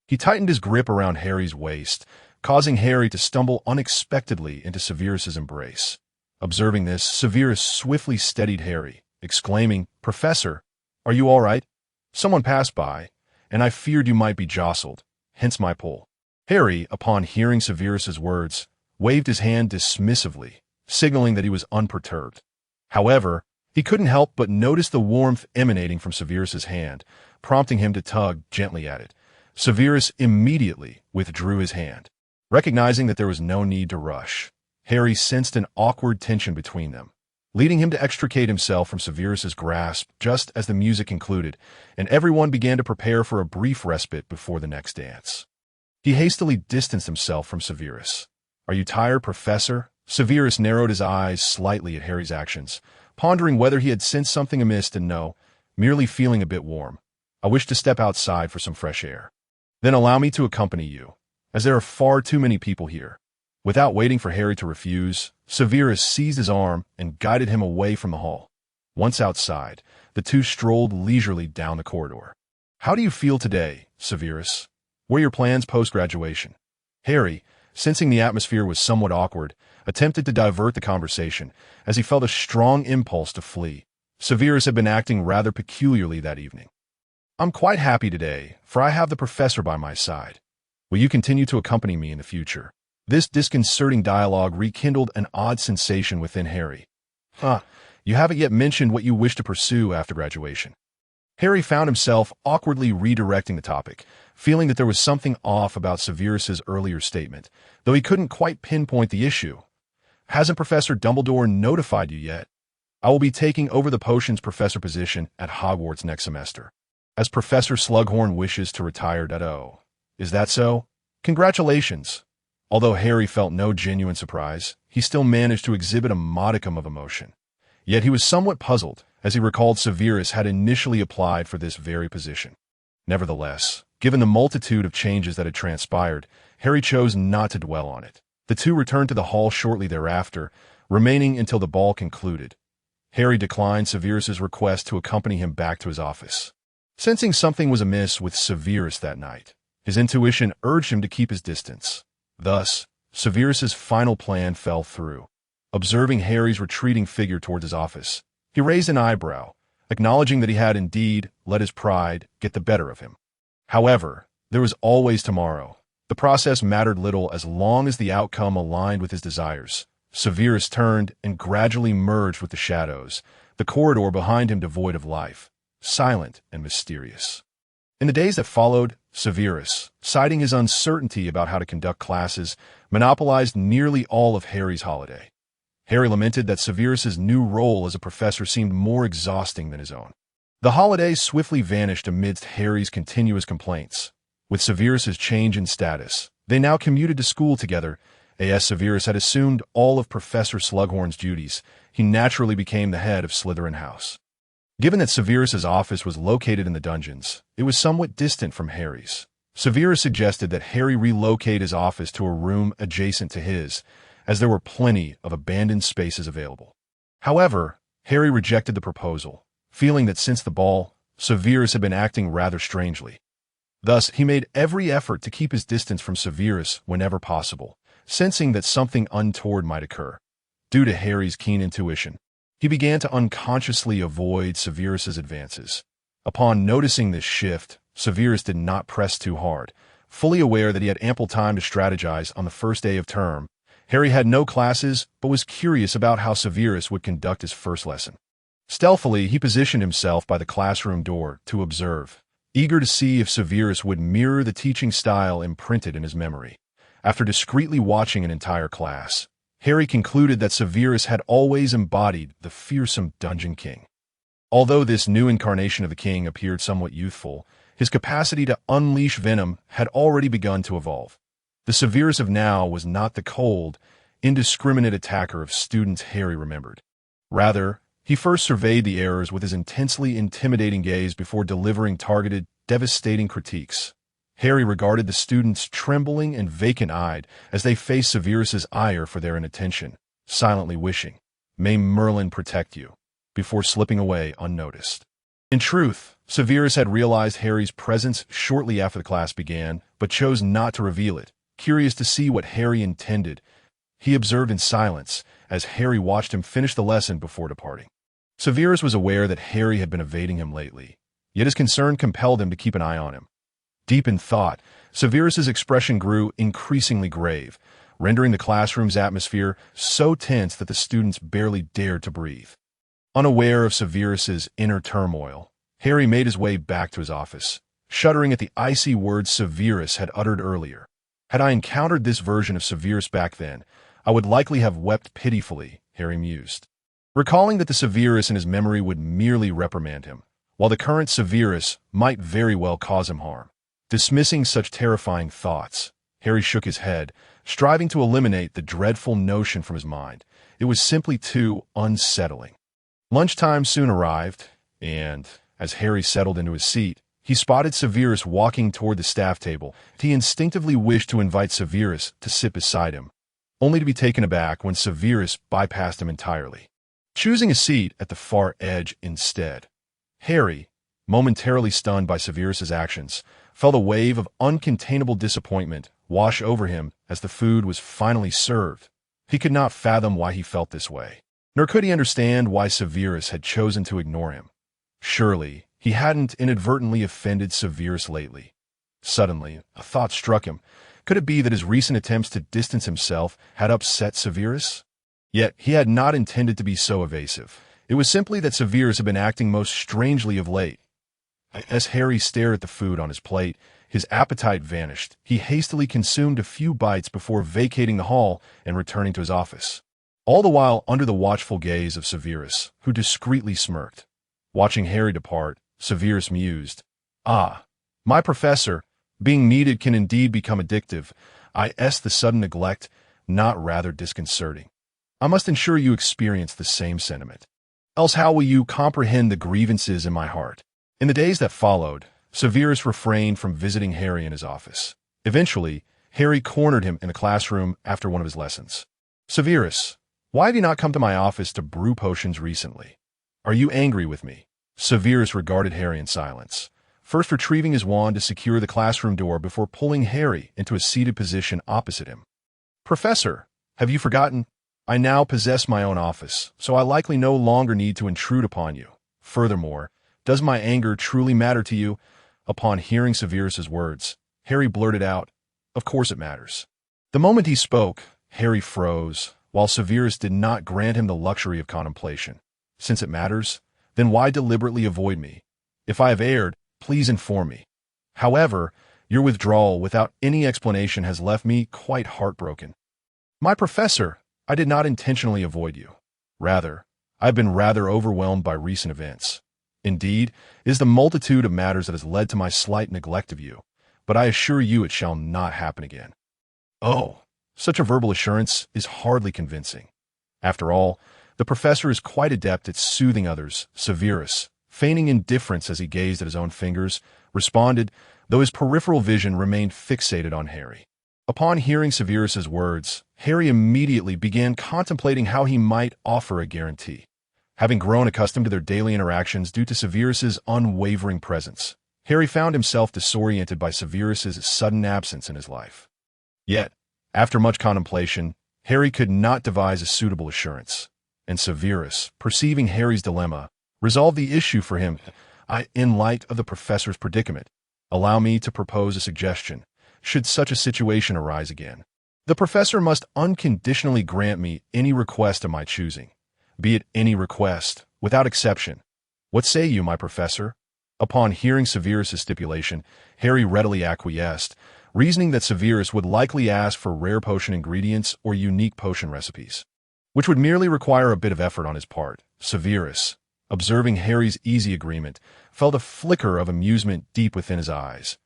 He tightened his grip around Harry's waist, causing Harry to stumble unexpectedly into Severus's embrace. Observing this, Severus swiftly steadied Harry, exclaiming, "Professor, are you all right? Someone passed by, and I feared you might be jostled, hence my pull." Harry, upon hearing Severus's words, waved his hand dismissively, signaling that he was unperturbed. However, he couldn't help but notice the warmth emanating from Severus's hand, prompting him to tug gently at it. Severus immediately withdrew his hand. Recognizing that there was no need to rush, Harry sensed an awkward tension between them, leading him to extricate himself from Severus's grasp just as the music concluded, and everyone began to prepare for a brief respite before the next dance. He hastily distanced himself from Severus. "Are you tired, Professor?" Severus narrowed his eyes slightly at Harry's actions, pondering whether he had sensed something amiss, and no, merely feeling a bit warm. "I wish to step outside for some fresh air." "Then allow me to accompany you, as there are far too many people here." Without waiting for Harry to refuse, Severus seized his arm and guided him away from the hall. Once outside, the two strolled leisurely down the corridor. "How do you feel today, Severus? What are your plans post-graduation?" Harry, sensing the atmosphere was somewhat awkward, attempted to divert the conversation, as he felt a strong impulse to flee. Severus had been acting rather peculiarly that evening. "I'm quite happy today, for I have the professor by my side. Will you continue to accompany me in the future?" This disconcerting dialogue rekindled an odd sensation within Harry. You haven't yet mentioned what you wish to pursue after graduation." Harry found himself awkwardly redirecting the topic, feeling that there was something off about Severus's earlier statement, though he couldn't quite pinpoint the issue. "Hasn't Professor Dumbledore notified you yet? I will be taking over the potions professor position at Hogwarts next semester, as Professor Slughorn wishes to retire. Is that so? Congratulations." Although Harry felt no genuine surprise, he still managed to exhibit a modicum of emotion. Yet he was somewhat puzzled, as he recalled Severus had initially applied for this very position. Nevertheless, given the multitude of changes that had transpired, Harry chose not to dwell on it. The two returned to the hall shortly thereafter, remaining until the ball concluded. Harry declined Severus's request to accompany him back to his office. Sensing something was amiss with Severus that night, his intuition urged him to keep his distance. Thus, Severus's final plan fell through. Observing Harry's retreating figure towards his office, he raised an eyebrow, acknowledging that he had indeed let his pride get the better of him. However, there was always tomorrow. The process mattered little as long as the outcome aligned with his desires. Severus turned and gradually merged with the shadows, the corridor behind him devoid of life, silent and mysterious. In the days that followed, Severus, citing his uncertainty about how to conduct classes, monopolized nearly all of Harry's holiday. Harry lamented that Severus's new role as a professor seemed more exhausting than his own. The holidays swiftly vanished amidst Harry's continuous complaints. With Severus's change in status, they now commuted to school together. As Severus had assumed all of Professor Slughorn's duties, he naturally became the head of Slytherin House. Given that Severus's office was located in the dungeons, it was somewhat distant from Harry's. Severus suggested that Harry relocate his office to a room adjacent to his, as there were plenty of abandoned spaces available. However, Harry rejected the proposal, feeling that since the ball, Severus had been acting rather strangely. Thus, he made every effort to keep his distance from Severus whenever possible, sensing that something untoward might occur. Due to Harry's keen intuition, he began to unconsciously avoid Severus's advances. Upon noticing this shift, Severus did not press too hard. Fully aware that he had ample time to strategize on the first day of term, Harry had no classes but was curious about how Severus would conduct his first lesson. Stealthily, he positioned himself by the classroom door to observe, eager to see if Severus would mirror the teaching style imprinted in his memory. After discreetly watching an entire class, Harry concluded that Severus had always embodied the fearsome Dungeon King. Although this new incarnation of the king appeared somewhat youthful, his capacity to unleash venom had already begun to evolve. The Severus of now was not the cold, indiscriminate attacker of students Harry remembered. Rather, he first surveyed the errors with his intensely intimidating gaze before delivering targeted, devastating critiques. Harry regarded the students trembling and vacant-eyed as they faced Severus's ire for their inattention, silently wishing, "May Merlin protect you," before slipping away unnoticed. In truth, Severus had realized Harry's presence shortly after the class began, but chose not to reveal it. Curious to see what Harry intended, he observed in silence as Harry watched him finish the lesson before departing. Severus was aware that Harry had been evading him lately, yet his concern compelled him to keep an eye on him. Deep in thought, Severus's expression grew increasingly grave, rendering the classroom's atmosphere so tense that the students barely dared to breathe. Unaware of Severus's inner turmoil, Harry made his way back to his office, shuddering at the icy words Severus had uttered earlier. Had I encountered this version of Severus back then, I would likely have wept pitifully, Harry mused. Recalling that the Severus in his memory would merely reprimand him, while the current Severus might very well cause him harm. Dismissing such terrifying thoughts, Harry shook his head, striving to eliminate the dreadful notion from his mind. It was simply too unsettling. Lunchtime soon arrived, and, as Harry settled into his seat, he spotted Severus walking toward the staff table. He instinctively wished to invite Severus to sit beside him, only to be taken aback when Severus bypassed him entirely, choosing a seat at the far edge instead. Harry, momentarily stunned by Severus's actions, felt a wave of uncontainable disappointment wash over him as the food was finally served. He could not fathom why he felt this way, nor could he understand why Severus had chosen to ignore him. Surely, he hadn't inadvertently offended Severus lately. Suddenly, a thought struck him. Could it be that his recent attempts to distance himself had upset Severus? Yet, he had not intended to be so evasive. It was simply that Severus had been acting most strangely of late. As Harry stared at the food on his plate, his appetite vanished. He hastily consumed a few bites before vacating the hall and returning to his office. All the while under the watchful gaze of Severus, who discreetly smirked. Watching Harry depart, Severus mused, "Ah, my professor, being needed can indeed become addictive. The sudden neglect, not rather disconcerting. I must ensure you experience the same sentiment. Else how will you comprehend the grievances in my heart?" In the days that followed, Severus refrained from visiting Harry in his office. Eventually, Harry cornered him in the classroom after one of his lessons. "Severus, why have you not come to my office to brew potions recently? Are you angry with me?" Severus regarded Harry in silence, first retrieving his wand to secure the classroom door before pulling Harry into a seated position opposite him. "Professor, have you forgotten? I now possess my own office, so I likely no longer need to intrude upon you. Furthermore, does my anger truly matter to you?" Upon hearing Severus's words, Harry blurted out, "Of course it matters." The moment he spoke, Harry froze, while Severus did not grant him the luxury of contemplation. "Since it matters, then why deliberately avoid me? If I have erred, please inform me. However, your withdrawal without any explanation has left me quite heartbroken." "My professor, I did not intentionally avoid you. Rather, I've been rather overwhelmed by recent events. Indeed, it is the multitude of matters that has led to my slight neglect of you, but I assure you it shall not happen again. Oh, such a verbal assurance is hardly convincing. After all, the professor is quite adept at soothing others. Severus, feigning indifference as he gazed at his own fingers, responded, though his peripheral vision remained fixated on Harry. Upon hearing Severus's words, Harry immediately began contemplating how he might offer a guarantee. Having grown accustomed to their daily interactions due to Severus's unwavering presence, Harry found himself disoriented by Severus's sudden absence in his life. Yet, after much contemplation, Harry could not devise a suitable assurance, and Severus, perceiving Harry's dilemma, resolved the issue for him. In light of the professor's predicament, allow me to propose a suggestion, should such a situation arise again. The professor must unconditionally grant me any request of my choosing, be it any request, without exception. What say you, my professor? Upon hearing Severus's stipulation, Harry readily acquiesced, reasoning that Severus would likely ask for rare potion ingredients or unique potion recipes, which would merely require a bit of effort on his part. Severus, observing Harry's easy agreement, felt a flicker of amusement deep within his eyes.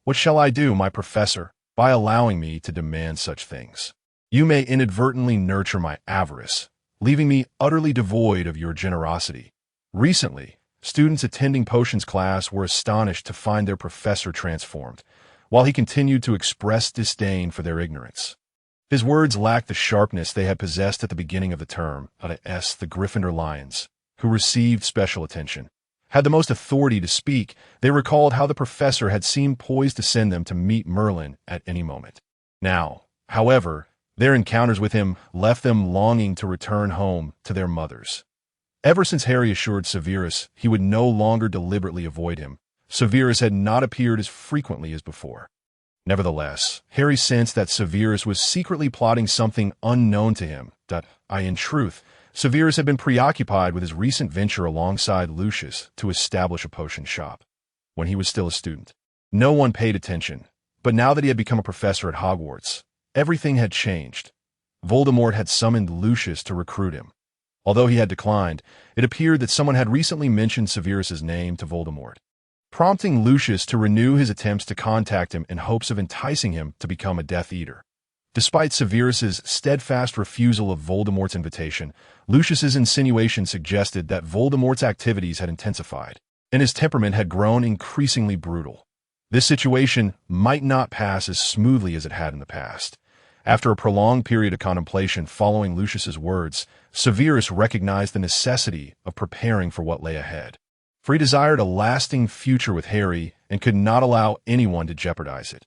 What shall I do, my professor, by allowing me to demand such things? You may inadvertently nurture my avarice, leaving me utterly devoid of your generosity. Recently, students attending potions class were astonished to find their professor transformed, while he continued to express disdain for their ignorance. His words lacked the sharpness they had possessed at the beginning of the term. The Gryffindor Lions, who received special attention, had the most authority to speak. They recalled how the professor had seemed poised to send them to meet Merlin at any moment. Now, however, their encounters with him left them longing to return home to their mothers. Ever since Harry assured Severus he would no longer deliberately avoid him, Severus had not appeared as frequently as before. Nevertheless, Harry sensed that Severus was secretly plotting something unknown to him. In truth, Severus had been preoccupied with his recent venture alongside Lucius to establish a potion shop. When he was still a student, no one paid attention, but now that he had become a professor at Hogwarts, everything had changed. Voldemort had summoned Lucius to recruit him. Although he had declined, it appeared that someone had recently mentioned Severus's name to Voldemort, prompting Lucius to renew his attempts to contact him in hopes of enticing him to become a Death Eater. Despite Severus's steadfast refusal of Voldemort's invitation, Lucius's insinuation suggested that Voldemort's activities had intensified, and his temperament had grown increasingly brutal. This situation might not pass as smoothly as it had in the past. After a prolonged period of contemplation following Lucius's words, Severus recognized the necessity of preparing for what lay ahead. For he desired a lasting future with Harry and could not allow anyone to jeopardize it.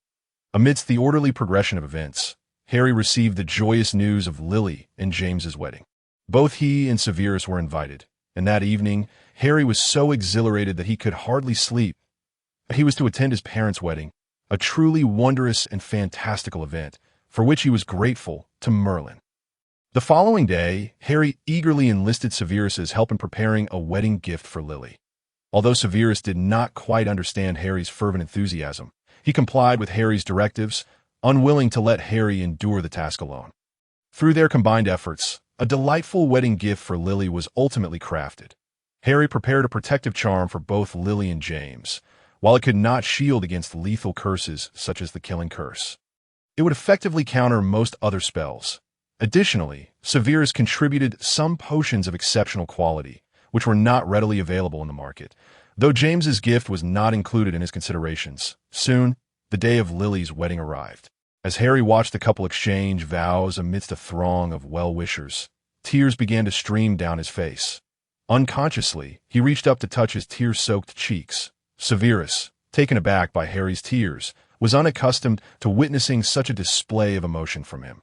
Amidst the orderly progression of events, Harry received the joyous news of Lily and James's wedding. Both he and Severus were invited, and that evening, Harry was so exhilarated that he could hardly sleep. He was to attend his parents' wedding, a truly wondrous and fantastical event, for which he was grateful to Merlin. The following day, Harry eagerly enlisted Severus's help in preparing a wedding gift for Lily. Although Severus did not quite understand Harry's fervent enthusiasm, he complied with Harry's directives, unwilling to let Harry endure the task alone. Through their combined efforts, a delightful wedding gift for Lily was ultimately crafted. Harry prepared a protective charm for both Lily and James. While it could not shield against lethal curses such as the Killing Curse, it would effectively counter most other spells. Additionally, Severus contributed some potions of exceptional quality, which were not readily available in the market, though James's gift was not included in his considerations. Soon, the day of Lily's wedding arrived. As Harry watched the couple exchange vows amidst a throng of well-wishers, tears began to stream down his face. Unconsciously, he reached up to touch his tear-soaked cheeks. Severus, taken aback by Harry's tears, was unaccustomed to witnessing such a display of emotion from him.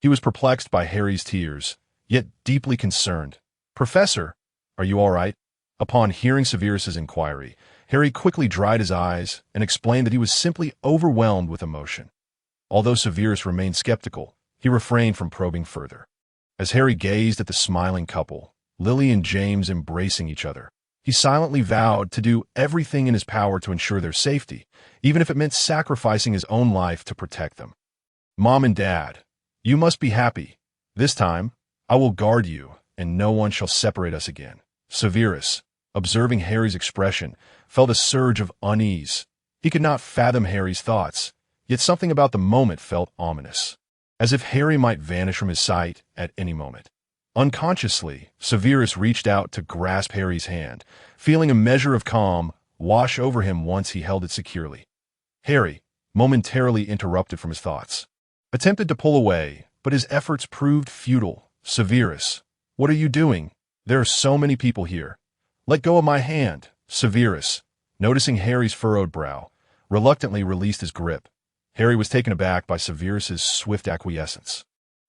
He was perplexed by Harry's tears, yet deeply concerned. "Professor, are you all right?" Upon hearing Severus's inquiry, Harry quickly dried his eyes and explained that he was simply overwhelmed with emotion. Although Severus remained skeptical, he refrained from probing further. As Harry gazed at the smiling couple, Lily and James embracing each other, he silently vowed to do everything in his power to ensure their safety, even if it meant sacrificing his own life to protect them. "Mom and Dad, you must be happy. This time, I will guard you, and no one shall separate us again. Severus, observing Harry's expression, felt a surge of unease. He could not fathom Harry's thoughts, yet something about the moment felt ominous, as if Harry might vanish from his sight at any moment. Unconsciously, Severus reached out to grasp Harry's hand, feeling a measure of calm wash over him once he held it securely. Harry, momentarily interrupted from his thoughts, attempted to pull away, but his efforts proved futile. Severus, what are you doing? There are so many people here. Let go of my hand. Severus, noticing Harry's furrowed brow, reluctantly released his grip. Harry was taken aback by Severus's swift acquiescence,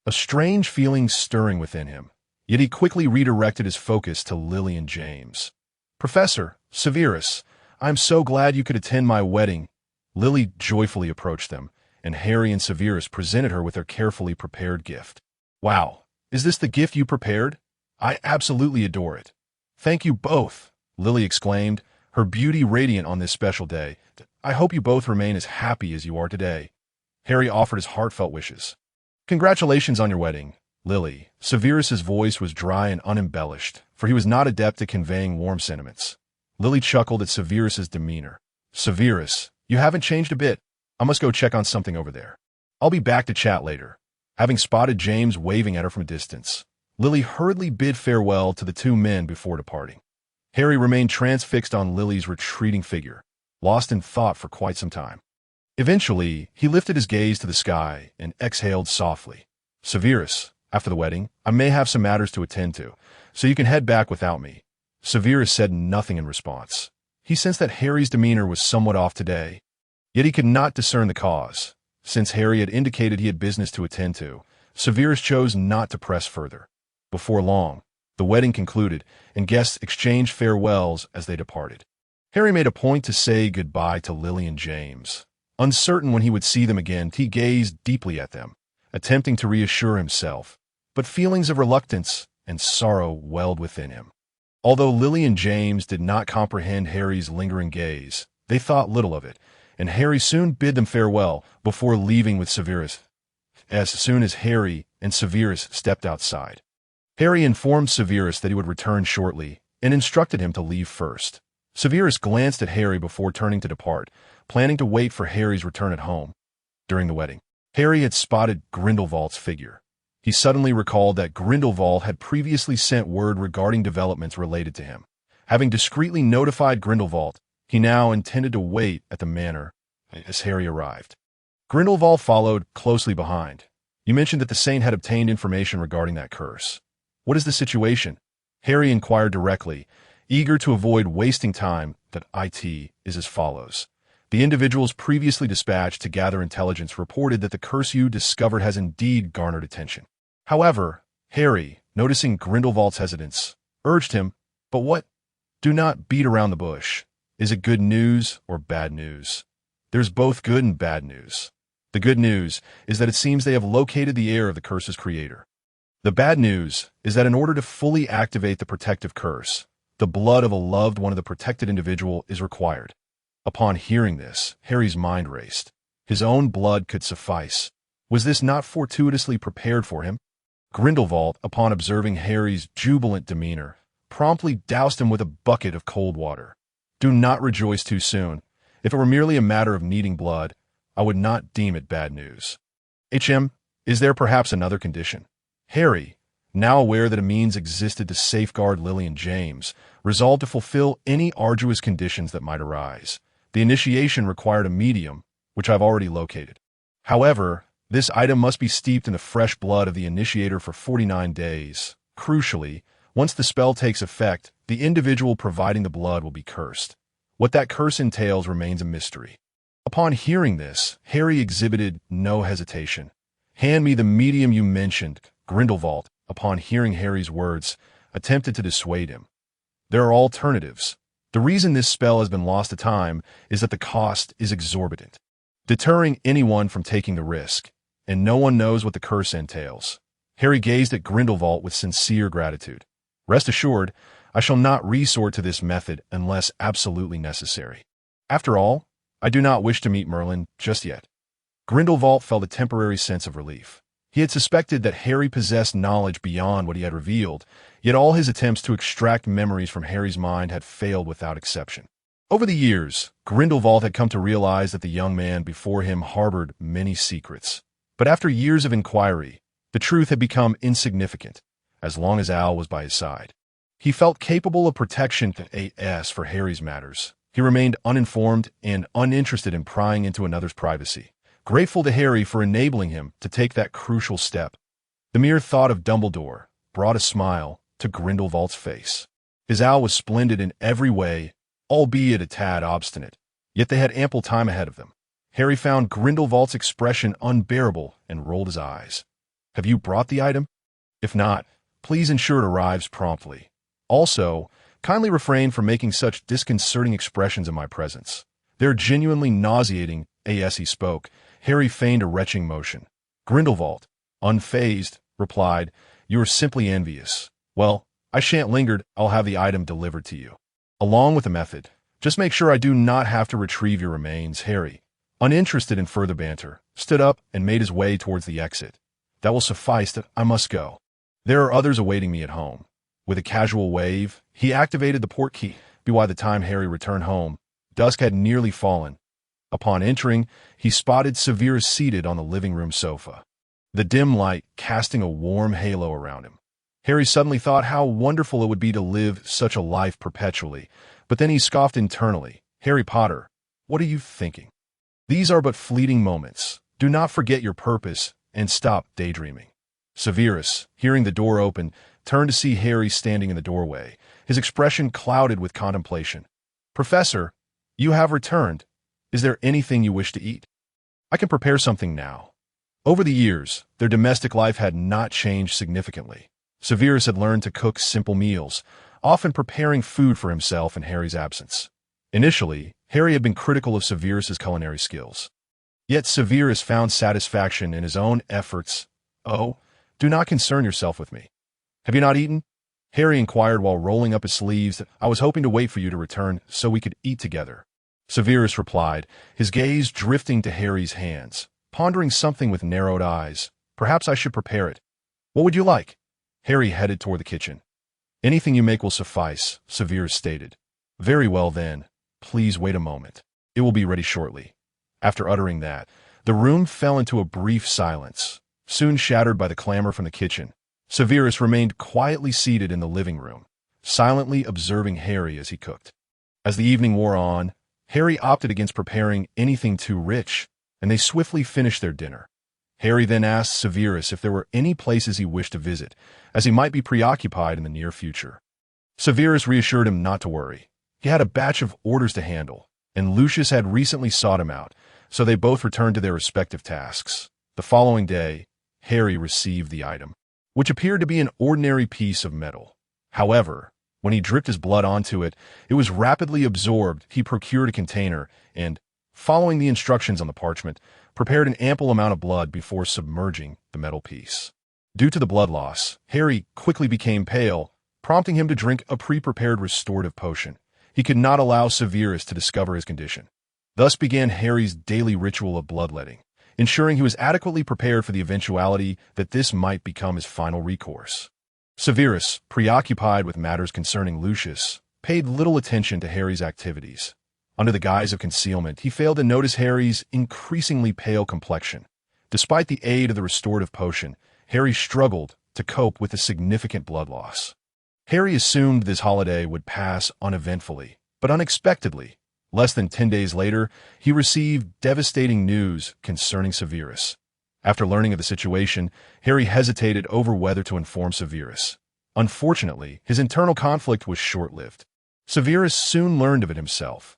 a strange feeling stirring within him. Yet he quickly redirected his focus to Lily and James. Professor, Severus, I'm so glad you could attend my wedding. Lily joyfully approached them, and Harry and Severus presented her with their carefully prepared gift. Wow, is this the gift you prepared? I absolutely adore it. Thank you both, Lily exclaimed, her beauty radiant on this special day. I hope you both remain as happy as you are today. Harry offered his heartfelt wishes. Congratulations on your wedding, Lily. Severus's voice was dry and unembellished, for he was not adept at conveying warm sentiments. Lily chuckled at Severus's demeanor. Severus, you haven't changed a bit. I must go check on something over there. I'll be back to chat later. Having spotted James waving at her from a distance, Lily hurriedly bid farewell to the two men before departing. Harry remained transfixed on Lily's retreating figure, lost in thought for quite some time. Eventually, he lifted his gaze to the sky and exhaled softly. Severus, after the wedding, I may have some matters to attend to, so you can head back without me. Severus said nothing in response. He sensed that Harry's demeanor was somewhat off today, yet he could not discern the cause. Since Harry had indicated he had business to attend to, Severus chose not to press further. Before long, the wedding concluded, and guests exchanged farewells as they departed. Harry made a point to say goodbye to Lily and James. Uncertain when he would see them again, he gazed deeply at them, attempting to reassure himself, but feelings of reluctance and sorrow welled within him. Although Lily and James did not comprehend Harry's lingering gaze, they thought little of it, and Harry soon bid them farewell before leaving with Severus. As soon as Harry and Severus stepped outside, Harry informed Severus that he would return shortly and instructed him to leave first. Severus glanced at Harry before turning to depart, planning to wait for Harry's return at home. During the wedding, Harry had spotted Grindelwald's figure. He suddenly recalled that Grindelwald had previously sent word regarding developments related to him. Having discreetly notified Grindelwald, he now intended to wait at the manor as Harry arrived. Grindelwald followed closely behind. You mentioned that the saint had obtained information regarding that curse. What is the situation? Harry inquired directly, eager to avoid wasting time. That it is as follows. The individuals previously dispatched to gather intelligence reported that the curse you discovered has indeed garnered attention. However, Harry, noticing Grindelwald's hesitance, urged him, but what? Do not beat around the bush. Is it good news or bad news? There's both good and bad news. The good news is that it seems they have located the heir of the curse's creator. The bad news is that in order to fully activate the protective curse, the blood of a loved one of the protected individual is required. Upon hearing this, Harry's mind raced. His own blood could suffice. Was this not fortuitously prepared for him? Grindelwald, upon observing Harry's jubilant demeanor, promptly doused him with a bucket of cold water. Do not rejoice too soon. If it were merely a matter of needing blood, I would not deem it bad news. Is there perhaps another condition? Harry, now aware that a means existed to safeguard Lily and James, resolved to fulfill any arduous conditions that might arise. The initiation required a medium, which I've already located. However, this item must be steeped in the fresh blood of the initiator for 49 days. Crucially, once the spell takes effect, the individual providing the blood will be cursed. What that curse entails remains a mystery. Upon hearing this, Harry exhibited no hesitation. Hand me the medium you mentioned. Grindelwald, upon hearing Harry's words, attempted to dissuade him. There are alternatives. The reason this spell has been lost to time is that the cost is exorbitant, deterring anyone from taking the risk, and no one knows what the curse entails. Harry gazed at Grindelwald with sincere gratitude. Rest assured, I shall not resort to this method unless absolutely necessary. After all, I do not wish to meet Merlin just yet. Grindelwald felt a temporary sense of relief. He had suspected that Harry possessed knowledge beyond what he had revealed, yet all his attempts to extract memories from Harry's mind had failed without exception. Over the years, Grindelwald had come to realize that the young man before him harbored many secrets. But after years of inquiry, the truth had become insignificant, as long as Al was by his side. He felt capable of protection for Harry's matters. He remained uninformed and uninterested in prying into another's privacy, grateful to Harry for enabling him to take that crucial step. The mere thought of Dumbledore brought a smile to Grindelwald's face. His Al was splendid in every way, albeit a tad obstinate, yet they had ample time ahead of them. Harry found Grindelwald's expression unbearable and rolled his eyes. "Have you brought the item? If not, please ensure it arrives promptly. Also, kindly refrain from making such disconcerting expressions in my presence. They're genuinely nauseating." As he spoke, Harry feigned a retching motion. Grindelwald, unfazed, replied, "You are simply envious. Well, I shan't linger. I'll have the item delivered to you, along with a method. Just make sure I do not have to retrieve your remains." Harry, uninterested in further banter, stood up and made his way towards the exit. "That will suffice. I must go. There are others awaiting me at home." With a casual wave, he activated the port key. By the time Harry returned home, dusk had nearly fallen. Upon entering, he spotted Severus seated on the living room sofa, the dim light casting a warm halo around him. Harry suddenly thought how wonderful it would be to live such a life perpetually, but then he scoffed internally. "Harry Potter, what are you thinking? These are but fleeting moments. Do not forget your purpose and stop daydreaming." Severus, hearing the door open, turned to see Harry standing in the doorway, his expression clouded with contemplation. "Professor, you have returned. Is there anything you wish to eat? I can prepare something now." Over the years, their domestic life had not changed significantly. Severus had learned to cook simple meals, often preparing food for himself in Harry's absence. Initially, Harry had been critical of Severus's culinary skills. Yet Severus found satisfaction in his own efforts. "Oh, do not concern yourself with me. Have you not eaten?" Harry inquired while rolling up his sleeves. "I was hoping to wait for you to return so we could eat together." Severus replied, his gaze drifting to Harry's hands, pondering something with narrowed eyes. "Perhaps I should prepare it. What would you like?" Harry headed toward the kitchen. "Anything you make will suffice," Severus stated. "Very well then. Please wait a moment. It will be ready shortly." After uttering that, the room fell into a brief silence, soon shattered by the clamor from the kitchen. Severus remained quietly seated in the living room, silently observing Harry as he cooked. As the evening wore on, Harry opted against preparing anything too rich, and they swiftly finished their dinner. Harry then asked Severus if there were any places he wished to visit, as he might be preoccupied in the near future. Severus reassured him not to worry. He had a batch of orders to handle, and Lucius had recently sought him out, so they both returned to their respective tasks. The following day, Harry received the item, which appeared to be an ordinary piece of metal. However, when he dripped his blood onto it, it was rapidly absorbed. He procured a container and, following the instructions on the parchment, prepared an ample amount of blood before submerging the metal piece. Due to the blood loss, Harry quickly became pale, prompting him to drink a pre-prepared restorative potion. He could not allow Severus to discover his condition. Thus began Harry's daily ritual of bloodletting, ensuring he was adequately prepared for the eventuality that this might become his final recourse. Severus, preoccupied with matters concerning Lucius, paid little attention to Harry's activities. Under the guise of concealment, he failed to notice Harry's increasingly pale complexion. Despite the aid of the restorative potion, Harry struggled to cope with the significant blood loss. Harry assumed this holiday would pass uneventfully, but unexpectedly, less than 10 days later, he received devastating news concerning Severus. After learning of the situation, Harry hesitated over whether to inform Severus. Unfortunately, his internal conflict was short-lived. Severus soon learned of it himself.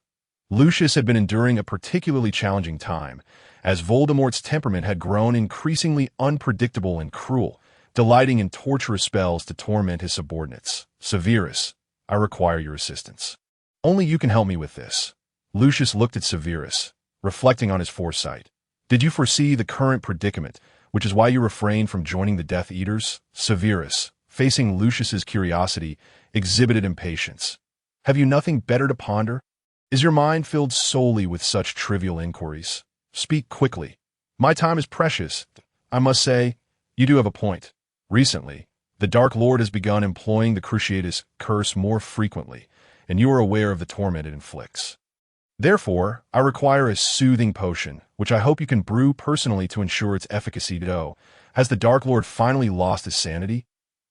Lucius had been enduring a particularly challenging time, as Voldemort's temperament had grown increasingly unpredictable and cruel, delighting in torturous spells to torment his subordinates. "Severus, I require your assistance. Only you can help me with this." Lucius looked at Severus, reflecting on his foresight. "Did you foresee the current predicament, which is why you refrained from joining the Death Eaters?" Severus, facing Lucius's curiosity, exhibited impatience. "Have you nothing better to ponder? Is your mind filled solely with such trivial inquiries? Speak quickly. My time is precious. I must say, You do have a point. Recently, the Dark Lord has begun employing the Cruciatus curse more frequently, and you are aware of the torment it inflicts. Therefore, I require a soothing potion, which I hope you can brew personally to ensure its efficacy. Has the Dark Lord finally lost his sanity?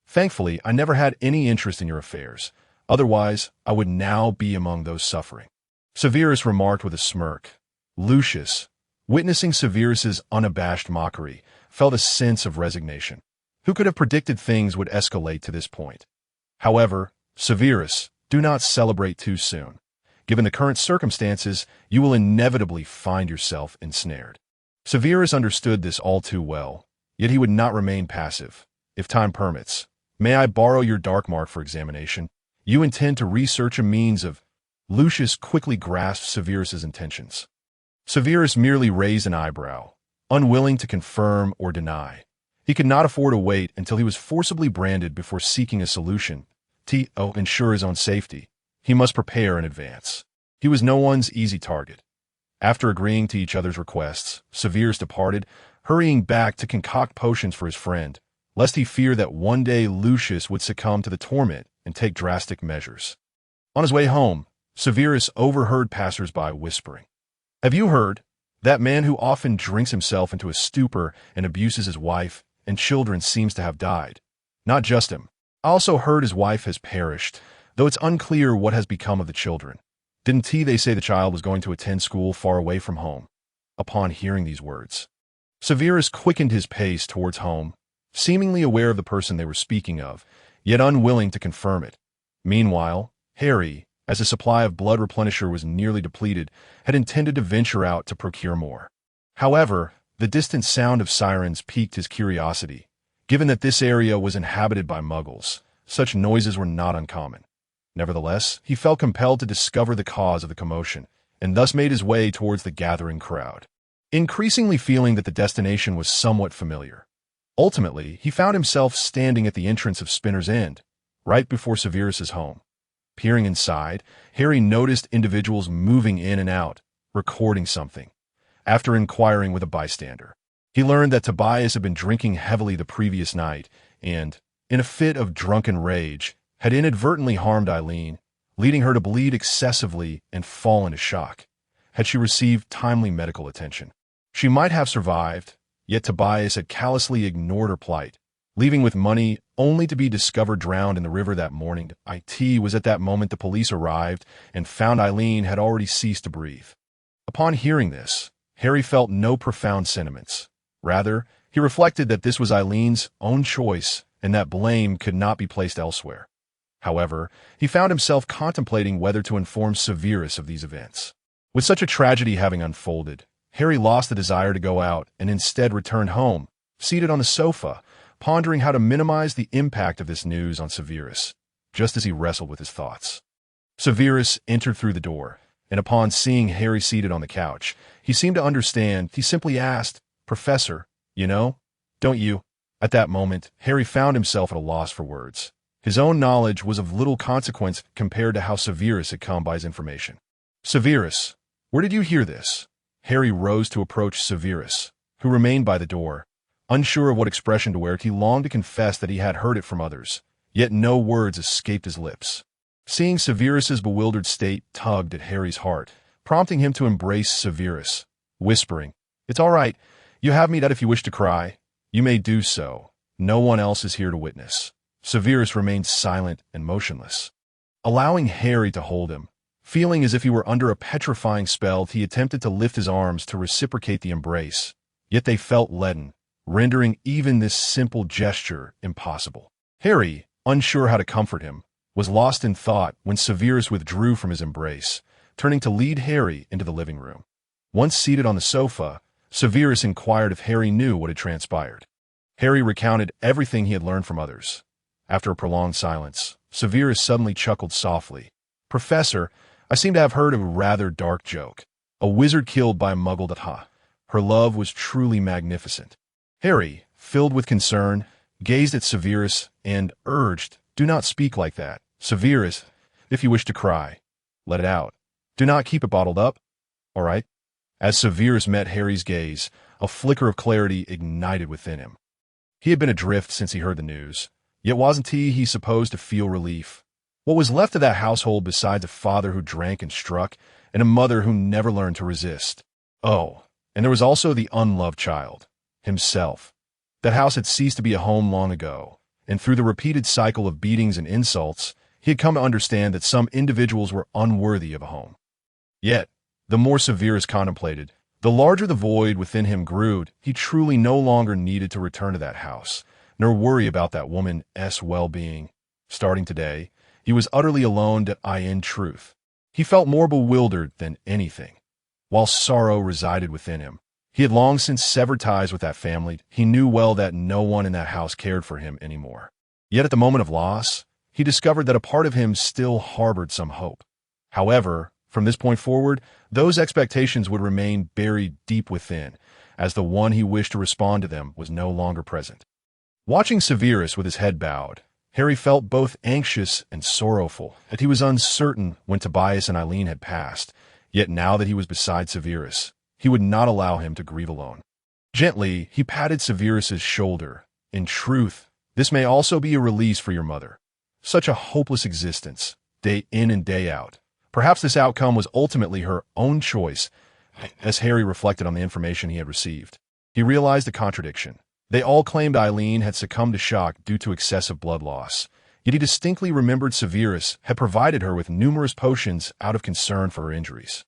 Thankfully, I never had any interest in your affairs. Otherwise, I would now be among those suffering. Severus remarked with a smirk. Lucius, witnessing Severus's unabashed mockery, felt a sense of resignation. Who could have predicted things would escalate to this point? However, Severus, do not celebrate too soon. Given the current circumstances, you will inevitably find yourself ensnared. Severus understood this all too well, yet he would not remain passive. If time permits, may I borrow your dark mark for examination? You intend to research a means of... Lucius quickly grasped Severus's intentions. Severus merely raised an eyebrow, unwilling to confirm or deny. He could not afford to wait until he was forcibly branded before seeking a solution. To ensure his own safety, he must prepare in advance. He was no one's easy target. After agreeing to each other's requests, Severus departed, hurrying back to concoct potions for his friend, lest he fear that one day Lucius would succumb to the torment and take drastic measures. On his way home, Severus overheard passers-by whispering. Have you heard? That man who often drinks himself into a stupor and abuses his wife and children seems to have died. Not just him. I also heard his wife has perished, though it's unclear what has become of the children. Didn't they say the child was going to attend school far away from home? Upon hearing these words, Severus quickened his pace towards home, seemingly aware of the person they were speaking of, yet unwilling to confirm it. Meanwhile, Harry, as the supply of blood replenisher was nearly depleted, had intended to venture out to procure more. However, the distant sound of sirens piqued his curiosity. Given that this area was inhabited by muggles, such noises were not uncommon. Nevertheless, he felt compelled to discover the cause of the commotion, and thus made his way towards the gathering crowd, increasingly feeling that the destination was somewhat familiar. Ultimately, he found himself standing at the entrance of Spinner's End, right before Severus's home. Peering inside, Harry noticed individuals moving in and out, recording something. After inquiring with a bystander, he learned that Tobias had been drinking heavily the previous night and, in a fit of drunken rage, had inadvertently harmed Eileen, leading her to bleed excessively and fall into shock. Had she received timely medical attention, she might have survived, yet Tobias had callously ignored her plight, leaving with money only to be discovered drowned in the river that morning. It was at that moment the police arrived and found Eileen had already ceased to breathe. Upon hearing this, Harry felt no profound sentiments. Rather, he reflected that this was Eileen's own choice and that blame could not be placed elsewhere. However, he found himself contemplating whether to inform Severus of these events. With such a tragedy having unfolded, Harry lost the desire to go out and instead returned home, seated on the sofa, pondering how to minimize the impact of this news on Severus, just as he wrestled with his thoughts. Severus entered through the door, and upon seeing Harry seated on the couch, he seemed to understand. He simply asked, "Professor, don't you?" At that moment, Harry found himself at a loss for words. His own knowledge was of little consequence compared to how Severus had come by his information. "Severus, where did you hear this?" Harry rose to approach Severus, who remained by the door. Unsure of what expression to wear, he longed to confess that he had heard it from others, yet no words escaped his lips. Seeing Severus's bewildered state tugged at Harry's heart, prompting him to embrace Severus, whispering, "It's all right. You have me that if you wish to cry, you may do so. No one else is here to witness." Severus remained silent and motionless. Allowing Harry to hold him, feeling as if he were under a petrifying spell, he attempted to lift his arms to reciprocate the embrace, yet they felt leaden, rendering even this simple gesture impossible. Harry, unsure how to comfort him, was lost in thought when Severus withdrew from his embrace, turning to lead Harry into the living room. Once seated on the sofa, Severus inquired if Harry knew what had transpired. Harry recounted everything he had learned from others. After a prolonged silence, Severus suddenly chuckled softly. "Professor, I seem to have heard of a rather dark joke. A wizard killed by a muggle. Her love was truly magnificent." Harry, filled with concern, gazed at Severus and urged, "Do not speak like that. Severus, if you wish to cry, let it out. Do not keep it bottled up. All right?" As Severus met Harry's gaze, a flicker of clarity ignited within him. He had been adrift since he heard the news, yet wasn't he supposed to feel relief? What was left of that household besides a father who drank and struck, and a mother who never learned to resist? Oh, and there was also the unloved child, himself. That house had ceased to be a home long ago, and through the repeated cycle of beatings and insults, he had come to understand that some individuals were unworthy of a home. Yet, the more Severus contemplated, the larger the void within him grew. He truly no longer needed to return to that house, nor worry about that woman's well-being. Starting today, he was utterly alone in truth. He felt more bewildered than anything. While sorrow resided within him, he had long since severed ties with that family. He knew well that no one in that house cared for him anymore. Yet at the moment of loss, he discovered that a part of him still harbored some hope. However, from this point forward, those expectations would remain buried deep within, as the one he wished to respond to them was no longer present. Watching Severus with his head bowed, Harry felt both anxious and sorrowful, that he was uncertain when Tobias and Eileen had passed, yet now that he was beside Severus, he would not allow him to grieve alone. Gently, he patted Severus's shoulder. In truth, this may also be a release for your mother. Such a hopeless existence, day in and day out. Perhaps this outcome was ultimately her own choice. As Harry reflected on the information he had received, he realized the contradiction. They all claimed Eileen had succumbed to shock due to excessive blood loss, yet he distinctly remembered Severus had provided her with numerous potions out of concern for her injuries.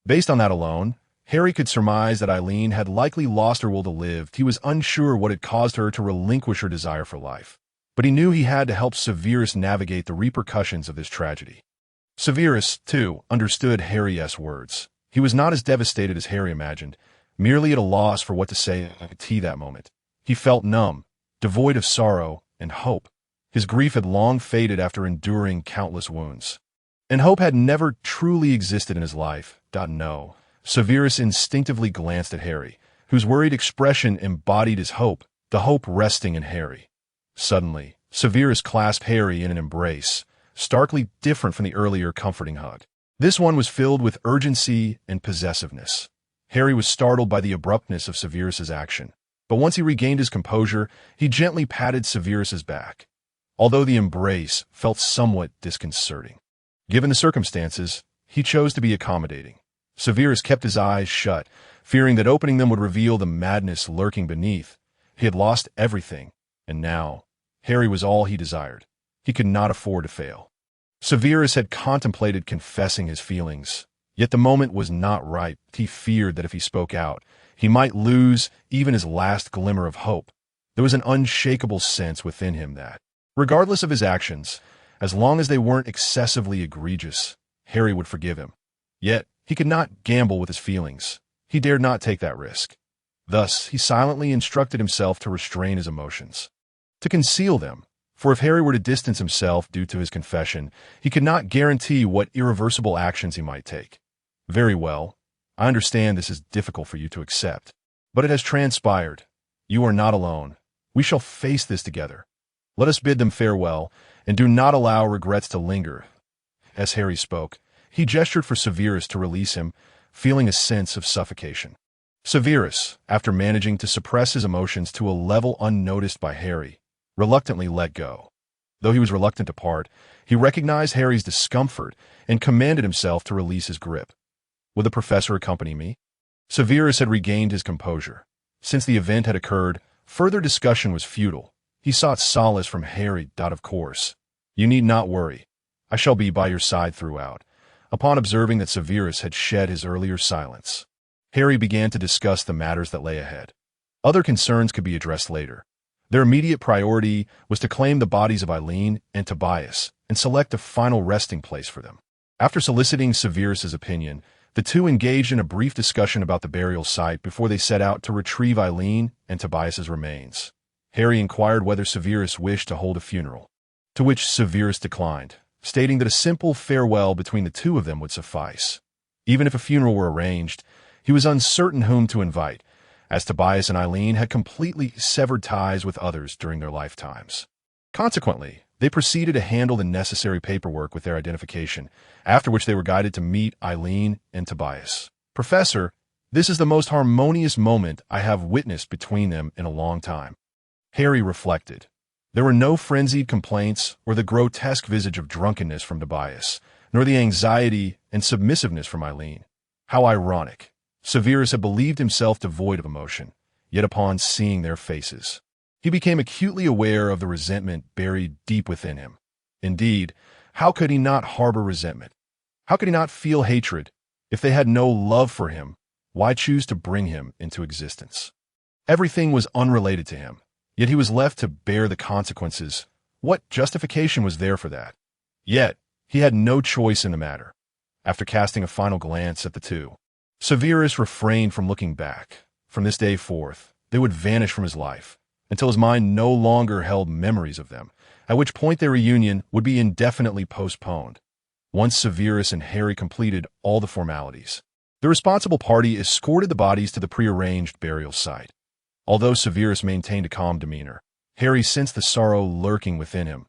Based on that alone, Harry could surmise that Eileen had likely lost her will to live. He was unsure what had caused her to relinquish her desire for life, but he knew he had to help Severus navigate the repercussions of this tragedy. Severus, too, understood Harry's words. He was not as devastated as Harry imagined, merely at a loss for what to say at that moment. He felt numb, devoid of sorrow and hope. His grief had long faded after enduring countless wounds. And hope had never truly existed in his life. No. Severus instinctively glanced at Harry, whose worried expression embodied his hope, the hope resting in Harry. Suddenly, Severus clasped Harry in an embrace, starkly different from the earlier comforting hug. This one was filled with urgency and possessiveness. Harry was startled by the abruptness of Severus's action, but once he regained his composure, he gently patted Severus's back, although the embrace felt somewhat disconcerting. Given the circumstances, he chose to be accommodating. Severus kept his eyes shut, fearing that opening them would reveal the madness lurking beneath. He had lost everything, and now, Harry was all he desired. He could not afford to fail. Severus had contemplated confessing his feelings, yet the moment was not ripe. He feared that if he spoke out, he might lose even his last glimmer of hope. There was an unshakable sense within him that, regardless of his actions, as long as they weren't excessively egregious, Harry would forgive him. Yet, he could not gamble with his feelings. He dared not take that risk. Thus, he silently instructed himself to restrain his emotions, to conceal them, for if Harry were to distance himself due to his confession, he could not guarantee what irreversible actions he might take. Very well, I understand this is difficult for you to accept, but it has transpired. You are not alone. We shall face this together. Let us bid them farewell, and do not allow regrets to linger. As Harry spoke, he gestured for Severus to release him, feeling a sense of suffocation. Severus, after managing to suppress his emotions to a level unnoticed by Harry, reluctantly let go. Though he was reluctant to part, he recognized Harry's discomfort and commanded himself to release his grip. Would the professor accompany me? Severus had regained his composure. Since the event had occurred, further discussion was futile. He sought solace from Harry. Of course. You need not worry. I shall be by your side throughout. Upon observing that Severus had shed his earlier silence, Harry began to discuss the matters that lay ahead. Other concerns could be addressed later. Their immediate priority was to claim the bodies of Eileen and Tobias and select a final resting place for them. After soliciting Severus's opinion, the two engaged in a brief discussion about the burial site before they set out to retrieve Eileen and Tobias's remains. Harry inquired whether Severus wished to hold a funeral, to which Severus declined, stating that a simple farewell between the two of them would suffice. Even if a funeral were arranged, he was uncertain whom to invite, as Tobias and Eileen had completely severed ties with others during their lifetimes. Consequently, they proceeded to handle the necessary paperwork with their identification, after which they were guided to meet Eileen and Tobias. Professor, this is the most harmonious moment I have witnessed between them in a long time. Harry reflected. There were no frenzied complaints or the grotesque visage of drunkenness from Tobias, nor the anxiety and submissiveness from Eileen. How ironic. Severus had believed himself devoid of emotion, yet upon seeing their faces, he became acutely aware of the resentment buried deep within him. Indeed, how could he not harbor resentment? How could he not feel hatred? If they had no love for him, why choose to bring him into existence? Everything was unrelated to him, yet he was left to bear the consequences. What justification was there for that? Yet, he had no choice in the matter. After casting a final glance at the two, Severus refrained from looking back. From this day forth, they would vanish from his life, until his mind no longer held memories of them, at which point their reunion would be indefinitely postponed. Once Severus and Harry completed all the formalities, the responsible party escorted the bodies to the prearranged burial site. Although Severus maintained a calm demeanor, Harry sensed the sorrow lurking within him.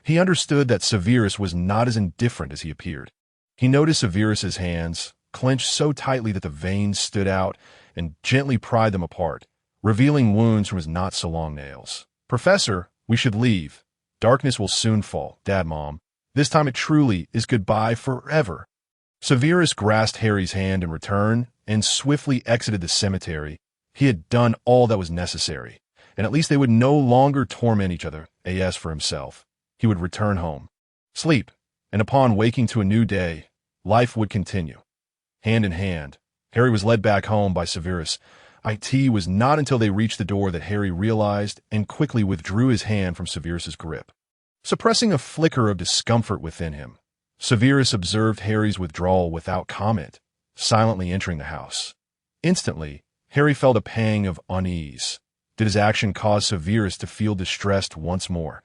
He understood that Severus was not as indifferent as he appeared. He noticed Severus's hands, clenched so tightly that the veins stood out, and gently pried them apart, revealing wounds from his not-so-long nails. "Professor, we should leave. Darkness will soon fall, Dad, Mom. This time it truly is goodbye forever." Severus grasped Harry's hand in return and swiftly exited the cemetery. He had done all that was necessary, and at least they would no longer torment each other. As for himself, he would return home, sleep, and upon waking to a new day, life would continue. Hand in hand, Harry was led back home by Severus. It was not until they reached the door that Harry realized and quickly withdrew his hand from Severus's grip. Suppressing a flicker of discomfort within him, Severus observed Harry's withdrawal without comment, silently entering the house. Instantly, Harry felt a pang of unease. Did his action cause Severus to feel distressed once more?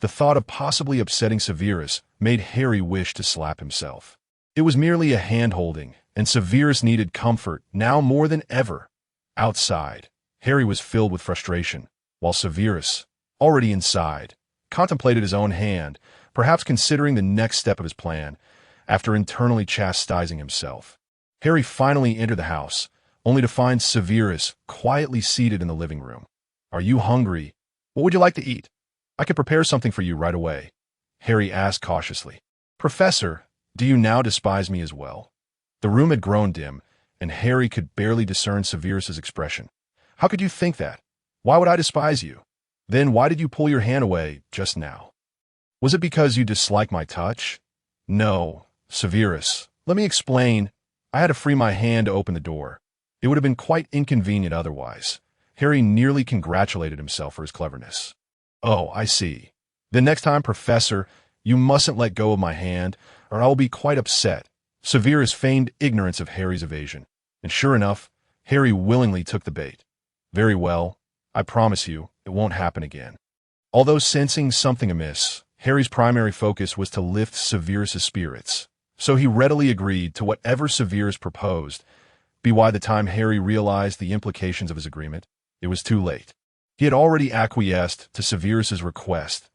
The thought of possibly upsetting Severus made Harry wish to slap himself. It was merely a hand-holding, and Severus needed comfort now more than ever. Outside, Harry was filled with frustration, while Severus, already inside, contemplated his own hand, perhaps considering the next step of his plan. After internally chastising himself, Harry finally entered the house, only to find Severus quietly seated in the living room. "Are you hungry? What would you like to eat? I could prepare something for you right away," Harry asked cautiously. "Professor, do you now despise me as well?" The room had grown dim, and Harry could barely discern Severus's expression. "How could you think that? Why would I despise you? Then why did you pull your hand away just now? Was it because you dislike my touch?" "No, Severus. Let me explain. I had to free my hand to open the door. It would have been quite inconvenient otherwise." Harry nearly congratulated himself for his cleverness. "Oh, I see. Then next time, Professor, you mustn't let go of my hand, or I will be quite upset." Severus feigned ignorance of Harry's evasion, and sure enough, Harry willingly took the bait. "Very well. I promise you, it won't happen again." Although sensing something amiss, Harry's primary focus was to lift Severus's spirits, so he readily agreed to whatever Severus proposed. By the time Harry realized the implications of his agreement, it was too late. He had already acquiesced to Severus's request.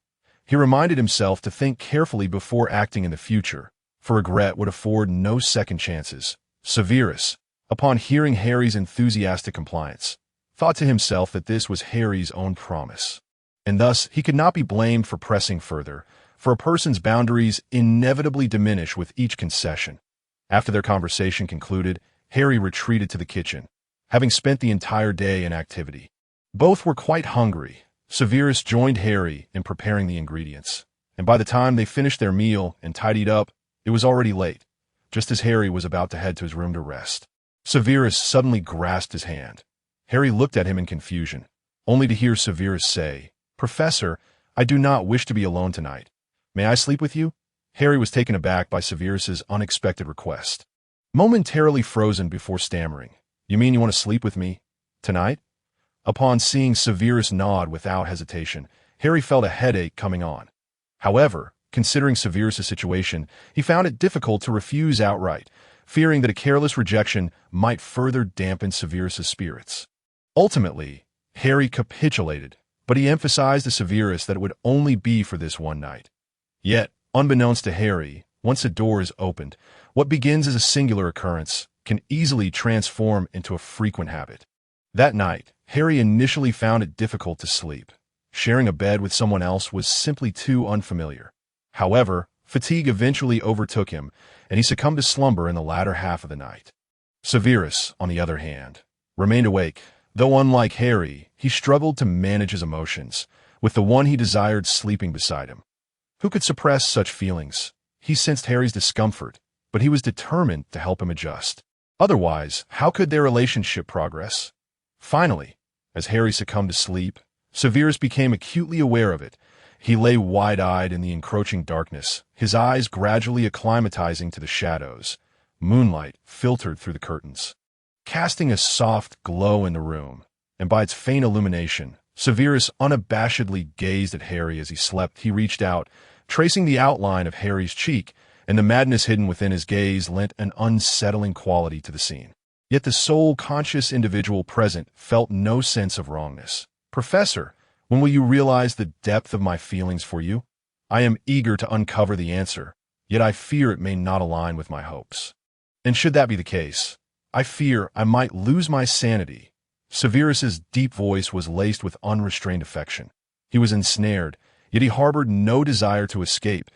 He reminded himself to think carefully before acting in the future, for regret would afford no second chances. Severus, upon hearing Harry's enthusiastic compliance, thought to himself that this was Harry's own promise, and thus he could not be blamed for pressing further, for a person's boundaries inevitably diminish with each concession. After their conversation concluded, Harry retreated to the kitchen, having spent the entire day in activity. Both were quite hungry. Severus joined Harry in preparing the ingredients, and by the time they finished their meal and tidied up, it was already late, just as Harry was about to head to his room to rest. Severus suddenly grasped his hand. Harry looked at him in confusion, only to hear Severus say, "Professor, I do not wish to be alone tonight. May I sleep with you?" Harry was taken aback by Severus's unexpected request. Momentarily frozen before stammering, "You mean you want to sleep with me tonight?" Upon seeing Severus nod without hesitation, Harry felt a headache coming on. However, considering Severus's situation, he found it difficult to refuse outright, fearing that a careless rejection might further dampen Severus's spirits. Ultimately, Harry capitulated, but he emphasized to Severus that it would only be for this one night. Yet, unbeknownst to Harry, once a door is opened, what begins as a singular occurrence can easily transform into a frequent habit. That night, Harry initially found it difficult to sleep. Sharing a bed with someone else was simply too unfamiliar. However, fatigue eventually overtook him, and he succumbed to slumber in the latter half of the night. Severus, on the other hand, remained awake. Though unlike Harry, he struggled to manage his emotions, with the one he desired sleeping beside him. Who could suppress such feelings? He sensed Harry's discomfort, but he was determined to help him adjust. Otherwise, how could their relationship progress? Finally, as Harry succumbed to sleep, Severus became acutely aware of it. He lay wide-eyed in the encroaching darkness, his eyes gradually acclimatizing to the shadows. Moonlight filtered through the curtains, casting a soft glow in the room, and by its faint illumination, Severus unabashedly gazed at Harry as he slept. He reached out, tracing the outline of Harry's cheek, and the madness hidden within his gaze lent an unsettling quality to the scene. Yet the sole conscious individual present felt no sense of wrongness. "Professor, when will you realize the depth of my feelings for you? I am eager to uncover the answer, yet I fear it may not align with my hopes. And should that be the case, I fear I might lose my sanity." Severus's deep voice was laced with unrestrained affection. He was ensnared, yet he harbored no desire to escape.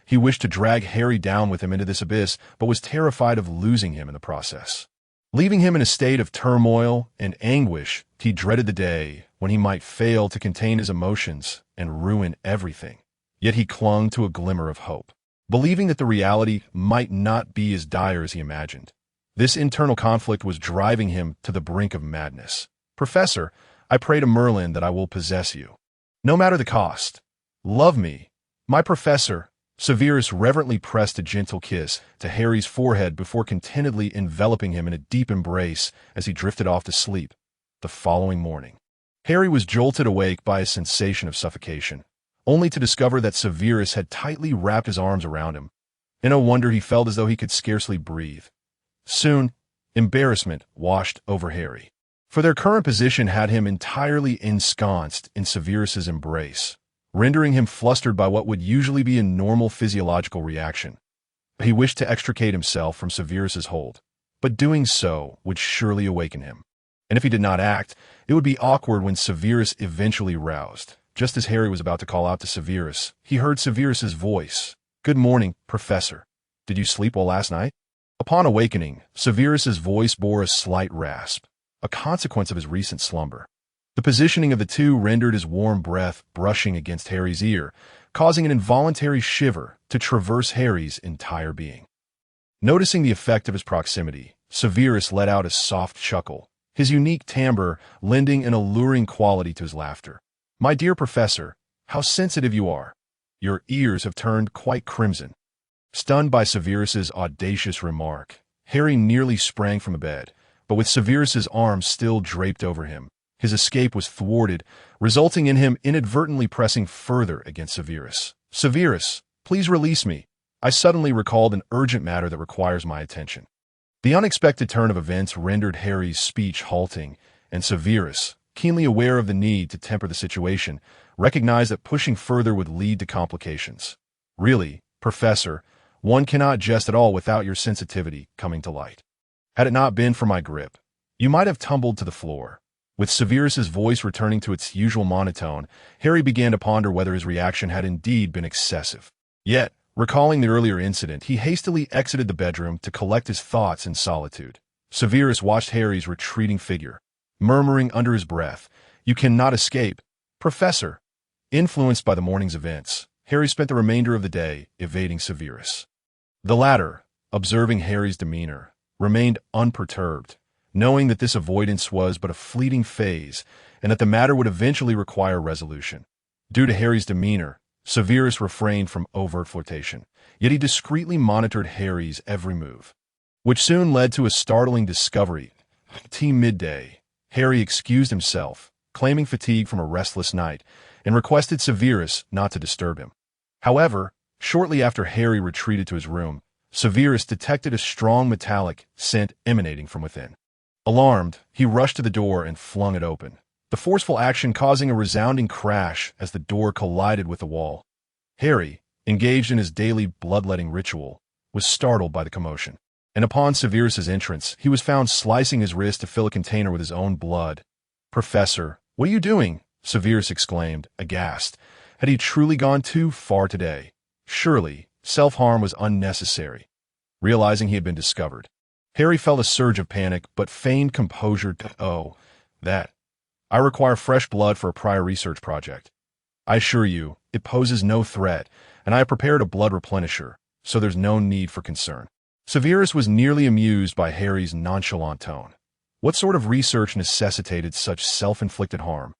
He wished to drag Harry down with him into this abyss, but was terrified of losing him in the process. Leaving him in a state of turmoil and anguish, he dreaded the day when he might fail to contain his emotions and ruin everything. Yet he clung to a glimmer of hope, believing that the reality might not be as dire as he imagined. This internal conflict was driving him to the brink of madness. "Professor, I pray to Merlin that I will possess you, no matter the cost. Love me, my professor." Severus reverently pressed a gentle kiss to Harry's forehead before contentedly enveloping him in a deep embrace as he drifted off to sleep. The following morning, Harry was jolted awake by a sensation of suffocation, only to discover that Severus had tightly wrapped his arms around him. In a wonder, he felt as though he could scarcely breathe. Soon, embarrassment washed over Harry, for their current position had him entirely ensconced in Severus's embrace, rendering him flustered by what would usually be a normal physiological reaction. He wished to extricate himself from Severus's hold, but doing so would surely awaken him. And if he did not act, it would be awkward when Severus eventually roused. Just as Harry was about to call out to Severus, he heard Severus's voice. "Good morning, Professor. Did you sleep well last night?" Upon awakening, Severus's voice bore a slight rasp, a consequence of his recent slumber. The positioning of the two rendered his warm breath brushing against Harry's ear, causing an involuntary shiver to traverse Harry's entire being. Noticing the effect of his proximity, Severus let out a soft chuckle, his unique timbre lending an alluring quality to his laughter. "My dear Professor, how sensitive you are. Your ears have turned quite crimson." Stunned by Severus's audacious remark, Harry nearly sprang from the bed, but with Severus's arms still draped over him, his escape was thwarted, resulting in him inadvertently pressing further against Severus. "Severus, please release me. I suddenly recalled an urgent matter that requires my attention." The unexpected turn of events rendered Harry's speech halting, and Severus, keenly aware of the need to temper the situation, recognized that pushing further would lead to complications. "Really, Professor, one cannot jest at all without your sensitivity coming to light. Had it not been for my grip, you might have tumbled to the floor." With Severus's voice returning to its usual monotone, Harry began to ponder whether his reaction had indeed been excessive. Yet, recalling the earlier incident, he hastily exited the bedroom to collect his thoughts in solitude. Severus watched Harry's retreating figure, murmuring under his breath, "You cannot escape, Professor." Influenced by the morning's events, Harry spent the remainder of the day evading Severus. The latter, observing Harry's demeanor, remained unperturbed, knowing that this avoidance was but a fleeting phase and that the matter would eventually require resolution. Due to Harry's demeanor, Severus refrained from overt flirtation, yet he discreetly monitored Harry's every move, which soon led to a startling discovery. Midday, Harry excused himself, claiming fatigue from a restless night, and requested Severus not to disturb him. However, shortly after Harry retreated to his room, Severus detected a strong metallic scent emanating from within. Alarmed, he rushed to the door and flung it open, the forceful action causing a resounding crash as the door collided with the wall. Harry, engaged in his daily bloodletting ritual, was startled by the commotion, and upon Severus's entrance, he was found slicing his wrist to fill a container with his own blood. "Professor, what are you doing?" Severus exclaimed, aghast. Had he truly gone too far today? Surely, self-harm was unnecessary. Realizing he had been discovered, Harry felt a surge of panic but feigned composure. Oh, that. I require fresh blood for a prior research project. I assure you, it poses no threat, and I have prepared a blood replenisher, so there's no need for concern. Severus was nearly amused by Harry's nonchalant tone. What sort of research necessitated such self-inflicted harm?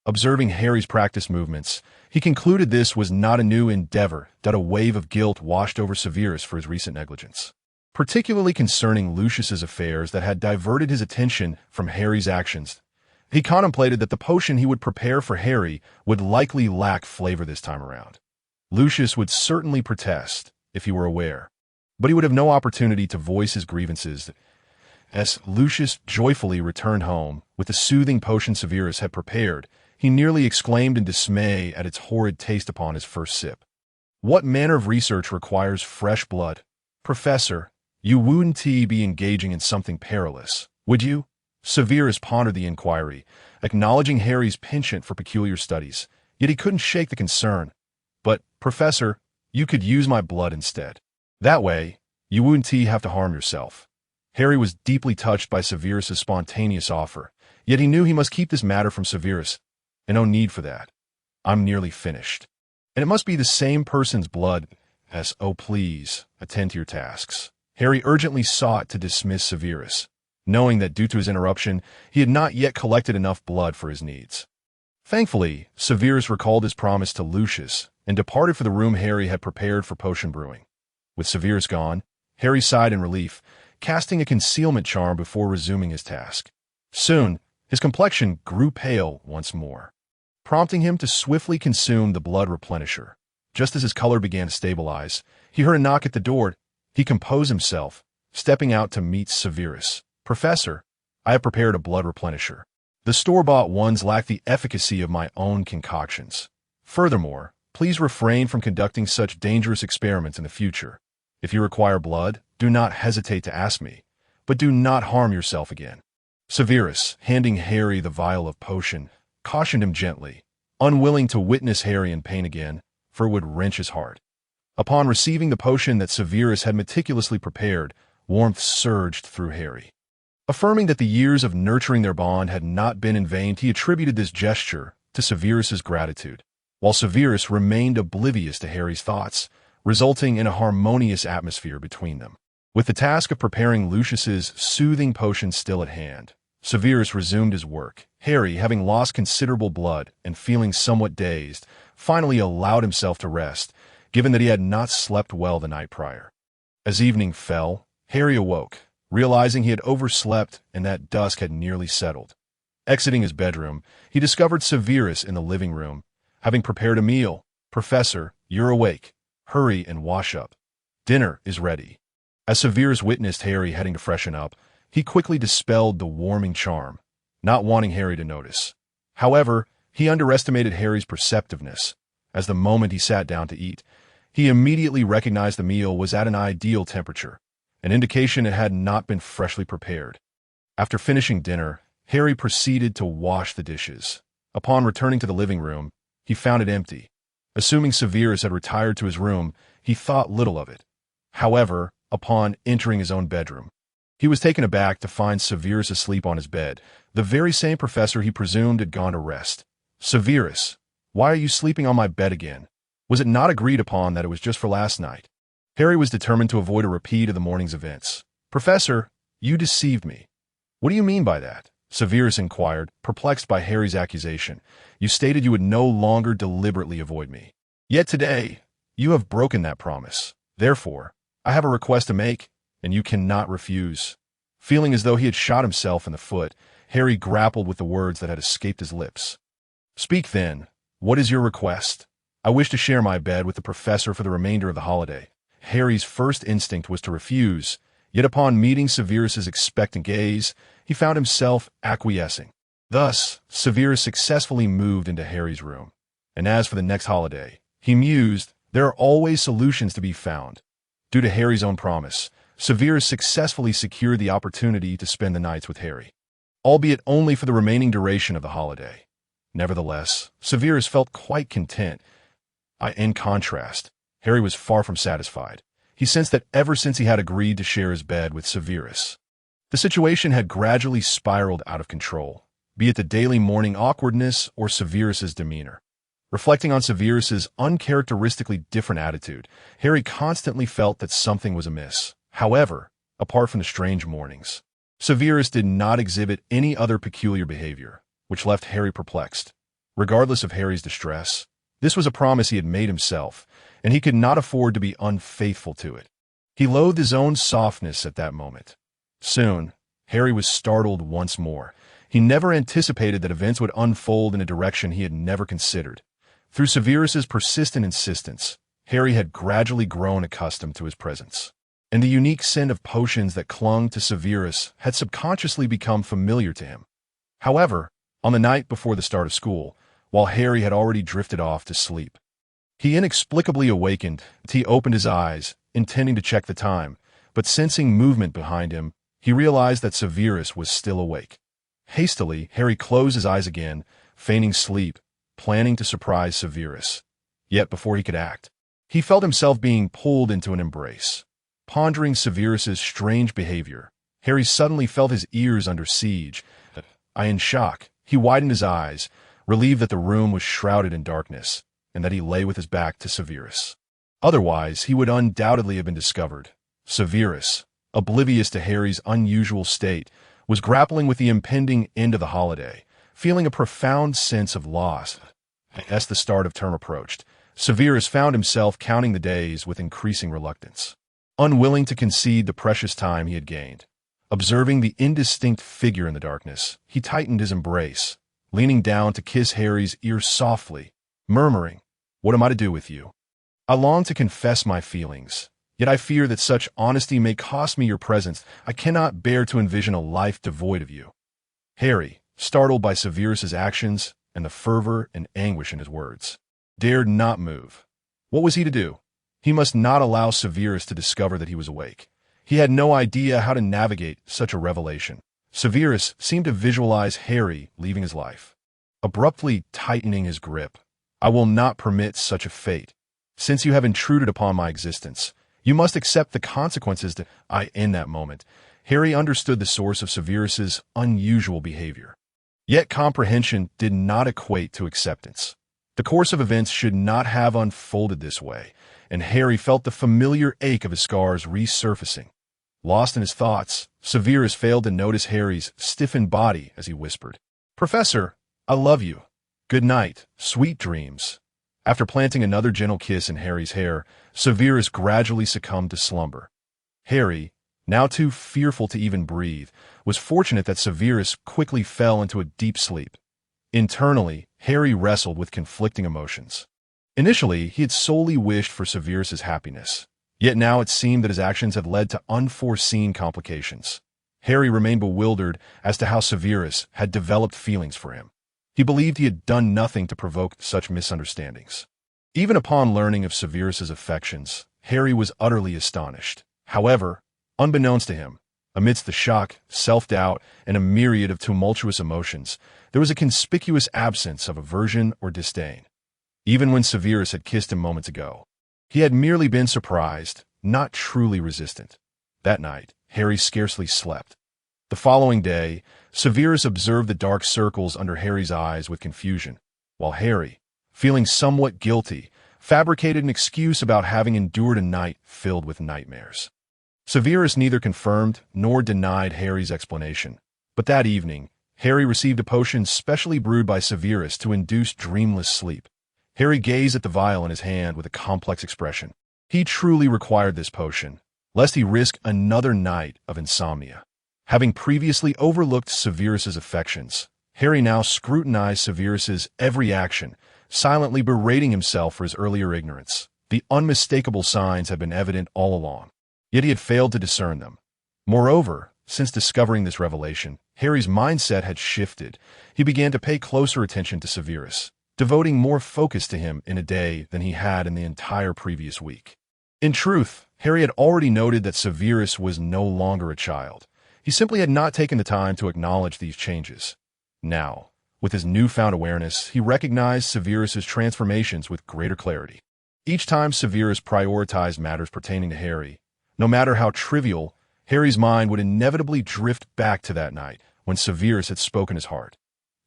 Observing Harry's practice movements, he concluded this was not a new endeavor, that a wave of guilt washed over Severus for his recent negligence, particularly concerning Lucius's affairs that had diverted his attention from Harry's actions. He contemplated that the potion he would prepare for Harry would likely lack flavor this time around. Lucius would certainly protest, if he were aware, but he would have no opportunity to voice his grievances. As Lucius joyfully returned home with the soothing potion Severus had prepared, he nearly exclaimed in dismay at its horrid taste upon his first sip. What manner of research requires fresh blood? Professor, you wouldn't be engaging in something perilous, would you? Severus pondered the inquiry, acknowledging Harry's penchant for peculiar studies, yet he couldn't shake the concern. But, Professor, you could use my blood instead. That way, you wouldn't have to harm yourself. Harry was deeply touched by Severus's spontaneous offer, yet he knew he must keep this matter from Severus. And no need for that. I'm nearly finished. And it must be the same person's blood as, oh please, attend to your tasks. Harry urgently sought to dismiss Severus, knowing that due to his interruption, he had not yet collected enough blood for his needs. Thankfully, Severus recalled his promise to Lucius and departed for the room Harry had prepared for potion brewing. With Severus gone, Harry sighed in relief, casting a concealment charm before resuming his task. Soon, his complexion grew pale once more, prompting him to swiftly consume the blood replenisher. Just as his color began to stabilize, he heard a knock at the door. He composed himself, stepping out to meet Severus. Professor, I have prepared a blood replenisher. The store-bought ones lack the efficacy of my own concoctions. Furthermore, please refrain from conducting such dangerous experiments in the future. If you require blood, do not hesitate to ask me, but do not harm yourself again. Severus, handing Harry the vial of potion, cautioned him gently, unwilling to witness Harry in pain again, for it would wrench his heart. Upon receiving the potion that Severus had meticulously prepared, warmth surged through Harry. Affirming that the years of nurturing their bond had not been in vain, he attributed this gesture to Severus's gratitude, while Severus remained oblivious to Harry's thoughts, resulting in a harmonious atmosphere between them. With the task of preparing Lucius's soothing potion still at hand, Severus resumed his work. Harry, having lost considerable blood and feeling somewhat dazed, finally allowed himself to rest, given that he had not slept well the night prior. As evening fell, Harry awoke, realizing he had overslept and that dusk had nearly settled. Exiting his bedroom, he discovered Severus in the living room, having prepared a meal. Professor, you're awake. Hurry and wash up. Dinner is ready. As Severus witnessed Harry heading to freshen up, he quickly dispelled the warming charm, not wanting Harry to notice. However, he underestimated Harry's perceptiveness, as the moment he sat down to eat, he immediately recognized the meal was at an ideal temperature, an indication it had not been freshly prepared. After finishing dinner, Harry proceeded to wash the dishes. Upon returning to the living room, he found it empty. Assuming Severus had retired to his room, he thought little of it. However, upon entering his own bedroom, he was taken aback to find Severus asleep on his bed, the very same professor he presumed had gone to rest. Severus, why are you sleeping on my bed again? Was it not agreed upon that it was just for last night? Harry was determined to avoid a repeat of the morning's events. Professor, you deceived me. What do you mean by that? Severus inquired, perplexed by Harry's accusation. You stated you would no longer deliberately avoid me. Yet today, you have broken that promise. Therefore, I have a request to make, and you cannot refuse. Feeling as though he had shot himself in the foot, Harry grappled with the words that had escaped his lips. Speak then. What is your request? I wish to share my bed with the professor for the remainder of the holiday. Harry's first instinct was to refuse, yet upon meeting Severus's expectant gaze, he found himself acquiescing. Thus, Severus successfully moved into Harry's room. And as for the next holiday, he mused, there are always solutions to be found. Due to Harry's own promise, Severus successfully secured the opportunity to spend the nights with Harry, albeit only for the remaining duration of the holiday. Nevertheless, Severus felt quite content. In contrast, Harry was far from satisfied. He sensed that ever since he had agreed to share his bed with Severus, the situation had gradually spiraled out of control, be it the daily morning awkwardness or Severus's demeanor. Reflecting on Severus's uncharacteristically different attitude, Harry constantly felt that something was amiss. However, apart from the strange mornings, Severus did not exhibit any other peculiar behavior, which left Harry perplexed. Regardless of Harry's distress, this was a promise he had made himself, and he could not afford to be unfaithful to it. He loathed his own softness at that moment. Soon, Harry was startled once more. He never anticipated that events would unfold in a direction he had never considered. Through Severus's persistent insistence, Harry had gradually grown accustomed to his presence, and the unique scent of potions that clung to Severus had subconsciously become familiar to him. However, on the night before the start of school, while Harry had already drifted off to sleep, he inexplicably awakened. He opened his eyes, intending to check the time, but sensing movement behind him, he realized that Severus was still awake. Hastily, Harry closed his eyes again, feigning sleep, planning to surprise Severus. Yet before he could act, he felt himself being pulled into an embrace. Pondering Severus's strange behavior, Harry suddenly felt his ears under siege. In shock, he widened his eyes, relieved that the room was shrouded in darkness, and that he lay with his back to Severus. Otherwise, he would undoubtedly have been discovered. Severus, oblivious to Harry's unusual state, was grappling with the impending end of the holiday, feeling a profound sense of loss. As the start of term approached, Severus found himself counting the days with increasing reluctance. Unwilling to concede the precious time he had gained, observing the indistinct figure in the darkness, he tightened his embrace, leaning down to kiss Harry's ear softly, murmuring, "What am I to do with you? I long to confess my feelings, yet I fear that such honesty may cost me your presence. I cannot bear to envision a life devoid of you." Harry, startled by Severus's actions and the fervor and anguish in his words, dared not move. What was he to do? He must not allow Severus to discover that he was awake. He had no idea how to navigate such a revelation. Severus seemed to visualize Harry leaving his life, abruptly tightening his grip. "I will not permit such a fate. Since you have intruded upon my existence, you must accept the consequences that In that moment, Harry understood the source of Severus's unusual behavior. Yet comprehension did not equate to acceptance. The course of events should not have unfolded this way, and Harry felt the familiar ache of his scars resurfacing. Lost in his thoughts, Severus failed to notice Harry's stiffened body as he whispered, "Professor, I love you. Good night, sweet dreams." After planting another gentle kiss in Harry's hair, Severus gradually succumbed to slumber. Harry, now too fearful to even breathe, was fortunate that Severus quickly fell into a deep sleep. Internally, Harry wrestled with conflicting emotions. Initially, he had solely wished for Severus's happiness, yet now it seemed that his actions had led to unforeseen complications. Harry remained bewildered as to how Severus had developed feelings for him. He believed he had done nothing to provoke such misunderstandings. Even upon learning of Severus's affections, Harry was utterly astonished. However, unbeknownst to him, amidst the shock, self-doubt, and a myriad of tumultuous emotions, there was a conspicuous absence of aversion or disdain. Even when Severus had kissed him moments ago, he had merely been surprised, not truly resistant. That night, Harry scarcely slept. The following day, Severus observed the dark circles under Harry's eyes with confusion, while Harry, feeling somewhat guilty, fabricated an excuse about having endured a night filled with nightmares. Severus neither confirmed nor denied Harry's explanation, but that evening, Harry received a potion specially brewed by Severus to induce dreamless sleep. Harry gazed at the vial in his hand with a complex expression. He truly required this potion, lest he risk another night of insomnia. Having previously overlooked Severus's affections, Harry now scrutinized Severus's every action, silently berating himself for his earlier ignorance. The unmistakable signs had been evident all along, yet he had failed to discern them. Moreover, since discovering this revelation, Harry's mindset had shifted. He began to pay closer attention to Severus, devoting more focus to him in a day than he had in the entire previous week. In truth, Harry had already noted that Severus was no longer a child. He simply had not taken the time to acknowledge these changes. Now, With his newfound awareness, he recognized Severus's transformations with greater clarity. Each time Severus prioritized matters pertaining to Harry, no matter how trivial, Harry's mind would inevitably drift back to that night when Severus had spoken his heart.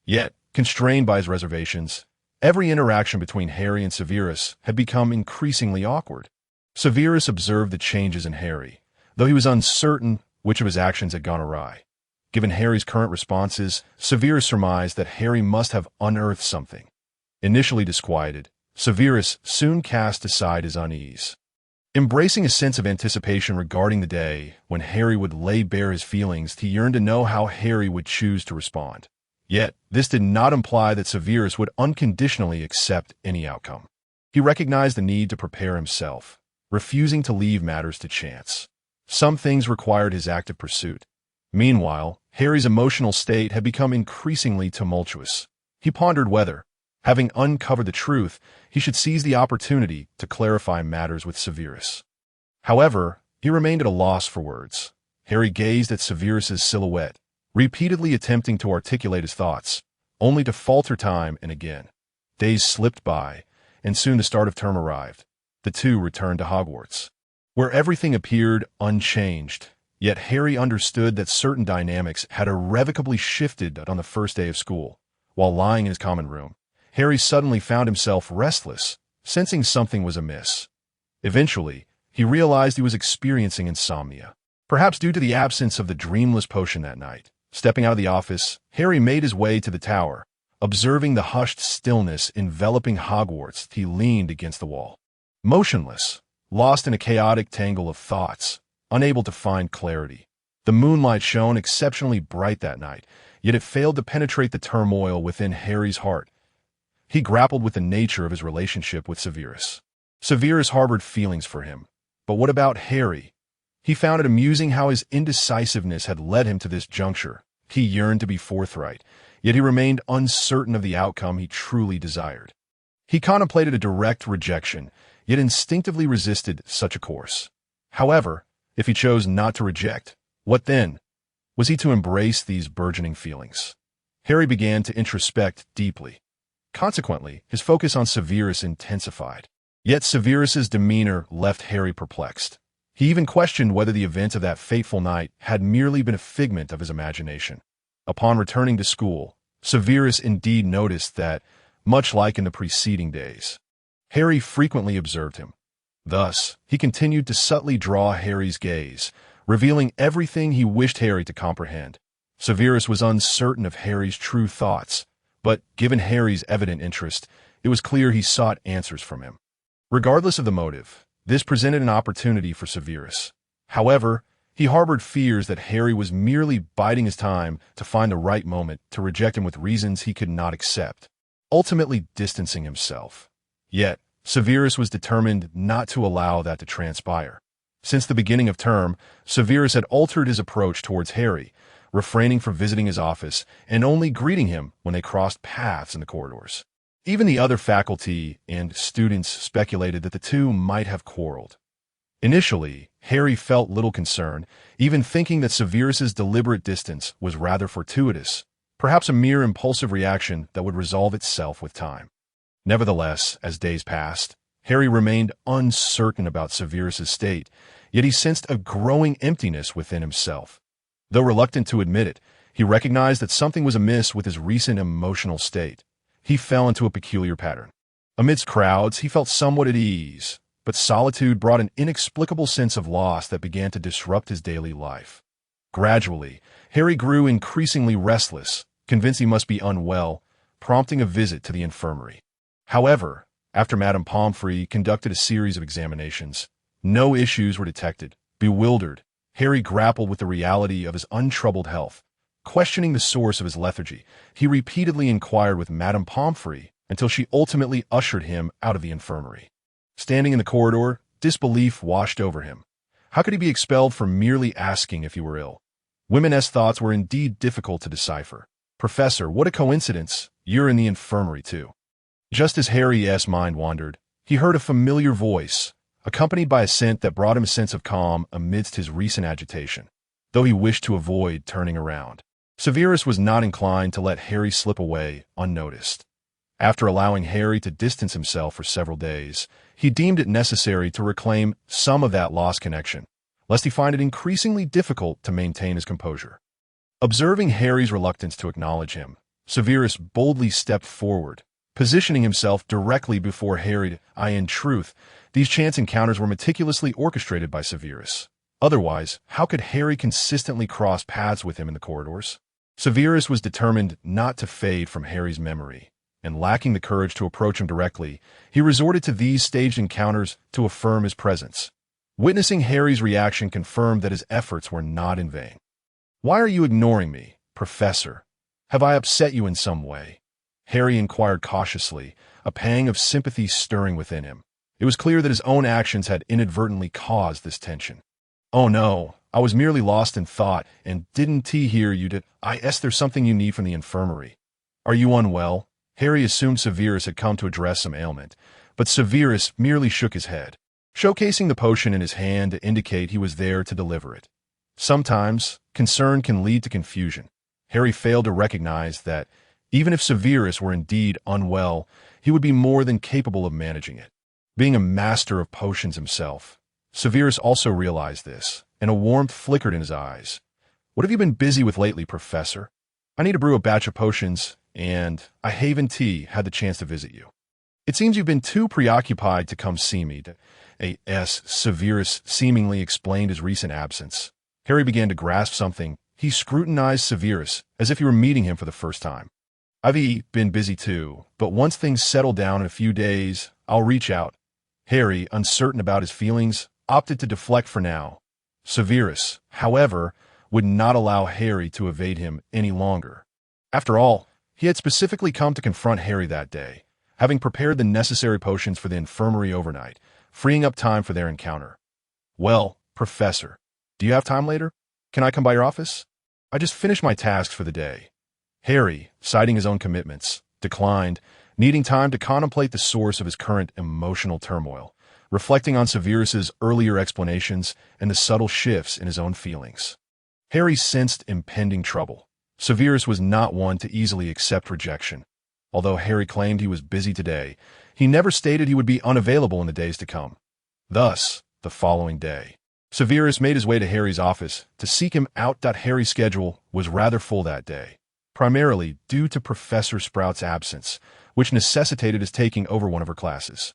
Yet, constrained by his reservations, every interaction between Harry and Severus had become increasingly awkward. Severus observed the changes in Harry, though he was uncertain which of his actions had gone awry. Given Harry's current responses, Severus surmised that Harry must have unearthed something. Initially disquieted, Severus soon cast aside his unease. Embracing a sense of anticipation regarding the day when Harry would lay bare his feelings, he yearned to know how Harry would choose to respond. Yet, this did not imply that Severus would unconditionally accept any outcome. He recognized the need to prepare himself, refusing to leave matters to chance. Some things required his active pursuit. Meanwhile, Harry's emotional state had become increasingly tumultuous. He pondered whether, having uncovered the truth, he should seize the opportunity to clarify matters with Severus. However, he remained at a loss for words. Harry gazed at Severus's silhouette, repeatedly attempting to articulate his thoughts, only to falter time and again. Days slipped by, and soon the start of term arrived. The two returned to Hogwarts, where everything appeared unchanged. Yet Harry understood that certain dynamics had irrevocably shifted on the first day of school. While lying in his common room, Harry suddenly found himself restless, sensing something was amiss. Eventually, he realized he was experiencing insomnia, perhaps due to the absence of the dreamless potion that night. Stepping out of the office, Harry made his way to the tower. Observing the hushed stillness enveloping Hogwarts, he leaned against the wall. Motionless, lost in a chaotic tangle of thoughts, unable to find clarity. The moonlight shone exceptionally bright that night, yet it failed to penetrate the turmoil within Harry's heart. He grappled with the nature of his relationship with Severus. Severus harbored feelings for him. But what about Harry? He found it amusing how his indecisiveness had led him to this juncture. He yearned to be forthright, yet he remained uncertain of the outcome he truly desired. He contemplated a direct rejection, yet instinctively resisted such a course. However, if he chose not to reject, what then? Was he to embrace these burgeoning feelings? Harry began to introspect deeply. Consequently, his focus on Severus intensified. Yet Severus's demeanor left Harry perplexed. He even questioned whether the events of that fateful night had merely been a figment of his imagination. Upon returning to school, Severus indeed noticed that, much like in the preceding days, Harry frequently observed him. Thus, he continued to subtly draw Harry's gaze, revealing everything he wished Harry to comprehend. Severus was uncertain of Harry's true thoughts, but given Harry's evident interest, it was clear he sought answers from him. Regardless of the motive, this presented an opportunity for Severus. However, he harbored fears that Harry was merely biding his time to find the right moment to reject him with reasons he could not accept, ultimately distancing himself. Yet, Severus was determined not to allow that to transpire. Since the beginning of term, Severus had altered his approach towards Harry, refraining from visiting his office and only greeting him when they crossed paths in the corridors. Even the other faculty and students speculated that the two might have quarreled. Initially, Harry felt little concern, even thinking that Severus's deliberate distance was rather fortuitous, perhaps a mere impulsive reaction that would resolve itself with time. Nevertheless, as days passed, Harry remained uncertain about Severus's state, yet he sensed a growing emptiness within himself. Though reluctant to admit it, he recognized that something was amiss with his recent emotional state. He fell into a peculiar pattern. Amidst crowds, he felt somewhat at ease, but solitude brought an inexplicable sense of loss that began to disrupt his daily life. Gradually, Harry grew increasingly restless, convinced he must be unwell, prompting a visit to the infirmary. However, after Madame Pomfrey conducted a series of examinations, no issues were detected. Bewildered, Harry grappled with the reality of his untroubled health. Questioning the source of his lethargy, he repeatedly inquired with Madame Pomfrey until she ultimately ushered him out of the infirmary. Standing in the corridor, disbelief washed over him. How could he be expelled for merely asking if he were ill? Women's thoughts were indeed difficult to decipher. "Professor, what a coincidence. You're in the infirmary too." Just as Harry's mind wandered, he heard a familiar voice, accompanied by a scent that brought him a sense of calm amidst his recent agitation, though he wished to avoid turning around. Severus was not inclined to let Harry slip away unnoticed. After allowing Harry to distance himself for several days, he deemed it necessary to reclaim some of that lost connection, lest he find it increasingly difficult to maintain his composure. Observing Harry's reluctance to acknowledge him, Severus boldly stepped forward, positioning himself directly before Harry. In truth, these chance encounters were meticulously orchestrated by Severus. Otherwise, how could Harry consistently cross paths with him in the corridors? Severus was determined not to fade from Harry's memory, and lacking the courage to approach him directly, he resorted to these staged encounters to affirm his presence. Witnessing Harry's reaction confirmed that his efforts were not in vain. "Why are you ignoring me, Professor? Have I upset you in some way?" Harry inquired cautiously, a pang of sympathy stirring within him. It was clear that his own actions had inadvertently caused this tension. "Oh no, I was merely lost in thought, and didn't hear you did. There's something you need from the infirmary. Are you unwell?" Harry assumed Severus had come to address some ailment, but Severus merely shook his head, showcasing the potion in his hand to indicate he was there to deliver it. Sometimes, concern can lead to confusion. Harry failed to recognize that, even if Severus were indeed unwell, he would be more than capable of managing it. Being a master of potions himself, Severus also realized this, and a warmth flickered in his eyes. "What have you been busy with lately, Professor? I need to brew a batch of potions, and I haven't had the chance to visit you. It seems you've been too preoccupied to come see me." Severus seemingly explained his recent absence. Harry began to grasp something. He scrutinized Severus as if he were meeting him for the first time. "I've been busy too, but once things settle down in a few days, I'll reach out." Harry, uncertain about his feelings, opted to deflect for now. Severus, however, would not allow Harry to evade him any longer. After all, he had specifically come to confront Harry that day, having prepared the necessary potions for the infirmary overnight, freeing up time for their encounter. "Well, Professor, do you have time later? Can I come by your office? I just finished my tasks for the day." Harry, citing his own commitments, declined, needing time to contemplate the source of his current emotional turmoil, reflecting on Severus's earlier explanations and the subtle shifts in his own feelings. Harry sensed impending trouble. Severus was not one to easily accept rejection. Although Harry claimed he was busy today, he never stated he would be unavailable in the days to come. Thus, the following day, Severus made his way to Harry's office to seek him out. Harry's schedule was rather full that day, primarily due to Professor Sprout's absence, which necessitated his taking over one of her classes.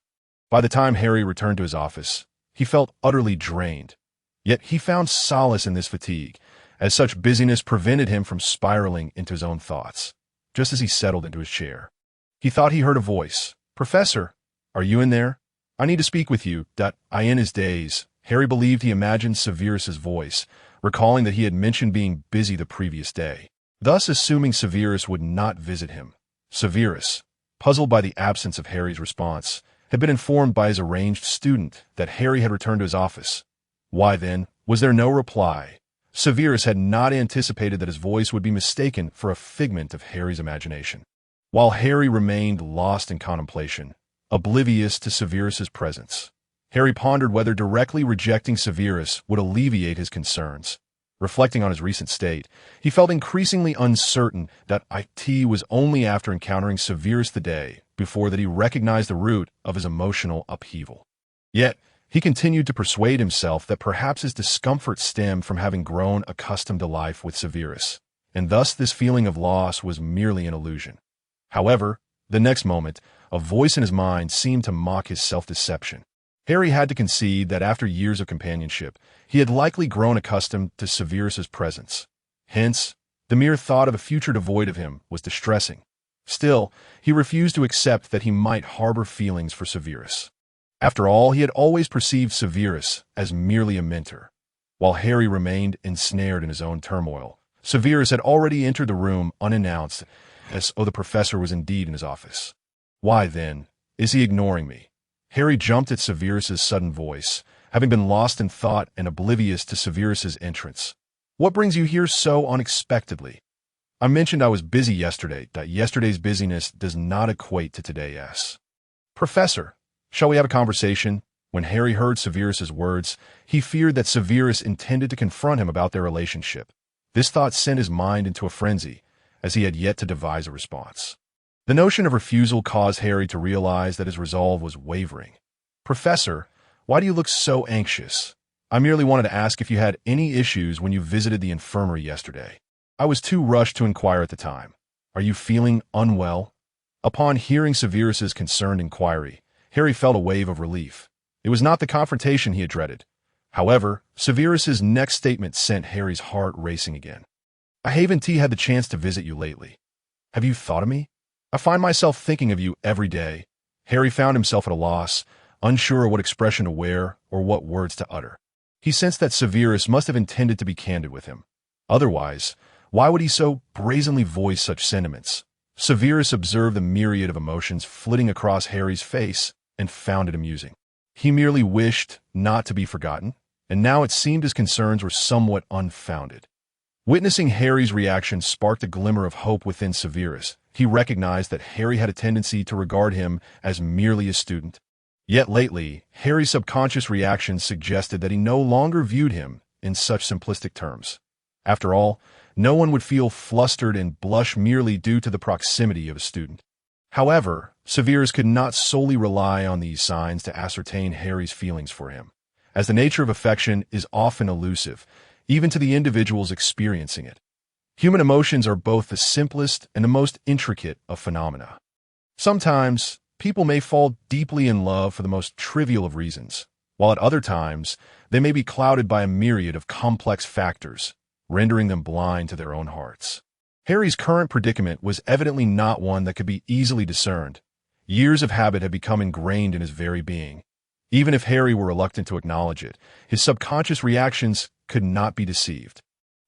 By the time Harry returned to his office, he felt utterly drained. Yet he found solace in this fatigue, as such busyness prevented him from spiraling into his own thoughts. Just as he settled into his chair, he thought he heard a voice. "Professor, are you in there? I need to speak with you." In his daze, Harry believed he imagined Severus's voice, recalling that he had mentioned being busy the previous day, thus assuming Severus would not visit him. Severus, puzzled by the absence of Harry's response, had been informed by his arranged student that Harry had returned to his office. Why, then, was there no reply? Severus had not anticipated that his voice would be mistaken for a figment of Harry's imagination. While Harry remained lost in contemplation, oblivious to Severus's presence, Harry pondered whether directly rejecting Severus would alleviate his concerns. Reflecting on his recent state, he felt increasingly uncertain that it was only after encountering Severus the day before that he recognized the root of his emotional upheaval. Yet, he continued to persuade himself that perhaps his discomfort stemmed from having grown accustomed to life with Severus, and thus this feeling of loss was merely an illusion. However, the next moment, a voice in his mind seemed to mock his self-deception. Harry had to concede that after years of companionship, he had likely grown accustomed to Severus's presence. Hence, the mere thought of a future devoid of him was distressing. Still, he refused to accept that he might harbor feelings for Severus. After all, he had always perceived Severus as merely a mentor. While Harry remained ensnared in his own turmoil, Severus had already entered the room unannounced, as though the professor was indeed in his office. "Why, then, is he ignoring me?" Harry jumped at Severus's sudden voice, having been lost in thought and oblivious to Severus's entrance. "What brings you here so unexpectedly?" "I mentioned I was busy yesterday. Yesterday's busyness does not equate to today's." "Professor, shall we have a conversation?" When Harry heard Severus's words, he feared that Severus intended to confront him about their relationship. This thought sent his mind into a frenzy, as he had yet to devise a response. The notion of refusal caused Harry to realize that his resolve was wavering. "Professor, why do you look so anxious? I merely wanted to ask if you had any issues when you visited the infirmary yesterday. I was too rushed to inquire at the time. Are you feeling unwell?" Upon hearing Severus's concerned inquiry, Harry felt a wave of relief. It was not the confrontation he had dreaded. However, Severus's next statement sent Harry's heart racing again. "I haven't had the chance to visit you lately. Have you thought of me? I find myself thinking of you every day." Harry found himself at a loss, unsure what expression to wear or what words to utter. He sensed that Severus must have intended to be candid with him. Otherwise, why would he so brazenly voice such sentiments? Severus observed the myriad of emotions flitting across Harry's face and found it amusing. He merely wished not to be forgotten, and now it seemed his concerns were somewhat unfounded. Witnessing Harry's reaction sparked a glimmer of hope within Severus. He recognized that Harry had a tendency to regard him as merely a student. Yet lately, Harry's subconscious reactions suggested that he no longer viewed him in such simplistic terms. After all, no one would feel flustered and blush merely due to the proximity of a student. However, Severus could not solely rely on these signs to ascertain Harry's feelings for him, as the nature of affection is often elusive, even to the individuals experiencing it. Human emotions are both the simplest and the most intricate of phenomena. Sometimes, people may fall deeply in love for the most trivial of reasons, while at other times, they may be clouded by a myriad of complex factors, rendering them blind to their own hearts. Harry's current predicament was evidently not one that could be easily discerned. Years of habit had become ingrained in his very being. Even if Harry were reluctant to acknowledge it, his subconscious reactions could not be deceived.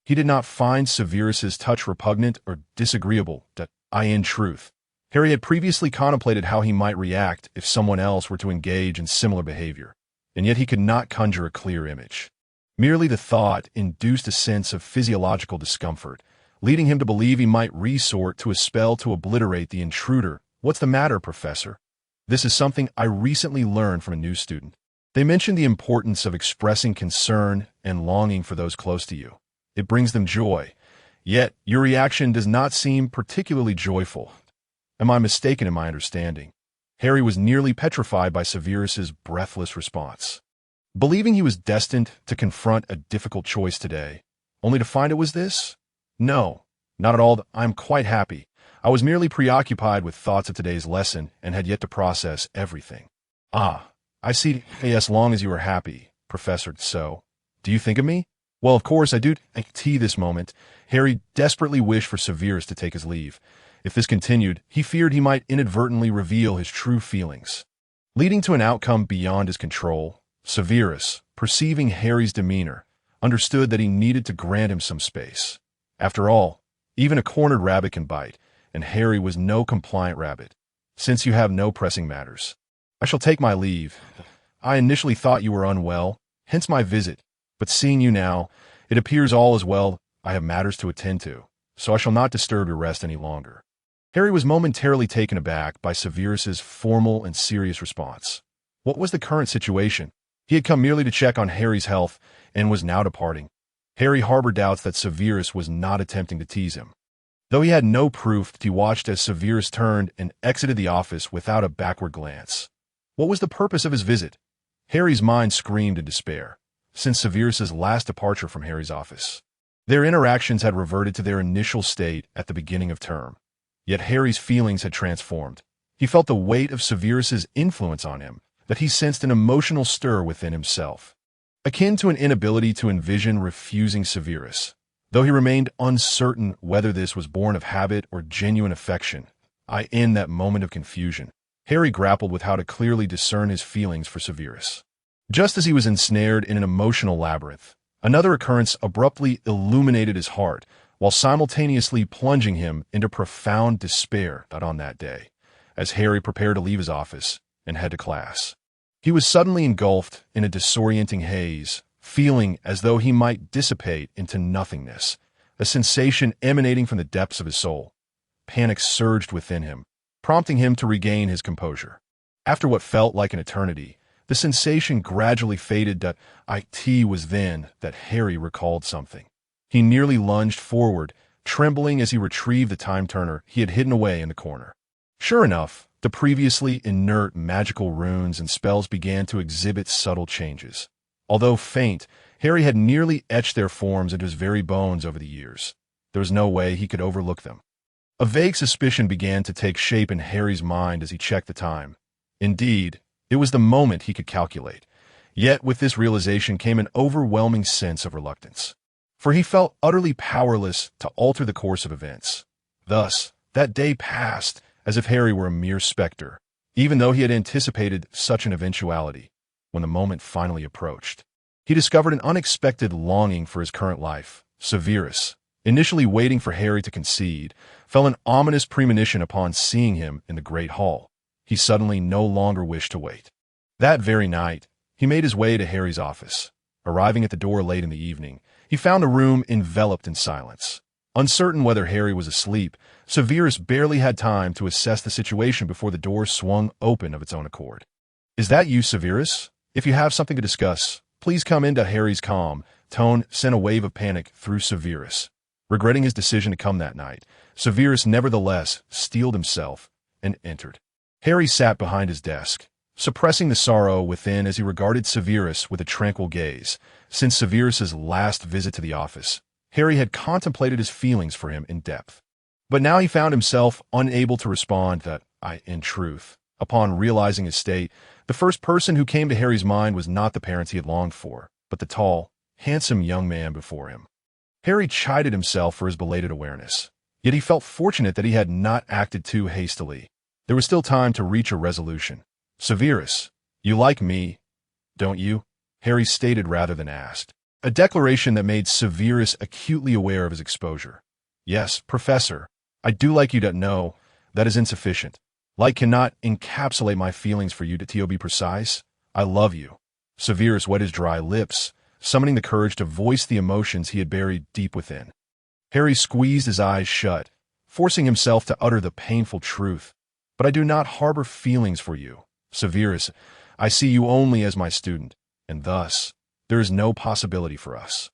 He did not find Severus's touch repugnant or disagreeable. In truth, Harry had previously contemplated how he might react if someone else were to engage in similar behavior, and yet he could not conjure a clear image. Merely the thought induced a sense of physiological discomfort, leading him to believe he might resort to a spell to obliterate the intruder. "What's the matter, Professor? This is something I recently learned from a new student. They mentioned the importance of expressing concern and longing for those close to you. It brings them joy. Yet, your reaction does not seem particularly joyful. Am I mistaken in my understanding?" Harry was nearly petrified by Severus's breathless response. Believing he was destined to confront a difficult choice today, only to find it was this? "No, not at all. I'm quite happy. I was merely preoccupied with thoughts of today's lesson and had yet to process everything." "Ah, I see. As long as you are happy, Professor. So, do you think of me?" "Well, of course I do." This moment, Harry desperately wished for Severus to take his leave. If this continued, he feared he might inadvertently reveal his true feelings, leading to an outcome beyond his control. Severus, perceiving Harry's demeanor, understood that he needed to grant him some space. After all, even a cornered rabbit can bite, and Harry was no compliant rabbit. "Since you have no pressing matters, I shall take my leave. I initially thought you were unwell, hence my visit, but seeing you now, it appears all is well. I have matters to attend to, so I shall not disturb your rest any longer." Harry was momentarily taken aback by Severus's formal and serious response. What was the current situation? He had come merely to check on Harry's health and was now departing. Harry harbored doubts that Severus was not attempting to tease him. Though he had no proof, he watched as Severus turned and exited the office without a backward glance. What was the purpose of his visit? Harry's mind screamed in despair, since Severus's last departure from Harry's office. Their interactions had reverted to their initial state at the beginning of term. Yet Harry's feelings had transformed. He felt the weight of Severus's influence on him, that he sensed an emotional stir within himself, akin to an inability to envision refusing Severus. Though he remained uncertain whether this was born of habit or genuine affection, in that moment of confusion, Harry grappled with how to clearly discern his feelings for Severus. Just as he was ensnared in an emotional labyrinth, another occurrence abruptly illuminated his heart, while simultaneously plunging him into profound despair. On that day, as Harry prepared to leave his office and head to class, he was suddenly engulfed in a disorienting haze, feeling as though he might dissipate into nothingness, a sensation emanating from the depths of his soul. Panic surged within him, prompting him to regain his composure. After what felt like an eternity, the sensation gradually faded. It was then that Harry recalled something. He nearly lunged forward, trembling as he retrieved the time-turner he had hidden away in the corner. Sure enough, the previously inert magical runes and spells began to exhibit subtle changes. Although faint, Harry had nearly etched their forms into his very bones over the years. There was no way he could overlook them. A vague suspicion began to take shape in Harry's mind as he checked the time. Indeed, it was the moment he could calculate. Yet with this realization came an overwhelming sense of reluctance. For he felt utterly powerless to alter the course of events. Thus, that day passed as if Harry were a mere specter, even though he had anticipated such an eventuality. When the moment finally approached, he discovered an unexpected longing for his current life. Severus, initially waiting for Harry to concede, felt an ominous premonition upon seeing him in the great hall. He suddenly no longer wished to wait. That very night, he made his way to Harry's office. Arriving at the door late in the evening, he found the room enveloped in silence. Uncertain whether Harry was asleep, Severus barely had time to assess the situation before the door swung open of its own accord. "Is that you, Severus? If you have something to discuss, please come into." Harry's calm tone sent a wave of panic through Severus. Regretting his decision to come that night, Severus nevertheless steeled himself and entered. Harry sat behind his desk, suppressing the sorrow within as he regarded Severus with a tranquil gaze. Since Severus's last visit to the office, Harry had contemplated his feelings for him in depth. But now he found himself unable to respond in truth. Upon realizing his state, the first person who came to Harry's mind was not the parents he had longed for, but the tall, handsome young man before him. Harry chided himself for his belated awareness, yet he felt fortunate that he had not acted too hastily. There was still time to reach a resolution. "Severus, you like me, don't you?" Harry stated rather than asked. A declaration that made Severus acutely aware of his exposure. "Yes, Professor, I do like you. No, that is insufficient. Like cannot encapsulate my feelings for you, to be precise. I love you." Severus wet his dry lips, summoning the courage to voice the emotions he had buried deep within. Harry squeezed his eyes shut, forcing himself to utter the painful truth. "But I do not harbor feelings for you, Severus. I see you only as my student, and thus there is no possibility for us."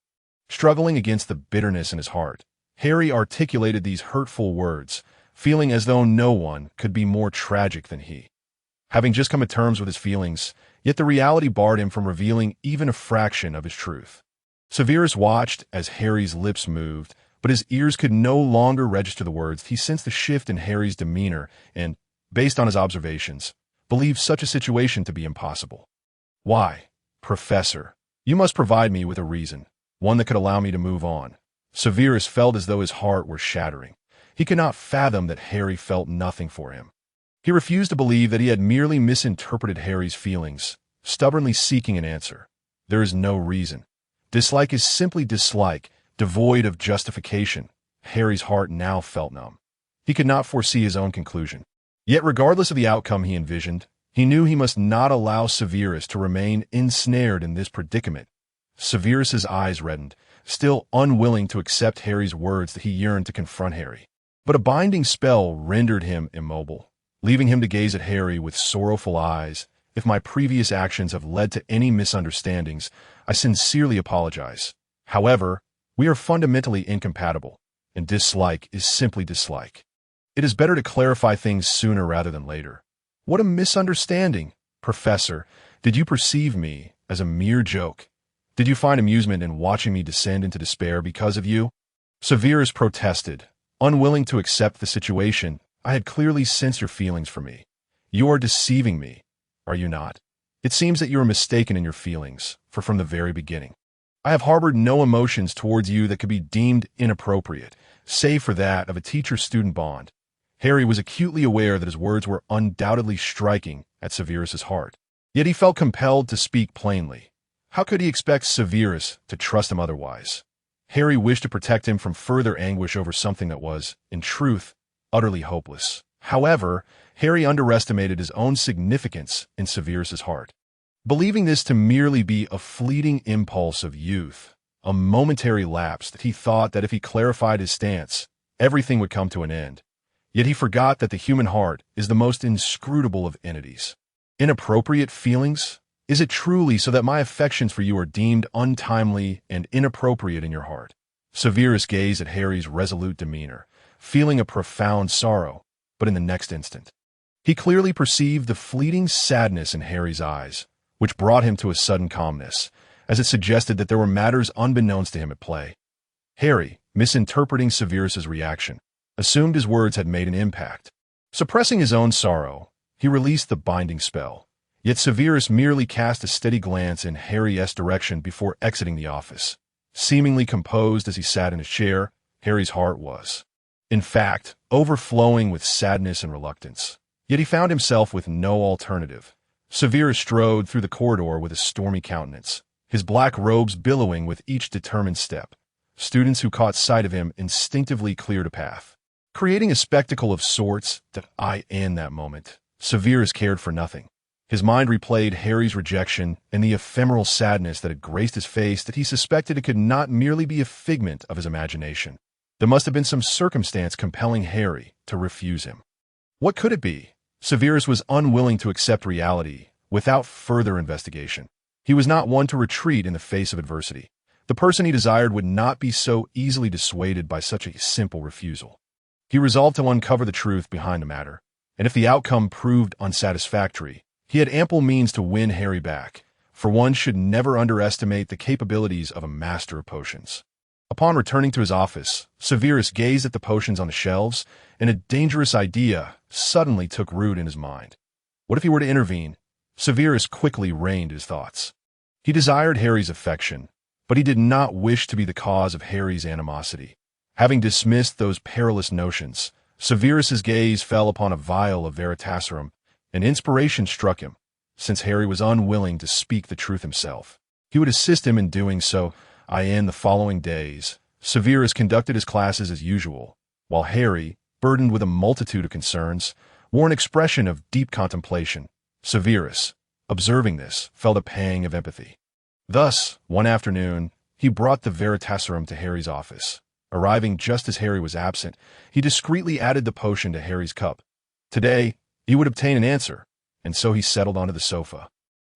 Struggling against the bitterness in his heart, Harry articulated these hurtful words, feeling as though no one could be more tragic than he. Having just come to terms with his feelings, yet the reality barred him from revealing even a fraction of his truth. Severus watched as Harry's lips moved, but his ears could no longer register the words. He sensed a shift in Harry's demeanor and, based on his observations, believed such a situation to be impossible. "Why, Professor, you must provide me with a reason, one that could allow me to move on." Severus felt as though his heart were shattering. He could not fathom that Harry felt nothing for him. He refused to believe that he had merely misinterpreted Harry's feelings, stubbornly seeking an answer. "There is no reason. Dislike is simply dislike, devoid of justification." Harry's heart now felt numb. He could not foresee his own conclusion. Yet regardless of the outcome he envisioned, he knew he must not allow Severus to remain ensnared in this predicament. Severus's eyes reddened, still unwilling to accept Harry's words that he yearned to confront Harry. But a binding spell rendered him immobile, leaving him to gaze at Harry with sorrowful eyes. "If my previous actions have led to any misunderstandings, I sincerely apologize. However, we are fundamentally incompatible, and dislike is simply dislike. It is better to clarify things sooner rather than later." "What a misunderstanding! Professor, did you perceive me as a mere joke? Did you find amusement in watching me descend into despair because of you?" Severus protested, unwilling to accept the situation. "I had clearly sensed your feelings for me. You are deceiving me, are you not? It seems that you are mistaken in your feelings, for from the very beginning, I have harbored no emotions towards you that could be deemed inappropriate, save for that of a teacher-student bond." Harry was acutely aware that his words were undoubtedly striking at Severus's heart. Yet he felt compelled to speak plainly. How could he expect Severus to trust him otherwise? Harry wished to protect him from further anguish over something that was, in truth, utterly hopeless. However, Harry underestimated his own significance in Severus's heart. Believing this to merely be a fleeting impulse of youth, a momentary lapse that he thought that if he clarified his stance, everything would come to an end. Yet he forgot that the human heart is the most inscrutable of entities. Inappropriate feelings? Is it truly so that my affections for you are deemed untimely and inappropriate in your heart? Severus gazed at Harry's resolute demeanor, feeling a profound sorrow, but in the next instant, he clearly perceived the fleeting sadness in Harry's eyes, which brought him to a sudden calmness, as it suggested that there were matters unbeknownst to him at play. Harry, misinterpreting Severus's reaction, assumed his words had made an impact. Suppressing his own sorrow, he released the binding spell. Yet Severus merely cast a steady glance in Harry's direction before exiting the office. Seemingly composed as he sat in his chair, Harry's heart was, in fact, overflowing with sadness and reluctance. Yet he found himself with no alternative. Severus strode through the corridor with a stormy countenance, his black robes billowing with each determined step. Students who caught sight of him instinctively cleared a path, creating a spectacle of sorts in that moment, Severus cared for nothing. His mind replayed Harry's rejection and the ephemeral sadness that had graced his face that he suspected it could not merely be a figment of his imagination. There must have been some circumstance compelling Harry to refuse him. What could it be? Severus was unwilling to accept reality without further investigation. He was not one to retreat in the face of adversity. The person he desired would not be so easily dissuaded by such a simple refusal. He resolved to uncover the truth behind the matter, and if the outcome proved unsatisfactory, he had ample means to win Harry back, for one should never underestimate the capabilities of a master of potions. Upon returning to his office, Severus gazed at the potions on the shelves, and a dangerous idea suddenly took root in his mind. What if he were to intervene? Severus quickly reined his thoughts. He desired Harry's affection, but he did not wish to be the cause of Harry's animosity. Having dismissed those perilous notions, Severus's gaze fell upon a vial of veritaserum, and inspiration struck him. Since Harry was unwilling to speak the truth himself, he would assist him in doing so. In the following days, Severus conducted his classes as usual, while Harry, burdened with a multitude of concerns, wore an expression of deep contemplation. Severus, observing this, felt a pang of empathy. Thus, one afternoon, he brought the veritaserum to Harry's office. Arriving just as Harry was absent, he discreetly added the potion to Harry's cup. Today, he would obtain an answer, and so he settled onto the sofa.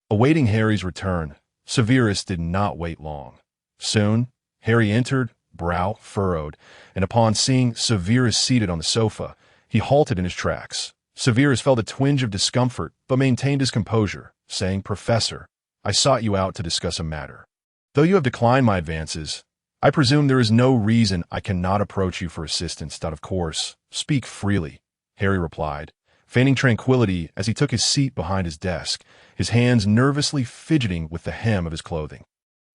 Awaiting Harry's return, Severus did not wait long. Soon, Harry entered, brow furrowed, and upon seeing Severus seated on the sofa, he halted in his tracks. Severus felt a twinge of discomfort, but maintained his composure, saying, "Professor, I sought you out to discuss a matter. Though you have declined my advances, I presume there is no reason I cannot approach you for assistance. Of course, speak freely," Harry replied, feigning tranquility as he took his seat behind his desk, his hands nervously fidgeting with the hem of his clothing.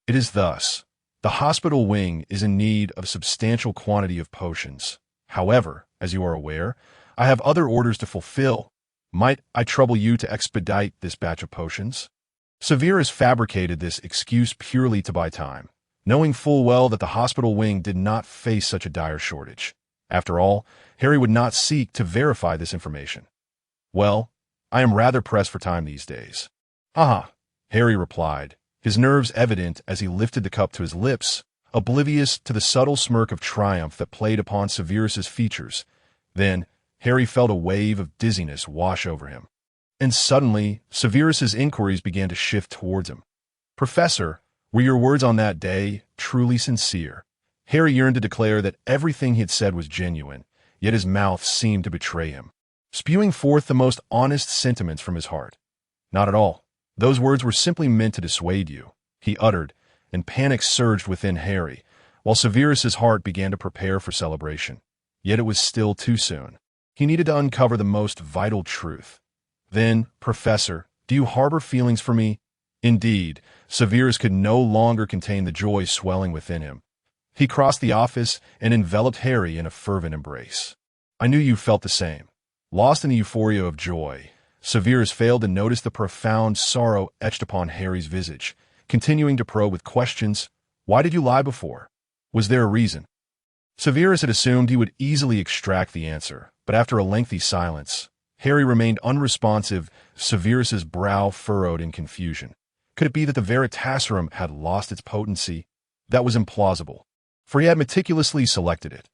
"It is thus. The hospital wing is in need of a substantial quantity of potions. However, as you are aware, I have other orders to fulfill. Might I trouble you to expedite this batch of potions?" Severus fabricated this excuse purely to buy time, knowing full well that the hospital wing did not face such a dire shortage. After all, Harry would not seek to verify this information. "Well, I am rather pressed for time these days." "Ah," Harry replied, his nerves evident as he lifted the cup to his lips, oblivious to the subtle smirk of triumph that played upon Severus's features. Then, Harry felt a wave of dizziness wash over him. And suddenly, Severus's inquiries began to shift towards him. "Professor, were your words on that day truly sincere?" Harry yearned to declare that everything he had said was genuine, yet his mouth seemed to betray him, spewing forth the most honest sentiments from his heart. "Not at all. Those words were simply meant to dissuade you," he uttered, and panic surged within Harry, while Severus's heart began to prepare for celebration. Yet it was still too soon. He needed to uncover the most vital truth. "Then, Professor, do you harbor feelings for me?" Indeed, Severus could no longer contain the joy swelling within him. He crossed the office and enveloped Harry in a fervent embrace. "I knew you felt the same." Lost in the euphoria of joy, Severus failed to notice the profound sorrow etched upon Harry's visage, continuing to probe with questions. "Why did you lie before? Was there a reason?" Severus had assumed he would easily extract the answer, but after a lengthy silence, Harry remained unresponsive. Severus's brow furrowed in confusion. Could it be that the veritaserum had lost its potency? That was implausible, for he had meticulously selected it.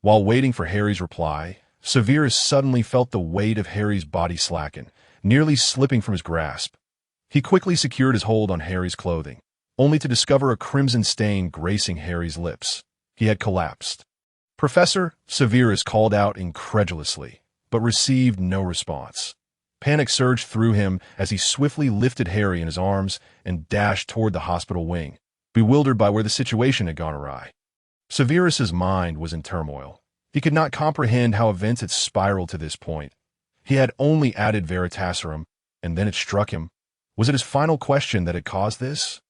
While waiting for Harry's reply, Severus suddenly felt the weight of Harry's body slacken, nearly slipping from his grasp. He quickly secured his hold on Harry's clothing, only to discover a crimson stain gracing Harry's lips. he had collapsed. "Professor," Severus called out incredulously, but received no response. Panic surged through him as he swiftly lifted Harry in his arms and dashed toward the hospital wing, bewildered by where the situation had gone awry. Severus's mind was in turmoil. He could not comprehend how events had spiraled to this point. He had only added Veritaserum, and then it struck him. Was it his final question that had caused this?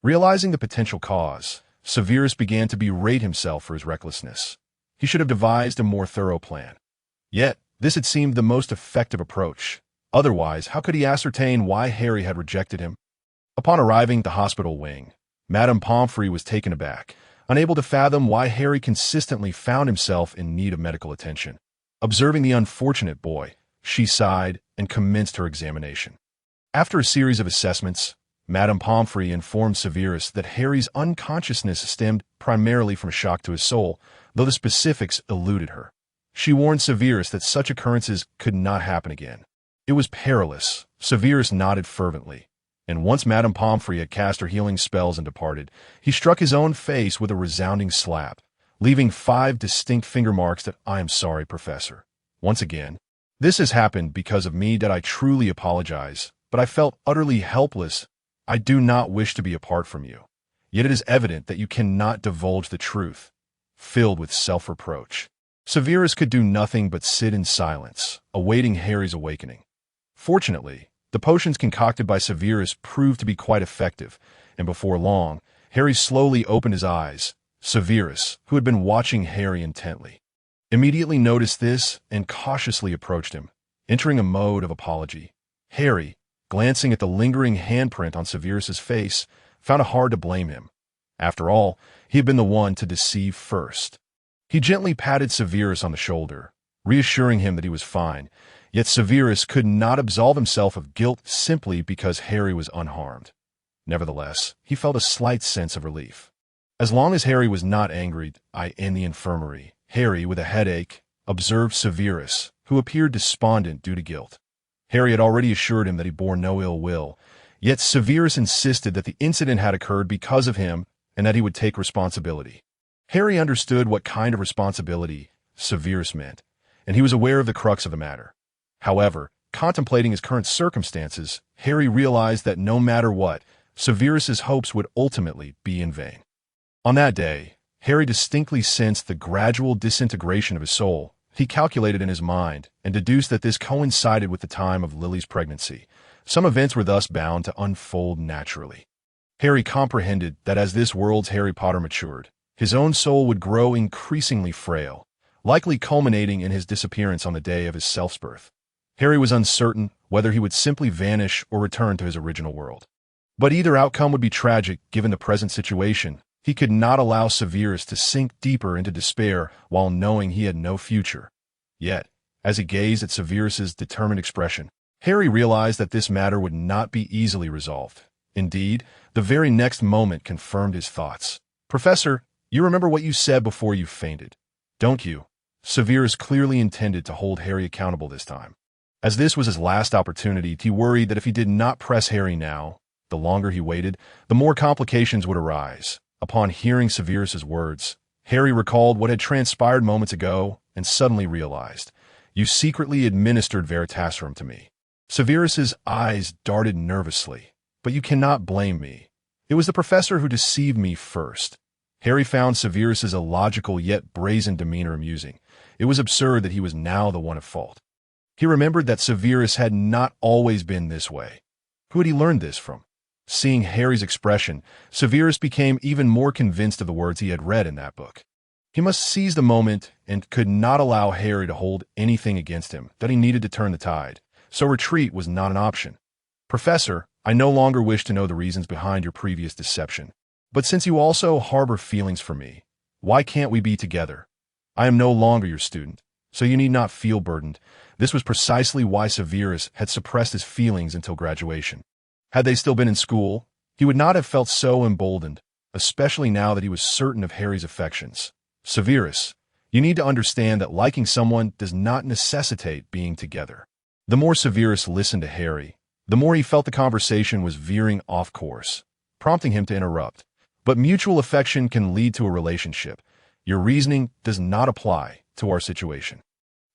Realizing the potential cause, Severus began to berate himself for his recklessness. He should have devised a more thorough plan. Yet, this had seemed the most effective approach. Otherwise, how could he ascertain why Harry had rejected him? Upon arriving at the hospital wing, Madame Pomfrey was taken aback, unable to fathom why Harry consistently found himself in need of medical attention. Observing the unfortunate boy, she sighed and commenced her examination. After a series of assessments, Madame Pomfrey informed Severus that Harry's unconsciousness stemmed primarily from a shock to his soul, though the specifics eluded her. She warned Severus that such occurrences could not happen again. It was perilous. Severus nodded fervently, and once Madame Pomfrey had cast her healing spells and departed, he struck his own face with a resounding slap, leaving 5 distinct finger marks that "I am sorry, Professor." Once again, "This has happened because of me, that I truly apologize, but I felt utterly helpless. I do not wish to be apart from you. Yet it is evident that you cannot divulge the truth." Filled with self-reproach, Severus could do nothing but sit in silence, awaiting Harry's awakening. Fortunately, the potions concocted by Severus proved to be quite effective, and before long, Harry slowly opened his eyes. Severus, who had been watching Harry intently, immediately noticed this and cautiously approached him, entering a mode of apology. Harry, glancing at the lingering handprint on Severus's face, found it hard to blame him. After all, he had been the one to deceive first. He gently patted Severus on the shoulder, reassuring him that he was fine, yet Severus could not absolve himself of guilt simply because Harry was unharmed. Nevertheless, he felt a slight sense of relief. As long as Harry was not angry, in the infirmary, Harry, with a headache, observed Severus, who appeared despondent due to guilt. Harry had already assured him that he bore no ill will, yet Severus insisted that the incident had occurred because of him and that he would take responsibility. Harry understood what kind of responsibility Severus meant, and he was aware of the crux of the matter. However, contemplating his current circumstances, Harry realized that no matter what, Severus's hopes would ultimately be in vain. On that day, Harry distinctly sensed the gradual disintegration of his soul. He calculated in his mind and deduced that this coincided with the time of Lily's pregnancy. Some events were thus bound to unfold naturally. Harry comprehended that as this world's Harry Potter matured, his own soul would grow increasingly frail, likely culminating in his disappearance on the day of his self's birth. Harry was uncertain whether he would simply vanish or return to his original world. But either outcome would be tragic given the present situation. He could not allow Severus to sink deeper into despair while knowing he had no future. Yet, as he gazed at Severus's determined expression, Harry realized that this matter would not be easily resolved. Indeed, the very next moment confirmed his thoughts. "Professor, you remember what you said before you fainted, don't you?" Severus clearly intended to hold Harry accountable this time. As this was his last opportunity, he worried that if he did not press Harry now, the longer he waited, the more complications would arise. Upon hearing Severus's words, Harry recalled what had transpired moments ago and suddenly realized, "You secretly administered Veritaserum to me." Severus's eyes darted nervously. "But you cannot blame me. It was the professor who deceived me first." Harry found Severus's illogical yet brazen demeanor amusing. It was absurd that he was now the one at fault. He remembered that Severus had not always been this way. Who had he learned this from? Seeing Harry's expression, Severus became even more convinced of the words he had read in that book. He must seize the moment and could not allow Harry to hold anything against him, that he needed to turn the tide. So retreat was not an option. "Professor, I no longer wish to know the reasons behind your previous deception. But since you also harbor feelings for me, why can't we be together? I am no longer your student, so you need not feel burdened." This was precisely why Severus had suppressed his feelings until graduation. Had they still been in school, he would not have felt so emboldened, especially now that he was certain of Harry's affections. "Severus, you need to understand that liking someone does not necessitate being together." The more Severus listened to Harry, the more he felt the conversation was veering off course, prompting him to interrupt. "But mutual affection can lead to a relationship. Your reasoning does not apply to our situation."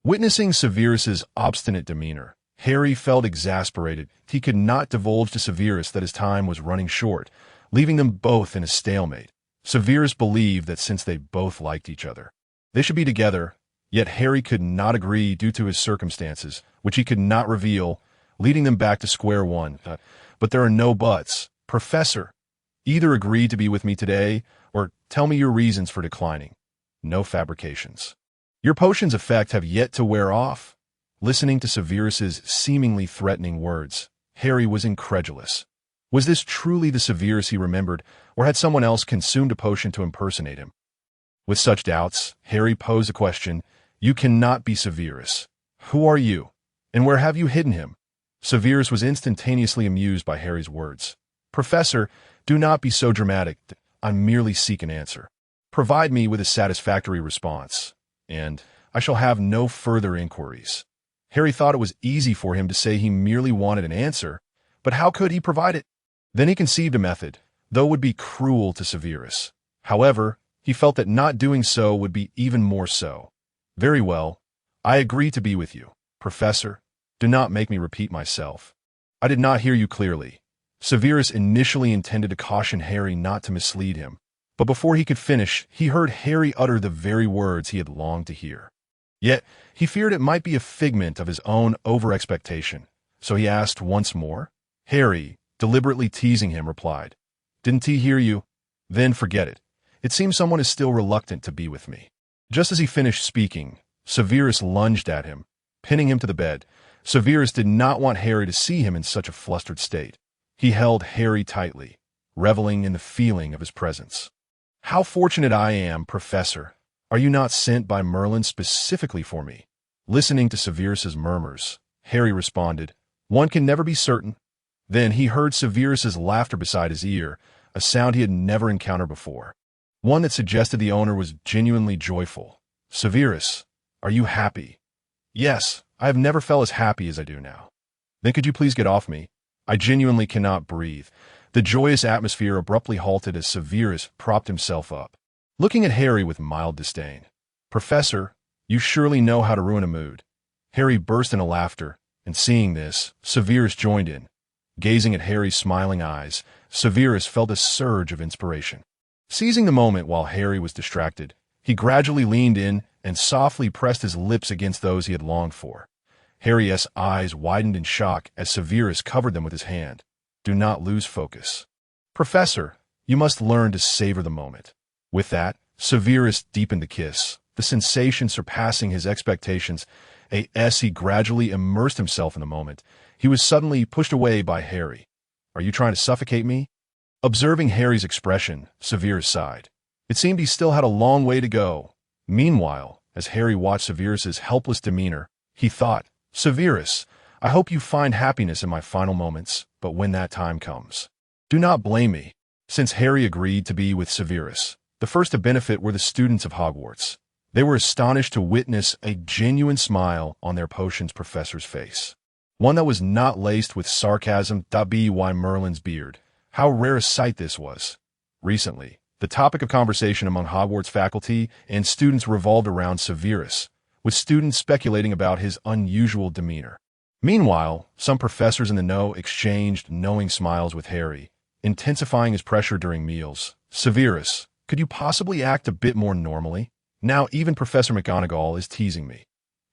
Witnessing Severus's obstinate demeanor, Harry felt exasperated. He could not divulge to Severus that his time was running short, leaving them both in a stalemate. Severus believed that since they both liked each other, they should be together, yet Harry could not agree due to his circumstances, which he could not reveal, leading them back to square one. But there are no buts. "Professor, either agree to be with me today, or tell me your reasons for declining. No fabrications. Your potion's effect have yet to wear off." Listening to Severus's seemingly threatening words, Harry was incredulous. Was this truly the Severus he remembered, or had someone else consumed a potion to impersonate him? With such doubts, Harry posed a question. "You cannot be Severus. Who are you, and where have you hidden him?" Severus was instantaneously amused by Harry's words. "Professor, do not be so dramatic. I merely seek an answer. Provide me with a satisfactory response, and I shall have no further inquiries." Harry thought it was easy for him to say he merely wanted an answer, but how could he provide it? Then he conceived a method, though it would be cruel to Severus. However, he felt that not doing so would be even more so. "Very well, I agree to be with you. Professor, do not make me repeat myself. I did not hear you clearly." Severus initially intended to caution Harry not to mislead him, but before he could finish, he heard Harry utter the very words he had longed to hear. Yet, he feared it might be a figment of his own over-expectation, so he asked once more. Harry, deliberately teasing him, replied, "Didn't he hear you? Then forget it. It seems someone is still reluctant to be with me." Just as he finished speaking, Severus lunged at him, pinning him to the bed. Severus did not want Harry to see him in such a flustered state. He held Harry tightly, reveling in the feeling of his presence. "How fortunate I am, Professor. Are you not sent by Merlin specifically for me?" Listening to Severus's murmurs, Harry responded, "One can never be certain." Then he heard Severus's laughter beside his ear, a sound he had never encountered before, one that suggested the owner was genuinely joyful. "Severus, are you happy?" "Yes, I have never felt as happy as I do now." "Then could you please get off me? I genuinely cannot breathe." The joyous atmosphere abruptly halted as Severus propped himself up, looking at Harry with mild disdain. "Professor, you surely know how to ruin a mood." Harry burst into laughter, and seeing this, Severus joined in. Gazing at Harry's smiling eyes, Severus felt a surge of inspiration. Seizing the moment while Harry was distracted, he gradually leaned in and softly pressed his lips against those he had longed for. Harry's eyes widened in shock as Severus covered them with his hand. "Do not lose focus. Professor, you must learn to savor the moment." With that, Severus deepened the kiss, the sensation surpassing his expectations. As he gradually immersed himself in the moment, he was suddenly pushed away by Harry. "Are you trying to suffocate me?" Observing Harry's expression, Severus sighed. It seemed he still had a long way to go. Meanwhile, as Harry watched Severus's helpless demeanor, he thought, "Severus, I hope you find happiness in my final moments, but when that time comes, do not blame me." Since Harry agreed to be with Severus, the first to benefit were the students of Hogwarts. They were astonished to witness a genuine smile on their potions professor's face, one that was not laced with sarcasm. Why Merlin's beard? How rare a sight this was. Recently, the topic of conversation among Hogwarts faculty and students revolved around Severus, with students speculating about his unusual demeanor. Meanwhile, some professors in the know exchanged knowing smiles with Harry, intensifying his pressure during meals. "Severus, could you possibly act a bit more normally? Now even Professor McGonagall is teasing me."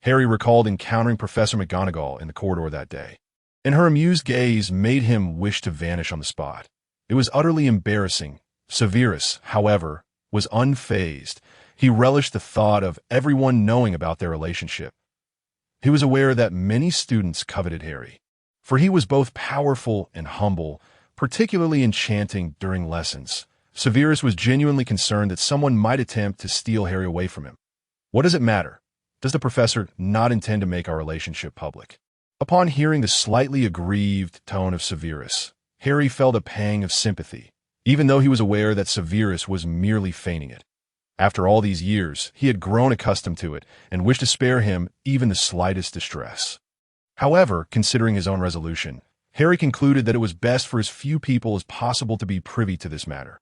Harry recalled encountering Professor McGonagall in the corridor that day, and her amused gaze made him wish to vanish on the spot. It was utterly embarrassing. Severus, however, was unfazed. He relished the thought of everyone knowing about their relationship. He was aware that many students coveted Harry, for he was both powerful and humble, particularly enchanting during lessons. Severus was genuinely concerned that someone might attempt to steal Harry away from him. "What does it matter? Does the professor not intend to make our relationship public?" Upon hearing the slightly aggrieved tone of Severus, Harry felt a pang of sympathy, even though he was aware that Severus was merely feigning it. After all these years, he had grown accustomed to it and wished to spare him even the slightest distress. However, considering his own resolution, Harry concluded that it was best for as few people as possible to be privy to this matter.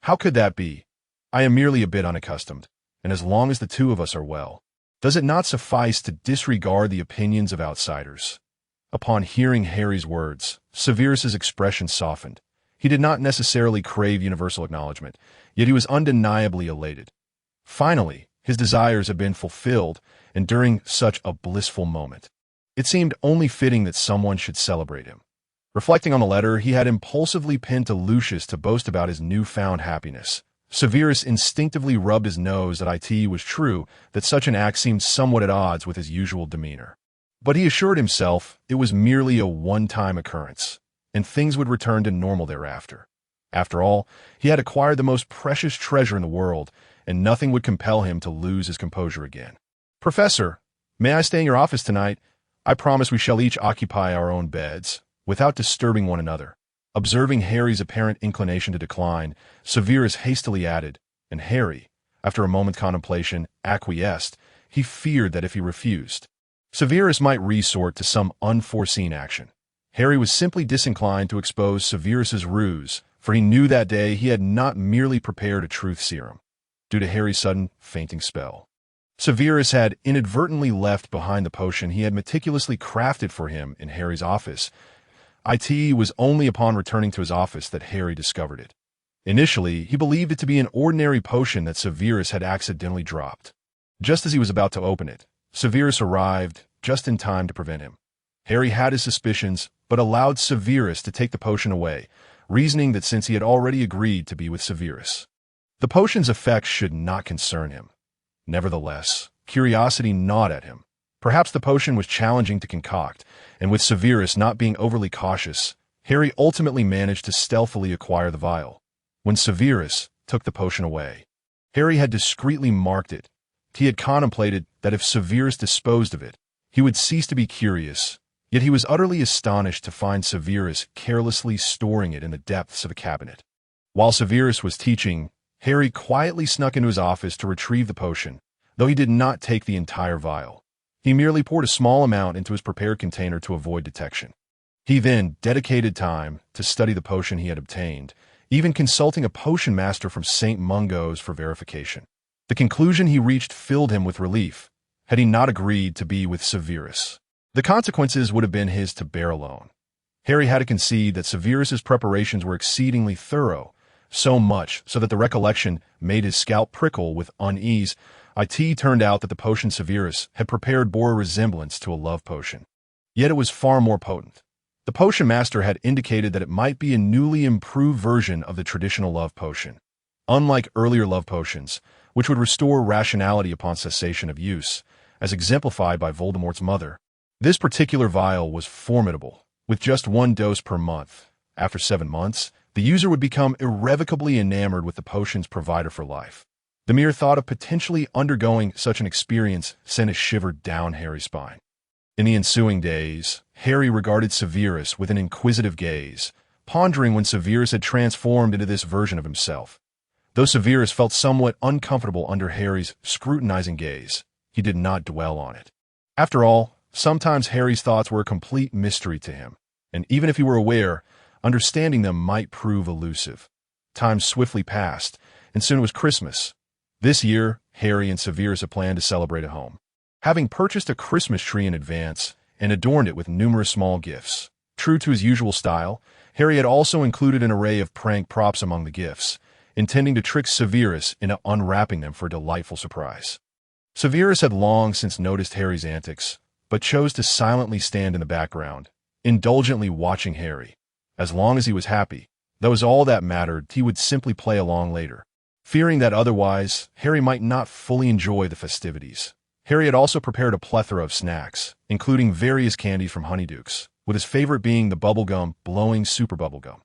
"How could that be? I am merely a bit unaccustomed." and as long as the two of us are well, does it not suffice to disregard the opinions of outsiders?" Upon hearing Harry's words, Severus's expression softened. He did not necessarily crave universal acknowledgement, yet he was undeniably elated. Finally, his desires had been fulfilled, and during such a blissful moment, it seemed only fitting that someone should celebrate him. Reflecting on the letter he had impulsively penned to Lucius to boast about his newfound happiness, Severus instinctively rubbed his nose that it was true that such an act seemed somewhat at odds with his usual demeanor. But he assured himself it was merely a one-time occurrence, and things would return to normal thereafter. After all, he had acquired the most precious treasure in the world, and nothing would compel him to lose his composure again. "Professor, may I stay in your office tonight? I promise we shall each occupy our own beds, without disturbing one another." Observing Harry's apparent inclination to decline, Severus hastily added, and Harry, after a moment's contemplation, acquiesced. He feared that if he refused, Severus might resort to some unforeseen action. Harry was simply disinclined to expose Severus's ruse, for he knew that day he had not merely prepared a truth serum, due to Harry's sudden fainting spell. Severus had inadvertently left behind the potion he had meticulously crafted for him in Harry's office. It was only upon returning to his office that Harry discovered it. Initially, he believed it to be an ordinary potion that Severus had accidentally dropped. Just as he was about to open it, Severus arrived, just in time to prevent him. Harry had his suspicions, but allowed Severus to take the potion away, reasoning that since he had already agreed to be with Severus, the potion's effects should not concern him. Nevertheless, curiosity gnawed at him. Perhaps the potion was challenging to concoct, and with Severus not being overly cautious, Harry ultimately managed to stealthily acquire the vial. When Severus took the potion away, Harry had discreetly marked it. He had contemplated that if Severus disposed of it, he would cease to be curious, yet he was utterly astonished to find Severus carelessly storing it in the depths of a cabinet. While Severus was teaching, Harry quietly snuck into his office to retrieve the potion, though he did not take the entire vial. He merely poured a small amount into his prepared container to avoid detection. He then dedicated time to study the potion he had obtained, even consulting a potion master from St. Mungo's for verification. The conclusion he reached filled him with relief. Had he not agreed to be with Severus, the consequences would have been his to bear alone. Harry had to concede that Severus's preparations were exceedingly thorough, so much so that the recollection made his scalp prickle with unease. It turned out that the potion Severus had prepared bore a resemblance to a love potion. Yet it was far more potent. The potion master had indicated that it might be a newly improved version of the traditional love potion. Unlike earlier love potions, which would restore rationality upon cessation of use, as exemplified by Voldemort's mother, this particular vial was formidable. With just one dose per month, after 7 months, the user would become irrevocably enamored with the potion's provider for life. The mere thought of potentially undergoing such an experience sent a shiver down Harry's spine. In the ensuing days, Harry regarded Severus with an inquisitive gaze, pondering when Severus had transformed into this version of himself. Though Severus felt somewhat uncomfortable under Harry's scrutinizing gaze, he did not dwell on it. After all, sometimes Harry's thoughts were a complete mystery to him, and even if he were aware, understanding them might prove elusive. Time swiftly passed, and soon it was Christmas. This year, Harry and Severus had planned to celebrate at home. Having purchased a Christmas tree in advance and adorned it with numerous small gifts, true to his usual style, Harry had also included an array of prank props among the gifts, intending to trick Severus into unwrapping them for a delightful surprise. Severus had long since noticed Harry's antics, but chose to silently stand in the background, indulgently watching Harry. As long as he was happy, that was all that mattered. He would simply play along later. Fearing that otherwise, Harry might not fully enjoy the festivities, Harry had also prepared a plethora of snacks, including various candies from Honeydukes, with his favorite being the bubblegum blowing super bubblegum.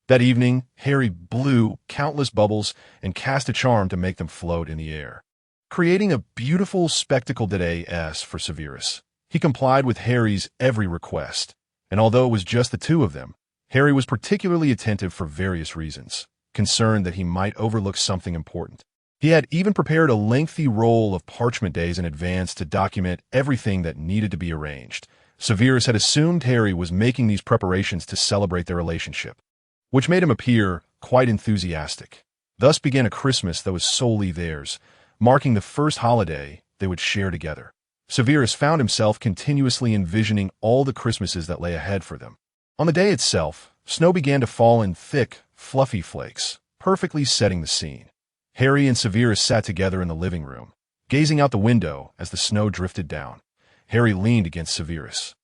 That evening, Harry blew countless bubbles and cast a charm to make them float in the air, creating a beautiful spectacle for Severus. He complied with Harry's every request, and although it was just the two of them, Harry was particularly attentive for various reasons, concerned that he might overlook something important. He had even prepared a lengthy roll of parchment days in advance to document everything that needed to be arranged. Severus had assumed Harry was making these preparations to celebrate their relationship, which made him appear quite enthusiastic. Thus began a Christmas that was solely theirs, marking the first holiday they would share together. Severus found himself continuously envisioning all the Christmases that lay ahead for them. On the day itself, snow began to fall in thick, fluffy flakes, perfectly setting the scene. Harry and Severus sat together in the living room, gazing out the window as the snow drifted down. Harry leaned against Severus,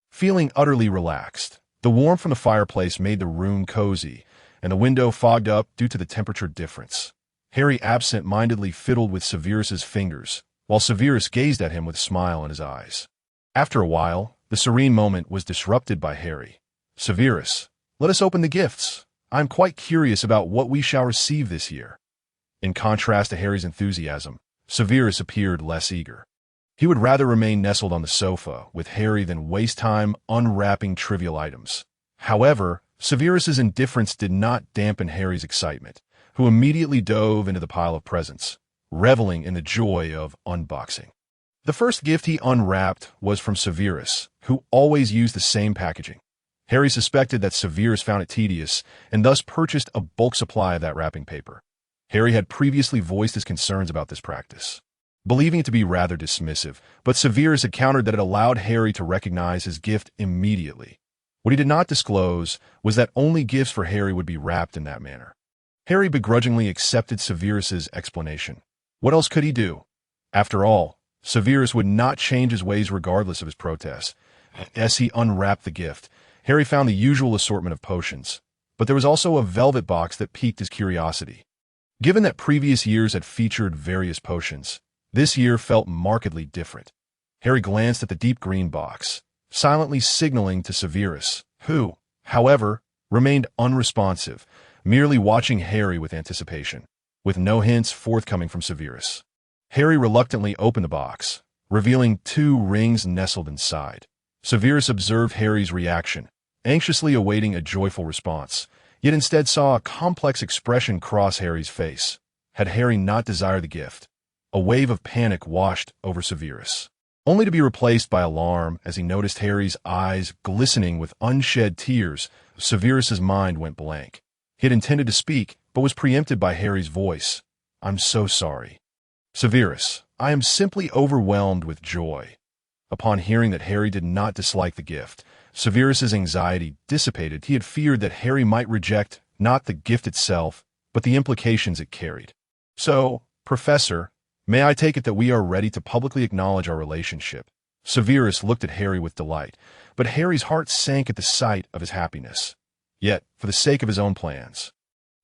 feeling utterly relaxed. The warmth from the fireplace made the room cozy, and the window fogged up due to the temperature difference. Harry absent-mindedly fiddled with Severus's fingers, while Severus gazed at him with a smile in his eyes. After a while, the serene moment was disrupted by Harry. "Severus, let us open the gifts. I am quite curious about what we shall receive this year." In contrast to Harry's enthusiasm, Severus appeared less eager. He would rather remain nestled on the sofa with Harry than waste time unwrapping trivial items. However, Severus's indifference did not dampen Harry's excitement, who immediately dove into the pile of presents, reveling in the joy of unboxing. The first gift he unwrapped was from Severus, who always used the same packaging. Harry suspected that Severus found it tedious and thus purchased a bulk supply of that wrapping paper. Harry had previously voiced his concerns about this practice, believing it to be rather dismissive, but Severus had countered that it allowed Harry to recognize his gift immediately. What he did not disclose was that only gifts for Harry would be wrapped in that manner. Harry begrudgingly accepted Severus's explanation. What else could he do? After all, Severus would not change his ways regardless of his protests. As he unwrapped the gift, Harry found the usual assortment of potions, but there was also a velvet box that piqued his curiosity. Given that previous years had featured various potions, this year felt markedly different. Harry glanced at the deep green box, silently signaling to Severus, who, however, remained unresponsive, merely watching Harry with anticipation, with no hints forthcoming from Severus. Harry reluctantly opened the box, revealing 2 rings nestled inside. Severus observed Harry's reaction, anxiously awaiting a joyful response, yet instead saw a complex expression cross Harry's face. Had Harry not desired the gift, a wave of panic washed over Severus, only to be replaced by alarm as he noticed Harry's eyes glistening with unshed tears. Severus's mind went blank. He had intended to speak, but was preempted by Harry's voice. "I'm so sorry." "Severus, I am simply overwhelmed with joy." Upon hearing that Harry did not dislike the gift, Severus's anxiety dissipated. He had feared that Harry might reject not the gift itself, but the implications it carried. "So, Professor, may I take it that we are ready to publicly acknowledge our relationship?" Severus looked at Harry with delight, but Harry's heart sank at the sight of his happiness. Yet, for the sake of his own plans,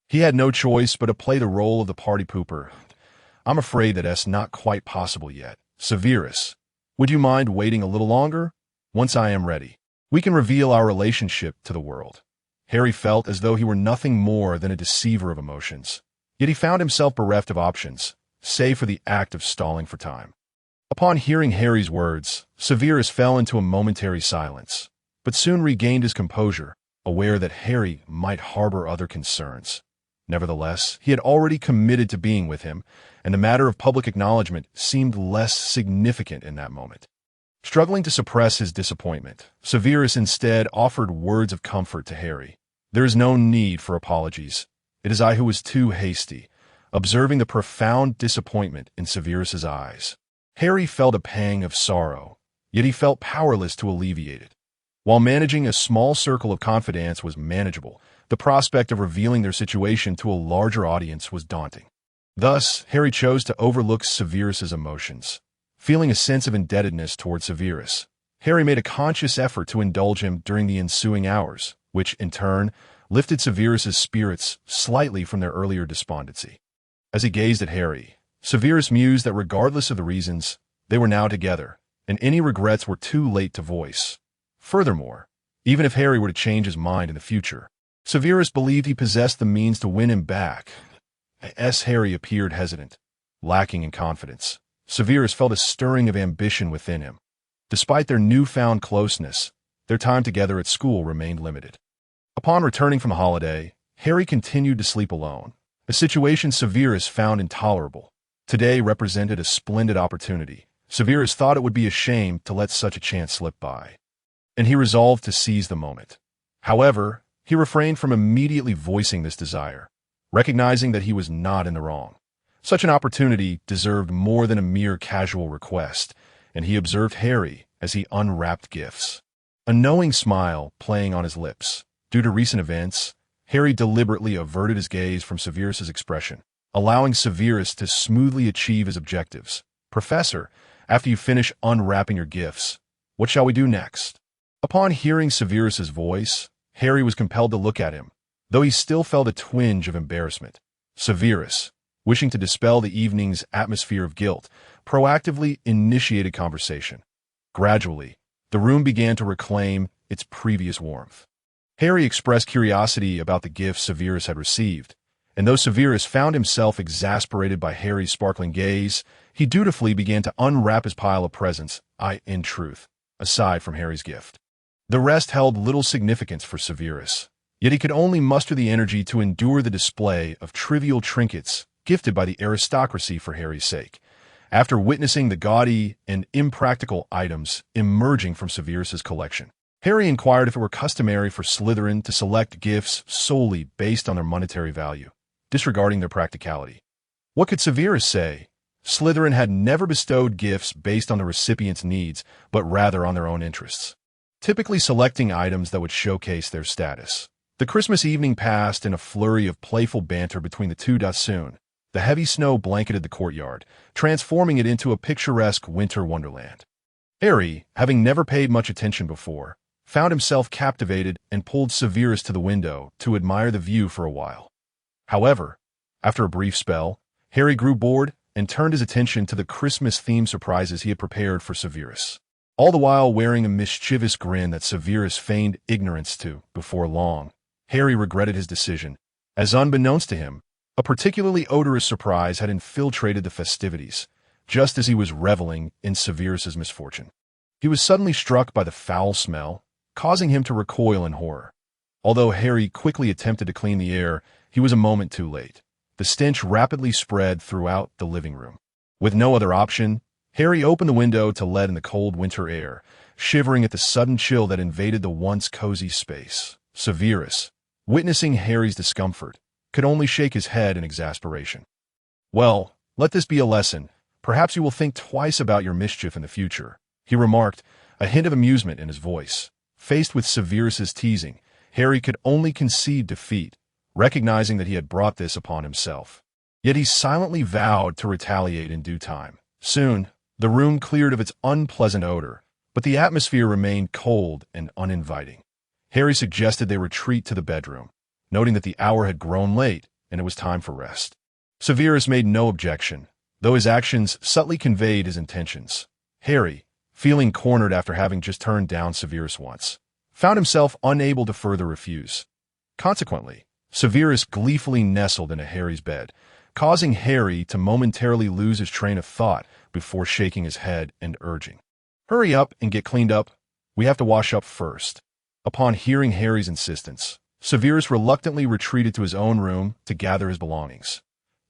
he had no choice but to play the role of the party pooper. "I'm afraid that's not quite possible yet. Severus, would you mind waiting a little longer? Once I am ready, we can reveal our relationship to the world." Harry felt as though he were nothing more than a deceiver of emotions. Yet he found himself bereft of options, save for the act of stalling for time. Upon hearing Harry's words, Severus fell into a momentary silence, but soon regained his composure, aware that Harry might harbor other concerns. Nevertheless, he had already committed to being with him, and the matter of public acknowledgement seemed less significant in that moment. Struggling to suppress his disappointment, Severus instead offered words of comfort to Harry. "There is no need for apologies. It is I who was too hasty," observing the profound disappointment in Severus's eyes. Harry felt a pang of sorrow, yet he felt powerless to alleviate it. While managing a small circle of confidants was manageable, the prospect of revealing their situation to a larger audience was daunting. Thus, Harry chose to overlook Severus's emotions. Feeling a sense of indebtedness toward Severus, Harry made a conscious effort to indulge him during the ensuing hours, which, in turn, lifted Severus's spirits slightly from their earlier despondency. As he gazed at Harry, Severus mused that regardless of the reasons, they were now together, and any regrets were too late to voice. Furthermore, even if Harry were to change his mind in the future, Severus believed he possessed the means to win him back. As Harry appeared hesitant, lacking in confidence, Severus felt a stirring of ambition within him. Despite their newfound closeness, their time together at school remained limited. Upon returning from the holiday, Harry continued to sleep alone, a situation Severus found intolerable. Today represented a splendid opportunity. Severus thought it would be a shame to let such a chance slip by, and he resolved to seize the moment. However, he refrained from immediately voicing this desire, recognizing that he was not in the wrong. Such an opportunity deserved more than a mere casual request, and he observed Harry as he unwrapped gifts. A knowing smile playing on his lips. Due to recent events, Harry deliberately averted his gaze from Severus's expression, allowing Severus to smoothly achieve his objectives. "Professor, after you finish unwrapping your gifts, what shall we do next?" Upon hearing Severus's voice, Harry was compelled to look at him, though he still felt a twinge of embarrassment. Severus, wishing to dispel the evening's atmosphere of guilt, proactively initiated conversation. Gradually, the room began to reclaim its previous warmth. Harry expressed curiosity about the gifts Severus had received, and though Severus found himself exasperated by Harry's sparkling gaze, he dutifully began to unwrap his pile of presents, in truth, aside from Harry's gift. The rest held little significance for Severus, yet he could only muster the energy to endure the display of trivial trinkets gifted by the aristocracy for Harry's sake. After witnessing the gaudy and impractical items emerging from Severus's collection, Harry inquired if it were customary for Slytherin to select gifts solely based on their monetary value, disregarding their practicality. What could Severus say? Slytherin had never bestowed gifts based on the recipient's needs, but rather on their own interests, typically selecting items that would showcase their status. The Christmas evening passed in a flurry of playful banter between the two. Soon, the heavy snow blanketed the courtyard, transforming it into a picturesque winter wonderland. Harry, having never paid much attention before, found himself captivated and pulled Severus to the window to admire the view for a while. However, after a brief spell, Harry grew bored and turned his attention to the Christmas-themed surprises he had prepared for Severus, all the while wearing a mischievous grin that Severus feigned ignorance to. Before long, Harry regretted his decision, as unbeknownst to him, a particularly odorous surprise had infiltrated the festivities, just as he was reveling in Severus's misfortune. He was suddenly struck by the foul smell, causing him to recoil in horror. Although Harry quickly attempted to clean the air, he was a moment too late. The stench rapidly spread throughout the living room. With no other option, Harry opened the window to let in the cold winter air, shivering at the sudden chill that invaded the once cozy space. Severus, witnessing Harry's discomfort, could only shake his head in exasperation. "Well, let this be a lesson. Perhaps you will think twice about your mischief in the future," he remarked, a hint of amusement in his voice. Faced with Severus's teasing, Harry could only concede defeat, recognizing that he had brought this upon himself. Yet he silently vowed to retaliate in due time. Soon, the room cleared of its unpleasant odor, but the atmosphere remained cold and uninviting. Harry suggested they retreat to the bedroom, noting that the hour had grown late and it was time for rest. Severus made no objection, though his actions subtly conveyed his intentions. Harry, feeling cornered after having just turned down Severus once, found himself unable to further refuse. Consequently, Severus gleefully nestled into Harry's bed, causing Harry to momentarily lose his train of thought before shaking his head and urging, "Hurry up and get cleaned up. We have to wash up first." Upon hearing Harry's insistence, Severus reluctantly retreated to his own room to gather his belongings.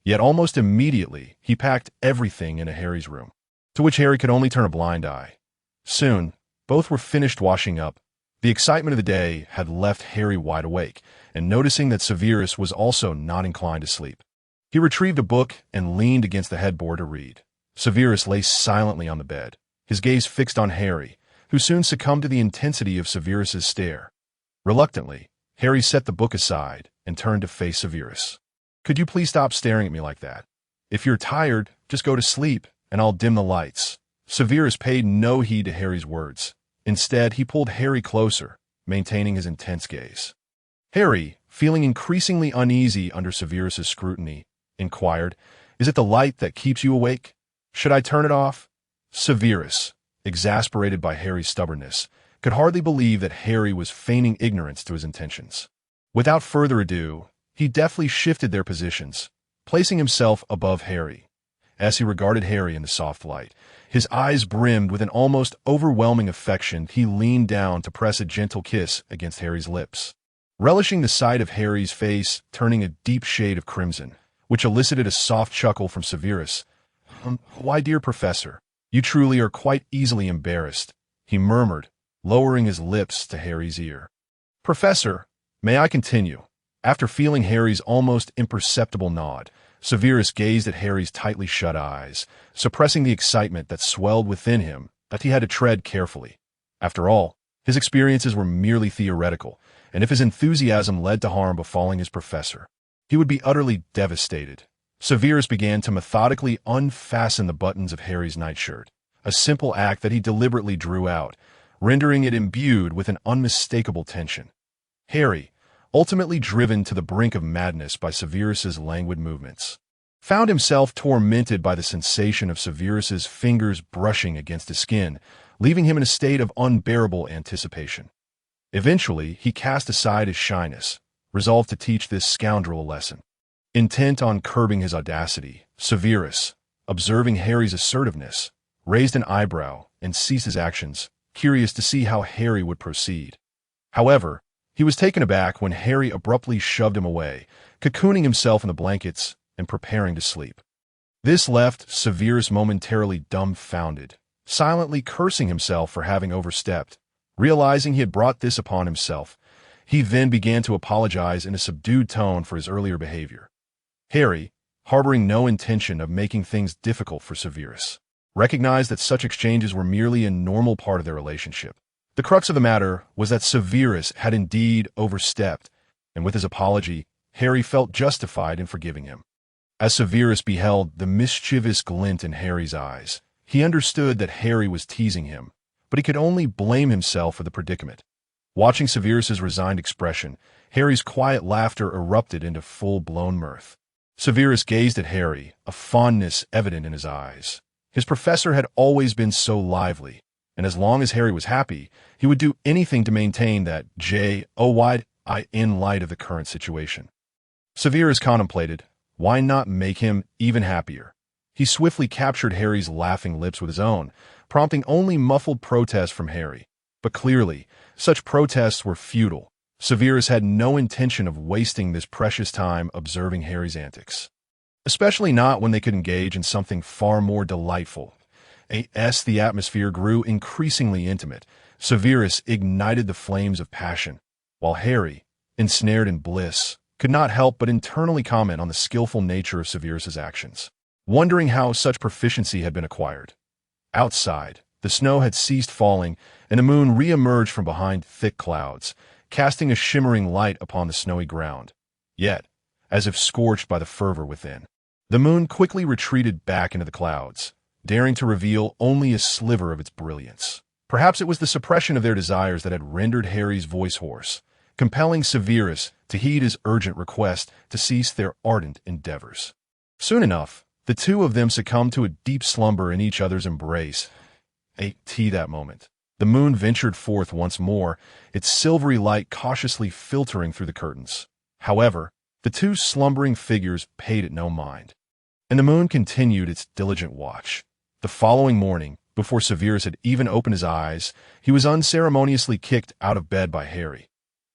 Yet almost immediately, he packed everything into Harry's room, to which Harry could only turn a blind eye. Soon, both were finished washing up. The excitement of the day had left Harry wide awake, and noticing that Severus was also not inclined to sleep, he retrieved a book and leaned against the headboard to read. Severus lay silently on the bed, his gaze fixed on Harry, who soon succumbed to the intensity of Severus's stare. Reluctantly, Harry set the book aside and turned to face Severus. "Could you please stop staring at me like that? If you're tired, just go to sleep, and I'll dim the lights." Severus paid no heed to Harry's words. Instead, he pulled Harry closer, maintaining his intense gaze. Harry, feeling increasingly uneasy under Severus's scrutiny, inquired, "Is it the light that keeps you awake? Should I turn it off?" Severus, exasperated by Harry's stubbornness, could hardly believe that Harry was feigning ignorance to his intentions. Without further ado, he deftly shifted their positions, placing himself above Harry. As he regarded Harry in the soft light, his eyes brimmed with an almost overwhelming affection. He leaned down to press a gentle kiss against Harry's lips. Relishing the sight of Harry's face turning a deep shade of crimson, which elicited a soft chuckle from Severus. "Why, dear Professor, you truly are quite easily embarrassed," he murmured, lowering his lips to Harry's ear. "Professor, may I continue?" After feeling Harry's almost imperceptible nod, Severus gazed at Harry's tightly shut eyes, suppressing the excitement that swelled within him that he had to tread carefully. After all, his experiences were merely theoretical, and if his enthusiasm led to harm befalling his professor, he would be utterly devastated. Severus began to methodically unfasten the buttons of Harry's nightshirt, a simple act that he deliberately drew out, rendering it imbued with an unmistakable tension. Harry, ultimately driven to the brink of madness by Severus's languid movements, found himself tormented by the sensation of Severus's fingers brushing against his skin, leaving him in a state of unbearable anticipation. Eventually, he cast aside his shyness, resolved to teach this scoundrel a lesson. Intent on curbing his audacity, Severus, observing Harry's assertiveness, raised an eyebrow and ceased his actions, curious to see how Harry would proceed. However, he was taken aback when Harry abruptly shoved him away, cocooning himself in the blankets and preparing to sleep. This left Severus momentarily dumbfounded, silently cursing himself for having overstepped. Realizing he had brought this upon himself, he then began to apologize in a subdued tone for his earlier behavior. Harry, harboring no intention of making things difficult for Severus, recognized that such exchanges were merely a normal part of their relationship. The crux of the matter was that Severus had indeed overstepped, and with his apology, Harry felt justified in forgiving him. As Severus beheld the mischievous glint in Harry's eyes, he understood that Harry was teasing him, but he could only blame himself for the predicament. Watching Severus's resigned expression, Harry's quiet laughter erupted into full-blown mirth. Severus gazed at Harry, a fondness evident in his eyes. His professor had always been so lively, and as long as Harry was happy, he would do anything to maintain that joy in light of the current situation. Severus contemplated, why not make him even happier? He swiftly captured Harry's laughing lips with his own, prompting only muffled protests from Harry. But clearly, such protests were futile. Severus had no intention of wasting this precious time observing Harry's antics, especially not when they could engage in something far more delightful. As the atmosphere grew increasingly intimate, Severus ignited the flames of passion, while Harry, ensnared in bliss, could not help but internally comment on the skillful nature of Severus's actions, wondering how such proficiency had been acquired. Outside, the snow had ceased falling, and the moon re-emerged from behind thick clouds, casting a shimmering light upon the snowy ground. Yet, as if scorched by the fervor within, the moon quickly retreated back into the clouds, daring to reveal only a sliver of its brilliance. Perhaps it was the suppression of their desires that had rendered Harry's voice hoarse, compelling Severus to heed his urgent request to cease their ardent endeavors. Soon enough, the two of them succumbed to a deep slumber in each other's embrace. That moment, the moon ventured forth once more, its silvery light cautiously filtering through the curtains. However, the two slumbering figures paid it no mind, and the moon continued its diligent watch. The following morning, before Severus had even opened his eyes, he was unceremoniously kicked out of bed by Harry.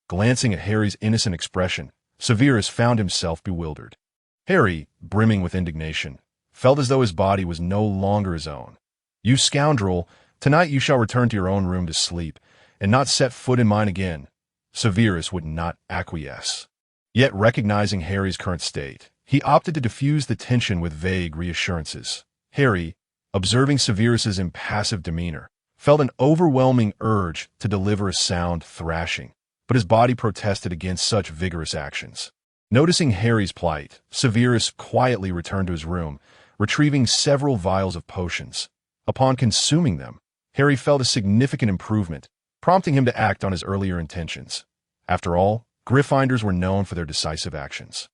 Glancing at Harry's innocent expression, Severus found himself bewildered. Harry, brimming with indignation, felt as though his body was no longer his own. "You scoundrel, tonight you shall return to your own room to sleep, and not set foot in mine again." Severus would not acquiesce. Yet, recognizing Harry's current state, he opted to diffuse the tension with vague reassurances. Harry, observing Severus's impassive demeanor, felt an overwhelming urge to deliver a sound thrashing, but his body protested against such vigorous actions. Noticing Harry's plight, Severus quietly returned to his room, retrieving several vials of potions. Upon consuming them, Harry felt a significant improvement, prompting him to act on his earlier intentions. After all, Gryffindors were known for their decisive actions.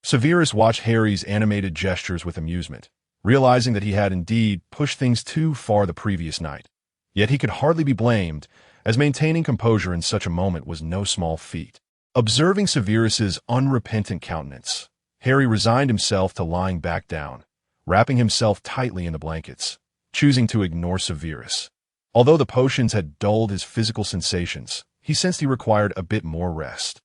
Severus watched Harry's animated gestures with amusement, realizing that he had indeed pushed things too far the previous night. Yet he could hardly be blamed, as maintaining composure in such a moment was no small feat. Observing Severus's unrepentant countenance, Harry resigned himself to lying back down, wrapping himself tightly in the blankets, choosing to ignore Severus. Although the potions had dulled his physical sensations, he sensed he required a bit more rest.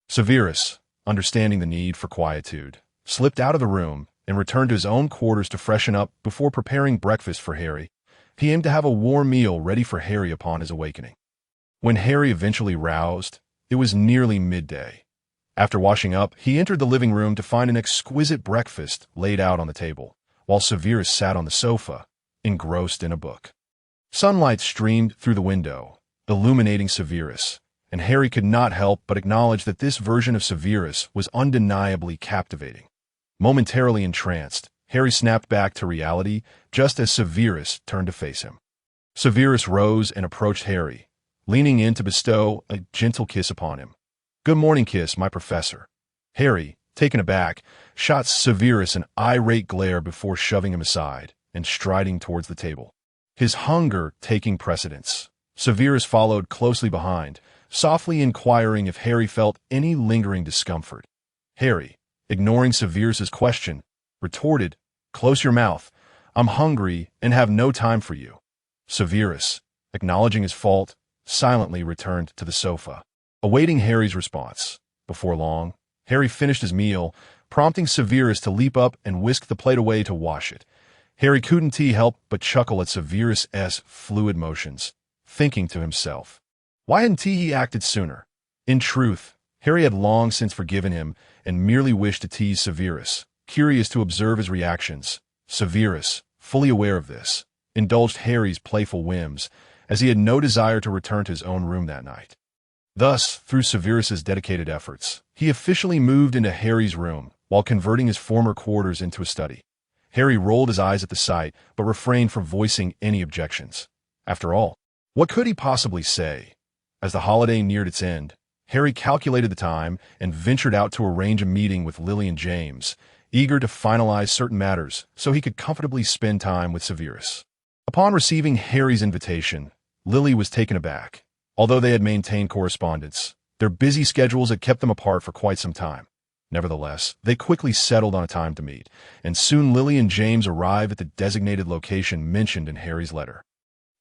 Severus, understanding the need for quietude, slipped out of the room and returned to his own quarters to freshen up before preparing breakfast for Harry. He aimed to have a warm meal ready for Harry upon his awakening. When Harry eventually roused, it was nearly midday. After washing up, he entered the living room to find an exquisite breakfast laid out on the table, while Severus sat on the sofa, engrossed in a book. Sunlight streamed through the window, illuminating Severus, and Harry could not help but acknowledge that this version of Severus was undeniably captivating. Momentarily entranced, Harry snapped back to reality just as Severus turned to face him. Severus rose and approached Harry, leaning in to bestow a gentle kiss upon him. "Good morning, kiss, my professor." Harry, taken aback, shot Severus an irate glare before shoving him aside and striding towards the table. His hunger taking precedence, Severus followed closely behind, softly inquiring if Harry felt any lingering discomfort. Harry, ignoring Severus's question, retorted, "Close your mouth. I'm hungry and have no time for you." Severus, acknowledging his fault, silently returned to the sofa, awaiting Harry's response. Before long, Harry finished his meal, prompting Severus to leap up and whisk the plate away to wash it. Harry couldn't help but chuckle at Severus's fluid motions, thinking to himself, why hadn't he acted sooner? In truth, Harry had long since forgiven him and merely wished to tease Severus, curious to observe his reactions. Severus, fully aware of this, indulged Harry's playful whims, as he had no desire to return to his own room that night. Thus, through Severus's dedicated efforts, he officially moved into Harry's room while converting his former quarters into a study. Harry rolled his eyes at the sight, but refrained from voicing any objections. After all, what could he possibly say? As the holiday neared its end, Harry calculated the time and ventured out to arrange a meeting with Lily and James, eager to finalize certain matters so he could comfortably spend time with Severus. Upon receiving Harry's invitation, Lily was taken aback. Although they had maintained correspondence, their busy schedules had kept them apart for quite some time. Nevertheless, they quickly settled on a time to meet, and soon Lily and James arrived at the designated location mentioned in Harry's letter.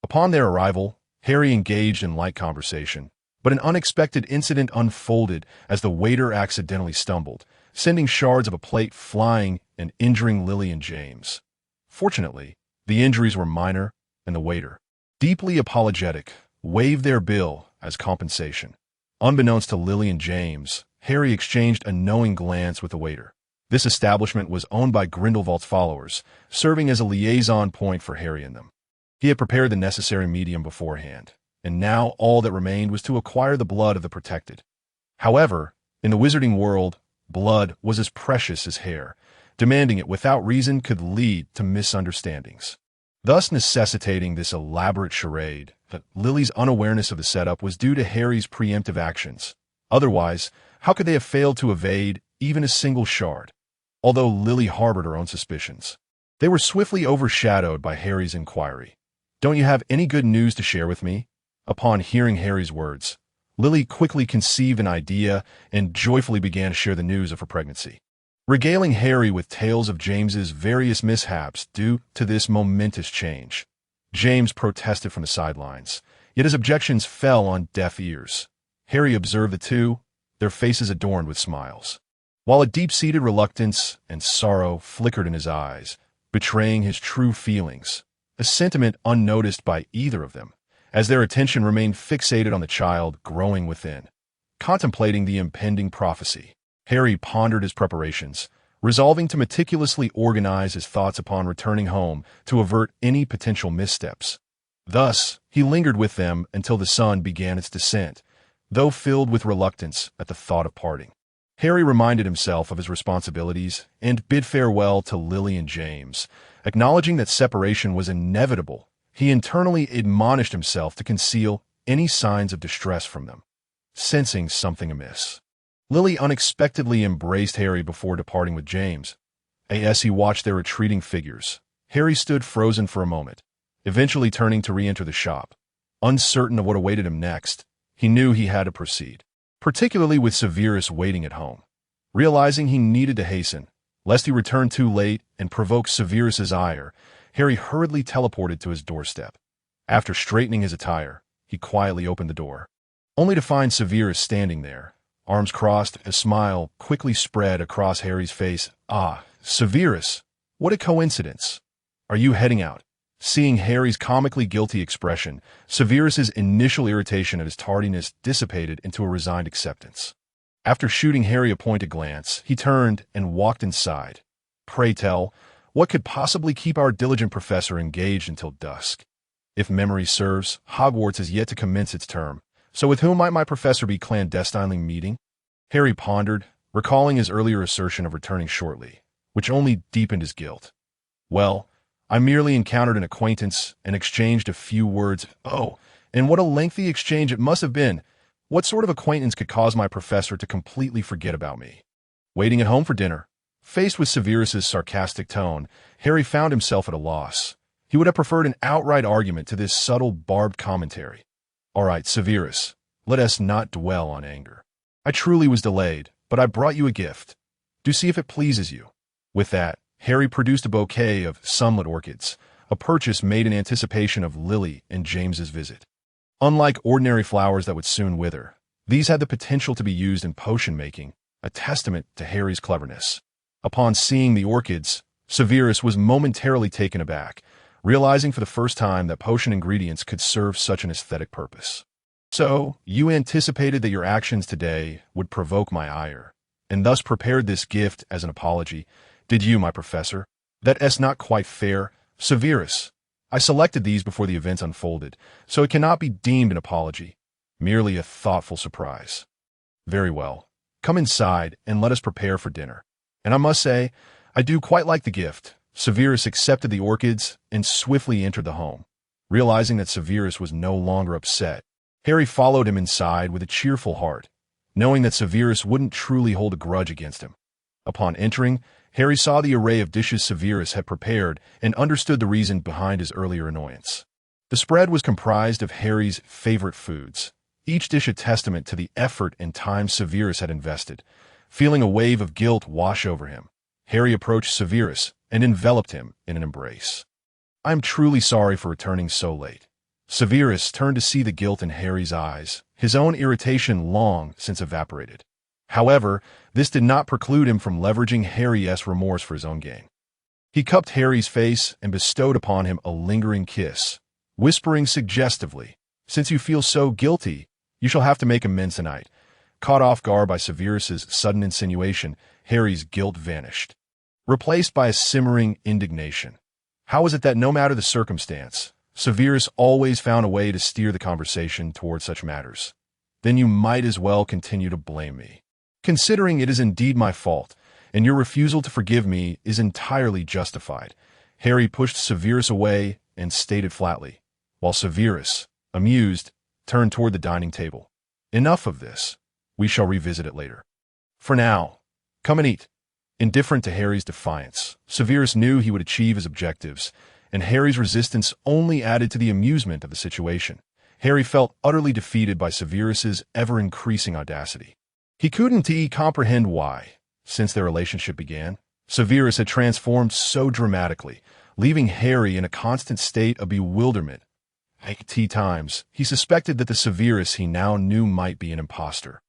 Upon their arrival, Harry engaged in light conversation, but an unexpected incident unfolded as the waiter accidentally stumbled, sending shards of a plate flying and injuring Lily and James. Fortunately, the injuries were minor, and the waiter, deeply apologetic, waived their bill as compensation. Unbeknownst to Lily and James, Harry exchanged a knowing glance with the waiter. This establishment was owned by Grindelwald's followers, serving as a liaison point for Harry and them. He had prepared the necessary medium beforehand, and now all that remained was to acquire the blood of the protected. However, in the wizarding world, blood was as precious as hair. Demanding it without reason could lead to misunderstandings, thus necessitating this elaborate charade. That Lily's unawareness of the setup was due to Harry's preemptive actions. Otherwise, how could they have failed to evade even a single shard? Although Lily harbored her own suspicions, they were swiftly overshadowed by Harry's inquiry. "Don't you have any good news to share with me?" Upon hearing Harry's words, Lily quickly conceived an idea and joyfully began to share the news of her pregnancy, regaling Harry with tales of James's various mishaps due to this momentous change. James protested from the sidelines, yet his objections fell on deaf ears. Harry observed the two, their faces adorned with smiles, while a deep-seated reluctance and sorrow flickered in his eyes, betraying his true feelings, a sentiment unnoticed by either of them, as their attention remained fixated on the child growing within. Contemplating the impending prophecy, Harry pondered his preparations, resolving to meticulously organize his thoughts upon returning home to avert any potential missteps. Thus, he lingered with them until the sun began its descent, though filled with reluctance at the thought of parting. Harry reminded himself of his responsibilities and bid farewell to Lily and James. Acknowledging that separation was inevitable, he internally admonished himself to conceal any signs of distress from them, sensing something amiss. Lily unexpectedly embraced Harry before departing with James. As he watched their retreating figures, Harry stood frozen for a moment, eventually turning to re-enter the shop. Uncertain of what awaited him next, he knew he had to proceed, particularly with Severus waiting at home. Realizing he needed to hasten, lest he return too late and provoke Severus's ire, Harry hurriedly teleported to his doorstep. After straightening his attire, he quietly opened the door, only to find Severus standing there. Arms crossed, a smile quickly spread across Harry's face. "Ah, Severus, what a coincidence. Are you heading out?" Seeing Harry's comically guilty expression, Severus's initial irritation at his tardiness dissipated into a resigned acceptance. After shooting Harry a pointed glance, he turned and walked inside. Pray tell, what could possibly keep our diligent professor engaged until dusk? If memory serves, Hogwarts is yet to commence its term, so with whom might my professor be clandestinely meeting? Harry pondered, recalling his earlier assertion of returning shortly, which only deepened his guilt. Well, I merely encountered an acquaintance and exchanged a few words. Oh, and what a lengthy exchange it must have been! What sort of acquaintance could cause my professor to completely forget about me? Waiting at home for dinner. Faced with Severus's sarcastic tone, Harry found himself at a loss. He would have preferred an outright argument to this subtle, barbed commentary. All right, Severus, let us not dwell on anger. I truly was delayed, but I brought you a gift. Do see if it pleases you. With that, Harry produced a bouquet of sunlit orchids, a purchase made in anticipation of Lily and James's visit. Unlike ordinary flowers that would soon wither, these had the potential to be used in potion making, a testament to Harry's cleverness. Upon seeing the orchids, Severus was momentarily taken aback, realizing for the first time that potion ingredients could serve such an aesthetic purpose. So, you anticipated that your actions today would provoke my ire, and thus prepared this gift as an apology, did you, my professor? That's not quite fair, Severus. I selected these before the events unfolded, so it cannot be deemed an apology, merely a thoughtful surprise. Very well. Come inside and let us prepare for dinner. And I must say, I do quite like the gift. Severus accepted the orchids and swiftly entered the home. Realizing that Severus was no longer upset, Harry followed him inside with a cheerful heart, knowing that Severus wouldn't truly hold a grudge against him. Upon entering, Harry saw the array of dishes Severus had prepared and understood the reason behind his earlier annoyance. The spread was comprised of Harry's favorite foods, each dish a testament to the effort and time Severus had invested. Feeling a wave of guilt wash over him, Harry approached Severus and enveloped him in an embrace. I am truly sorry for returning so late. Severus turned to see the guilt in Harry's eyes, his own irritation long since evaporated. However, this did not preclude him from leveraging Harry's remorse for his own gain. He cupped Harry's face and bestowed upon him a lingering kiss, whispering suggestively, "Since you feel so guilty, you shall have to make amends tonight." Caught off guard by Severus's sudden insinuation, Harry's guilt vanished, replaced by a simmering indignation. How was it that no matter the circumstance, Severus always found a way to steer the conversation toward such matters? Then you might as well continue to blame me. Considering it is indeed my fault, and your refusal to forgive me is entirely justified. Harry pushed Severus away and stated flatly, while Severus, amused, turned toward the dining table. Enough of this. We shall revisit it later. For now, come and eat. Indifferent to Harry's defiance, Severus knew he would achieve his objectives, and Harry's resistance only added to the amusement of the situation. Harry felt utterly defeated by Severus's ever-increasing audacity. He couldn't comprehend why, since their relationship began, Severus had transformed so dramatically, leaving Harry in a constant state of bewilderment. At times, he suspected that the Severus he now knew might be an imposter.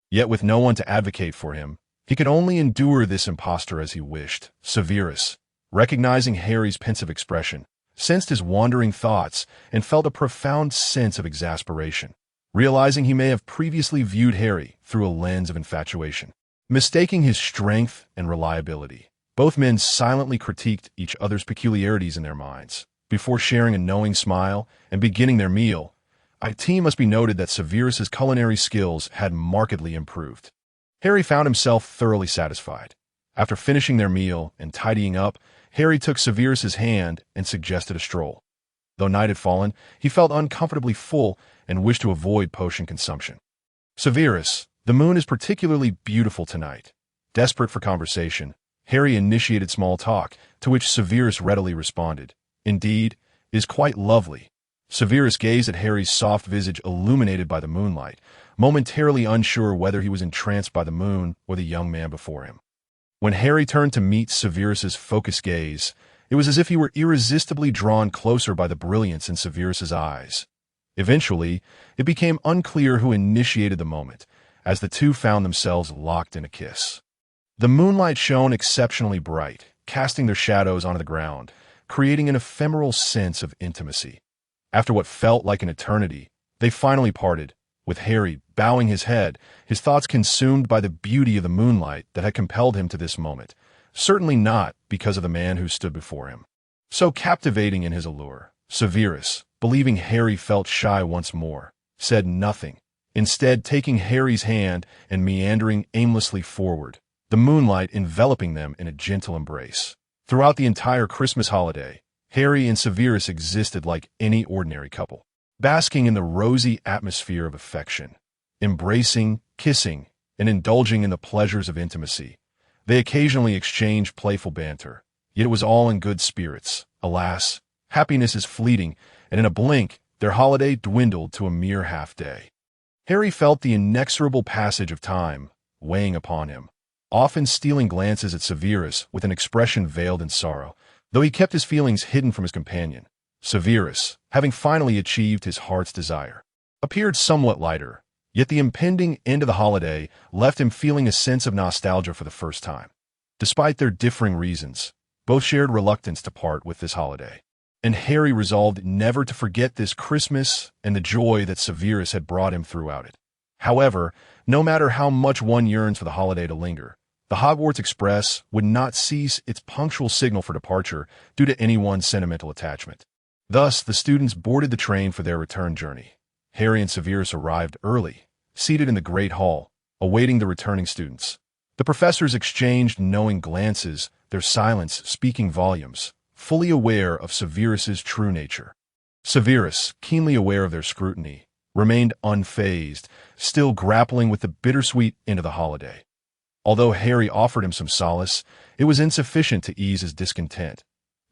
Yet with no one to advocate for him, he could only endure this impostor as he wished. Severus, recognizing Harry's pensive expression, sensed his wandering thoughts and felt a profound sense of exasperation, realizing he may have previously viewed Harry through a lens of infatuation. Mistaking his strength and reliability, both men silently critiqued each other's peculiarities in their minds, before sharing a knowing smile and beginning their meal. It must be noted that Severus's culinary skills had markedly improved. Harry found himself thoroughly satisfied. After finishing their meal and tidying up, Harry took Severus's hand and suggested a stroll. Though night had fallen, he felt uncomfortably full and wished to avoid potion consumption. Severus, the moon is particularly beautiful tonight. Desperate for conversation, Harry initiated small talk, to which Severus readily responded. Indeed, it is quite lovely. Severus gazed at Harry's soft visage illuminated by the moonlight, momentarily unsure whether he was entranced by the moon or the young man before him. When Harry turned to meet Severus's focused gaze, it was as if he were irresistibly drawn closer by the brilliance in Severus's eyes. Eventually, it became unclear who initiated the moment, as the two found themselves locked in a kiss. The moonlight shone exceptionally bright, casting their shadows onto the ground, creating an ephemeral sense of intimacy. After what felt like an eternity, they finally parted, with Harry bowing his head, his thoughts consumed by the beauty of the moonlight that had compelled him to this moment, certainly not because of the man who stood before him. So captivating in his allure, Severus, believing Harry felt shy once more, said nothing, instead taking Harry's hand and meandering aimlessly forward, the moonlight enveloping them in a gentle embrace. Throughout the entire Christmas holiday, Harry and Severus existed like any ordinary couple, basking in the rosy atmosphere of affection, embracing, kissing, and indulging in the pleasures of intimacy. They occasionally exchanged playful banter, yet it was all in good spirits. Alas, happiness is fleeting, and in a blink, their holiday dwindled to a mere half-day. Harry felt the inexorable passage of time weighing upon him, often stealing glances at Severus with an expression veiled in sorrow, though he kept his feelings hidden from his companion. Severus, having finally achieved his heart's desire, appeared somewhat lighter, yet the impending end of the holiday left him feeling a sense of nostalgia for the first time. Despite their differing reasons, both shared reluctance to part with this holiday, and Harry resolved never to forget this Christmas and the joy that Severus had brought him throughout it. However, no matter how much one yearns for the holiday to linger, the Hogwarts Express would not cease its punctual signal for departure due to anyone's sentimental attachment. Thus, the students boarded the train for their return journey. Harry and Severus arrived early, seated in the Great Hall, awaiting the returning students. The professors exchanged knowing glances, their silence speaking volumes, fully aware of Severus's true nature. Severus, keenly aware of their scrutiny, remained unfazed, still grappling with the bittersweet end of the holiday. Although Harry offered him some solace, it was insufficient to ease his discontent.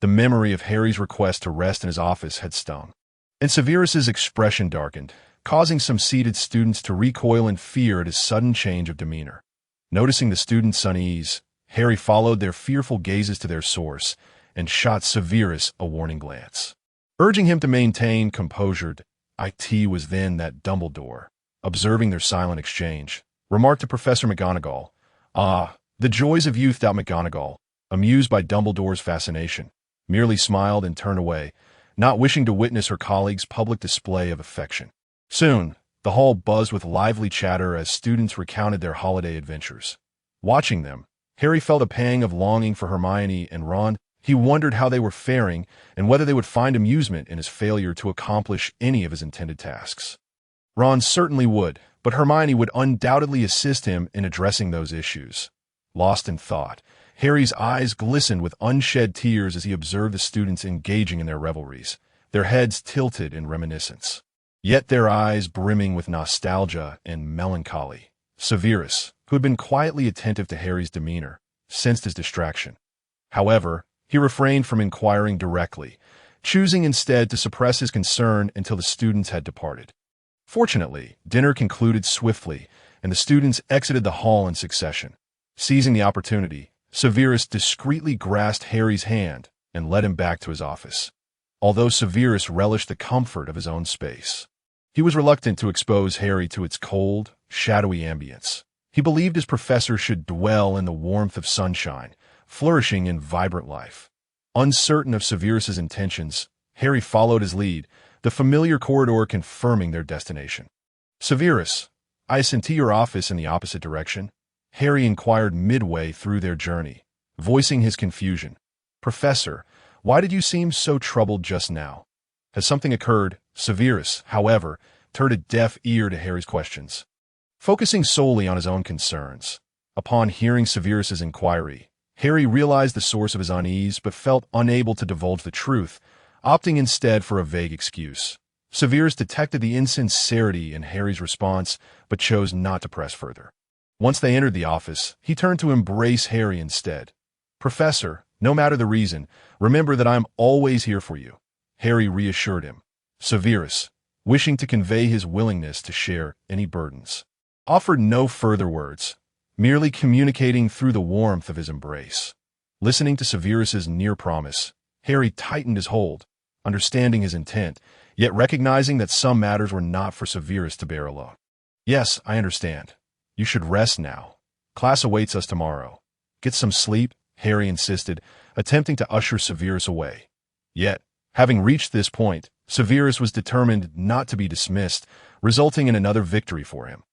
The memory of Harry's request to rest in his office had stung, and Severus's expression darkened, causing some seated students to recoil in fear at his sudden change of demeanor. Noticing the students' unease, Harry followed their fearful gazes to their source and shot Severus a warning glance. Urging him to maintain composure, it was then that Dumbledore, observing their silent exchange, remarked to Professor McGonagall, "Ah, the joys of youth." McGonagall, amused by Dumbledore's fascination, merely smiled and turned away, not wishing to witness her colleague's public display of affection. Soon, the hall buzzed with lively chatter as students recounted their holiday adventures. Watching them, Harry felt a pang of longing for Hermione and Ron. He wondered how they were faring and whether they would find amusement in his failure to accomplish any of his intended tasks. Ron certainly would, but Hermione would undoubtedly assist him in addressing those issues. Lost in thought, Harry's eyes glistened with unshed tears as he observed the students engaging in their revelries, their heads tilted in reminiscence, yet their eyes brimming with nostalgia and melancholy. Severus, who had been quietly attentive to Harry's demeanor, sensed his distraction. However, he refrained from inquiring directly, choosing instead to suppress his concern until the students had departed. Fortunately, dinner concluded swiftly, and the students exited the hall in succession. Seizing the opportunity, Severus discreetly grasped Harry's hand and led him back to his office. Although Severus relished the comfort of his own space, he was reluctant to expose Harry to its cold, shadowy ambience. He believed his professor should dwell in the warmth of sunshine, flourishing in vibrant life. Uncertain of Severus's intentions, Harry followed his lead, the familiar corridor confirming their destination. "Severus, I ascend to your office in the opposite direction," Harry inquired midway through their journey, voicing his confusion. "Professor, why did you seem so troubled just now? Has something occurred?" Severus, however, turned a deaf ear to Harry's questions, focusing solely on his own concerns. Upon hearing Severus's inquiry, Harry realized the source of his unease but felt unable to divulge the truth, opting instead for a vague excuse. Severus detected the insincerity in Harry's response but chose not to press further. Once they entered the office, he turned to embrace Harry instead. "Professor, no matter the reason, remember that I am always here for you," Harry reassured him. Severus, wishing to convey his willingness to share any burdens, offered no further words, merely communicating through the warmth of his embrace. Listening to Severus's near promise, Harry tightened his hold, understanding his intent, yet recognizing that some matters were not for Severus to bear alone. "Yes, I understand. You should rest now. Class awaits us tomorrow. Get some sleep," Harry insisted, attempting to usher Severus away. Yet, having reached this point, Severus was determined not to be dismissed, resulting in another victory for him.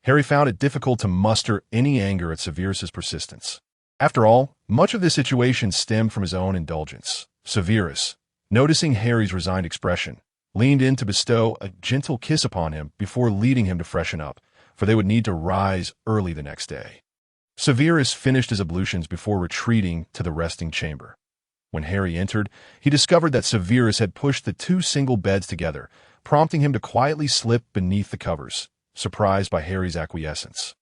Harry found it difficult to muster any anger at Severus's persistence. After all, much of this situation stemmed from his own indulgence. Severus, noticing Harry's resigned expression, leaned in to bestow a gentle kiss upon him before leading him to freshen up, for they would need to rise early the next day. Severus finished his ablutions before retreating to the resting chamber. When Harry entered, he discovered that Severus had pushed the two single beds together, prompting him to quietly slip beneath the covers, surprised by Harry's acquiescence.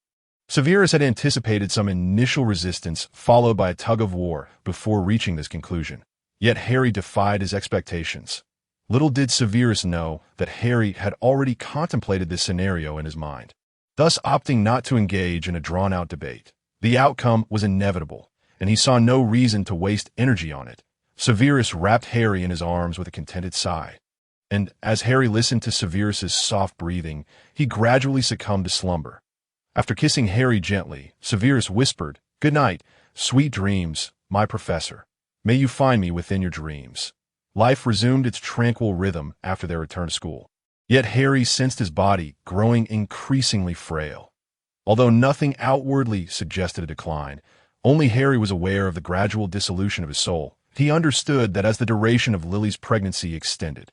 Severus had anticipated some initial resistance followed by a tug-of-war before reaching this conclusion. Yet Harry defied his expectations. Little did Severus know that Harry had already contemplated this scenario in his mind, thus opting not to engage in a drawn-out debate. The outcome was inevitable, and he saw no reason to waste energy on it. Severus wrapped Harry in his arms with a contented sigh. And as Harry listened to Severus's soft breathing, he gradually succumbed to slumber. After kissing Harry gently, Severus whispered, "Good night, sweet dreams, my professor. May you find me within your dreams." Life resumed its tranquil rhythm after their return to school. Yet Harry sensed his body growing increasingly frail. Although nothing outwardly suggested a decline, only Harry was aware of the gradual dissolution of his soul. He understood that as the duration of Lily's pregnancy extended,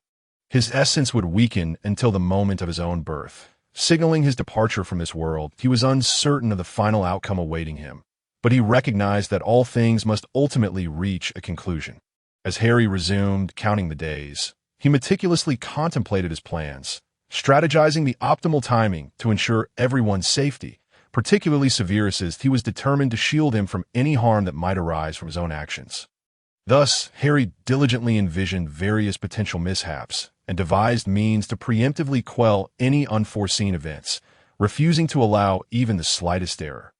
his essence would weaken until the moment of his own birth. Signaling his departure from this world, he was uncertain of the final outcome awaiting him, but he recognized that all things must ultimately reach a conclusion. As Harry resumed counting the days, he meticulously contemplated his plans, strategizing the optimal timing to ensure everyone's safety, particularly Severus's. He was determined to shield him from any harm that might arise from his own actions. Thus, Harry diligently envisioned various potential mishaps and devised means to preemptively quell any unforeseen events, refusing to allow even the slightest error.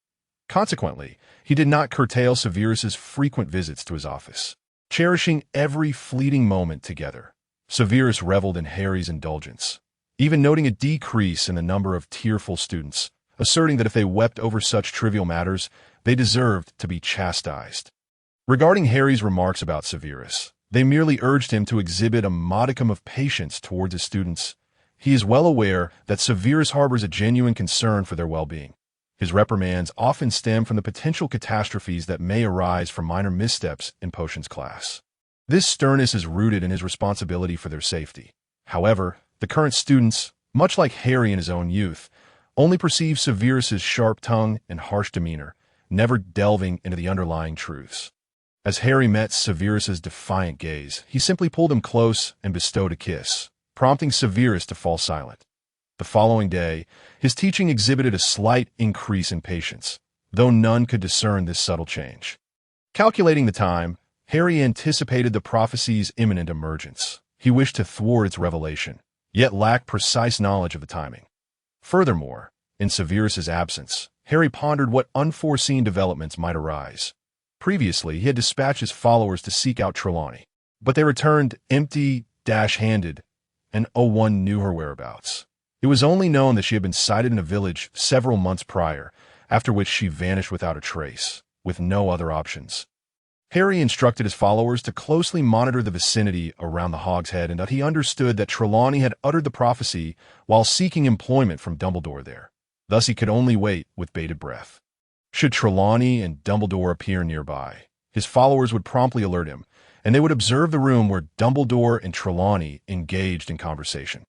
Consequently, he did not curtail Severus's frequent visits to his office, cherishing every fleeting moment together. Severus reveled in Harry's indulgence, even noting a decrease in the number of tearful students, asserting that if they wept over such trivial matters, they deserved to be chastised. Regarding Harry's remarks about Severus, they merely urged him to exhibit a modicum of patience towards his students. He is well aware that Severus harbors a genuine concern for their well-being. His reprimands often stem from the potential catastrophes that may arise from minor missteps in potions class. This sternness is rooted in his responsibility for their safety. However, the current students, much like Harry in his own youth, only perceive Severus's sharp tongue and harsh demeanor, never delving into the underlying truths. As Harry met Severus's defiant gaze, he simply pulled him close and bestowed a kiss, prompting Severus to fall silent. The following day, his teaching exhibited a slight increase in patience, though none could discern this subtle change. Calculating the time, Harry anticipated the prophecy's imminent emergence. He wished to thwart its revelation, yet lacked precise knowledge of the timing. Furthermore, in Severus's absence, Harry pondered what unforeseen developments might arise. Previously, he had dispatched his followers to seek out Trelawney, but they returned empty-handed, and no one knew her whereabouts. It was only known that she had been sighted in a village several months prior, after which she vanished without a trace, with no other options. Harry instructed his followers to closely monitor the vicinity around the Hog's Head, and that he understood that Trelawney had uttered the prophecy while seeking employment from Dumbledore there. Thus he could only wait with bated breath. Should Trelawney and Dumbledore appear nearby, his followers would promptly alert him, and they would observe the room where Dumbledore and Trelawney engaged in conversation.